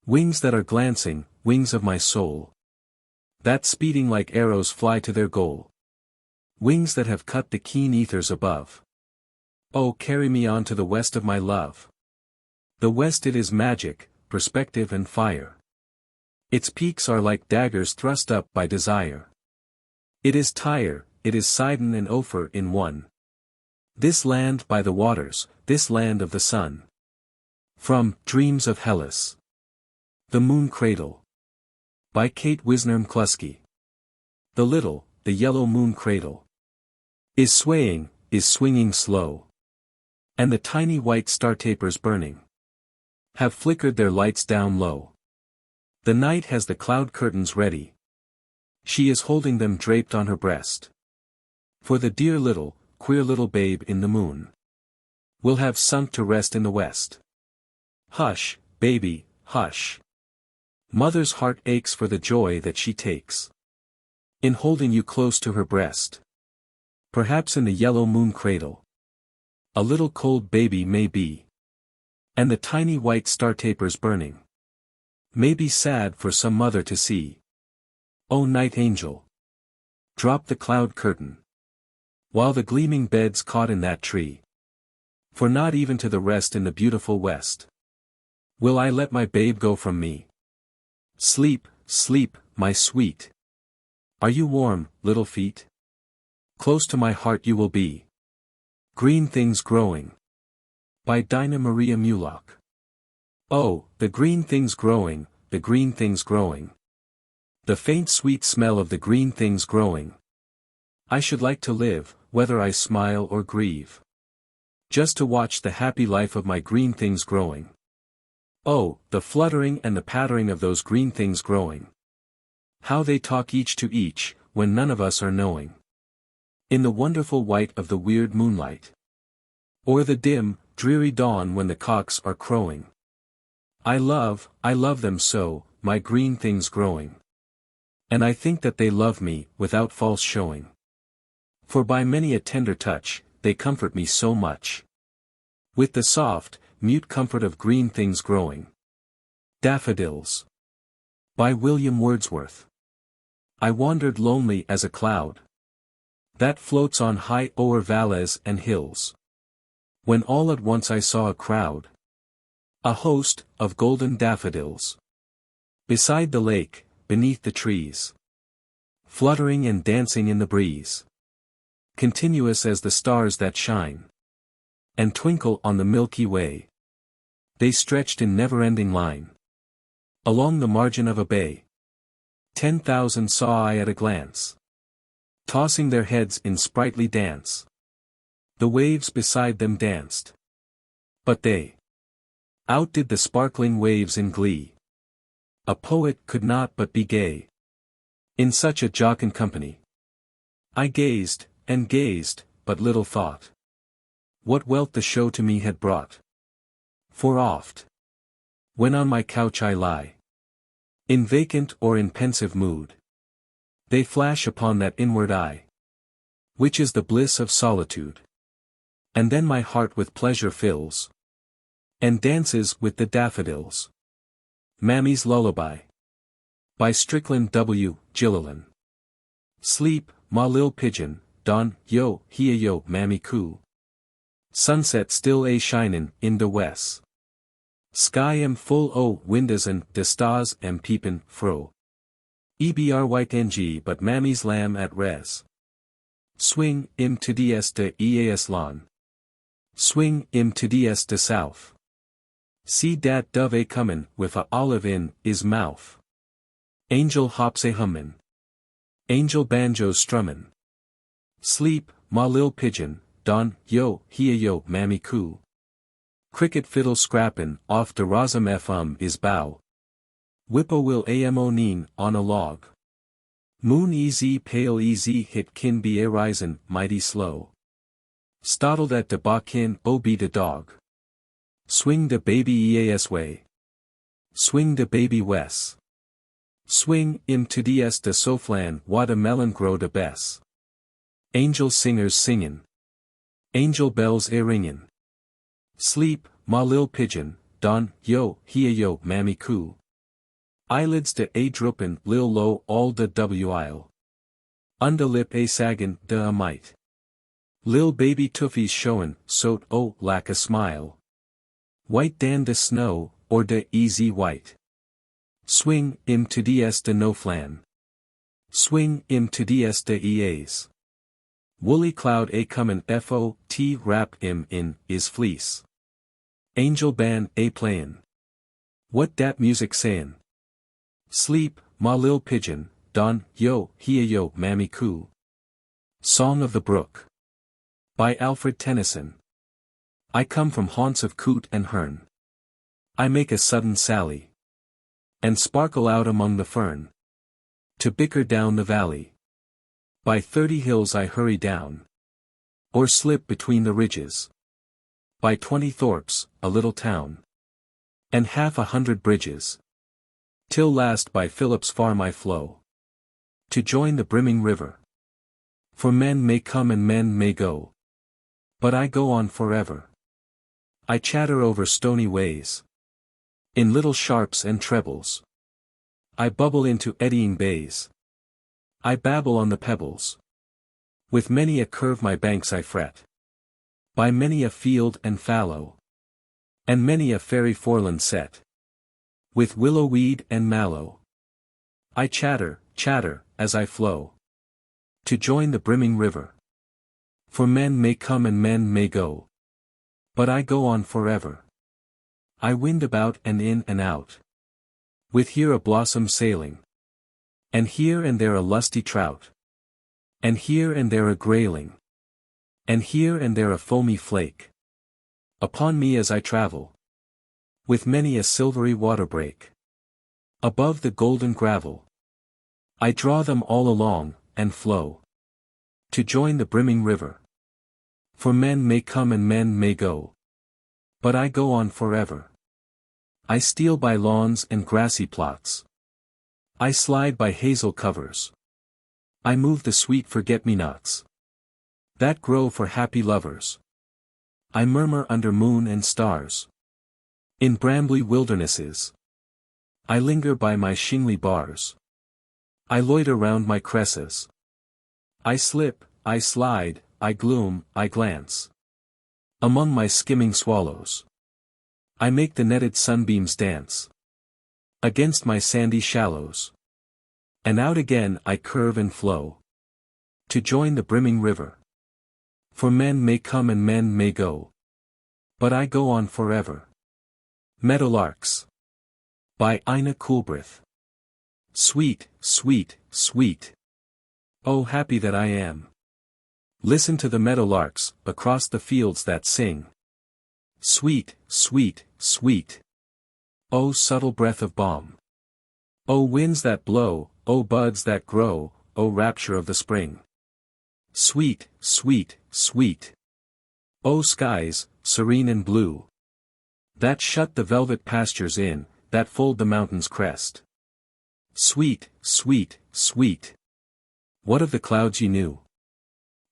Wings that are glancing, wings of my soul, that speeding like arrows fly to their goal. Wings that have cut the keen ethers above. Oh, carry me on to the west of my love. The west, it is magic, perspective and fire. Its peaks are like daggers thrust up by desire. It is Tyre, it is Sidon and Ophir in one. This land by the waters, this land of the sun. From Dreams of Hellas. The Moon Cradle. By Kate Wisner McCluskey. The yellow moon cradle, is swaying, is swinging slow. And the tiny white star tapers burning have flickered their lights down low. The night has the cloud curtains ready. She is holding them draped on her breast. For the dear little, queer little babe in the moon will have sunk to rest in the west. Hush, baby, hush. Mother's heart aches for the joy that she takes in holding you close to her breast. Perhaps in the yellow moon cradle a little cold baby may be, and the tiny white star tapers burning may be sad for some mother to see. O night angel, drop the cloud curtain, while the gleaming bed's caught in that tree. For not even to the rest in the beautiful west will I let my babe go from me. Sleep, sleep, my sweet. Are you warm, little feet? Close to my heart you will be. Green Things Growing. By Dinah Maria Mulock. Oh, the green things growing, the green things growing. The faint sweet smell of the green things growing. I should like to live, whether I smile or grieve, just to watch the happy life of my green things growing. Oh, the fluttering and the pattering of those green things growing. How they talk each to each, when none of us are knowing. In the wonderful white of the weird moonlight. Or the dim, dreary dawn when the cocks are crowing. I love them so, my green things growing. And I think that they love me, without false showing. For by many a tender touch, they comfort me so much. With the soft, mute comfort of green things growing. Daffodils. By William Wordsworth. I wandered lonely as a cloud that floats on high o'er valleys and hills, when all at once I saw a crowd, a host, of golden daffodils, beside the lake, beneath the trees, fluttering and dancing in the breeze, continuous as the stars that shine and twinkle on the Milky Way. They stretched in never-ending line along the margin of a bay. 10,000 saw I at a glance, tossing their heads in sprightly dance. The waves beside them danced, but they outdid the sparkling waves in glee. A poet could not but be gay in such a jocund company. I gazed, and gazed, but little thought what wealth the show to me had brought. For oft, when on my couch I lie, in vacant or in pensive mood, they flash upon that inward eye, which is the bliss of solitude. And then my heart with pleasure fills, and dances with the daffodils. Mammy's Lullaby. By Strickland W. Gillilan. Sleep, ma lil pigeon, dawn, yo, hia yo, mammy coo. Sunset still a shinin' in de west. Sky am full o windows and de stars am peepin' fro. Ebryng but mammy's lamb at res. Swing im to the de eas lawn. Swing im to the de south. See dat dove a comin' with a olive in his mouth. Angel hops a hummin'. Angel banjos strummin'. Sleep, ma lil pigeon, dawn, yo, hia yo, mammy coo. Cricket fiddle scrappin' off de rosam is bow. Whippoorwill amo neen on a log. Moon easy pale easy hit kin be a risin' mighty slow. Startled at de bakin o be de dog. Swing de baby eas way. Swing de baby wes. Swing im to des de soflan watermelon grow de bess. Angel singers singin'. Angel bells a ringin'. Sleep, ma lil pigeon, dawn, yo, hia yo, mammy coo. Eyelids de a droopin' lil low all de while. Underlip a saggin' de a mite. Lil baby tooffies showin', sot o lack a smile. White dan de snow, or de easy white. Swing im to des de no flan. Swing im to des de eas. Woolly cloud a comin' fot wrap im in is fleece. Angel band a playin'. What dat music sayin'? Sleep, ma lil pigeon, dawn, yo, hia yo, mammy coo. Song of the Brook. By Alfred Tennyson. I come from haunts of coot and hern. I make a sudden sally, and sparkle out among the fern, to bicker down the valley. By 30 hills I hurry down, or slip between the ridges. By 20 thorps, a little town, and half a hundred bridges. Till last by Philip's farm I flow, to join the brimming river. For men may come and men may go, but I go on forever. I chatter over stony ways, in little sharps and trebles. I bubble into eddying bays, I babble on the pebbles. With many a curve my banks I fret, by many a field and fallow, and many a fairy foreland set, with willow weed and mallow. I chatter, chatter, as I flow, to join the brimming river. For men may come and men may go, but I go on forever. I wind about and in and out, with here a blossom sailing, and here and there a lusty trout, and here and there a grayling, and here and there a foamy flake, upon me as I travel, with many a silvery water break. Above the golden gravel, I draw them all along, and flow, to join the brimming river. For men may come and men may go, but I go on forever. I steal by lawns and grassy plots, I slide by hazel covers, I move the sweet forget-me-nots, that grow for happy lovers. I murmur under moon and stars, in brambly wildernesses. I linger by my shingly bars, I loiter round my cresses. I slip, I slide, I gloom, I glance, among my skimming swallows. I make the netted sunbeams dance, against my sandy shallows. And out again I curve and flow, to join the brimming river. For men may come and men may go, but I go on forever. Meadowlarks, by Ina Coolbrith. Sweet, sweet, sweet. Oh, happy that I am. Listen to the meadowlarks across the fields that sing. Sweet, sweet, sweet. Oh, subtle breath of balm. Oh, winds that blow, oh, buds that grow, oh, rapture of the spring. Sweet, sweet, sweet. Oh, skies, serene and blue, that shut the velvet pastures in, that fold the mountain's crest. Sweet, sweet, sweet. What of the clouds ye knew?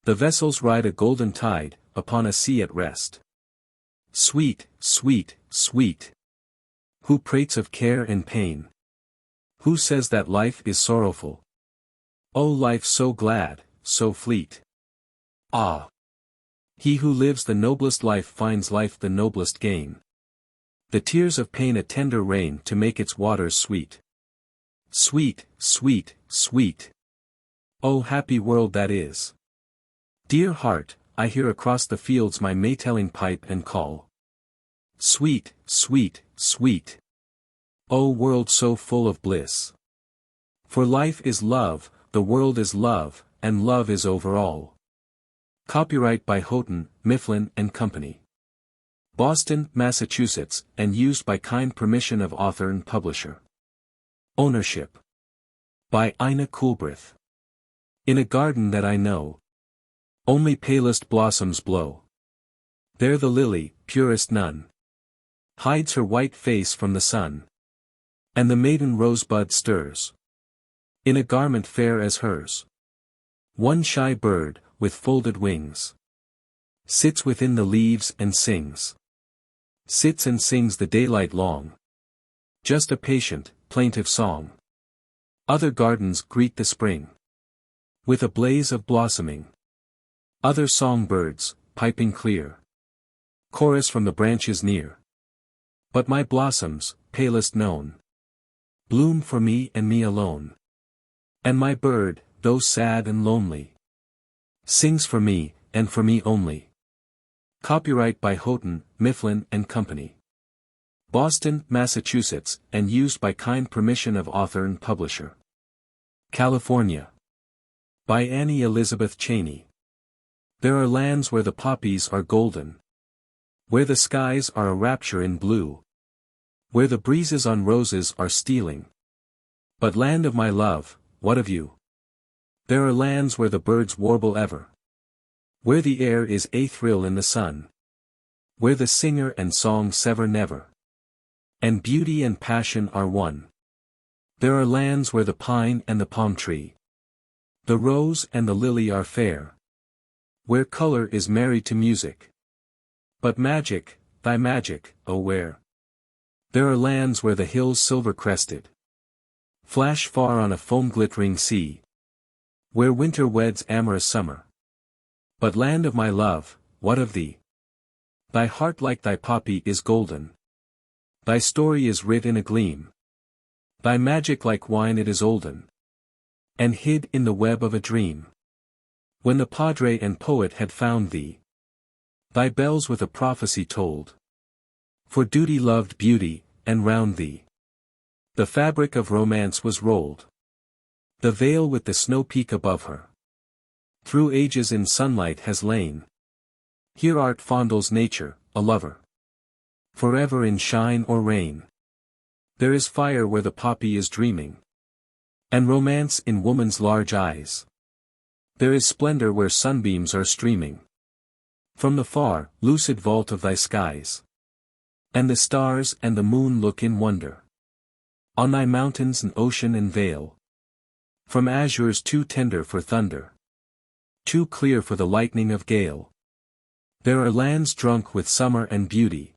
The vessels ride a golden tide, upon a sea at rest. Sweet, sweet, sweet. Who prates of care and pain? Who says that life is sorrowful? O life so glad, so fleet. Ah! He who lives the noblest life finds life the noblest gain. The tears of pain a tender rain to make its waters sweet. Sweet, sweet, sweet. Oh, happy world that is. Dear heart, I hear across the fields my maytelling pipe and call. Sweet, sweet, sweet. O world so full of bliss. For life is love, the world is love, and love is over all. Copyright by Houghton, Mifflin and Company. Boston, Massachusetts, and used by kind permission of author and publisher. Ownership. By Ina Coolbrith. In a garden that I know, only palest blossoms blow. There the lily, purest none, hides her white face from the sun. And the maiden rosebud stirs, in a garment fair as hers. One shy bird, with folded wings, sits within the leaves and sings. Sits and sings the daylight long, just a patient, plaintive song. Other gardens greet the spring, with a blaze of blossoming. Other songbirds, piping clear, chorus from the branches near. But my blossoms, palest known, bloom for me and me alone. And my bird, though sad and lonely, sings for me, and for me only. Copyright by Houghton, Mifflin and Company. Boston, Massachusetts, and used by kind permission of author and publisher. California. By Annie Elizabeth Cheney. There are lands where the poppies are golden, where the skies are a rapture in blue, where the breezes on roses are stealing. But land of my love, what of you? There are lands where the birds warble ever, where the air is a thrill in the sun, where the singer and song sever never, and beauty and passion are one. There are lands where the pine and the palm tree, the rose and the lily are fair, where color is married to music. But magic, thy magic, oh where? There are lands where the hills silver-crested flash far on a foam-glittering sea, where winter weds amorous summer. But land of my love, what of thee? Thy heart like thy poppy is golden. Thy story is writ in a gleam. Thy magic like wine it is olden, and hid in the web of a dream. When the padre and poet had found thee, thy bells with a prophecy told. For duty loved beauty, and round thee the fabric of romance was rolled. The veil with the snow peak above her, through ages in sunlight has lain. Here art fondles nature, a lover, forever in shine or rain. There is fire where the poppy is dreaming, and romance in woman's large eyes. There is splendor where sunbeams are streaming from the far, lucid vault of thy skies. And the stars and the moon look in wonder on thy mountains and ocean and vale. From azures too tender for thunder, too clear for the lightning of gale. There are lands drunk with summer and beauty,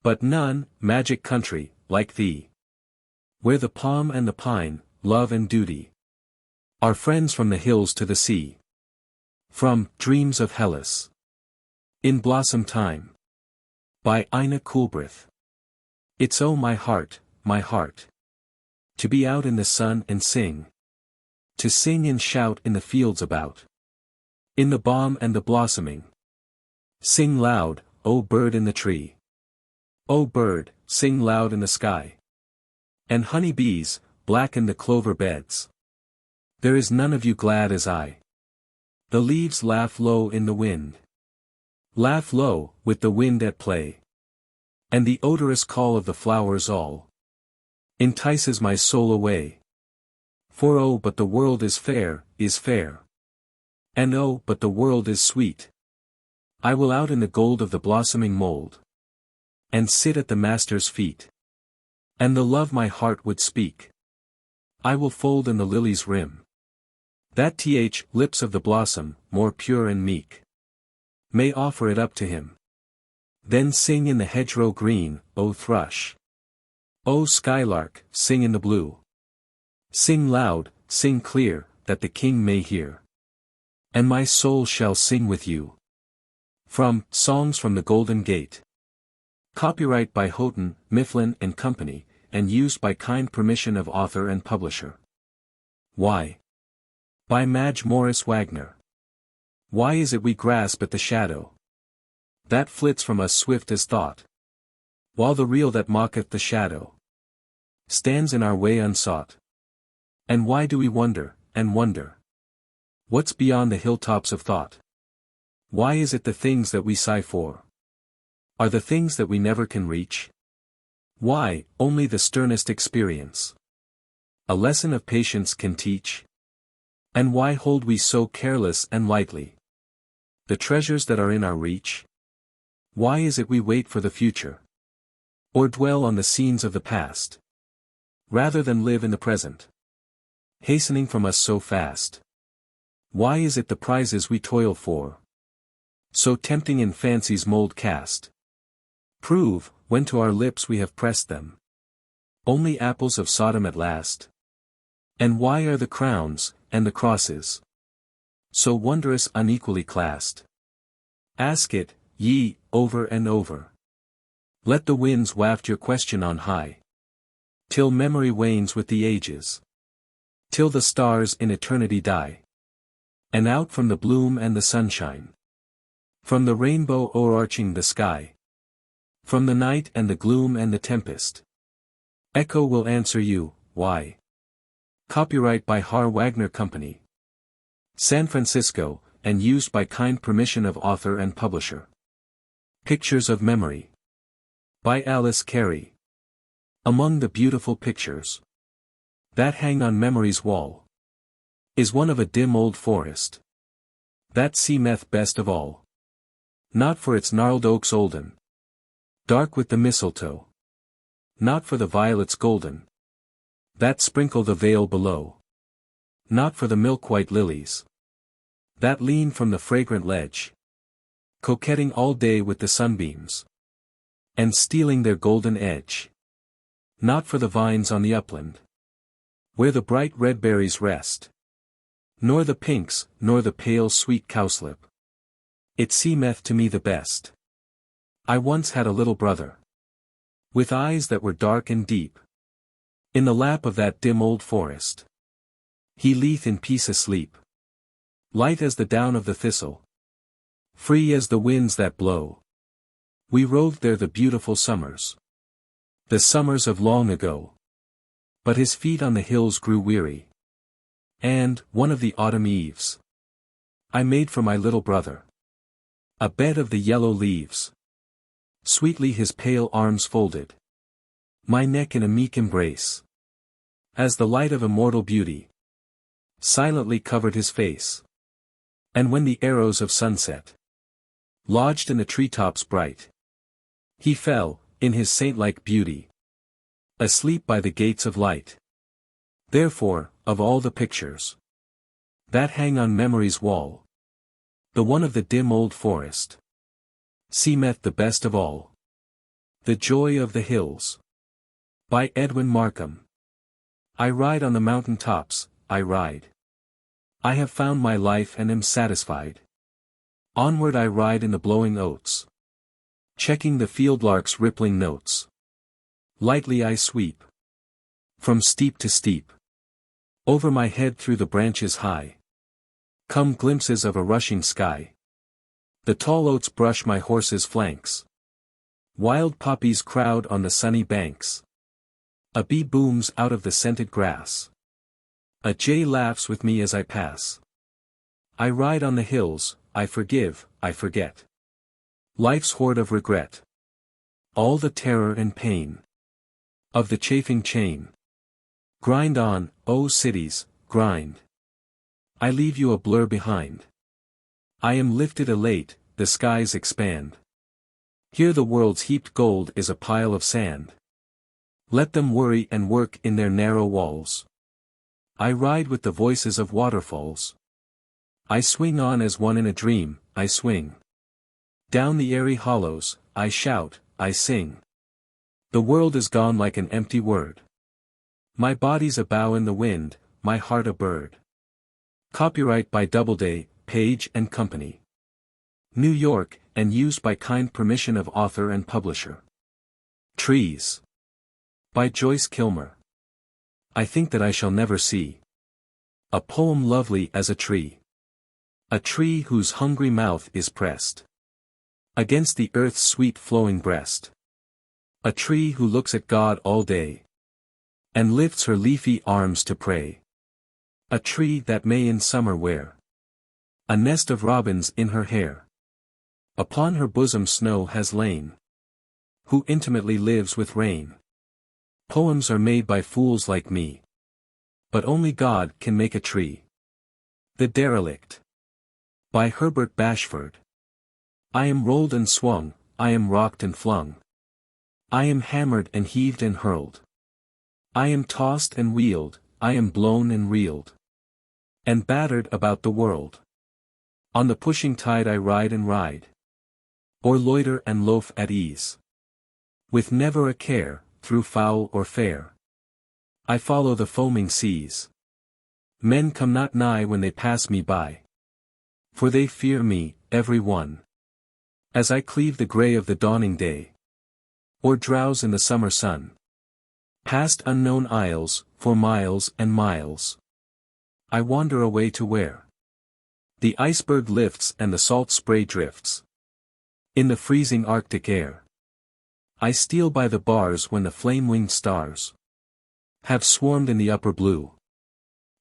but none, magic country, like thee, where the palm and the pine, love and duty, are friends from the hills to the sea. From Dreams of Hellas, in Blossom Time, by Ina Coolbrith. It's oh my heart, to be out in the sun and sing, to sing and shout in the fields about, in the balm and the blossoming. Sing loud, O bird in the tree. O bird, sing loud in the sky. And honey bees, blacken the clover beds. There is none of you glad as I. The leaves laugh low in the wind. Laugh low, with the wind at play. And the odorous call of the flowers all entices my soul away. For oh but the world is fair, and oh but the world is sweet. I will out in the gold of the blossoming mold, and sit at the Master's feet. And the love my heart would speak, I will fold in the lily's rim. That lips of the blossom, more pure and meek, may offer it up to him. Then sing in the hedgerow green, O thrush. O skylark, sing in the blue. Sing loud, sing clear, that the king may hear. And my soul shall sing with you. From Songs from the Golden Gate. Copyright by Houghton, Mifflin and Company, and used by kind permission of author and publisher. Why? By Madge Morris Wagner. Why is it we grasp at the shadow that flits from us swift as thought, while the real that mocketh the shadow stands in our way unsought? And why do we wonder, and wonder, what's beyond the hilltops of thought? Why is it the things that we sigh for are the things that we never can reach? Why, only the sternest experience a lesson of patience can teach? And why hold we so careless and lightly the treasures that are in our reach? Why is it we wait for the future, or dwell on the scenes of the past, rather than live in the present, hastening from us so fast? Why is it the prizes we toil for, so tempting in fancy's mold cast, prove, when to our lips we have pressed them, only apples of Sodom at last? And why are the crowns, and the crosses, so wondrous unequally classed? Ask it, ye, over and over. Let the winds waft your question on high, till memory wanes with the ages, till the stars in eternity die. And out from the bloom and the sunshine, from the rainbow o'erarching the sky, from the night and the gloom and the tempest, echo will answer you, why? Copyright by Har Wagner Company, San Francisco, and used by kind permission of author and publisher. Pictures of Memory, by Alice Carey. Among the beautiful pictures that hang on memory's wall is one of a dim old forest that seemeth best of all, not for its gnarled oaks olden, dark with the mistletoe, not for the violets golden, that sprinkle the vale below. Not for the milk-white lilies, that lean from the fragrant ledge, coquetting all day with the sunbeams, and stealing their golden edge. Not for the vines on the upland, where the bright red berries rest, nor the pinks, nor the pale sweet cowslip. It seemeth to me the best. I once had a little brother, with eyes that were dark and deep, in the lap of that dim old forest. He lieth in peace asleep, light as the down of the thistle, free as the winds that blow. We roved there the beautiful summers, the summers of long ago. But his feet on the hills grew weary, and, one of the autumn eves, I made for my little brother a bed of the yellow leaves. Sweetly his pale arms folded my neck in a meek embrace, as the light of immortal beauty silently covered his face. And when the arrows of sunset lodged in the treetops bright, he fell, in his saint-like beauty, asleep by the gates of light. Therefore, of all the pictures that hang on memory's wall, the one of the dim old forest seemeth the best of all. The Joy of the Hills, by Edwin Markham. I ride on the mountain tops, I ride. I have found my life and am satisfied. Onward I ride in the blowing oats, checking the fieldlark's rippling notes. Lightly I sweep from steep to steep. Over my head through the branches high come glimpses of a rushing sky. The tall oats brush my horse's flanks. Wild poppies crowd on the sunny banks. A bee booms out of the scented grass. A jay laughs with me as I pass. I ride on the hills, I forgive, I forget life's hoard of regret, all the terror and pain of the chafing chain. Grind on, O cities, grind. I leave you a blur behind. I am lifted elate, the skies expand. Here the world's heaped gold is a pile of sand. Let them worry and work in their narrow walls. I ride with the voices of waterfalls. I swing on as one in a dream, I swing. Down the airy hollows, I shout, I sing. The world is gone like an empty word. My body's a bough in the wind, my heart a bird. Copyright by Doubleday, Page & Company. New York, and used by kind permission of author and publisher. Trees, by Joyce Kilmer. I think that I shall never see a poem lovely as a tree. A tree whose hungry mouth is pressed against the earth's sweet flowing breast. A tree who looks at God all day and lifts her leafy arms to pray. A tree that may in summer wear a nest of robins in her hair. Upon her bosom snow has lain, who intimately lives with rain. Poems are made by fools like me, but only God can make a tree. The Derelict, by Herbert Bashford. I am rolled and swung, I am rocked and flung. I am hammered and heaved and hurled. I am tossed and wheeled, I am blown and reeled, and battered about the world. On the pushing tide I ride and ride, or loiter and loaf at ease, with never a care, through foul or fair. I follow the foaming seas. Men come not nigh when they pass me by, for they fear me, every one. As I cleave the grey of the dawning day, or drowse in the summer sun, past unknown isles, for miles and miles, I wander away to where the iceberg lifts and the salt spray drifts in the freezing Arctic air. I steal by the bars when the flame-winged stars have swarmed in the upper blue,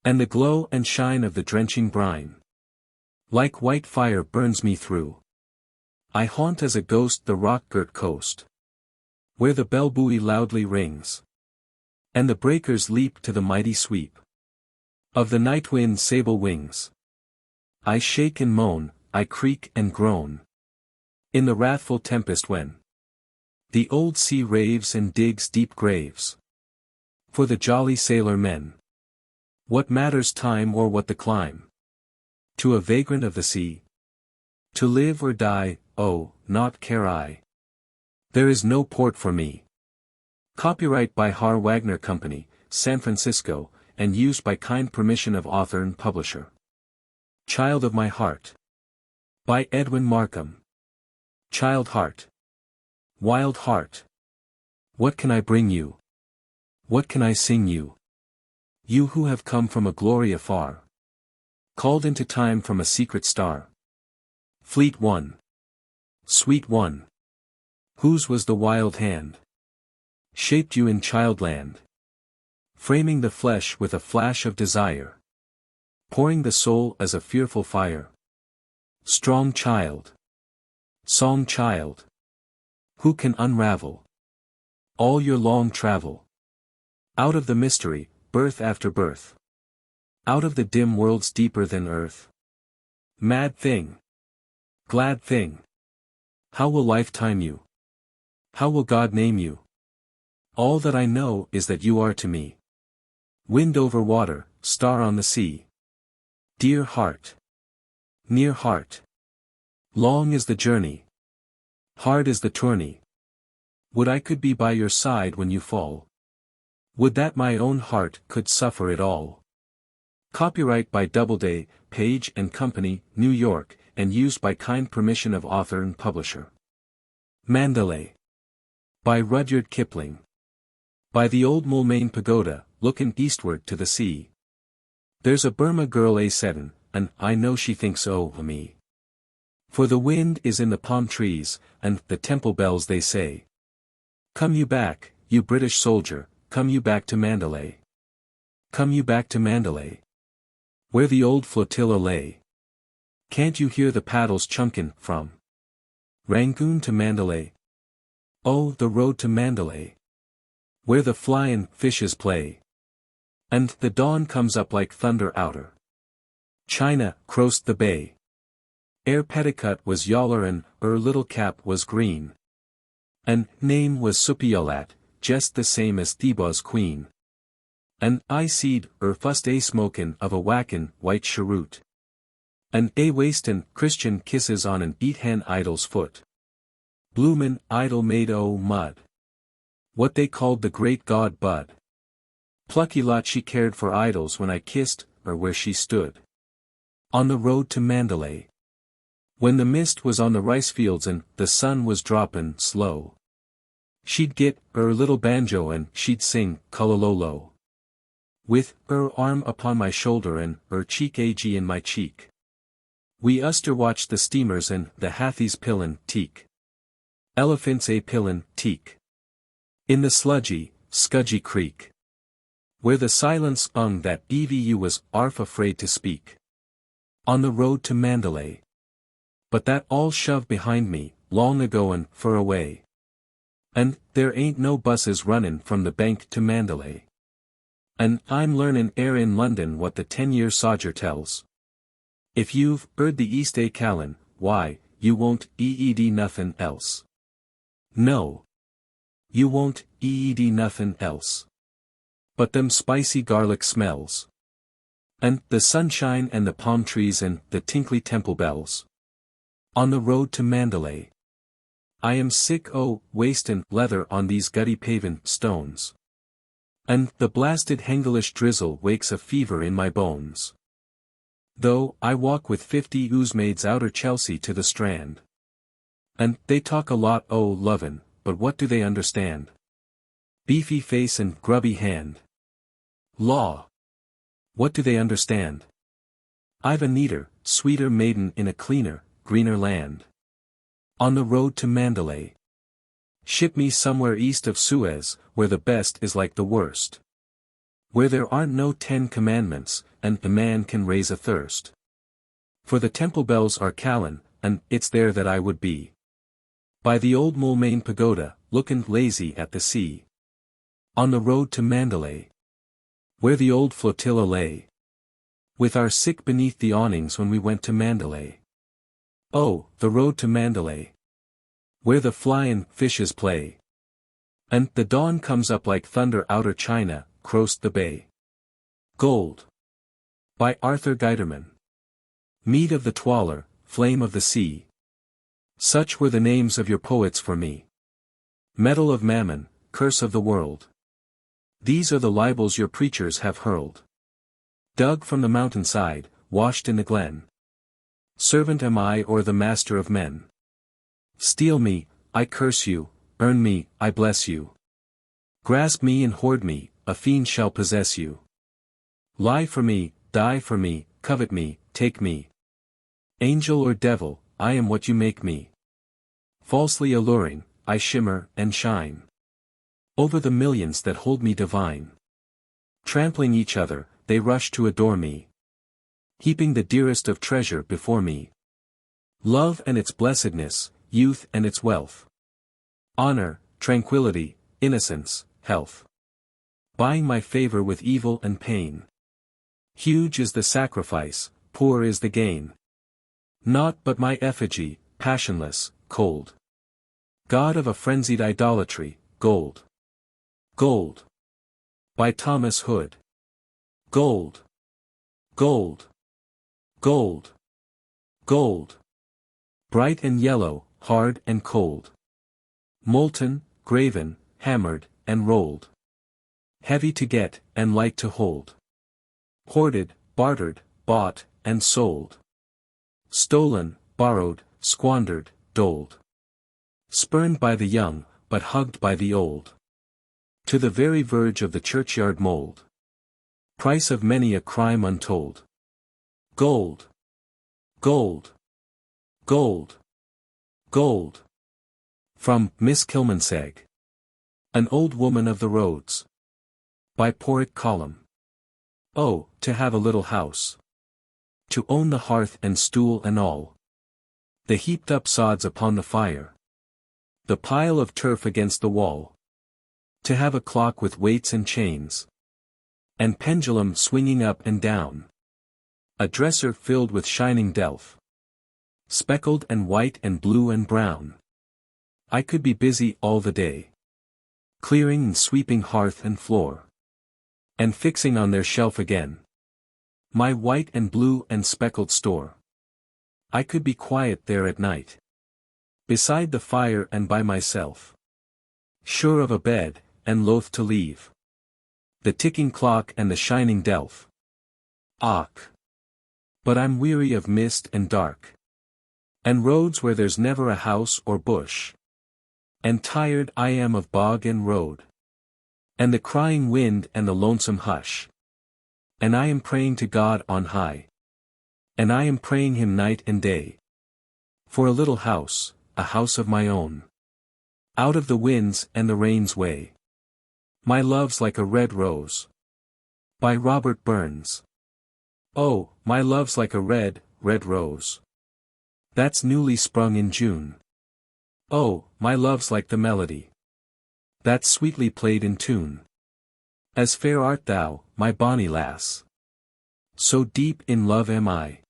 and the glow and shine of the drenching brine like white fire burns me through. I haunt as a ghost the rock-girt coast, where the bell buoy loudly rings, and the breakers leap to the mighty sweep of the night wind's sable wings. I shake and moan, I creak and groan, in the wrathful tempest when the old sea raves and digs deep graves. For the jolly sailor men. What matters time or what the clime? To a vagrant of the sea. To live or die, oh, naught care I. There is no port for me. Copyright by Har Wagner Company, San Francisco, and used by kind permission of author and publisher. Child of My Heart. By Edwin Markham. Child heart. Wild heart. What can I bring you? What can I sing you? You who have come from a glory afar. Called into time from a secret star. Fleet one. Sweet one. Whose was the wild hand? Shaped you in childland. Framing the flesh with a flash of desire. Pouring the soul as a fearful fire. Strong child. Song child. Who can unravel all your long travel? Out of the mystery, birth after birth. Out of the dim worlds deeper than earth. Mad thing. Glad thing. How will life time you? How will God name you? All that I know is that you are to me. Wind over water, star on the sea. Dear heart. Near heart. Long is the journey. Hard is the tourney. Would I could be by your side when you fall. Would that my own heart could suffer it all. Copyright by Doubleday, Page and Company, New York, and used by kind permission of author and publisher. Mandalay. By Rudyard Kipling. By the old Moulmein Pagoda, looking eastward to the sea. There's a Burma girl A7, and I know she thinks of me. For the wind is in the palm trees, and the temple bells they say. Come you back, you British soldier, come you back to Mandalay. Come you back to Mandalay. Where the old flotilla lay. Can't you hear the paddles chunkin' from Rangoon to Mandalay? Oh, the road to Mandalay. Where the flyin' fishes play. And the dawn comes up like thunder outer China, crossed the bay. Ere petticut was yaller and little cap was green. And name was Supiolat, just the same as Thebaw's queen. And I seed fust a smokin' of a whackin' white cheroot. And a wastin' Christian kisses on an eat hen idol's foot. Bloomin' idol made o' mud. What they called the great god bud. Plucky lot she cared for idols when I kissed where she stood. On the road to Mandalay. When the mist was on the rice fields and the sun was droppin' slow. She'd get little banjo and she'd sing Kullalolo. With arm upon my shoulder and cheek ag in my cheek. We uster watch the steamers and the hathies pillin' teak. Elephants a pillin' teak. In the sludgy, scudgy creek. Where the silence that EVU was arf afraid to speak. On the road to Mandalay. But that all shoved behind me, long ago and fur away. And there ain't no buses runnin' from the bank to Mandalay. And I'm learnin' in London what the 10-year sodger tells. If you've heard the East A Callan, why, you won't EED nothin' else. No. You won't EED nothin' else. But them spicy garlic smells. And the sunshine and the palm trees and the tinkly temple bells. On the road to Mandalay. I am sick wastin' leather on these gutty pavin' stones. And the blasted Hengelish drizzle wakes a fever in my bones. Though I walk with 50 oozemaids outer Chelsea to the Strand. And they talk a lot lovin', but what do they understand? Beefy face and grubby hand. Law. What do they understand? I've a neater, sweeter maiden in a cleaner, greener land. On the road to Mandalay. Ship me somewhere east of Suez, where the best is like the worst. Where there aren't no 10 commandments, and a man can raise a thirst. For the temple bells are Callan, and it's there that I would be. By the old Moulmein Pagoda, lookin' lazy at the sea. On the road to Mandalay. Where the old flotilla lay. With our sick beneath the awnings when we went to Mandalay. Oh, the road to Mandalay. Where the flyin' fishes play. And the dawn comes up like thunder outer China, crossed the bay. Gold. By Arthur Guiterman. Mead of the Twaller, flame of the sea. Such were the names of your poets for me. Metal of Mammon, curse of the world. These are the libels your preachers have hurled. Dug from the mountainside, washed in the glen. Servant am I or the master of men. Steal me, I curse you, earn me, I bless you. Grasp me and hoard me, a fiend shall possess you. Lie for me, die for me, covet me, take me. Angel or devil, I am what you make me. Falsely alluring, I shimmer and shine. Over the millions that hold me divine. Trampling each other, they rush to adore me. Heaping the dearest of treasure before me. Love and its blessedness, youth and its wealth. Honor, tranquility, innocence, health. Buying my favor with evil and pain. Huge is the sacrifice, poor is the gain. Naught but my effigy, passionless, cold. God of a frenzied idolatry, gold. Gold. By Thomas Hood. Gold. Gold. Gold. Gold. Bright and yellow, hard and cold. Molten, graven, hammered, and rolled. Heavy to get, and light to hold. Hoarded, bartered, bought, and sold. Stolen, borrowed, squandered, doled. Spurned by the young, but hugged by the old. To the very verge of the churchyard mold. Price of many a crime untold. Gold. Gold. Gold. Gold. From Miss Kilmansegg. An Old Woman of the Roads. By Porrick Colum. Oh, to have a little house. To own the hearth and stool and all. The heaped up sods upon the fire. The pile of turf against the wall. To have a clock with weights and chains. And pendulum swinging up and down. A dresser filled with shining delph. Speckled and white and blue and brown. I could be busy all the day. Clearing and sweeping hearth and floor. And fixing on their shelf again. My white and blue and speckled store. I could be quiet there at night. Beside the fire and by myself. Sure of a bed, and loath to leave. The ticking clock and the shining delph. Och! But I'm weary of mist and dark. And roads where there's never a house or bush. And tired I am of bog and road. And the crying wind and the lonesome hush. And I am praying to God on high. And I am praying him night and day. For a little house, a house of my own. Out of the winds and the rain's way. My love's like a red rose. By Robert Burns. Oh, my love's like a red, red rose. That's newly sprung in June. Oh, my love's like the melody. That's sweetly played in tune. As fair art thou, my bonny lass. So deep in love am I.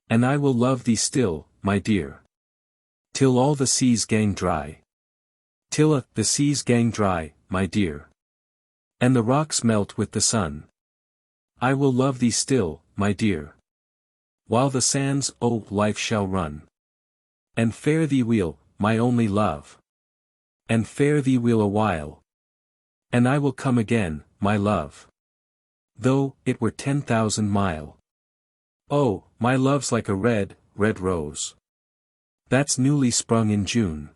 And I will love thee still, my dear. Till all the seas gang dry. Till the seas gang dry, my dear. And the rocks melt with the sun. I will love thee still, my dear. While the sands, oh, life shall run. And fare thee weel, my only love. And fare thee weel a while. And I will come again, my love. Though it were 10,000 mile. Oh, my love's like a red, red rose. That's newly sprung in June.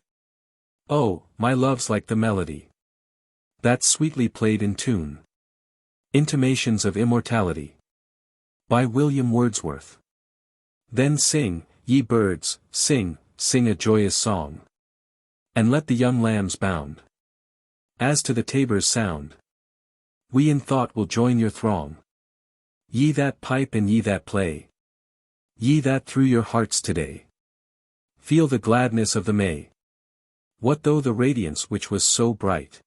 Oh, my love's like the melody. That's sweetly played in tune. Intimations of Immortality. By William Wordsworth. Then sing, ye birds, sing, sing a joyous song. And let the young lambs bound. As to the tabor's sound. We in thought will join your throng. Ye that pipe and ye that play. Ye that through your hearts today. Feel the gladness of the May. What though the radiance which was so bright.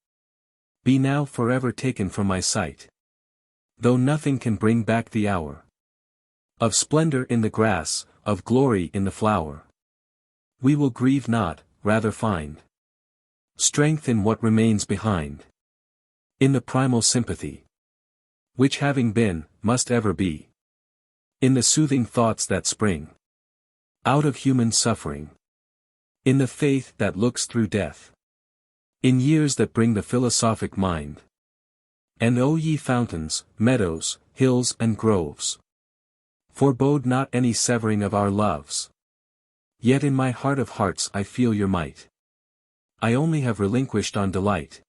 Be now forever taken from my sight. Though nothing can bring back the hour. Of splendor in the grass, of glory in the flower. We will grieve not, rather find. Strength in what remains behind. In the primal sympathy. which having been, must ever be. In the soothing thoughts that spring out of human suffering. In the faith that looks through death. In years that bring the philosophic mind. And O ye fountains, meadows, hills and groves, forebode not any severing of our loves. Yet in my heart of hearts I feel your might. I only have relinquished on delight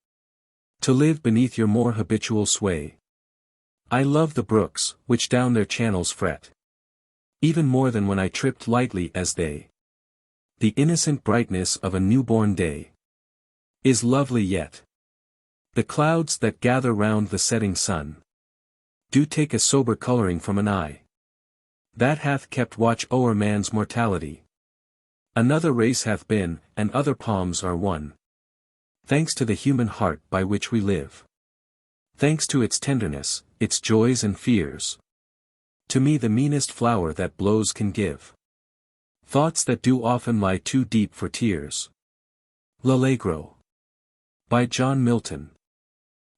to live beneath your more habitual sway. I love the brooks, which down their channels fret, even more than when I tripped lightly as they. The innocent brightness of a newborn day is lovely yet. The clouds that gather round the setting sun do take a sober coloring from an eye that hath kept watch o'er man's mortality. Another race hath been, and other palms are won. Thanks to the human heart by which we live. Thanks to its tenderness, its joys and fears. To me the meanest flower that blows can give thoughts that do often lie too deep for tears. L'Allegro. By John Milton.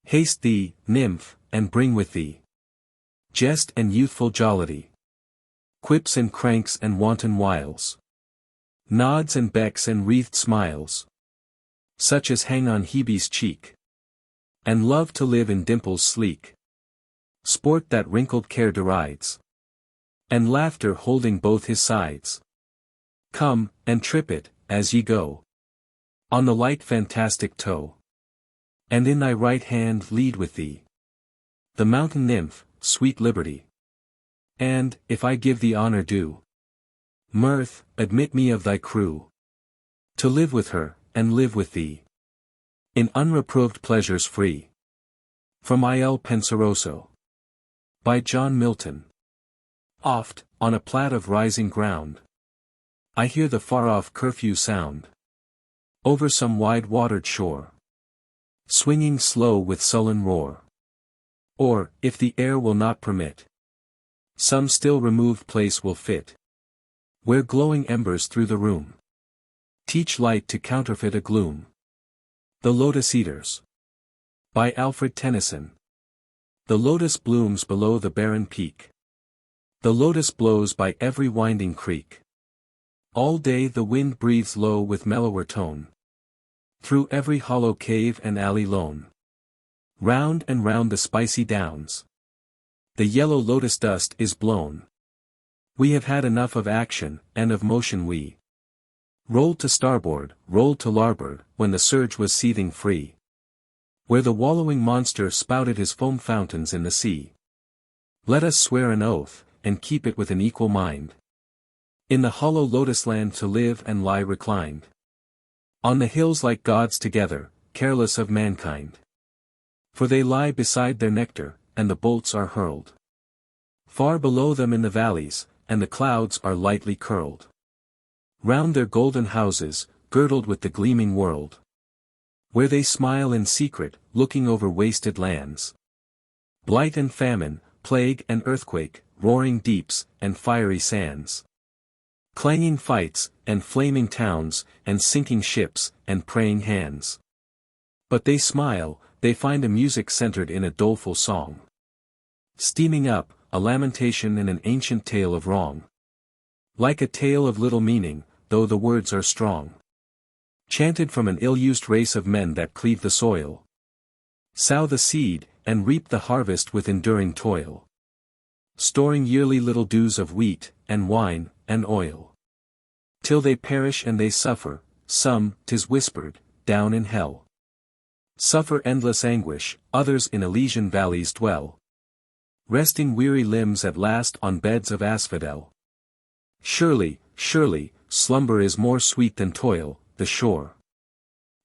Haste thee, nymph, and bring with thee jest and youthful jollity, quips and cranks and wanton wiles, nods and becks and wreathed smiles, such as hang on Hebe's cheek, and love to live in dimples sleek, sport that wrinkled care derides, and laughter holding both his sides. Come, and trip it, as ye go, on the light fantastic toe, and in thy right hand lead with thee the mountain nymph, sweet liberty. And, if I give thee honor due, mirth, admit me of thy crew, to live with her, and live with thee, in unreproved pleasures free. From Il Penseroso. By John Milton. Oft, on a plat of rising ground, I hear the far-off curfew sound, over some wide-watered shore, swinging slow with sullen roar. Or, if the air will not permit, some still removed place will fit, where glowing embers through the room teach light to counterfeit a gloom. The Lotus Eaters. By Alfred Tennyson. The lotus blooms below the barren peak. The lotus blows by every winding creek. All day the wind breathes low with mellower tone, through every hollow cave and alley lone. Round and round the spicy downs, the yellow lotus dust is blown. We have had enough of action, and of motion we rolled to starboard, rolled to larboard, when the surge was seething free, where the wallowing monster spouted his foam fountains in the sea. Let us swear an oath, and keep it with an equal mind, in the hollow lotus land to live and lie reclined, on the hills like gods together, careless of mankind. For they lie beside their nectar, and the bolts are hurled far below them in the valleys, and the clouds are lightly curled round their golden houses, girdled with the gleaming world, where they smile in secret, looking over wasted lands. Blight and famine, plague and earthquake, roaring deeps, and fiery sands. Clanging fights, and flaming towns, and sinking ships, and praying hands. But they smile, they find a music centered in a doleful song, steaming up, a lamentation in an ancient tale of wrong. Like a tale of little meaning, though the words are strong. Chanted from an ill-used race of men that cleave the soil, sow the seed, and reap the harvest with enduring toil. Storing yearly little dews of wheat, and wine, and oil, till they perish and they suffer, some, 'tis whispered, down in hell. Suffer endless anguish, others in Elysian valleys dwell, resting weary limbs at last on beds of asphodel. Surely, surely, slumber is more sweet than toil, the shore,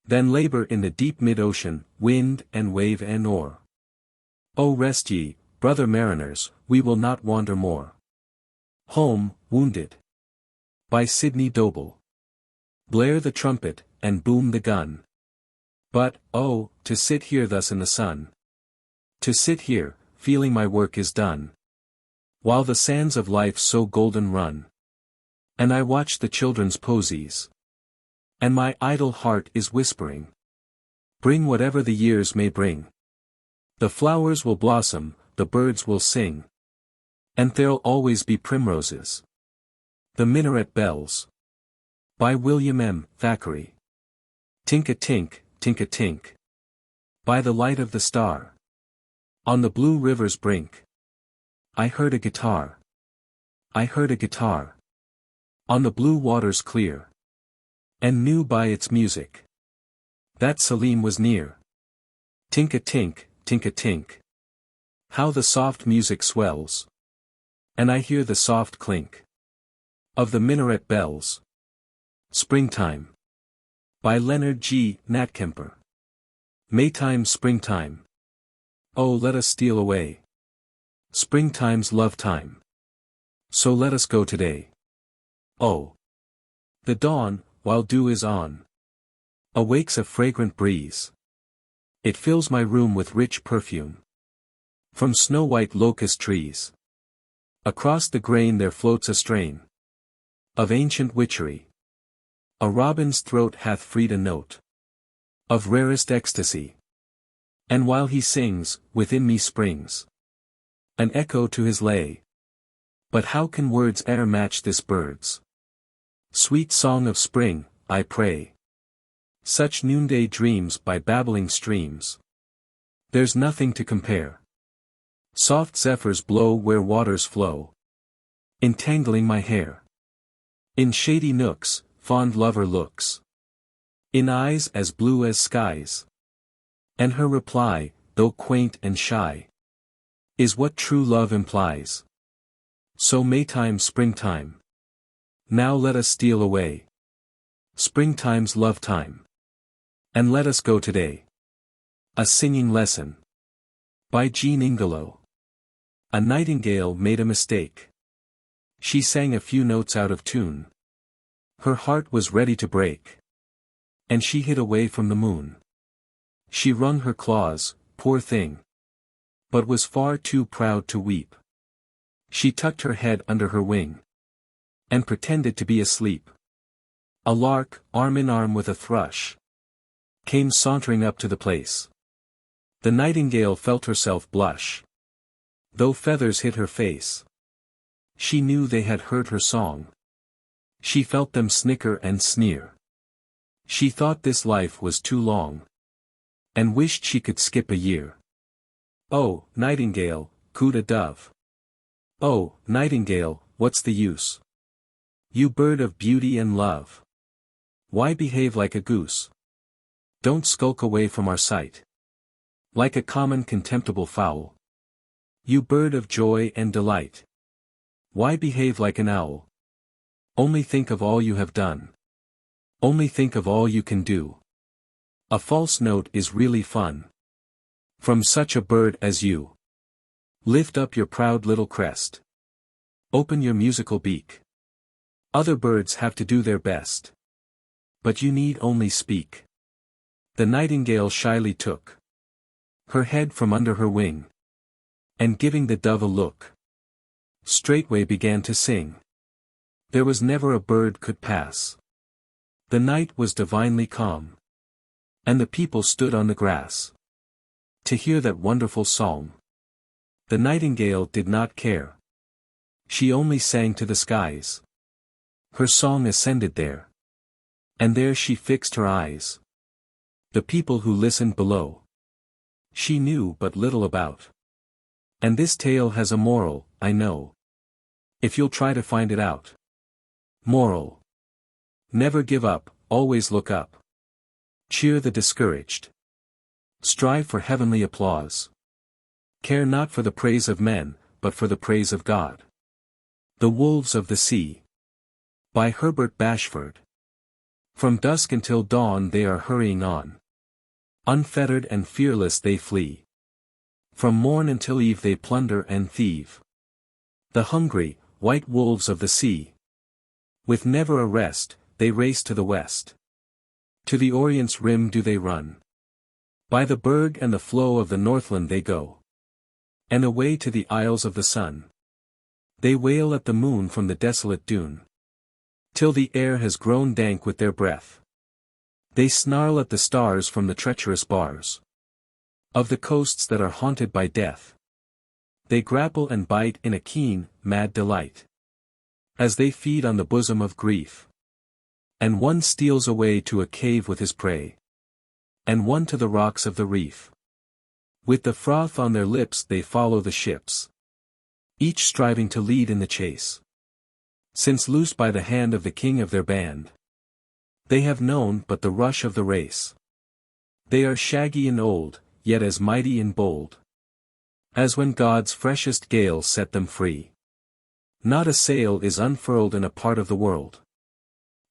than labor in the deep mid-ocean, wind and wave and oar. O rest ye, brother mariners, we will not wander more. Home, wounded. By Sidney Dobell. Blare the trumpet, and boom the gun. But, oh, to sit here thus in the sun. To sit here, feeling my work is done, while the sands of life so golden run. And I watch the children's posies, and my idle heart is whispering, bring whatever the years may bring. The flowers will blossom, the birds will sing. And there'll always be primroses. The Minaret Bells. By William M. Thackeray. Tink-a-tink, tink-a-tink. By the light of the star. On the blue river's brink. I heard a guitar. I heard a guitar. On the blue waters clear. And knew by its music that Salim was near. Tink-a-tink, tink-a-tink. How the soft music swells. And I hear the soft clink of the minaret bells. Springtime. By Leonard G. NATTKEMPER. Maytime, springtime. Oh, let us steal away. Springtime's love time. So let us go today. Oh. The dawn, while dew is on, awakes a fragrant breeze. It fills my room with rich perfume. From snow-white locust trees. Across the grain there floats a strain of ancient witchery. A robin's throat hath freed a note of rarest ecstasy. And while he sings, within me springs an echo to his lay. But how can words e'er match this bird's sweet song of spring, I pray? Such noonday dreams by babbling streams. There's nothing to compare. Soft zephyrs blow where waters flow, entangling my hair. In shady nooks, fond lover looks, in eyes as blue as skies. And her reply, though quaint and shy, is what true love implies. So Maytime, springtime. Now let us steal away. Springtime's love time. And let us go today. A Singing Lesson. By Jean Ingelow. A nightingale made a mistake. She sang a few notes out of tune. Her heart was ready to break. And she hid away from the moon. She wrung her claws, poor thing. But was far too proud to weep. She tucked her head under her wing. And pretended to be asleep. A lark, arm in arm with a thrush, came sauntering up to the place. The nightingale felt herself blush. Though feathers hid her face, she knew they had heard her song. She felt them snicker and sneer. She thought this life was too long, and wished she could skip a year. Oh, nightingale, cooed a dove. Oh, nightingale, what's the use? You bird of beauty and love. Why behave like a goose? Don't skulk away from our sight. Like a common contemptible fowl. You bird of joy and delight. Why behave like an owl? Only think of all you have done. Only think of all you can do. A false note is really fun. From such a bird as you. Lift up your proud little crest. Open your musical beak. Other birds have to do their best. But you need only speak. The nightingale shyly took her head from under her wing. And giving the dove a look, straightway began to sing. There was never a bird could pass. The night was divinely calm. And the people stood on the grass to hear that wonderful song. The nightingale did not care. She only sang to the skies. Her song ascended there. And there she fixed her eyes. The people who listened below, she knew but little about. And this tale has a moral, I know. If you'll try to find it out. Moral. Never give up, always look up. Cheer the discouraged. Strive for heavenly applause. Care not for the praise of men, but for the praise of God. The Wolves of the Sea. By Herbert Bashford. From dusk until dawn they are hurrying on. Unfettered and fearless they flee. From morn until eve they plunder and thieve. The hungry, white wolves of the sea. With never a rest, they race to the west. To the Orient's rim do they run. By the berg and the flow of the Northland they go. And away to the isles of the sun. They wail at the moon from the desolate dune. Till the air has grown dank with their breath. They snarl at the stars from the treacherous bars of the coasts that are haunted by death. They grapple and bite in a keen, mad delight, as they feed on the bosom of grief. And one steals away to a cave with his prey, and one to the rocks of the reef. With the froth on their lips they follow the ships, each striving to lead in the chase. Since loosed by the hand of the king of their band, they have known but the rush of the race. They are shaggy and old, yet as mighty and bold as when God's freshest gale set them free. Not a sail is unfurled in a part of the world,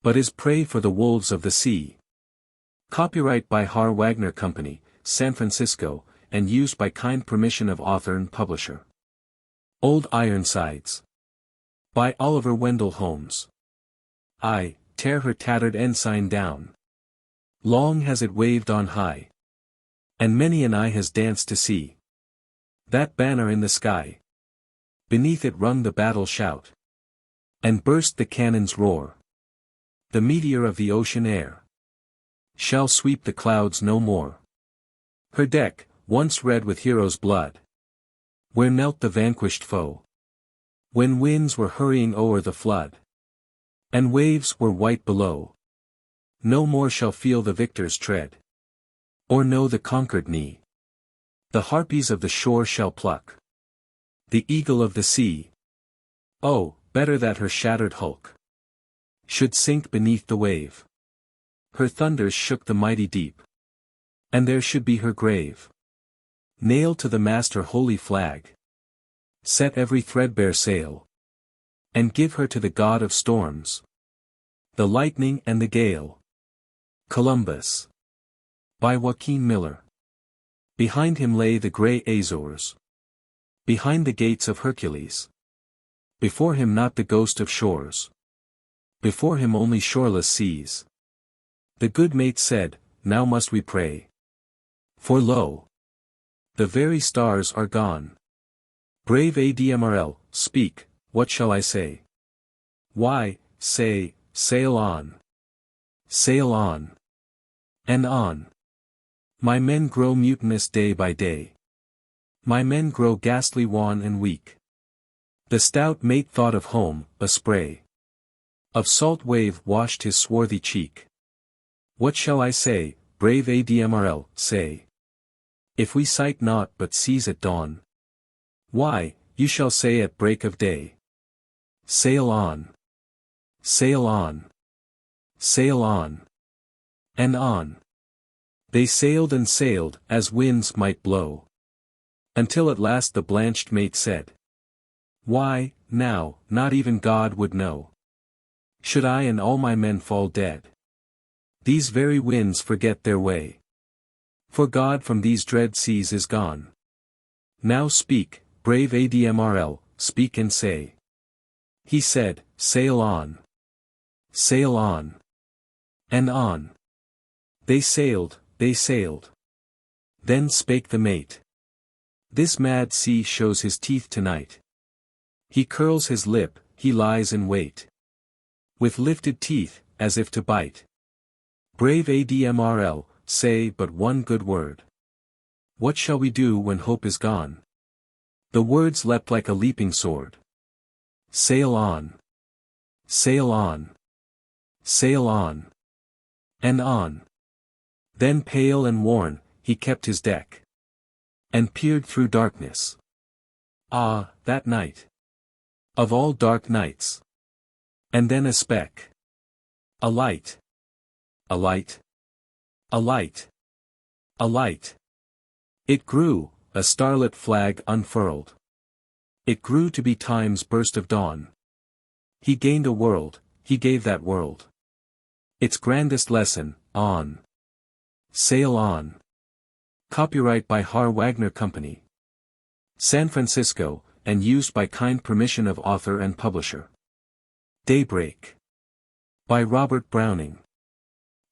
but is prey for the wolves of the sea. Copyright by Har Wagner Company, San Francisco, and used by kind permission of author and publisher. Old Ironsides. By Oliver Wendell Holmes. I tear her tattered ensign down. Long has it waved on high, and many an eye has danced to see that banner in the sky. Beneath it rung the battle shout, and burst the cannon's roar. The meteor of the ocean air shall sweep the clouds no more. Her deck, once red with heroes' blood, where knelt the vanquished foe, when winds were hurrying o'er the flood, and waves were white below, no more shall feel the victor's tread, or know the conquered knee. The harpies of the shore shall pluck the eagle of the sea. Oh, better that her shattered hulk should sink beneath the wave. Her thunders shook the mighty deep, and there should be her grave. Nail to the mast her holy flag, set every threadbare sail, and give her to the god of storms, the lightning and the gale. Columbus. By Joaquin Miller. Behind him lay the grey Azores, behind the gates of Hercules. Before him not the ghost of shores, before him only shoreless seas. The good mate said, now must we pray, for lo, the very stars are gone. Brave Admiral, speak, what shall I say? Why, say, sail on. Sail on. And on. My men grow mutinous day by day. My men grow ghastly wan and weak. The stout mate thought of home, a spray of salt wave washed his swarthy cheek. What shall I say, brave Admiral, say? If we sight naught but seas at dawn, why, you shall say at break of day. Sail on. Sail on. Sail on. And on. They sailed and sailed, as winds might blow, until at last the blanched mate said, why, now, not even God would know. Should I and all my men fall dead, these very winds forget their way. For God from these dread seas is gone. Now speak, brave Admiral, speak and say. He said, sail on. Sail on. And on. They sailed, they sailed. Then spake the mate. This mad sea shows his teeth tonight. He curls his lip, he lies in wait, with lifted teeth, as if to bite. Brave Admiral, say but one good word. What shall we do when hope is gone? The words leapt like a leaping sword. Sail on. Sail on. Sail on. And on. Then pale and worn, he kept his deck, and peered through darkness. Ah, that night! Of all dark nights! And then a speck. A light. A light. A light. A light. It grew, a starlit flag unfurled. It grew to be time's burst of dawn. He gained a world, he gave that world its grandest lesson, on. Sail on. Copyright by Har Wagner Company. San Francisco, and used by kind permission of author and publisher. Daybreak. By Robert Browning.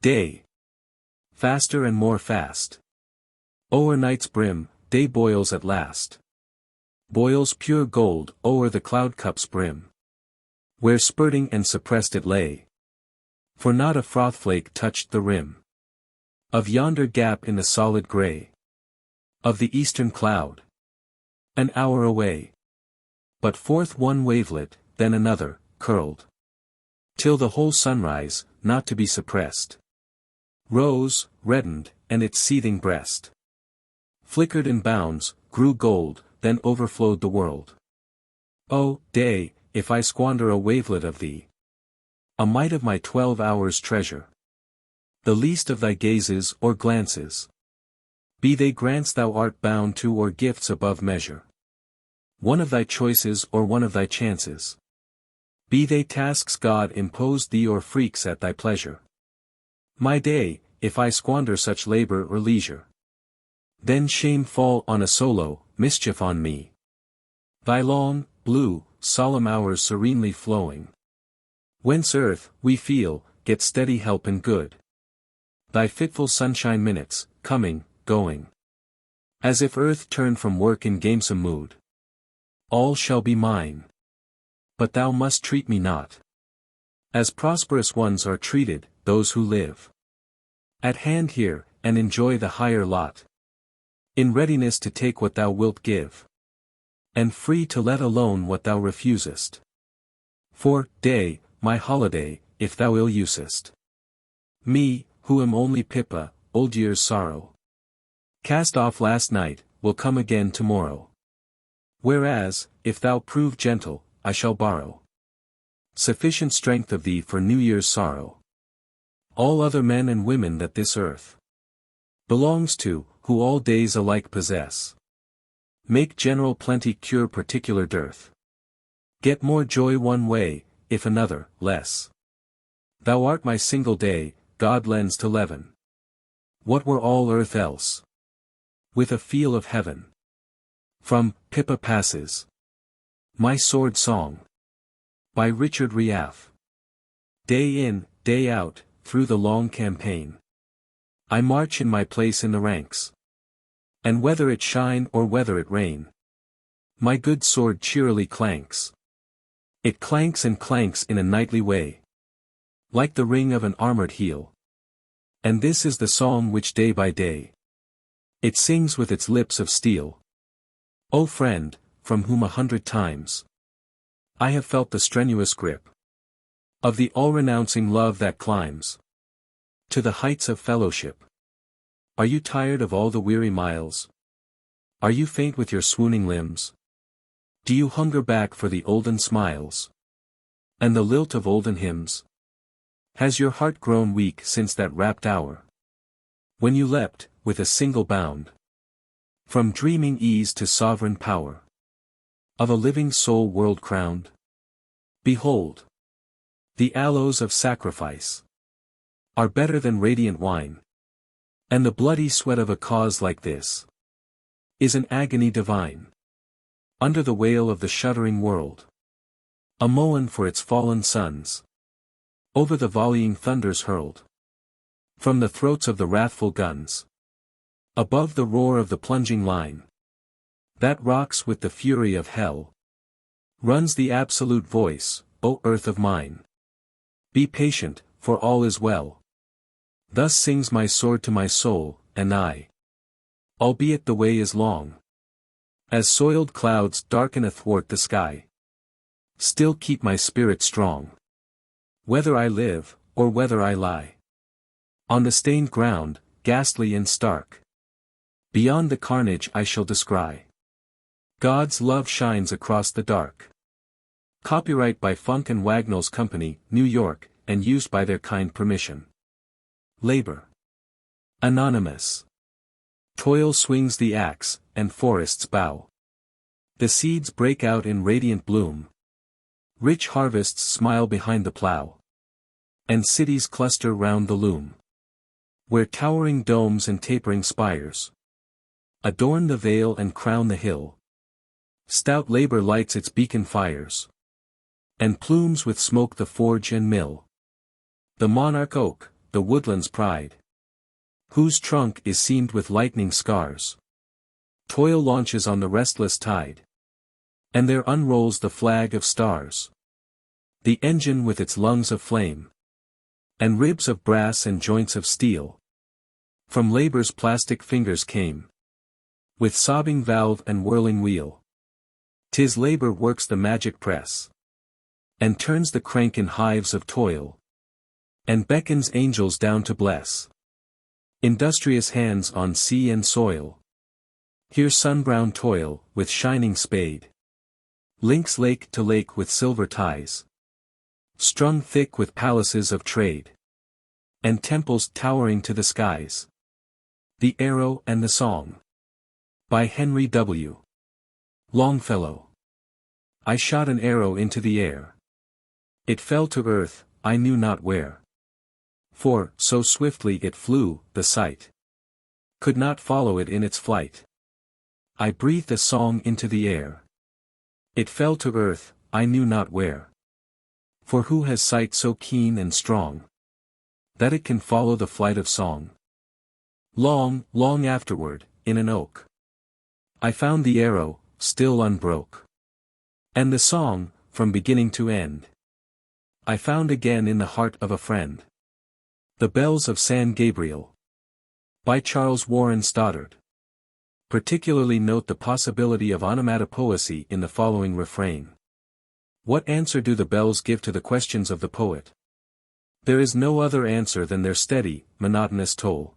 Day. Faster and more fast. O'er night's brim, day boils at last. Boils pure gold o'er the cloud cup's brim, where spurting and suppressed it lay. For not a froth flake touched the rim of yonder gap in the solid gray of the eastern cloud. An hour away. But forth one wavelet, then another, curled. Till the whole sunrise, not to be suppressed, rose, reddened, and its seething breast flickered in bounds, grew gold, then overflowed the world. O, day, if I squander a wavelet of thee, a mite of my 12 hours' treasure, the least of thy gazes or glances, be they grants thou art bound to or gifts above measure, one of thy choices or one of thy chances, be they tasks God imposed thee or freaks at thy pleasure. My day, if I squander such labor or leisure, then shame fall on a solo, mischief on me. Thy long, blue, solemn hours serenely flowing, whence earth, we feel, gets steady help and good. Thy fitful sunshine minutes, coming, going, as if earth turned from work in gamesome mood. All shall be mine. But thou must treat me not as prosperous ones are treated, those who live at hand here, and enjoy the higher lot, in readiness to take what thou wilt give, and free to let alone what thou refusest. For, day, my holiday, if thou ill usest me, who am only Pippa, old year's sorrow, cast off last night, will come again tomorrow. Whereas, if thou prove gentle, I shall borrow sufficient strength of thee for New Year's sorrow. All other men and women that this earth belongs to, who all days alike possess, make general plenty cure particular dearth. Get more joy one way, if another, less. Thou art my single day, God lends to leaven what were all earth else, with a feel of heaven. From Pippa Passes My Sword Song by Richard Riaff. Day in, day out, through the long campaign, I march in my place in the ranks, and whether it shine or whether it rain, my good sword cheerily clanks. It clanks and clanks in a knightly way, like the ring of an armored heel. And this is the song which day by day it sings with its lips of steel. O friend, from whom 100 times I have felt the strenuous grip of the all-renouncing love that climbs to the heights of fellowship. Are you tired of all the weary miles? Are you faint with your swooning limbs? Do you hunger back for the olden smiles and the lilt of olden hymns? Has your heart grown weak since that rapt hour when you leapt, with a single bound, from dreaming ease to sovereign power of a living soul world crowned? Behold, the aloes of sacrifice are better than radiant wine, and the bloody sweat of a cause like this is an agony divine. Under the wail of the shuddering world, a moan for its fallen sons, over the volleying thunders hurled from the throats of the wrathful guns, above the roar of the plunging line that rocks with the fury of hell, runs the absolute voice, O earth of mine. Be patient, for all is well. Thus sings my sword to my soul, and I, albeit the way is long, as soiled clouds darken athwart the sky, still keep my spirit strong. Whether I live, or whether I lie on the stained ground, ghastly and stark, beyond the carnage I shall descry God's love shines across the dark. Copyright by Funk and Wagnalls Company, New York, and used by their kind permission. Labor. Anonymous. Toil swings the axe, and forests bow. The seeds break out in radiant bloom. Rich harvests smile behind the plow, and cities cluster round the loom, where towering domes and tapering spires adorn the vale and crown the hill. Stout labor lights its beacon fires, and plumes with smoke the forge and mill. The monarch oak, the woodland's pride, whose trunk is seamed with lightning scars, toil launches on the restless tide, and there unrolls the flag of stars. The engine with its lungs of flame, and ribs of brass and joints of steel, from labor's plastic fingers came, with sobbing valve and whirling wheel. 'Tis labor works the magic press, and turns the crank in hives of toil, and beckons angels down to bless industrious hands on sea and soil. Here sun-brown toil, with shining spade, links lake to lake with silver ties, strung thick with palaces of trade, and temples towering to the skies. The Arrow and the Song. By Henry W. Longfellow. I shot an arrow into the air. It fell to earth, I knew not where. For, so swiftly it flew, the sight could not follow it in its flight. I breathed a song into the air. It fell to earth, I knew not where. For who has sight so keen and strong, that it can follow the flight of song? Long, long afterward, in an oak, I found the arrow, still unbroke. And the song, from beginning to end, I found again in the heart of a friend. The Bells of San Gabriel. By Charles Warren Stoddard. Particularly note the possibility of onomatopoecy in the following refrain. What answer do the bells give to the questions of the poet? There is no other answer than their steady, monotonous toll.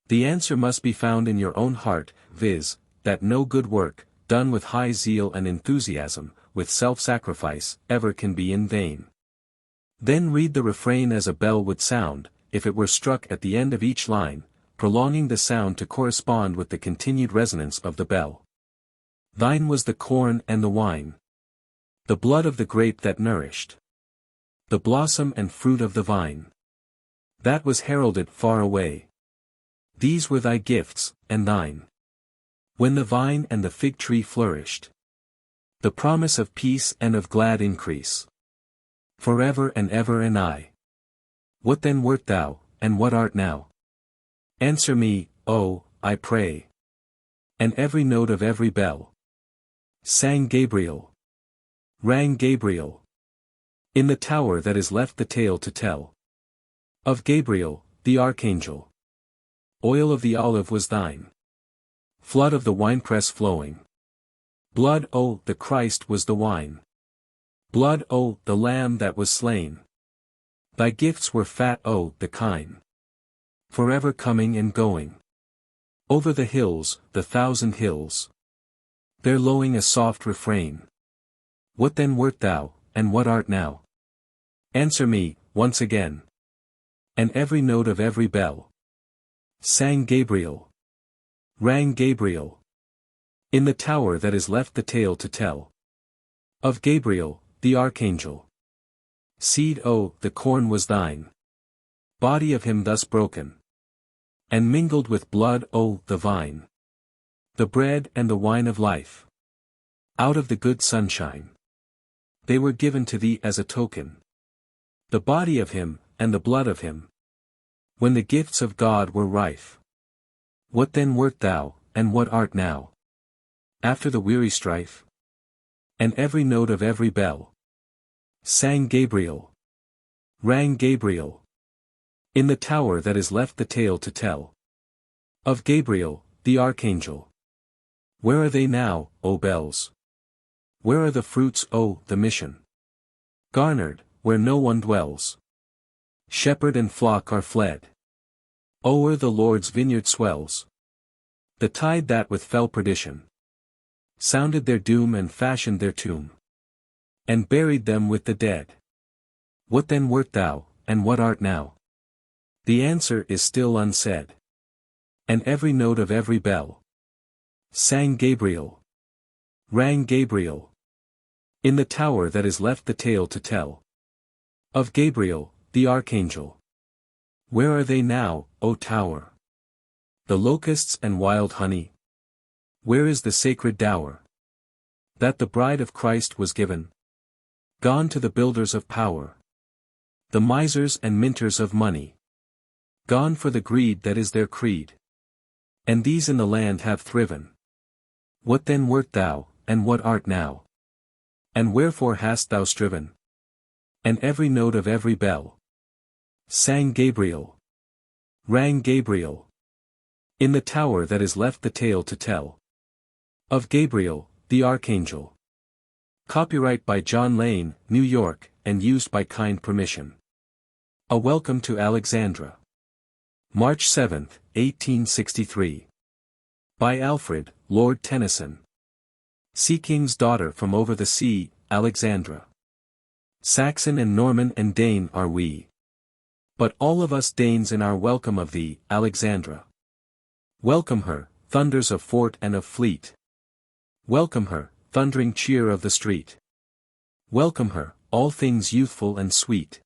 The answer must be found in your own heart, viz., that no good work, done with high zeal and enthusiasm, with self-sacrifice, ever can be in vain. Then read the refrain as a bell would sound, if it were struck at the end of each line, prolonging the sound to correspond with the continued resonance of the bell. Thine was the corn and the wine, the blood of the grape that nourished, the blossom and fruit of the vine, that was heralded far away. These were thy gifts, and thine, when the vine and the fig tree flourished, the promise of peace and of glad increase, forever and ever and aye. What then wert thou, and what art now? Answer me, oh, I pray. And every note of every bell sang Gabriel, rang Gabriel, in the tower that is left the tale to tell of Gabriel, the archangel. Oil of the olive was thine, flood of the winepress flowing. Blood, oh, the Christ was the wine. Blood, oh, the Lamb that was slain. Thy gifts were fat, oh, the kine, forever coming and going. Over the hills, the thousand hills, there lowing a soft refrain. What then wert thou, and what art now? Answer me, once again. And every note of every bell sang Gabriel, rang Gabriel, in the tower that is left the tale to tell of Gabriel, the archangel. Seed, oh, the corn was thine, body of him thus broken, and mingled with blood, oh, the vine, the bread and the wine of life. Out of the good sunshine, they were given to thee as a token, the body of him, and the blood of him, when the gifts of God were rife. What then wert thou, and what art now? After the weary strife, and every note of every bell sang Gabriel, rang Gabriel, in the tower that is left the tale to tell of Gabriel, the archangel. Where are they now, O bells? Where are the fruits, O, the mission garnered, where no one dwells? Shepherd and flock are fled o'er the Lord's vineyard swells. The tide that with fell perdition sounded their doom and fashioned their tomb, and buried them with the dead. What then wert thou, and what art now? The answer is still unsaid. And every note of every bell sang Gabriel, rang Gabriel, in the tower that is left the tale to tell of Gabriel, the archangel. Where are they now, O tower? The locusts and wild honey? Where is the sacred dower that the bride of Christ was given? Gone to the builders of power, the misers and minters of money, gone for the greed that is their creed. And these in the land have thriven. What then wert thou, and what art now? And wherefore hast thou striven? And every note of every bell sang Gabriel, rang Gabriel, in the tower that is left the tale to tell of Gabriel, the archangel. Copyright by John Lane, New York, and used by kind permission. A Welcome to Alexandra. March 7, 1863. By Alfred, Lord Tennyson. Sea King's daughter from over the sea, Alexandra. Saxon and Norman and Dane are we. But all of us Danes in our welcome of thee, Alexandra. Welcome her, thunders of fort and of fleet. Welcome her, thundering cheer of the street. Welcome her, all things youthful and sweet.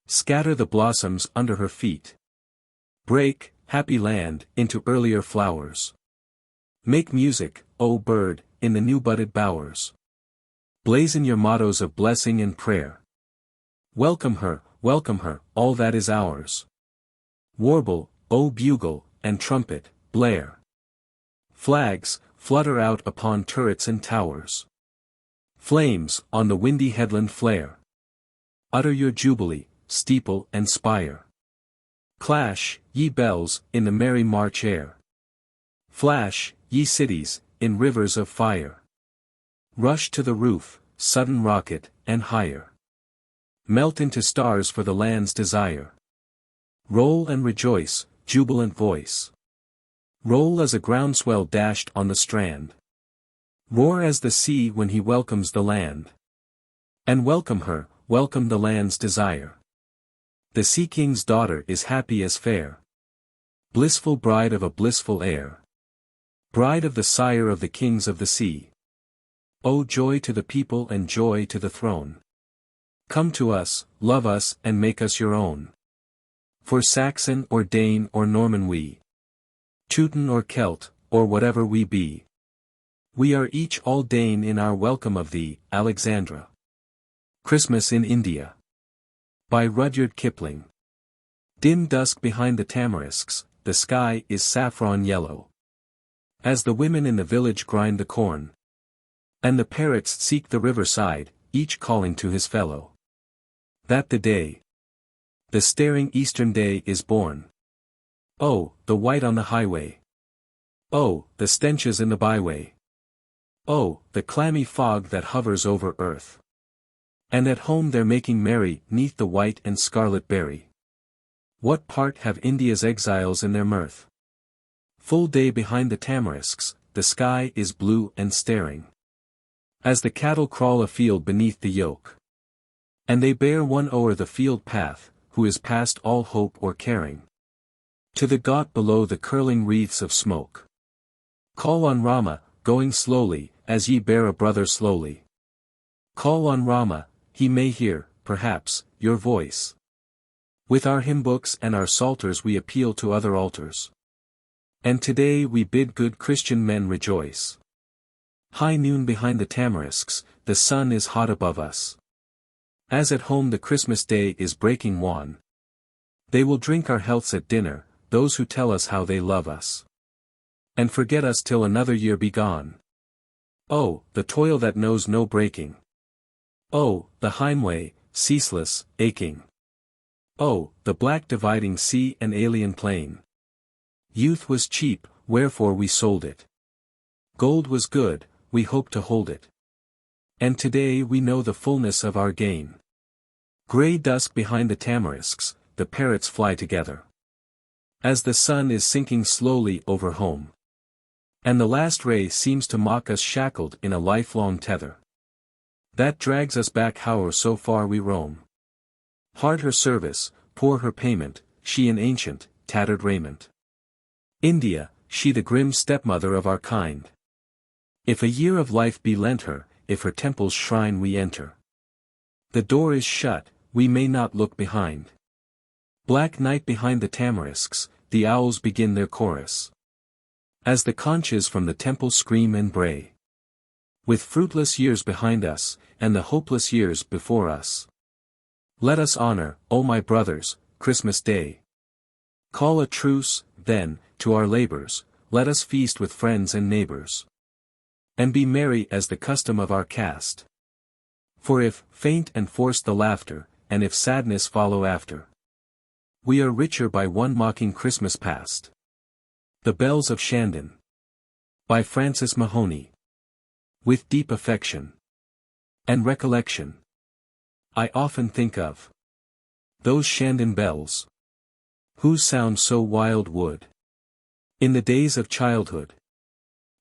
Scatter the blossoms under her feet. Break, happy land, into earlier flowers. Make music, O bird, in the new-budded bowers. Blazon your mottos of blessing and prayer. Welcome her, all that is ours. Warble, O bugle, and trumpet, blare. Flags, flutter out upon turrets and towers. Flames, on the windy headland flare. Utter your jubilee, steeple and spire. Clash, ye bells, in the merry March air. Flash, ye cities, in rivers of fire. Rush to the roof, sudden rocket, and higher. Melt into stars for the land's desire. Roll and rejoice, jubilant voice. Roll as a groundswell dashed on the strand. Roar as the sea when he welcomes the land. And welcome her, welcome the land's desire. The Sea King's daughter is happy as fair. Blissful bride of a blissful heir. Bride of the sire of the kings of the sea. O joy to the people and joy to the throne. Come to us, love us and make us your own. For Saxon or Dane or Norman we. Teuton or Celt, or whatever we be. We are each all Dane in our welcome of thee, Alexandra. Christmas in India. By Rudyard Kipling. Dim dusk behind the tamarisks, the sky is saffron yellow. As the women in the village grind the corn. And the parrots seek the riverside, each calling to his fellow. That the day. The staring eastern day is born. Oh, the white on the highway. Oh, the stenches in the byway. Oh, the clammy fog that hovers over earth. And at home they're making merry, 'neath the white and scarlet berry. What part have India's exiles in their mirth? Full day behind the tamarisks, the sky is blue and staring. As the cattle crawl afield beneath the yoke. And they bear one o'er the field path, who is past all hope or caring. To the ghat below the curling wreaths of smoke. Call on Rama, going slowly, as ye bear a brother slowly. Call on Rama, he may hear, perhaps, your voice. With our hymn books and our psalters we appeal to other altars. And today we bid good Christian men rejoice. High noon behind the tamarisks, the sun is hot above us. As at home the Christmas day is breaking wan. They will drink our healths at dinner, those who tell us how they love us. And forget us till another year be gone. Oh, the toil that knows no breaking. Oh, the highway, ceaseless, aching. Oh, the black dividing sea and alien plain. Youth was cheap, wherefore we sold it. Gold was good, we hoped to hold it. And today we know the fullness of our gain. Grey dusk behind the tamarisks, the parrots fly together. As the sun is sinking slowly over home. And the last ray seems to mock us shackled in a lifelong tether. That drags us back however so far we roam. Hard her service, poor her payment, she in ancient, tattered raiment. India, she the grim stepmother of our kind. If a year of life be lent her, if her temple's shrine we enter. The door is shut, we may not look behind. Black night behind the tamarisks, the owls begin their chorus. As the conches from the temple scream and bray. With fruitless years behind us, and the hopeless years before us. Let us honor, O my brothers, Christmas Day. Call a truce, then, to our labors, let us feast with friends and neighbors. And be merry as the custom of our caste. For if, faint and forced the laughter, and if sadness follow after. We are richer by one mocking Christmas past. The Bells of Shandon. By Francis Mahoney. With deep affection. and recollection. I often think of those Shandon bells, whose sound so wild would, in the days of childhood,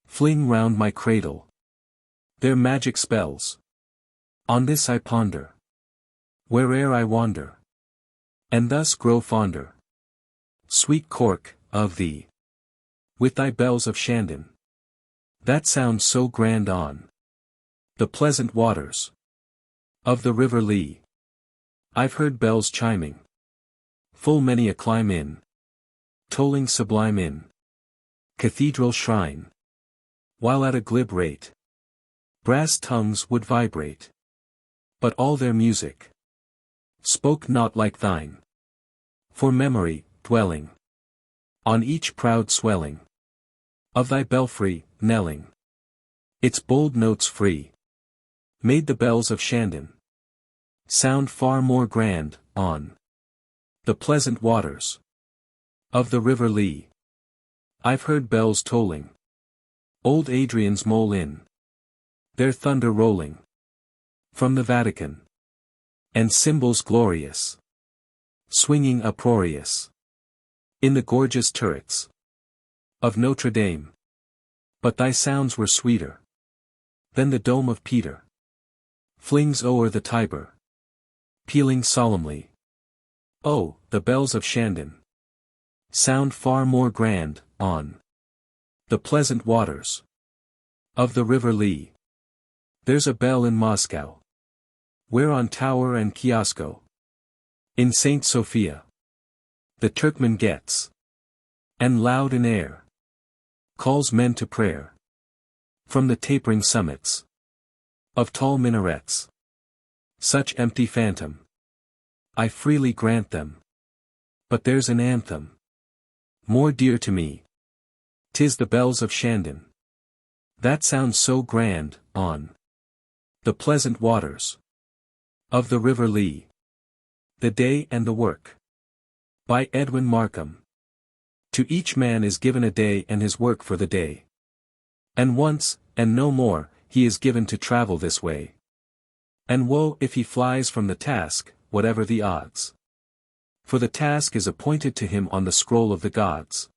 fling round my cradle their magic spells. On this I ponder, where'er I wander, and thus grow fonder, sweet Cork, of thee, with thy bells of Shandon, that sound so grand on the pleasant waters of the River Lee. I've heard bells chiming full many a clime in, tolling sublime in cathedral shrine, while at a glib rate brass tongues would vibrate, but all their music spoke not like thine. For memory, dwelling on each proud swelling of thy belfry, knelling its bold notes free, made the bells of Shandon sound far more grand, on the pleasant waters of the River Lee. I've heard bells tolling old Adrian's mole in, their thunder rolling from the Vatican, and cymbals glorious swinging uproarious in the gorgeous turrets of Notre Dame. But thy sounds were sweeter than the dome of Peter flings o'er the Tiber, pealing solemnly. Oh, the bells of Shandon sound far more grand, on the pleasant waters of the River Lee. There's a bell in Moscow, where on tower and kiosko, in Saint Sophia, the Turkman gets, and loud in air, calls men to prayer, from the tapering summits of tall minarets. Such empty phantom, I freely grant them, but there's an anthem more dear to me. 'Tis the bells of Shandon that sound so grand, on the pleasant waters of the River Lee. The Day and the Work, by Edwin Markham. To each man is given a day and his work for the day. And once, and no more, he is given to travel this way. And woe if he flies from the task, whatever the odds. For the task is appointed to him on the scroll of the gods.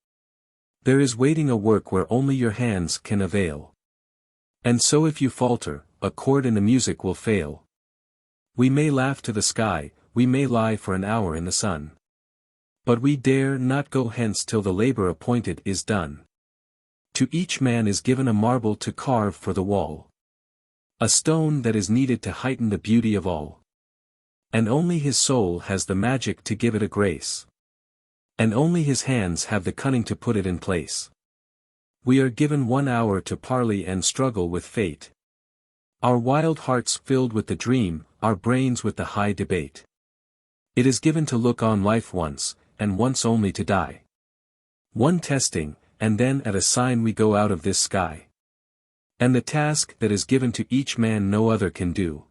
There is waiting a work where only your hands can avail. And so if you falter, a chord in the music will fail. We may laugh to the sky, we may lie for an hour in the sun. But we dare not go hence till the labor appointed is done. To each man is given a marble to carve for the wall. A stone that is needed to heighten the beauty of all. And only his soul has the magic to give it a grace. And only his hands have the cunning to put it in place. We are given 1 hour to parley and struggle with fate. Our wild hearts filled with the dream, our brains with the high debate. It is given to look on life once, and once only to die. One testing, and then at a sign we go out of this sky. And the task that is given to each man no other can do.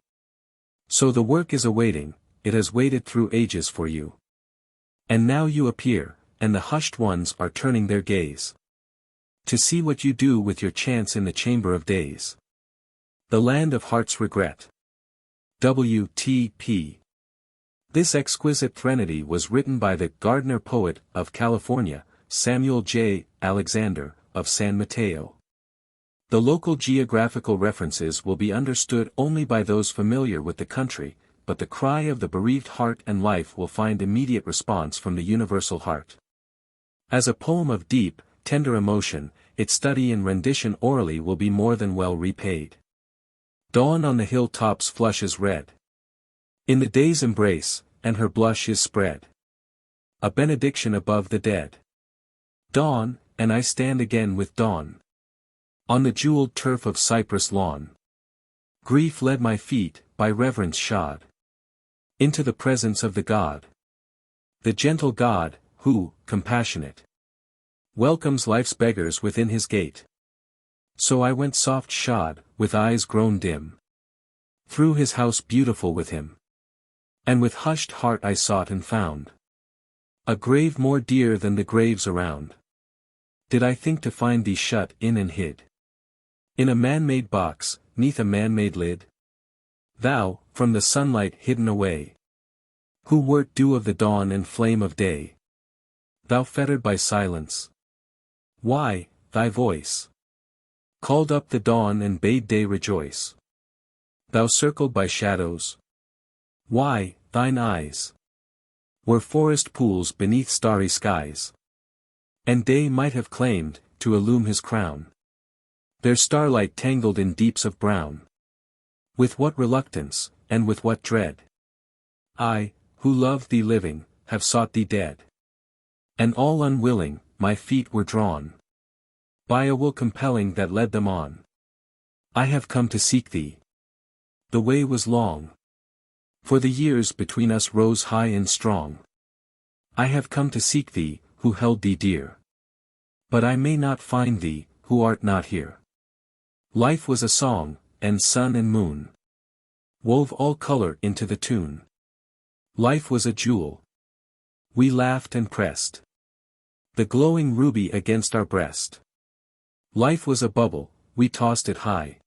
So the work is awaiting, it has waited through ages for you. And now you appear, and the hushed ones are turning their gaze to see what you do with your chance in the chamber of days. The Land of Heart's Regret. W.T.P. This exquisite threnody was written by the Gardner poet of California, Samuel J. Alexander, of San Mateo. The local geographical references will be understood only by those familiar with the country, but the cry of the bereaved heart and life will find immediate response from the universal heart. As a poem of deep, tender emotion, its study and rendition orally will be more than well repaid. Dawn on the hilltops flushes red. In the day's embrace, and her blush is spread. A benediction above the dead. Dawn, and I stand again with dawn. On the jeweled turf of cypress lawn. Grief led my feet, by reverence shod. Into the presence of the God. The gentle God, who, compassionate, welcomes life's beggars within his gate. So I went soft-shod, with eyes grown dim, through his house beautiful with him. And with hushed heart I sought and found a grave more dear than the graves around. Did I think to find thee shut in and hid in a man-made box, 'neath a man-made lid? Thou, from the sunlight hidden away, who wert dew of the dawn and flame of day. Thou fettered by silence. Why, thy voice called up the dawn and bade day rejoice. Thou circled by shadows. Why, thine eyes were forest pools beneath starry skies. And day might have claimed, to illume his crown, their starlight tangled in deeps of brown. With what reluctance, and with what dread, I, who loved thee living, have sought thee dead. And all unwilling, my feet were drawn by a will compelling that led them on. I have come to seek thee. The way was long, for the years between us rose high and strong. I have come to seek thee, who held thee dear. But I may not find thee, who art not here. Life was a song, and sun and moon wove all color into the tune. Life was a jewel. We laughed and pressed the glowing ruby against our breast. Life was a bubble, we tossed it high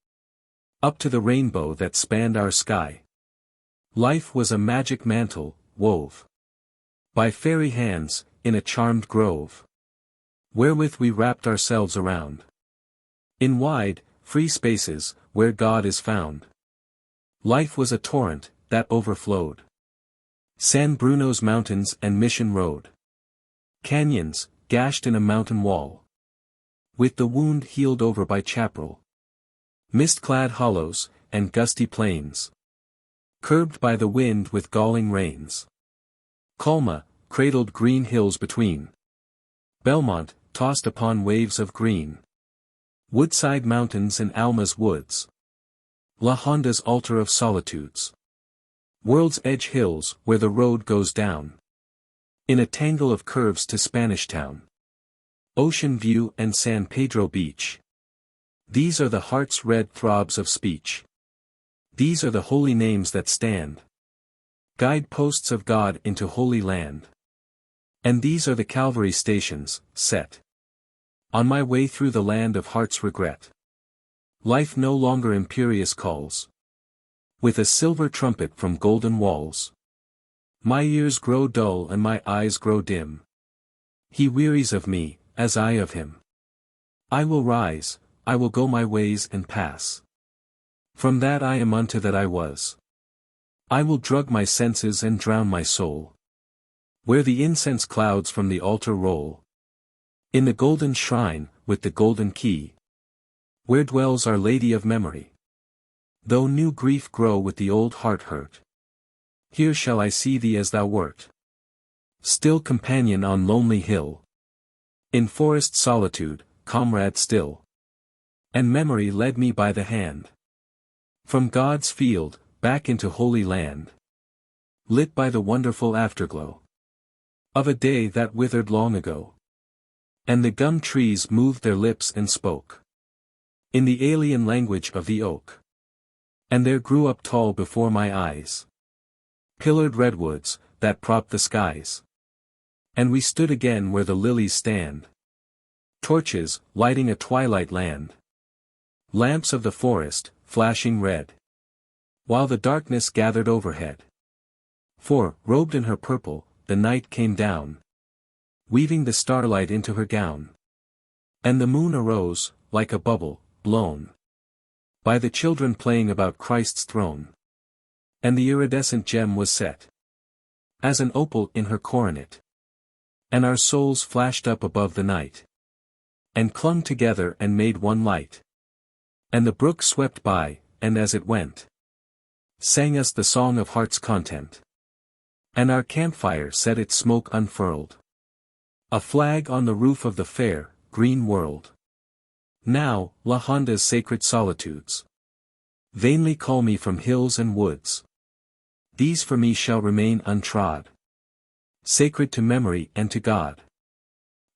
up to the rainbow that spanned our sky. Life was a magic mantle, wove by fairy hands, in a charmed grove, wherewith we wrapped ourselves around in wide, free spaces, where God is found. Life was a torrent, that overflowed San Bruno's mountains and Mission Road. Canyons, gashed in a mountain wall, with the wound healed over by chaparral. Mist-clad hollows, and gusty plains, curbed by the wind with galling rains. Colma, cradled green hills between. Belmont, tossed upon waves of green. Woodside mountains and Alma's woods. La Honda's altar of solitudes. World's Edge hills, where the road goes down in a tangle of curves to Spanish Town. Ocean view and San Pedro beach. These are the heart's red throbs of speech. These are the holy names that stand guide posts of God into Holy Land. And these are the Calvary stations, set on my way through the land of heart's regret. Life no longer imperious calls with a silver trumpet from golden walls. My ears grow dull and my eyes grow dim. He wearies of me, as I of him. I will rise, I will go my ways and pass from that I am unto that I was. I will drug my senses and drown my soul where the incense clouds from the altar roll. In the golden shrine, with the golden key, where dwells Our Lady of Memory. Though new grief grow with the old heart hurt, here shall I see thee as thou wert. Still companion on lonely hill, in forest solitude, comrade still. And memory led me by the hand from God's field, back into Holy Land, lit by the wonderful afterglow of a day that withered long ago. And the gum trees moved their lips and spoke in the alien language of the oak. And there grew up tall before my eyes pillared redwoods, that propped the skies. And we stood again where the lilies stand, torches, lighting a twilight land. Lamps of the forest, flashing red, while the darkness gathered overhead. For, robed in her purple, the night came down, weaving the starlight into her gown. And the moon arose, like a bubble, blown by the children playing about Christ's throne. And the iridescent gem was set as an opal in her coronet. And our souls flashed up above the night, and clung together and made one light. And the brook swept by, and as it went, sang us the song of heart's content. And our campfire set its smoke unfurled, a flag on the roof of the fair, green world. Now, La Honda's sacred solitudes vainly call me from hills and woods. These for me shall remain untrod, sacred to memory and to God.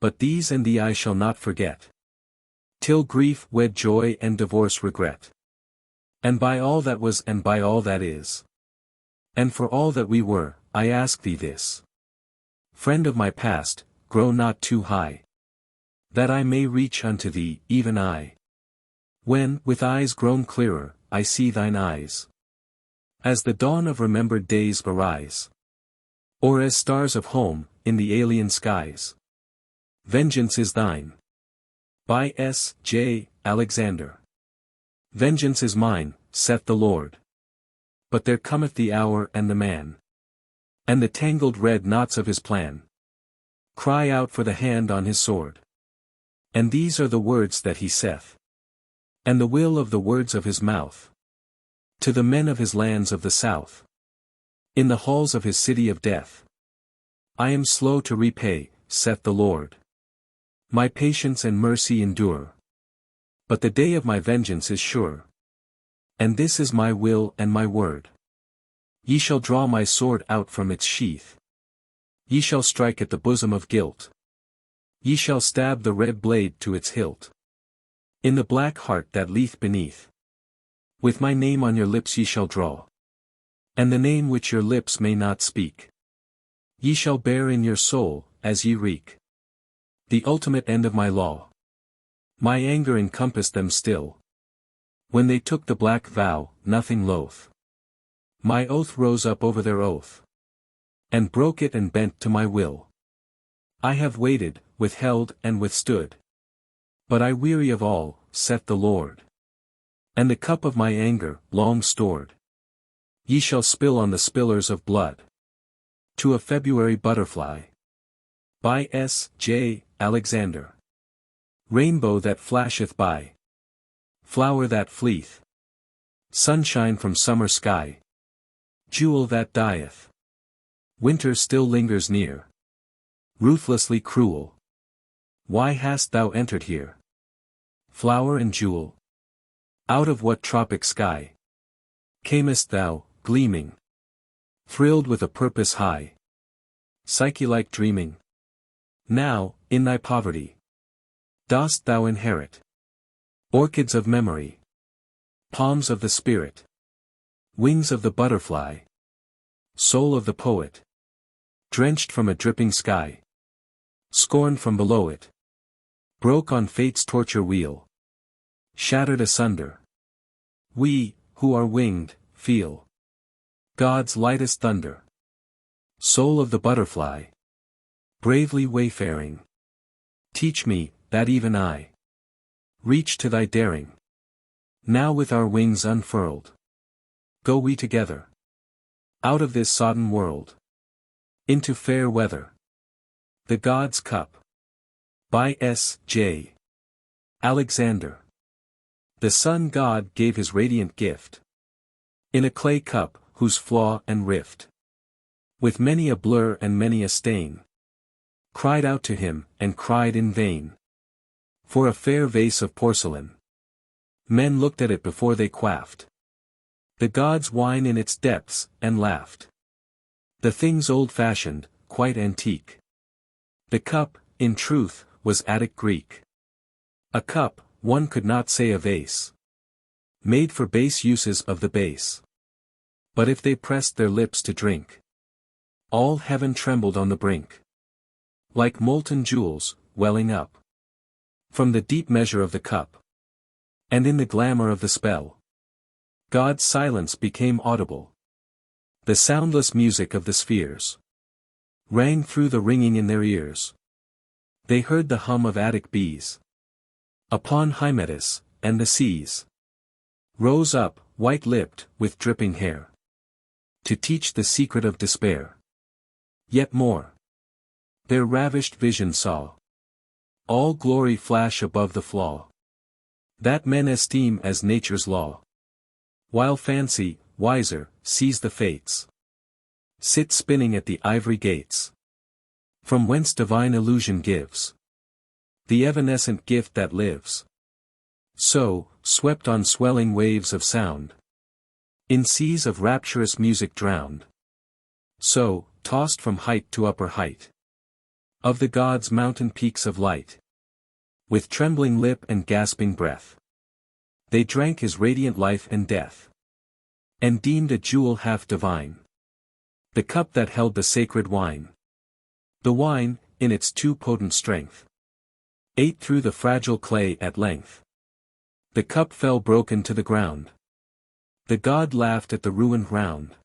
But these and thee I shall not forget, till grief wed joy and divorce regret. And by all that was and by all that is, and for all that we were, I ask thee this. Friend of my past, grow not too high, that I may reach unto thee, even I. When, with eyes grown clearer, I see thine eyes, As the dawn of remembered days arise. Or as stars of home, in the alien skies. Vengeance is thine. By S. J. Alexander. Vengeance is mine, saith the Lord. But there cometh the hour and the man. And the tangled red knots of his plan. Cry out for the hand on his sword. And these are the words that he saith. And the will of the words of his mouth. To the men of his lands of the south. In the halls of his city of death. I am slow to repay, saith the Lord. My patience and mercy endure. But the day of my vengeance is sure. And this is my will and my word. Ye shall draw my sword out from its sheath. Ye shall strike at the bosom of guilt. Ye shall stab the red blade to its hilt. In the black heart that lieth beneath. With my name on your lips ye shall draw. And the name which your lips may not speak. Ye shall bear in your soul, as ye wreak. The ultimate end of my law. My anger encompassed them still. When they took the black vow, nothing loath. My oath rose up over their oath. And broke it and bent to my will. I have waited, withheld and withstood. But I weary of all, saith the Lord. And the cup of my anger, long stored. Ye shall spill on the spillers of blood. To a February butterfly. By S. J. Alexander. Rainbow that flasheth by. Flower that fleeth. Sunshine from summer sky. Jewel that dieth. Winter still lingers near. Ruthlessly cruel. Why hast thou entered here? Flower and jewel. Out of what tropic sky? Camest thou, gleaming. Thrilled with a purpose high. Psyche-like dreaming. Now, in thy poverty. Dost thou inherit? Orchids of memory. Palms of the spirit. Wings of the butterfly. Soul of the poet. Drenched from a dripping sky. Scorned from below it. Broke on fate's torture wheel. Shattered asunder. We, who are winged, feel God's lightest thunder. Soul of the butterfly. Bravely wayfaring. Teach me, that even I reach to thy daring. Now with our wings unfurled. Go we together. Out of this sodden world. Into fair weather. The God's Cup. By S. J. Alexander. The sun God gave his radiant gift. In a clay cup, whose flaw and rift. With many a blur and many a stain. Cried out to him, and cried in vain. For a fair vase of porcelain. Men looked at it before they quaffed. The gods wine in its depths, and laughed. The thing's old-fashioned, quite antique. The cup, in truth, was Attic Greek. A cup, one could not say a vase. Made for base uses of the base. But if they pressed their lips to drink, all heaven trembled on the brink. Like molten jewels, welling up. From the deep measure of the cup. And in the glamour of the spell. God's silence became audible. The soundless music of the spheres rang through the ringing in their ears. They heard the hum of Attic bees. Upon Hymettus, and the seas rose up, white-lipped, with dripping hair. To teach the secret of despair. Yet more. Their ravished vision saw all glory flash above the flaw that men esteem as nature's law. While fancy, wiser, sees the fates sit spinning at the ivory gates, from whence divine illusion gives the evanescent gift that lives. So, swept on swelling waves of sound, in seas of rapturous music drowned. So, tossed from height to upper height of the gods' mountain peaks of light. With trembling lip and gasping breath, they drank his radiant life and death. And deemed a jewel half divine. The cup that held the sacred wine. The wine, in its too potent strength, ate through the fragile clay at length. The cup fell broken to the ground. The god laughed at the ruined round.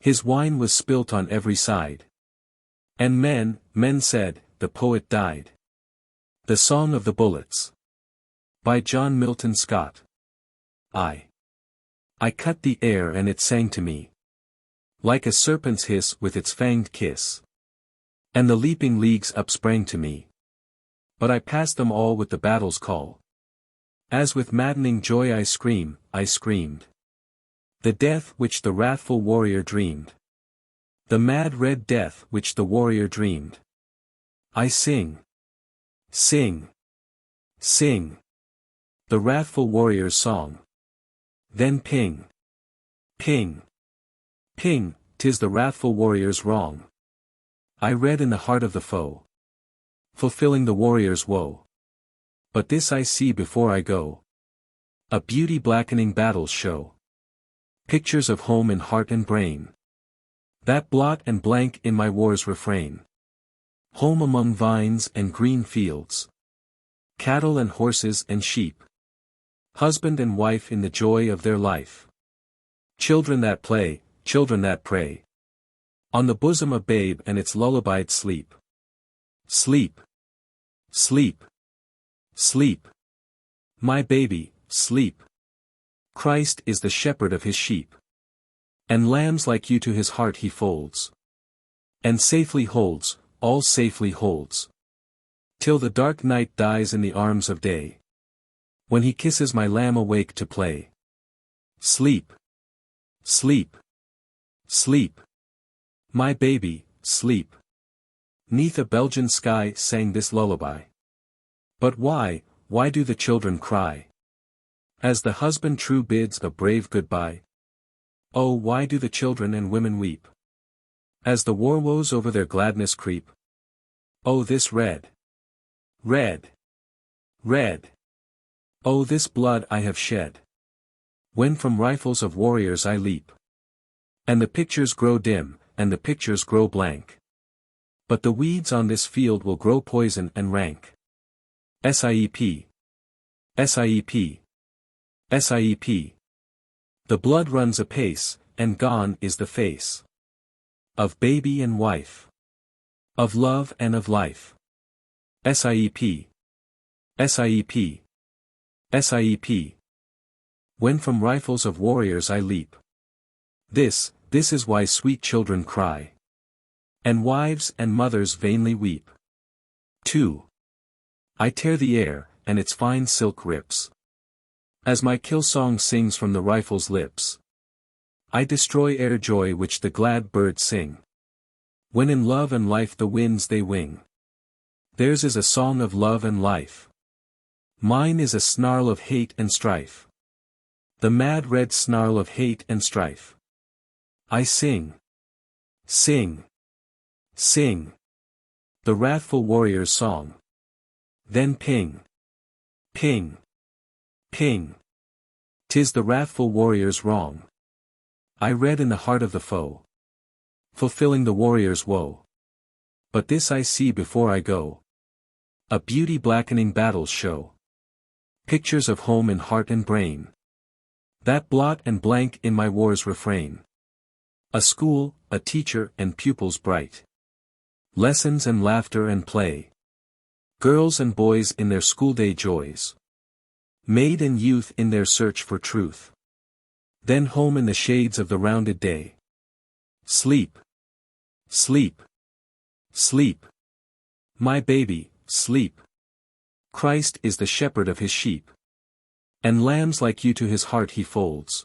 His wine was spilt on every side. And men said, the poet died. The Song of the Bullets. By John Milton Scott. I cut the air and it sang to me. Like a serpent's hiss with its fanged kiss. And the leaping leagues upsprang to me. But I passed them all with the battle's call. As with maddening joy I screamed. The death which the wrathful warrior dreamed. The mad red death which the warrior dreamed. I sing. The wrathful warrior's song. Then ping. 'Tis the wrathful warrior's wrong. I read in the heart of the foe. Fulfilling the warrior's woe. But this I see before I go. A beauty blackening battles show. Pictures of home in heart and brain. That blot and blank in my war's refrain. Home among vines and green fields. Cattle and horses and sheep. Husband and wife in the joy of their life. Children that play, children that pray. On the bosom of babe and its lullabied sleep. Sleep. My baby, sleep. Christ is the shepherd of his sheep. And lambs like you to his heart he folds. And safely holds, all safely holds. Till the dark night dies in the arms of day. When he kisses my lamb awake to play. Sleep. My baby, sleep. 'Neath a Belgian sky sang this lullaby. But why do the children cry? As the husband true bids a brave goodbye. Oh, why do the children and women weep? As the war woes over their gladness creep. Oh, this red. Oh, this blood I have shed. When from rifles of warriors I leap. And the pictures grow dim, and the pictures grow blank. But the weeds on this field will grow poison and rank. SIEP. The blood runs apace, and gone is the face. Of baby and wife. Of love and of life. SIEP. When from rifles of warriors I leap. This is why sweet children cry. And wives and mothers vainly weep. 2. I tear the air, and its fine silk rips. As my kill song sings from the rifle's lips. I destroy air joy which the glad birds sing. When in love and life the winds they wing. Theirs is a song of love and life. Mine is a snarl of hate and strife. The mad red snarl of hate and strife. I sing. The wrathful warrior's song. Then ping. 'Tis the wrathful warrior's wrong. I read in the heart of the foe. Fulfilling the warrior's woe. But this I see before I go. A beauty blackening battles show. Pictures of home in heart and brain. That blot and blank in my war's refrain. A school, a teacher and pupils bright. Lessons and laughter and play. Girls and boys in their schoolday joys. Maid and youth in their search for truth. Then home in the shades of the rounded day. Sleep. My baby, sleep. Christ is the shepherd of his sheep. And lambs like you to his heart he folds.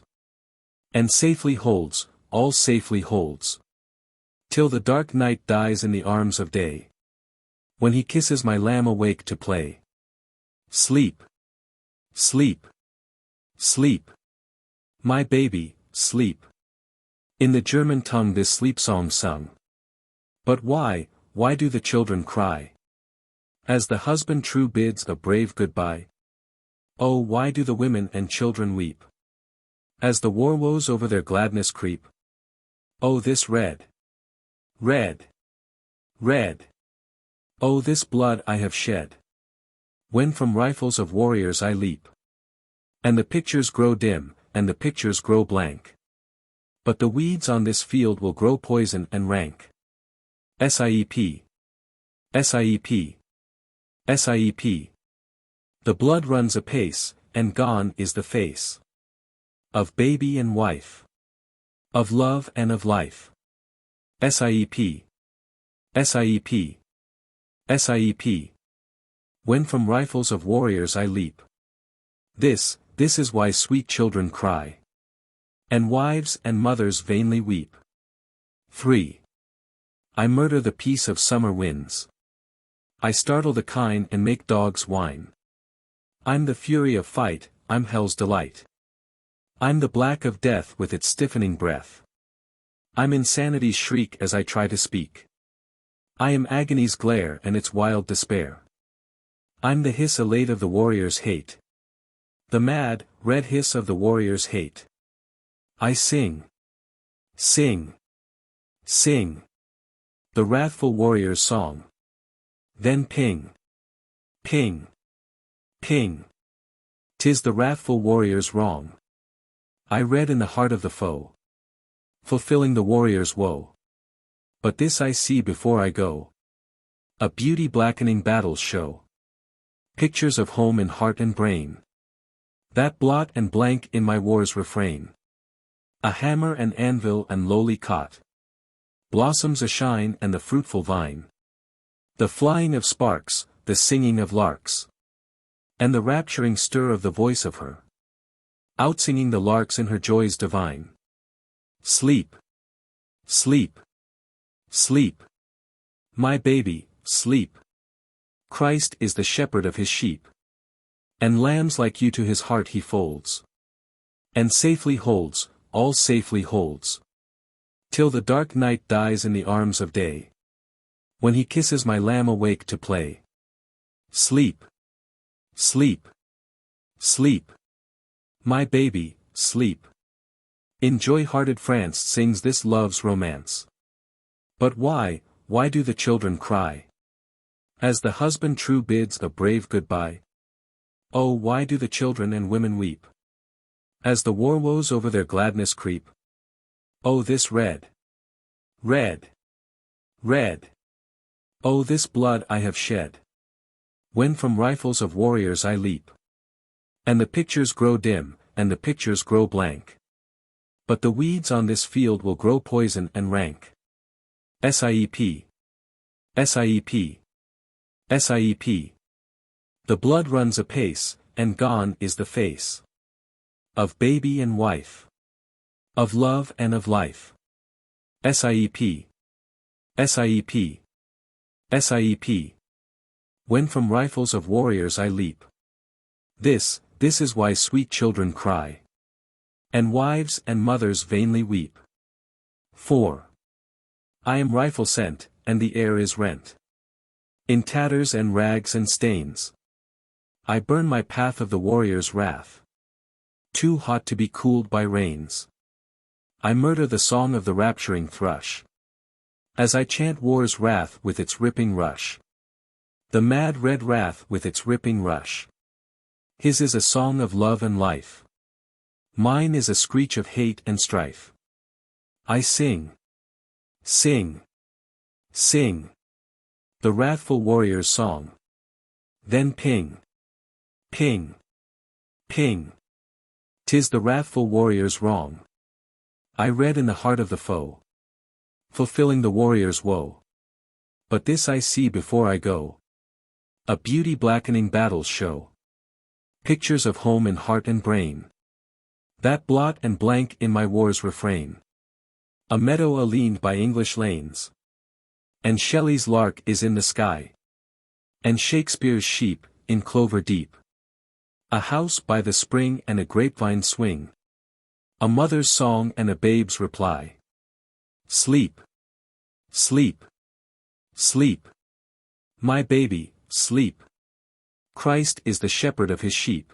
And safely holds, all safely holds. Till the dark night dies in the arms of day. When he kisses my lamb awake to play. Sleep. My baby, sleep. In the German tongue this sleep song sung. But why do the children cry? As the husband true bids a brave goodbye. Oh, why do the women and children weep? As the war woes over their gladness creep. Oh, this red. Oh, this blood I have shed. When from rifles of warriors I leap. And the pictures grow dim, and the pictures grow blank. But the weeds on this field will grow poison and rank. SIEP. SIEP. SIEP. The blood runs apace, and gone is the face. Of baby and wife. Of love and of life. SIEP. SIEP. SIEP. When from rifles of warriors I leap. This is why sweet children cry. And wives and mothers vainly weep. 3. I murder the peace of summer winds. I startle the kine and make dogs whine. I'm the fury of fight, I'm hell's delight. I'm the black of death with its stiffening breath. I'm insanity's shriek as I try to speak. I am agony's glare and its wild despair. I'm the hiss elate of the warrior's hate. The mad, red hiss of the warrior's hate. I sing. Sing. Sing. The wrathful warrior's song. Then ping. Ping. Ping. 'Tis the wrathful warrior's wrong. I read in the heart of the foe. Fulfilling the warrior's woe. But this I see before I go. A beauty blackening battles show. Pictures of home in heart and brain. That blot and blank in my war's refrain. A hammer and anvil and lowly cot. Blossoms ashine and the fruitful vine. The flying of sparks, the singing of larks. And the rapturing stir of the voice of her. Outsinging the larks in her joys divine. Sleep. Sleep. Sleep. My baby, sleep. Christ is the shepherd of his sheep. And lambs like you to his heart he folds. And safely holds, all safely holds. Till the dark night dies in the arms of day. When he kisses my lamb awake to play. Sleep. Sleep. Sleep. My baby, sleep. In joy-hearted France sings this love's romance. But why do the children cry? As the husband true bids a brave goodbye? Oh, why do the children and women weep? As the war woes over their gladness creep? Oh, this red. Red. Red. Oh, this blood I have shed. When from rifles of warriors I leap. And the pictures grow dim, and the pictures grow blank. But the weeds on this field will grow poison and rank. SIEP. SIEP. SIEP. The blood runs apace, and gone is the face. Of baby and wife. Of love and of life. SIEP. SIEP. SIEP. When from rifles of warriors I leap. This is why sweet children cry. And wives and mothers vainly weep. 4. I am rifle sent, and the air is rent. In tatters and rags and stains. I burn my path of the warrior's wrath. Too hot to be cooled by rains. I murder the song of the rapturing thrush. As I chant war's wrath with its ripping rush. The mad red wrath with its ripping rush. His is a song of love and life. Mine is a screech of hate and strife. I sing. Sing. Sing. The wrathful warrior's song. Then ping. Ping. Ping. 'Tis the wrathful warrior's wrong. I read in the heart of the foe. Fulfilling the warrior's woe. But this I see before I go. A beauty blackening battles show. Pictures of home in heart and brain. That blot and blank in my war's refrain. A meadow aliened by English lanes. And Shelley's lark is in the sky. And Shakespeare's sheep, in clover deep. A house by the spring and a grapevine swing. A mother's song and a babe's reply. Sleep. Sleep. Sleep. My baby, sleep. Christ is the shepherd of his sheep.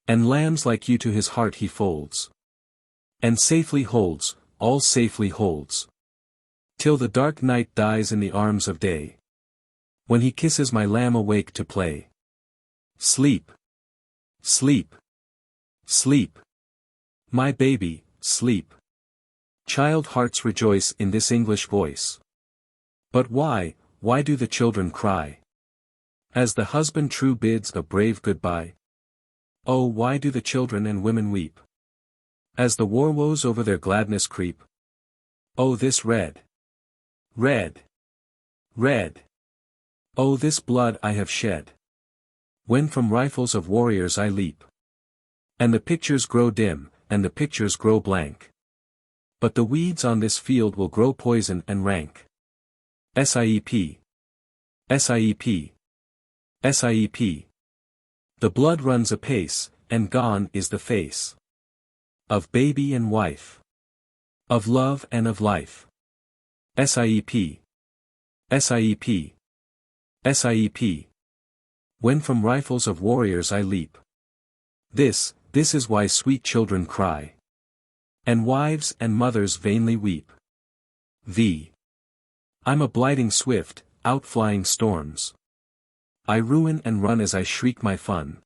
And lambs like you to his heart he folds. And safely holds, all safely holds. Till the dark night dies in the arms of day. When he kisses my lamb awake to play. Sleep. Sleep. Sleep. My baby, sleep. Child hearts rejoice in this English voice. But why do the children cry? As the husband true bids a brave goodbye. Oh, why do the children and women weep? As the war woes over their gladness creep. Oh, this red. Red. Red. Oh, this blood I have shed. When from rifles of warriors I leap. And the pictures grow dim, and the pictures grow blank. But the weeds on this field will grow poison and rank. SIEP. SIEP. SIEP. The blood runs apace, and gone is the face. Of baby and wife. Of love and of life. SIEP. SIEP. SIEP. When from rifles of warriors I leap. This is why sweet children cry. And wives and mothers vainly weep. I'm a blighting swift, outflying storms. I ruin and run as I shriek my fun.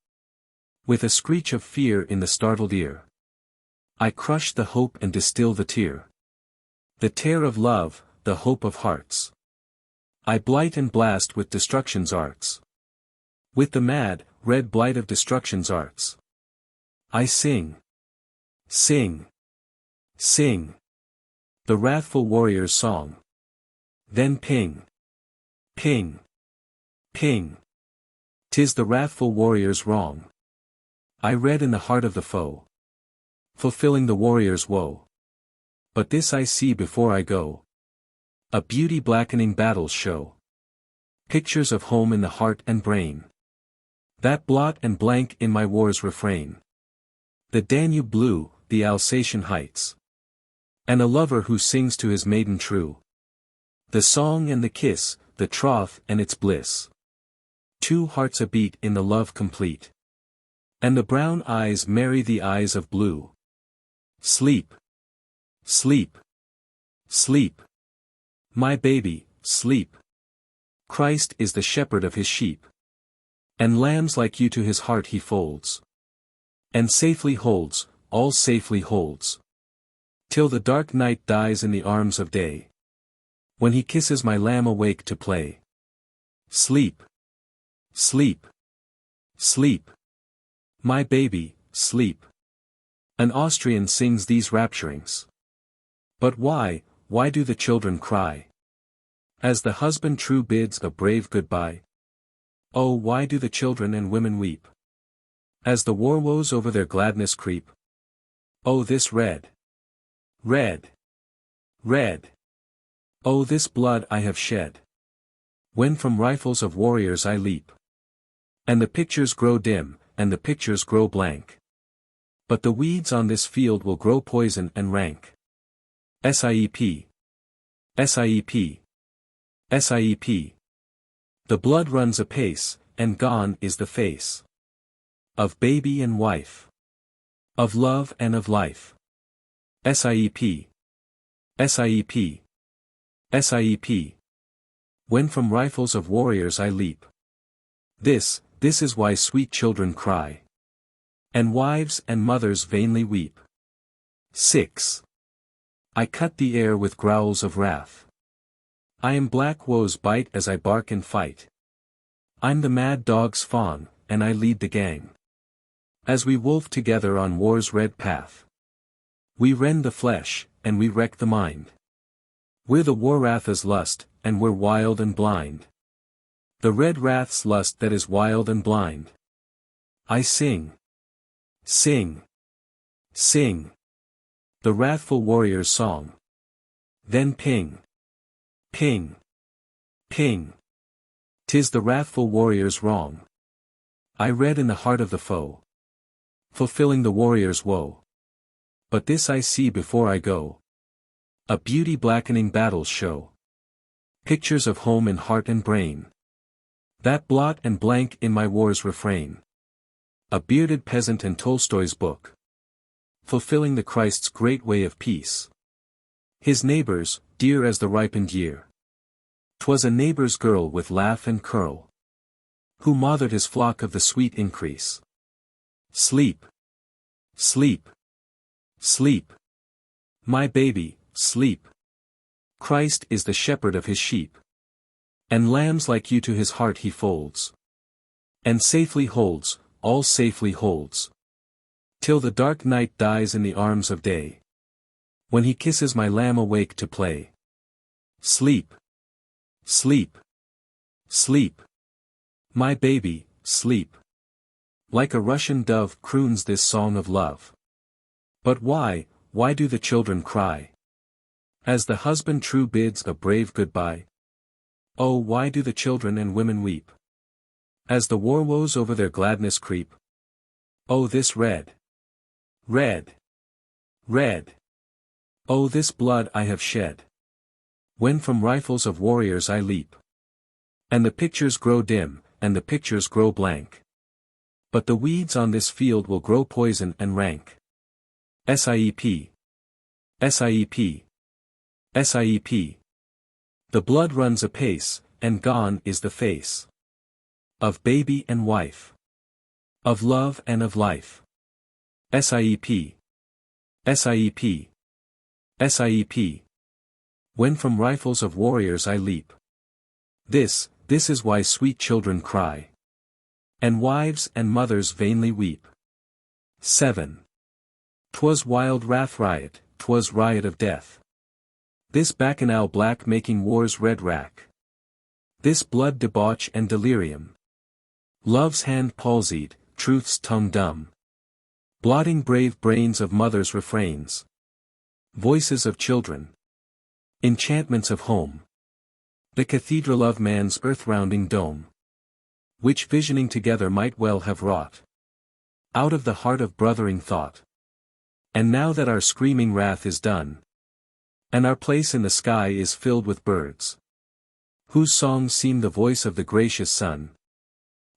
With a screech of fear in the startled ear. I crush the hope and distill the tear. The tear of love, the hope of hearts. I blight and blast with destruction's arts. With the mad, red blight of destruction's arts. I sing. Sing. Sing. The wrathful warrior's song. Then ping. Ping. Ping. 'Tis the wrathful warrior's wrong. I read in the heart of the foe. Fulfilling the warrior's woe. But this I see before I go. A beauty blackening battles show. Pictures of home in the heart and brain. That blot and blank in my war's refrain. The Danube blue, the Alsatian heights. And a lover who sings to his maiden true. The song and the kiss, the troth and its bliss. Two hearts a beat in the love complete. And the brown eyes marry the eyes of blue. Sleep. Sleep. Sleep. My baby, sleep. Christ is the shepherd of his sheep. And lambs like you to his heart he folds. And safely holds, all safely holds. Till the dark night dies in the arms of day. When he kisses my lamb awake to play. Sleep. Sleep. Sleep. My baby, sleep. An Austrian sings these rapturings. But why do the children cry? As the husband true bids a brave goodbye. Oh, why do the children and women weep? As the war woes over their gladness creep. Oh, this red. Red. Red. Oh, this blood I have shed. When from rifles of warriors I leap. And the pictures grow dim, and the pictures grow blank. But the weeds on this field will grow poison and rank. SIEP. SIEP. SIEP. The blood runs apace, and gone is the face. Of baby and wife. Of love and of life. SIEP. SIEP. SIEP. When from rifles of warriors I leap. This is why sweet children cry. And wives and mothers vainly weep. 6. I cut the air with growls of wrath. I am black woe's bite as I bark in fight. I'm the mad dog's fawn, and I lead the gang. As we wolf together on war's red path. We rend the flesh, and we wreck the mind. We're the war wrath's lust, and we're wild and blind. The red wrath's lust that is wild and blind. I sing. Sing. Sing. The wrathful warrior's song. Then ping. Ping. Ping. 'Tis the wrathful warrior's wrong. I read in the heart of the foe. Fulfilling the warrior's woe. But this I see before I go. A beauty blackening battles show. Pictures of home in heart and brain. That blot and blank in my war's refrain. A bearded peasant in Tolstoy's book. Fulfilling the Christ's great way of peace. His neighbors, dear as the ripened year. 'Twas a neighbor's girl with laugh and curl. Who mothered his flock of the sweet increase. Sleep. Sleep. Sleep. My baby, sleep. Christ is the shepherd of his sheep. And lambs like you to his heart he folds. And safely holds, all safely holds. Till the dark night dies in the arms of day. When he kisses my lamb awake to play. Sleep. Sleep. Sleep. My baby, sleep. Like a Russian dove croons this song of love. But why do the children cry? As the husband true bids a brave goodbye? Oh, why do the children and women weep? As the war woes over their gladness creep? Oh, this red. Red. Red. Oh, this blood I have shed. When from rifles of warriors I leap. And the pictures grow dim, and the pictures grow blank. But the weeds on this field will grow poison and rank. SIEP. SIEP. SIEP. The blood runs apace, and gone is the face. Of baby and wife. Of love and of life. SIEP. SIEP. SIEP. When from rifles of warriors I leap. This is why sweet children cry. And wives and mothers vainly weep. 7. 'Twas wild wrath riot, 'twas riot of death. This bacchanal black making war's red rack. This blood debauch and delirium. Love's hand palsied, truth's tongue dumb. Blotting brave brains of mothers' refrains. Voices of children. Enchantments of home. The cathedral of man's earth-rounding dome. Which visioning together might well have wrought. Out of the heart of brothering thought. And now that our screaming wrath is done. And our place in the sky is filled with birds. Whose songs seem the voice of the gracious sun.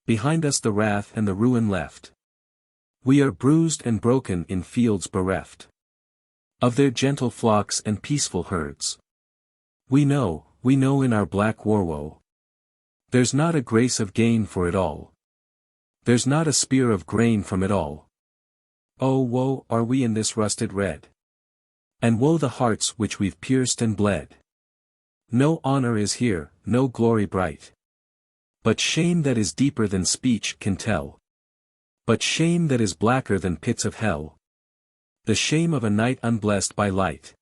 Behind us the wrath and the ruin left. We are bruised and broken in fields bereft. Of their gentle flocks and peaceful herds. We know in our black war woe. There's not a grace of gain for it all. There's not a spear of grain from it all. Oh, woe are we in this rusted red. And woe the hearts which we've pierced and bled. No honor is here, no glory bright. But shame that is deeper than speech can tell. But shame that is blacker than pits of hell. The shame of a night unblessed by light.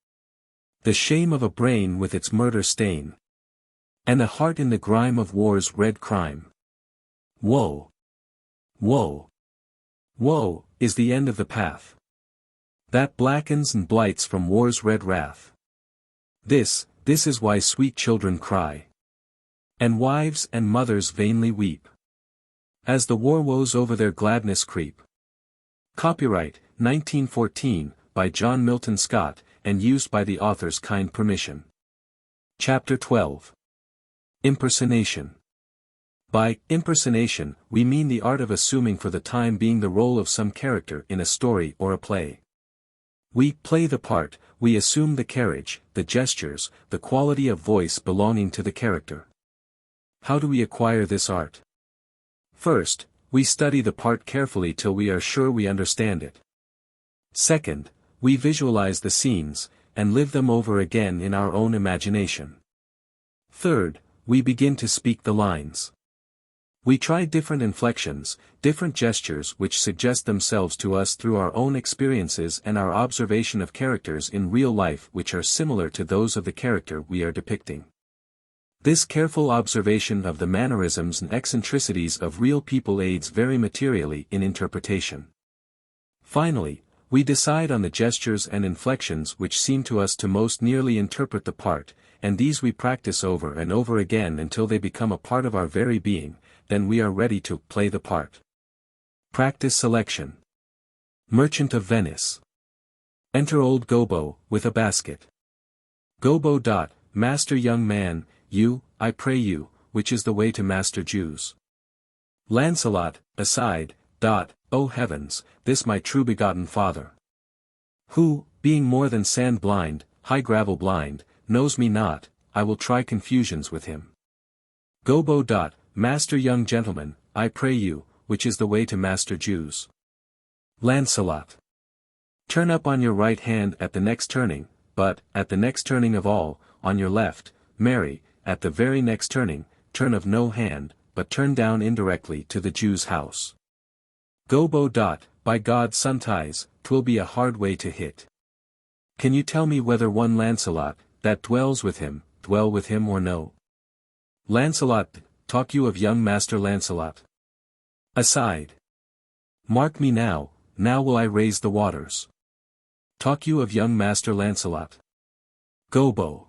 The shame of a brain with its murder stain. And a heart in the grime of war's red crime. Woe! Woe! Woe, is the end of the path. That blackens and blights from war's red wrath. This is why sweet children cry. And wives and mothers vainly weep. As the war woes over their gladness creep. Copyright, 1914, by John Milton Scott, and used by the author's kind permission. Chapter 12. Impersonation. By impersonation, we mean the art of assuming for the time being the role of some character in a story or a play. We play the part, we assume the carriage, the gestures, the quality of voice belonging to the character. How do we acquire this art? First, we study the part carefully till we are sure we understand it. Second, we visualize the scenes, and live them over again in our own imagination. Third, we begin to speak the lines. We try different inflections, different gestures which suggest themselves to us through our own experiences and our observation of characters in real life which are similar to those of the character we are depicting. This careful observation of the mannerisms and eccentricities of real people aids very materially in interpretation. Finally, we decide on the gestures and inflections which seem to us to most nearly interpret the part, and these we practice over and over again until they become a part of our very being, then we are ready to play the part. Practice selection. Merchant of Venice. Enter old Gobbo, with a basket. Gobbo. Master young man, you, I pray you, which is the way to Master Jews? Lancelot, aside, O heavens, this my true begotten father. Who, being more than sand blind, high gravel blind, knows me not, I will try confusions with him. Gobbo. Master young gentleman, I pray you, which is the way to Master Jews? Lancelot. Turn up on your right hand at the next turning, but, at the next turning of all, on your left, marry, at the very next turning, turn of no hand, but turn down indirectly to the Jew's house. Gobo. By God sometimes, 'twill be a hard way to hit. Can you tell me whether one Lancelot, that dwell with him or no? Lancelot. Talk you of young Master Lancelot? Aside. Mark me now will I raise the waters. Talk you of young Master Lancelot? Gobo.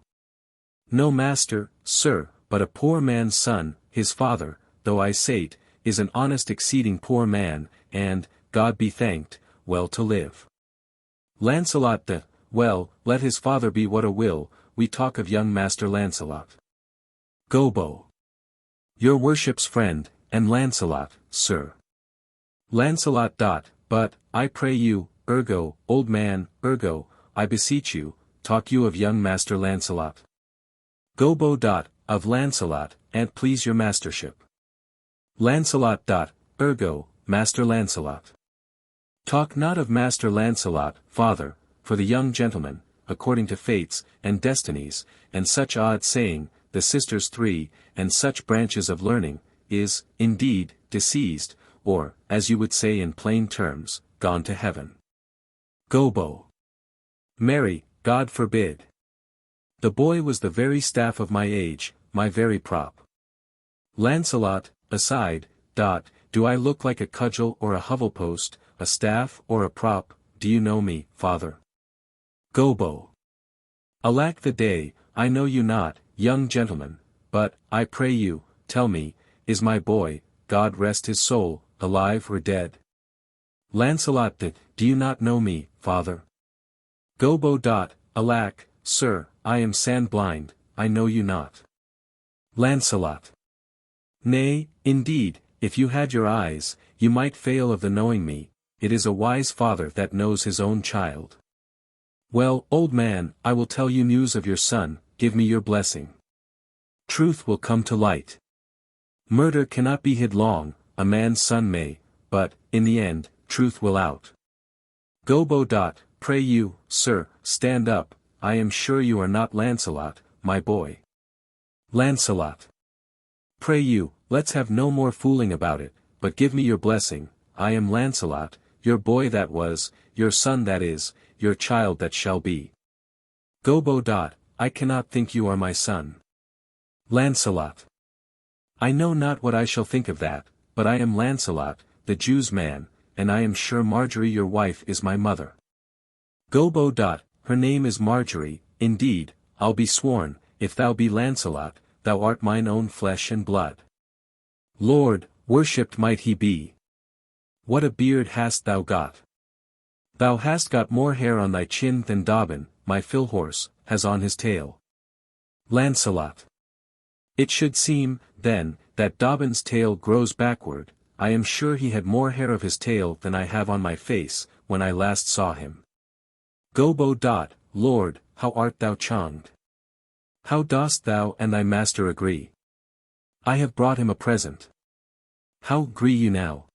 No master, sir, but a poor man's son, his father, though I say't, is an honest exceeding poor man, and, God be thanked, well to live. Lancelot. Well, let his father be what a will, we talk of young Master Lancelot. Gobo. Your worship's friend, and Lancelot, sir. Lancelot. But, I pray you, ergo, old man, ergo, I beseech you, talk you of young Master Lancelot? Gobo. Of Lancelot, an't please your mastership. Lancelot. Ergo, Master Lancelot. Talk not of Master Lancelot, father, for the young gentleman, according to fates, and destinies, and such odd saying, the sisters three, and such branches of learning, is, indeed, deceased, or, as you would say in plain terms, gone to heaven. Gobo. Marry, God forbid. The boy was the very staff of my age, my very prop. Lancelot. Aside. Do I look like a cudgel or a hovel-post, a staff or a prop, do you know me, father? Gobo. Alack the day, I know you not, young gentleman, but, I pray you, tell me, is my boy, God rest his soul, alive or dead? Lancelot. Do you not know me, father? Gobo. Alack, sir, I am sand-blind, I know you not. Lancelot. Nay, indeed, if you had your eyes, you might fail of the knowing me, it is a wise father that knows his own child. Well, old man, I will tell you news of your son, give me your blessing. Truth will come to light. Murder cannot be hid long, a man's son may, but, in the end, truth will out. Gobo. Pray you, sir, stand up, I am sure you are not Lancelot, my boy. Lancelot. Pray you, let's have no more fooling about it, but give me your blessing, I am Lancelot, your boy that was, your son that is, your child that shall be. Gobo. I cannot think you are my son. Lancelot. I know not what I shall think of that, but I am Lancelot, the Jew's man, and I am sure Marjorie your wife is my mother. Gobo. Her name is Marjorie, indeed, I'll be sworn, if thou be Lancelot, thou art mine own flesh and blood. Lord, worshipped might he be. What a beard hast thou got! Thou hast got more hair on thy chin than Dobbin, my fill-horse, has on his tail. Lancelot. It should seem, then, that Dobbin's tail grows backward, I am sure he had more hair of his tail than I have on my face, when I last saw him. Gobo. Lord, how art thou chonged? How dost thou and thy master agree? I have brought him a present. How agree you now?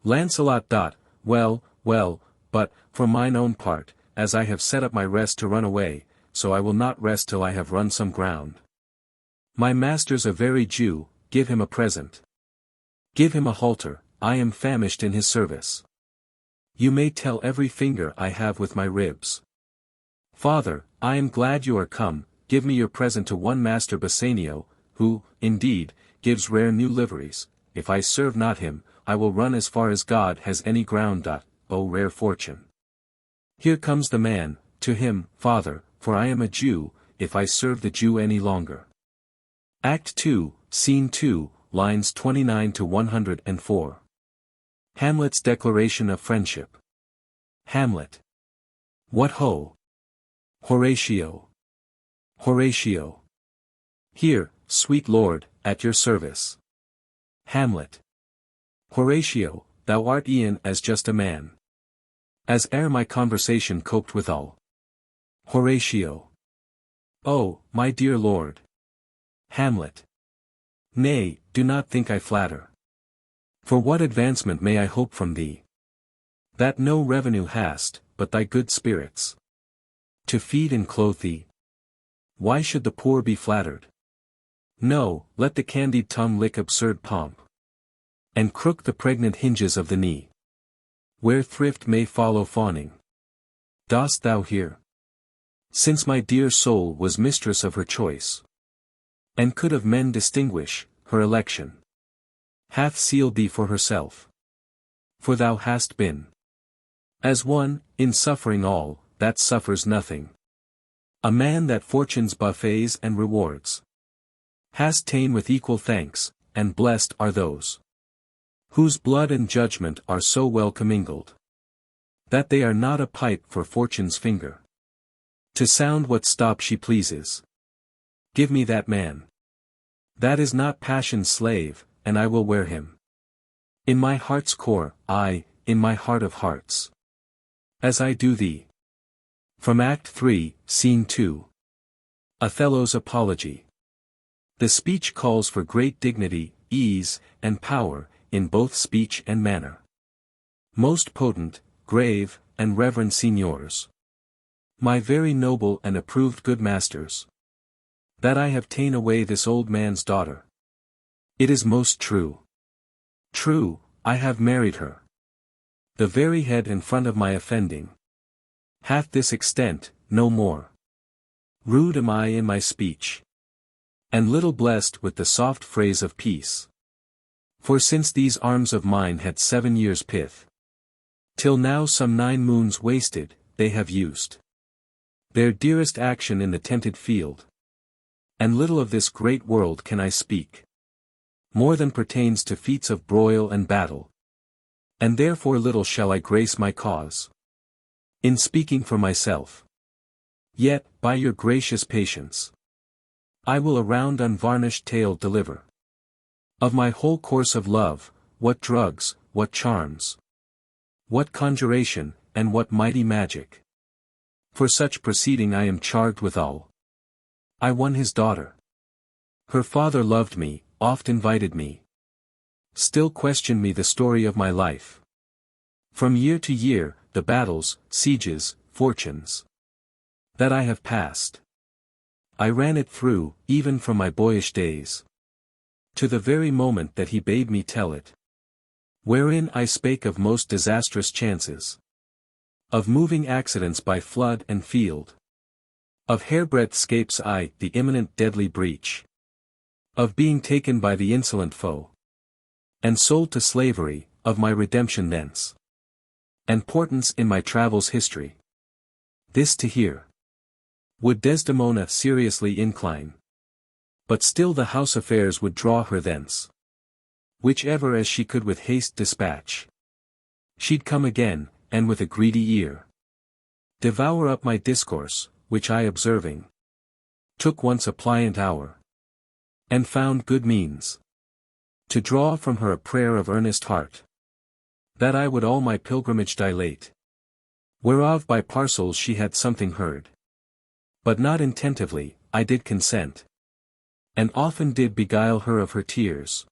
Lancelot. Well, but, for mine own part, as I have set up my rest to run away, so I will not rest till I have run some ground. My master's a very Jew, give him a present. Give him a halter, I am famished in his service. You may tell every finger I have with my ribs. Father, I am glad you are come, give me your present to one Master Bassanio, who, indeed, gives rare new liveries, if I serve not him, I will run as far as God has any ground. O rare fortune! Here comes the man, to him, father, for I am a Jew, if I serve the Jew any longer. Act 2, Scene 2, lines 29 to 104. Hamlet's Declaration of Friendship. Hamlet. What ho! Horatio. Horatio. Here, sweet lord, at your service. Hamlet. Horatio, thou art e'en as just a man as ere my conversation coped withal. Horatio. Oh, my dear lord. Hamlet. Nay, do not think I flatter. For what advancement may I hope from thee? That no revenue hast, but thy good spirits. To feed and clothe thee. Why should the poor be flattered? No, let the candied tongue lick absurd pomp. And crook the pregnant hinges of the knee. Where thrift may follow fawning. Dost thou hear? Since my dear soul was mistress of her choice, and could of men distinguish, her election hath sealed thee for herself. For thou hast been as one, in suffering all, that suffers nothing. A man that fortune's buffets and rewards hast ta'en with equal thanks, and blessed are those whose blood and judgment are so well commingled, that they are not a pipe for fortune's finger, to sound what stop she pleases. Give me that man. That is not passion's slave, and I will wear him in my heart's core, aye, in my heart of hearts, as I do thee. From Act 3, Scene 2. Othello's Apology. The speech calls for great dignity, ease, and power, in both speech and manner. Most potent, grave, and reverend signors, my very noble and approved good masters, that I have ta'en away this old man's daughter. It is most true. True, I have married her. The very head and front of my offending hath this extent, no more. Rude am I in my speech, and little blessed with the soft phrase of peace. For since these arms of mine had 7 years' pith, till now some 9 moons wasted, they have used their dearest action in the tented field. And little of this great world can I speak, more than pertains to feats of broil and battle. And therefore little shall I grace my cause in speaking for myself. Yet, by your gracious patience, I will a round unvarnished tale deliver of my whole course of love, what drugs, what charms, what conjuration, and what mighty magic. For such proceeding I am charged withal. I won his daughter. Her father loved me, oft invited me, still questioned me the story of my life. From year to year, the battles, sieges, fortunes that I have passed, I ran it through, even from my boyish days, to the very moment that he bade me tell it. Wherein I spake of most disastrous chances, of moving accidents by flood and field, of hairbreadth scapes, aye, the imminent deadly breach, of being taken by the insolent foe, and sold to slavery, of my redemption thence, and portents in my travels' history. This to hear would Desdemona seriously incline, but still the house affairs would draw her thence. Whichever as she could with haste dispatch, she'd come again, and with a greedy ear devour up my discourse, which I observing took once a pliant hour, and found good means to draw from her a prayer of earnest heart, that I would all my pilgrimage dilate, whereof by parcels she had something heard, but not intentively, I did consent, and often did beguile her of her tears,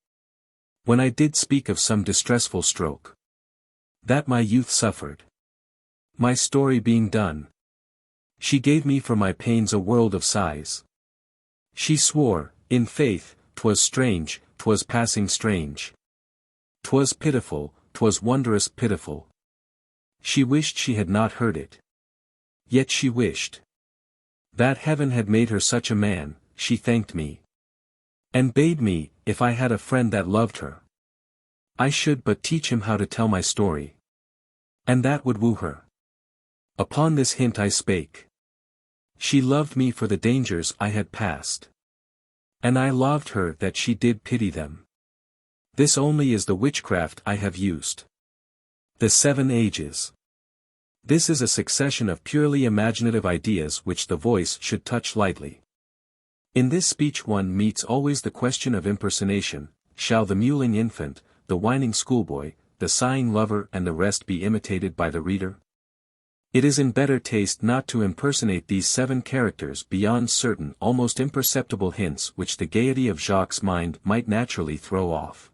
when I did speak of some distressful stroke that my youth suffered. My story being done, she gave me for my pains a world of sighs. She swore, in faith, 'twas strange, 'twas passing strange. 'Twas pitiful, 'twas wondrous pitiful. She wished she had not heard it. Yet she wished that heaven had made her such a man. She thanked me, and bade me, if I had a friend that loved her, I should but teach him how to tell my story, and that would woo her. Upon this hint I spake. She loved me for the dangers I had passed, and I loved her that she did pity them. This only is the witchcraft I have used. The 7 Ages. This is a succession of purely imaginative ideas which the voice should touch lightly. In this speech one meets always the question of impersonation: shall the mewling infant, the whining schoolboy, the sighing lover and the rest be imitated by the reader? It is in better taste not to impersonate these 7 characters beyond certain almost imperceptible hints which the gaiety of Jacques' mind might naturally throw off.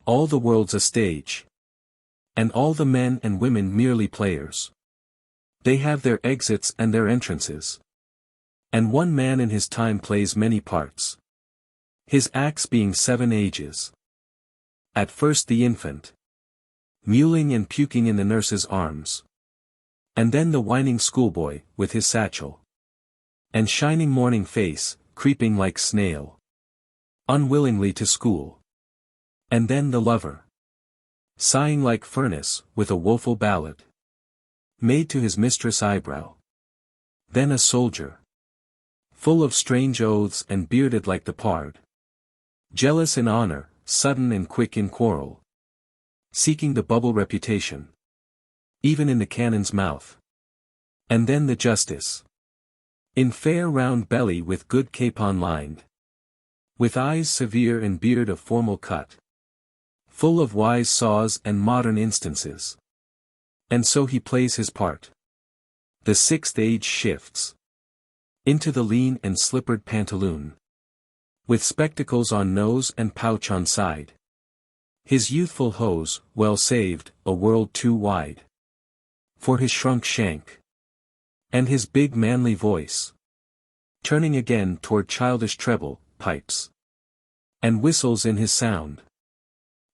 All the world's a stage, and all the men and women merely players. They have their exits and their entrances. And one man in his time plays many parts. His acts being 7 ages. At first the infant. Mewling and puking in the nurse's arms. And then the whining schoolboy, with his satchel. And shining morning face, creeping like snail. Unwillingly to school. And then the lover. Sighing like furnace, with a woeful ballad. Made to his mistress' eyebrow. Then a soldier. Full of strange oaths and bearded like the pard. Jealous in honor, sudden and quick in quarrel. Seeking the bubble reputation. Even in the cannon's mouth. And then the justice. In fair round belly with good capon lined. With eyes severe and beard of formal cut. Full of wise saws and modern instances. And so he plays his part. The 6th age shifts. Into the lean and slippered pantaloon. With spectacles on nose and pouch on side. His youthful hose, well saved, a world too wide. For his shrunk shank. And his big manly voice. Turning again toward childish treble, pipes. And whistles in his sound.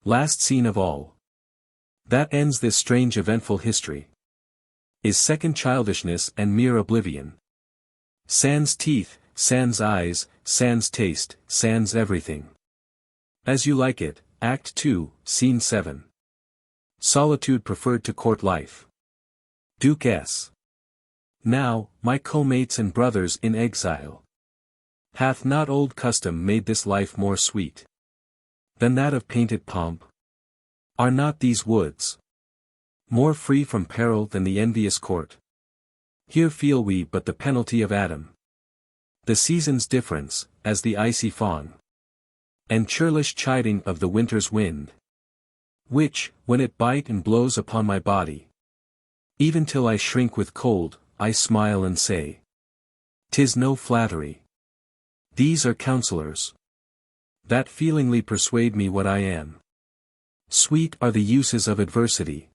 Last scene of all. That ends this strange eventful history. Is second childishness and mere oblivion. Sans teeth, sans eyes, sans taste, sans everything. As You Like It, Act 2, Scene 7. Solitude preferred to court life. Duke S. Now, my co-mates and brothers in exile. Hath not old custom made this life more sweet than that of painted pomp? Are not these woods more free from peril than the envious court? Here feel we but the penalty of Adam. The season's difference, as the icy fawn. And churlish chiding of the winter's wind. Which, when it bite and blows upon my body. Even till I shrink with cold, I smile and say. 'Tis no flattery. These are counselors. That feelingly persuade me what I am. Sweet are the uses of adversity.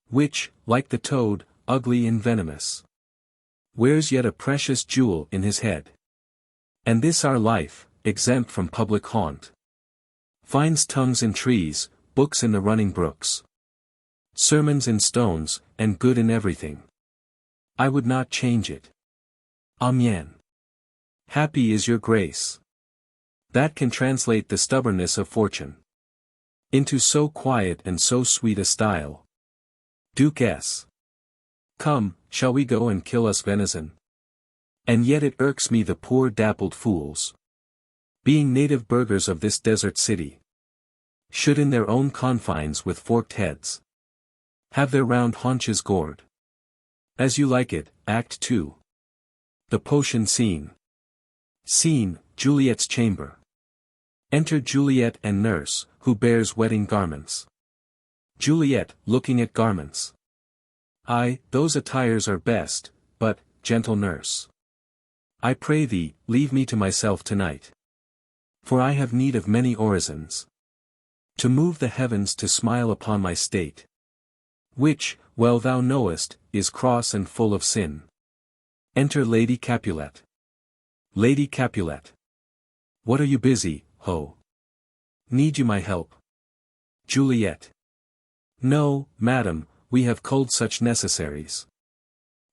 Which, like the toad, ugly and venomous. Wears yet a precious jewel in his head. And this our life, exempt from public haunt. Finds tongues in trees, books in the running brooks. Sermons in stones, and good in everything. I would not change it. Amen. Happy is your grace. That can translate the stubbornness of fortune. Into so quiet and so sweet a style. Duke S. Come, shall we go and kill us venison? And yet it irks me the poor dappled fools. Being native burghers of this desert city. Should in their own confines with forked heads. Have their round haunches gored. As You Like It, Act 2. The potion scene. Scene, Juliet's chamber. Enter Juliet and nurse, who bears wedding garments. Juliet, looking at garments. Aye, those attires are best, but, gentle nurse. I pray thee, leave me to myself tonight. For I have need of many orisons. To move the heavens to smile upon my state. Which, well thou knowest, is cross and full of sin. Enter Lady Capulet. Lady Capulet. What are you busy, ho? Need you my help? Juliet. No, madam, we have culled such necessaries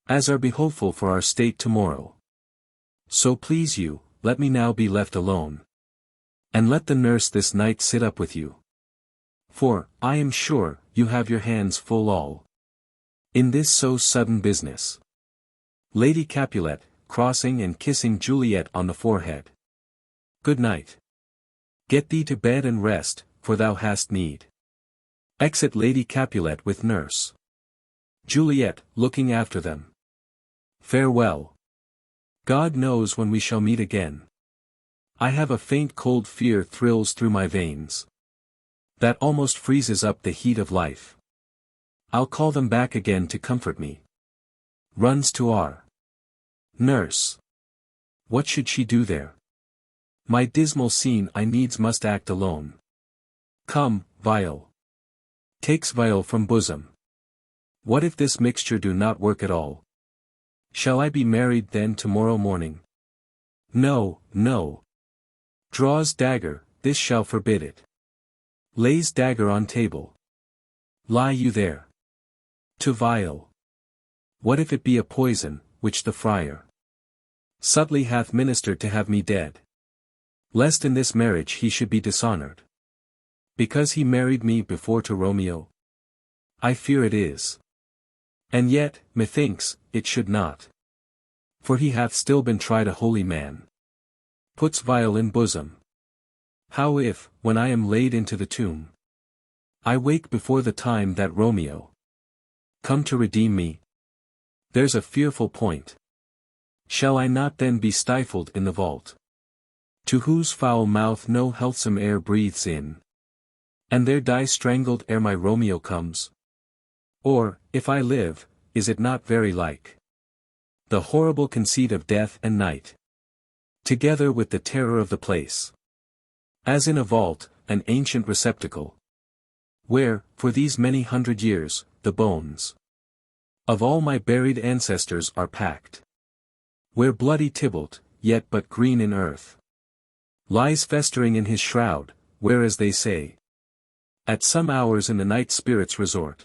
as are behoveful for our state tomorrow. So please you, let me now be left alone. And let the nurse this night sit up with you. For, I am sure, you have your hands full all in this so sudden business. Lady Capulet, crossing and kissing Juliet on the forehead. Good night. Get thee to bed and rest, for thou hast need. Exit Lady Capulet with nurse. Juliet, looking after them. Farewell. God knows when we shall meet again. I have a faint cold fear thrills through my veins. That almost freezes up the heat of life. I'll call them back again to comfort me. Runs to our nurse. What should she do there? My dismal scene I needs must act alone. Come, viol. Takes viol from bosom. What if this mixture do not work at all? Shall I be married then tomorrow morning? No, no. Draws dagger, this shall forbid it. Lays dagger on table. Lie you there. To vial. What if it be a poison, which the friar subtly hath ministered to have me dead? Lest in this marriage he should be dishonored. Because he married me before to Romeo? I fear it is. And yet, methinks, it should not. For he hath still been tried a holy man. Puts vial in bosom. How if, when I am laid into the tomb, I wake before the time that Romeo come to redeem me? There's a fearful point. Shall I not then be stifled in the vault, to whose foul mouth no healthsome air breathes in, and there die strangled ere my Romeo comes? Or, if I live, is it not very like the horrible conceit of death and night, together with the terror of the place, as in a vault, an ancient receptacle, where, for these many hundred years, the bones of all my buried ancestors are packed, where bloody Tybalt, yet but green in earth, lies festering in his shroud, where, as they say, at some hours in the night spirits resort.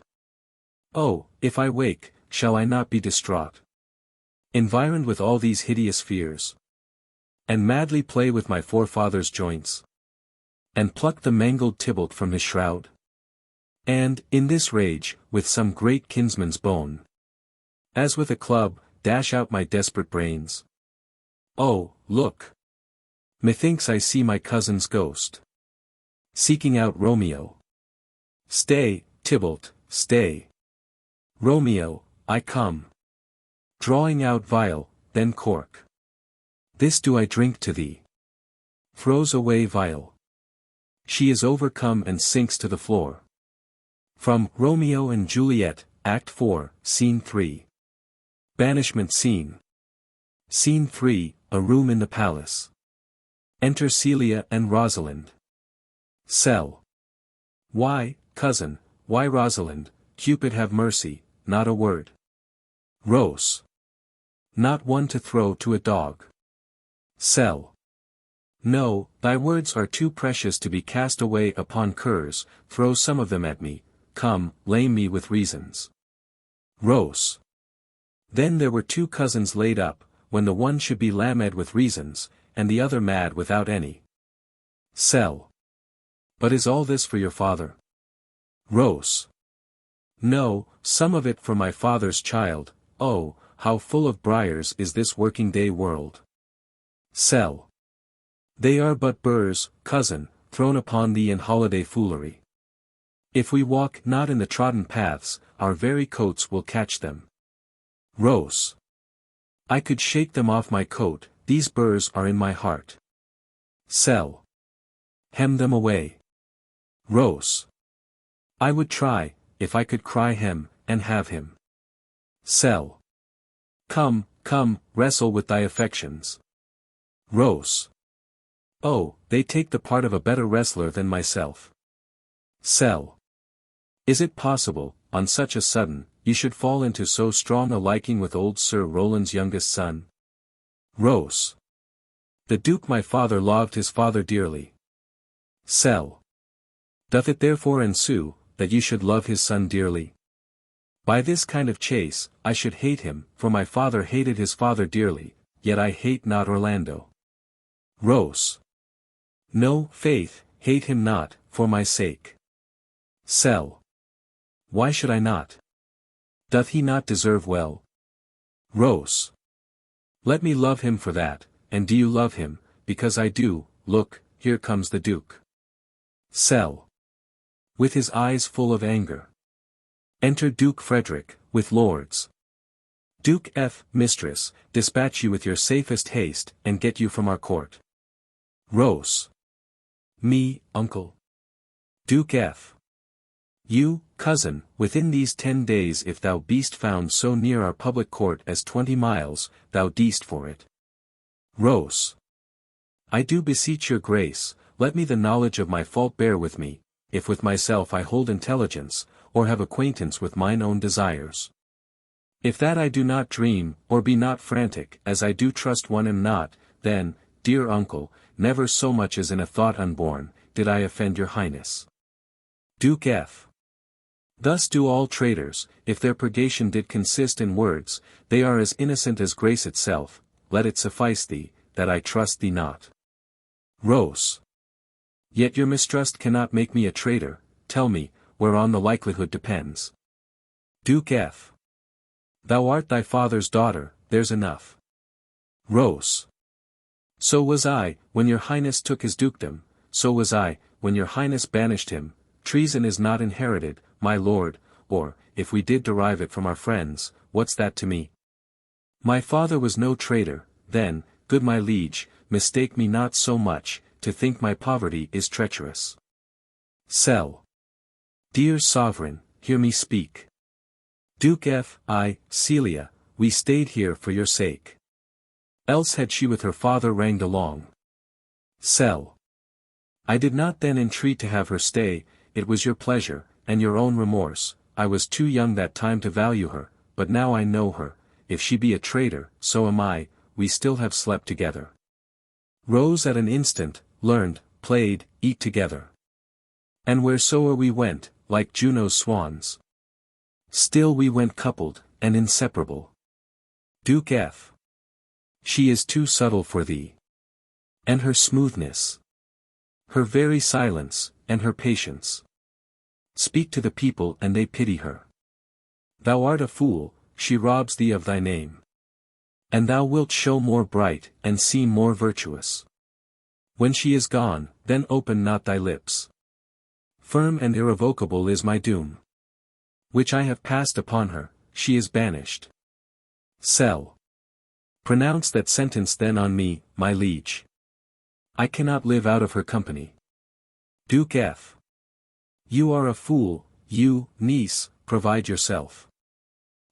Oh, if I wake, shall I not be distraught, environed with all these hideous fears, and madly play with my forefathers' joints, and pluck the mangled Tybalt from his shroud? And, in this rage, with some great kinsman's bone, as with a club, dash out my desperate brains? Oh, look! Methinks I see my cousin's ghost, seeking out Romeo. Stay, Tybalt, stay. Romeo, I come. Drawing out vial, then cork. This do I drink to thee. Throws away vial. She is overcome and sinks to the floor. From Romeo and Juliet, Act 4, Scene 3. Banishment Scene. Scene 3, a room in the palace. Enter Celia and Rosalind. Cell. Why, cousin, why Rosalind, Cupid have mercy, not a word. Rose. Not one to throw to a dog. Cell. No, thy words are too precious to be cast away upon curs, throw some of them at me, come, lame me with reasons. Rose. Then there were two cousins laid up, when the one should be lamed with reasons, and the other mad without any. Cell. But is all this for your father? Rose. No, some of it for my father's child. Oh, how full of briars is this working-day world. Cell. They are but burrs, cousin, thrown upon thee in holiday foolery. If we walk not in the trodden paths, our very coats will catch them. Rose. I could shake them off my coat, these burrs are in my heart. Cell. Hem them away. Rose. I would try, if I could cry hem, and have him. Cell. Come, come, wrestle with thy affections. Rose. Oh, they take the part of a better wrestler than myself. Cell. Is it possible, on such a sudden, you should fall into so strong a liking with old Sir Rowland's youngest son? Rose. The Duke my father loved his father dearly. Cell. Doth it therefore ensue, that you should love his son dearly? By this kind of chase, I should hate him, for my father hated his father dearly, yet I hate not Orlando. Rose. No, faith, hate him not, for my sake. Cell. Why should I not? Doth he not deserve well? Rose. Let me love him for that, and do you love him, because I do, look, here comes the Duke. Cell. With his eyes full of anger. Enter Duke Frederick, with lords. Duke F. Mistress, dispatch you with your safest haste, and get you from our court. Rose. Me, uncle. Duke F. You, cousin, within these 10 days if thou beest found so near our public court as 20 miles, thou deest for it. Rose. I do beseech your grace, let me the knowledge of my fault bear with me, if with myself I hold intelligence, or have acquaintance with mine own desires. If that I do not dream, or be not frantic, as I do trust one am not, then, dear uncle, never so much as in a thought unborn, did I offend your highness. Duke F. Thus do all traitors, if their purgation did consist in words, they are as innocent as grace itself. Let it suffice thee, that I trust thee not. Rose. Yet your mistrust cannot make me a traitor, tell me, whereon the likelihood depends. Duke F. Thou art thy father's daughter, there's enough. Rose. So was I, when your highness took his dukedom, so was I, when your highness banished him. Treason is not inherited, my lord, or, if we did derive it from our friends, what's that to me? My father was no traitor, then, good my liege, mistake me not so much, to think my poverty is treacherous. Sell. Dear sovereign, hear me speak. Duke F. I, Celia, we stayed here for your sake. Else had she with her father ranged along. Sell. I did not then entreat to have her stay, it was your pleasure, and your own remorse. I was too young that time to value her, but now I know her. If she be a traitor, so am I, we still have slept together. Rose at an instant, learned, played, eat together. And wheresoe'er we went, like Juno's swans. Still we went coupled, and inseparable. Duke F. She is too subtle for thee. And her smoothness. Her very silence, and her patience. Speak to the people and they pity her. Thou art a fool, she robs thee of thy name. And thou wilt show more bright, and seem more virtuous. When she is gone, then open not thy lips. Firm and irrevocable is my doom. Which I have passed upon her, she is banished. Sell. Pronounce that sentence then on me, my liege. I cannot live out of her company. Duke F. You are a fool, you, niece, provide yourself.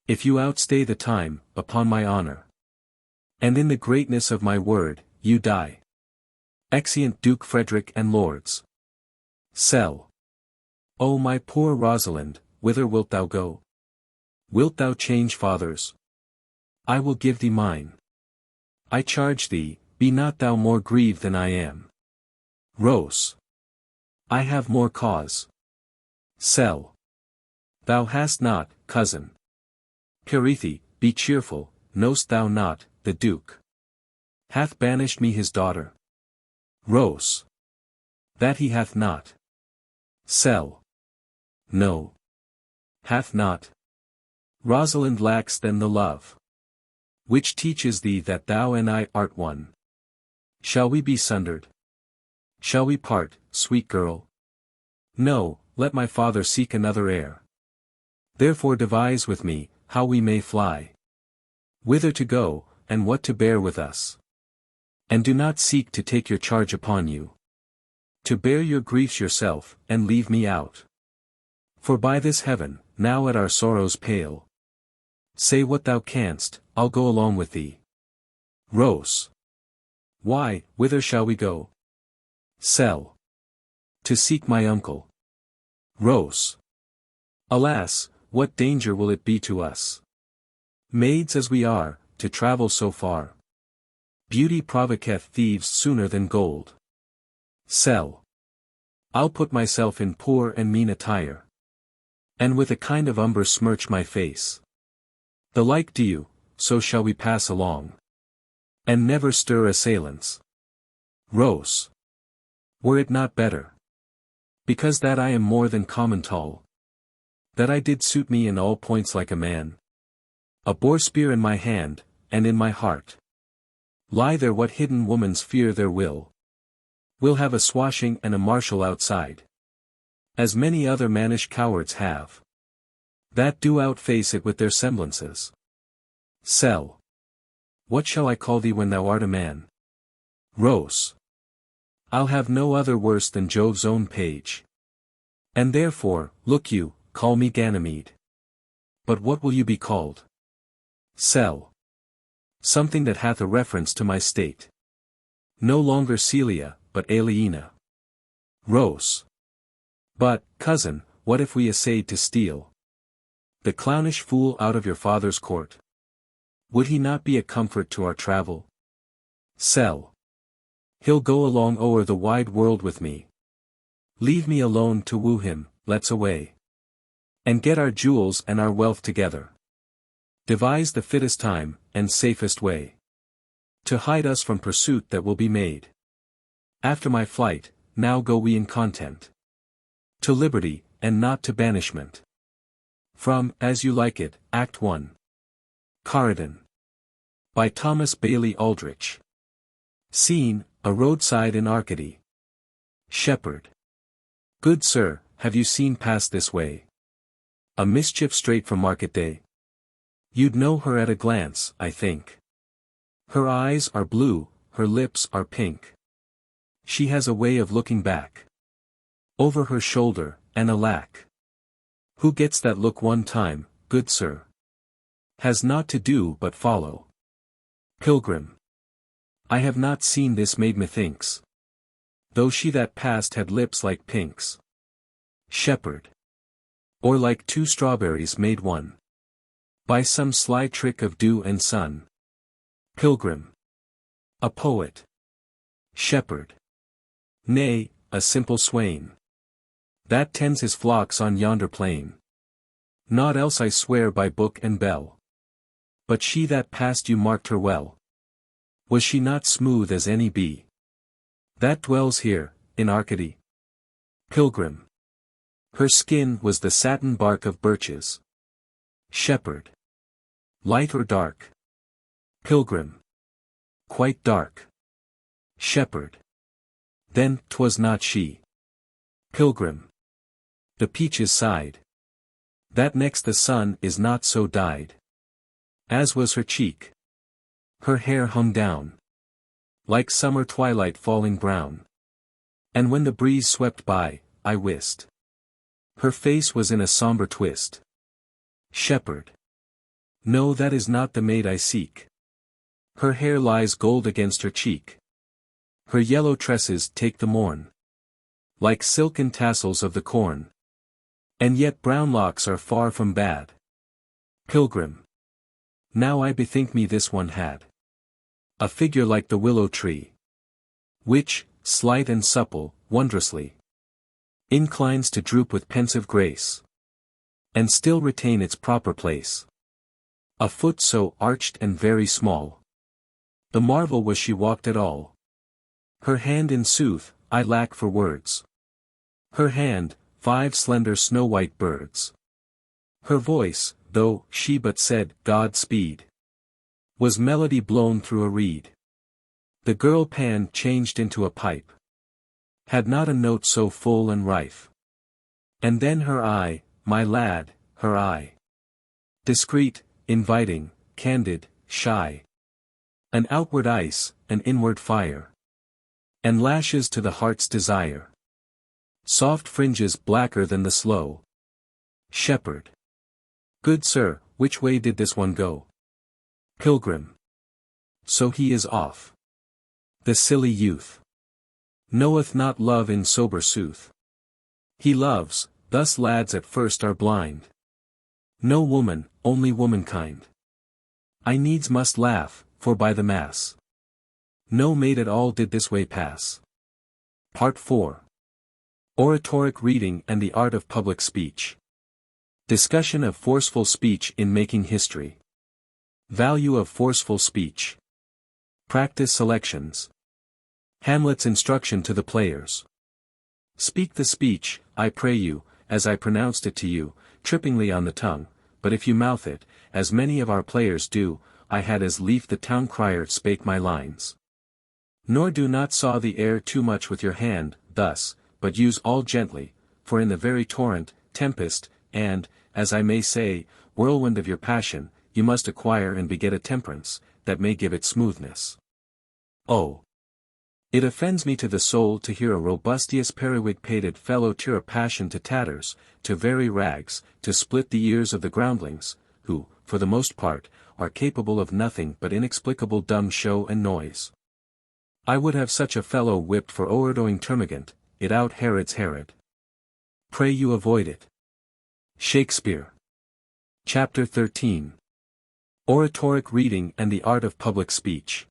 If you outstay the time, upon my honor. And in the greatness of my word, you die. Exeunt Duke Frederick and lords. Sell. O my poor Rosalind, whither wilt thou go? Wilt thou change fathers? I will give thee mine. I charge thee, be not thou more grieved than I am. Rose. I have more cause. Sell. Thou hast not, cousin. Perithe, be cheerful, know'st thou not, the Duke hath banished me his daughter. Rose. That he hath not. Sell. No. Hath not. Rosalind lacks then the love which teaches thee that thou and I art one. Shall we be sundered? Shall we part, sweet girl? No, let my father seek another heir. Therefore devise with me, how we may fly. Whither to go, and what to bear with us. And do not seek to take your charge upon you. To bear your griefs yourself, and leave me out. For by this heaven, now at our sorrows pale. Say what thou canst, I'll go along with thee. Rose. Why, whither shall we go? Sell. To seek my uncle. Rose. Alas, what danger will it be to us? Maids as we are, to travel so far. Beauty provoketh thieves sooner than gold. Sell. I'll put myself in poor and mean attire. And with a kind of umber smirch my face. The like do you, so shall we pass along. And never stir assailants. Rose. Were it not better? Because that I am more than common tall. That I did suit me in all points like a man. A boar spear in my hand, and in my heart. Lie there what hidden woman's fear there will. We'll have a swashing and a martial outside. As many other mannish cowards have. That do outface it with their semblances. Sell. What shall I call thee when thou art a man? Rose. I'll have no other worse than Jove's own page. And therefore, look you, call me Ganymede. But what will you be called? Sell. Something that hath a reference to my state. No longer Celia, but Aliena. Rose. But, cousin, what if we essayed to steal the clownish fool out of your father's court? Would he not be a comfort to our travel? Sell. He'll go along o'er the wide world with me. Leave me alone to woo him, let's away. And get our jewels and our wealth together. Devise the fittest time, and safest way, to hide us from pursuit that will be made. After my flight, now go we in content to liberty, and not to banishment. From As You Like It, Act 1. Corydon. By Thomas Bailey Aldrich. Scene, a roadside in Arcady. Shepherd. Good sir, have you seen pass this way a mischief straight from market day? You'd know her at a glance, I think. Her eyes are blue, her lips are pink. She has a way of looking back over her shoulder, and alack, who gets that look one time, good sir, has naught to do but follow. Pilgrim. I have not seen this maid methinks, though she that passed had lips like pinks. Shepherd. Or like two strawberries made one by some sly trick of dew and sun. Pilgrim. A poet. Shepherd. Nay, a simple swain that tends his flocks on yonder plain. Naught else I swear by book and bell. But she that passed you marked her well. Was she not smooth as any bee that dwells here, in Arcady? Pilgrim. Her skin was the satin bark of birches. Shepherd. Light or dark? Pilgrim. Quite dark. Shepherd. Then 'twas not she. Pilgrim. The peaches sighed. That next the sun is not so dyed as was her cheek. Her hair hung down like summer twilight falling brown. And when the breeze swept by, I wist her face was in a somber twist. Shepherd. No, that is not the maid I seek. Her hair lies gold against her cheek. Her yellow tresses take the morn like silken tassels of the corn. And yet brown locks are far from bad. Pilgrim. Now I bethink me this one had a figure like the willow tree, which, slight and supple, wondrously inclines to droop with pensive grace, and still retain its proper place. A foot so arched and very small, the marvel was she walked at all. Her hand in sooth, I lack for words. Her hand, 5 slender snow-white birds. Her voice, though she but said, God speed, was melody blown through a reed. The girl pan changed into a pipe, had not a note so full and rife. And then her eye, my lad, her eye, discreet, inviting, candid, shy, an outward ice, an inward fire, and lashes to the heart's desire. Soft fringes blacker than the slow. Shepherd. Good sir, which way did this one go? Pilgrim. So he is off. The silly youth knoweth not love in sober sooth. He loves, thus lads at first are blind. No woman, only womankind. I needs must laugh, for by the mass, no maid at all did this way pass. Part 4. Oratoric reading and the art of public speech. Discussion of forceful speech in making history. Value of forceful speech. Practice selections. Hamlet's instruction to the players. Speak the speech, I pray you, as I pronounced it to you, trippingly on the tongue, but if you mouth it, as many of our players do, I had as lief the town crier spake my lines. Nor do not saw the air too much with your hand, thus, but use all gently, for in the very torrent, tempest, and, as I may say, whirlwind of your passion, you must acquire and beget a temperance, that may give it smoothness. Oh! It offends me to the soul to hear a robustious periwig-pated fellow tear a passion to tatters, to very rags, to split the ears of the groundlings, who, for the most part, are capable of nothing but inexplicable dumb show and noise. I would have such a fellow whipped for o'erdoing termagant, it out Herod's Herod. Pray you avoid it. Shakespeare. Chapter 13. Oratoric Reading and the Art of Public Speech.